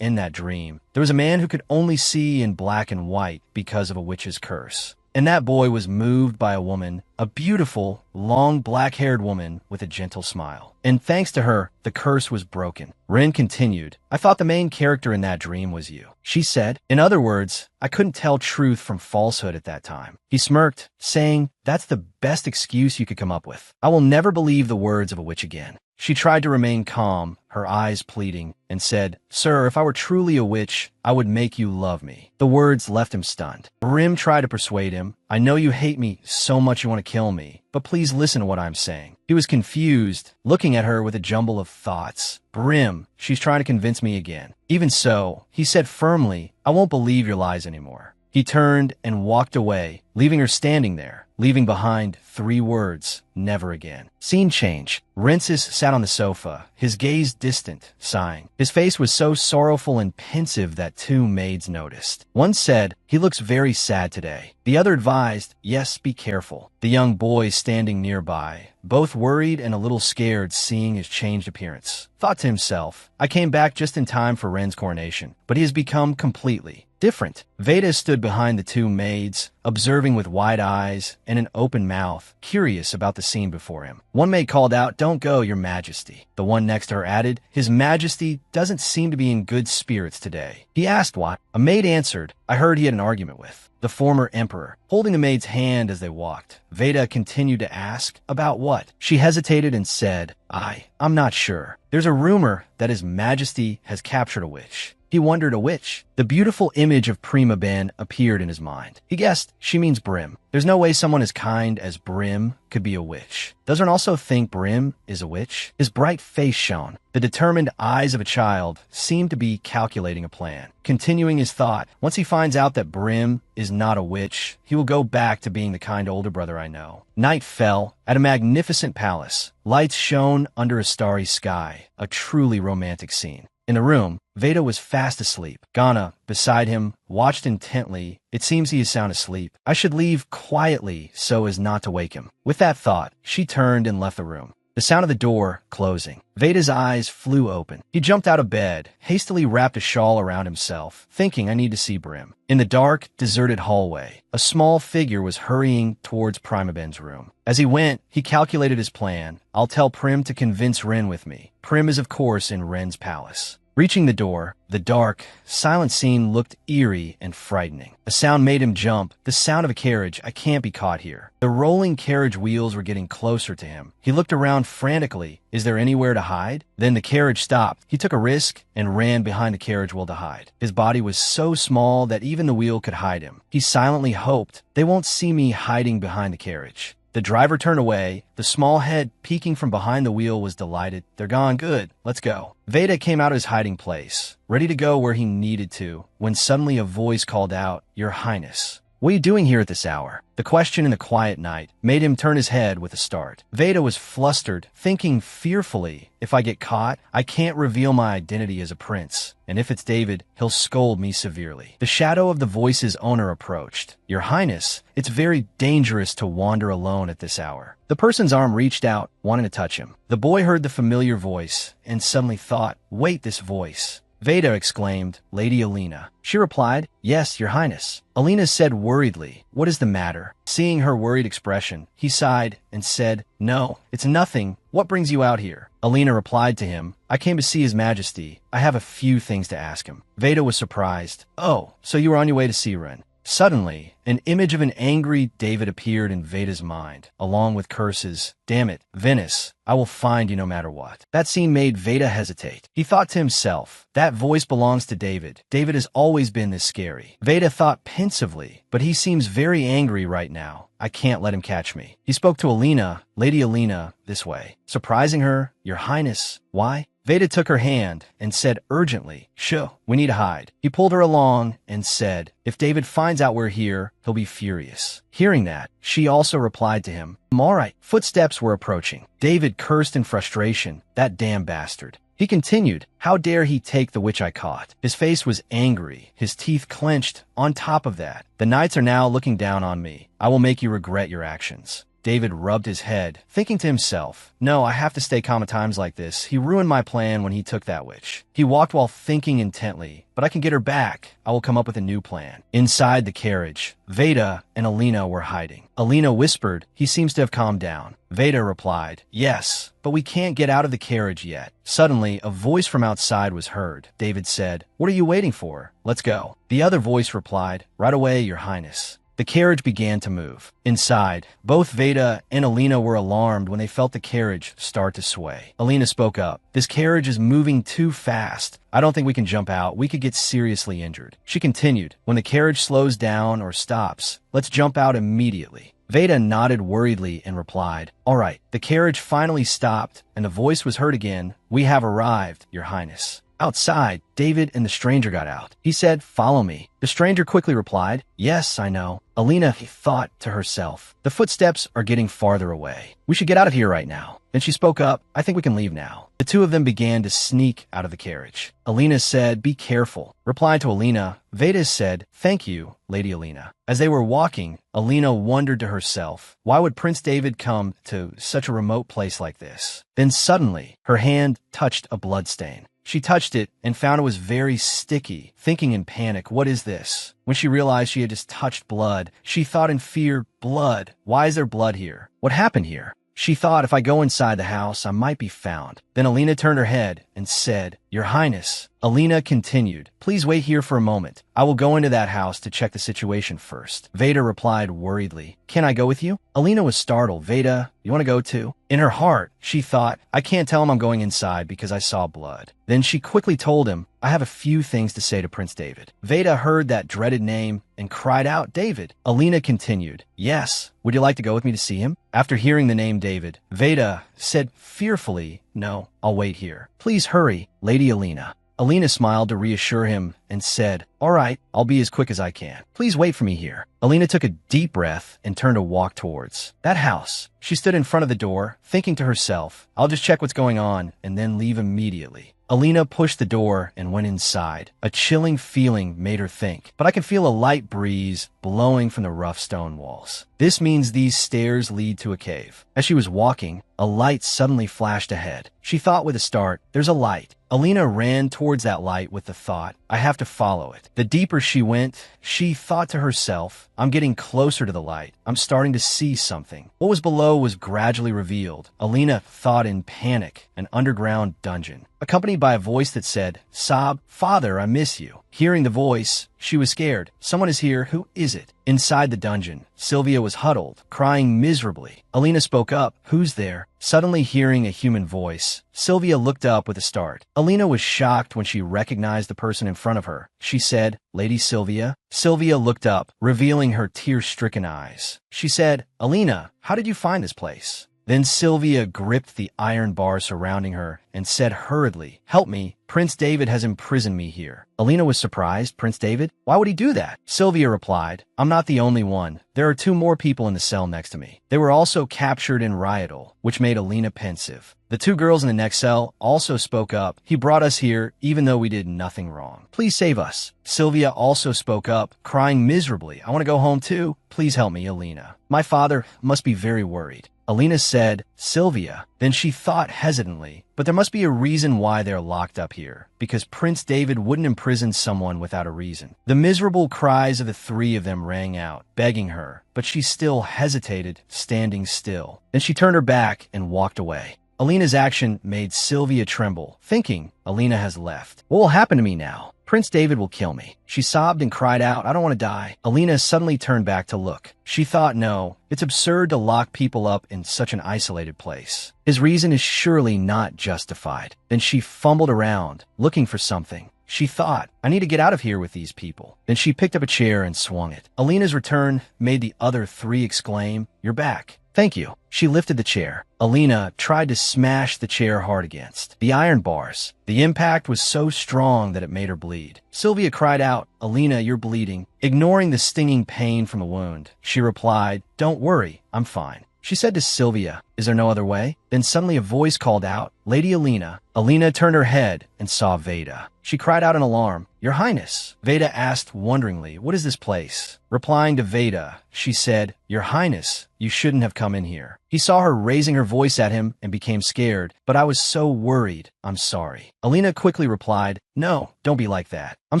in that dream, there was a man who could only see in black and white because of a witch's curse. And that boy was moved by a woman, a beautiful, long black-haired woman with a gentle smile. And thanks to her, the curse was broken." Rin continued, "I thought the main character in that dream was you." She said, "In other words, I couldn't tell truth from falsehood at that time." He smirked, saying, "That's the best excuse you could come up with. I will never believe the words of a witch again." She tried to remain calm, her eyes pleading, and said, "Sir, if I were truly a witch, I would make you love me." The words left him stunned. Brim tried to persuade him. "I know you hate me so much you want to kill me, but please listen to what I'm saying." He was confused, looking at her with a jumble of thoughts. "Brim, she's trying to convince me again." "Even so," he said firmly, "I won't believe your lies anymore." He turned and walked away, leaving her standing there, leaving behind 3 words: never again. Scene change. Rensis sat on the sofa, his gaze distant, sighing. His face was so sorrowful and pensive that 2 maids noticed. One said, "He looks very sad today." The other advised, "Yes, be careful." The young boy standing nearby, both worried and a little scared seeing his changed appearance, thought to himself, "I came back just in time for Ren's coronation, but he has become completely different." Veda stood behind the 2 maids, observing with wide eyes and an open mouth, curious about the scene before him. One maid called out, "Don't go, Your Majesty." The one next to her added, "His Majesty doesn't seem to be in good spirits today." He asked what. A maid answered, "I heard he had an argument with the former emperor." Holding the maid's hand as they walked, Veda continued to ask, "About what?" She hesitated and said, I'm not sure. There's a rumor that His Majesty has captured a witch." He wondered, a witch? The beautiful image of Prima Ben appeared in his mind. He guessed she means Brim. There's no way someone as kind as Brim could be a witch. Doesn't also think Brim is a witch? His bright face shone. The determined eyes of a child seemed to be calculating a plan. Continuing his thought, once he finds out that Brim is not a witch, he will go back to being the kind older brother I know. Night fell at a magnificent palace. Lights shone under a starry sky, a truly romantic scene. In the room, Veda was fast asleep. Ghana, beside him, watched intently. It seems he is sound asleep. I should leave quietly so as not to wake him. With that thought, she turned and left the room. The sound of the door closing. Veda's eyes flew open. He jumped out of bed, hastily wrapped a shawl around himself, thinking, I need to see Brim. In the dark, deserted hallway, a small figure was hurrying towards Prima Ben's room. As he went, he calculated his plan. I'll tell Prim to convince Ren with me. Prim is, of course, in Ren's palace. Reaching the door, the dark, silent scene looked eerie and frightening. A sound made him jump, the sound of a carriage. I can't be caught here. The rolling carriage wheels were getting closer to him. He looked around frantically. Is there anywhere to hide? Then the carriage stopped. He took a risk and ran behind the carriage wheel to hide. His body was so small that even the wheel could hide him. He silently hoped, they won't see me hiding behind the carriage. The driver turned away. The small head peeking from behind the wheel was delighted. They're gone. Good. Let's go. Veda came out of his hiding place, ready to go where he needed to, when suddenly a voice called out, Your Highness. What are you doing here at this hour? The question in the quiet night made him turn his head with a start. Veda was flustered, thinking fearfully, if I get caught, I can't reveal my identity as a prince. And if it's David, he'll scold me severely. The shadow of the voice's owner approached. Your Highness, it's very dangerous to wander alone at this hour. The person's arm reached out, wanting to touch him. The boy heard the familiar voice and suddenly thought, wait, this voice. Veda exclaimed, Lady Alina. She replied, Yes, Your Highness. Alina said worriedly, What is the matter? Seeing her worried expression, he sighed and said, No, it's nothing. What brings you out here? Alina replied to him, I came to see His Majesty. I have a few things to ask him. Veda was surprised. Oh, so you were on your way to see Ren. Suddenly, an image of an angry David appeared in Veda's mind, along with curses. Damn it, Venice, I will find you no matter what. That scene made Veda hesitate. He thought to himself, that voice belongs to David. David has always been this scary. Veda thought pensively, but he seems very angry right now. I can't let him catch me. He spoke to Alina, Lady Alina, this way. Surprising her, Your Highness. Why? Veda took her hand and said urgently, Shoo, we need to hide. He pulled her along and said, If David finds out we're here, he'll be furious. Hearing that, she also replied to him, I'm all right. Footsteps were approaching. David cursed in frustration, that damn bastard. He continued, How dare he take the witch I caught? His face was angry, his teeth clenched. On top of that, the knights are now looking down on me. I will make you regret your actions. David rubbed his head, thinking to himself, No, I have to stay calm at times like this. He ruined my plan when he took that witch. He walked while thinking intently, but I can get her back. I will come up with a new plan. Inside the carriage, Veda and Alina were hiding. Alina whispered, He seems to have calmed down. Veda replied, Yes, but we can't get out of the carriage yet. Suddenly, a voice from outside was heard. David said, What are you waiting for? Let's go. The other voice replied, Right away, Your Highness. the carriage began to move. Inside, both Veda and Alina were alarmed when they felt the carriage start to sway. Alina spoke up. This carriage is moving too fast. I don't think we can jump out. We could get seriously injured. She continued. When the carriage slows down or stops, let's jump out immediately. Veda nodded worriedly and replied, all right. The carriage finally stopped, and the voice was heard again. We have arrived, Your Highness. Outside, David and the stranger got out. He said, follow me. The stranger quickly replied, yes, I know. Alina thought to herself, the footsteps are getting farther away. We should get out of here right now. Then she spoke up, I think we can leave now. The two of them began to sneak out of the carriage. Alina said, be careful. Replied to Alina, Veda said, thank you, Lady Alina. As they were walking, Alina wondered to herself, why would Prince David come to such a remote place like this? Then suddenly, her hand touched a bloodstain. She touched it and found it was very sticky. Thinking in panic, what is this? When she realized she had just touched blood, she thought in fear, blood. Why is there blood here? What happened here? She thought if I go inside the house, I might be found. Then Alina turned her head and said, Your Highness. Alina continued, please wait here for a moment. I will go into that house to check the situation first. Veda replied worriedly, can I go with you? Alina was startled. Veda, you want to go too? In her heart, she thought, I can't tell him I'm going inside because I saw blood. Then she quickly told him, I have a few things to say to Prince David. Veda heard that dreaded name and cried out, David. Alina continued, yes. Would you like to go with me to see him? After hearing the name David, Veda said fearfully, no, I'll wait here. Please hurry, Lady Alina. Alina smiled to reassure him and said, all right, I'll be as quick as I can. Please wait for me here. Alina took a deep breath and turned to walk towards that house. She stood in front of the door, thinking to herself, I'll just check what's going on and then leave immediately. Alina pushed the door and went inside. A chilling feeling made her think, but I can feel a light breeze blowing from the rough stone walls. This means these stairs lead to a cave. As she was walking, a light suddenly flashed ahead. She thought with a start, there's a light. Alina ran towards that light with the thought, I have to follow it. The deeper she went, she thought to herself, I'm getting closer to the light. I'm starting to see something. What was below was gradually revealed. Alina thought in panic, an underground dungeon, accompanied by a voice that said, Sob, Father, I miss you. Hearing the voice, she was scared. Someone is here. Who is it? Inside the dungeon, Sylvia was huddled, crying miserably. Alina spoke up. Who's there? Suddenly hearing a human voice, Sylvia looked up with a start. Alina was shocked when she recognized the person in front of her. She said, Lady Sylvia? Sylvia looked up, revealing her tear-stricken eyes. She said, Alina, how did you find this place? Then Sylvia gripped the iron bar surrounding her and said hurriedly, help me, Prince David has imprisoned me here. Alina was surprised. Prince David? Why would he do that? Sylvia replied, I'm not the only one. There are 2 more people in the cell next to me. They were also captured in riotal, which made Alina pensive. The 2 girls in the next cell also spoke up. He brought us here even though we did nothing wrong. Please save us. Sylvia also spoke up, crying miserably. I want to go home too. Please help me, Alina. My father must be very worried. Alina said, Sylvia. Then she thought hesitantly, but there must be a reason why they're locked up here, because Prince David wouldn't imprison someone without a reason. The miserable cries of the 3 of them rang out, begging her, but she still hesitated, standing still. Then she turned her back and walked away. Alina's action made Sylvia tremble, thinking, Alina has left. What will happen to me now? Prince David will kill me. She sobbed and cried out, I don't want to die. Alina suddenly turned back to look. She thought, no, it's absurd to lock people up in such an isolated place. His reason is surely not justified. Then she fumbled around, looking for something. She thought, I need to get out of here with these people. Then she picked up a chair and swung it. Alina's return made the other 3 exclaim, You're back. Thank you. She lifted the chair. Alina tried to smash the chair hard against the iron bars. The impact was so strong that it made her bleed. Sylvia cried out, Alina, you're bleeding. Ignoring the stinging pain from the wound, she replied, Don't worry, I'm fine. She said to Sylvia, Is there no other way? Then suddenly a voice called out, Lady Alina. Alina turned her head and saw Veda. She cried out in alarm, Your Highness. Veda asked wonderingly, What is this place? Replying to Veda, she said, Your Highness, you shouldn't have come in here. He saw her raising her voice at him and became scared, but I was so worried. I'm sorry. Alina quickly replied, No, don't be like that. I'm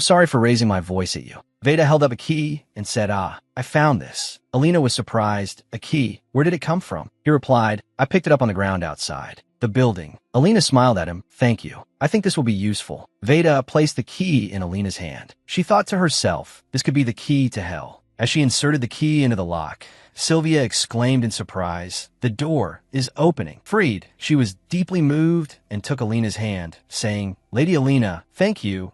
sorry for raising my voice at you. Veda held up a key and said, I found this. Alina was surprised. A key? Where did it come from? He replied, I picked it up on the ground outside the building. Alina smiled at him. Thank you. I think this will be useful. Veda placed the key in Alina's hand. She thought to herself, this could be the key to hell. As she inserted the key into the lock, Sylvia exclaimed in surprise, "The door is opening." Freed, she was deeply moved and took Alina's hand, saying, "Lady Alina, thank you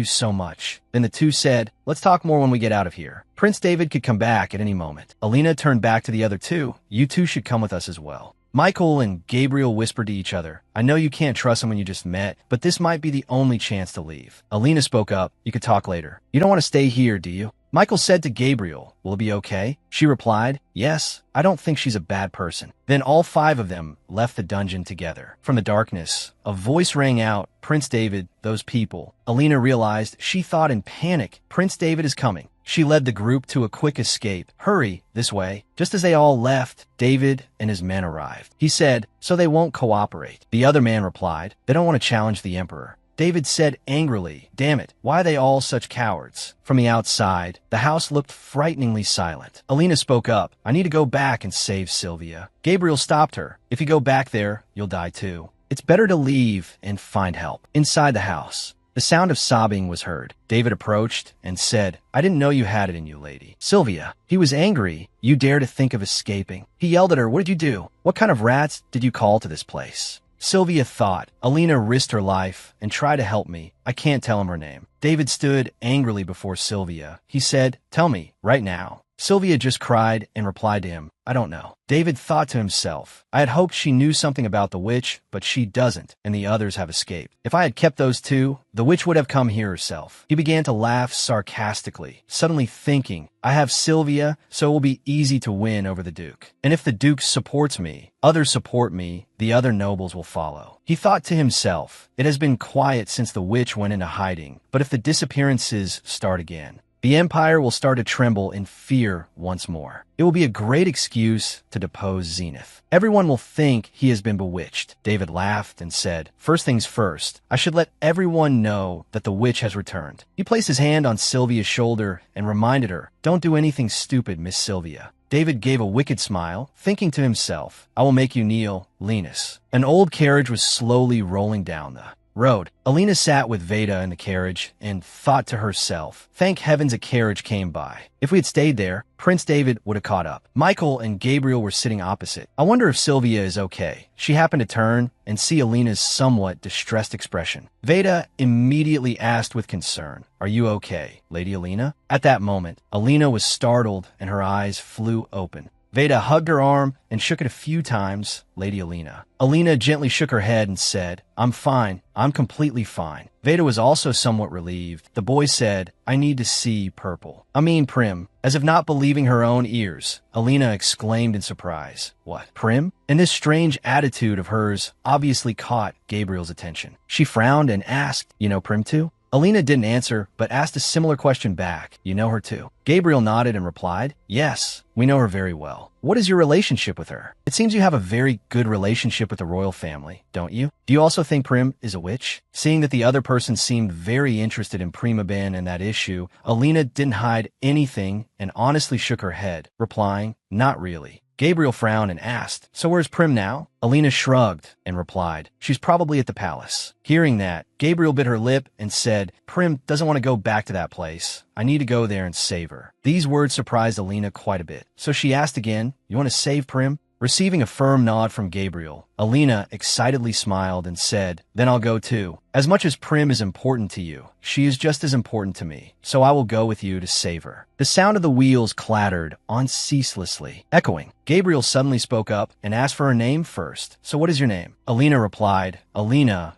so much." Then the two said, "Let's talk more when we get out of here. Prince David could come back at any moment." Alina turned back to the other two. "You two should come with us as well." Michael and Gabriel whispered to each other, "I know you can't trust someone you just met, but this might be the only chance to leave." Alina spoke up, "You could talk later. You don't want to stay here, do you?" Michael said to Gabriel, "Will it be okay?" She replied, "Yes, I don't think she's a bad person." Then all five of them left the dungeon together. From the darkness, a voice rang out, "Prince David, those people." Alina realized, she thought in panic, "Prince David is coming." She led the group to a quick escape. "Hurry, this way." Just as they all left, David and his men arrived. He said, "So they won't cooperate." The other man replied, "They don't want to challenge the emperor." David said angrily, "Damn it, why are they all such cowards?" From the outside, the house looked frighteningly silent. Alina spoke up, "I need to go back and save Sylvia." Gabriel stopped her. "If you go back there, you'll die too. It's better to leave and find help." Inside the house, the sound of sobbing was heard. David approached and said, "I didn't know you had it in you, lady." Sylvia. He was angry. "You dare to think of escaping." He yelled at her, "What did you do? What kind of rats did you call to this place?" Sylvia thought, "Alina risked her life and tried to help me. I can't tell him her name." David stood angrily before Sylvia. He said, "Tell me, right now." Sylvia just cried and replied to him, "I don't know." David thought to himself, "I had hoped she knew something about the witch, but she doesn't, and the others have escaped. If I had kept those two, the witch would have come here herself." He began to laugh sarcastically, suddenly thinking, "I have Sylvia, so it will be easy to win over the Duke. And if the Duke supports me, others support me, the other nobles will follow." He thought to himself, "It has been quiet since the witch went into hiding, but if the disappearances start again, the Empire will start to tremble in fear once more. It will be a great excuse to depose Zenith. Everyone will think he has been bewitched." David laughed and said, "First things first, I should let everyone know that the witch has returned." He placed his hand on Sylvia's shoulder and reminded her, "Don't do anything stupid, Miss Sylvia." David gave a wicked smile, thinking to himself, "I will make you kneel, Linus." An old carriage was slowly rolling down the road. Alina sat with Veda in the carriage and thought to herself, "Thank heavens a carriage came by. If we had stayed there, Prince David would have caught up." Michael and Gabriel were sitting opposite. "I wonder if Sylvia is okay." She happened to turn and see Alina's somewhat distressed expression. Veda immediately asked with concern, "Are you okay, Lady Alina?" At that moment, Alina was startled and her eyes flew open. Veda hugged her arm and shook it a few times. "Lady Alina." Alina gently shook her head and said, "I'm fine. I'm completely fine." Veda was also somewhat relieved. The boy said, "I need to see purple. I mean Prim." As if not believing her own ears, Alina exclaimed in surprise, "What, Prim?" And this strange attitude of hers obviously caught Gabriel's attention. She frowned and asked, "You know Prim too?" Alina didn't answer, but asked a similar question back. "You know her too?" Gabriel nodded and replied, "Yes, we know her very well." "What is your relationship with her?" "It seems you have a very good relationship with the royal family, don't you? Do you also think Prim is a witch?" Seeing that the other person seemed very interested in Prima Ben and that issue, Alina didn't hide anything and honestly shook her head, replying, "Not really." Gabriel frowned and asked, "So where's Prim now?" Alina shrugged and replied, "She's probably at the palace." Hearing that, Gabriel bit her lip and said, "Prim doesn't want to go back to that place. I need to go there and save her." These words surprised Alina quite a bit. So she asked again, "You want to save Prim?" Receiving a firm nod from Gabriel, Alina excitedly smiled and said, "Then I'll go too. As much as Prim is important to you, she is just as important to me, so I will go with you to save her." The sound of the wheels clattered on ceaselessly, echoing. Gabriel suddenly spoke up and asked for her name first. "So what is your name?" Alina replied, Alina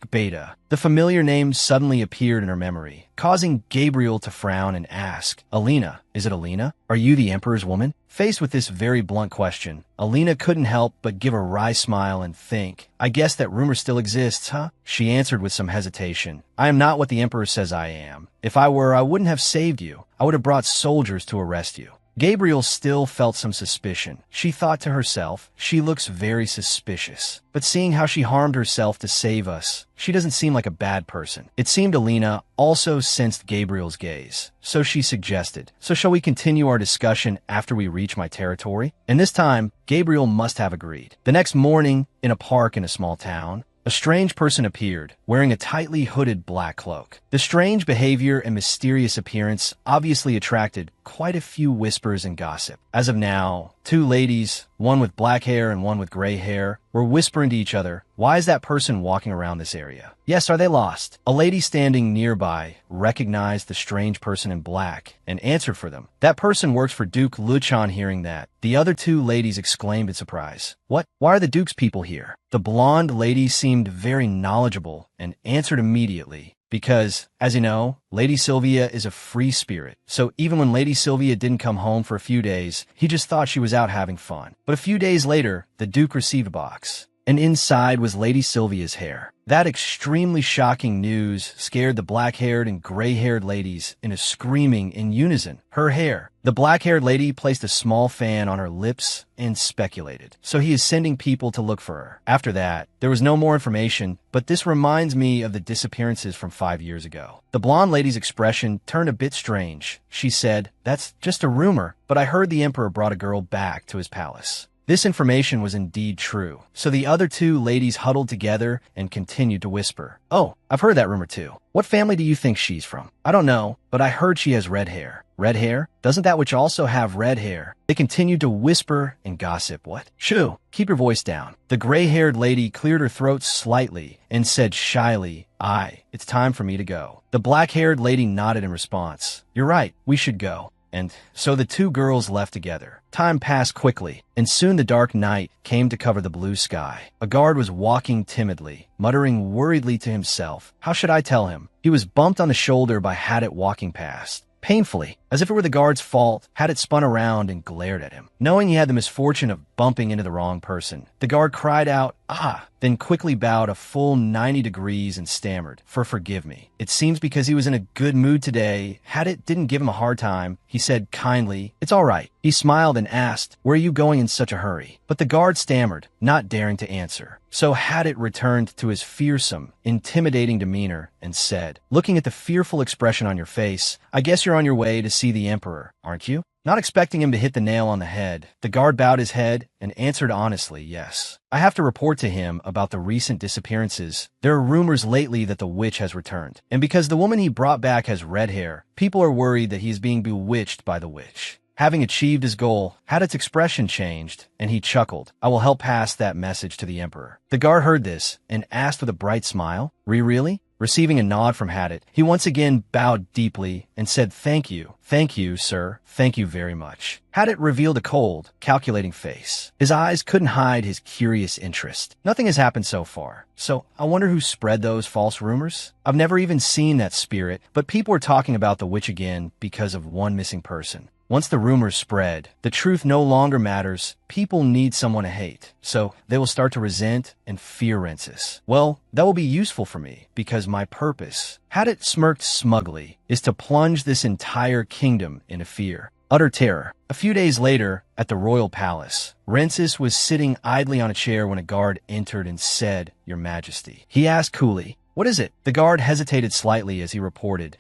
Beta." The familiar name suddenly appeared in her memory, causing Gabriel to frown and ask, "Alina, is it Alina? Are you the Emperor's woman?" Faced with this very blunt question, Alina couldn't help but give a wry smile and think, "I guess that rumor still exists, huh?" She answered with some hesitation, "I am not what the Emperor says I am. If I were, I wouldn't have saved you. I would have brought soldiers to arrest you." Gabriel still felt some suspicion. She thought to herself, "She looks very suspicious. But seeing how she harmed herself to save us, she doesn't seem like a bad person." It seemed Alina also sensed Gabriel's gaze. So she suggested, "So shall we continue our discussion after we reach my territory?" And this time, Gabriel must have agreed. The next morning, in a park in a small town, a strange person appeared, wearing a tightly hooded black cloak. The strange behavior and mysterious appearance obviously attracted quite a few whispers and gossip. As of now, two ladies, one with black hair and one with gray hair, were whispering to each other, "Why is that person walking around this area? Yes, are they lost?" A lady standing nearby recognized the strange person in black and answered for them. "That person works for Duke Luchan." Hearing that, the other two ladies exclaimed in surprise, "What? Why are the Duke's people here?" The blonde lady seemed very knowledgeable and answered immediately, because, as you know, Lady Sylvia is a free spirit. So even when Lady Sylvia didn't come home for a few days, he just thought she was out having fun. But a few days later, the Duke received a box, and inside was Lady Sylvia's hair. That extremely shocking news scared the black-haired and gray-haired ladies into screaming in unison. Her hair. The black-haired lady placed a small fan on her lips and speculated. So he is sending people to look for her. After that, there was no more information, but this reminds me of the disappearances from 5 years ago. The blonde lady's expression turned a bit strange. She said, "That's just a rumor, but I heard the emperor brought a girl back to his palace." This information was indeed true, so the other two ladies huddled together and continued to whisper, "Oh, I've heard that rumor too. What family do you think she's from?" "I don't know, but I heard she has red hair." "Red hair? Doesn't that witch also have red hair?" They continued to whisper and gossip. "What? Shoo, keep your voice down." The gray-haired lady cleared her throat slightly and said shyly, It's time for me to go." The black-haired lady nodded in response. "You're right, we should go." And so the two girls left together. Time passed quickly, and soon the dark night came to cover the blue sky. A guard was walking timidly, muttering worriedly to himself. How should I tell him? He was bumped on the shoulder by Hadit walking past. Painfully, as if it were the guard's fault, Hadit spun around and glared at him. Knowing he had the misfortune of bumping into the wrong person, the guard cried out, then quickly bowed a full 90 degrees and stammered, "Forgive me." It seems because he was in a good mood today, Hadit didn't give him a hard time. He said kindly, "It's all right." He smiled and asked, "Where are you going in such a hurry?" But the guard stammered, not daring to answer. So Hadit returned to his fearsome, intimidating demeanor and said, looking at the fearful expression on your face, "I guess you're on your way to see the emperor, aren't you?" Not expecting him to hit the nail on the head, the guard bowed his head and answered honestly, "Yes. I have to report to him about the recent disappearances. There are rumors lately that the witch has returned. And because the woman he brought back has red hair, people are worried that he is being bewitched by the witch." Having achieved his goal, Hadit's expression changed, and he chuckled. "I will help pass that message to the emperor." The guard heard this and asked with a bright smile, Really? Receiving a nod from Hadit, he once again bowed deeply and said, "Thank you, sir. Thank you very much." Hadit revealed a cold, calculating face. His eyes couldn't hide his curious interest. "Nothing has happened so far. So I wonder who spread those false rumors? I've never even seen that spirit, but people are talking about the witch again because of one missing person. Once the rumors spread, the truth no longer matters. People need someone to hate, so they will start to resent and fear Rensis. Well, that will be useful for me, because my purpose," Hadit smirked smugly, "is to plunge this entire kingdom into fear, utter terror." A few days later, at the royal palace, Rensis was sitting idly on a chair when a guard entered and said, "Your Majesty." He asked coolly, "What is it?" The guard hesitated slightly as he reported,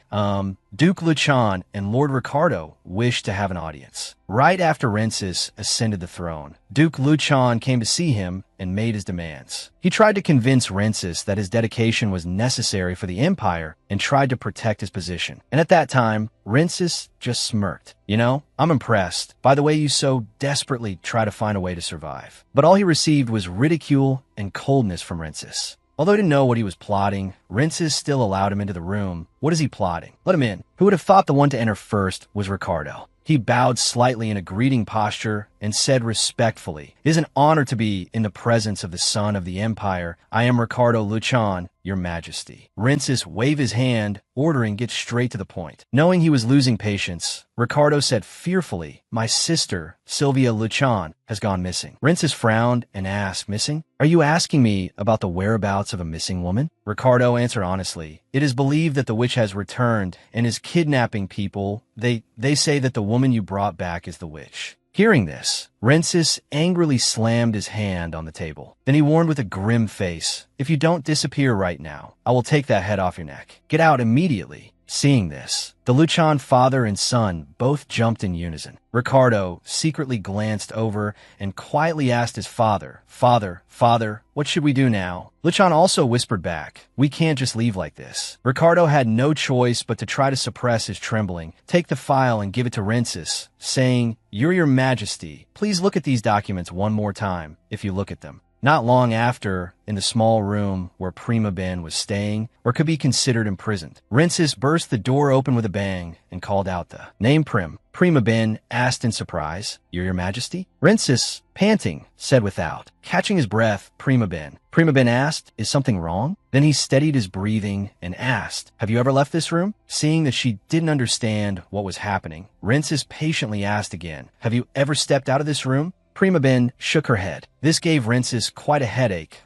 Duke Luchan and Lord Ricardo wish to have an audience." Right after Rensis ascended the throne, Duke Luchan came to see him and made his demands. He tried to convince Rensis that his dedication was necessary for the empire and tried to protect his position. And at that time, Rensis just smirked. "You know, I'm impressed by the way you so desperately try to find a way to survive." But all he received was ridicule and coldness from Rensis. Although he didn't know what he was plotting, Rensis still allowed him into the room. What is he plotting? Let him in. Who would have thought the one to enter first was Ricardo? He bowed slightly in a greeting posture and said respectfully, "It is an honor to be in the presence of the son of the empire. I am Ricardo Luchan, Your Majesty." Rensis waved his hand, ordering get straight to the point. Knowing he was losing patience, Ricardo said fearfully, "My sister, Sylvia Luchan, has gone missing." Rensis frowned and asked, "Missing? Are you asking me about the whereabouts of a missing woman?" Ricardo answered honestly, "It is believed that the witch has returned and is kidnapping people. They say that the woman you brought back is the witch." Hearing this, Rensis angrily slammed his hand on the table. Then he warned with a grim face, "If you don't disappear right now, I will take that head off your neck. Get out immediately." Seeing this, the Luchan father and son both jumped in unison. Ricardo secretly glanced over and quietly asked his father, Father, what should we do now? Luchan also whispered back, we can't just leave like this. Ricardo had no choice but to try to suppress his trembling, take the file and give it to Rensis, saying, Your Majesty, please look at these documents one more time, if you look at them. Not long after, in the small room where Prima Ben was staying, or could be considered imprisoned, Rensis burst the door open with a bang and called out the name Prim. Prima Ben asked in surprise, Your Majesty? Rensis, panting, said without. Catching his breath, Prima Ben. Prima Ben asked, Is something wrong? Then he steadied his breathing and asked, Have you ever left this room? Seeing that she didn't understand what was happening, Rensis patiently asked again, Have you ever stepped out of this room? Prima Ben shook her head. This gave Rensis quite a headache.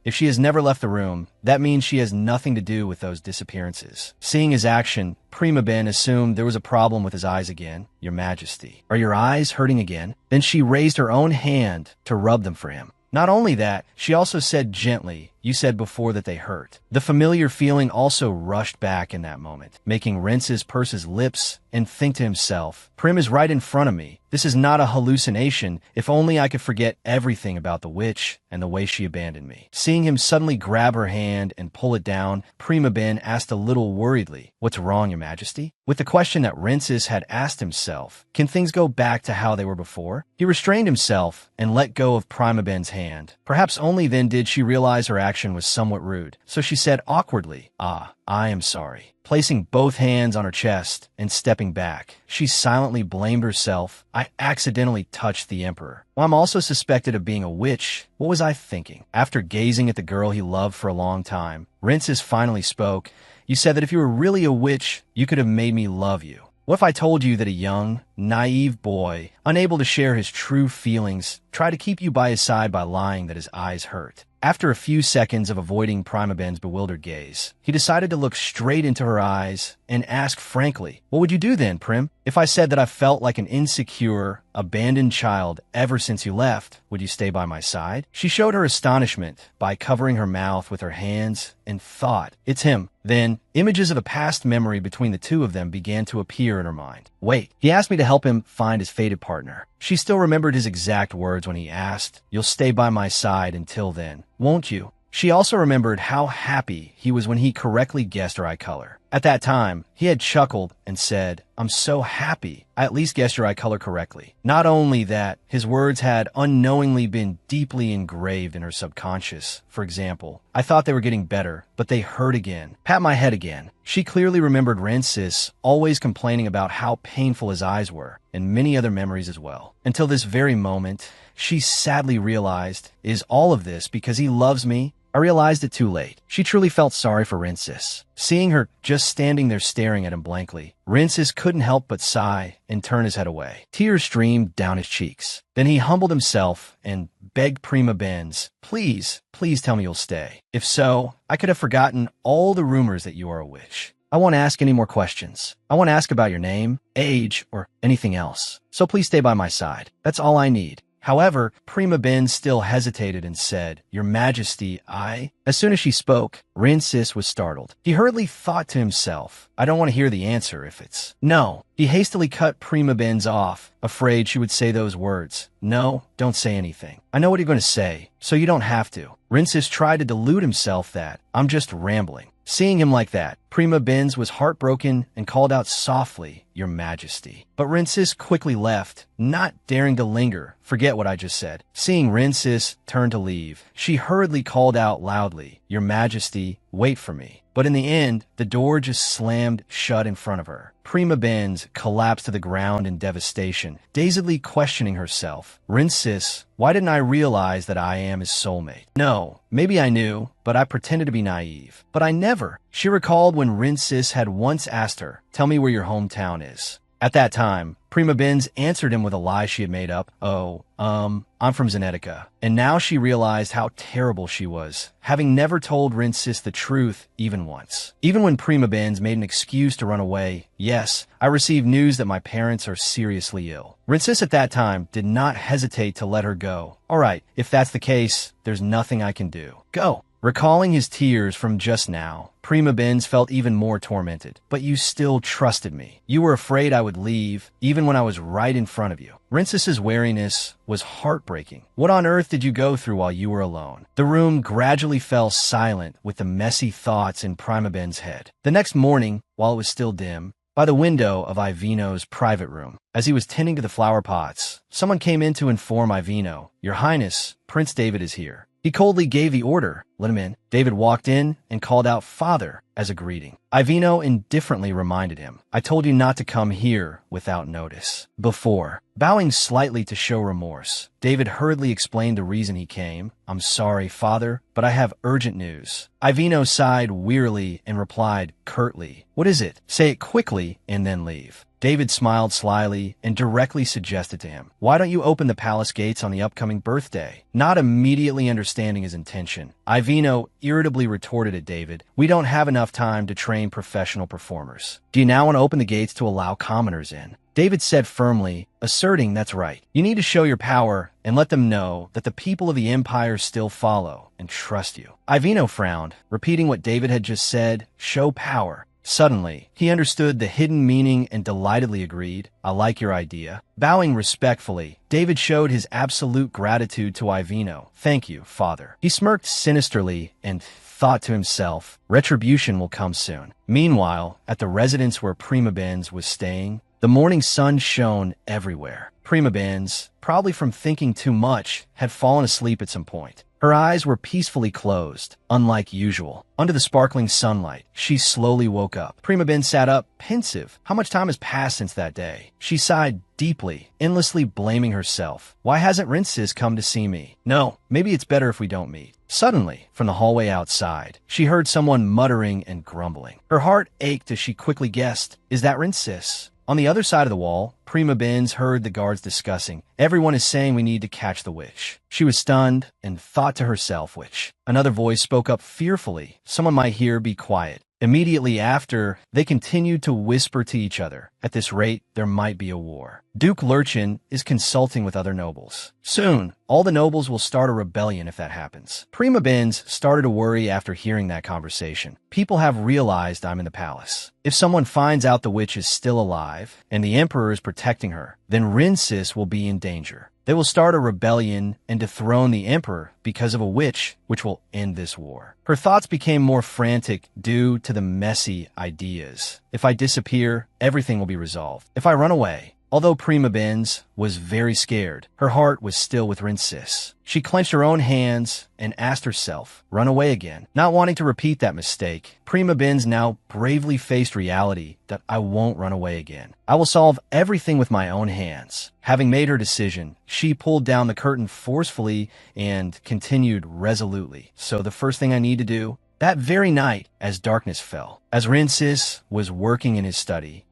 If she has never left the room, that means she has nothing to do with those disappearances. Seeing his action, Prima Ben assumed there was a problem with his eyes again. Your Majesty, are your eyes hurting again? Then she raised her own hand to rub them for him. Not only that, she also said gently, You said before that they hurt. The familiar feeling also rushed back in that moment, making Rensis purse his lips and think to himself, Prim is right in front of me. This is not a hallucination. If only I could forget everything about the witch and the way she abandoned me. Seeing him suddenly grab her hand and pull it down, Prima Ben asked a little worriedly, What's wrong, Your Majesty? With the question that Rensis had asked himself, Can things go back to how they were before? He restrained himself and let go of Prima Ben's hand. Perhaps only then did she realize her action was somewhat rude, so she said awkwardly, I am sorry. Placing both hands on her chest and stepping back, she silently blamed herself. I accidentally touched the Emperor. While I'm also suspected of being a witch, what was I thinking? After gazing at the girl he loved for a long time, Rensis finally spoke. You said that if you were really a witch, you could have made me love you. What if I told you that a young, naive boy, unable to share his true feelings, tried to keep you by his side by lying that his eyes hurt? After a few seconds of avoiding Prima Ben's bewildered gaze, he decided to look straight into her eyes and ask frankly, What would you do then, Prim? If I said that I felt like an insecure, abandoned child ever since you left, would you stay by my side? She showed her astonishment by covering her mouth with her hands and thought, It's him. Then, images of a past memory between the two of them began to appear in her mind. Wait, he asked me to help him find his fated partner. She still remembered his exact words when he asked, You'll stay by my side until then, won't you? She also remembered how happy he was when he correctly guessed her eye color. At that time, he had chuckled and said, I'm so happy I at least guessed your eye color correctly. Not only that, his words had unknowingly been deeply engraved in her subconscious. For example, I thought they were getting better, but they hurt again. Pat my head again. She clearly remembered Rensis always complaining about how painful his eyes were, and many other memories as well. Until this very moment, she sadly realized, is all of this because he loves me? I realized it too late. She truly felt sorry for Rensis. Seeing her just standing there staring at him blankly, Rensis couldn't help but sigh and turn his head away. Tears streamed down his cheeks. Then he humbled himself and begged Prima Ben's, Please tell me you'll stay. If so, I could have forgotten all the rumors that you are a witch. I won't ask any more questions. I won't ask about your name, age, or anything else. So please stay by my side. That's all I need. However, Prima Ben still hesitated and said, Your Majesty, I... As soon as she spoke, Rensis was startled. He hurriedly thought to himself, I don't want to hear the answer if it's... No. He hastily cut Prima Ben's off, afraid she would say those words. No, don't say anything. I know what you're going to say, so you don't have to. Rensis tried to delude himself that, I'm just rambling. Seeing him like that, Prima Ben's was heartbroken and called out softly, Your Majesty. But Rensis quickly left, not daring to linger. Forget what I just said. Seeing Rensis turn to leave, she hurriedly called out loudly, Your Majesty, wait for me. But in the end, the door just slammed shut in front of her. Prima Ben's collapsed to the ground in devastation, dazedly questioning herself. Rensis, why didn't I realize that I am his soulmate? No, maybe I knew, but I pretended to be naive. But I never. She recalled when Rensis had once asked her, Tell me where your hometown is. At that time, Prima Ben's answered him with a lie she had made up. I'm from Zenetica. And now she realized how terrible she was, having never told Rensis the truth even once. Even when Prima Ben's made an excuse to run away, yes, I received news that my parents are seriously ill. Rensis at that time did not hesitate to let her go. All right, if that's the case, there's nothing I can do. Go. Recalling his tears from just now, Prima Benz felt even more tormented. But you still trusted me. You were afraid I would leave, even when I was right in front of you. Rinces's wariness was heartbreaking. What on earth did you go through while you were alone? The room gradually fell silent with the messy thoughts in Prima Ben's head. The next morning, while it was still dim, by the window of Ivino's private room, as he was tending to the flower pots, someone came in to inform Ivino, "Your Highness, Prince David is here." He coldly gave the order, "Let him in." David walked in and called out "Father" as a greeting. Ivino indifferently reminded him, "I told you not to come here without notice." Before, bowing slightly to show remorse, David hurriedly explained the reason he came. "I'm sorry, Father, but I have urgent news." Ivino sighed wearily and replied curtly, "What is it? Say it quickly and then leave." David smiled slyly and directly suggested to him, "Why don't you open the palace gates on the upcoming birthday?" Not immediately understanding his intention, Ivino irritably retorted at David, "We don't have enough time to train professional performers. Do you now want to open the gates to allow commoners in?" David said firmly, asserting that's right. You need to show your power and let them know that the people of the Empire still follow and trust you. Ivino frowned, repeating what David had just said, show power. Suddenly, he understood the hidden meaning and delightedly agreed, "I like your idea." Bowing respectfully, David showed his absolute gratitude to Ivino. "Thank you, Father." He smirked sinisterly and thought to himself, retribution will come soon. Meanwhile, at the residence where Prima Benz was staying, the morning sun shone everywhere. Prima Benz, probably from thinking too much, had fallen asleep at some point. Her eyes were peacefully closed, unlike usual. Under the sparkling sunlight, she slowly woke up. Prima Benz sat up, pensive. How much time has passed since that day? She sighed deeply, endlessly blaming herself. Why hasn't Rinces come to see me? No, maybe it's better if we don't meet. Suddenly, from the hallway outside, she heard someone muttering and grumbling. Her heart ached as she quickly guessed, is that Rinces? On the other side of the wall, Prima Benz heard the guards discussing. Everyone is saying we need to catch the witch. She was stunned and thought to herself, witch. Another voice spoke up fearfully. Someone might hear, be quiet. Immediately after, they continued to whisper to each other. At this rate, there might be a war. Duke Lurchin is consulting with other nobles. Soon, all the nobles will start a rebellion if that happens. Prima Benz started to worry after hearing that conversation. People have realized I'm in the palace. If someone finds out the witch is still alive and the emperor is protecting her, then Rinces will be in danger. They will start a rebellion and dethrone the emperor because of a witch, which will end this war. Her thoughts became more frantic due to the messy ideas. If I disappear, everything will be resolved. If I run away, although Prima Benz was very scared, her heart was still with Rinces. She clenched her own hands and asked herself, run away again. Not wanting to repeat that mistake, Prima Benz now bravely faced reality that I won't run away again. I will solve everything with my own hands. Having made her decision, she pulled down the curtain forcefully and continued resolutely. So the first thing I need to do, that very night, as darkness fell, as Rinces was working in his study,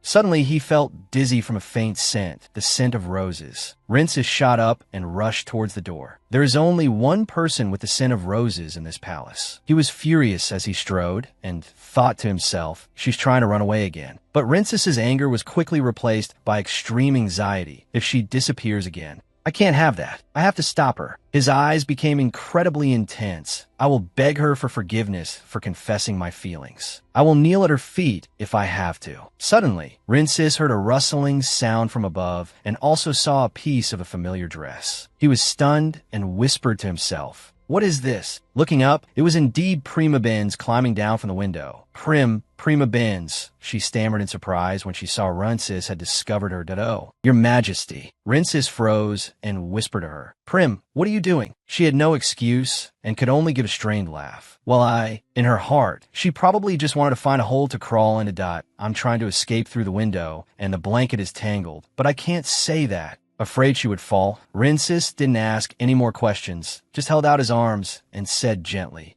suddenly he felt dizzy from a faint scent, the scent of roses. Rinces shot up and rushed towards the door. There is only one person with the scent of roses in this palace. He was furious as he strode and thought to himself, she's trying to run away again. But Rinces's anger was quickly replaced by extreme anxiety. If she disappears again, I can't have that. I have to stop her. His eyes became incredibly intense. I will beg her for forgiveness for confessing my feelings. I will kneel at her feet if I have to. Suddenly, Rinces heard a rustling sound from above and also saw a piece of a familiar dress. He was stunned and whispered to himself, what is this? Looking up, it was indeed Prima Benz climbing down from the window. Prima Benz, she stammered in surprise when she saw Rinces had discovered her. Oh, Your Majesty. Rinces froze and whispered to her, Prim, what are you doing? She had no excuse and could only give a strained laugh. Well, in her heart, she probably just wanted to find a hole to crawl into. I'm trying to escape through the window and the blanket is tangled, but I can't say that. Afraid she would fall, Rinces didn't ask any more questions, just held out his arms and said gently,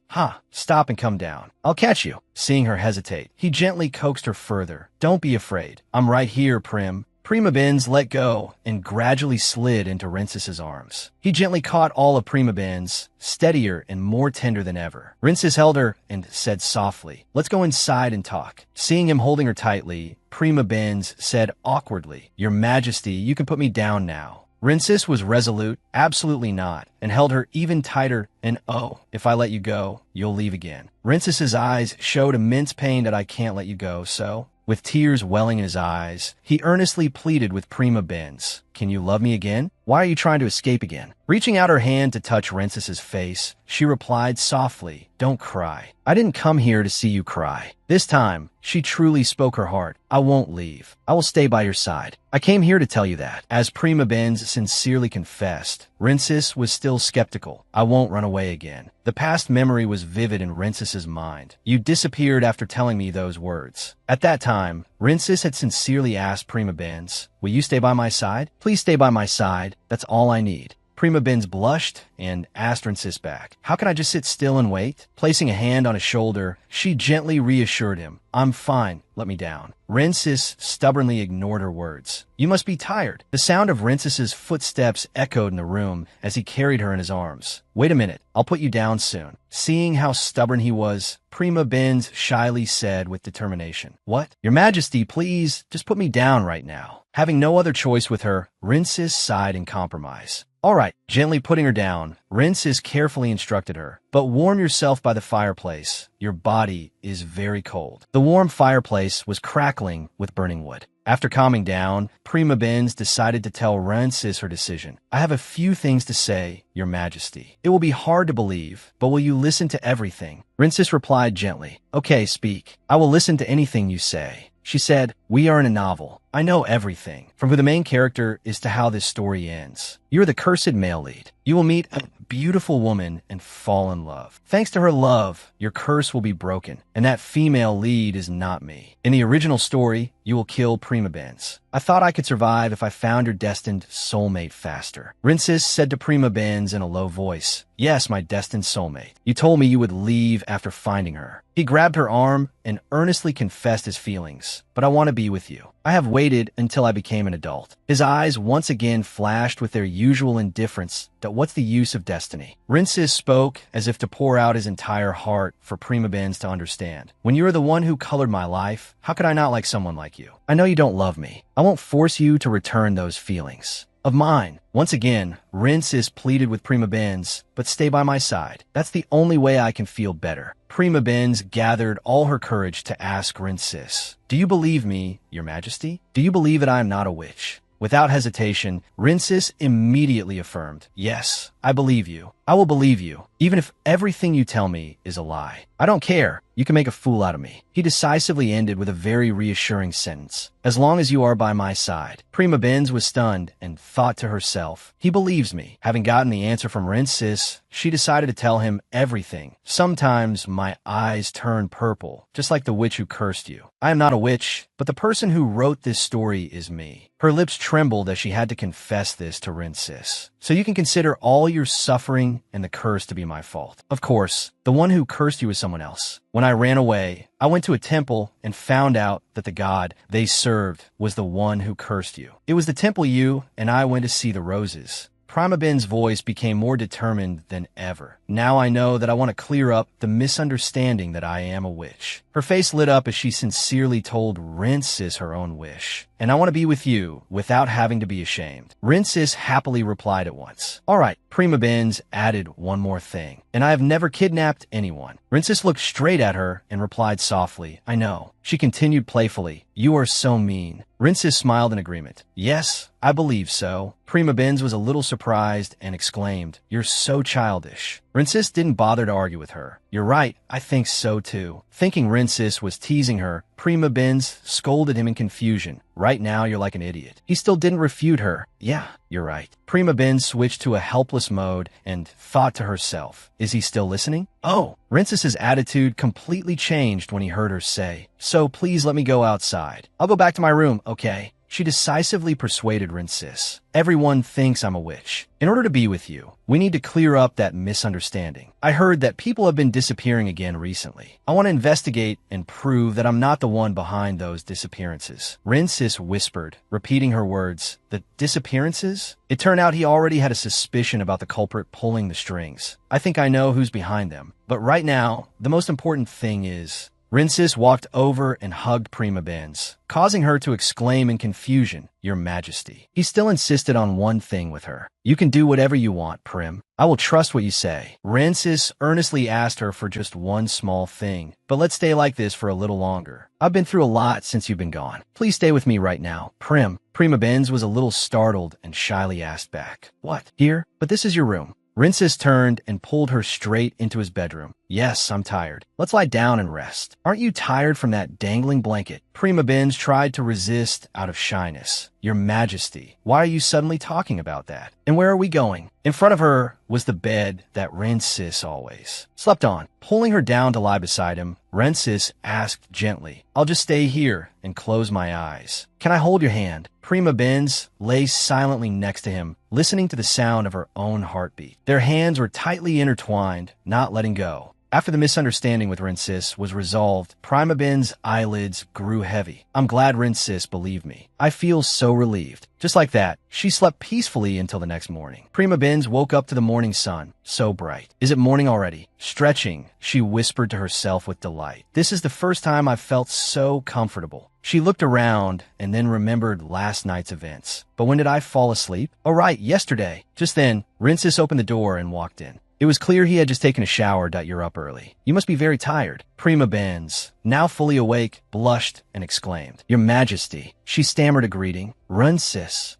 stop and come down. I'll catch you. Seeing her hesitate, he gently coaxed her further. Don't be afraid. I'm right here, Prim. Prima Benz let go and gradually slid into Rinces's arms. He gently caught all of Prima Benz, steadier and more tender than ever. Rinces held her and said softly, let's go inside and talk. Seeing him holding her tightly, Prima Benz said awkwardly, Your Majesty, you can put me down now. Rincis was resolute, absolutely not, and held her even tighter, and oh, if I let you go, you'll leave again. Rincis's eyes showed immense pain that I can't let you go, so, with tears welling in his eyes, he earnestly pleaded with Prima Benz, "Can you love me again? Why are you trying to escape again?" Reaching out her hand to touch Rincis's face, she replied softly, "Don't cry. I didn't come here to see you cry." This time, she truly spoke her heart. "I won't leave. I will stay by your side. I came here to tell you that." As Prima Benz sincerely confessed, Rincis was still skeptical. "I won't run away again." The past memory was vivid in Rincis's mind. "You disappeared after telling me those words." At that time, Rincis had sincerely asked Prima Benz, "Will you stay by my side? Please stay by my side. That's all I need." Prima Benz blushed and asked Rincis back, "How can I just sit still and wait?" Placing a hand on his shoulder, she gently reassured him, "I'm fine, let me down." Rincis stubbornly ignored her words. "You must be tired." The sound of Rincis's footsteps echoed in the room as he carried her in his arms. "Wait a minute, I'll put you down soon." Seeing how stubborn he was, Prima Benz shyly said with determination, "What? Your Majesty, please, just put me down right now." Having no other choice with her, Rincis sighed in compromise. "All right." Gently putting her down, Rincis carefully instructed her, "But warm yourself by the fireplace. Your body is very cold." The warm fireplace was crackling with burning wood. After calming down, Prima Benz decided to tell Rincis her decision. "I have a few things to say, Your Majesty. It will be hard to believe, but will you listen to everything?" Rincis replied gently, "Okay, speak. I will listen to anything you say." She said, "We are in a novel. I know everything, from who the main character is to how this story ends. You're the cursed male lead. You will meet a beautiful woman and fall in love. Thanks to her love, your curse will be broken, and that female lead is not me. In the original story, you will kill Prima Benz. I thought I could survive if I found your destined soulmate faster." Rincis said to Prima Benz in a low voice, "Yes, my destined soulmate. You told me you would leave after finding her." He grabbed her arm and earnestly confessed his feelings. "But I want to be with you. I have waited until I became an adult." His eyes once again flashed with their usual indifference that what's the use of destiny. Rincis spoke as if to pour out his entire heart for Prima Benz to understand. "When you are the one who colored my life, how could I not like someone like you? I know you don't love me. I won't force you to return those feelings of mine." Once again, Rincis pleaded with Prima Benz, "But stay by my side. That's the only way I can feel better." Prima Benz gathered all her courage to ask Rincis, "Do you believe me, Your Majesty? Do you believe that I am not a witch?" Without hesitation, Rincis immediately affirmed, "Yes, I believe you. I will believe you, even if everything you tell me is a lie. I don't care. You can make a fool out of me." He decisively ended with a very reassuring sentence, "As long as you are by my side." Prima Benz was stunned and thought to herself, "He believes me." Having gotten the answer from Rincis, she decided to tell him everything. "Sometimes my eyes turn purple, just like the witch who cursed you. I am not a witch, but the person who wrote this story is me." Her lips trembled as she had to confess this to Rincis. "So you can consider all your suffering and the curse to be my fault. Of course, the one who cursed you is someone else. When I ran away, I went to a temple and found out that the god they served was the one who cursed you. It was the temple you and I went to see the roses." Prima Ben's voice became more determined than ever. "Now I know that I want to clear up the misunderstanding that I am a witch." Her face lit up as she sincerely told Rincis her own wish. "And I want to be with you without having to be ashamed." Rincis happily replied at once. "All right." Prima Benz added one more thing. "And I have never kidnapped anyone." Rincis looked straight at her and replied softly, "I know." She continued playfully, "You are so mean." Rincis smiled in agreement. "Yes, I believe so." Prima Benz was a little surprised and exclaimed, "You're so childish." Rincis didn't bother to argue with her. "You're right, I think so too." Thinking Rincis was teasing her, Prima Benz scolded him in confusion. "Right now you're like an idiot." He still didn't refute her. "Yeah, you're right." Prima Benz switched to a helpless mode and thought to herself, "Is he still listening?" Oh, Rincis's attitude completely changed when he heard her say, "So please let me go outside. I'll go back to my room, okay?" She decisively persuaded Rincis. "Everyone thinks I'm a witch. In order to be with you, we need to clear up that misunderstanding. I heard that people have been disappearing again recently. I want to investigate and prove that I'm not the one behind those disappearances." Rincis whispered, repeating her words, "The disappearances?" It turned out he already had a suspicion about the culprit pulling the strings. "I think I know who's behind them. But right now, the most important thing is, Rinsis walked over and hugged Prima Benz, causing her to exclaim in confusion, "Your Majesty." He still insisted on one thing with her. "You can do whatever you want, Prim. I will trust what you say." Rinsis earnestly asked her for just one small thing, "But let's stay like this for a little longer. I've been through a lot since you've been gone. Please stay with me right now, Prim." Prima Benz was a little startled and shyly asked back, "What? Here? But this is your room." Rinsis turned and pulled her straight into his bedroom. "Yes, I'm tired. Let's lie down and rest." "Aren't you tired from that dangling blanket?" Prima Benz tried to resist out of shyness. "Your Majesty, why are you suddenly talking about that? And where are we going?" In front of her was the bed that Rinsis always slept on. Pulling her down to lie beside him, Rinsis asked gently, "I'll just stay here and close my eyes. Can I hold your hand?" Prima Benz lay silently next to him, listening to the sound of her own heartbeat. Their hands were tightly intertwined, not letting go. After the misunderstanding with Rinsis was resolved, Prima Ben's eyelids grew heavy. "I'm glad Rinsis believed me. I feel so relieved." Just like that, she slept peacefully until the next morning. Prima Benz woke up to the morning sun, so bright. "Is it morning already?" Stretching, she whispered to herself with delight. "This is the first time I've felt so comfortable." She looked around and then remembered last night's events. "But when did I fall asleep?" "Oh right, yesterday." Just then, Rinsis opened the door and walked in. It was clear he had just taken a shower. "You're up early. You must be very tired." Prima Benz, now fully awake, blushed and exclaimed, "Your Majesty." She stammered a greeting. "Rinsis,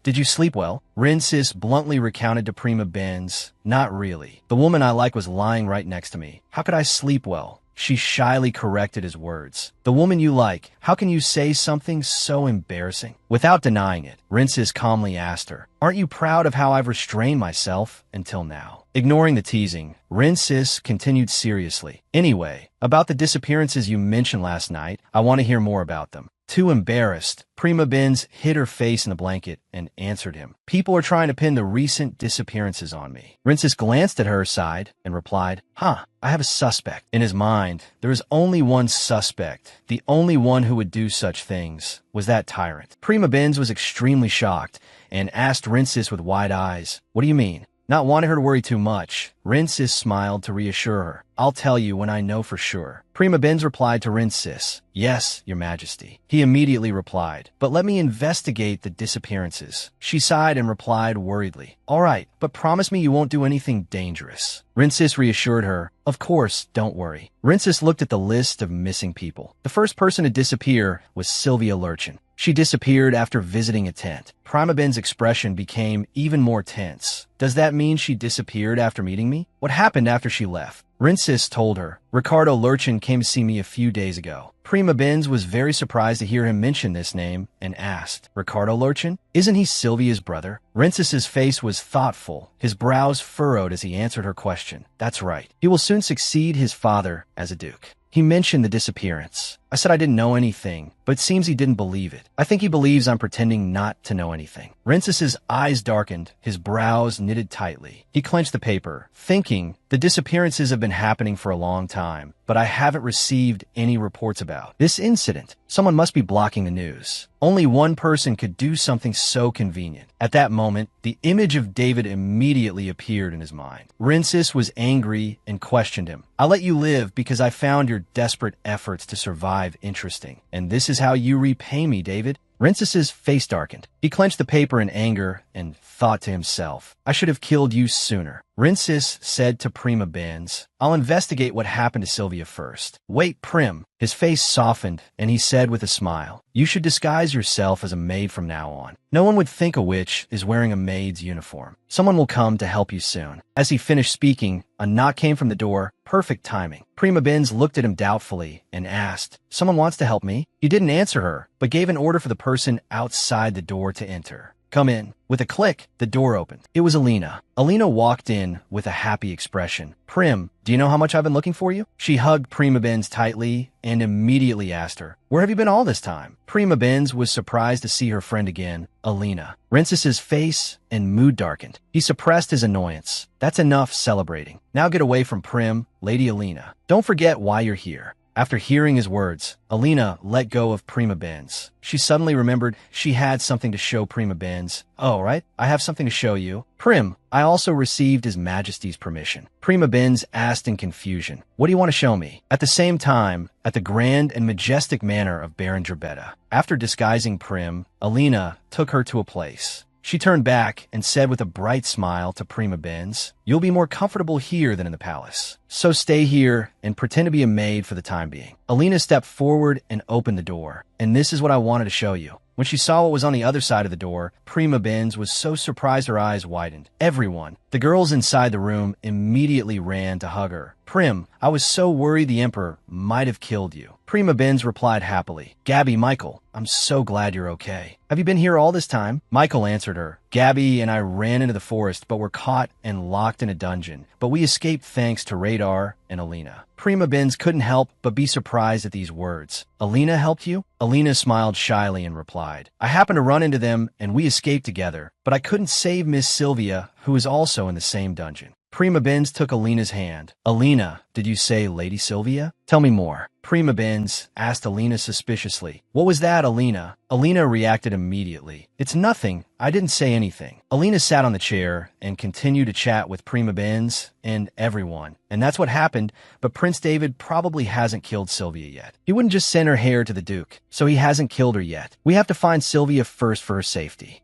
did you sleep well?" Rinsis bluntly recounted to Prima Benz, "Not really. The woman I like was lying right next to me. How could I sleep well?" She shyly corrected his words. "The woman you like, how can you say something so embarrassing?" Without denying it, Rinsis calmly asked her, "Aren't you proud of how I've restrained myself until now?" Ignoring the teasing, Rinsis continued seriously. "Anyway, about the disappearances you mentioned last night, I want to hear more about them." Too embarrassed, Prima Benz hid her face in the blanket and answered him. "People are trying to pin the recent disappearances on me." Rinsis glanced at her side and replied, I have a suspect." In his mind, there was only one suspect. The only one who would do such things was that tyrant. Prima Benz was extremely shocked and asked Rinsis with wide eyes, "What do you mean?" Not wanting her to worry too much, Rinsis smiled to reassure her. "I'll tell you when I know for sure." Prima Benz replied to Rinsis, "Yes, Your Majesty." He immediately replied, "But let me investigate the disappearances." She sighed and replied worriedly, "All right, but promise me you won't do anything dangerous." Rinsis reassured her, "Of course, don't worry." Rinsis looked at the list of missing people. The first person to disappear was Sylvia Lurchin. She disappeared after visiting a tent. Prima Ben's expression became even more tense. "Does that mean she disappeared after meeting me? What happened after she left?" Rinsis told her, "Ricardo Lurchin came to see me a few days ago." Prima Benz was very surprised to hear him mention this name and asked, "Ricardo Lurchin? Isn't he Sylvia's brother?" Rinsis's face was thoughtful, his brows furrowed as he answered her question. "That's right. He will soon succeed his father as a duke." He mentioned the disappearance. I said I didn't know anything, but it seems he didn't believe it. I think he believes I'm pretending not to know anything. Rinsis's eyes darkened, his brows knitted tightly. He clenched the paper, thinking, the disappearances have been happening for a long time, but I haven't received any reports about this incident. Someone must be blocking the news. Only one person could do something so convenient. At that moment, the image of David immediately appeared in his mind. Rinsis was angry and questioned him. "I let you live because I found your desperate efforts to survive interesting. And this is how you repay me, David?" Rinsis's face darkened. He clenched the paper in anger and thought to himself, "I should have killed you sooner." Rinsis said to Prima Benz, "I'll investigate what happened to Sylvia first." "Wait, Prim." His face softened, and he said with a smile, "You should disguise yourself as a maid from now on. No one would think a witch is wearing a maid's uniform. Someone will come to help you soon." As he finished speaking, a knock came from the door. Perfect timing. Prima Benz looked at him doubtfully and asked, "Someone wants to help me?" He didn't answer her, but gave an order for the person outside the door to enter. "Come in." With a click, the door opened. It was Alina. Alina walked in with a happy expression. "Prim, do you know how much I've been looking for you?" She hugged Prima Benz tightly and immediately asked her, "Where have you been all this time?" Prima Benz was surprised to see her friend again, Alina. Rinsis's face and mood darkened. He suppressed his annoyance. "That's enough celebrating. Now get away from Prim, Lady Alina. Don't forget why you're here." After hearing his words, Alina let go of Prima Benz. She suddenly remembered she had something to show Prima Benz. Oh, right, I have something to show you. Prim, I also received His Majesty's permission. Prima Benz asked in confusion, what do you want to show me? At the same time, at the grand and majestic manner of Baron Drbeta. After disguising Prim, Alina took her to a place. She turned back and said with a bright smile to Prima Benz, you'll be more comfortable here than in the palace. So stay here and pretend to be a maid for the time being. Alina stepped forward and opened the door. And this is what I wanted to show you. When she saw what was on the other side of the door, Prima Benz was so surprised her eyes widened. Everyone, the girls inside the room, immediately ran to hug her. Prim, I was so worried the Emperor might have killed you. Prima Benz replied happily, Gabby, Michael, I'm so glad you're okay. Have you been here all this time? Michael answered her. Gabby and I ran into the forest but were caught and locked in a dungeon. But we escaped thanks to Radar and Alina. Prima Benz couldn't help but be surprised at these words. Alina helped you? Alina smiled shyly and replied, I happened to run into them and we escaped together, but I couldn't save Miss Sylvia, who is also in the same dungeon. Prima Benz took Alina's hand. Alina, did you say Lady Sylvia? Tell me more. Prima Benz asked Alina suspiciously. What was that, Alina? Alina reacted immediately. It's nothing. I didn't say anything. Alina sat on the chair and continued to chat with Prima Benz and everyone. And that's what happened, but Prince David probably hasn't killed Sylvia yet. He wouldn't just send her hair to the Duke, so he hasn't killed her yet. We have to find Sylvia first for her safety.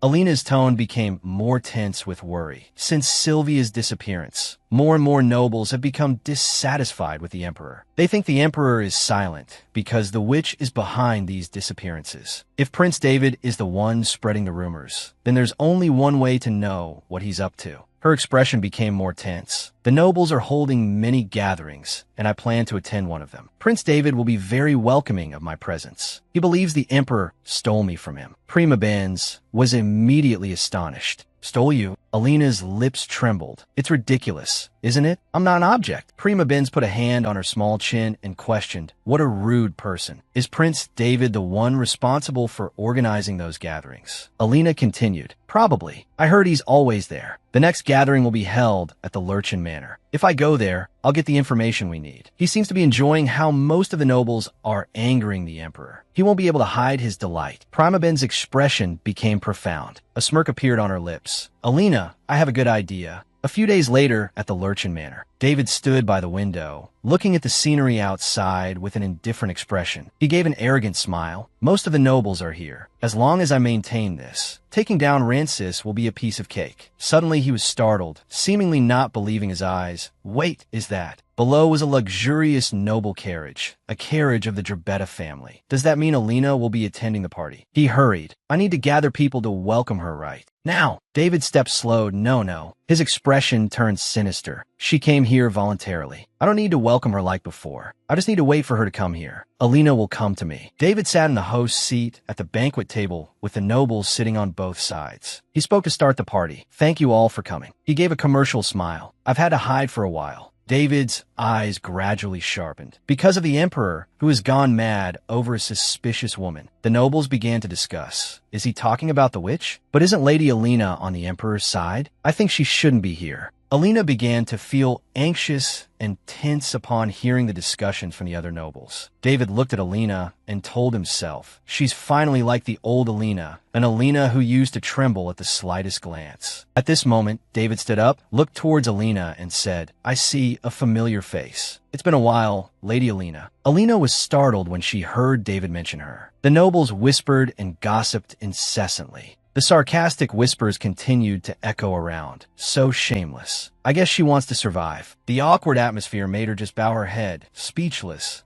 Alina's tone became more tense with worry. Since Sylvia's disappearance, more and more nobles have become dissatisfied with the Emperor. They think the Emperor is silent because the witch is behind these disappearances. If Prince David is the one spreading the rumors, then there's only one way to know what he's up to. Her expression became more tense. The nobles are holding many gatherings, and I plan to attend one of them. Prince David will be very welcoming of my presence. He believes the Emperor stole me from him. Prima Benz was immediately astonished. Stole you? Alina's lips trembled. It's ridiculous, isn't it? I'm not an object. Prima Benz put a hand on her small chin and questioned, what a rude person. Is Prince David the one responsible for organizing those gatherings? Alina continued, probably. I heard he's always there. The next gathering will be held at the Lurchin Manor. If I go there, I'll get the information we need. He seems to be enjoying how most of the nobles are angering the Emperor. He won't be able to hide his delight. Prima Ben's expression became profound. A smirk appeared on her lips. Alina, I have a good idea. A few days later, at the Lurchin Manor, David stood by the window, looking at the scenery outside with an indifferent expression. He gave an arrogant smile. Most of the nobles are here. As long as I maintain this, taking down Rancis will be a piece of cake. Suddenly he was startled, seemingly not believing his eyes. Wait, is that? Below was a luxurious noble carriage, a carriage of the Drbeta family. Does that mean Alina will be attending the party? He hurried. I need to gather people to welcome her right now. David stepped slow. No. His expression turned sinister. She came here voluntarily. I don't need to welcome her like before. I just need to wait for her to come here. Alina will come to me. David sat in the host's seat at the banquet table with the nobles sitting on both sides. He spoke to start the party. Thank you all for coming. He gave a commercial smile. I've had to hide for a while. David's eyes gradually sharpened. Because of the Emperor, who has gone mad over a suspicious woman, the nobles began to discuss. Is he talking about the witch? But isn't Lady Alina on the Emperor's side? I think she shouldn't be here. Alina began to feel anxious and tense upon hearing the discussions from the other nobles. David looked at Alina and told himself, she's finally like the old Alina, an Alina who used to tremble at the slightest glance. At this moment, David stood up, looked towards Alina, and said, I see a familiar face. It's been a while, Lady Alina. Alina was startled when she heard David mention her. The nobles whispered and gossiped incessantly. The sarcastic whispers continued to echo around. So shameless. I guess she wants to survive. The awkward atmosphere made her just bow her head, speechless.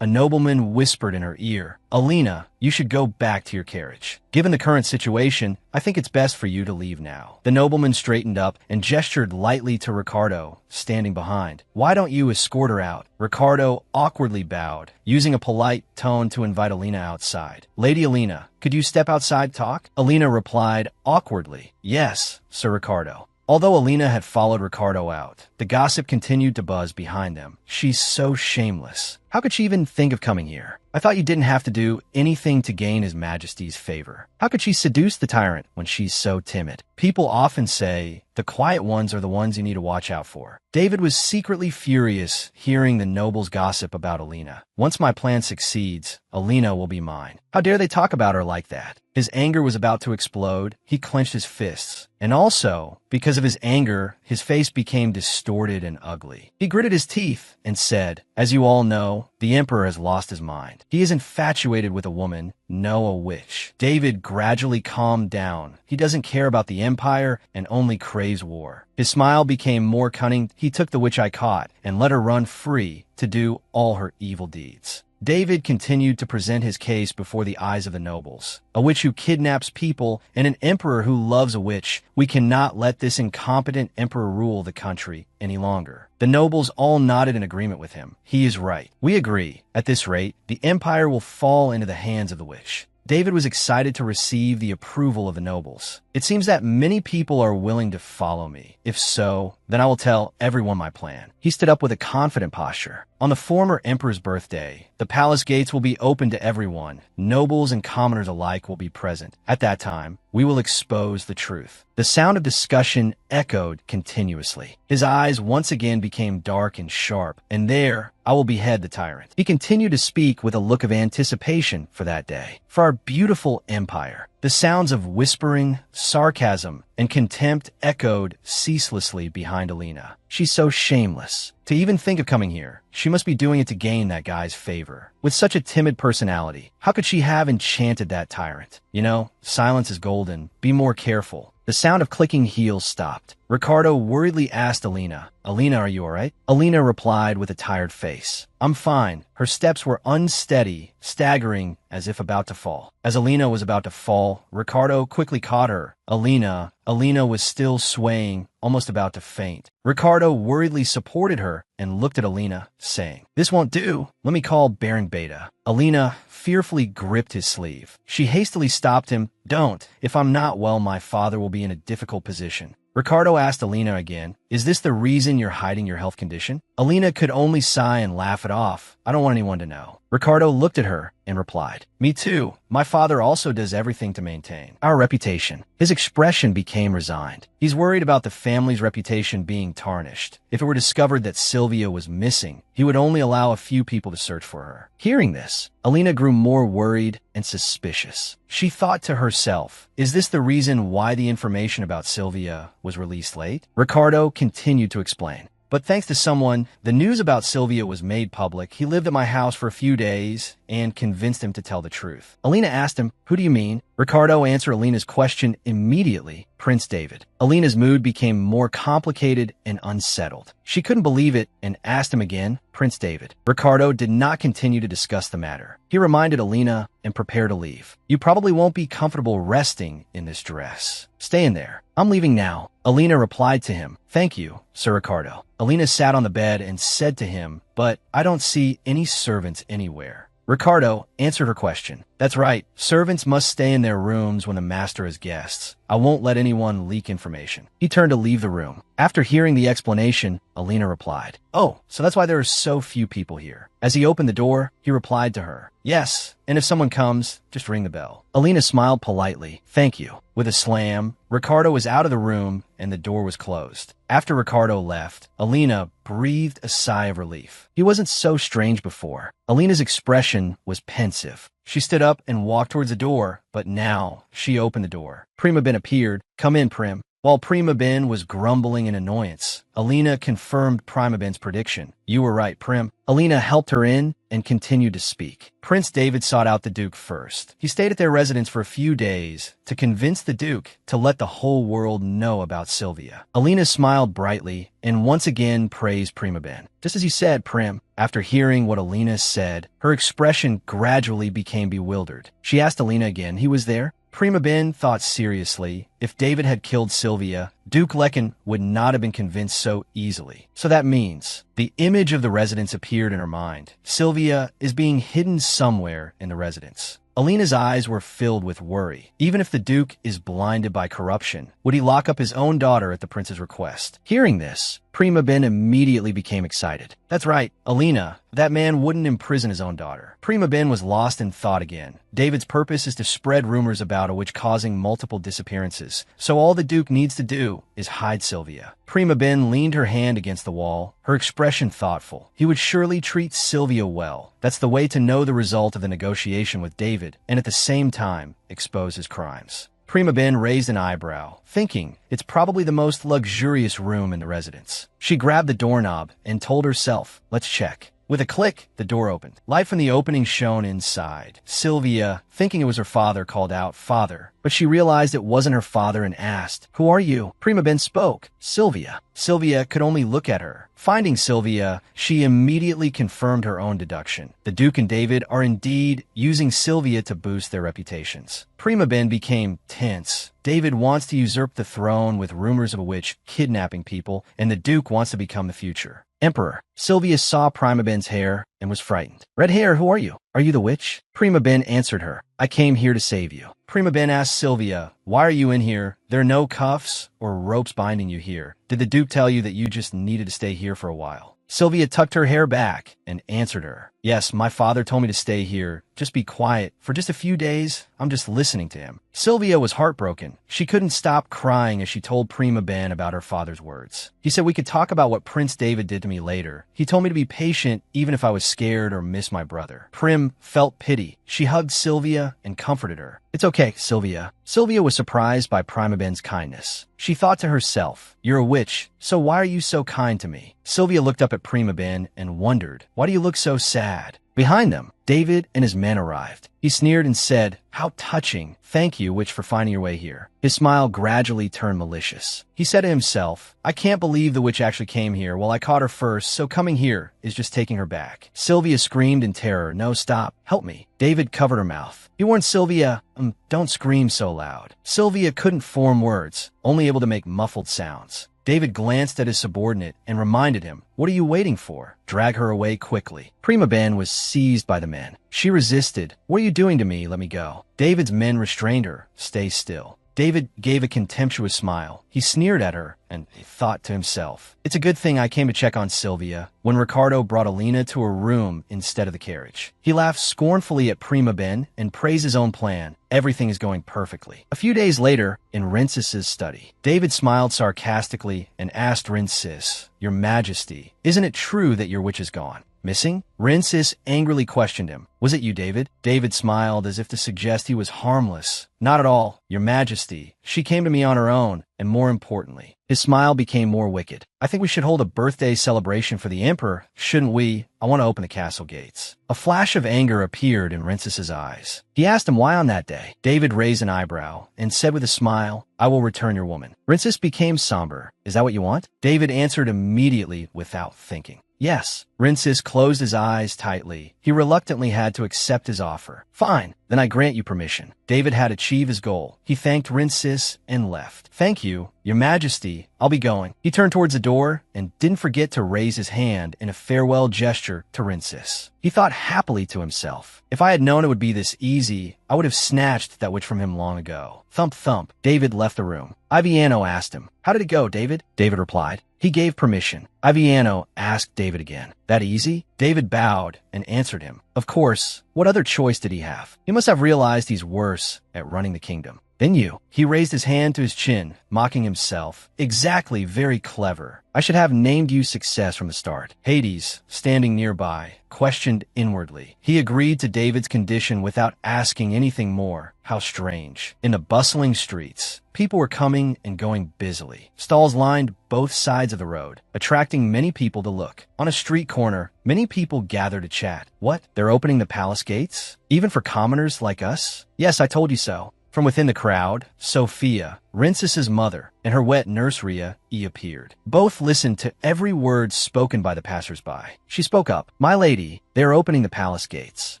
A nobleman whispered in her ear, Alina, you should go back to your carriage. Given the current situation, I think it's best for you to leave now. The nobleman straightened up and gestured lightly to Ricardo, standing behind. Why don't you escort her out? Ricardo awkwardly bowed, using a polite tone to invite Alina outside. Lady Alina, could you step outside talk? Alina replied awkwardly, Yes, Sir Ricardo. Although Alina had followed Ricardo out, the gossip continued to buzz behind them. She's so shameless. How could she even think of coming here? I thought you didn't have to do anything to gain His Majesty's favor. How could she seduce the tyrant when she's so timid? People often say the quiet ones are the ones you need to watch out for. David was secretly furious hearing the nobles gossip about Alina. Once my plan succeeds, Alina will be mine. How dare they talk about her like that? His anger was about to explode. He clenched his fists. And also, because of his anger, his face became distorted and ugly. He gritted his teeth and said, "As you all know, the emperor has lost his mind. He is infatuated with a woman, no, a witch." David gradually calmed down. He doesn't care about the empire and only craves war. His smile became more cunning. He took the witch I caught and let her run free to do all her evil deeds. David continued to present his case before the eyes of the nobles. A witch who kidnaps people and an emperor who loves a witch. We cannot let this incompetent emperor rule the country any longer. The nobles all nodded in agreement with him. He is right. We agree. At this rate, the empire will fall into the hands of the witch. David was excited to receive the approval of the nobles. It seems that many people are willing to follow me. If so, then I will tell everyone my plan. He stood up with a confident posture. On the former emperor's birthday, the palace gates will be open to everyone. Nobles and commoners alike will be present. At that time, we will expose the truth. The sound of discussion echoed continuously. His eyes once again became dark and sharp, and there, I will behead the tyrant. He continued to speak with a look of anticipation for that day. For our beautiful empire, the sounds of whispering, sarcasm, and contempt echoed ceaselessly behind Alina. She's so shameless. To even think of coming here, she must be doing it to gain that guy's favor. With such a timid personality, how could she have enchanted that tyrant? You know, silence is golden. Be more careful. The sound of clicking heels stopped. Ricardo worriedly asked Alina, "Alina, are you all right?" Alina replied with a tired face, "I'm fine." Her steps were unsteady, staggering as if about to fall. As Alina was about to fall, Ricardo quickly caught her. Alina was still swaying, almost about to faint. Ricardo worriedly supported her and looked at Alina, saying, "This won't do. Let me call Baron Beta." Alina fearfully gripped his sleeve. She hastily stopped him. "Don't. If I'm not well, my father will be in a difficult position." Ricardo asked Alina again, "Is this the reason you're hiding your health condition?" Alina could only sigh and laugh it off. "I don't want anyone to know." Ricardo looked at her and replied, "Me too. My father also does everything to maintain our reputation." His expression became resigned. He's worried about the family's reputation being tarnished. If it were discovered that Sylvia was missing, he would only allow a few people to search for her. Hearing this, Alina grew more worried and suspicious. She thought to herself, "Is this the reason why the information about Sylvia was released late?" Ricardo continued to explain. "But thanks to someone, the news about Sylvia was made public. He lived at my house for a few days and convinced him to tell the truth." Alina asked him, "Who do you mean?" Ricardo answered Alina's question immediately, "Prince David." Alina's mood became more complicated and unsettled. She couldn't believe it and asked him again, "Prince David." Ricardo did not continue to discuss the matter. He reminded Alina and prepared to leave. "You probably won't be comfortable resting in this dress. Stay in there. I'm leaving now." Alina replied to him, "Thank you, Sir Ricardo." Alina sat on the bed and said to him, "But I don't see any servants anywhere." Ricardo answered her question. "That's right. Servants must stay in their rooms when the master has guests. I won't let anyone leak information." He turned to leave the room. After hearing the explanation, Alina replied, "Oh, so that's why there are so few people here." As he opened the door, he replied to her, "Yes, and if someone comes, just ring the bell." Alina smiled politely. "Thank you." With a slam, Ricardo was out of the room and the door was closed. After Ricardo left, Alina breathed a sigh of relief. He wasn't so strange before. Alina's expression was pensive. She stood up and walked towards the door, but now she opened the door. Prima Ben appeared. "Come in, Prim." While Prima Ben was grumbling in annoyance, Alina confirmed Prima Ben's prediction. "You were right, Prim." Alina helped her in and continued to speak. Prince David sought out the Duke first. He stayed at their residence for a few days to convince the Duke to let the whole world know about Sylvia. Alina smiled brightly and once again praised Prima Ben. "Just as you said, Prim." After hearing what Alina said, her expression gradually became bewildered. She asked Alina again, "He was there?" Prima Ben thought seriously. If David had killed Sylvia, Duke Lecken would not have been convinced so easily. So that means the image of the residence appeared in her mind. Sylvia is being hidden somewhere in the residence. Alina's eyes were filled with worry. Even if the Duke is blinded by corruption, would he lock up his own daughter at the prince's request? Hearing this, Prima Ben immediately became excited. That's right, Alina. That man wouldn't imprison his own daughter. Prima Ben was lost in thought again. David's purpose is to spread rumors about a witch causing multiple disappearances, so all the Duke needs to do is hide Sylvia. Prima Ben leaned her hand against the wall, her expression thoughtful. He would surely treat Sylvia well. That's the way to know the result of the negotiation with David, and at the same time, expose his crimes. Prima Ben raised an eyebrow, thinking it's probably the most luxurious room in the residence. She grabbed the doorknob and told herself, let's check. With a click, the door opened. Light from the opening shone inside. Sylvia, thinking it was her father, called out, "Father." But she realized it wasn't her father and asked, "Who are you?" Prima Ben spoke, "Sylvia." Sylvia could only look at her. Finding Sylvia, she immediately confirmed her own deduction. The Duke and David are indeed using Sylvia to boost their reputations. Prima Ben became tense. David wants to usurp the throne with rumors of a witch kidnapping people, and the Duke wants to become the future emperor. Sylvia saw Prima Ben's hair and was frightened. "Red hair, who are you? Are you the witch?" Prima Ben answered her, "I came here to save you." Prima Ben asked Sylvia, "Why are you in here? There are no cuffs or ropes binding you here. Did the Duke tell you that you just needed to stay here for a while?" Sylvia tucked her hair back and answered her, "Yes, my father told me to stay here. Just be quiet. For just a few days, I'm just listening to him." Sylvia was heartbroken. She couldn't stop crying as she told Prima Ben about her father's words. "He said we could talk about what Prince David did to me later. He told me to be patient even if I was scared or miss my brother." Prim felt pity. She hugged Sylvia and comforted her. "It's okay, Sylvia." Sylvia was surprised by Prima Ben's kindness. She thought to herself, "You're a witch, so why are you so kind to me?" Sylvia looked up at Prima Ben and wondered, "Why do you look so sad?" Behind them, David and his men arrived. He sneered and said, "How touching. Thank you, witch, for finding your way here." His smile gradually turned malicious. He said to himself, "I can't believe the witch actually came here. Well, I caught her first, so coming here is just taking her back." Sylvia screamed in terror, "No, stop. Help me." David covered her mouth. He warned Sylvia, "Don't scream so loud." Sylvia couldn't form words, only able to make muffled sounds. David glanced at his subordinate and reminded him, "What are you waiting for? Drag her away quickly." Prima Ben was seized by the men. She resisted. "What are you doing to me? Let me go." David's men restrained her. "Stay still." David gave a contemptuous smile. He sneered at her and he thought to himself, "It's a good thing I came to check on Sylvia when Ricardo brought Alina to her room instead of the carriage." He laughed scornfully at Prima Ben and praised his own plan. Everything is going perfectly. A few days later, in Rinces's study, David smiled sarcastically and asked Rinces, "Your Majesty, isn't it true that your witch is gone? Missing?" Rinces angrily questioned him. "Was it you, David?" David smiled as if to suggest he was harmless. "Not at all, Your Majesty. She came to me on her own, and more importantly." His smile became more wicked. "I think we should hold a birthday celebration for the Emperor, shouldn't we? I want to open the castle gates." A flash of anger appeared in Rinces's eyes. He asked him why on that day. David raised an eyebrow and said with a smile, "I will return your woman." Rinces became somber. "Is that what you want?" David answered immediately without thinking. "Yes." Rinces closed his eyes tightly. He reluctantly had to accept his offer. "Fine, then I grant you permission." David had achieved his goal. He thanked Rinces and left. "Thank you, Your Majesty. I'll be going." He turned towards the door and didn't forget to raise his hand in a farewell gesture to Rinces. He thought happily to himself, "If I had known it would be this easy, I would have snatched that witch from him long ago." Thump, thump. David left the room. Iviano asked him, "How did it go, David?" David replied, "He gave permission." Iviano asked David again, "That easy?" David bowed and answered him, "Of course. What other choice did he have? He must have realized he's worse at running the kingdom than you." He raised his hand to his chin, mocking himself. "Exactly, very clever. I should have named you success from the start." Hades, standing nearby, questioned inwardly. He agreed to David's condition without asking anything more. How strange. In the bustling streets, people were coming and going busily. Stalls lined both sides of the road, attracting many people to look. On a street corner, many people gathered to chat. "What? They're opening the palace gates? Even for commoners like us?" "Yes, I told you so." From within the crowd, Sophia, Rinces's mother, and her wet nurse Ria appeared. Both listened to every word spoken by the passers-by. She spoke up. "My lady, they are opening the palace gates."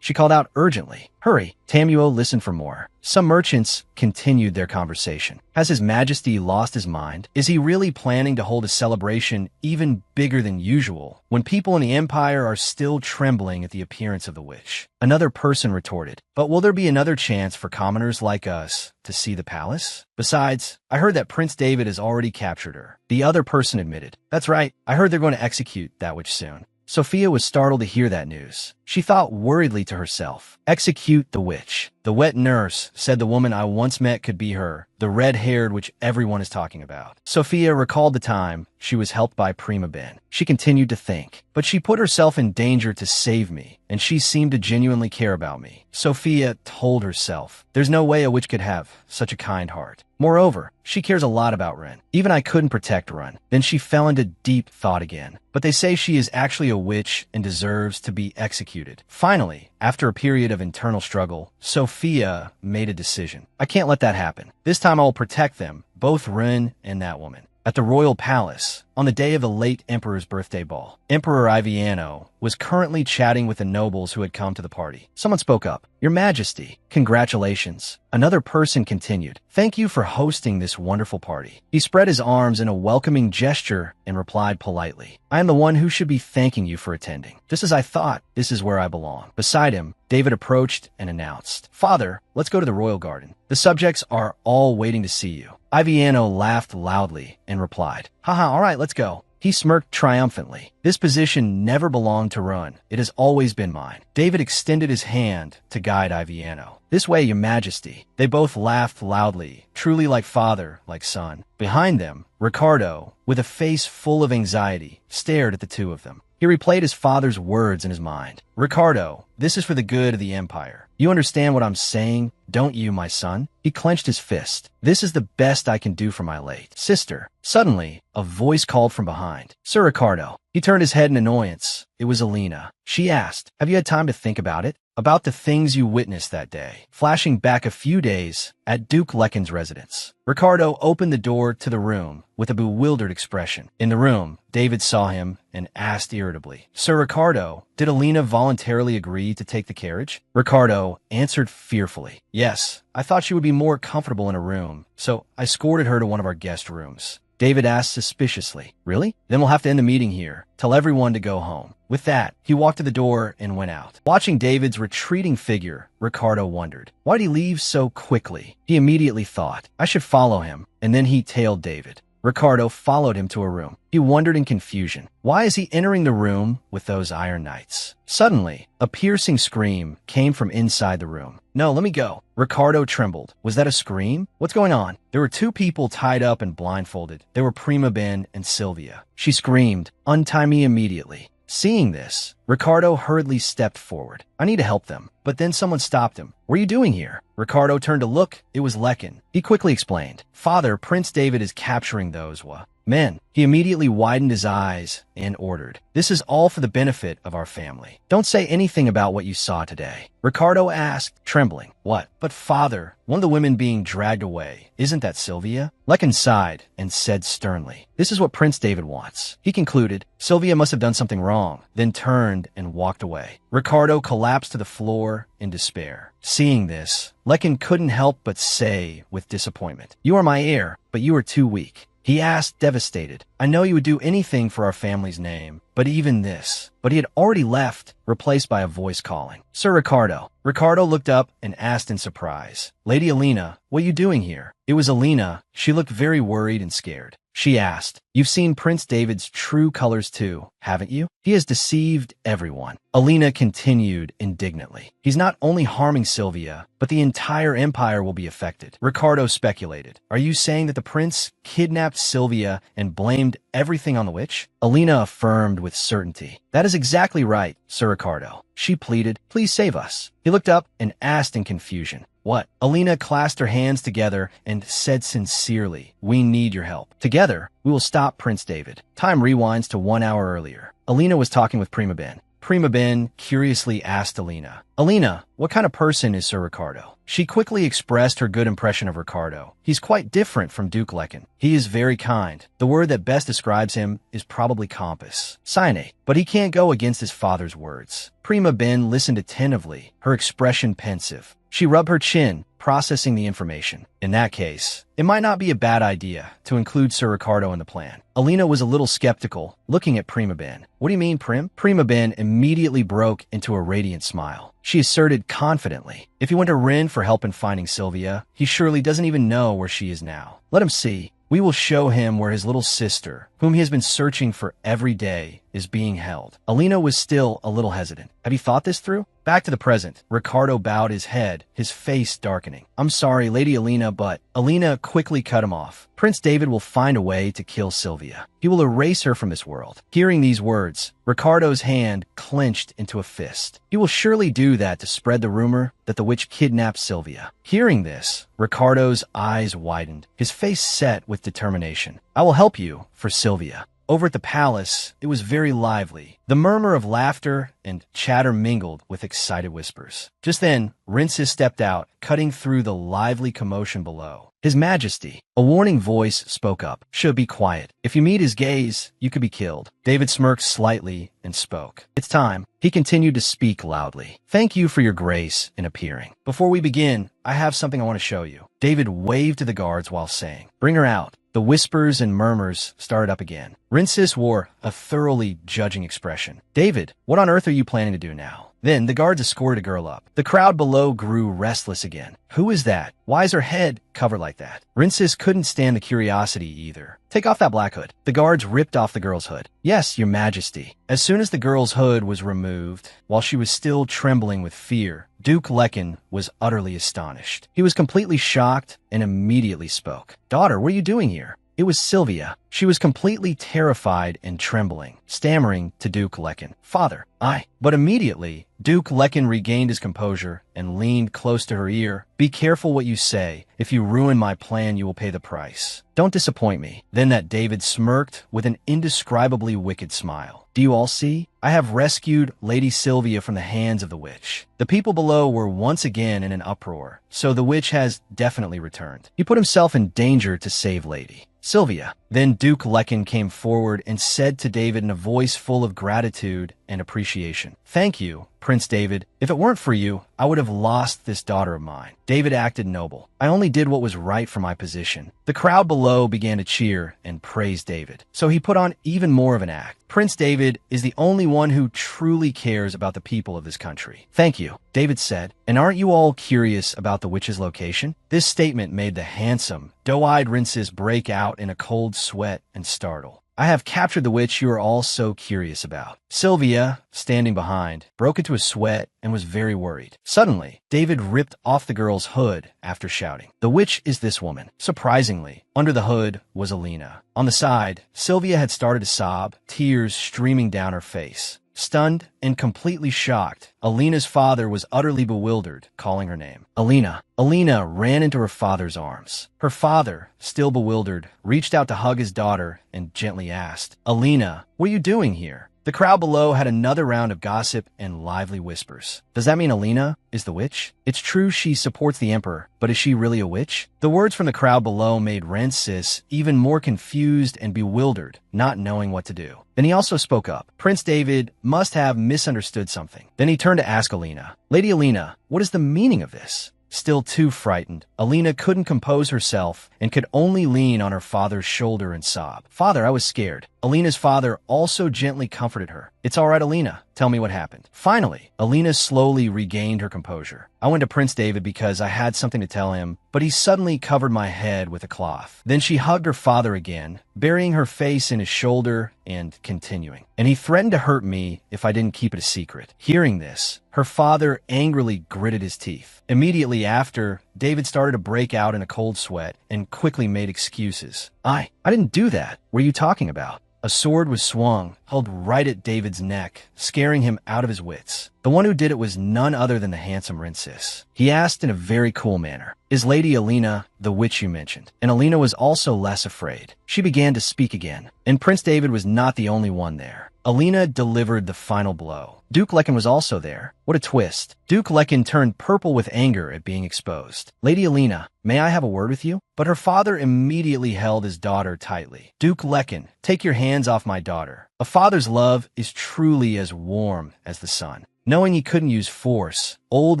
She called out urgently, "Hurry." Tamuo listened for more. Some merchants continued their conversation. Has His Majesty lost his mind? Is he really planning to hold a celebration even bigger than usual when people in the empire are still trembling at the appearance of the witch? Another person retorted, "But will there be another chance for commoners like us to see the palace? Besides, I heard that Prince David has already captured her. The other person admitted. That's right, I heard they're going to execute that witch soon. Sophia was startled to hear that news. She thought worriedly to herself, execute the witch. The wet nurse said the woman I once met could be her, the red-haired which everyone is talking about. Sophia recalled the time she was helped by Prima Ben. She continued to think, but she put herself in danger to save me, and she seemed to genuinely care about me. Sophia told herself, there's no way a witch could have such a kind heart. Moreover, she cares a lot about Ren. Even I couldn't protect Ren. Then she fell into deep thought again. But they say she is actually a witch and deserves to be executed. Finally, after a period of internal struggle, Sophia made a decision. I can't let that happen. This time I will protect them, both Ren and that woman. At the royal palace, on the day of the late emperor's birthday ball, Emperor Iviano was currently chatting with the nobles who had come to the party. Someone spoke up. Your Majesty, congratulations. Another person continued. Thank you for hosting this wonderful party. He spread his arms in a welcoming gesture and replied politely. I am the one who should be thanking you for attending. Just as I thought, this is where I belong. Beside him, David approached and announced, Father, let's go to the royal garden. The subjects are all waiting to see you. Iviano laughed loudly and replied, Haha, all right, let's go. He smirked triumphantly. This position never belonged to Run. It has always been mine. David extended his hand to guide Iviano. This way, Your Majesty. They both laughed loudly, truly like father, like son. Behind them, Ricardo, with a face full of anxiety, stared at the two of them. He replayed his father's words in his mind. Ricardo, this is for the good of the Empire. You understand what I'm saying, don't you, my son? He clenched his fist. This is the best I can do for my late sister. Suddenly, a voice called from behind. Sir Ricardo. He turned his head in annoyance. It was Alina. She asked, have you had time to think about it? About the things you witnessed that day, flashing back a few days at Duke Lekin's residence. Ricardo opened the door to the room with a bewildered expression. In the room, David saw him and asked irritably, Sir Ricardo, did Alina voluntarily agree to take the carriage? Ricardo answered fearfully, yes, I thought she would be more comfortable in a room, so I escorted her to one of our guest rooms. David asked suspiciously, really? Then we'll have to end the meeting here. Tell everyone to go home. With that, he walked to the door and went out. Watching David's retreating figure, Ricardo wondered, why did he leave so quickly? He immediately thought, I should follow him, and then he tailed David. Ricardo followed him to a room. He wondered in confusion. Why is he entering the room with those Iron Knights? Suddenly, a piercing scream came from inside the room. No, let me go. Ricardo trembled. Was that a scream? What's going on? There were two people tied up and blindfolded. They were Prima Ben and Sylvia. She screamed, untie me immediately. Seeing this, Ricardo hurriedly stepped forward. I need to help them. But then someone stopped him. What are you doing here? Ricardo turned to look. It was Lekin. He quickly explained, Father, Prince David is capturing those men. He immediately widened his eyes and ordered, this is all for the benefit of our family. Don't say anything about what you saw today. Ricardo asked, trembling. What? But father, one of the women being dragged away, isn't that Sylvia? Lekin sighed and said sternly, this is what Prince David wants. He concluded, Sylvia must have done something wrong, then turned and walked away. Ricardo collapsed to the floor in despair. Seeing this, Lekin couldn't help but say with disappointment, you are my heir, but you are too weak. He asked, devastated, I know you would do anything for our family's name, but even this. But he had already left, replaced by a voice calling, Sir Ricardo. Ricardo looked up and asked in surprise, Lady Alina, what are you doing here? It was Alina. She looked very worried and scared. She asked, you've seen Prince David's true colors too, haven't you? He has deceived everyone. Alina continued indignantly. He's not only harming Sylvia, but the entire empire will be affected. Ricardo speculated. Are you saying that the prince kidnapped Sylvia and blamed everything on the witch? Alina affirmed with certainty. That is exactly right, Sir Ricardo. She pleaded, please save us. He looked up and asked in confusion. What? Alina clasped her hands together and said sincerely, we need your help. Together, we will stop Prince David. Time rewinds to 1 hour earlier. Alina was talking with Prima Ben. Prima Ben curiously asked Alina, Alina, what kind of person is Sir Ricardo? She quickly expressed her good impression of Ricardo. He's quite different from Duke Lekin. He is very kind. The word that best describes him is probably compass, cyanate, but he can't go against his father's words. Prima Ben listened attentively, her expression pensive. She rubbed her chin, processing the information. In that case, it might not be a bad idea to include Sir Ricardo in the plan. Alina was a little skeptical, looking at Prima Ben. What do you mean, Prim? Prima Ben immediately broke into a radiant smile. She asserted confidently, if he went to Rin for help in finding Sylvia, he surely doesn't even know where she is now. Let him see. We will show him where his little sister, whom he has been searching for every day, is being held. Alina was still a little hesitant. Have you thought this through? Back to the present. Ricardo bowed his head, his face darkening. I'm sorry, Lady Alina, but Alina quickly cut him off. Prince David will find a way to kill Sylvia. He will erase her from this world. Hearing these words, Ricardo's hand clenched into a fist. He will surely do that to spread the rumor that the witch kidnapped Sylvia. Hearing this, Ricardo's eyes widened, his face set with determination. I will help you for Sylvia. Over at the palace, it was very lively. The murmur of laughter and chatter mingled with excited whispers. Just then, Rinces stepped out, cutting through the lively commotion below. His Majesty, a warning voice spoke up. Should be quiet. If you meet his gaze, you could be killed. David smirked slightly and spoke. It's time. He continued to speak loudly. Thank you for your grace in appearing. Before we begin, I have something I want to show you. David waved to the guards while saying, bring her out. The whispers and murmurs started up again. Rinces wore a thoroughly judging expression. David, what on earth are you planning to do now? Then the guards escorted a girl up. The crowd below grew restless again. Who is that? Why is her head covered like that? Rinces couldn't stand the curiosity either. Take off that black hood. The guards ripped off the girl's hood. Yes, your majesty. As soon as the girl's hood was removed, while she was still trembling with fear, Duke Lecken was utterly astonished. He was completely shocked and immediately spoke. Daughter, what are you doing here? It was Sylvia. She was completely terrified and trembling, stammering to Duke Lecken. Father, But immediately, Duke Lecken regained his composure and leaned close to her ear. Be careful what you say. If you ruin my plan, you will pay the price. Don't disappoint me. Then that David smirked with an indescribably wicked smile. Do you all see? I have rescued Lady Sylvia from the hands of the witch. The people below were once again in an uproar, so the witch has definitely returned. He put himself in danger to save Lady Sylvia. Then Duke Lecken came forward and said to David in a voice full of gratitude and appreciation, thank you, Prince David. If it weren't for you, I would have lost this daughter of mine. David acted noble. I only did what was right for my position. The crowd below began to cheer and praise David, so he put on even more of an act. Prince David is the only one who truly cares about the people of this country. Thank you, David said. And aren't you all curious about the witch's location? This statement made the handsome, doe-eyed Rinces break out in a cold sweat and startle. I have captured the witch you are all so curious about. Sylvia, standing behind, broke into a sweat and was very worried. Suddenly, David ripped off the girl's hood after shouting, the witch is this woman. Surprisingly, under the hood was Alina. On the side, Sylvia had started to sob, tears streaming down her face. Stunned and completely shocked, Alina's father was utterly bewildered, calling her name. Alina. Alina ran into her father's arms. Her father, still bewildered, reached out to hug his daughter and gently asked, Alina, what are you doing here? The crowd below had another round of gossip and lively whispers. Does that mean Alina is the witch? It's true she supports the emperor, but is she really a witch? The words from the crowd below made Rinces even more confused and bewildered, not knowing what to do. Then he also spoke up. Prince David must have misunderstood something. Then he turned to ask Alina, Lady Alina, what is the meaning of this? Still too frightened, Alina couldn't compose herself and could only lean on her father's shoulder and sob. Father, I was scared. Alina's father also gently comforted her. It's all right, Alina. Tell me what happened. Finally, Alina slowly regained her composure. I went to Prince David because I had something to tell him, but he suddenly covered my head with a cloth. Then she hugged her father again, burying her face in his shoulder and continuing. And he threatened to hurt me if I didn't keep it a secret. Hearing this, her father angrily gritted his teeth. Immediately after, David started to break out in a cold sweat and quickly made excuses. I didn't do that. What are you talking about? A sword was swung, held right at David's neck, scaring him out of his wits. The one who did it was none other than the handsome Rinces. He asked in a very cool manner, is Lady Alina the witch you mentioned? And Alina was also less afraid. She began to speak again, and Prince David was not the only one there. Alina delivered the final blow. Duke Lecken was also there. What a twist. Duke Lecken turned purple with anger at being exposed. Lady Alina, may I have a word with you? But her father immediately held his daughter tightly. Duke Lecken, take your hands off my daughter. A father's love is truly as warm as the sun. Knowing he couldn't use force, old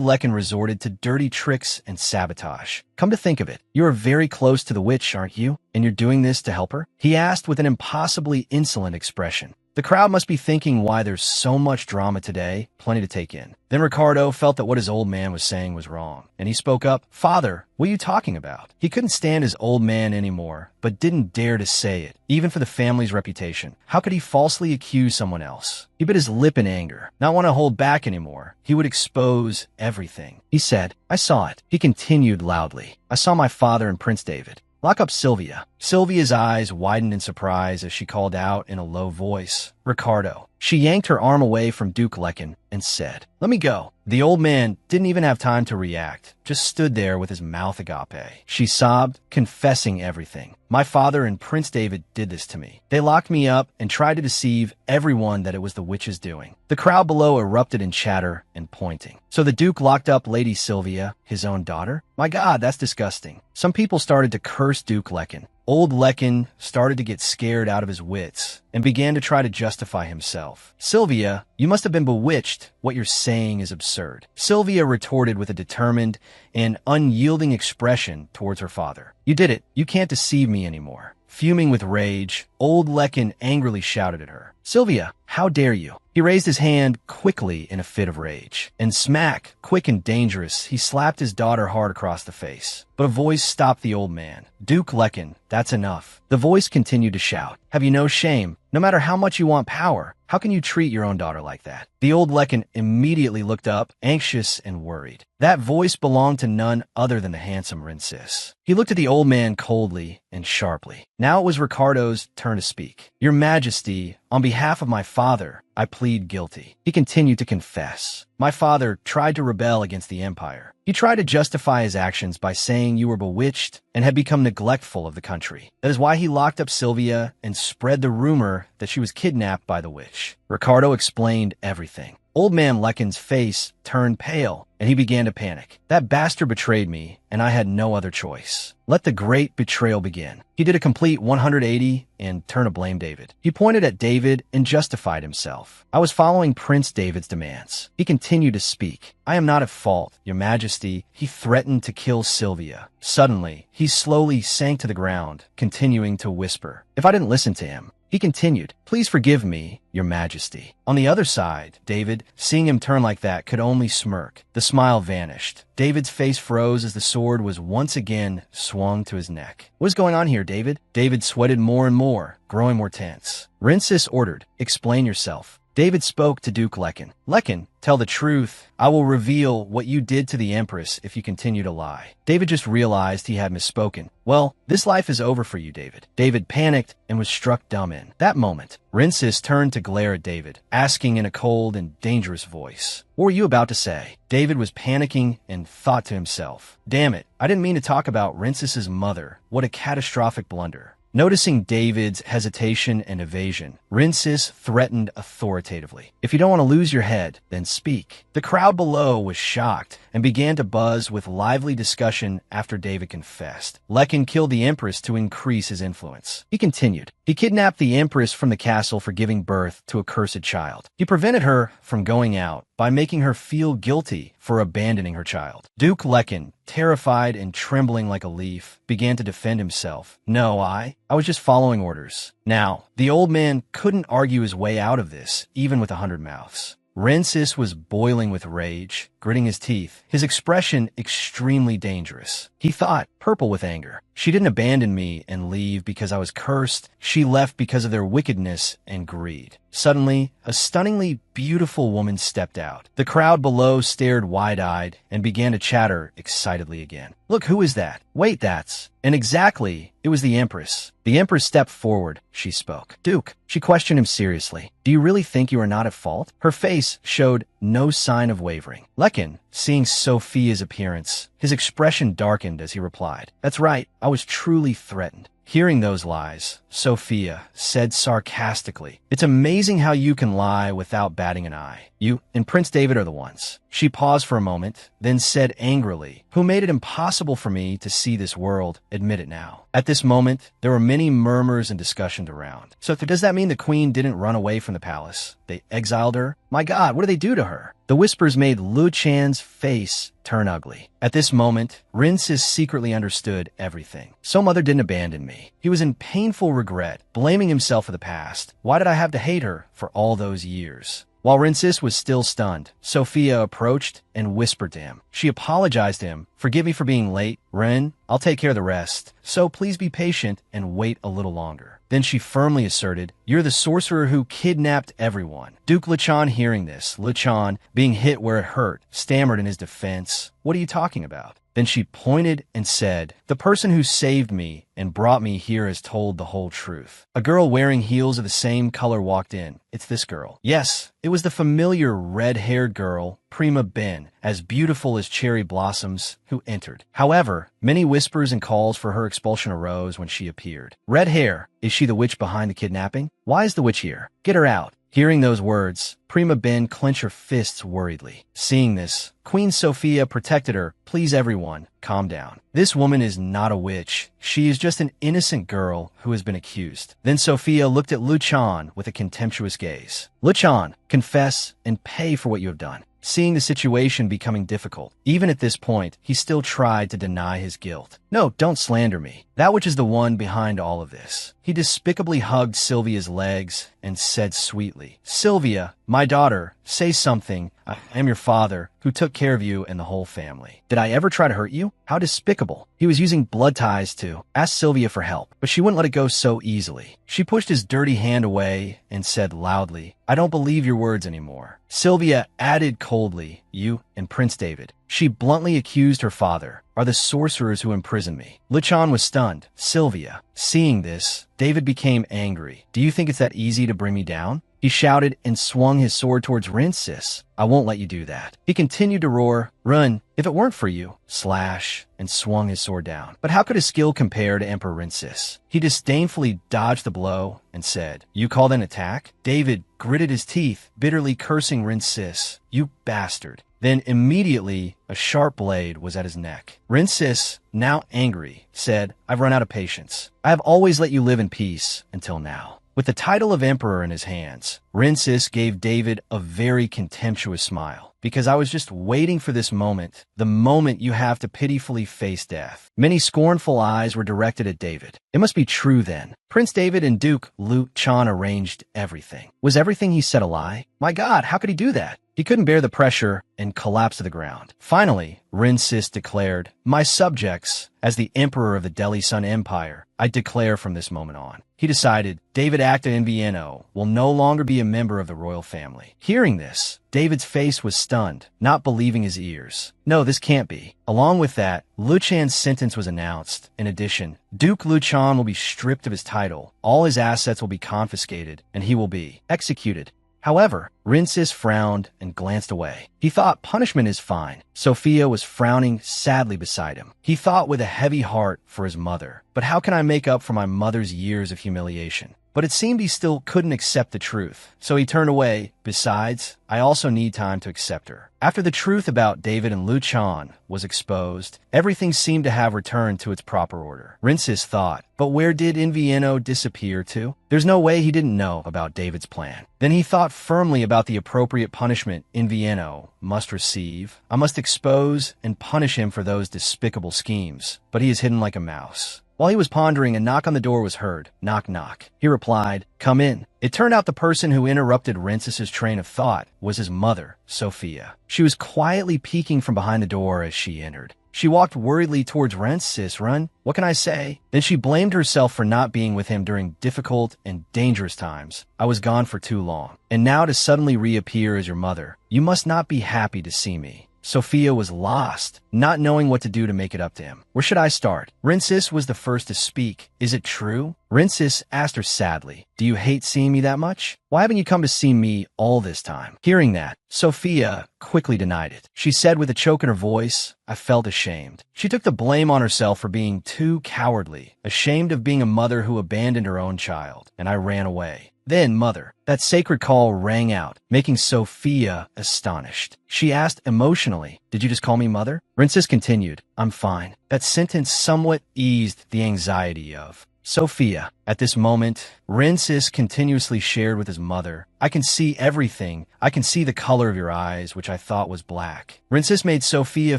Lekin resorted to dirty tricks and sabotage. Come to think of it, you are very close to the witch, aren't you? And you're doing this to help her? He asked with an impossibly insolent expression. The crowd must be thinking why there's so much drama today, plenty to take in. Then Ricardo felt that what his old man was saying was wrong, and he spoke up. Father, what are you talking about? He couldn't stand his old man anymore, but didn't dare to say it, even for the family's reputation. How could he falsely accuse someone else? He bit his lip in anger, not want to hold back anymore. He would expose everything. He said, I saw it. He continued loudly. I saw my father and Prince David. Lock up Sylvia. Sylvia's eyes widened in surprise as she called out in a low voice, Ricardo. She yanked her arm away from Duke Lekin and said, Let me go. The old man didn't even have time to react, just stood there with his mouth agape. She sobbed, confessing everything. My father and Prince David did this to me. They locked me up and tried to deceive everyone that it was the witch's doing. The crowd below erupted in chatter and pointing. So the Duke locked up Lady Sylvia, his own daughter? My God, that's disgusting. Some people started to curse Duke Lekin. Old Lekin started to get scared out of his wits and began to try to justify himself. Sylvia, you must have been bewitched. What you're saying is absurd. Sylvia retorted with a determined and unyielding expression towards her father. You did it. You can't deceive me anymore. Fuming with rage, old Lekin angrily shouted at her. Sylvia, how dare you? He raised his hand quickly in a fit of rage. And smack, quick and dangerous, he slapped his daughter hard across the face. But a voice stopped the old man. Duke Lekin, that's enough. The voice continued to shout. Have you no shame? No matter how much you want power, how can you treat your own daughter like that? The old Lekin immediately looked up, anxious and worried. That voice belonged to none other than the handsome Rincis. He looked at the old man coldly and sharply. Now it was Ricardo's turn to speak. Your Majesty, on behalf of my father, I plead guilty. He continued to confess. My father tried to rebel against the empire. He tried to justify his actions by saying you were bewitched and had become neglectful of the country. That is why he locked up Sylvia and spread the rumor that she was kidnapped by the witch. Ricardo explained everything. Old man Lekin's face turned pale, and he began to panic. That bastard betrayed me, and I had no other choice. Let the great betrayal begin. He did a complete 180 and turned to blame David. He pointed at David and justified himself. I was following Prince David's demands. He continued to speak. I am not at fault, Your Majesty. He threatened to kill Sylvia. Suddenly, he slowly sank to the ground, continuing to whisper. If I didn't listen to him, he continued, Please forgive me, Your Majesty. On the other side, David, seeing him turn like that, could only smirk. The smile vanished. David's face froze as the sword was once again swung to his neck. What is going on here, David? David sweated more and more, growing more tense. Rincis ordered, Explain yourself. David spoke to Duke Lekin. Lekin, tell the truth. I will reveal what you did to the Empress if you continue to lie. David just realized he had misspoken. Well, this life is over for you, David. David panicked and was struck dumb in that moment. Rincis turned to glare at David, asking in a cold and dangerous voice, What were you about to say? David was panicking and thought to himself, Damn it, I didn't mean to talk about Rincis's mother. What a catastrophic blunder. Noticing David's hesitation and evasion, Rincis threatened authoritatively. If you don't want to lose your head, then speak. The crowd below was shocked and began to buzz with lively discussion after David confessed. Lekin killed the Empress to increase his influence. He continued. He kidnapped the Empress from the castle for giving birth to a cursed child. He prevented her from going out by making her feel guilty for abandoning her child. Duke Lekin, terrified and trembling like a leaf, began to defend himself. No, I was just following orders. Now, the old man couldn't argue his way out of this, even with 100 mouths. Rincis was boiling with rage, gritting his teeth, his expression extremely dangerous. He thought, purple with anger. She didn't abandon me and leave because I was cursed. She left because of their wickedness and greed. Suddenly, a stunningly beautiful woman stepped out. The crowd below stared wide-eyed and began to chatter excitedly again. Look, who is that? Wait, that's... And exactly, it was the Empress. The Empress stepped forward. She spoke. Duke, she questioned him seriously. Do you really think you are not at fault? Her face showed no sign of wavering. Lekin, seeing Sophia's appearance, his expression darkened as he replied. That's right, I was truly threatened. Hearing those lies, Sophia said sarcastically, It's amazing how you can lie without batting an eye. You and Prince David are the ones. She paused for a moment, then said angrily, "Who made it impossible for me to see this world? Admit it now." At this moment, there were many murmurs and discussions around. So does that mean the queen didn't run away from the palace? They exiled her? My God, what did they do to her? The whispers made Lu Chan's face turn ugly. At this moment, Rinsis secretly understood everything. So mother didn't abandon me. He was in painful regret, blaming himself for the past. Why did I have to hate her for all those years? While Rinsis was still stunned, Sophia approached and whispered to him. She apologized to him. "Forgive me for being late, Ren. I'll take care of the rest. So please be patient and wait a little longer." Then she firmly asserted, "You're the sorcerer who kidnapped everyone." Duke Luchan hearing this, Luchan, being hit where it hurt, stammered in his defense, "What are you talking about?" Then she pointed and said, "The person who saved me and brought me here has told the whole truth." A girl wearing heels of the same color walked in. It's this girl. Yes, it was the familiar red-haired girl, Prima Ben, as beautiful as cherry blossoms, who entered. However, many whispers and calls for her expulsion arose when she appeared. "Red hair, is she the witch behind the kidnapping? Why is the witch here? Get her out." Hearing those words, Prima Ben clenched her fists worriedly. Seeing this, Queen Sophia protected her. "Please everyone, calm down. This woman is not a witch. She is just an innocent girl who has been accused." Then Sophia looked at Luchan with a contemptuous gaze. "Luchan, confess and pay for what you have done." Seeing the situation becoming difficult, even at this point, he still tried to deny his guilt. "No, don't slander me. That which is the one behind all of this." He despicably hugged Sylvia's legs and said sweetly, "Sylvia, my daughter, say something. I am your father, who took care of you and the whole family. Did I ever try to hurt you? How despicable." He was using blood ties to ask Sylvia for help, but she wouldn't let it go so easily. She pushed his dirty hand away and said loudly, "I don't believe your words anymore." Sylvia added coldly, "You and Prince David." She bluntly accused her father, "Are the sorcerers who imprisoned me." Luchan was stunned. Sylvia. Seeing this, David became angry. "Do you think it's that easy to bring me down?" He shouted and swung his sword towards Rinsis. "I won't let you do that." He continued to roar, "Run, if it weren't for you." Slash, and swung his sword down. But how could his skill compare to Emperor Rinsis? He disdainfully dodged the blow and said, "You call that an attack?" David gritted his teeth, bitterly cursing Rinsis. "You bastard." Then immediately, a sharp blade was at his neck. Rinsis, now angry, said, "I've run out of patience. I have always let you live in peace until now." With the title of emperor in his hands, Rinsis gave David a very contemptuous smile. "Because I was just waiting for this moment, the moment you have to pitifully face death." Many scornful eyes were directed at David. It must be true then. Prince David and Duke Luchan arranged everything. Was everything he said a lie? My God, how could he do that? He couldn't bear the pressure and collapsed to the ground. Finally, Rinsis declared, "My subjects, as the emperor of the Delhi Sun Empire, I declare from this moment on." He decided David Acta Invieno will no longer be a member of the royal family. Hearing this, David's face was stunned, not believing his ears. "No, this can't be." Along with that, Luchan's sentence was announced. In addition, Duke Luchan will be stripped of his title, all his assets will be confiscated, and he will be executed. However, Rinsis frowned and glanced away. He thought punishment is fine. Sophia was frowning sadly beside him. He thought with a heavy heart for his mother. But how can I make up for my mother's years of humiliation? But it seemed he still couldn't accept the truth. So he turned away. Besides, I also need time to accept her. After the truth about David and Luchan was exposed, everything seemed to have returned to its proper order. Rinsis thought, but where did Invieno disappear to? There's no way he didn't know about David's plan. Then he thought firmly about the appropriate punishment Invieno must receive. I must expose and punish him for those despicable schemes. But he is hidden like a mouse. While he was pondering, a knock on the door was heard. Knock, knock. He replied, "Come in." It turned out the person who interrupted Rinsis's train of thought was his mother, Sophia. She was quietly peeking from behind the door as she entered. She walked worriedly towards Rinsis. "Run, what can I say?" Then she blamed herself for not being with him during difficult and dangerous times. "I was gone for too long. And now to suddenly reappear as your mother, you must not be happy to see me." Sophia was lost, not knowing what to do to make it up to him. Where should I start? Rinsis was the first to speak. "Is it true? Rinsis asked her sadly. Do you hate seeing me that much? Why haven't you come to see me all this time? Hearing that, Sophia quickly denied it. She said with a choke in her voice, I felt ashamed. She took the blame on herself for being too cowardly, ashamed of being a mother who abandoned her own child, and I ran away. Then, mother, that sacred call rang out, making Sophia astonished. She asked emotionally, did you just call me mother? Rinsis continued, I'm fine. That sentence somewhat eased the anxiety of Sophia. At this moment, Rinsis continuously shared with his mother, I can see everything. I can see the color of your eyes, which I thought was black. Rinsis made Sophia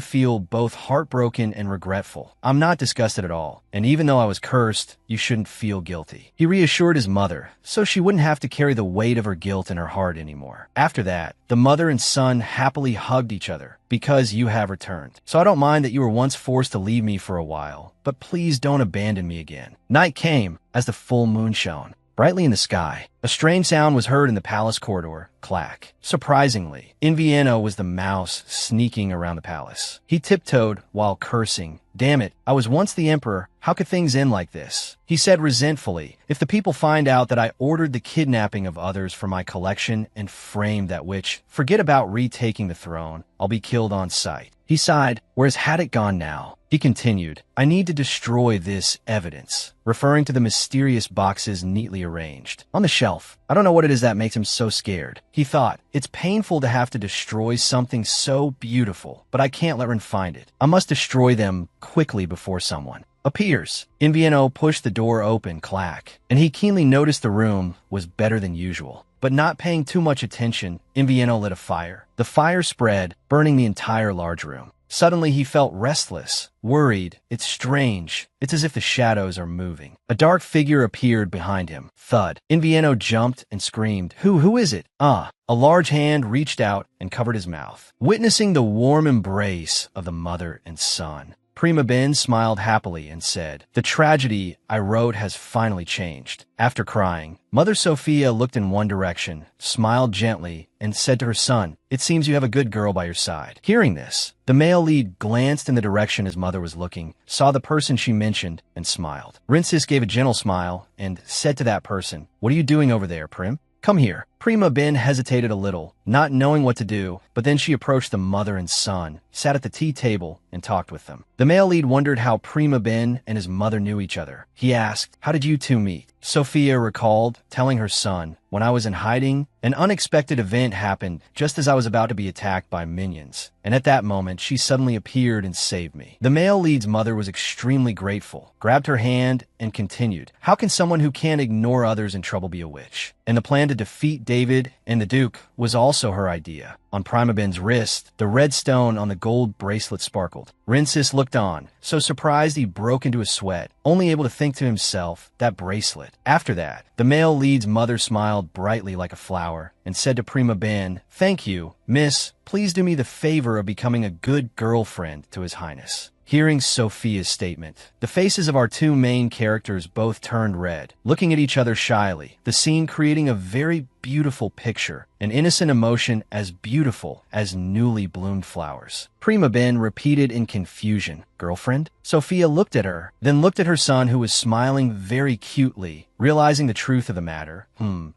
feel both heartbroken and regretful. I'm not disgusted at all, and even though I was cursed, you shouldn't feel guilty. He reassured his mother, so she wouldn't have to carry the weight of her guilt in her heart anymore. After that, the mother and son happily hugged each other, because you have returned. So I don't mind that you were once forced to leave me for a while, but please don't abandon me again. Night came as the full moon shone brightly in the sky. A strange sound was heard in the palace corridor. Clack. Surprisingly, Invieno was the mouse sneaking around the palace. He tiptoed while cursing. Damn it, I was once the emperor. How could things end like this? He said resentfully, if the people find out that I ordered the kidnapping of others for my collection and framed that witch, forget about retaking the throne. I'll be killed on sight. He sighed. Where's had it gone now? He continued, I need to destroy this evidence, referring to the mysterious boxes neatly arranged on the shelf. I don't know what it is that makes him so scared. He thought, it's painful to have to destroy something so beautiful, but I can't let Rin find it. I must destroy them quickly before someone appears. Invieno pushed the door open, clack, and he keenly noticed the room was better than usual. But not paying too much attention, Invieno lit a fire. The fire spread, burning the entire large room. Suddenly he felt restless, worried. It's strange. It's as if the shadows are moving. A dark figure appeared behind him. Thud. Invieno jumped and screamed, Who is it? A large hand reached out and covered his mouth, witnessing the warm embrace of the mother and son. Prima Ben smiled happily and said, the tragedy I wrote has finally changed. After crying, Mother Sophia looked in one direction, smiled gently, and said to her son, it seems you have a good girl by your side. Hearing this, the male lead glanced in the direction his mother was looking, saw the person she mentioned, and smiled. Rinsis gave a gentle smile and said to that person, what are you doing over there, Prim? Come here. Prima Ben hesitated a little, not knowing what to do, but then she approached the mother and son, sat at the tea table, and talked with them. The male lead wondered how Prima Ben and his mother knew each other. He asked, how did you two meet? Sophia recalled telling her son, when I was in hiding, an unexpected event happened just as I was about to be attacked by minions, and at that moment she suddenly appeared and saved me. The male lead's mother was extremely grateful, grabbed her hand, and continued, how can someone who can't ignore others in trouble be a witch? And the plan to defeat David and the Duke was also her idea. On Prima Ben's wrist, the red stone on the gold bracelet sparkled. Rinsis looked on, so surprised he broke into a sweat, only able to think to himself, that bracelet. After that, the male lead's mother smiled brightly like a flower and said to Prima Ben, thank you, miss, please do me the favor of becoming a good girlfriend to His Highness. Hearing Sophia's statement, the faces of our two main characters both turned red, looking at each other shyly, the scene creating a very beautiful picture, an innocent emotion as beautiful as newly bloomed flowers. Prima Ben repeated in confusion, girlfriend? Sophia looked at her, then looked at her son who was smiling very cutely, realizing the truth of the matter.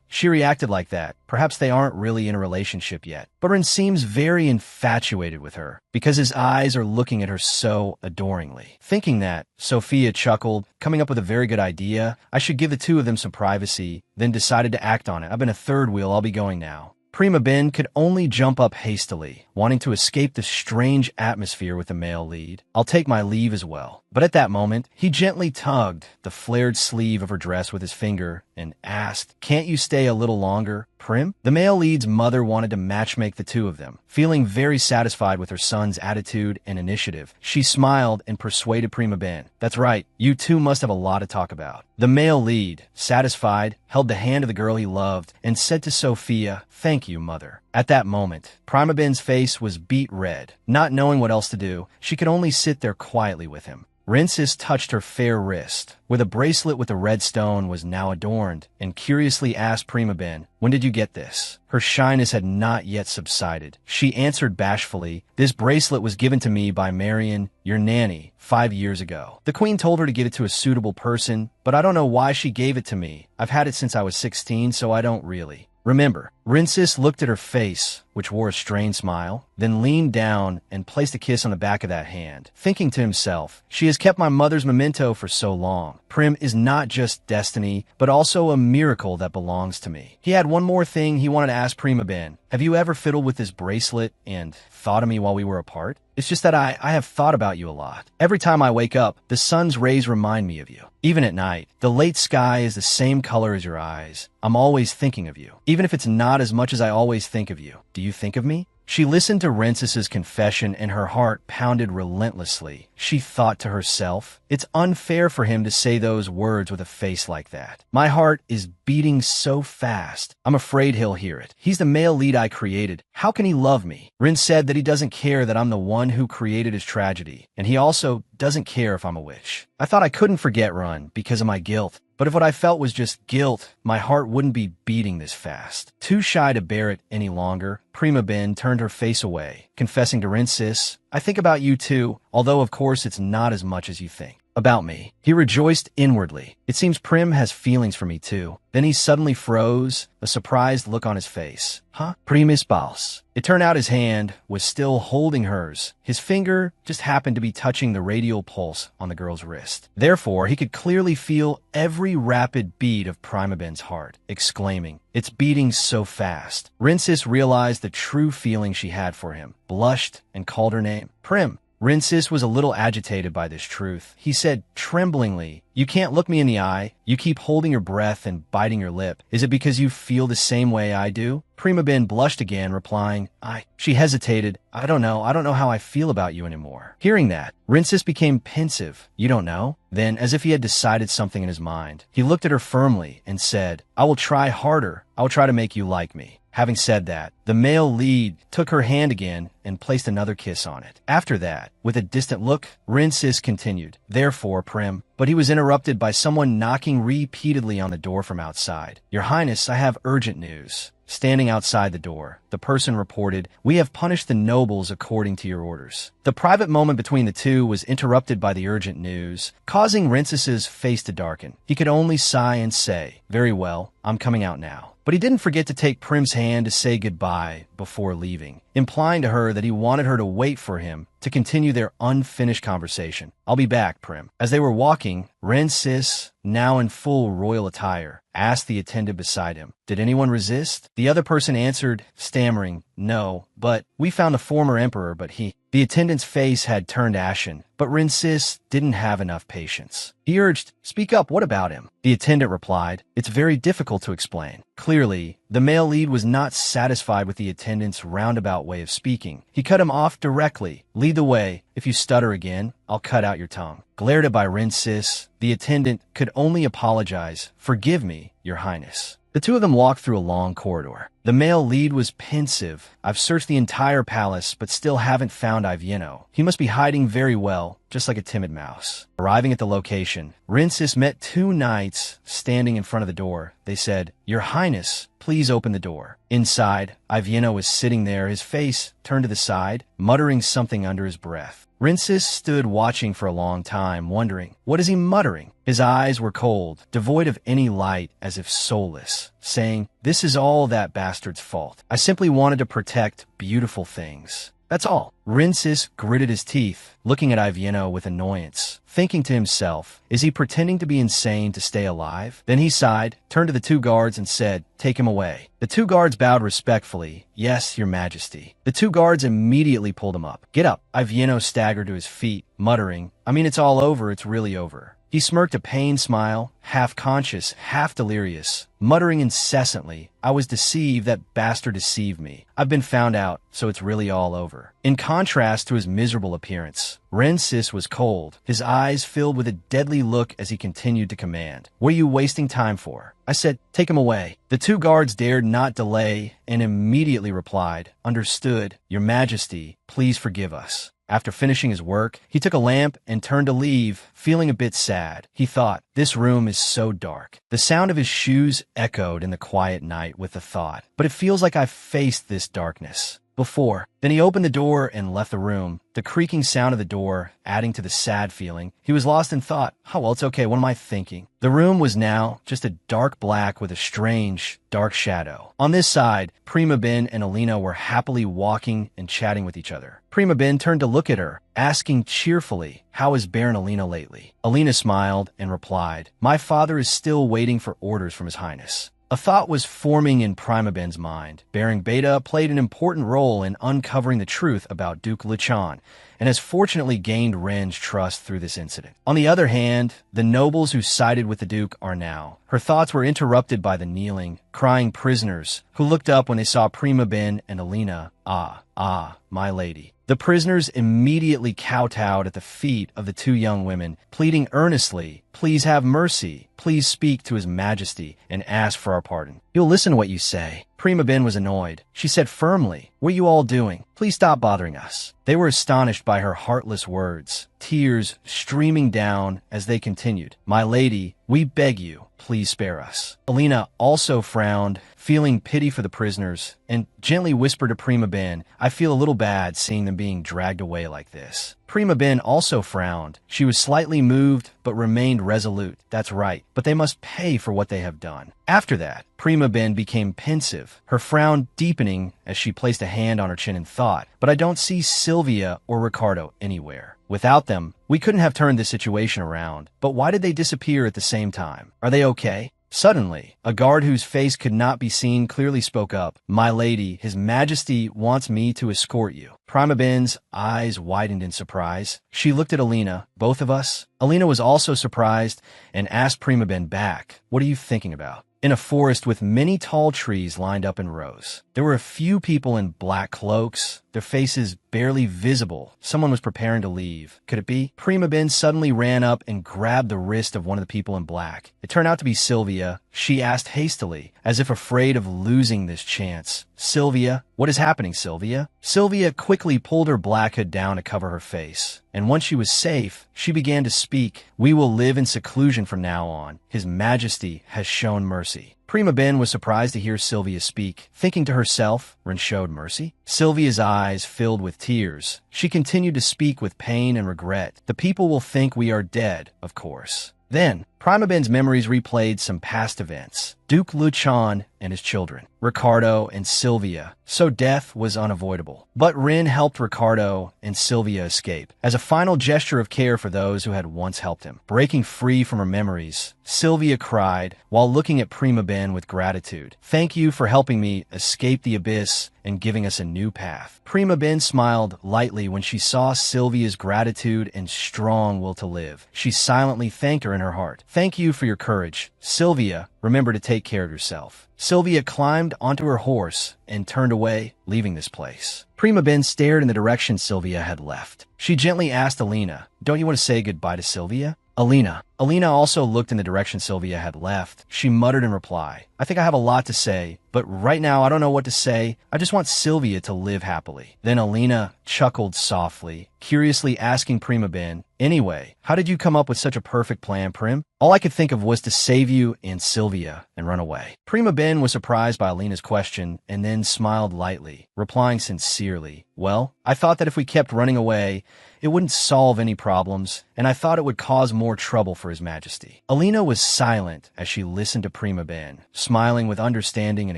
She reacted like that. Perhaps they aren't really in a relationship yet. But Rin seems very infatuated with her, because his eyes are looking at her so adoringly. Thinking that, Sophia chuckled, coming up with a very good idea. I should give the two of them some privacy, then decided to act on it. I've been a third wheel, I'll be going now. Prima Ben could only jump up hastily, wanting to escape the strange atmosphere with the male lead. I'll take my leave as well. But at that moment, he gently tugged the flared sleeve of her dress with his finger and asked, can't you stay a little longer, Prim? The male lead's mother wanted to matchmake the two of them. Feeling very satisfied with her son's attitude and initiative, she smiled and persuaded Prima Ben. That's right, you two must have a lot to talk about. The male lead, satisfied, held the hand of the girl he loved and said to Sophia, thank you, mother. At that moment, Prima Ben's face was beet red. Not knowing what else to do, she could only sit there quietly with him. Rinsis touched her fair wrist, where the bracelet with the red stone was now adorned, and curiously asked Prima Ben, "When did you get this?" Her shyness had not yet subsided. She answered bashfully, "This bracelet was given to me by Marion, your nanny, 5 years ago. The queen told her to give it to a suitable person, but I don't know why she gave it to me. I've had it since I was 16, so I don't really remember." Rinsis looked at her face, which wore a strained smile, then leaned down and placed a kiss on the back of that hand, thinking to himself, "She has kept my mother's memento for so long. Prim is not just destiny, but also a miracle that belongs to me." He had one more thing he wanted to ask Prima Ben. "Have you ever fiddled with this bracelet and thought of me while we were apart? It's just that I have thought about you a lot. Every time I wake up, the sun's rays remind me of you. Even at night, the late sky is the same color as your eyes. I'm always thinking of you, even if it's not as much as I always think of you. Do you think of me?" She listened to Rinsis's confession and her heart pounded relentlessly. She thought to herself, "It's unfair for him to say those words with a face like that. My heart is beating so fast. I'm afraid he'll hear it. He's the male lead I created. How can he love me?" Rin said that he doesn't care that I'm the one who created his tragedy, and he also doesn't care if I'm a witch. I thought I couldn't forget Run because of my guilt. But if what I felt was just guilt, my heart wouldn't be beating this fast. Too shy to bear it any longer, Prima Ben turned her face away, confessing to Rinsis, "I think about you too, although of course it's not as much as you think." About me. He rejoiced inwardly. It seems Prim has feelings for me too. Then he suddenly froze, a surprised look on his face. "Huh? Primus Baus." It turned out his hand was still holding hers. His finger just happened to be touching the radial pulse on the girl's wrist. Therefore, he could clearly feel every rapid beat of Prima Ben's heart, exclaiming, "It's beating so fast." Rinsis realized the true feeling she had for him, blushed, and called her name. "Prim." Rinsis was a little agitated by this truth. He said tremblingly, "You can't look me in the eye. You keep holding your breath and biting your lip. Is it because you feel the same way I do?" Prima Ben blushed again, replying, She hesitated. I don't know how I feel about you anymore." Hearing that, Rinsis became pensive. "You don't know?" Then, as if he had decided something in his mind, he looked at her firmly and said, "I will try harder. I will try to make you like me." Having said that, the male lead took her hand again and placed another kiss on it. After that, with a distant look, Rinsis continued, "Therefore, Prim," but he was interrupted by someone knocking repeatedly on the door from outside. "Your Highness, I have urgent news." Standing outside the door, the person reported, "We have punished the nobles according to your orders." The private moment between the two was interrupted by the urgent news, causing Rinsis's face to darken. He could only sigh and say, "Very well, I'm coming out now." But he didn't forget to take Prim's hand to say goodbye before leaving, implying to her that he wanted her to wait for him to continue their unfinished conversation. "I'll be back, Prim." As they were walking, Rinsis, now in full royal attire, asked the attendant beside him, "Did anyone resist?" The other person answered, stammering, "No, but we found the former emperor, but he..." The attendant's face had turned ashen, but Rinsis didn't have enough patience. He urged, "Speak up, what about him?" The attendant replied, "It's very difficult to explain." Clearly, the male lead was not satisfied with the attendant's roundabout way of speaking. He cut him off directly. "Lead the way. If you stutter again, I'll cut out your tongue." Glared at by Rinsis, the attendant could only apologize. "Forgive me, Your Highness." The two of them walked through a long corridor. The male lead was pensive. "I've searched the entire palace, but still haven't found Ivieno. He must be hiding very well, just like a timid mouse." Arriving at the location, Rinsis met two knights standing in front of the door. They said, "Your Highness, please open the door." Inside, Ivieno was sitting there, his face turned to the side, muttering something under his breath. Rinsis stood watching for a long time, wondering, what is he muttering? His eyes were cold, devoid of any light, as if soulless, saying, "This is all that bastard's fault. I simply wanted to protect beautiful things. That's all." Rinsis gritted his teeth, looking at Ivieno with annoyance, thinking to himself, is he pretending to be insane to stay alive? Then he sighed, turned to the two guards and said, "Take him away." The two guards bowed respectfully. "Yes, Your Majesty." The two guards immediately pulled him up. "Get up." Ivieno staggered to his feet, muttering, "I mean, it's all over, it's really over." He smirked a pained smile, half conscious, half delirious, muttering incessantly, "I was deceived, that bastard deceived me. I've been found out, so it's really all over." In contrast to his miserable appearance, Rinsis was cold, his eyes filled with a deadly look as he continued to command, "What are you wasting time for? I said, take him away." The two guards dared not delay and immediately replied, "Understood, Your Majesty, please forgive us." After finishing his work, he took a lamp and turned to leave, feeling a bit sad. He thought, this room is so dark. The sound of his shoes echoed in the quiet night with the thought, but it feels like I've faced this darkness before. Then he opened the door and left the room, the creaking sound of the door adding to the sad feeling. He was lost in thought. Oh, well, it's okay. What am I thinking? The room was now just a dark black with a strange, dark shadow. On this side, Prima Ben and Alina were happily walking and chatting with each other. Prima Ben turned to look at her, asking cheerfully, how is Baron Alina lately? Alina smiled and replied, my father is still waiting for orders from His Highness. A thought was forming in Prima Ben's mind. Baron Beta played an important role in uncovering the truth about Duke Luchan, and has fortunately gained Ren's trust through this incident. On the other hand, the nobles who sided with the Duke are now. Her thoughts were interrupted by the kneeling, crying prisoners, who looked up when they saw Prima Ben and Alina. Ah, my lady. The prisoners immediately kowtowed at the feet of the two young women, pleading earnestly, please have mercy, please speak to His Majesty, and ask for our pardon. He'll listen to what you say. Prima Ben was annoyed. She said firmly, what are you all doing? Please stop bothering us. They were astonished by her heartless words, tears streaming down as they continued, my lady, we beg you, please spare us. Alina also frowned, feeling pity for the prisoners, and gently whispered to Prima Ben, I feel a little bad seeing them being dragged away like this. Prima Ben also frowned. She was slightly moved, but remained resolute. That's right, but they must pay for what they have done. After that, Prima Ben became pensive, her frown deepening as she placed a hand on her chin and thought, but I don't see Sylvia or Ricardo anywhere. Without them, we couldn't have turned this situation around. But why did they disappear at the same time? Are they okay? Suddenly, a guard whose face could not be seen clearly spoke up. My lady, His Majesty wants me to escort you. Prima Ben's eyes widened in surprise. She looked at Alina. Both of us? Alina was also surprised and asked Prima Ben back, what are you thinking about? In a forest with many tall trees lined up in rows, there were a few people in black cloaks, their faces barely visible. Someone was preparing to leave. Could it be? Prima Ben suddenly ran up and grabbed the wrist of one of the people in black. It turned out to be Sylvia. She asked hastily, as if afraid of losing this chance. Sylvia? What is happening, Sylvia? Sylvia quickly pulled her black hood down to cover her face. And once she was safe, she began to speak. We will live in seclusion from now on. His Majesty has shown mercy. Prima Ben was surprised to hear Sylvia speak, thinking to herself, Ren showed mercy? Sylvia's eyes filled with tears. She continued to speak with pain and regret. The people will think we are dead, of course. Then, Prima Ben's memories replayed some past events. Duke Luchan and his children, Ricardo and Sylvia. So death was unavoidable. But Ren helped Ricardo and Sylvia escape, as a final gesture of care for those who had once helped him. Breaking free from her memories, Sylvia cried while looking at Prima Ben with gratitude. Thank you for helping me escape the abyss and giving us a new path. Prima Ben smiled lightly when she saw Sylvia's gratitude and strong will to live. She silently thanked her in her heart. Thank you for your courage. Sylvia, remember to take care of yourself. Sylvia climbed onto her horse and turned away, leaving this place. Prima Ben stared in the direction Sylvia had left. She gently asked Alina, don't you want to say goodbye to Sylvia? Alina also looked in the direction Sylvia had left. She muttered in reply, I think I have a lot to say, but right now I don't know what to say. I just want Sylvia to live happily. Then Alina chuckled softly, curiously asking Prima Ben, anyway, how did you come up with such a perfect plan, Prim? All I could think of was to save you and Sylvia and run away. Prima Ben was surprised by Alina's question and then smiled lightly, replying sincerely, well, I thought that if we kept running away, it wouldn't solve any problems, and I thought it would cause more trouble for His Majesty. Alina was silent as she listened to Prima Ben, smiling with understanding and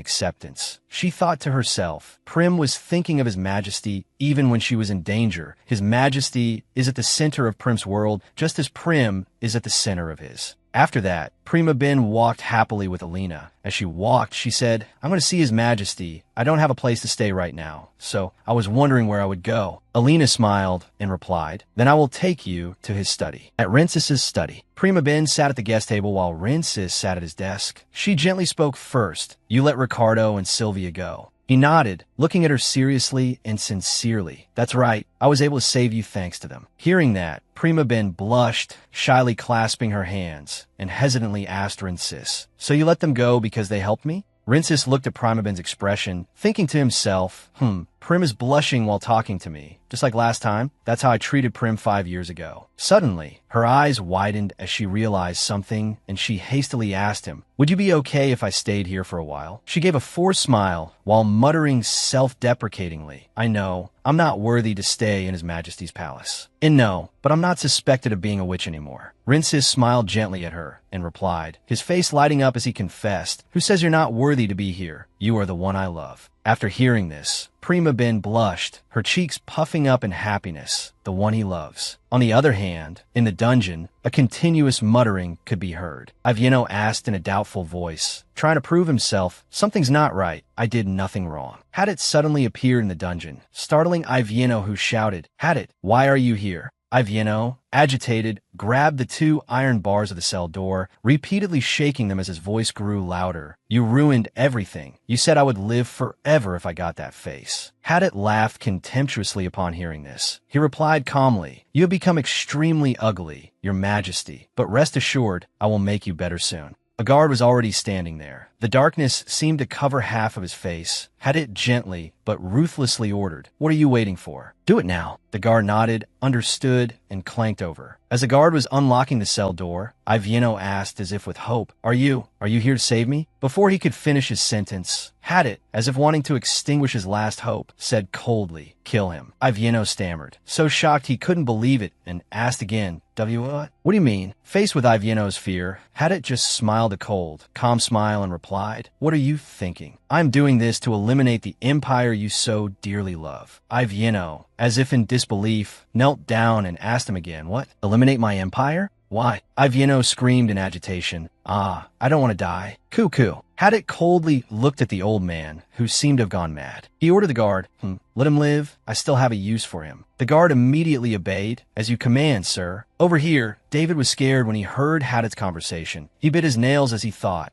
acceptance. She thought to herself, Prim was thinking of His Majesty even when she was in danger. His Majesty is at the center of Prim's world, just as Prim is at the center of his. After that, Prima Ben walked happily with Alina. As she walked, she said, I'm going to see His Majesty. I don't have a place to stay right now, so I was wondering where I would go. Alina smiled and replied, then I will take you to his study. At Rensis' study, Prima Ben sat at the guest table while Rensis sat at his desk. She gently spoke first. You let Ricardo and Sylvia go. He nodded, looking at her seriously and sincerely. That's right, I was able to save you thanks to them. Hearing that, Prima Ben blushed, shyly clasping her hands, and hesitantly asked Rensis, so you let them go because they helped me? Rensis looked at Prima Ben's expression, thinking to himself, Prim is blushing while talking to me, just like last time. That's how I treated Prim 5 years ago. Suddenly, her eyes widened as she realized something, and she hastily asked him, "Would you be okay if I stayed here for a while?" She gave a forced smile while muttering self-deprecatingly, "I know, I'm not worthy to stay in His Majesty's palace. And no, but I'm not suspected of being a witch anymore." Rincis smiled gently at her and replied, his face lighting up as he confessed, "Who says you're not worthy to be here? You are the one I love." After hearing this, Prima Ben blushed, her cheeks puffing up in happiness, the one he loves. On the other hand, in the dungeon, a continuous muttering could be heard. Ivieno asked in a doubtful voice, trying to prove himself, "Something's not right. I did nothing wrong." Hadit suddenly appeared in the dungeon, startling Ivieno, who shouted, "Hadit, why are you here?" Ivieno, agitated, grabbed the 2 iron bars of the cell door, repeatedly shaking them as his voice grew louder. "You ruined everything. You said I would live forever if I got that face." Hadit laughed contemptuously upon hearing this. He replied calmly, "You have become extremely ugly, Your Majesty, but rest assured, I will make you better soon." A guard was already standing there. The darkness seemed to cover half of his face. Hadit gently but ruthlessly ordered, "What are you waiting for? Do it now." The guard nodded, understood, and clanked over. As the guard was unlocking the cell door, Ivieno asked as if with hope, Are you here to save me?" Before he could finish his sentence, Hadit, as if wanting to extinguish his last hope, said coldly, "Kill him." Ivieno stammered, so shocked he couldn't believe it, and asked again, What? What do you mean?" Faced with Ivieno's fear, Hadit just smiled a cold, calm smile and replied, "What are you thinking? I'm doing this to eliminate the empire you so dearly love." Ivieno, as if in disbelief, knelt down and asked him again, "What? Eliminate my empire? Why?" Ivieno screamed in agitation, I don't want to die. Cuckoo." Hadit coldly looked at the old man, who seemed to have gone mad. He ordered the guard, "Let him live. I still have a use for him." The guard immediately obeyed. "As you command, sir." Over here, David was scared when he heard Hadit's conversation. He bit his nails as he thought,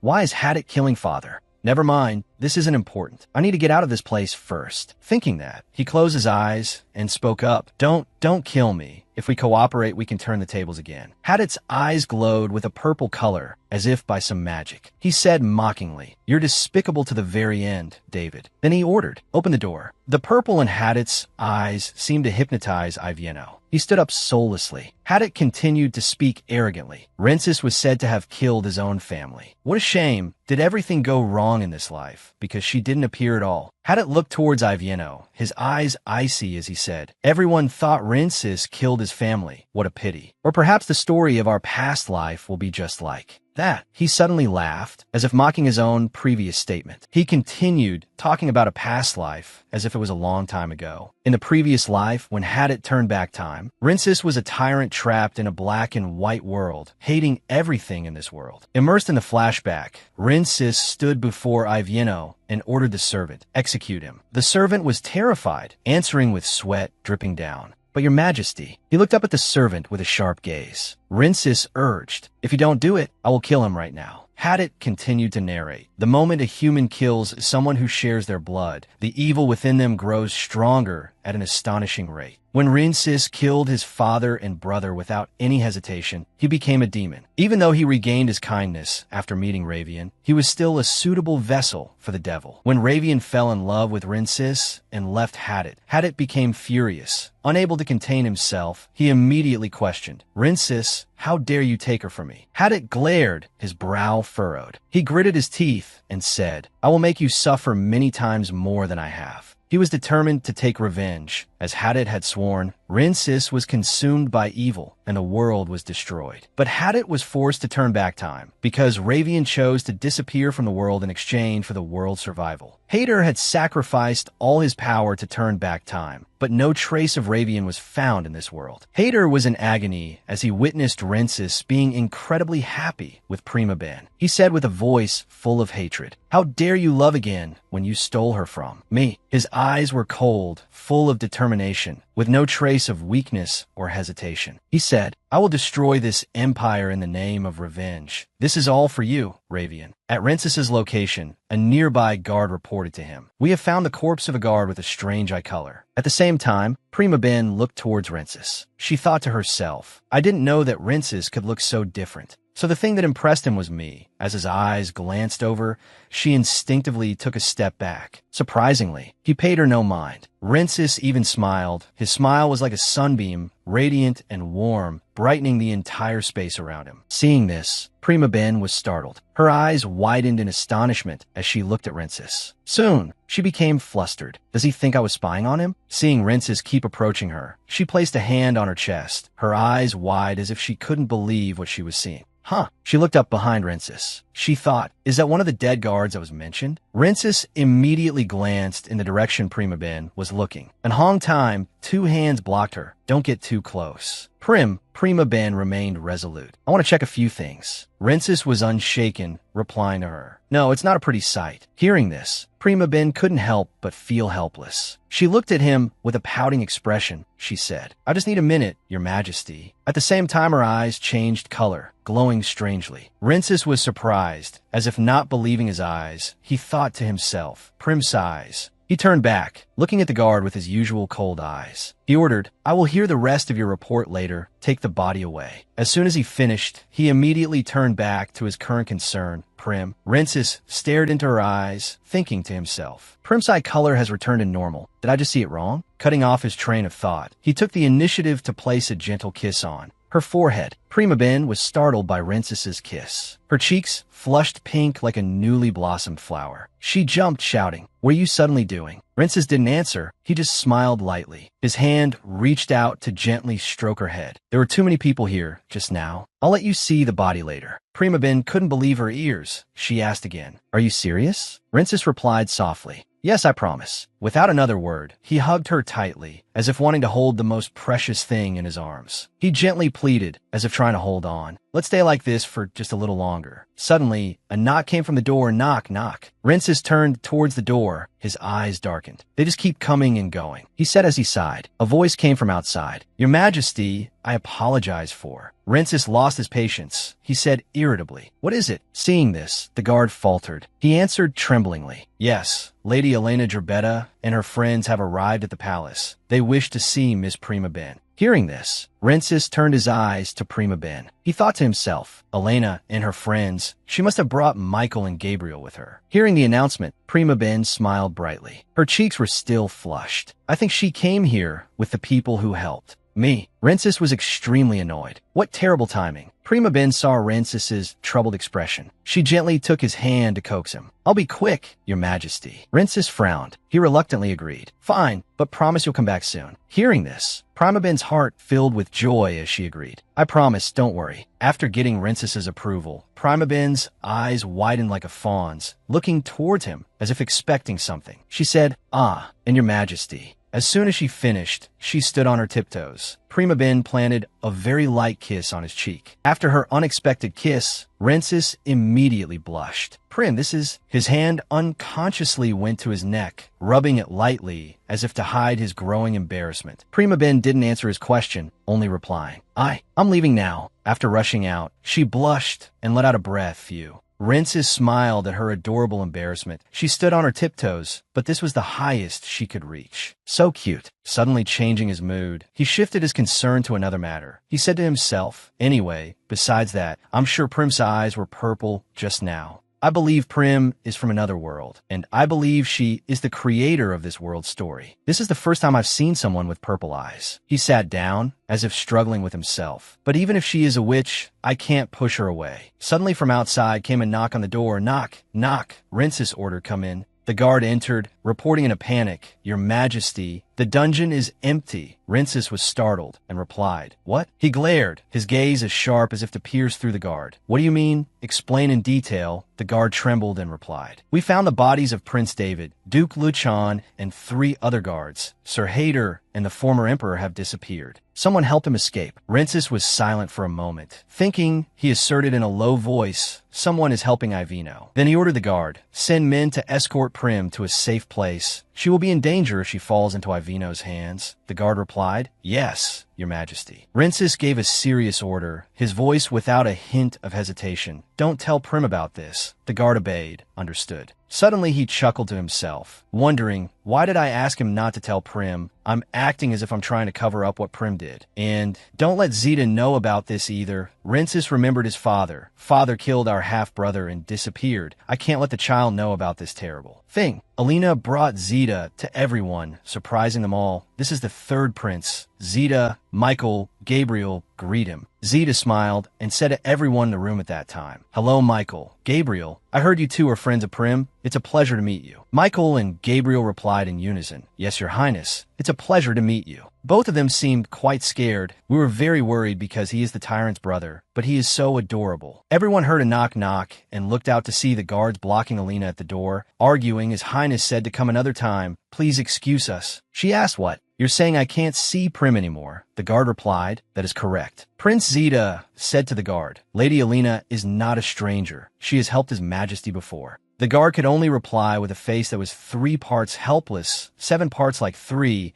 why is Hadit killing father? Never mind, this isn't important. I need to get out of this place first. Thinking that, he closed his eyes and spoke up. Don't kill me. If we cooperate, we can turn the tables again." Hadit's eyes glowed with a purple color, as if by some magic. He said mockingly, "You're despicable to the very end, David." Then he ordered, "Open the door." The purple in Hadit's eyes seemed to hypnotize Ivieno. He stood up soullessly. Hadit continued to speak arrogantly. Rincis was said to have killed his own family. What a shame. Did everything go wrong in this life? Because she didn't appear at all. Hadit looked towards Ivieno, his eyes icy as he said, "Everyone thought Rincis killed his family. What a pity. Or perhaps the story of our past life will be just like that." He suddenly laughed, as if mocking his own previous statement. He continued, talking about a past life, as if it was a long time ago. In the previous life, when Hadit turned back time, Rincis was a tyrant trapped in a black and white world, hating everything in this world. Immersed in the flashback, Rincis stood before Ivieno and ordered the servant, execute him. The servant was terrified, answering with sweat dripping down. "But Your Majesty." He looked up at the servant with a sharp gaze. Rincis urged, "If you don't do it, I will kill him right now." Hadit continued to narrate. The moment a human kills someone who shares their blood, the evil within them grows stronger at an astonishing rate. When Rincis killed his father and brother without any hesitation, he became a demon. Even though he regained his kindness after meeting Ravian, he was still a suitable vessel for the devil. When Ravian fell in love with Rincis and left Hadit, Hadit became furious. Unable to contain himself, he immediately questioned, "Rincis, how dare you take her from me?" Hadit glared, his brow furrowed. He gritted his teeth and said, "I will make you suffer many times more than I have." He was determined to take revenge. As Hadit had sworn, Rincis was consumed by evil, and the world was destroyed. But Hadit was forced to turn back time, because Ravian chose to disappear from the world in exchange for the world's survival. Hader had sacrificed all his power to turn back time, but no trace of Ravian was found in this world. Hader was in agony as he witnessed Rincis being incredibly happy with Prima Ben. He said with a voice full of hatred, "How dare you love again when you stole her from me?" His eyes were cold, full of determination, with no trace of weakness or hesitation. He said, "I will destroy this empire in the name of revenge. This is all for you, Ravian." At Rincis's location, a nearby guard reported to him, "We have found the corpse of a guard with a strange eye color." At the same time, Prima Ben looked towards Rincis. She thought to herself, "I didn't know that Rincis could look so different. So the thing that impressed him was me. As his eyes glanced over, she instinctively took a step back. Surprisingly, he paid her no mind. Rincis even smiled. His smile was like a sunbeam, radiant and warm, brightening the entire space around him. Seeing this, Prima Ben was startled. Her eyes widened in astonishment as she looked at Rincis. Soon, she became flustered. Does he think I was spying on him? Seeing Rincis keep approaching her, she placed a hand on her chest, her eyes wide as if she couldn't believe what she was seeing. Huh. She looked up behind Rincis. She thought, is that one of the dead guards that was mentioned? Rincis immediately glanced in the direction Prima Ben was looking. And Hong Time, two hands blocked her. Don't get too close. Prima Ben remained resolute. I want to check a few things. Rincis was unshaken, replying to her. No, it's not a pretty sight. Hearing this, Prima Ben couldn't help but feel helpless. She looked at him with a pouting expression. She said, I just need a minute, Your Majesty. At the same time, her eyes changed color, glowing strangely. Rincis was surprised. As if not believing his eyes, he thought to himself, Prim sighs. He turned back, looking at the guard with his usual cold eyes. He ordered, I will hear the rest of your report later. Take the body away. As soon as he finished, he immediately turned back to his current concern, Prim. Rincis stared into her eyes, thinking to himself, Prim's eye color has returned to normal. Did I just see it wrong? Cutting off his train of thought, he took the initiative to place a gentle kiss on her forehead. Prima Ben was startled by Rincis's kiss. Her cheeks flushed pink like a newly blossomed flower. She jumped, shouting, What are you suddenly doing? Rincis didn't answer. He just smiled lightly. His hand reached out to gently stroke her head. There were too many people here just now. I'll let you see the body later. Prima Ben couldn't believe her ears. She asked again, Are you serious? Rincis replied softly, Yes, I promise. Without another word, he hugged her tightly, as if wanting to hold the most precious thing in his arms. He gently pleaded, as if trying to hold on. Let's stay like this for just a little longer. Suddenly, a knock came from the door. Knock, knock. Rincis turned towards the door. His eyes darkened. They just keep coming and going, he said as he sighed. A voice came from outside. Your Majesty, I apologize for. Rincis lost his patience. He said irritably, What is it? Seeing this, the guard faltered. He answered tremblingly, Yes, Lady Elena Gerbetta and her friends have arrived at the palace. They wish to see Miss Prima Ben. Hearing this, Rincis turned his eyes to Prima Ben. He thought to himself, Elena and her friends, she must have brought Michael and Gabriel with her. Hearing the announcement, Prima Ben smiled brightly. Her cheeks were still flushed. I think she came here with the people who helped me. Rincis was extremely annoyed. What terrible timing. Prima Ben saw Rincis's troubled expression. She gently took his hand to coax him. I'll be quick, Your Majesty. Rincis frowned. He reluctantly agreed. Fine, but promise you'll come back soon. Hearing this, Prima Ben's heart filled with joy as she agreed. I promise, don't worry. After getting Rincis's approval, Prima Ben's eyes widened like a fawn's, looking towards him as if expecting something. She said, Ah, and Your Majesty. As soon as she finished, she stood on her tiptoes. Prima Ben planted a very light kiss on his cheek. After her unexpected kiss, Rincis immediately blushed. Prim, this is... His hand unconsciously went to his neck, rubbing it lightly as if to hide his growing embarrassment. Prima Ben didn't answer his question, only replying, I'm leaving now. After rushing out, she blushed and let out a breath. Phew. Rincis smiled at her adorable embarrassment. She stood on her tiptoes, but this was the highest she could reach. So cute. Suddenly changing his mood, he shifted his concern to another matter. He said to himself, Anyway, besides that, I'm sure Prim's eyes were purple just now. I believe Prim is from another world, and I believe she is the creator of this world's story. This is the first time I've seen someone with purple eyes. He sat down, as if struggling with himself. But even if she is a witch, I can't push her away. Suddenly from outside came a knock on the door. Knock, knock. Rincis ordered, Come in. The guard entered, reporting in a panic, Your Majesty, the dungeon is empty. Rincis was startled and replied, What? He glared, his gaze as sharp as if to pierce through the guard. What do you mean? Explain in detail. The guard trembled and replied, We found the bodies of Prince David, Duke Luchan, and 3 other guards. Sir Hayter and the former emperor have disappeared. Someone helped him escape. Rincis was silent for a moment. Thinking, he asserted in a low voice, Someone is helping Ivino. Then he ordered the guard, Send men to escort Prim to a safe place. She will be in danger if she falls into Ivino's hands. The guard replied, Yes, Your Majesty. Rincis gave a serious order, his voice without a hint of hesitation. Don't tell Prim about this. The guard obeyed, understood. Suddenly he chuckled to himself, wondering, why did I ask him not to tell Prim? I'm acting as if I'm trying to cover up what Prim did. And don't let Zeta know about this either. Rincis remembered his father. Father killed our half-brother and disappeared. I can't let the child know about this terrible thing. Alina brought Zeta to everyone, surprising them all. This is the third prince. Zeta, Michael, Gabriel greet him. Zeta smiled and said to everyone in the room at that time, "Hello, Michael. Gabriel, I heard you two are friends of Prim. It's a pleasure to meet you." Michael and Gabriel replied in unison, "Yes, Your Highness. It's a pleasure to meet you." Both of them seemed quite scared. We were very worried because he is the tyrant's brother, but he is so adorable. Everyone heard a knock-knock and looked out to see the guards blocking Alina at the door, arguing. His Highness said to come another time. Please excuse us. She asked what? You're saying I can't see Prim anymore? The guard replied, that is correct. Prince Zeta said to the guard, Lady Alina is not a stranger. She has helped His Majesty before. The guard could only reply with a face that was 3 parts helpless, 7 parts like 3.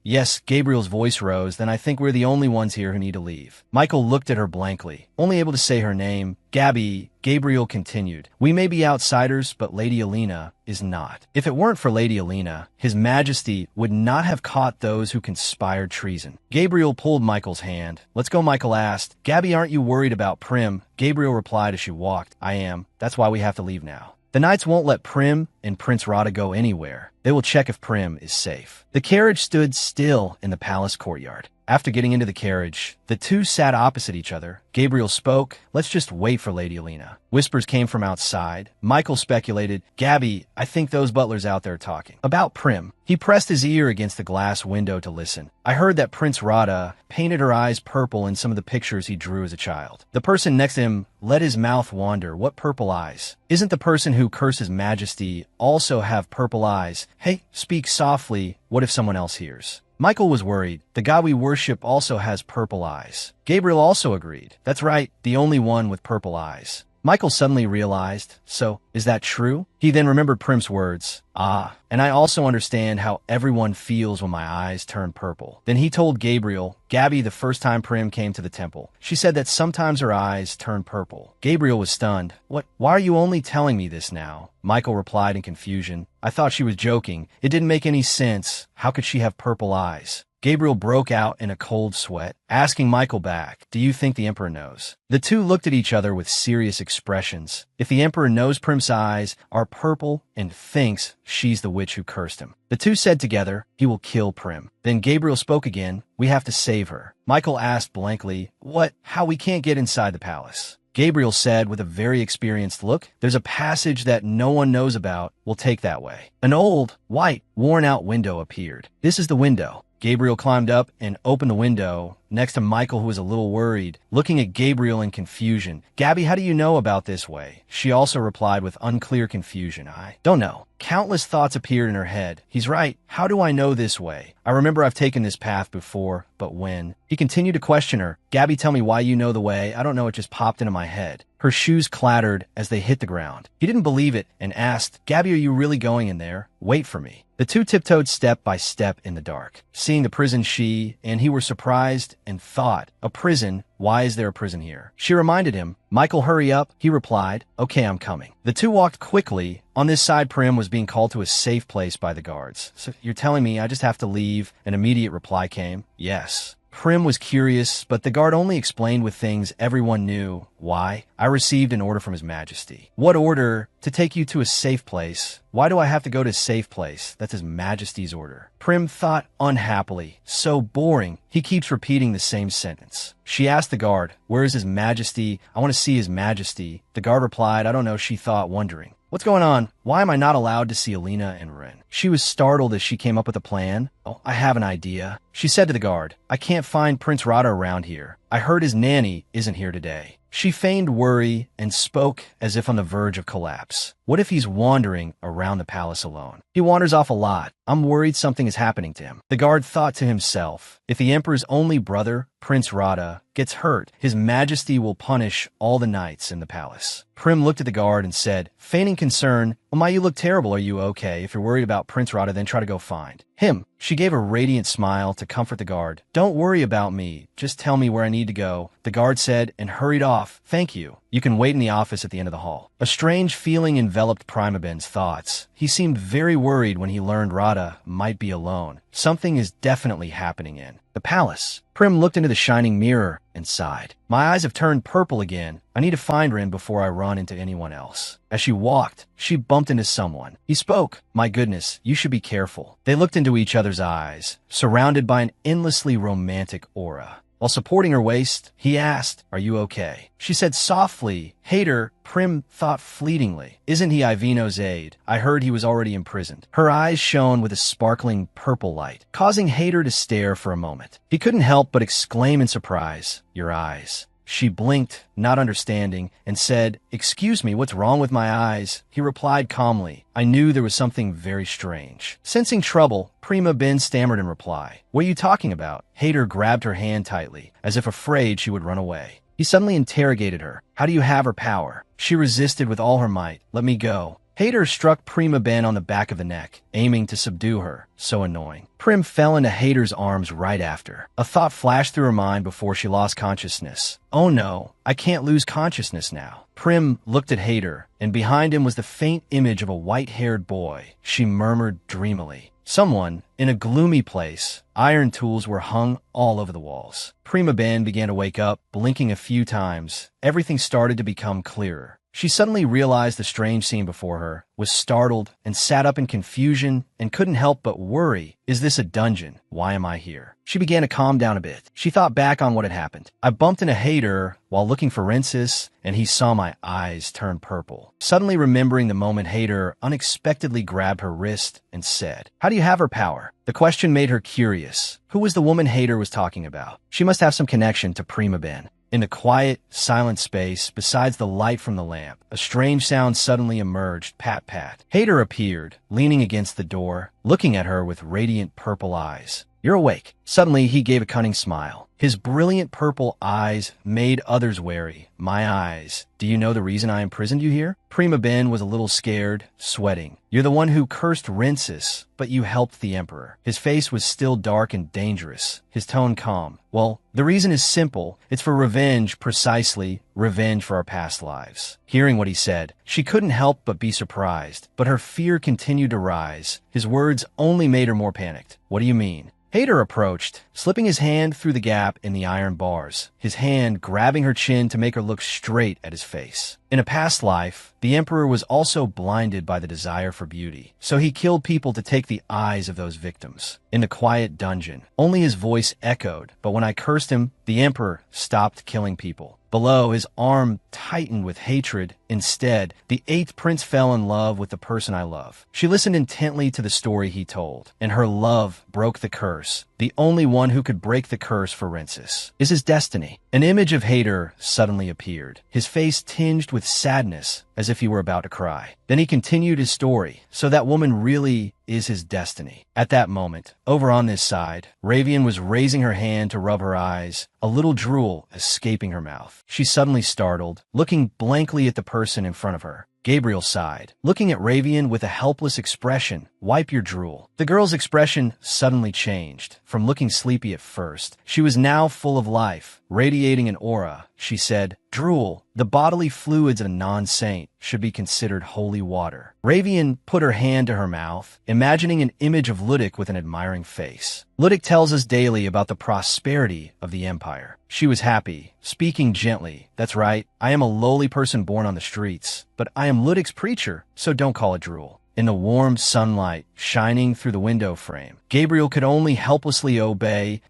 Yes, Gabriel's voice rose. Then I think we're the only ones here who need to leave. Michael looked at her blankly, only able to say her name. Gabby. Gabriel continued, we may be outsiders, but Lady Alina is not. If it weren't for Lady Alina, His Majesty would not have caught those who conspired treason. Gabriel pulled Michael's hand. Let's go, Michael asked. Gabby, aren't you worried about Prim? Gabriel replied as she walked, I am. That's why we have to leave now. The knights won't let Prim and Prince Radha go anywhere. They will check if Prim is safe. The carriage stood still in the palace courtyard. After getting into the carriage, the two sat opposite each other. Gabriel spoke, let's just wait for Lady Alina. Whispers came from outside. Michael speculated, Gabby, I think those butlers out there talking. About Prim. He pressed his ear against the glass window to listen. I heard that Prince Radha painted her eyes purple in some of the pictures he drew as a child. The person next to him let his mouth wander. What purple eyes? Isn't the person who cursed His Majesty also have purple eyes? Hey, speak softly. What if someone else hears? Michael was worried. The god we worship also has purple eyes. Gabriel also agreed. That's right, the only one with purple eyes. Michael suddenly realized, so, is that true? He then remembered Prim's words. Ah, and I also understand how everyone feels when my eyes turn purple. Then he told Gabriel, Gabby, the first time Prim came to the temple, she said that sometimes her eyes turn purple. Gabriel was stunned. What? Why are you only telling me this now? Michael replied in confusion. I thought she was joking. It didn't make any sense. How could she have purple eyes? Gabriel broke out in a cold sweat, asking Michael back, do you think the Emperor knows? The two looked at each other with serious expressions. If the Emperor knows Prim's eyes are purple and thinks she's the witch who cursed him, the two said together, he will kill Prim. Then Gabriel spoke again, we have to save her. Michael asked blankly, what? How? We can't get inside the palace. Gabriel said with a very experienced look, there's a passage that no one knows about. We'll take that way. An old, white, worn-out window appeared. This is the window. Gabriel climbed up and opened the window next to Michael, who was a little worried, looking at Gabriel in confusion. Gabby, how do you know about this way? She also replied with unclear confusion. I don't know. Countless thoughts appeared in her head. He's right. How do I know this way? I remember I've taken this path before, but when? He continued to question her. Gabby, tell me why you know the way. I don't know, it just popped into my head. Her shoes clattered as they hit the ground. He didn't believe it and asked, Gabby, are you really going in there? Wait for me. The two tiptoed step by step in the dark. Seeing the prison, she and he were surprised and thought, a prison? Why is there a prison here? She reminded him, Michael, hurry up. He replied, okay, I'm coming. The two walked quickly. On this side, Prim was being called to a safe place by the guards. So you're telling me I just have to leave? An immediate reply came, yes. Prim was curious, but the guard only explained with things everyone knew. Why? I received an order from His Majesty. What order? To take you to a safe place. Why do I have to go to a safe place? That's His Majesty's order. Prim thought unhappily. So boring. He keeps repeating the same sentence. She asked the guard, where is His Majesty? I want to see His Majesty. The guard replied, I don't know, she thought, wondering. What's going on? Why am I not allowed to see Alina and Ren? She was startled as she came up with a plan. Oh, I have an idea. She said to the guard, I can't find Prince Radha around here. I heard his nanny isn't here today. She feigned worry and spoke as if on the verge of collapse. What if he's wandering around the palace alone? He wanders off a lot. I'm worried something is happening to him. The guard thought to himself, if the Emperor's only brother, Prince Radha, gets hurt, His Majesty will punish all the knights in the palace. Prim looked at the guard and said, feigning concern, well, you look terrible. Are you okay? If you're worried about Prince Radha, then try to go find him. She gave a radiant smile to comfort the guard. Don't worry about me. Just tell me where I need to go, the guard said and hurried off. Thank you. You can wait in the office at the end of the hall. A strange feeling enveloped Primaben's thoughts. He seemed very worried when he learned Radha might be alone. Something is definitely happening in the palace. Prim looked into the shining mirror and sighed. My eyes have turned purple again. I need to find Rin before I run into anyone else. As she walked, she bumped into someone. He spoke. My goodness, you should be careful. They looked into each other's eyes, surrounded by an endlessly romantic aura. While supporting her waist, he asked, are you okay? She said softly, Hater. Prim thought fleetingly. Isn't he Ivino's aide? I heard he was already imprisoned. Her eyes shone with a sparkling purple light, causing Hater to stare for a moment. He couldn't help but exclaim in surprise, your eyes. She blinked, not understanding, and said, excuse me, what's wrong with my eyes? He replied calmly. I knew there was something very strange. Sensing trouble, Primaben stammered in reply. What are you talking about? Hater grabbed her hand tightly, as if afraid she would run away. He suddenly interrogated her. How do you have her power? She resisted with all her might. Let me go. Hater struck Primaben on the back of the neck, aiming to subdue her. So annoying. Prim fell into Hater's arms right after. A thought flashed through her mind before she lost consciousness. Oh no, I can't lose consciousness now. Prim looked at Hater, and behind him was the faint image of a white-haired boy. She murmured dreamily. Someone, in a gloomy place. Iron tools were hung all over the walls. Primaben began to wake up, blinking a few times. Everything started to become clearer. She suddenly realized the strange scene before her, was startled, and sat up in confusion, and couldn't help but worry. Is this a dungeon? Why am I here? She began to calm down a bit. She thought back on what had happened. I bumped into Hater while looking for Rensis, and he saw my eyes turn purple. Suddenly remembering the moment, Hater unexpectedly grabbed her wrist and said, how do you have her power? The question made her curious. Who was the woman Hater was talking about? She must have some connection to Primaben. In the quiet, silent space, besides the light from the lamp, a strange sound suddenly emerged. Pat, pat. Hater appeared, leaning against the door, looking at her with radiant purple eyes. You're awake. Suddenly, he gave a cunning smile. His brilliant purple eyes made others wary. My eyes. Do you know the reason I imprisoned you here? Primaben was a little scared, sweating. You're the one who cursed Rensis, but you helped the Emperor. His face was still dark and dangerous, his tone calm. Well, the reason is simple. It's for revenge, precisely, revenge for our past lives. Hearing what he said, she couldn't help but be surprised, but her fear continued to rise. His words only made her more panicked. What do you mean? Hater approached, slipping his hand through the gap in the iron bars, his hand grabbing her chin to make her look straight at his face. In a past life, the Emperor was also blinded by the desire for beauty, so he killed people to take the eyes of those victims. In the quiet dungeon, only his voice echoed, but when I cursed him, the Emperor stopped killing people. Below, his arm tightened with hatred. Instead, the 8th prince fell in love with the person I love. She listened intently to the story he told, and her love broke the curse. The only one who could break the curse for Rensis is his destiny. An image of Hater suddenly appeared, his face tinged with sadness, as if he were about to cry. Then he continued his story, so that woman really is his destiny. At that moment, over on this side, Ravian was raising her hand to rub her eyes, a little drool escaping her mouth. She suddenly startled, looking blankly at the person in front of her. Gabriel sighed, looking at Ravian with a helpless expression. Wipe your drool. The girl's expression suddenly changed. From looking sleepy at first, she was now full of life, radiating an aura. She said, drool, the bodily fluids of a non-saint, should be considered holy water. Ravian put her hand to her mouth, imagining an image of Ludic with an admiring face. Ludic tells us daily about the prosperity of the empire. She was happy, speaking gently. That's right, I am a lowly person born on the streets, but I am Ludic's preacher, so don't call it drool. In the warm sunlight shining through the window frame, Gabriel could only helplessly obey,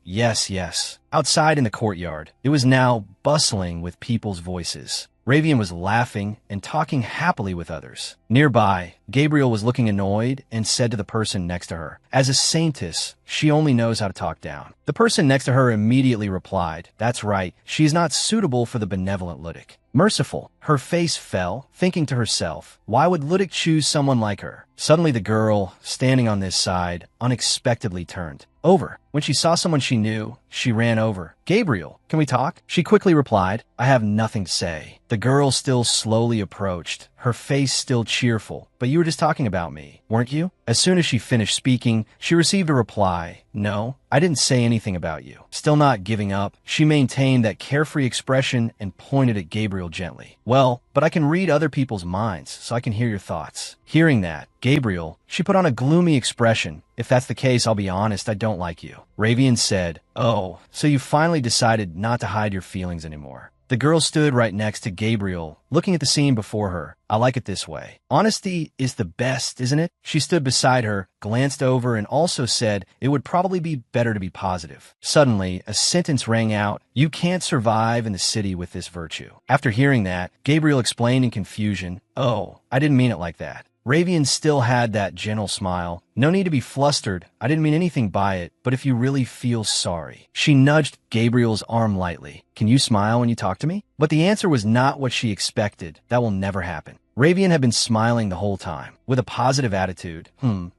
yes, yes. Outside in the courtyard, it was now bustling with people's voices. Ravian was laughing and talking happily with others. Nearby, Gabriel was looking annoyed and said to the person next to her, as a saintess, she only knows how to talk down. The person next to her immediately replied, that's right, she is not suitable for the benevolent Ludic. Merciful. Her face fell, thinking to herself, why would Ludic choose someone like her? Suddenly the girl, standing on this side, unexpectedly turned over. When she saw someone she knew, she ran over. Gabriel, can we talk? She quickly replied, I have nothing to say. The girl still slowly approached, her face still cheerful. But you were just talking about me, weren't you? As soon as she finished speaking, she received a reply. No, I didn't say anything about you. Still not giving up, she maintained that carefree expression and pointed at Gabriel gently. Well, but I can read other people's minds, so I can hear your thoughts. Hearing that, Gabriel, she put on a gloomy expression. If that's the case, I'll be honest, I don't like you. Ravian said, Oh, so you finally decided not to hide your feelings anymore. The girl stood right next to Gabriel, looking at the scene before her. I like it this way. Honesty is the best, isn't it? She stood beside her, glanced over, and also said it would probably be better to be positive. Suddenly, a sentence rang out, You can't survive in the city with this virtue. After hearing that, Gabriel explained in confusion, Oh, I didn't mean it like that. Ravian still had that gentle smile. No need to be flustered. I didn't mean anything by it, but if you really feel sorry. She nudged Gabriel's arm lightly. Can you smile when you talk to me? But the answer was not what she expected. That will never happen. Ravian had been smiling the whole time, with a positive attitude.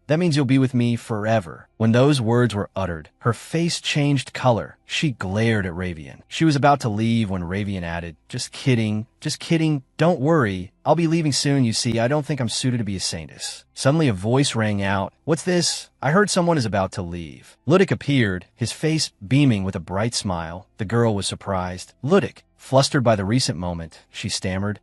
That means you'll be with me forever. When those words were uttered, her face changed color. She glared at Ravian. She was about to leave when Ravian added, Just kidding. Don't worry. I'll be leaving soon, you see. I don't think I'm suited to be a saintess. Suddenly a voice rang out. What's this? I heard someone is about to leave. Ludik appeared, his face beaming with a bright smile. The girl was surprised. Ludik. Flustered by the recent moment, she stammered,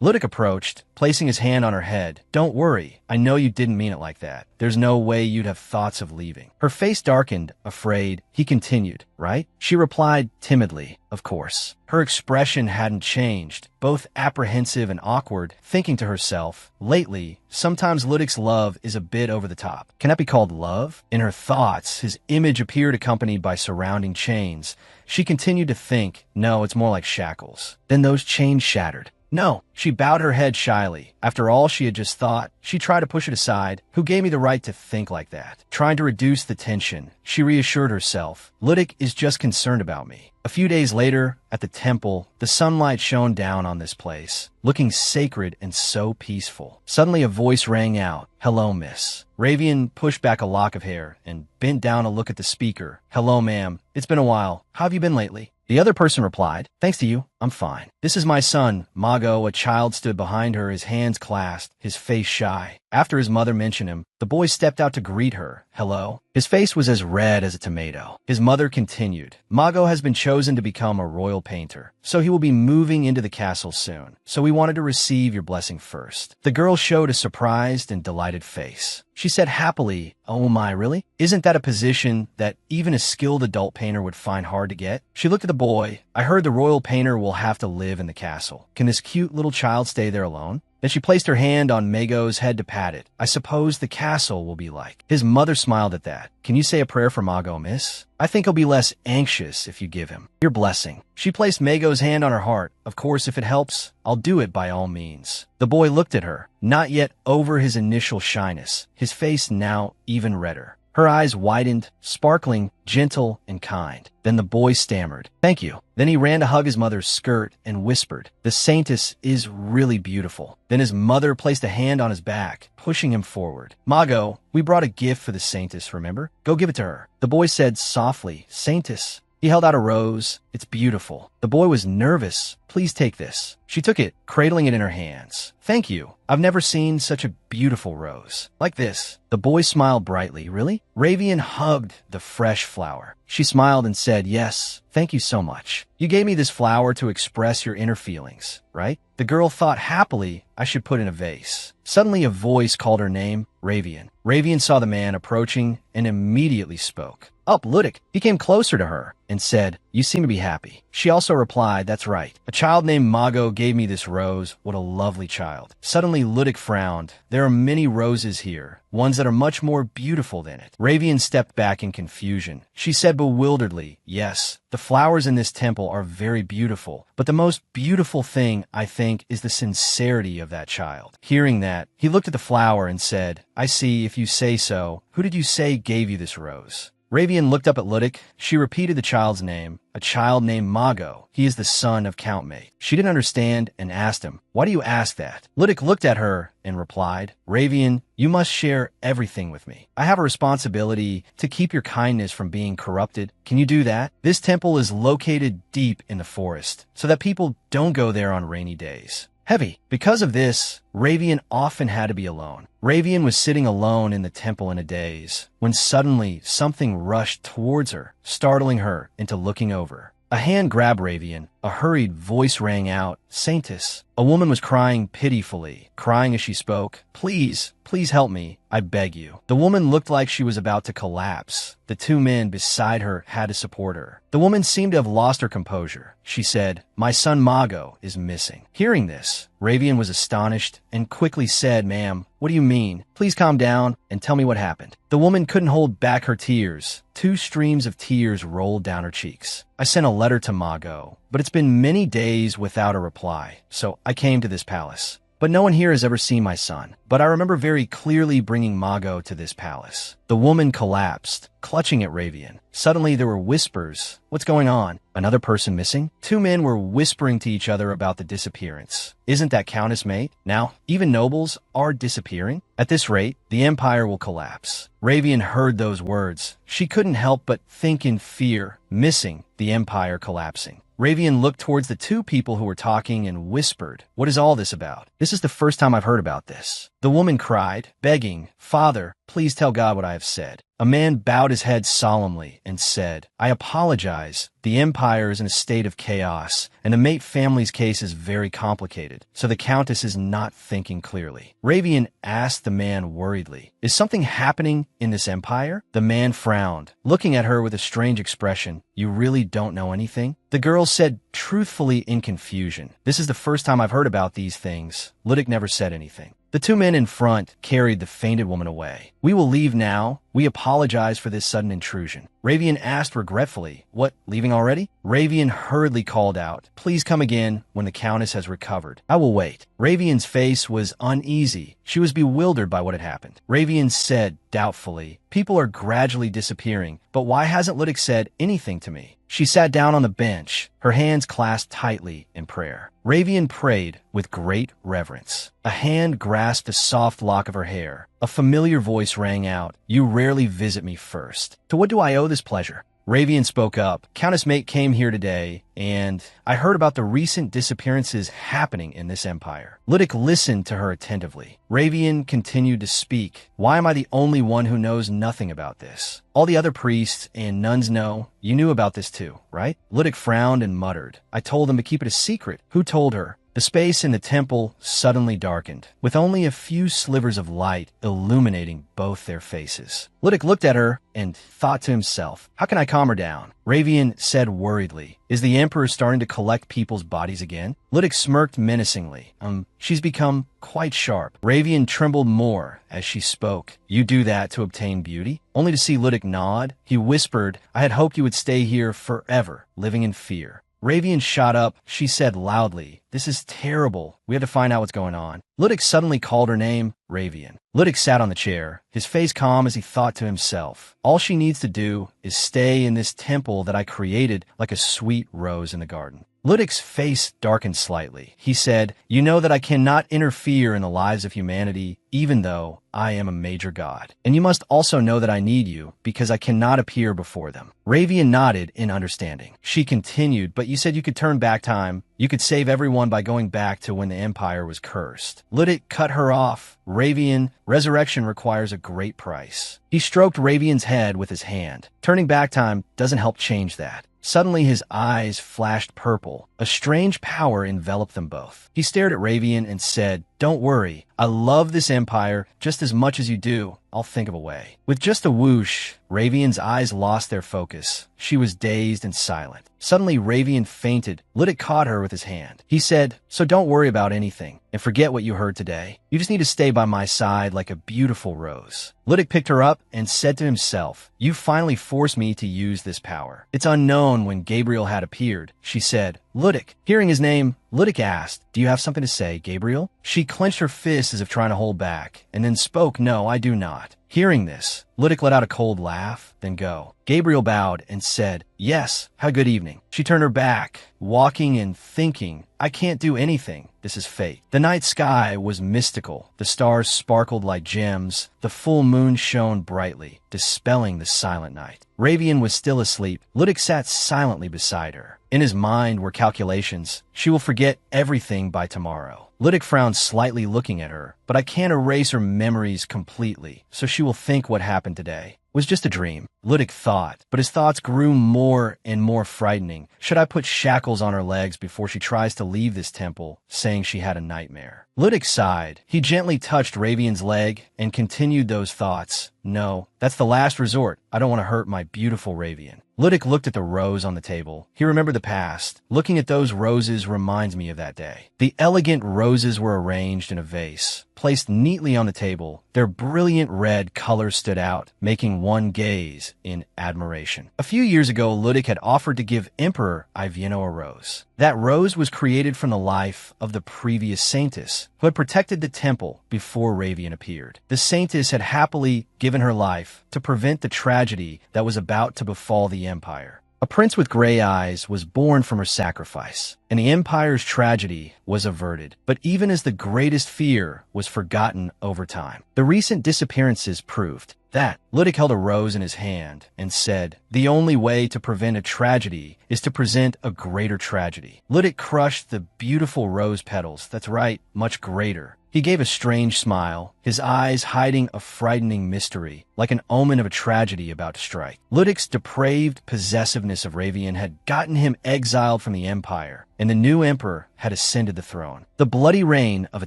Ludik approached, placing his hand on her head. Don't worry, I know you didn't mean it like that. There's no way you'd have thoughts of leaving. Her face darkened, afraid. He continued, right? She replied timidly, of course. Her expression hadn't changed, both apprehensive and awkward, thinking to herself, lately, sometimes Ludik's love is a bit over the top. Can that be called love? In her thoughts, his image appeared accompanied by surrounding chains. She continued to think, no, it's more like shackles. Then those chains shattered. No, she bowed her head shyly. After all she had just thought, she tried to push it aside. Who gave me the right to think like that? Trying to reduce the tension, she reassured herself. Ludik is just concerned about me. A few days later, at the temple, the sunlight shone down on this place, looking sacred and so peaceful. Suddenly a voice rang out, Hello, miss. Ravian pushed back a lock of hair and bent down to look at the speaker. Hello, ma'am. It's been a while. How have you been lately? The other person replied, Thanks to you, I'm fine. This is my son, Mago. A child stood behind her, his hands clasped, his face shy. After his mother mentioned him, the boy stepped out to greet her. Hello. His face was as red as a tomato. His mother continued, Mago has been chosen to become a royal painter, so he will be moving into the castle soon. So we wanted to receive your blessing first. The girl showed a surprised and delighted face. She said happily, Oh my, really? Isn't that a position that even a skilled adult painter would find hard to get? She looked at the boy. I heard the royal painter will have to live in the castle. Can this cute little child stay there alone? Then she placed her hand on Mago's head to pat it. I suppose the castle will be like. His mother smiled at that. Can you say a prayer for Mago, miss? I think he'll be less anxious if you give him your blessing. She placed Mago's hand on her heart. Of course, if it helps, I'll do it by all means. The boy looked at her, not yet over his initial shyness, his face now even redder. Her eyes widened, sparkling, gentle, and kind. Then the boy stammered, Thank you. Then he ran to hug his mother's skirt and whispered, The saintess is really beautiful. Then his mother placed a hand on his back, pushing him forward. Mago, we brought a gift for the saintess, remember? Go give it to her. The boy said softly, Saintess. He held out a rose. It's beautiful. The boy was nervous. Please take this. She took it, cradling it in her hands. Thank you. I've never seen such a beautiful rose. Like this. The boy smiled brightly. Really? Ravian hugged the fresh flower. She smiled and said, Yes, thank you so much. You gave me this flower to express your inner feelings, right? The girl thought happily I should put in a vase. Suddenly a voice called her name, Ravian. Ravian saw the man approaching and immediately spoke. Up, Ludik. He came closer to her and said, You seem to be happy. She also replied, That's right. A child named Mago gave me this rose. What a lovely child. Suddenly Ludik frowned. There are many roses here, ones that are much more beautiful than it. Ravian stepped back in confusion. She said bewilderedly, Yes, the flowers in this temple are very beautiful, but the most beautiful thing, I think, is the sincerity of that child. Hearing that, he looked at the flower and said, I see, if you say so. Who did you say gave you this rose? Ravian looked up at Ludic. She repeated the child's name. A child named Mago. He is the son of Count Mate. She didn't understand and asked him, "Why do you ask that?" Ludic looked at her and replied, "Ravian, you must share everything with me. I have a responsibility to keep your kindness from being corrupted. Can you do that? This temple is located deep in the forest, so that people don't go there on rainy days." Heavy. Because of this, Ravian often had to be alone. Ravian was sitting alone in the temple in a daze, when suddenly something rushed towards her, startling her into looking over. A hand grabbed Ravian. A hurried voice rang out, "Saintess." A woman was crying pitifully, crying as she spoke, "Please, please help me, I beg you." The woman looked like she was about to collapse. The two men beside her had to support her. The woman seemed to have lost her composure. She said, "My son Mago is missing." Hearing this, Ravian was astonished and quickly said, "Ma'am, what do you mean? Please calm down and tell me what happened." The woman couldn't hold back her tears. 2 streams of tears rolled down her cheeks. "I sent a letter to Mago, but it's been many days without a reply, so I came to this palace. But no one here has ever seen my son. But I remember very clearly bringing Mago to this palace." The woman collapsed, clutching at Ravian. Suddenly there were whispers. "What's going on? Another person missing?" 2 men were whispering to each other about the disappearance. "Isn't that Countess Mate? Now, even nobles are disappearing. At this rate, the empire will collapse." Ravian heard those words. She couldn't help but think in fear, missing the empire collapsing. Ravian looked towards the 2 people who were talking and whispered, "What is all this about? This is the first time I've heard about this." The woman cried, begging, "Father, please tell God what I have said." A man bowed his head solemnly and said, "I apologize. The empire is in a state of chaos, and the Mate family's case is very complicated, so the Countess is not thinking clearly." Ravian asked the man worriedly, "Is something happening in this empire?" The man frowned, looking at her with a strange expression. "You really don't know anything?" The girl said truthfully in confusion, "This is the first time I've heard about these things." Ludic never said anything. The 2 men in front carried the fainted woman away. "We will leave now. We apologize for this sudden intrusion." Ravian asked regretfully, "What, leaving already?" Ravian hurriedly called out, "Please come again when the Countess has recovered. I will wait." Ravian's face was uneasy. She was bewildered by what had happened. Ravian said doubtfully, "People are gradually disappearing, but why hasn't Ludic said anything to me?" She sat down on the bench, her hands clasped tightly in prayer. Ravian prayed with great reverence. A hand grasped the soft lock of her hair. A familiar voice rang out, "You rarely visit me first. To what do I owe this pleasure?" Ravian spoke up. "Countess Mate came here today, and I heard about the recent disappearances happening in this empire." Ludic listened to her attentively. Ravian continued to speak. "Why am I the only one who knows nothing about this? All the other priests and nuns know. You knew about this too, right?" Ludic frowned and muttered, "I told them to keep it a secret." "Who told her?" The space in the temple suddenly darkened, with only a few slivers of light illuminating both their faces. Ludic looked at her and thought to himself, "How can I calm her down?" Ravian said worriedly, "Is the Emperor starting to collect people's bodies again?" Ludic smirked menacingly. She's become quite sharp." Ravian trembled more as she spoke. "You do that to obtain beauty?" Only to see Ludic nod, he whispered, "I had hoped you would stay here forever, living in fear." Ravian shot up. She said loudly, "This is terrible. We have to find out what's going on." Ludic suddenly called her name, Ravian. Ludic sat on the chair, his face calm as he thought to himself, "All she needs to do is stay in this temple that I created like a sweet rose in the garden." Ludic's face darkened slightly. He said, "You know that I cannot interfere in the lives of humanity, even though I am a major god. And you must also know that I need you, because I cannot appear before them." Ravian nodded in understanding. She continued, "But you said you could turn back time. You could save everyone by going back to when the empire was cursed." Ludic cut her off. "Ravian, resurrection requires a great price." He stroked Ravian's head with his hand. "Turning back time doesn't help change that." Suddenly his eyes flashed purple. A strange power enveloped them both. He stared at Ravian and said, "Don't worry. I love this empire just as much as you do. I'll think of a way." With just a whoosh, Ravian's eyes lost their focus. She was dazed and silent. Suddenly Ravian fainted. Ludic caught her with his hand. He said, "So don't worry about anything and forget what you heard today. You just need to stay by my side like a beautiful rose." Ludic picked her up and said to himself, "You finally forced me to use this power." It's unknown when Gabriel had appeared. She said, "Ludic." Hearing his name, Ludic asked, "Do you have something to say, Gabriel?" She clenched her fists as if trying to hold back, and then spoke, "No, I do not." Hearing this, Ludic let out a cold laugh, then go. Gabriel bowed and said, "Yes, have a good evening." She turned her back, walking and thinking, "I can't do anything. This is fate." The night sky was mystical. The stars sparkled like gems. The full moon shone brightly, dispelling the silent night. Ravian was still asleep. Ludic sat silently beside her. In his mind were calculations. She will forget everything by tomorrow. Ludic frowned slightly looking at her, but I can't erase her memories completely, so she will think what happened today was just a dream. Ludic thought, but his thoughts grew more and more frightening. Should I put shackles on her legs before she tries to leave this temple, saying she had a nightmare? Ludic sighed. He gently touched Ravian's leg and continued those thoughts. No, that's the last resort. I don't want to hurt my beautiful Ravian. Ludic looked at the rose on the table. He remembered the past. Looking at those roses reminds me of that day. The elegant roses were arranged in a vase, placed neatly on the table. Their brilliant red color stood out, making one gaze in admiration. A few years ago, Ludic had offered to give Emperor Ivieno a rose. That rose was created from the life of the previous saintess, who had protected the temple before Ravian appeared. The saintess had happily given her life to prevent the tragedy that was about to befall the empire. A prince with gray eyes was born from her sacrifice, and the empire's tragedy was averted. But even as the greatest fear was forgotten over time, the recent disappearances proved that. Ludic held a rose in his hand and said, "The only way to prevent a tragedy is to present a greater tragedy." Ludic crushed the beautiful rose petals. That's right, much greater. He gave a strange smile, his eyes hiding a frightening mystery, like an omen of a tragedy about to strike. Ludic's depraved possessiveness of Ravian had gotten him exiled from the empire, and the new emperor had ascended the throne. The bloody reign of a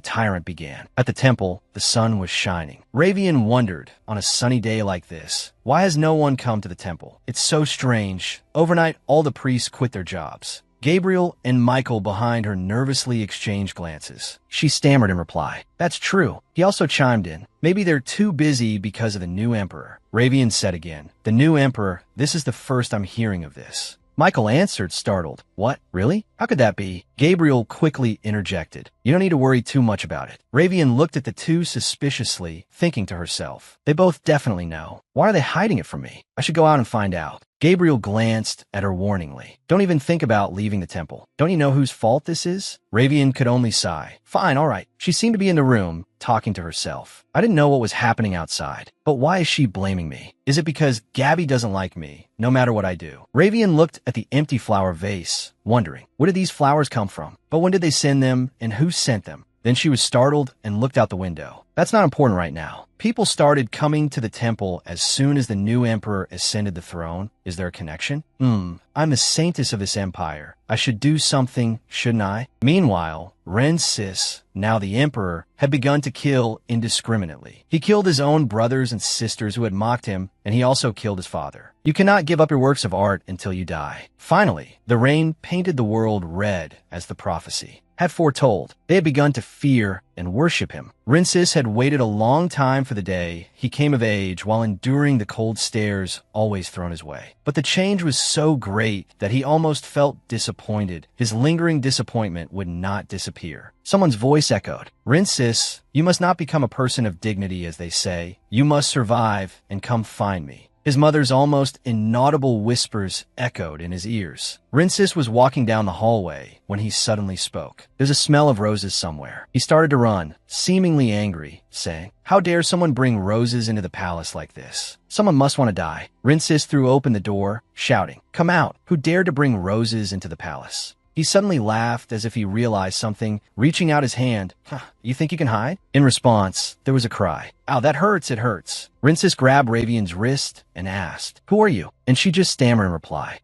tyrant began. At the temple, the sun was shining. Ravian wondered, on a sunny day like this, why has no one come to the temple? It's so strange. Overnight, all the priests quit their jobs. Gabriel and Michael behind her nervously exchanged glances. She stammered in reply. "That's true." He also chimed in. "Maybe they're too busy because of the new emperor." Ravian said again, "The new emperor? This is the first I'm hearing of this." Michael answered, startled. "What? Really? How could that be?" Gabriel quickly interjected. "You don't need to worry too much about it." Ravian looked at the two suspiciously, thinking to herself, "They both definitely know. Why are they hiding it from me? I should go out and find out." Gabriel glanced at her warningly. "Don't even think about leaving the temple. Don't you know whose fault this is?" Ravian could only sigh. "Fine, all right." She seemed to be in the room, talking to herself. "I didn't know what was happening outside. But why is she blaming me? Is it because Gabby doesn't like me, no matter what I do?" Ravian looked at the empty flower vase, wondering, where did these flowers come from? But when did they send them, and who sent them? Then she was startled and looked out the window. That's not important right now. People started coming to the temple as soon as the new emperor ascended the throne. Is there a connection? I'm the saintess of this empire. I should do something, shouldn't I? Meanwhile, Rensis, now the emperor, had begun to kill indiscriminately. He killed his own brothers and sisters who had mocked him, and he also killed his father. You cannot give up your works of art until you die. Finally, the rain painted the world red as the prophecy had foretold. They had begun to fear and worship him. Rensis had waited a long time for the day he came of age while enduring the cold stares always thrown his way. But the change was so great that he almost felt disappointed. His lingering disappointment would not disappear. Someone's voice echoed, "Rensis, you must not become a person of dignity, as they say. You must survive and come find me." His mother's almost inaudible whispers echoed in his ears. Rensis was walking down the hallway when he suddenly spoke. "There's a smell of roses somewhere." He started to run, seemingly angry, saying, "How dare someone bring roses into the palace like this? Someone must want to die." Rensis threw open the door, shouting, "Come out! Who dared to bring roses into the palace?" He suddenly laughed as if he realized something, reaching out his hand. "You think you can hide?" In response, there was a cry. "Ow, that hurts, it hurts." Rensis grabbed Ravian's wrist and asked, "Who are you?" And she just stammered in reply.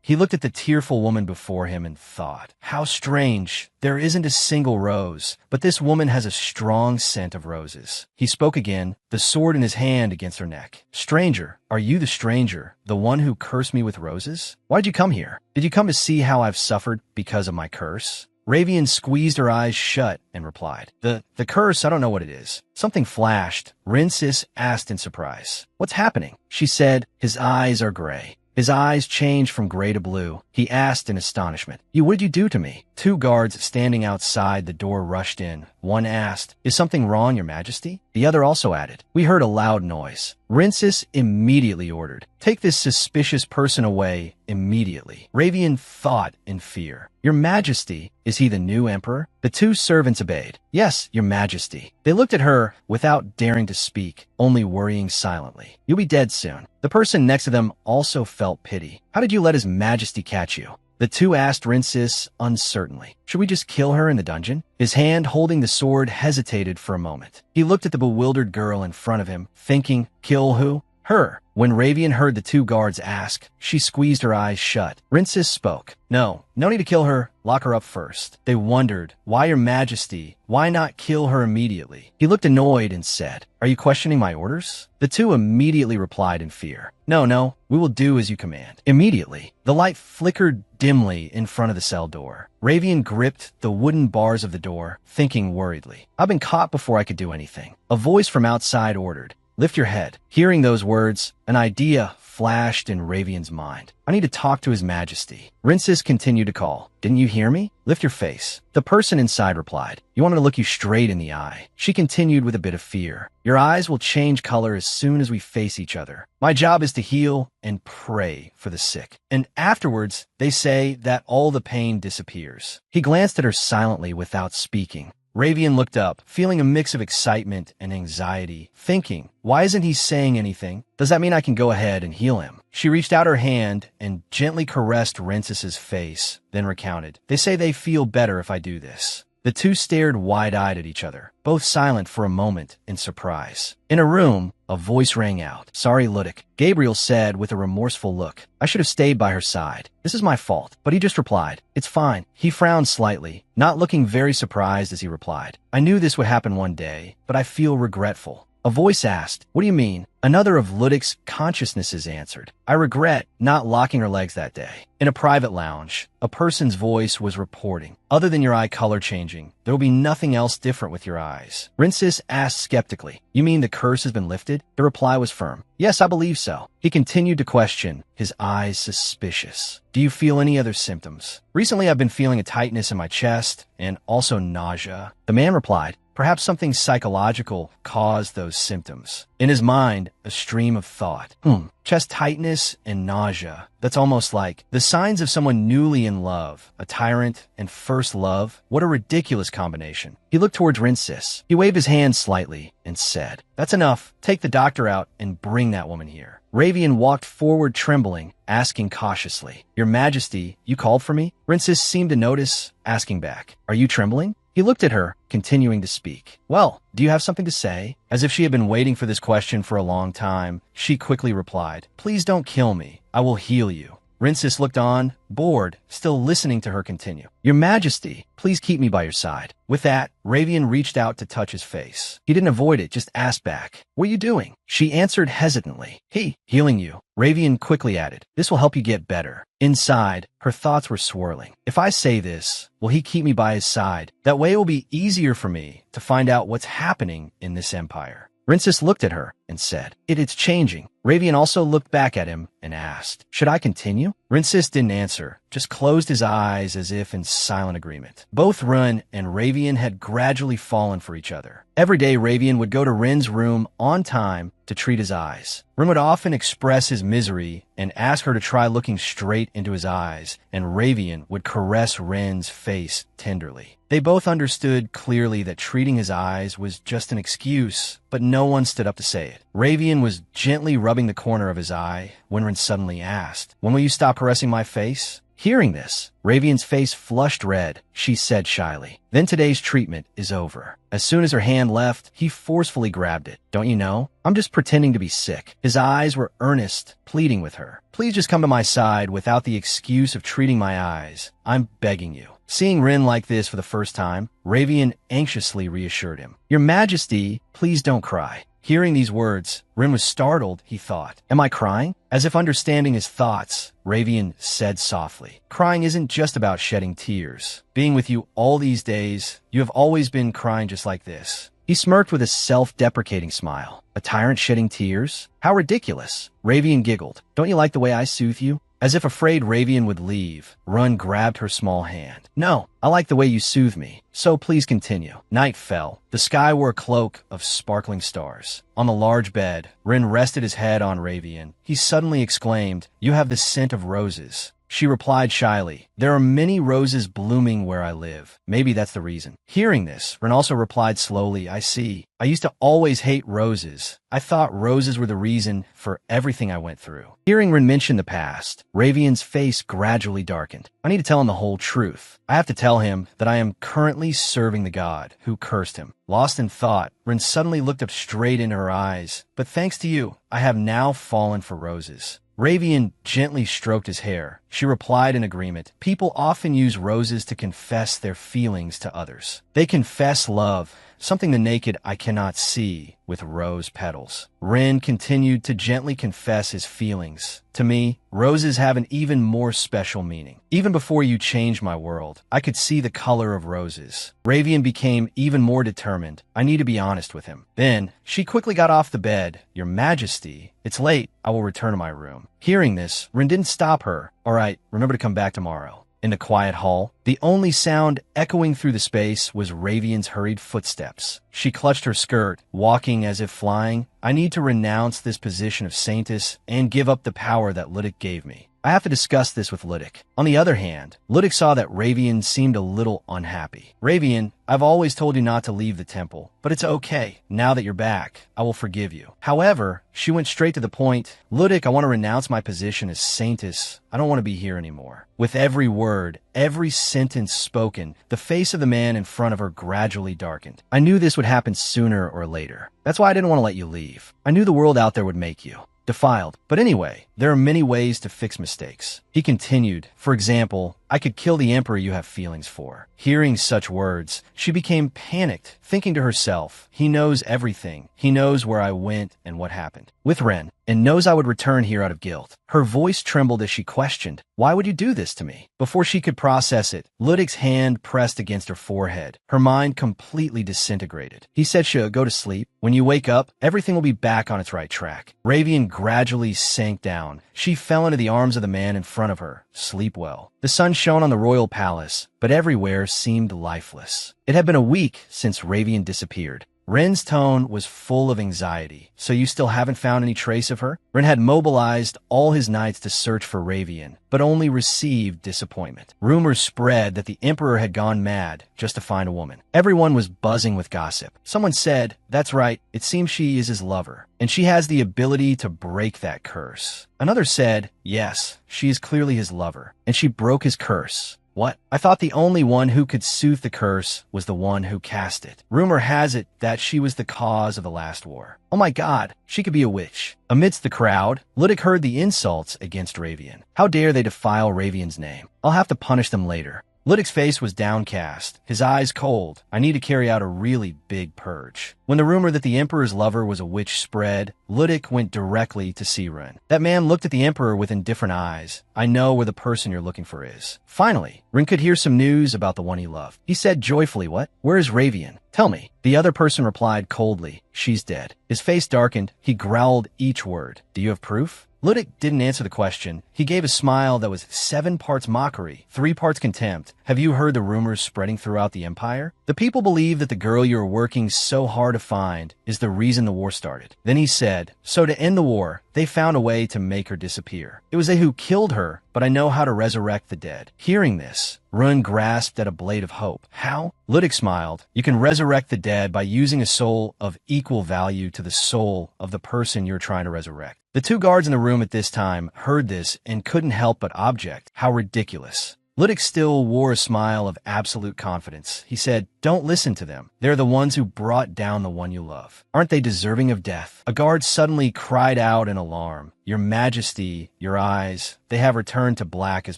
He looked at the tearful woman before him and thought, how strange. There isn't a single rose, but this woman has a strong scent of roses. He spoke again, the sword in his hand against her neck. "Stranger, are you the stranger, the one who cursed me with roses? Why did you come here? Did you come to see how I've suffered because of my curse?" Ravian squeezed her eyes shut and replied, The curse, I don't know what it is." Something flashed. Rensis asked in surprise, "What's happening?" She said, "His eyes are gray." His eyes changed from gray to blue. He asked in astonishment, What did you do to me?" 2 guards standing outside the door rushed in. One asked, "Is something wrong, Your Majesty?" The other also added. We heard a loud noise. Rincis immediately ordered, "Take this suspicious person away immediately." Ravian thought in fear. "Your Majesty, is he the new emperor?" The two servants obeyed. "Yes, Your Majesty." They looked at her without daring to speak, only worrying silently. "You'll be dead soon." The person next to them also felt pity. "How did you let His Majesty catch you?" The two asked Rincis uncertainly. "Should we just kill her in the dungeon?" His hand holding the sword hesitated for a moment. He looked at the bewildered girl in front of him, thinking, kill who? Her. When Ravian heard the two guards ask, she squeezed her eyes shut. Rincis spoke. No need to kill her. Lock her up first." They wondered, "Why, Your Majesty? Why not kill her immediately?" He looked annoyed and said, "Are you questioning my orders?" The two immediately replied in fear. No, we will do as you command." Immediately, the light flickered dimly in front of the cell door. Ravian gripped the wooden bars of the door, thinking worriedly. "I've been caught before I could do anything." A voice from outside ordered, "Lift your head." Hearing those words, an idea flashed in Ravian's mind. "I need to talk to His Majesty." Rincis continued to call. "Didn't you hear me? Lift your face." The person inside replied, "You want me to look you straight in the eye." She continued with a bit of fear. "Your eyes will change color as soon as we face each other. My job is to heal and pray for the sick. And afterwards, they say that all the pain disappears." He glanced at her silently without speaking. Ravian looked up, feeling a mix of excitement and anxiety, thinking, why isn't he saying anything? Does that mean I can go ahead and heal him? She reached out her hand and gently caressed Rincis's face, then recounted, "They say they feel better if I do this." The two stared wide-eyed at each other, both silent for a moment in surprise. In a room, a voice rang out. "Sorry, Ludic," Gabriel said with a remorseful look. "I should have stayed by her side. This is my fault." But he just replied, "It's fine." He frowned slightly, not looking very surprised as he replied, "I knew this would happen one day, but I feel regretful." A voice asked, "What do you mean?" Another of Ludic's consciousnesses answered, "I regret not locking her legs that day." In a private lounge, a person's voice was reporting, "Other than your eye color changing, there will be nothing else different with your eyes." Rincis asked skeptically, "You mean the curse has been lifted?" The reply was firm, "Yes, I believe so." He continued to question, his eyes suspicious. "Do you feel any other symptoms?" "Recently I've been feeling a tightness in my chest and also nausea." The man replied, "Perhaps something psychological caused those symptoms." In his mind, a stream of thought. Chest tightness and nausea. That's almost like the signs of someone newly in love, a tyrant and first love. What a ridiculous combination. He looked towards Rincis. He waved his hand slightly and said, "That's enough. Take the doctor out and bring that woman here." Ravian walked forward trembling, asking cautiously, "Your Majesty, you called for me?" Rincis seemed to notice, asking back, "Are you trembling?" He looked at her, continuing to speak. "Well, do you have something to say?" As if she had been waiting for this question for a long time, she quickly replied, "Please don't kill me. I will heal you." Rincis looked on, bored, still listening to her continue. "Your Majesty, please keep me by your side." With that, Ravian reached out to touch his face. He didn't avoid it, just asked back, "What are you doing?" She answered hesitantly, Healing you." Ravian quickly added, "This will help you get better." Inside, her thoughts were swirling. If I say this, will he keep me by his side? That way it will be easier for me to find out what's happening in this empire. Rincis looked at her and said, It's changing." Ravian also looked back at him and asked, "Should I continue?" Rincis didn't answer, just closed his eyes as if in silent agreement. Both Run and Ravian had gradually fallen for each other. Every day, Ravian would go to Rin's room on time to treat his eyes. Rin would often express his misery and ask her to try looking straight into his eyes, and Ravian would caress Rin's face tenderly. They both understood clearly that treating his eyes was just an excuse, but no one stood up to say it. Ravian was gently rubbing the corner of his eye when Rin suddenly asked, "When will you stop caressing my face?" Hearing this, Ravian's face flushed red. She said shyly, "Then today's treatment is over." As soon as her hand left, he forcefully grabbed it. "Don't you know? I'm just pretending to be sick." His eyes were earnest, pleading with her. "Please just come to my side without the excuse of treating my eyes. I'm begging you." Seeing Rin like this for the first time, Ravian anxiously reassured him. "Your Majesty, please don't cry." Hearing these words, Rin was startled, he thought. "Am I crying?" As if understanding his thoughts, Ravian said softly, "Crying isn't just about shedding tears. Being with you all these days, you have always been crying just like this." He smirked with a self-deprecating smile. "A tyrant shedding tears? How ridiculous." Ravian giggled. "Don't you like the way I soothe you?" As if afraid Ravian would leave, Run grabbed her small hand. No, I like the way you soothe me, so please continue. Night fell. The sky wore a cloak of sparkling stars. On the large bed, Rin rested his head on Ravian. He suddenly exclaimed, "You have the scent of roses." She replied shyly, "There are many roses blooming where I live. Maybe that's the reason." Hearing this, Ren also replied slowly, "I see. I used to always hate roses. I thought roses were the reason for everything I went through." Hearing Ren mention the past, Ravian's face gradually darkened. I need to tell him the whole truth. I have to tell him that I am currently serving the god who cursed him. Lost in thought, Ren suddenly looked up straight into her eyes. "But thanks to you, I have now fallen for roses." Ravian gently stroked his hair. She replied in agreement. People often use roses to confess their feelings to others. They confess love, something the naked eye cannot see, with rose petals. Ren continued to gently confess his feelings. "To me, roses have an even more special meaning. Even before you changed my world, I could see the color of roses." Ravian became even more determined. I need to be honest with him. Then, she quickly got off the bed. "Your Majesty, it's late. I will return to my room." Hearing this, Ren didn't stop her. "All right, remember to come back tomorrow." In the quiet hall, the only sound echoing through the space was Ravian's hurried footsteps. She clutched her skirt, walking as if flying. "I need to renounce this position of saintess and give up the power that Ludic gave me. I have to discuss this with Ludic." On the other hand, Ludic saw that Ravian seemed a little unhappy. "Ravian, I've always told you not to leave the temple, but it's okay. Now that you're back, I will forgive you." However, she went straight to the point. "Ludic, I want to renounce my position as saintess. I don't want to be here anymore." With every word, every sentence spoken, the face of the man in front of her gradually darkened. "I knew this would happen sooner or later. That's why I didn't want to let you leave. I knew the world out there would make you defiled. But anyway, there are many ways to fix mistakes." He continued, "For example, I could kill the emperor you have feelings for." Hearing such words, she became panicked, thinking to herself, "He knows everything. He knows where I went and what happened with Ren, and knows I would return here out of guilt." Her voice trembled as she questioned, "Why would you do this to me?" Before she could process it, Ludic's hand pressed against her forehead. Her mind completely disintegrated. He said, "She'll go to sleep. When you wake up, everything will be back on its right track." Ravian gradually sank down. She fell into the arms of the man in front of her. "Sleep well." The sun shone on the royal palace, but everywhere seemed lifeless. It had been a week since Ravian disappeared. Ren's tone was full of anxiety. "So you still haven't found any trace of her?" Ren had mobilized all his knights to search for Ravian, but only received disappointment. Rumors spread that the emperor had gone mad just to find a woman. Everyone was buzzing with gossip. Someone said, "That's right, it seems she is his lover, and she has the ability to break that curse." Another said, "Yes, she is clearly his lover, and she broke his curse." What? I thought the only one who could soothe the curse was the one who cast it. Rumor has it that she was the cause of the last war. Oh my god, she could be a witch. Amidst the crowd, Ludic heard the insults against Ravian. How dare they defile Ravian's name? I'll have to punish them later. Ludic's face was downcast, his eyes cold. I need to carry out a really big purge. When the rumor that the emperor's lover was a witch spread, Ludic went directly to see Ren. That man looked at the emperor with indifferent eyes. "I know where the person you're looking for is." Finally, Ren could hear some news about the one he loved. He said joyfully, "What? Where is Ravian? Tell me." The other person replied coldly, "She's dead." His face darkened. He growled each word. "Do you have proof?" Ludic didn't answer the question. He gave a smile that was 7 parts mockery, 3 parts contempt. "Have you heard the rumors spreading throughout the empire? The people believe that the girl you are working so hard to find is the reason the war started." Then he said, "So to end the war, they found a way to make her disappear. It was they who killed her, but I know how to resurrect the dead." Hearing this, Run grasped at a blade of hope. "How?" Ludic smiled. "You can resurrect the dead by using a soul of equal value to the soul of the person you're trying to resurrect." The 2 guards in the room at this time heard this and couldn't help but object. How ridiculous. Ludic still wore a smile of absolute confidence. He said, "Don't listen to them. They're the ones who brought down the one you love. Aren't they deserving of death?" A guard suddenly cried out in alarm. "Your Majesty, your eyes, they have returned to black as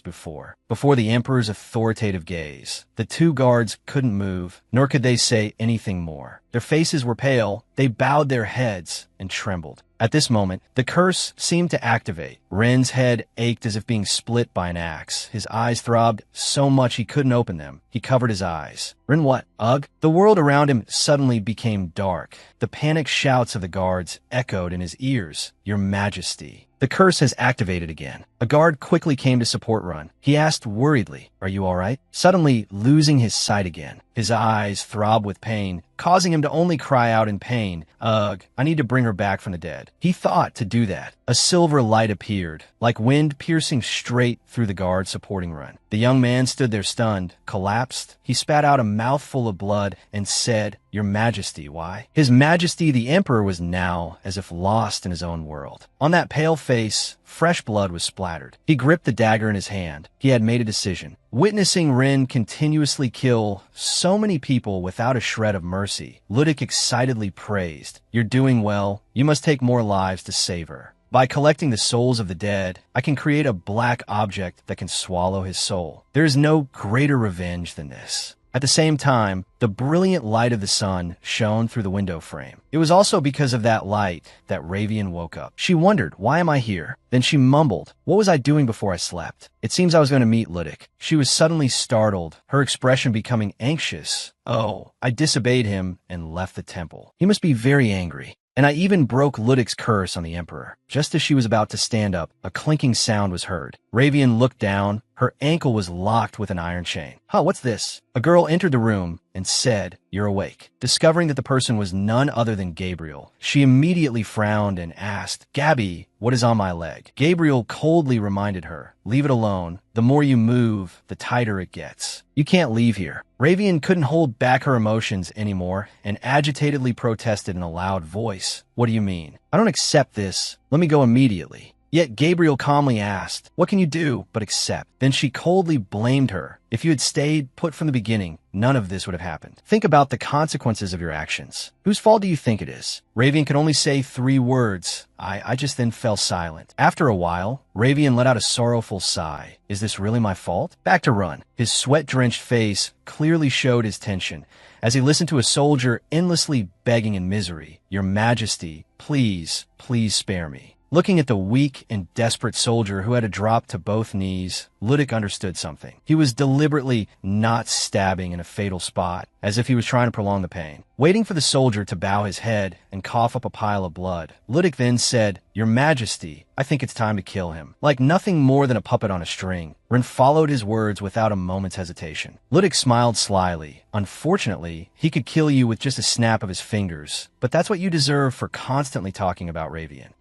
before." Before the emperor's authoritative gaze, the 2 guards couldn't move, nor could they say anything more. Their faces were pale. They bowed their heads and trembled. At this moment, the curse seemed to activate. Ren's head ached as if being split by an axe. His eyes throbbed so much he couldn't open them. He covered his eyes. "Ren, what? Ugh?" The world around him suddenly became dark. The panicked shouts of the guards echoed in his ears. "Your Majesty." The curse has activated again. A guard quickly came to support Run. He asked worriedly, "Are you alright?" Suddenly losing his sight again. His eyes throb with pain, causing him to only cry out in pain, "Ugh, I need to bring her back from the dead." He thought to do that. A silver light appeared, like wind piercing straight through the guard supporting Run. The young man stood there stunned, collapsed. He spat out a mouthful of blood and said, "Your Majesty, why?" His Majesty the Emperor was now as if lost in his own world. On that pale face, fresh blood was splattered. He gripped the dagger in his hand. He had made a decision. Witnessing Rin continuously kill so many people without a shred of mercy, Ludic excitedly praised, "You're doing well. You must take more lives to save her. By collecting the souls of the dead, I can create a black object that can swallow his soul. There is no greater revenge than this." At the same time, the brilliant light of the sun shone through the window frame. It was also because of that light that Ravian woke up. She wondered, "Why am I here?" Then she mumbled, "What was I doing before I slept?" It seems I was going to meet Ludic. She was suddenly startled, her expression becoming anxious. "Oh, I disobeyed him and left the temple. He must be very angry. And I even broke Ludic's curse on the Emperor." Just as she was about to stand up, a clinking sound was heard. Ravian looked down. Her ankle was locked with an iron chain. "Huh, what's this?" A girl entered the room and said, "You're awake." Discovering that the person was none other than Gabriel, she immediately frowned and asked, "Gabby, what is on my leg?" Gabriel coldly reminded her, "Leave it alone. The more you move, the tighter it gets. You can't leave here." Ravian couldn't hold back her emotions anymore and agitatedly protested in a loud voice, "What do you mean? I don't accept this. Let me go immediately." Yet Gabriel calmly asked, "What can you do but accept?" Then she coldly blamed her. "If you had stayed put from the beginning, none of this would have happened. Think about the consequences of your actions. Whose fault do you think it is?" Ravian could only say 3 words. I just then fell silent. After a while, Ravian let out a sorrowful sigh. "Is this really my fault?" Back to Run. His sweat-drenched face clearly showed his tension as he listened to a soldier endlessly begging in misery, "Your Majesty, please, please spare me." Looking at the weak and desperate soldier who had to drop to both knees, Ludic understood something. He was deliberately not stabbing in a fatal spot, as if he was trying to prolong the pain. Waiting for the soldier to bow his head and cough up a pile of blood, Ludic then said, "Your Majesty, I think it's time to kill him." Like nothing more than a puppet on a string, Rin followed his words without a moment's hesitation. Ludic smiled slyly. "Unfortunately, he could kill you with just a snap of his fingers, but that's what you deserve for constantly talking about Ravian."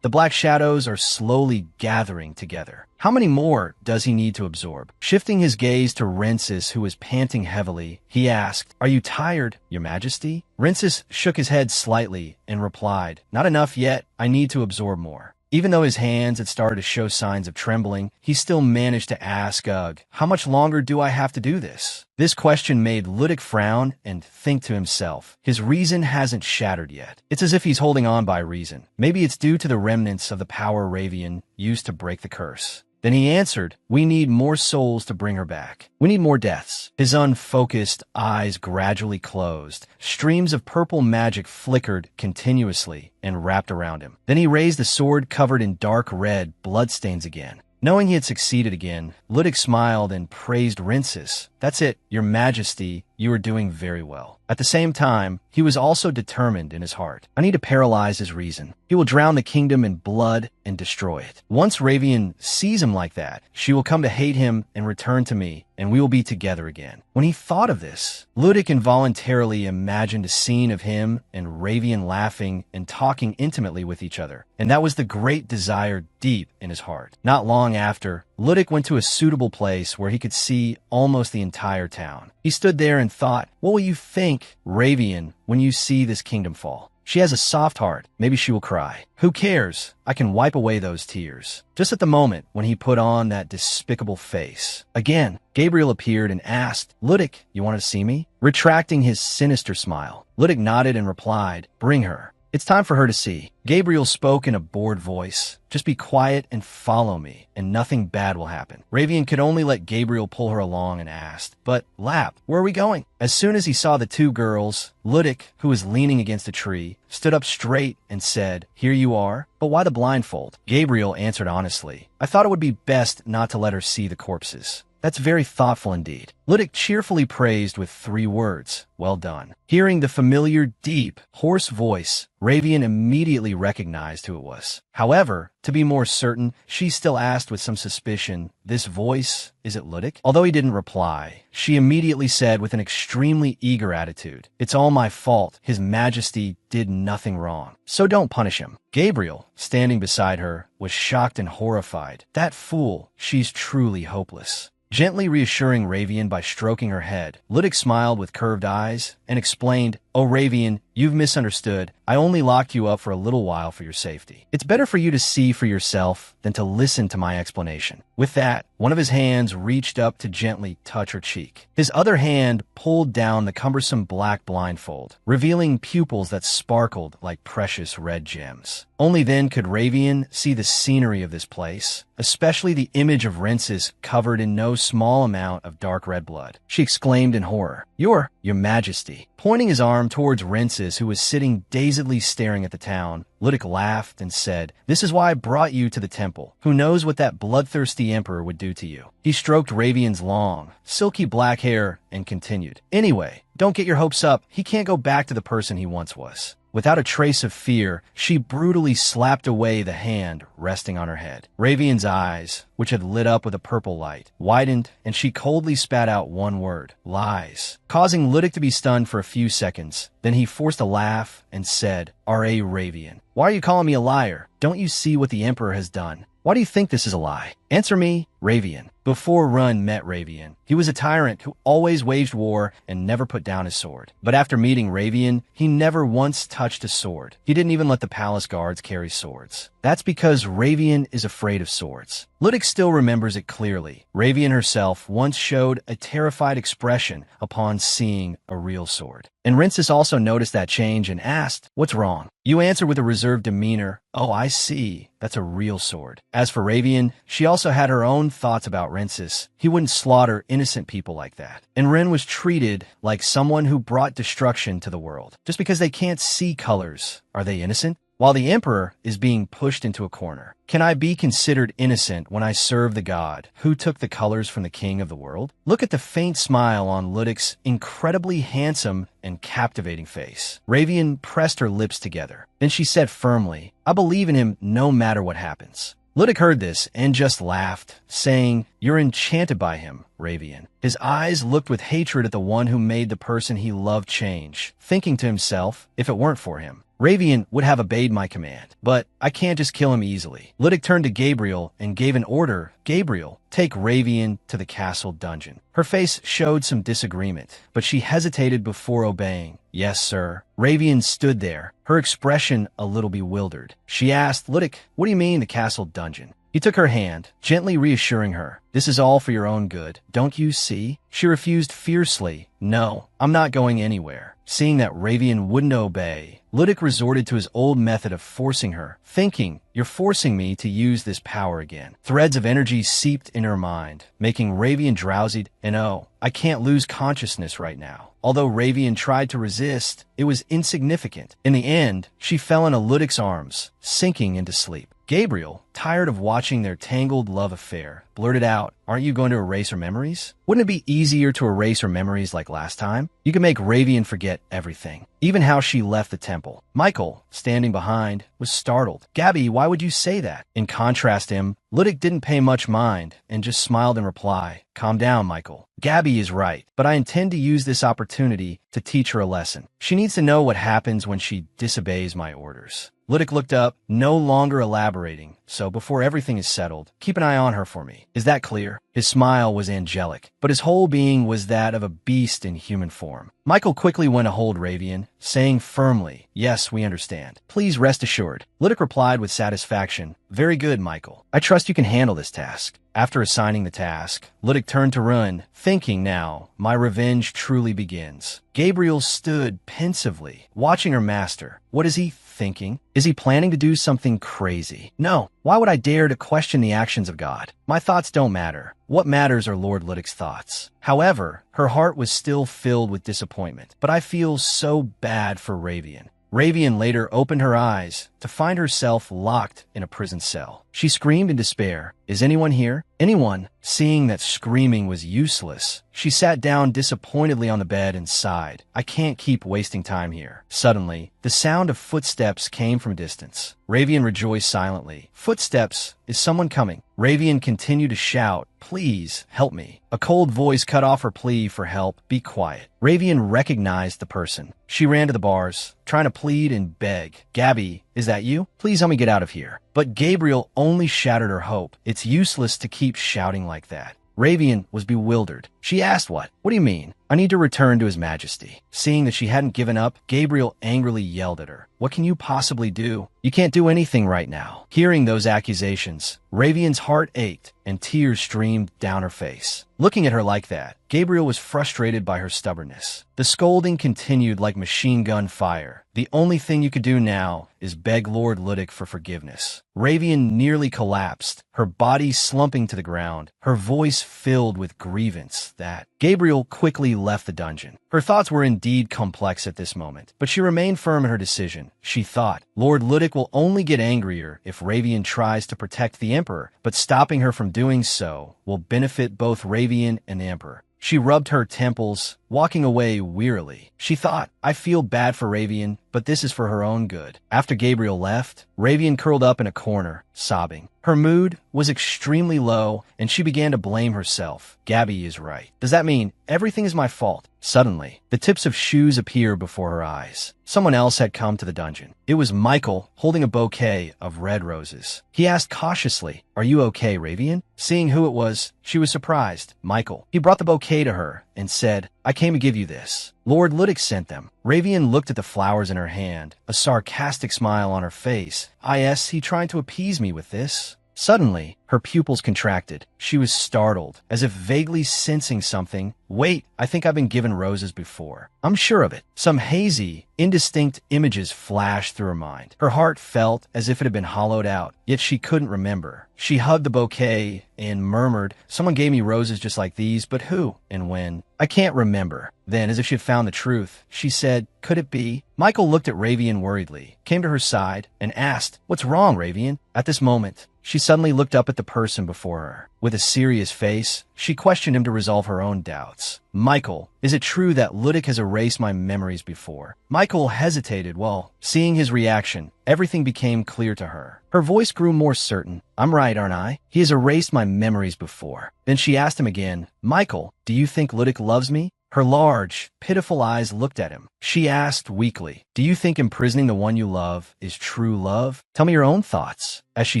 The black shadows are slowly gathering together. How many more does he need to absorb? Shifting his gaze to Rensis, who was panting heavily, he asked, "Are you tired, Your Majesty?" Rensis shook his head slightly and replied, "Not enough yet. I need to absorb more." Even though his hands had started to show signs of trembling, he still managed to ask, "Ugh, how much longer do I have to do this?" This question made Ludic frown and think to himself, his reason hasn't shattered yet. It's as if he's holding on by reason. Maybe it's due to the remnants of the power Ravian used to break the curse. Then he answered, "We need more souls to bring her back. We need more deaths." His unfocused eyes gradually closed. Streams of purple magic flickered continuously and wrapped around him. Then he raised the sword covered in dark red bloodstains again. Knowing he had succeeded again, Ludic smiled and praised Rensis. "That's it, Your Majesty, you are doing very well." At the same time, he was also determined in his heart. "I need to paralyze his reason. He will drown the kingdom in blood and destroy it. Once Ravian sees him like that, she will come to hate him and return to me, and we will be together again." When he thought of this, Ludic involuntarily imagined a scene of him and Ravian laughing and talking intimately with each other, and that was the great desire deep in his heart. Not long after, Ludic went to a suitable place where he could see almost the entire town. He stood there and thought, "What will you think, Ravian, when you see this kingdom fall? She has a soft heart. Maybe she will cry. Who cares? I can wipe away those tears." Just at the moment when he put on that despicable face, again, Gabriel appeared and asked, "Ludic, you want to see me?" Retracting his sinister smile, Ludic nodded and replied, "Bring her. It's time for her to see." Gabriel spoke in a bored voice. "Just be quiet and follow me, and nothing bad will happen." Ravian could only let Gabriel pull her along and asked, "But, Lap, where are we going?" As soon as he saw the 2 girls, Ludic, who was leaning against a tree, stood up straight and said, "Here you are, but why the blindfold?" Gabriel answered honestly, "I thought it would be best not to let her see the corpses. That's very thoughtful indeed. Ludic cheerfully praised with 3 words, well done. Hearing the familiar, deep, hoarse voice, Ravian immediately recognized who it was. However, to be more certain, she still asked with some suspicion, this voice, is it Ludic? Although he didn't reply, she immediately said with an extremely eager attitude, it's all my fault. His Majesty did nothing wrong. So don't punish him. Gabriel, standing beside her, was shocked and horrified. That fool, she's truly hopeless. Gently reassuring Ravian by stroking her head, Ludic smiled with curved eyes and explained, "Oh, Ravian, you've misunderstood. I only locked you up for a little while for your safety. It's better for you to see for yourself than to listen to my explanation." With that, one of his hands reached up to gently touch her cheek. His other hand pulled down the cumbersome black blindfold, revealing pupils that sparkled like precious red gems. Only then could Ravian see the scenery of this place, especially the image of Rensis covered in no small amount of dark red blood. She exclaimed in horror, Your Majesty." Pointing his arm towards Rensis, who was sitting dazedly staring at the town, Ludic laughed and said, "This is why I brought you to the temple. Who knows what that bloodthirsty emperor would do to you?" He stroked Ravian's long, silky black hair and continued, "Anyway, don't get your hopes up. He can't go back to the person he once was." Without a trace of fear, she brutally slapped away the hand resting on her head. Ravian's eyes, which had lit up with a purple light, widened, and she coldly spat out one word, "Lies," causing Ludic to be stunned for a few seconds. Then he forced a laugh and said, "R.A. Ravian, why are you calling me a liar? Don't you see what the Emperor has done? Why do you think this is a lie? Answer me, Ravian." Before Run met Ravian, he was a tyrant who always waged war and never put down his sword. But after meeting Ravian, he never once touched a sword. He didn't even let the palace guards carry swords. That's because Ravian is afraid of swords. Ludic still remembers it clearly. Ravian herself once showed a terrified expression upon seeing a real sword. And Rensis also noticed that change and asked, "What's wrong?" You answer with a reserved demeanor, "Oh, I see. That's a real sword." As for Ravian, she also had her own thoughts about Rensis. He wouldn't slaughter innocent people like that. And Ren was treated like someone who brought destruction to the world. Just because they can't see colors, are they innocent? While the Emperor is being pushed into a corner. Can I be considered innocent when I serve the god who took the colors from the king of the world? Look at the faint smile on Ludic's incredibly handsome and captivating face. Ravian pressed her lips together. Then she said firmly, "I believe in him no matter what happens." Ludic heard this and just laughed, saying, "You're enchanted by him, Ravian." His eyes looked with hatred at the one who made the person he loved change, thinking to himself, if it weren't for him, Ravian would have obeyed my command, but I can't just kill him easily. Ludic turned to Gabriel and gave an order. "Gabriel, take Ravian to the castle dungeon." Her face showed some disagreement, but she hesitated before obeying. "Yes, sir." Ravian stood there, her expression a little bewildered. She asked, "Ludic, what do you mean the castle dungeon?" He took her hand, gently reassuring her, "This is all for your own good. Don't you see?" She refused fiercely, "No, I'm not going anywhere." Seeing that Ravian wouldn't obey, Ludic resorted to his old method of forcing her, thinking, "You're forcing me to use this power again." Threads of energy seeped in her mind, making Ravian drowsy, and oh, I can't lose consciousness right now. Although Ravian tried to resist, it was insignificant. In the end, she fell into Ludic's arms, sinking into sleep. Gabriel, tired of watching their tangled love affair, blurted out, "Aren't you going to erase her memories? Wouldn't it be easier to erase her memories like last time? You can make Ravian forget everything, even how she left the temple." Michael, standing behind, was startled. "Gabby, why would you say that?" In contrast to him, Ludic didn't pay much mind and just smiled in reply. "Calm down, Michael. Gabby is right, but I intend to use this opportunity to teach her a lesson. She needs to know what happens when she disobeys my orders." Ludic looked up, no longer elaborating, "So before everything is settled, keep an eye on her for me. Is that clear?" His smile was angelic, but his whole being was that of a beast in human form. Michael quickly went to hold Ravian, saying firmly, "Yes, we understand. Please rest assured." Ludic replied with satisfaction, "Very good, Michael. I trust you can handle this task." After assigning the task, Ludic turned to Run, thinking now, my revenge truly begins. Gabriel stood pensively, watching her master. What is he thinking? Is he planning to do something crazy? No. Why would I dare to question the actions of God? My thoughts don't matter. What matters are Lord Ludic's thoughts. However, her heart was still filled with disappointment. But I feel so bad for Ravian. Ravian later opened her eyes to find herself locked in a prison cell. She screamed in despair, Is anyone here? Anyone? Seeing that screaming was useless, she sat down disappointedly on the bed and sighed. I can't keep wasting time here. Suddenly, the sound of footsteps came from a distance. Ravian rejoiced silently. Footsteps? Is someone coming? Ravian continued to shout, "Please, help me." A cold voice cut off her plea for help. Be quiet. Ravian recognized the person. She ran to the bars, trying to plead and beg. Gabby, is that you? Please help me get out of here. But Gabriel only shattered her hope. It's useless to keep shouting like that. Ravian was bewildered. She asked what? What do you mean? I need to return to His Majesty. Seeing that she hadn't given up, Gabriel angrily yelled at her. What can you possibly do? You can't do anything right now. Hearing those accusations, Ravian's heart ached and tears streamed down her face. Looking at her like that, Gabriel was frustrated by her stubbornness. The scolding continued like machine gun fire. The only thing you could do now is beg Lord Ludic for forgiveness. Ravian nearly collapsed, her body slumping to the ground, her voice filled with grievance that Gabriel quickly left the dungeon. Her thoughts were indeed complex at this moment, but she remained firm in her decision. She thought, Lord Ludic will only get angrier if Ravian tries to protect the Emperor, but stopping her from doing so will benefit both Ravian and the Emperor. She rubbed her temples, walking away wearily. She thought, I feel bad for Ravian, but this is for her own good. After Gabriel left, Ravian curled up in a corner, sobbing. Her mood was extremely low, and she began to blame herself. Gabby is right. Does that mean everything is my fault? Suddenly, the tips of shoes appeared before her eyes. Someone else had come to the dungeon. It was Michael, holding a bouquet of red roses. He asked cautiously, Are you okay, Ravian? Seeing who it was, she was surprised. Michael. He brought the bouquet to her and said, I came to give you this. Lord Ludic sent them. Ravian looked at the flowers in her hand, a sarcastic smile on her face. Is he trying to appease me with this? Suddenly, her pupils contracted. She was startled, as if vaguely sensing something. Wait, I think I've been given roses before. I'm sure of it. Some hazy, indistinct images flashed through her mind. Her heart felt as if it had been hollowed out, yet she couldn't remember. She hugged the bouquet and murmured, Someone gave me roses just like these, but who and when? I can't remember. Then, as if she had found the truth, she said, Could it be? Michael looked at Ravian worriedly, came to her side, and asked, What's wrong, Ravian? At this moment, she suddenly looked up at the person before her. With a serious face, she questioned him to resolve her own doubts. Michael, is it true that Ludic has erased my memories before? Michael hesitated. Well, seeing his reaction, everything became clear to her. Her voice grew more certain. I'm right, aren't I? He has erased my memories before. Then she asked him again, Michael, do you think Ludic loves me? Her large, pitiful eyes looked at him. She asked weakly, Do you think imprisoning the one you love is true love? Tell me your own thoughts. As she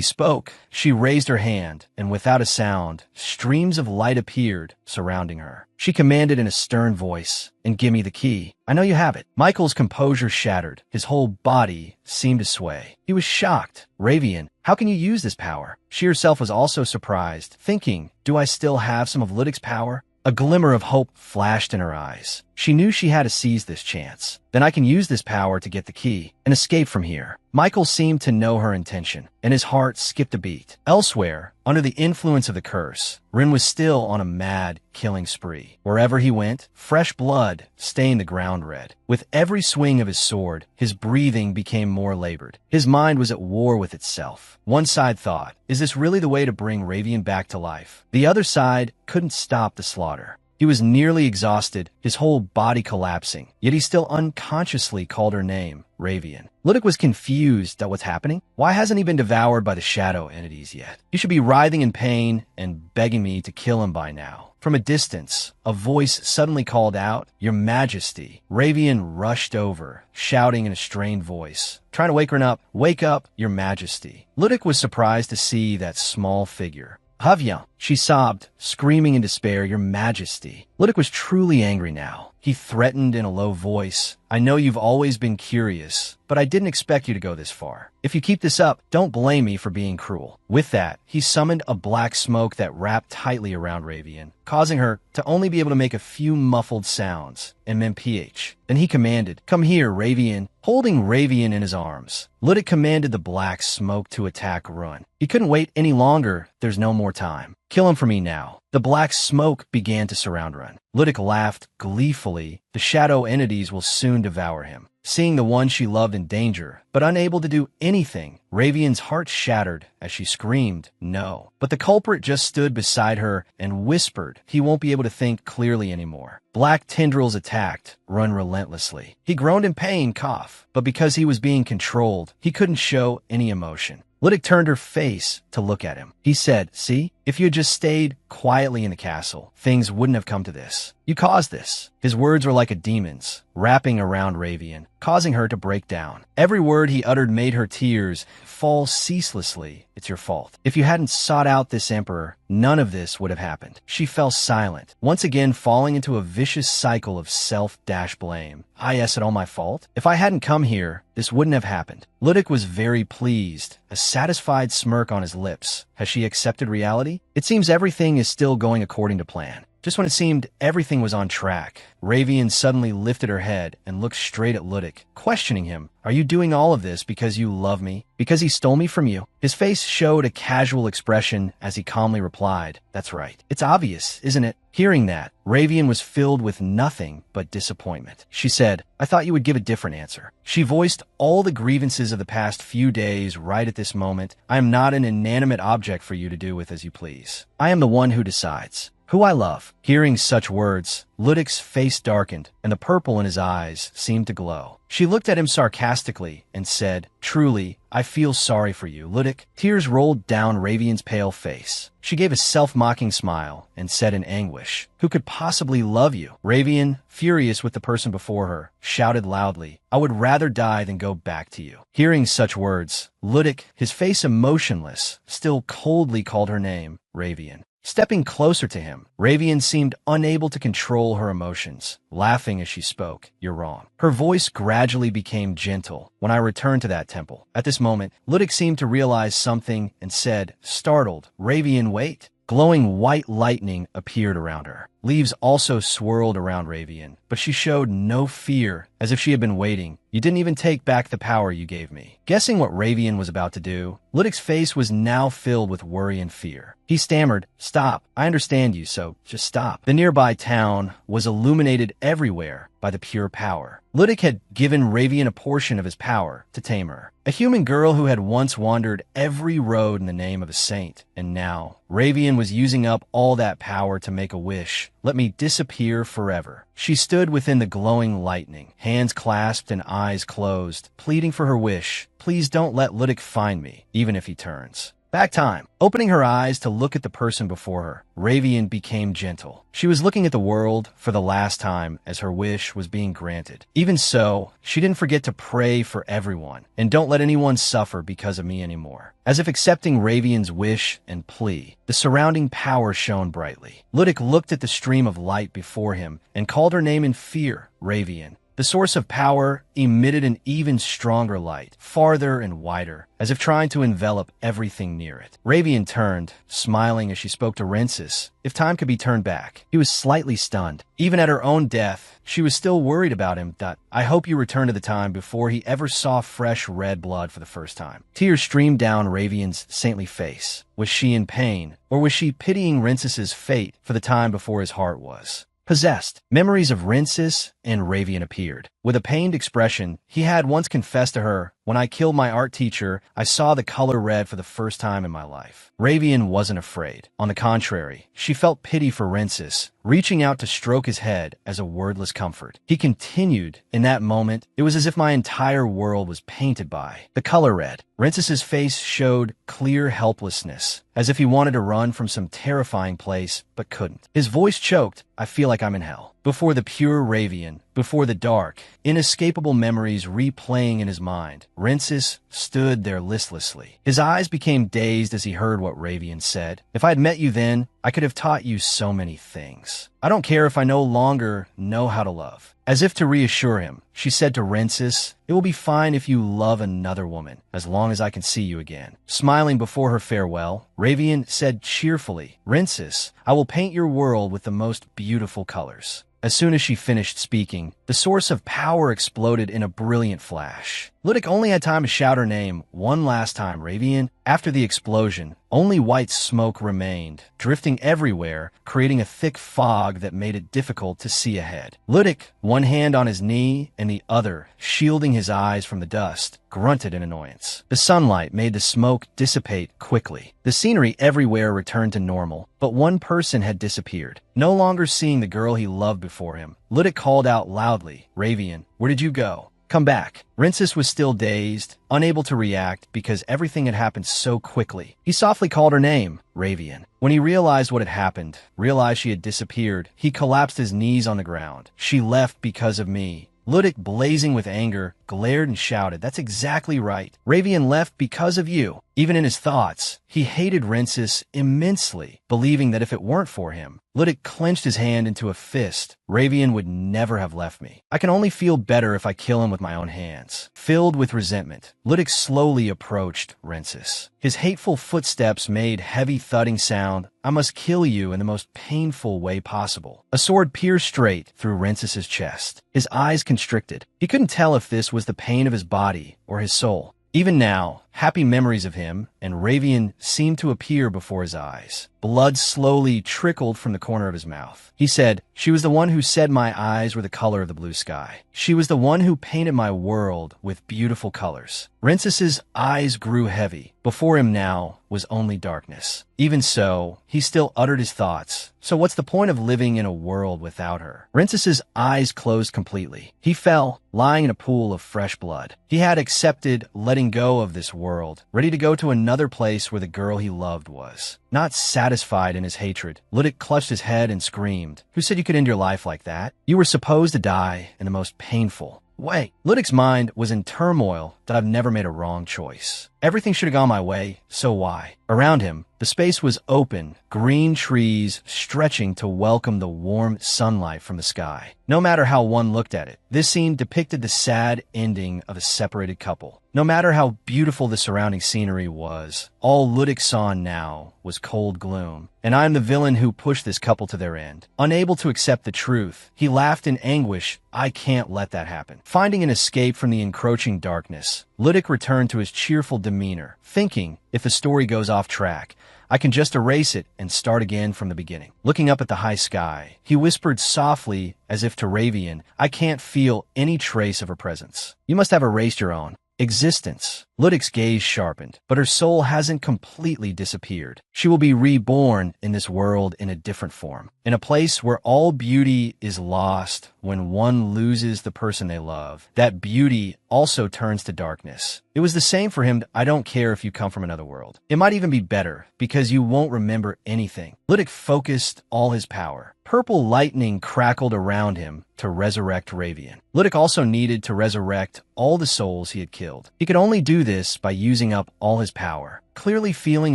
spoke, she raised her hand, and without a sound, streams of light appeared, surrounding her. She commanded in a stern voice, And give me the key. I know you have it. Michael's composure shattered. His whole body seemed to sway. He was shocked. Ravian, how can you use this power? She herself was also surprised, thinking, Do I still have some of Ludic's power? A glimmer of hope flashed in her eyes. She knew she had to seize this chance. Then I can use this power to get the key and escape from here. Michael seemed to know her intention, and his heart skipped a beat. Elsewhere, under the influence of the curse, Rin was still on a mad killing spree. Wherever he went, fresh blood stained the ground red. With every swing of his sword, his breathing became more labored. His mind was at war with itself. One side thought, Is this really the way to bring Ravian back to life? The other side couldn't stop the slaughter. He was nearly exhausted, his whole body collapsing, yet he still unconsciously called her name, Ravian. Ludic was confused at what's happening. Why hasn't he been devoured by the shadow entities yet? He should be writhing in pain and begging me to kill him by now. From a distance, a voice suddenly called out, Your Majesty. Ravian rushed over, shouting in a strained voice, trying to wake her up. Wake up, Your Majesty. Ludic was surprised to see that small figure. Havya, she sobbed, screaming in despair, Your Majesty. Ludic was truly angry now. He threatened in a low voice, I know you've always been curious, but I didn't expect you to go this far. If you keep this up, don't blame me for being cruel. With that, he summoned a black smoke that wrapped tightly around Ravian, causing her to only be able to make a few muffled sounds, MMPH. Then he commanded, Come here, Ravian. Holding Ravian in his arms, Ludic commanded the black smoke to attack Run. He couldn't wait any longer. There's no more time. Kill him for me now. The black smoke began to surround Run. Ludic laughed gleefully. The shadow entities will soon devour him. seeing the one she loved in danger, but unable to do anything. Ravian's heart shattered as she screamed, "No." But the culprit just stood beside her and whispered, "He won't be able to think clearly anymore." Black tendrils attacked, run relentlessly. He groaned in pain, cough, but because he was being controlled, he couldn't show any emotion. Lydic turned her face to look at him. He said, "See, if you had just stayed quietly in the castle, things wouldn't have come to this. You caused this." His words were like a demon's, wrapping around Ravian, causing her to break down. Every word he uttered made her tears fall ceaselessly. "It's your fault. If you hadn't sought out this emperor, none of this would have happened." She fell silent, once again falling into a vicious cycle of self-blame. "Is it all my fault? If I hadn't come here, this wouldn't have happened." Lydic was very pleased, a satisfied smirk on his lips. Has she accepted reality? It seems everything is still going according to plan. Just when it seemed everything was on track, Ravian suddenly lifted her head and looked straight at Lydic, questioning him. "Are you doing all of this because you love me? Because he stole me from you?" His face showed a casual expression as he calmly replied, "That's right. It's obvious, isn't it?" Hearing that, Ravian was filled with nothing but disappointment. She said, "I thought you would give a different answer." She voiced all the grievances of the past few days right at this moment. "I am not an inanimate object for you to do with as you please. I am the one who decides who I love." Hearing such words, Ludic's face darkened, and the purple in his eyes seemed to glow. She looked at him sarcastically and said, "Truly, I feel sorry for you, Lydic." Tears rolled down Ravian's pale face. She gave a self-mocking smile and said in anguish, "Who could possibly love you?" Ravian, furious with the person before her, shouted loudly, "I would rather die than go back to you." Hearing such words, Lydic, his face emotionless, still coldly called her name, Ravian. Stepping closer to him, Ravian seemed unable to control her emotions, laughing as she spoke. "You're wrong." Her voice gradually became gentle. "When I returned to that temple." At this moment, Lydic seemed to realize something and said, startled, "Ravian, wait." Glowing white lightning appeared around her. Leaves also swirled around Ravian, but she showed no fear, as if she had been waiting. "You didn't even take back the power you gave me." Guessing what Ravian was about to do, Lydic's face was now filled with worry and fear. He stammered, "Stop. I understand you, so just stop." The nearby town was illuminated everywhere by the pure power. Lydic had given Ravian a portion of his power to tame her. A human girl who had once wandered every road in the name of a saint, and now Ravian was using up all that power to make a wish. "Let me disappear forever." She stood within the glowing lightning, hands clasped and eyes closed, pleading for her wish. "Please don't let Lydic find me, even if he turns." Back time. Opening her eyes to look at the person before her, Ravian became gentle. She was looking at the world for the last time as her wish was being granted. Even so, she didn't forget to pray for everyone, and don't let anyone suffer because of me anymore. As if accepting Ravian's wish and plea, the surrounding power shone brightly. Lydic looked at the stream of light before him and called her name in fear, Ravian. The source of power emitted an even stronger light, farther and wider, as if trying to envelop everything near it. Ravian turned, smiling as she spoke to Rensis. If time could be turned back, he was slightly stunned. Even at her own death, she was still worried about him. "I hope you return to the time before he ever saw fresh red blood for the first time." Tears streamed down Ravian's saintly face. Was she in pain, or was she pitying Rensis's fate for the time before his heart was possessed? Memories of Rensis and Ravian appeared. With a pained expression, he had once confessed to her, "When I killed my art teacher, I saw the color red for the first time in my life." Ravian wasn't afraid. On the contrary, she felt pity for Rensis, reaching out to stroke his head as a wordless comfort. He continued, "In that moment, it was as if my entire world was painted by the color red." Rensis's face showed clear helplessness, as if he wanted to run from some terrifying place, but couldn't. His voice choked, "I feel like I'm in hell." Before the pure Ravian, before the dark, inescapable memories replaying in his mind, Rensis stood there listlessly. His eyes became dazed as he heard what Ravian said. "If I had met you then, I could have taught you so many things. I don't care if I no longer know how to love." As if to reassure him, she said to Rensis, "It will be fine if you love another woman, as long as I can see you again." Smiling before her farewell, Ravian said cheerfully, "Rensis, I will paint your world with the most beautiful colors." As soon as she finished speaking, the source of power exploded in a brilliant flash. Ludic only had time to shout her name one last time, Ravian. After the explosion, only white smoke remained, drifting everywhere, creating a thick fog that made it difficult to see ahead. Ludic, one hand on his knee and the other shielding his eyes from the dust, grunted in annoyance. The sunlight made the smoke dissipate quickly. The scenery everywhere returned to normal, but one person had disappeared. No longer seeing the girl he loved before him, Ludic called out loudly, Ravian, where did you go? Come back. Rincis was still dazed, unable to react because everything had happened so quickly. He softly called her name, Ravian. When he realized what had happened, realized she had disappeared, he collapsed his knees on the ground. She left because of me. Ludic, blazing with anger, glared and shouted, That's exactly right. Ravian left because of you. Even in his thoughts, he hated Rincis immensely, believing that if it weren't for him, Ludic clenched his hand into a fist. Ravian would never have left me. I can only feel better if I kill him with my own hands. Filled with resentment, Ludic slowly approached Rincis. His hateful footsteps made heavy thudding sound. I must kill you in the most painful way possible. A sword pierced straight through Rincis's chest. His eyes constricted. He couldn't tell if this was the pain of his body or his soul. Even now, happy memories of him and Ravian seemed to appear before his eyes. Blood slowly trickled from the corner of his mouth. He said, She was the one who said my eyes were the color of the blue sky. She was the one who painted my world with beautiful colors. Rincis's eyes grew heavy. Before him now was only darkness. Even so, he still uttered his thoughts. So what's the point of living in a world without her? Rincis's eyes closed completely. He fell, lying in a pool of fresh blood. He had accepted letting go of this world, ready to go to another place where the girl he loved was. Not satisfied in his hatred, Ludic clutched his head and screamed, Who said you could end your life like that? You were supposed to die in the most painful way. Ludic's mind was in turmoil that I've never made a wrong choice. Everything should have gone my way, so why? Around him, the space was open, green trees stretching to welcome the warm sunlight from the sky. No matter how one looked at it, this scene depicted the sad ending of a separated couple. No matter how beautiful the surrounding scenery was, all Ludic saw now was cold gloom. And I am the villain who pushed this couple to their end. Unable to accept the truth, he laughed in anguish. I can't let that happen. Finding an escape from the encroaching darkness, Ludic returned to his cheerful demeanor, thinking, if the story goes off track, I can just erase it and start again from the beginning. Looking up at the high sky, he whispered softly as if to Ravian, I can't feel any trace of her presence. You must have erased your own existence. Ludic's gaze sharpened, but her soul hasn't completely disappeared. She will be reborn in this world in a different form, in a place where all beauty is lost when one loses the person they love. That beauty also turns to darkness. It was the same for him. I don't care if you come from another world. It might even be better, because you won't remember anything. Ludic focused all his power. Purple lightning crackled around him to resurrect Ravian. Ludic also needed to resurrect all the souls he had killed. He could only do this by using up all his power. Clearly feeling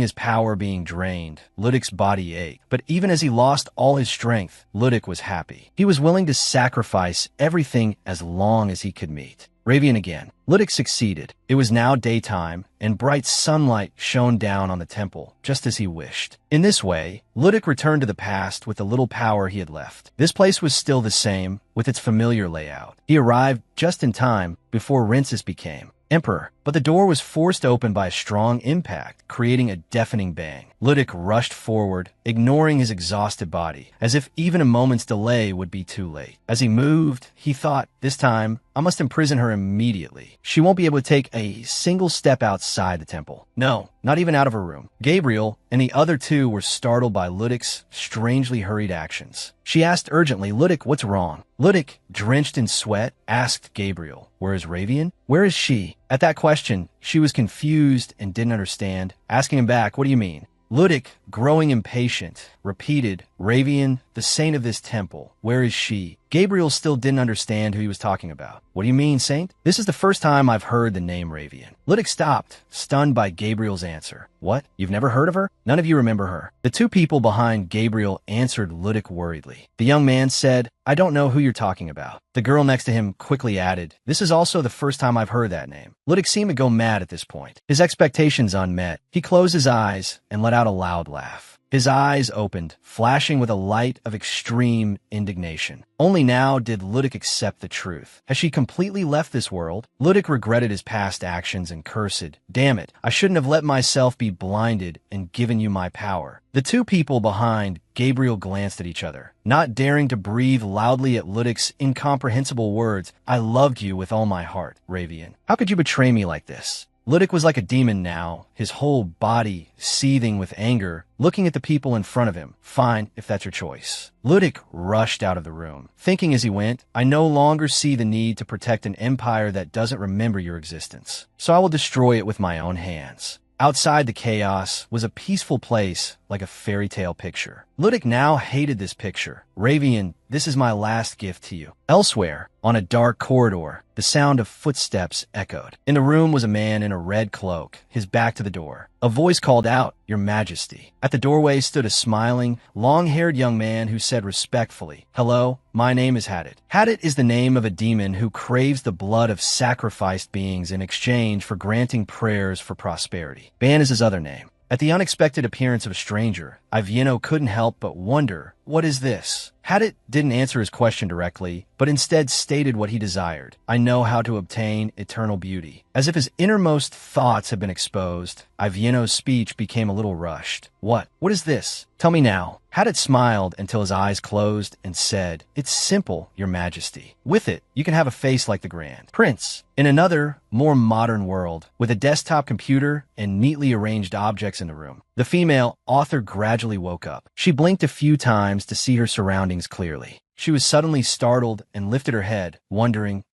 his power being drained, Ludic's body ached. But even as he lost all his strength, Ludic was happy. He was willing to sacrifice everything as long as he could meet Ravian again. Ludic succeeded. It was now daytime, and bright sunlight shone down on the temple, just as he wished. In this way, Ludic returned to the past with the little power he had left. This place was still the same, with its familiar layout. He arrived just in time before Rincis became emperor, but the door was forced open by a strong impact, creating a deafening bang. Ludic rushed forward, ignoring his exhausted body, as if even a moment's delay would be too late. As he moved, he thought, this time, I must imprison her immediately. She won't be able to take a single step outside the temple. No, not even out of her room. Gabriel and the other two were startled by Ludic's strangely hurried actions. She asked urgently, Ludic, what's wrong? Ludic, drenched in sweat, asked Gabriel, where is Ravian? Where is she? At that question, she was confused and didn't understand. Asking him back, what do you mean? Ludic, growing impatient, repeated, Ravian, the saint of this temple, where is she? Gabriel still didn't understand who he was talking about. What do you mean, saint? This is the first time I've heard the name Ravian. Ludic stopped, stunned by Gabriel's answer. What? You've never heard of her? None of you remember her. The two people behind Gabriel answered Ludic worriedly. The young man said, I don't know who you're talking about. The girl next to him quickly added, this is also the first time I've heard that name. Ludic seemed to go mad at this point. His expectations unmet. He closed his eyes and let out a loud laugh. His eyes opened, flashing with a light of extreme indignation. Only now did Ludik accept the truth. Has she completely left this world? Ludik regretted his past actions and cursed, "Damn it, I shouldn't have let myself be blinded and given you my power." The two people behind Gabriel glanced at each other, not daring to breathe loudly at Ludik's incomprehensible words. "I loved you with all my heart, Ravian. How could you betray me like this?" Ludik was like a demon now, his whole body seething with anger, looking at the people in front of him. "Fine, if that's your choice." Ludik rushed out of the room, thinking as he went, "I no longer see the need to protect an empire that doesn't remember your existence, so I will destroy it with my own hands." Outside the chaos was a peaceful place like a fairy tale picture. Ludik now hated this picture. "Ravian, this is my last gift to you." Elsewhere, on a dark corridor, the sound of footsteps echoed. In the room was a man in a red cloak, his back to the door. A voice called out, "Your Majesty." At the doorway stood a smiling, long-haired young man who said respectfully, "Hello, my name is Hadit." Hadit is the name of a demon who craves the blood of sacrificed beings in exchange for granting prayers for prosperity. Ban is his other name. At the unexpected appearance of a stranger, Ivieno couldn't help but wonder, "What is this?" Hadit didn't answer his question directly, but instead stated what he desired. "I know how to obtain eternal beauty." As if his innermost thoughts had been exposed, Ivieno's speech became a little rushed. What is this? Tell me now." Hadit smiled until his eyes closed and said, "It's simple, Your Majesty. With it, you can have a face like the Grand Prince." In another, more modern world, with a desktop computer and neatly arranged objects in the room, the female author gradually woke up. She blinked a few times to see her surroundings clearly. She was suddenly startled and lifted her head, wondering,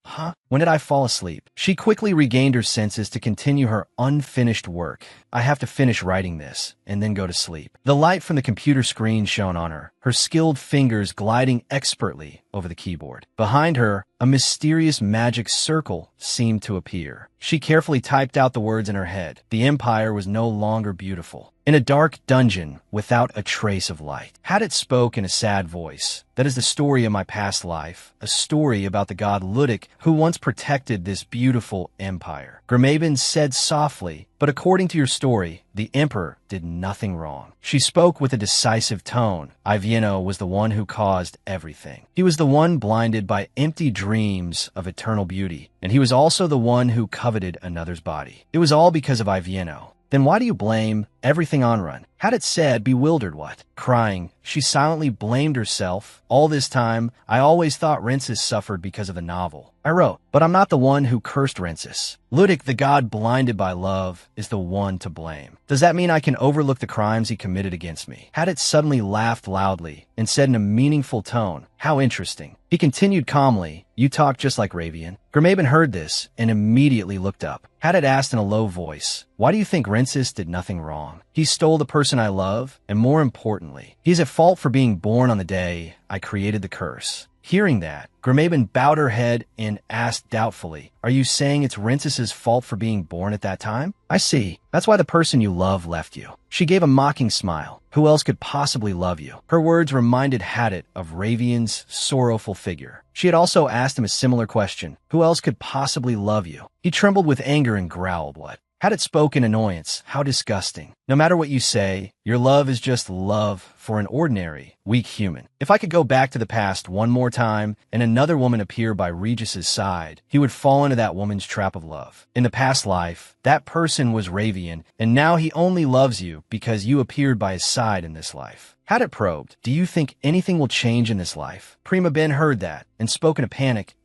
when did I fall asleep?" She quickly regained her senses to continue her unfinished work. "I have to finish writing this, and then go to sleep." The light from the computer screen shone on her, her skilled fingers gliding expertly over the keyboard. Behind her, a mysterious magic circle seemed to appear. She carefully typed out the words in her head. The Empire was no longer beautiful. In a dark dungeon, without a trace of light, Hadit spoke in a sad voice. "That is the story of my past life, a story about the god Ludik, who once protected this beautiful empire." Grimabin said softly, "But according to your story, the Emperor did nothing wrong." She spoke with a decisive tone. Ivieno was the one who caused everything. He was the one blinded by empty dreams of eternal beauty, and he was also the one who coveted another's body. It was all because of Ivieno. "Then why do you blame everything on Run?" Hadit said, bewildered. "What?" Crying, she silently blamed herself. "All this time, I always thought Rensis suffered because of the novel I wrote, but I'm not the one who cursed Rensis. Ludik, the god blinded by love, is the one to blame. Does that mean I can overlook the crimes he committed against me?" Hadit suddenly laughed loudly and said in a meaningful tone, "How interesting." He continued calmly, "You talk just like Ravian." Grimabin heard this and immediately looked up. Hadit asked in a low voice, "Why do you think Rensis did nothing wrong? He stole the person I love, and more importantly, he's at fault for being born on the day I created the curse." Hearing that, Grimabin bowed her head and asked doubtfully, "Are you saying it's Rensis's fault for being born at that time?" "I see. That's why the person you love left you." She gave a mocking smile. "Who else could possibly love you?" Her words reminded Hadit of Ravian's sorrowful figure. She had also asked him a similar question. "Who else could possibly love you?" He trembled with anger and growled, "What?" Hadit spoke in annoyance. "How disgusting. No matter what you say, your love is just love for an ordinary, weak human. If I could go back to the past one more time and another woman appear by Regis's side, he would fall into that woman's trap of love. In the past life, that person was Ravian, and now he only loves you because you appeared by his side in this life." Hadit probed, "Do you think anything will change in this life?" Prima Ben heard that and spoke in a panic.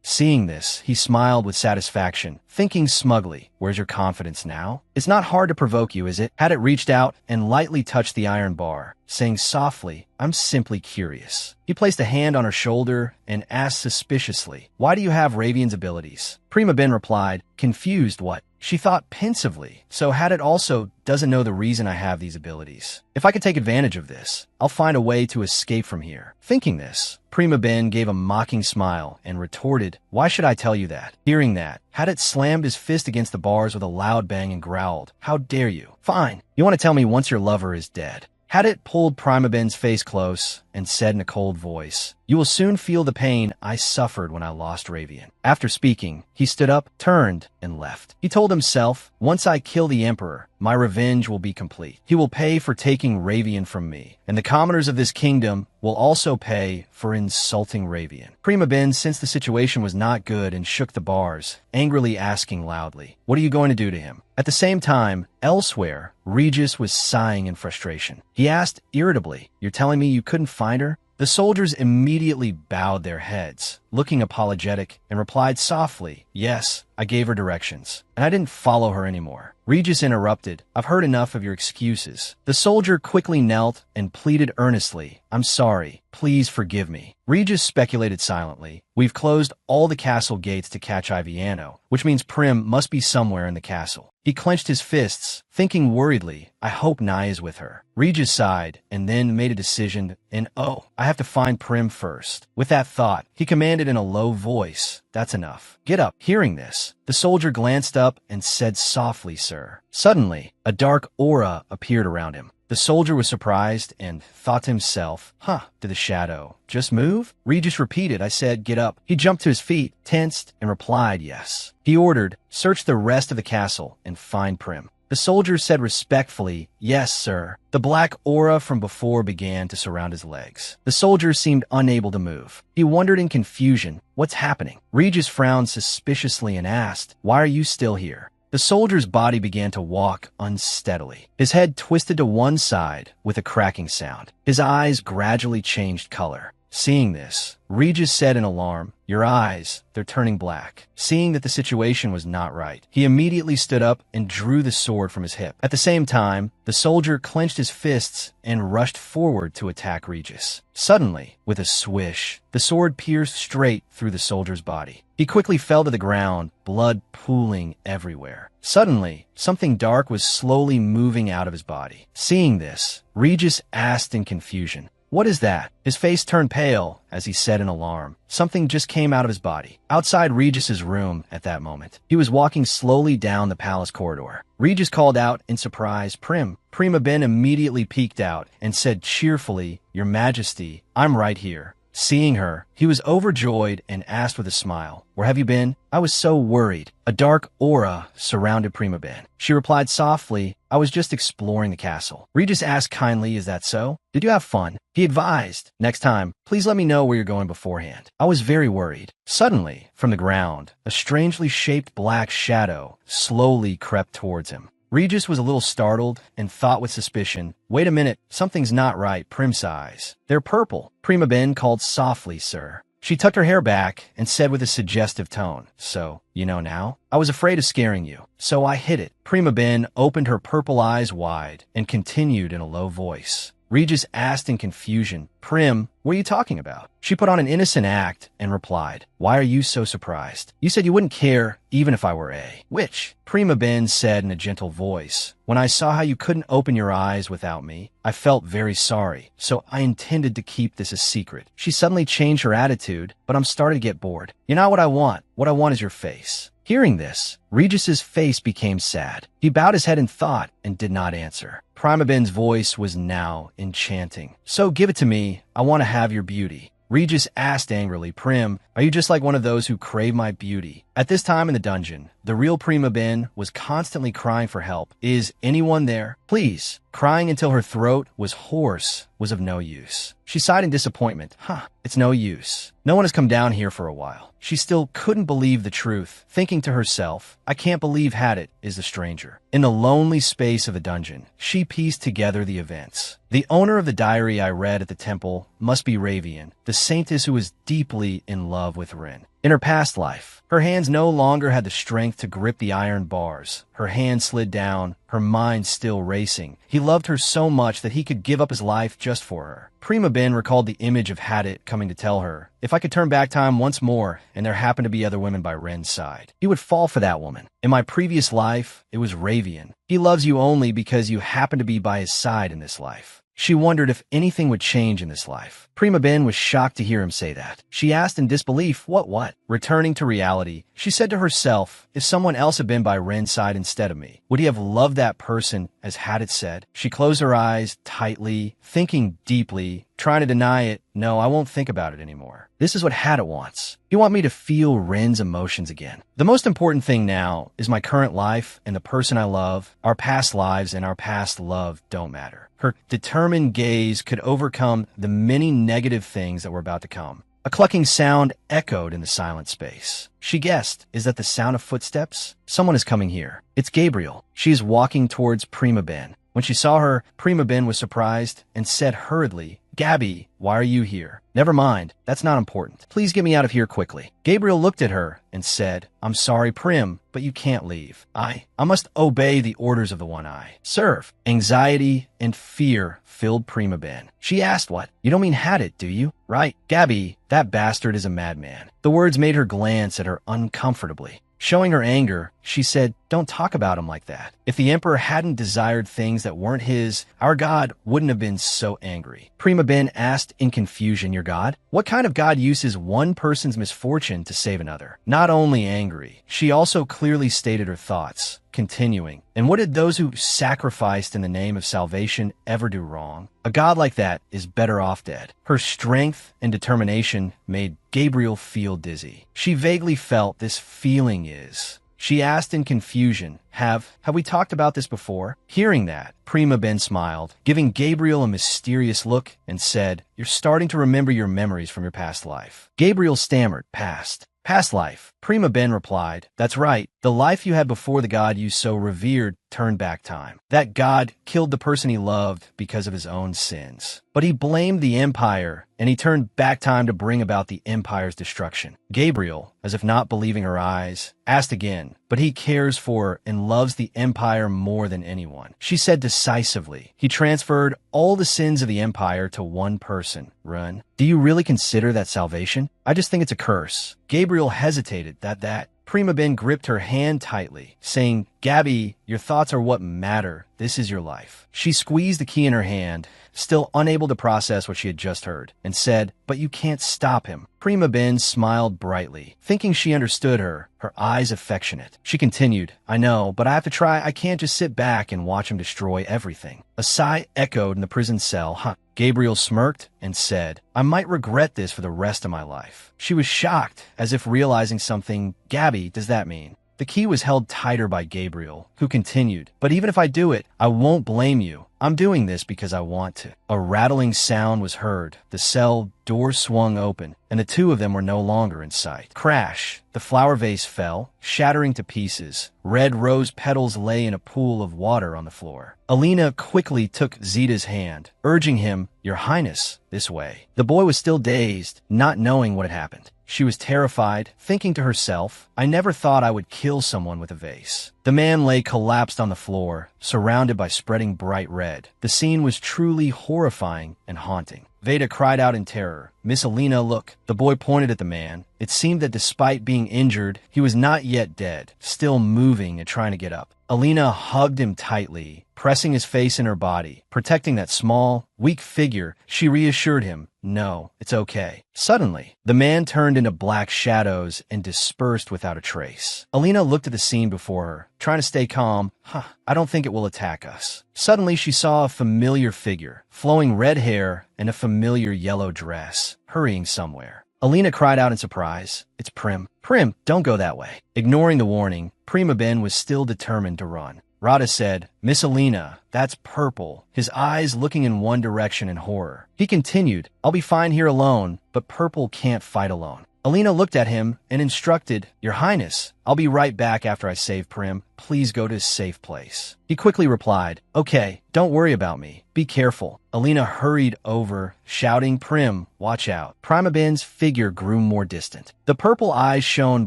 Seeing this, he smiled with satisfaction, thinking smugly, "Where's your confidence now? It's not hard to provoke you, is it?" Hadit reached out and lightly touched the iron bar, saying softly, "I'm simply curious." He placed a hand on her shoulder and asked suspiciously, "Why do you have Ravian's abilities?" Prima Ben replied, confused. "What?" She thought pensively, "So Hadit also doesn't know the reason I have these abilities. If I could take advantage of this, I'll find a way to escape from here." Thinking this, Prima Ben gave a mocking smile and retorted, "Why should I tell you that?" Hearing that, Hadit slammed his fist against the bars with a loud bang and growled, "How dare you? Fine. You want to tell me once your lover is dead." Hadit pulled Prima Ben's face close and said in a cold voice, "You will soon feel the pain I suffered when I lost Ravian." After speaking, he stood up, turned, and left. He told himself, "Once I kill the Emperor, my revenge will be complete. He will pay for taking Ravian from me, and the commoners of this kingdom will also pay for insulting Ravian." Prima Ben sensed the situation was not good and shook the bars, angrily asking loudly, "What are you going to do to him?" At the same time, elsewhere, Regis was sighing in frustration. He asked irritably, "You're telling me you couldn't find her?" The soldiers immediately bowed their heads, looking apologetic, and replied softly, "Yes, I gave her directions, and I didn't follow her anymore." Regis interrupted, "I've heard enough of your excuses." The soldier quickly knelt and pleaded earnestly, "I'm sorry. Please forgive me." Regis speculated silently, "We've closed all the castle gates to catch Iviano, which means Prim must be somewhere in the castle." He clenched his fists, thinking worriedly, "I hope Nai is with her." Regis sighed, and then made a decision, and I have to find Prim first. With that thought, he commanded in a low voice, "That's enough. Get up." Hearing this, the soldier glanced up and said softly, "Sir." Suddenly, a dark aura appeared around him. The soldier was surprised and thought to himself, did the shadow just move? Regis repeated, "I said, get up." He jumped to his feet, tensed, and replied, "Yes." He ordered, "Search the rest of the castle and find Prim." The soldier said respectfully, "Yes, sir." The black aura from before began to surround his legs. The soldier seemed unable to move. He wondered in confusion, "What's happening?" Regis frowned suspiciously and asked, "Why are you still here?" The soldier's body began to walk unsteadily. His head twisted to one side with a cracking sound. His eyes gradually changed color. Seeing this, Regis said in alarm, "Your eyes, they're turning black." Seeing that the situation was not right, he immediately stood up and drew the sword from his hip. At the same time, the soldier clenched his fists and rushed forward to attack Regis. Suddenly, with a swish, the sword pierced straight through the soldier's body. He quickly fell to the ground, blood pooling everywhere. Suddenly, something dark was slowly moving out of his body. Seeing this, Regis asked in confusion, "What is that?" His face turned pale as he said in alarm, "Something just came out of his body." Outside Regis's room at that moment, he was walking slowly down the palace corridor. Regis called out in surprise, "Prim." Prima Ben immediately peeked out and said cheerfully, "Your Majesty, I'm right here." Seeing her, he was overjoyed and asked with a smile, "Where have you been?" "I was so worried." A dark aura surrounded Prima Ben. She replied softly, "I was just exploring the castle." Regis asked kindly, "Is that so? Did you have fun?" He advised, "Next time, please let me know where you're going beforehand." "I was very worried." Suddenly, from the ground, a strangely shaped black shadow slowly crept towards him. Regis was a little startled and thought with suspicion, "Wait a minute, something's not right." Prim's eyes, "They're purple." Prima Ben called softly, "Sir." She tucked her hair back and said with a suggestive tone, "So, you know now? I was afraid of scaring you, so I hid it." Prima Ben opened her purple eyes wide and continued in a low voice. Regis asked in confusion, "Prim, what are you talking about?" She put on an innocent act and replied, "Why are you so surprised? You said you wouldn't care even if I were a witch." Prima Ben said in a gentle voice, "When I saw how you couldn't open your eyes without me, I felt very sorry, so I intended to keep this a secret." She suddenly changed her attitude, "But I'm starting to get bored. You're not what I want. What I want is your face." Hearing this, Regis's face became sad. He bowed his head in thought and did not answer. Prima Ben's voice was now enchanting. "So give it to me. I want to have your beauty." Regis asked angrily, "Prim, are you just like one of those who crave my beauty?" At this time in the dungeon, the real Prima Ben was constantly crying for help. "Is anyone there? Please." Crying until her throat was hoarse was of no use. She sighed in disappointment. It's no use. No one has come down here for a while." She still couldn't believe the truth, thinking to herself, "I can't believe Hadit is the stranger." In the lonely space of the dungeon, she pieced together the events. The owner of the diary I read at the temple must be Ravian, the saintess who was deeply in love with Rin. In her past life, her hands no longer had the strength to grip the iron bars. Her hand slid down, her mind still racing. He loved her so much that he could give up his life just for her. Prima Ben recalled the image of Hadit coming to tell her, "If I could turn back time once more and there happened to be other women by Ren's side, he would fall for that woman. In my previous life, it was Ravian. He loves you only because you happen to be by his side in this life." She wondered if anything would change in this life. Prima Ben was shocked to hear him say that. She asked in disbelief, What? Returning to reality, she said to herself, "If someone else had been by Ren's side instead of me, would he have loved that person as Hadit said?" She closed her eyes tightly, thinking deeply, trying to deny it. No, I won't think about it anymore. This is what Hadit wants. You want me to feel Rin's emotions again. The most important thing now is my current life and the person I love. Our past lives and our past love don't matter. Her determined gaze could overcome the many negative things that were about to come. A clucking sound echoed in the silent space. She guessed, is that the sound of footsteps? Someone is coming here. It's Gabriel. She is walking towards Prima Ben. When she saw her, Prima Ben was surprised and said hurriedly, Gabby, why are you here? Never mind, that's not important. Please get me out of here quickly. Gabriel looked at her and said, I'm sorry, Prim, but you can't leave. I must obey the orders of the One Eye. Serve. Anxiety and fear filled Prima Ben. She asked what? You don't mean Hadit, do you? Right. Gabby, that bastard is a madman. The words made her glance at her uncomfortably. Showing her anger, she said, don't talk about him like that. If the Emperor hadn't desired things that weren't his, our God wouldn't have been so angry. Prima Ben asked in confusion, your God? What kind of God uses one person's misfortune to save another? Not only angry, she also clearly stated her thoughts, continuing, and what did those who sacrificed in the name of salvation ever do wrong? A God like that is better off dead. Her strength and determination made Gabriel feel dizzy. She vaguely felt this feeling is. She asked in confusion, have we talked about this before? Hearing that, Prima Ben smiled, giving Gabriel a mysterious look and said, you're starting to remember your memories from your past life. Gabriel stammered, past life. Prima Ben replied, that's right. The life you had before the God you so revered turned back time. That God killed the person he loved because of his own sins. But he blamed the Empire, and he turned back time to bring about the Empire's destruction. Gabriel, as if not believing her eyes, asked again, but he cares for and loves the Empire more than anyone. She said decisively, he transferred all the sins of the Empire to one person, Run. Do you really consider that salvation? I just think it's a curse. Gabriel hesitated that. Prima Ben gripped her hand tightly, saying, Gabby, your thoughts are what matter. This is your life. She squeezed the key in her hand, still unable to process what she had just heard, and said, but you can't stop him. Prima Ben smiled brightly, thinking she understood her, her eyes affectionate. She continued, I know, but I have to try. I can't just sit back and watch him destroy everything. A sigh echoed in the prison cell. Gabriel smirked and said, I might regret this for the rest of my life. She was shocked, as if realizing something. Gabby, does that mean? The key was held tighter by Gabriel, who continued, but even if I do it, I won't blame you. I'm doing this because I want to. A rattling sound was heard. The cell door swung open, and the two of them were no longer in sight. Crash! The flower vase fell, shattering to pieces. Red rose petals lay in a pool of water on the floor. Alina quickly took Zita's hand, urging him, Your Highness, this way. The boy was still dazed, not knowing what had happened. She was terrified, thinking to herself, I never thought I would kill someone with a vase. The man lay collapsed on the floor, surrounded by spreading bright red. The scene was truly horrifying and haunting. Veda cried out in terror. Miss Alina, look. The boy pointed at the man. It seemed that despite being injured, he was not yet dead, still moving and trying to get up. Alina hugged him tightly, pressing his face in her body. Protecting that small, weak figure, she reassured him, no, it's okay. Suddenly, the man turned into black shadows and dispersed without a trace. Alina looked at the scene before her, trying to stay calm. I don't think it will attack us. Suddenly, she saw a familiar figure, flowing red hair and a familiar yellow dress, hurrying somewhere. Alina cried out in surprise. It's Prim. Prim, don't go that way. Ignoring the warning, Prima Ben was still determined to run. Radha said, Miss Alina, that's Purple, his eyes looking in one direction in horror. He continued, I'll be fine here alone, but Purple can't fight alone. Alina looked at him and instructed, Your Highness, I'll be right back after I save Prim. Please go to a safe place. He quickly replied, Okay, don't worry about me. Be careful. Alina hurried over, shouting, Prim, watch out. Prima Ben's figure grew more distant. The purple eyes shone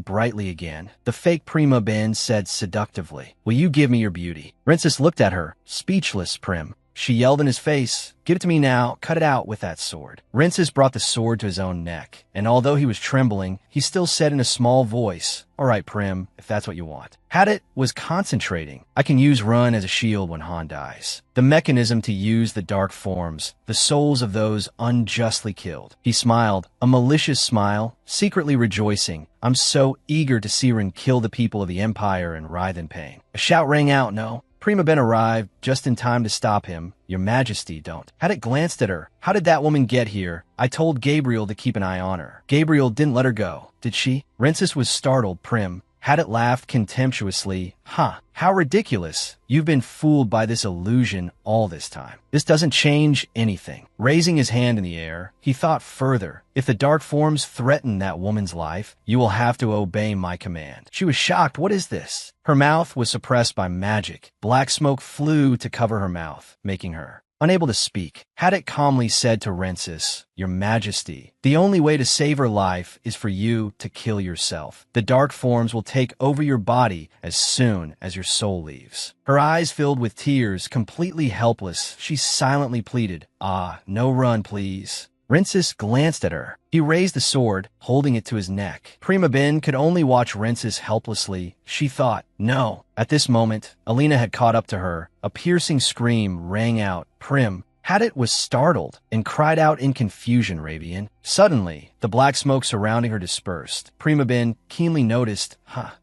brightly again. The fake Prima Ben said seductively, Will you give me your beauty? Princess looked at her, speechless. Prim. She yelled in his face, Give it to me now, cut it out with that sword. Rinces brought the sword to his own neck, and although he was trembling, he still said in a small voice, All right, Prim, if that's what you want. Hadit was concentrating. I can use Run as a shield when Han dies. The mechanism to use the dark forms, the souls of those unjustly killed. He smiled, a malicious smile, secretly rejoicing. I'm so eager to see Run kill the people of the Empire and writhe in pain. A shout rang out, no. Prima Ben arrived just in time to stop him. Your Majesty, don't. Hadit glanced at her. How did that woman get here? I told Gabriel to keep an eye on her. Gabriel didn't let her go, did she? Rensis was startled. Prim Hadit laughed contemptuously. How ridiculous. You've been fooled by this illusion all this time. This doesn't change anything. Raising his hand in the air, he thought further. If the dark forms threaten that woman's life, you will have to obey my command. She was shocked. What is this? Her mouth was suppressed by magic. Black smoke flew to cover her mouth, making her unable to speak. Hadit calmly said to Rensis, Your Majesty, the only way to save her life is for you to kill yourself. The dark forms will take over your body as soon as your soul leaves. Her eyes filled with tears, completely helpless, she silently pleaded, No run, please. Rensis glanced at her. He raised the sword, holding it to his neck. Prima Ben could only watch Rensis helplessly. She thought, no. At this moment, Alina had caught up to her. A piercing scream rang out. Prim Hadit was startled and cried out in confusion. Ravian. Suddenly, the black smoke surrounding her dispersed. Prima Ben keenly noticed,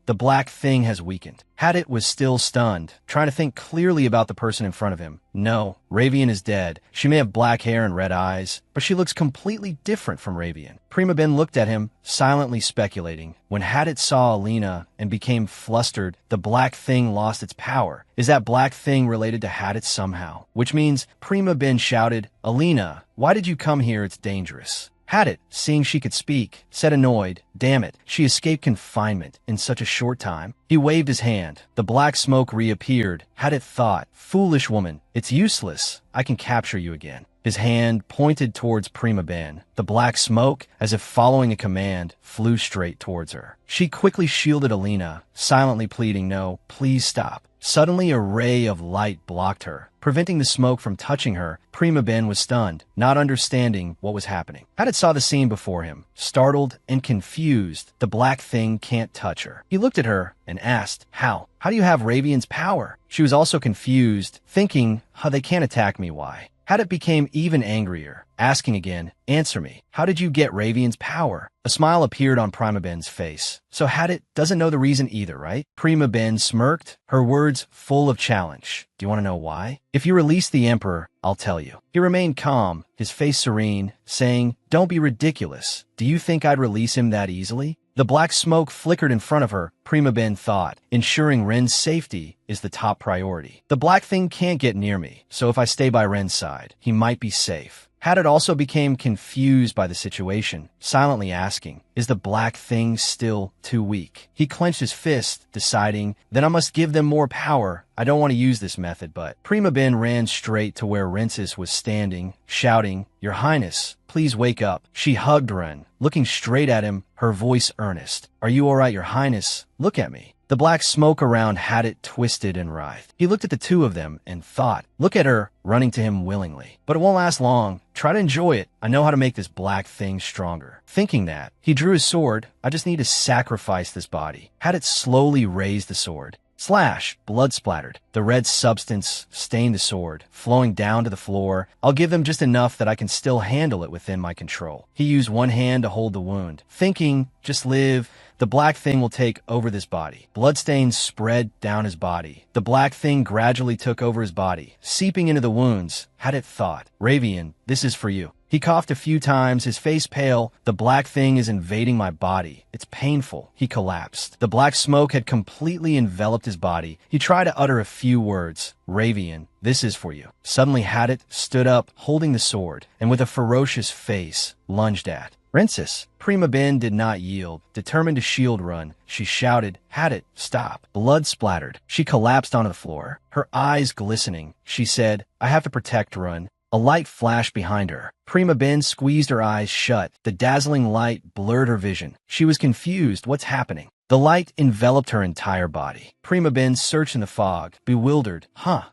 the black thing has weakened. Hadit was still stunned, trying to think clearly about the person in front of him. No, Ravian is dead. She may have black hair and red eyes, but she looks completely different from Ravian. Prima Ben looked at him, silently speculating. When Hadit saw Alina and became flustered, the black thing lost its power. Is that black thing related to Hadit somehow? Which means Prima Ben shouted, Alina, why did you come here? It's dangerous. Hadit, seeing she could speak, said annoyed, Damn it, she escaped confinement in such a short time. He waved his hand. The black smoke reappeared. Hadit thought, Foolish woman, it's useless. I can capture you again. His hand pointed towards Prima Ben. The black smoke, as if following a command, flew straight towards her. She quickly shielded Alina, silently pleading, No, please stop. Suddenly a ray of light blocked her, preventing the smoke from touching her. Prima Ben was stunned, not understanding what was happening. Hadit saw the scene before him, startled and confused. The black thing can't touch her. He looked at her and asked, How? How do you have Ravian's power? She was also confused, thinking, They can't attack me, why? Hadit became even angrier, asking again, Answer me, how did you get Ravian's power? A smile appeared on Prima Ben's face. So Hadit doesn't know the reason either, right? Prima Ben smirked, her words full of challenge. Do you want to know why? If you release the Emperor, I'll tell you. He remained calm, his face serene, saying, Don't be ridiculous. Do you think I'd release him that easily? The black smoke flickered in front of her. Prima Ben thought, ensuring Ren's safety is the top priority. The black thing can't get near me, so if I stay by Ren's side, he might be safe. Hadit also became confused by the situation, silently asking, Is the black thing still too weak? He clenched his fist, deciding, Then I must give them more power. I don't want to use this method, but Prima Ben ran straight to where Rensis was standing, shouting, Your Highness, please wake up. She hugged Ren, looking straight at him, her voice earnest. Are you all right, Your Highness? Look at me. The black smoke around Hadit twisted and writhed. He looked at the two of them and thought, Look at her, running to him willingly. But it won't last long. Try to enjoy it. I know how to make this black thing stronger. Thinking that, he drew his sword. I just need to sacrifice this body. Hadit slowly raised the sword. Slash, blood splattered. The red substance stained the sword, flowing down to the floor. I'll give them just enough that I can still handle it within my control. He used one hand to hold the wound, thinking, just live. The black thing will take over this body. Bloodstains spread down his body. The black thing gradually took over his body, seeping into the wounds. Hadit thought, Ravian, this is for you. He coughed a few times, his face pale. The black thing is invading my body. It's painful. He collapsed. The black smoke had completely enveloped his body. He tried to utter a few words. Ravian, this is for you. Suddenly Hadit stood up, holding the sword, and with a ferocious face, lunged at Rensis. Prima Ben did not yield. Determined to shield Run, she shouted, Hadit, stop. Blood splattered. She collapsed onto the floor, her eyes glistening. She said, I have to protect Run. A light flashed behind her. Prima Ben squeezed her eyes shut. The dazzling light blurred her vision. She was confused. What's happening? The light enveloped her entire body. Prima Ben searched in the fog, bewildered.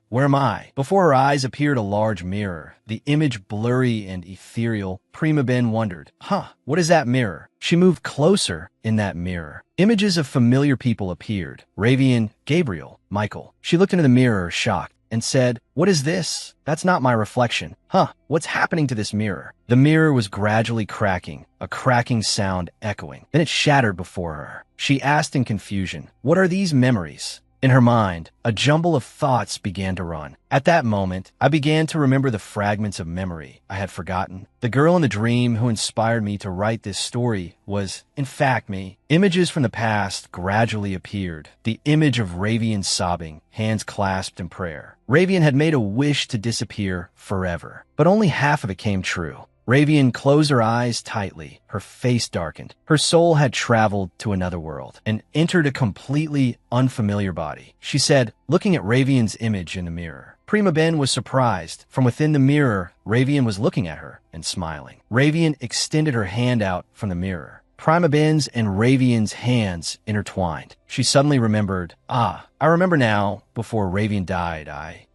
Where am I? Before her eyes appeared a large mirror, the image blurry and ethereal. Prima Ben wondered, what is that mirror? She moved closer in that mirror. Images of familiar people appeared. Ravian, Gabriel, Michael. She looked into the mirror, shocked, and said, What is this? That's not my reflection. What's happening to this mirror? The mirror was gradually cracking, a cracking sound echoing. Then it shattered before her. She asked in confusion, What are these memories? In her mind, a jumble of thoughts began to run. At that moment, I began to remember the fragments of memory I had forgotten. The girl in the dream who inspired me to write this story was, in fact, me. Images from the past gradually appeared. The image of Ravian sobbing, hands clasped in prayer. Ravian had made a wish to disappear forever, but only half of it came true. Ravian closed her eyes tightly, her face darkened. Her soul had traveled to another world and entered a completely unfamiliar body. She said, looking at Ravian's image in the mirror. Prima Ben was surprised. From within the mirror, Ravian was looking at her and smiling. Ravian extended her hand out from the mirror. Prima Ben's and Ravian's hands intertwined. She suddenly remembered, I remember now, before Ravian died,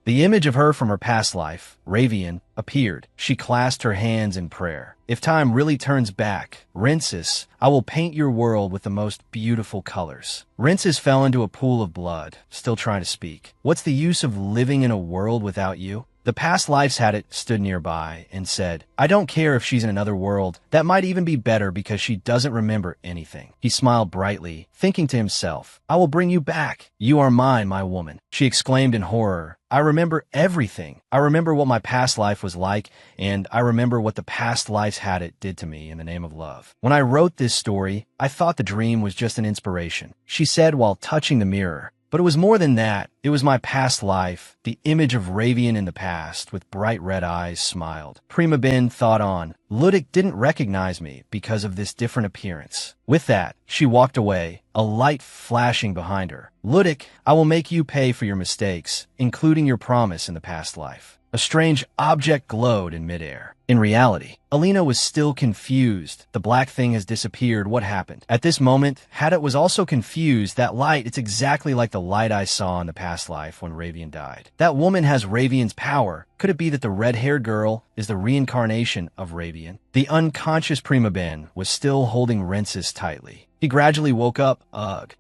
The image of her from her past life, Ravian, appeared. She clasped her hands in prayer. If time really turns back, Rensis, I will paint your world with the most beautiful colors. Rensis fell into a pool of blood, still trying to speak. What's the use of living in a world without you? The past lives had it stood nearby and said, I don't care if she's in another world. That might even be better because she doesn't remember anything. He smiled brightly, thinking to himself, I will bring you back. You are mine, my woman. She exclaimed in horror. I remember everything. I remember what my past life was like, and I remember what the past lives had it did to me in the name of love. When I wrote this story, I thought the dream was just an inspiration, she said while touching the mirror. But it was more than that. It was my past life. The image of Ravian in the past, with bright red eyes, smiled. Prima Ben thought on. Ludik didn't recognize me because of this different appearance. With that, she walked away, a light flashing behind her. Ludik, I will make you pay for your mistakes, including your promise in the past life. A strange object glowed in midair. In reality, Alina was still confused. The black thing has disappeared. What happened? At this moment, Hadit was also confused. That light, it's exactly like the light I saw in the past life when Ravian died. That woman has Ravian's power. Could it be that the red-haired girl is the reincarnation of Ravian? The unconscious Prima Ben was still holding Rensis tightly. He gradually woke up,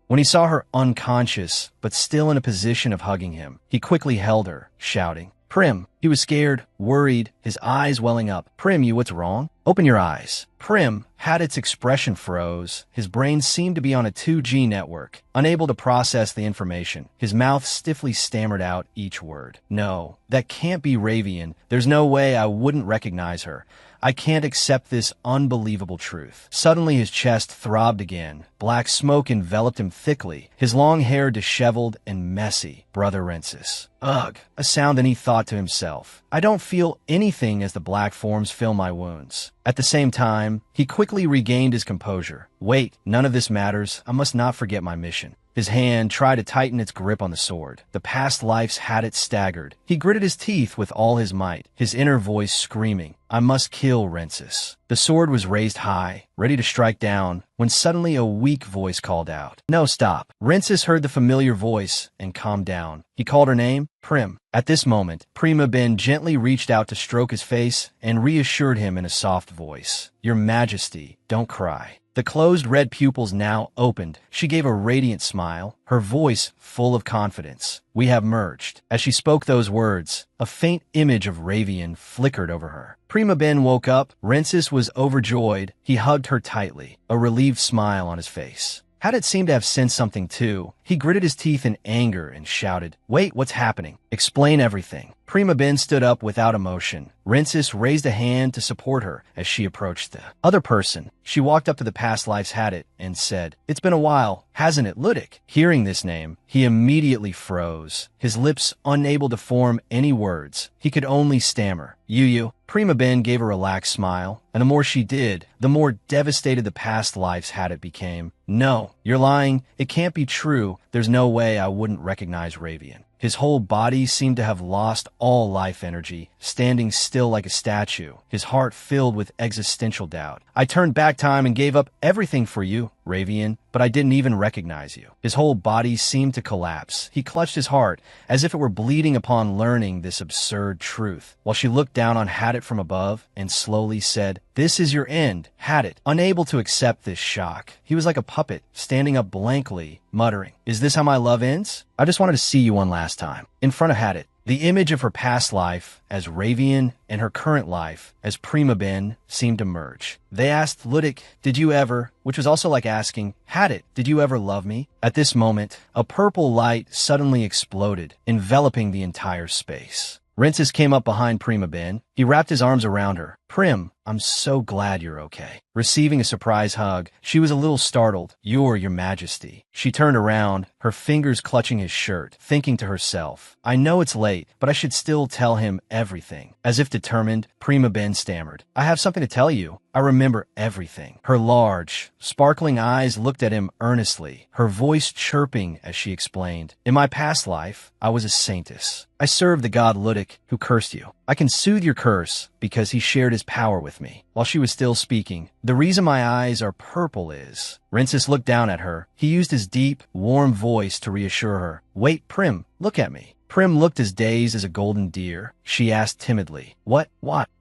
when he saw her unconscious, but still in a position of hugging him. He quickly held her, shouting, Prim. He was scared, worried, his eyes welling up. Prim, what's wrong? Open your eyes. Prim had its expression froze. His brain seemed to be on a 2G network, unable to process the information. His mouth stiffly stammered out each word. No, that can't be Ravian. There's no way I wouldn't recognize her. I can't accept this unbelievable truth. Suddenly his chest throbbed again. Black smoke enveloped him thickly, his long hair disheveled and messy. Brother Rensis. Ugh, a sound, and he thought to himself, I don't feel anything as the black forms fill my wounds. At the same time, he quickly regained his composure. Wait, none of this matters. I must not forget my mission. His hand tried to tighten its grip on the sword. The past lives had it staggered. He gritted his teeth with all his might, his inner voice screaming, I must kill Rensis. The sword was raised high, ready to strike down, when suddenly a weak voice called out. No, stop. Rensis heard the familiar voice and calmed down. He called her name, Prim. At this moment, Prima Ben gently reached out to stroke his face and reassured him in a soft voice. Your Majesty, don't cry. The closed red pupils now opened. She gave a radiant smile, her voice full of confidence. We have merged. As she spoke those words, a faint image of Ravian flickered over her. Prima Ben woke up. Rensis was overjoyed. He hugged her tightly, a relieved smile on his face. Hadit seemed to have sensed something too. He gritted his teeth in anger and shouted, Wait, what's happening? Explain everything. Prima Ben stood up without emotion. Rensis raised a hand to support her as she approached the other person. She walked up to the past life's Hadit and said, It's been a while, hasn't it, Ludik? Hearing this name, he immediately froze, his lips unable to form any words. He could only stammer, You. Prima Ben gave a relaxed smile, and the more she did, the more devastated the past life's Hadit became. No, you're lying. It can't be true. There's no way I wouldn't recognize Ravian. His whole body seemed to have lost all life energy, standing still like a statue, his heart filled with existential doubt. I turned back time and gave up everything for you, Ravian, but I didn't even recognize you. His whole body seemed to collapse. He clutched his heart, as if it were bleeding upon learning this absurd truth, while she looked down on Hadit from above and slowly said, This is your end, Hadit. Unable to accept this shock, he was like a puppet, standing up blankly, muttering, Is this how my love ends? I just wanted to see you one last time. In front of Hadit, The image of her past life as Ravian and her current life as Prima Ben seemed to merge. They asked Ludik, "Did you ever?" which was also like asking, "Had it, did you ever love me?" At this moment, a purple light suddenly exploded, enveloping the entire space. Rinces came up behind Prima Ben. He wrapped his arms around her. "Prim, I'm so glad you're okay." Receiving a surprise hug, she was a little startled. Your Majesty." She turned around, her fingers clutching his shirt, thinking to herself, "I know it's late, but I should still tell him everything." As if determined, Prima Ben stammered, "I have something to tell you. I remember everything." Her large, sparkling eyes looked at him earnestly, her voice chirping as she explained, "In my past life, I was a saintess. I served the god Ludik, who cursed you. I can soothe your curse because he shared his power with me." While she was still speaking, "The reason my eyes are purple is..." Rinces looked down at her. He used his deep, warm voice to reassure her. "Wait, Prim, look at me." Prim looked as dazed as a golden deer. She asked timidly, What?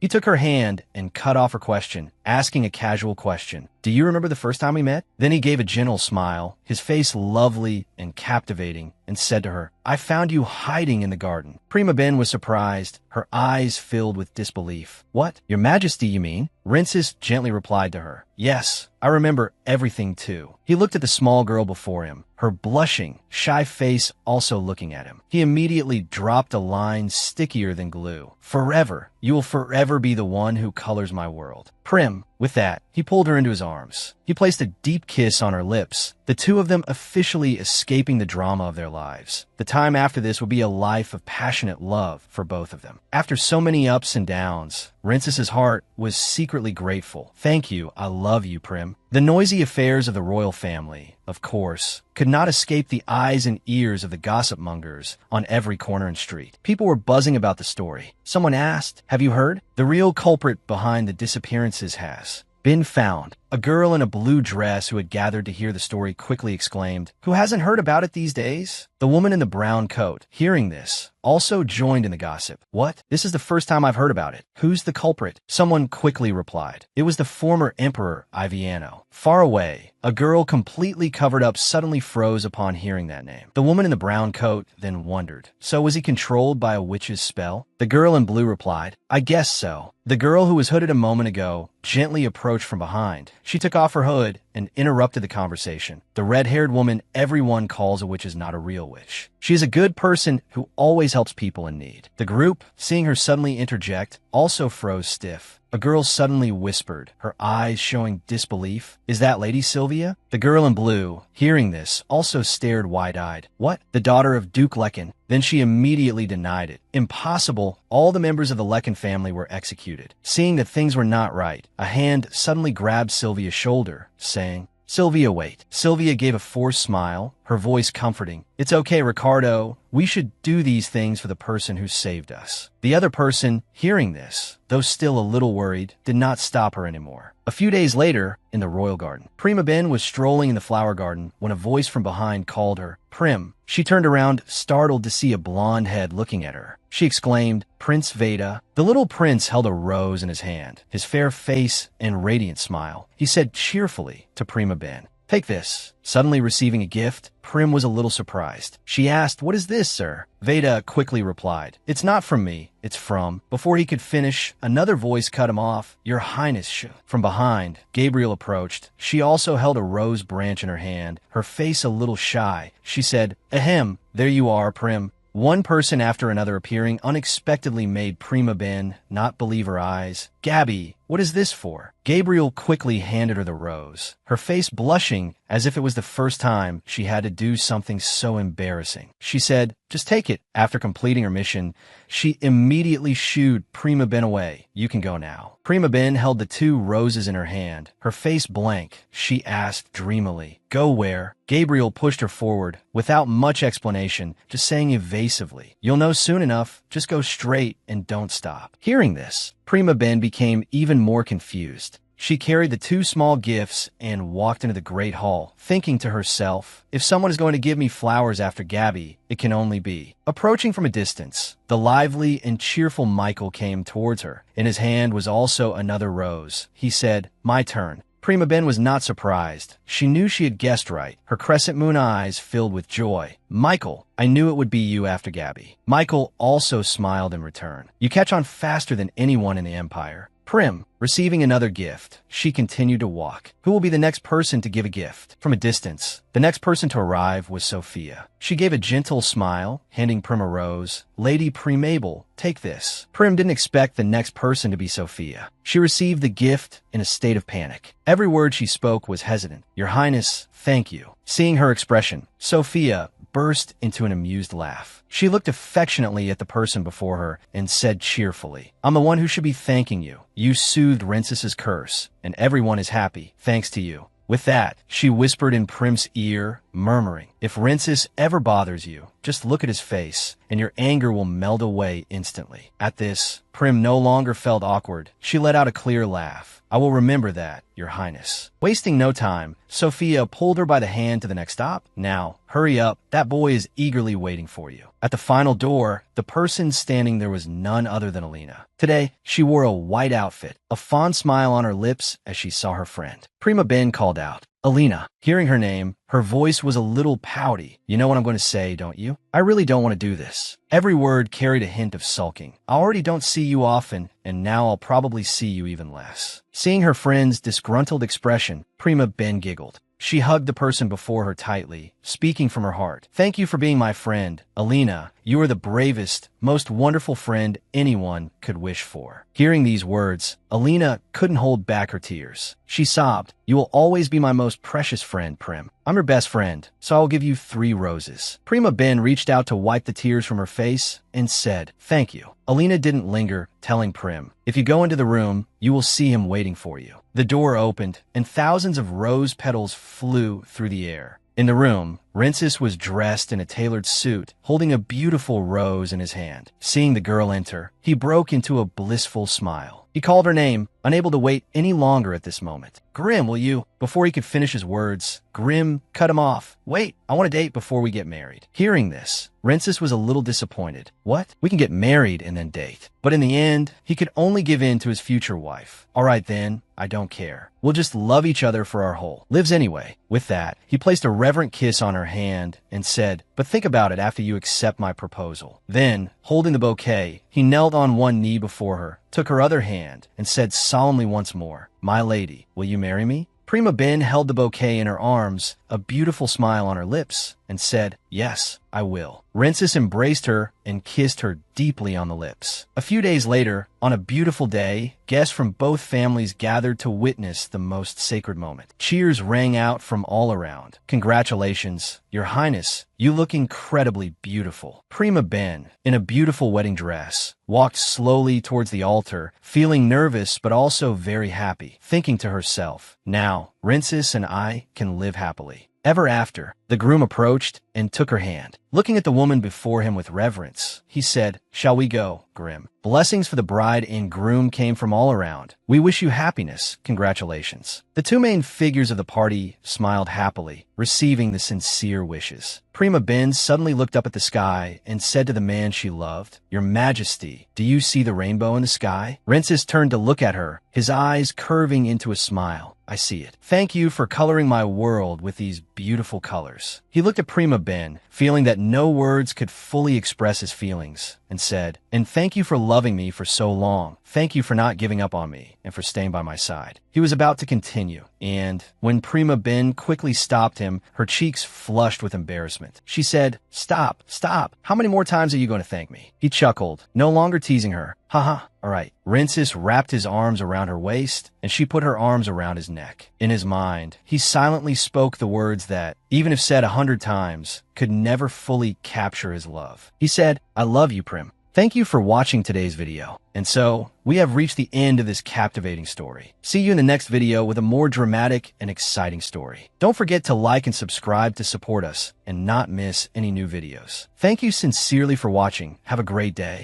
He took her hand and cut off her question, asking a casual question. "Do you remember the first time we met?" Then he gave a gentle smile, his face lovely and captivating, and said to her, "I found you hiding in the garden." Prima Ben was surprised, her eyes filled with disbelief. "What? Your Majesty, you mean?" Rinces gently replied to her, "Yes, I remember everything too." He looked at the small girl before him, her blushing, shy face also looking at him. He immediately dropped a line stickier than glue. "Forever. You will forever be the one who colors my world." Prim. With that, he pulled her into his arms. He placed a deep kiss on her lips, the two of them officially escaping the drama of their lives. The time after this would be a life of passionate love for both of them. After so many ups and downs, Rinces' heart was secretly grateful. "Thank you, I love you, Prim." The noisy affairs of the royal family, of course, could not escape the eyes and ears of the gossip mongers on every corner and street. People were buzzing about the story. Someone asked, "Have you heard? The real culprit behind the disappearances has been found." A girl in a blue dress who had gathered to hear the story quickly exclaimed, "Who hasn't heard about it these days?" The woman in the brown coat, hearing this, also joined in the gossip. "What? This is the first time I've heard about it. Who's the culprit?" Someone quickly replied. It was the former Emperor Iviano. Far away, a girl completely covered up suddenly froze upon hearing that name. The woman in the brown coat then wondered, "So was he controlled by a witch's spell?" The girl in blue replied, "I guess so." The girl who was hooded a moment ago gently approached from behind. She took off her hood and interrupted the conversation. "The red-haired woman everyone calls a witch is not a real witch. She is a good person who always helps people in need." The group, seeing her suddenly interject, also froze stiff. A girl suddenly whispered, her eyes showing disbelief, "Is that Lady Sylvia?" The girl in blue, hearing this, also stared wide-eyed. "What? The daughter of Duke Lecken?" Then she immediately denied it. "Impossible. All the members of the Lecken family were executed." Seeing that things were not right, a hand suddenly grabbed Sylvia's shoulder, saying, "Sylvia, wait." Sylvia gave a forced smile, her voice comforting. "It's okay, Ricardo. We should do these things for the person who saved us." The other person, hearing this, though still a little worried, did not stop her anymore. A few days later, in the royal garden, Prima Ben was strolling in the flower garden when a voice from behind called her, "Prim." She turned around, startled to see a blonde head looking at her. She exclaimed, "Prince Veda." The little prince held a rose in his hand, his fair face and radiant smile. He said cheerfully to Prima Ben, "Take this." Suddenly receiving a gift, Prim was a little surprised. She asked, "What is this, sir?" Veda quickly replied, "It's not from me, it's from..." Before he could finish, another voice cut him off. "Your Highness." From behind, Gabriel approached. She also held a rose branch in her hand, her face a little shy. She said, "Ahem, there you are, Prim." One person after another appearing unexpectedly made Prima Ben not believe her eyes. "Gabby, what is this for?" Gabriel quickly handed her the rose, her face blushing as if it was the first time she had to do something so embarrassing. She said, "Just take it." After completing her mission, she immediately shooed Prima Ben away. "You can go now." Prima Ben held the two roses in her hand, her face blank. She asked dreamily, "Go where?" Gabriel pushed her forward, without much explanation, just saying evasively, "You'll know soon enough. Just go straight and don't stop." Hearing this, Prima Ben became even more confused. She carried the two small gifts and walked into the great hall, thinking to herself, "If someone is going to give me flowers after Gabby, it can only be." Approaching from a distance, the lively and cheerful Michael came towards her. In his hand was also another rose. He said, "My turn." Prima Ben was not surprised. She knew she had guessed right. Her crescent moon eyes filled with joy. Michael, I knew it would be you after Gabby. Michael also smiled in return. You catch on faster than anyone in the Empire. Prim, receiving another gift, she continued to walk. Who will be the next person to give a gift? From a distance, the next person to arrive was Sophia. She gave a gentle smile, handing Prim a rose. Lady Primable, take this. Prim didn't expect the next person to be Sophia. She received the gift in a state of panic. Every word she spoke was hesitant. Your Highness, thank you. Seeing her expression, Sophia burst into an amused laugh. She looked affectionately at the person before her and said cheerfully, I'm the one who should be thanking you. You soothed Rinces's curse, and everyone is happy, thanks to you. With that, she whispered in Prim's ear, murmuring, if Rinces ever bothers you, just look at his face, and your anger will melt away instantly. At this, Prim no longer felt awkward. She let out a clear laugh. I will remember that, Your Highness. Wasting no time, Sophia pulled her by the hand to the next stop. Now, hurry up. That boy is eagerly waiting for you. At the final door, the person standing there was none other than Alina. Today, she wore a white outfit, a fond smile on her lips as she saw her friend. Prima Ben called out, Alina. Hearing her name, her voice was a little pouty. You know what I'm going to say, don't you? I really don't want to do this. Every word carried a hint of sulking. I already don't see you often, and now I'll probably see you even less. Seeing her friend's disgruntled expression, Prima Ben giggled. She hugged the person before her tightly, speaking from her heart. Thank you for being my friend, Alina. You are the bravest, most wonderful friend anyone could wish for. Hearing these words, Alina couldn't hold back her tears. She sobbed, You will always be my most precious friend, Prim. I'm your best friend, so I will give you 3 roses. Prima Ben reached out to wipe the tears from her face and said, Thank you. Alina didn't linger, telling Prim, If you go into the room, you will see him waiting for you. The door opened, and thousands of rose petals flew through the air. In the room, Rinces was dressed in a tailored suit, holding a beautiful rose in his hand. Seeing the girl enter, he broke into a blissful smile. He called her name, unable to wait any longer at this moment. Grim, will you? Before he could finish his words, Grim cut him off. Wait, I want to date before we get married. Hearing this, Rinces was a little disappointed. What? We can get married and then date. But in the end, he could only give in to his future wife. All right then, I don't care. We'll just love each other for our whole lives anyway. With that, he placed a reverent kiss on her hand and said, But think about it after you accept my proposal. Then, holding the bouquet, he knelt on one knee before her, took her other hand, and said solemnly once more, My lady, will you marry me? Prima Ben held the bouquet in her arms, a beautiful smile on her lips, and said, Yes, I will. Rinces embraced her and kissed her deeply on the lips. A few days later, on a beautiful day, guests from both families gathered to witness the most sacred moment. Cheers rang out from all around. Congratulations, Your Highness. You look incredibly beautiful. Prima Ben, in a beautiful wedding dress, walked slowly towards the altar, feeling nervous but also very happy, thinking to herself, Now, Rinces and I can live happily ever after. The groom approached and took her hand. Looking at the woman before him with reverence, he said, Shall we go, Grim? Blessings for the bride and groom came from all around. We wish you happiness. Congratulations. The 2 main figures of the party smiled happily, receiving the sincere wishes. Prima Ben suddenly looked up at the sky and said to the man she loved, Your Majesty, do you see the rainbow in the sky? Rinces turned to look at her, his eyes curving into a smile. I see it. Thank you for coloring my world with these beautiful colors. He looked at Prima Ben, feeling that no words could fully express his feelings, and said, And thank you for loving me for so long. Thank you for not giving up on me and for staying by my side. He was about to continue, and when Prima Ben quickly stopped him, her cheeks flushed with embarrassment. She said, Stop, stop. How many more times are you going to thank me? He chuckled, no longer teasing her. Haha, all right. Rinces wrapped his arms around her waist, and she put her arms around his neck. In his mind, he silently spoke the words that, even if said 100 times, could never fully capture his love. He said, I love you, Prim. Thank you for watching today's video. And so, we have reached the end of this captivating story. See you in the next video with a more dramatic and exciting story. Don't forget to like and subscribe to support us and not miss any new videos. Thank you sincerely for watching. Have a great day.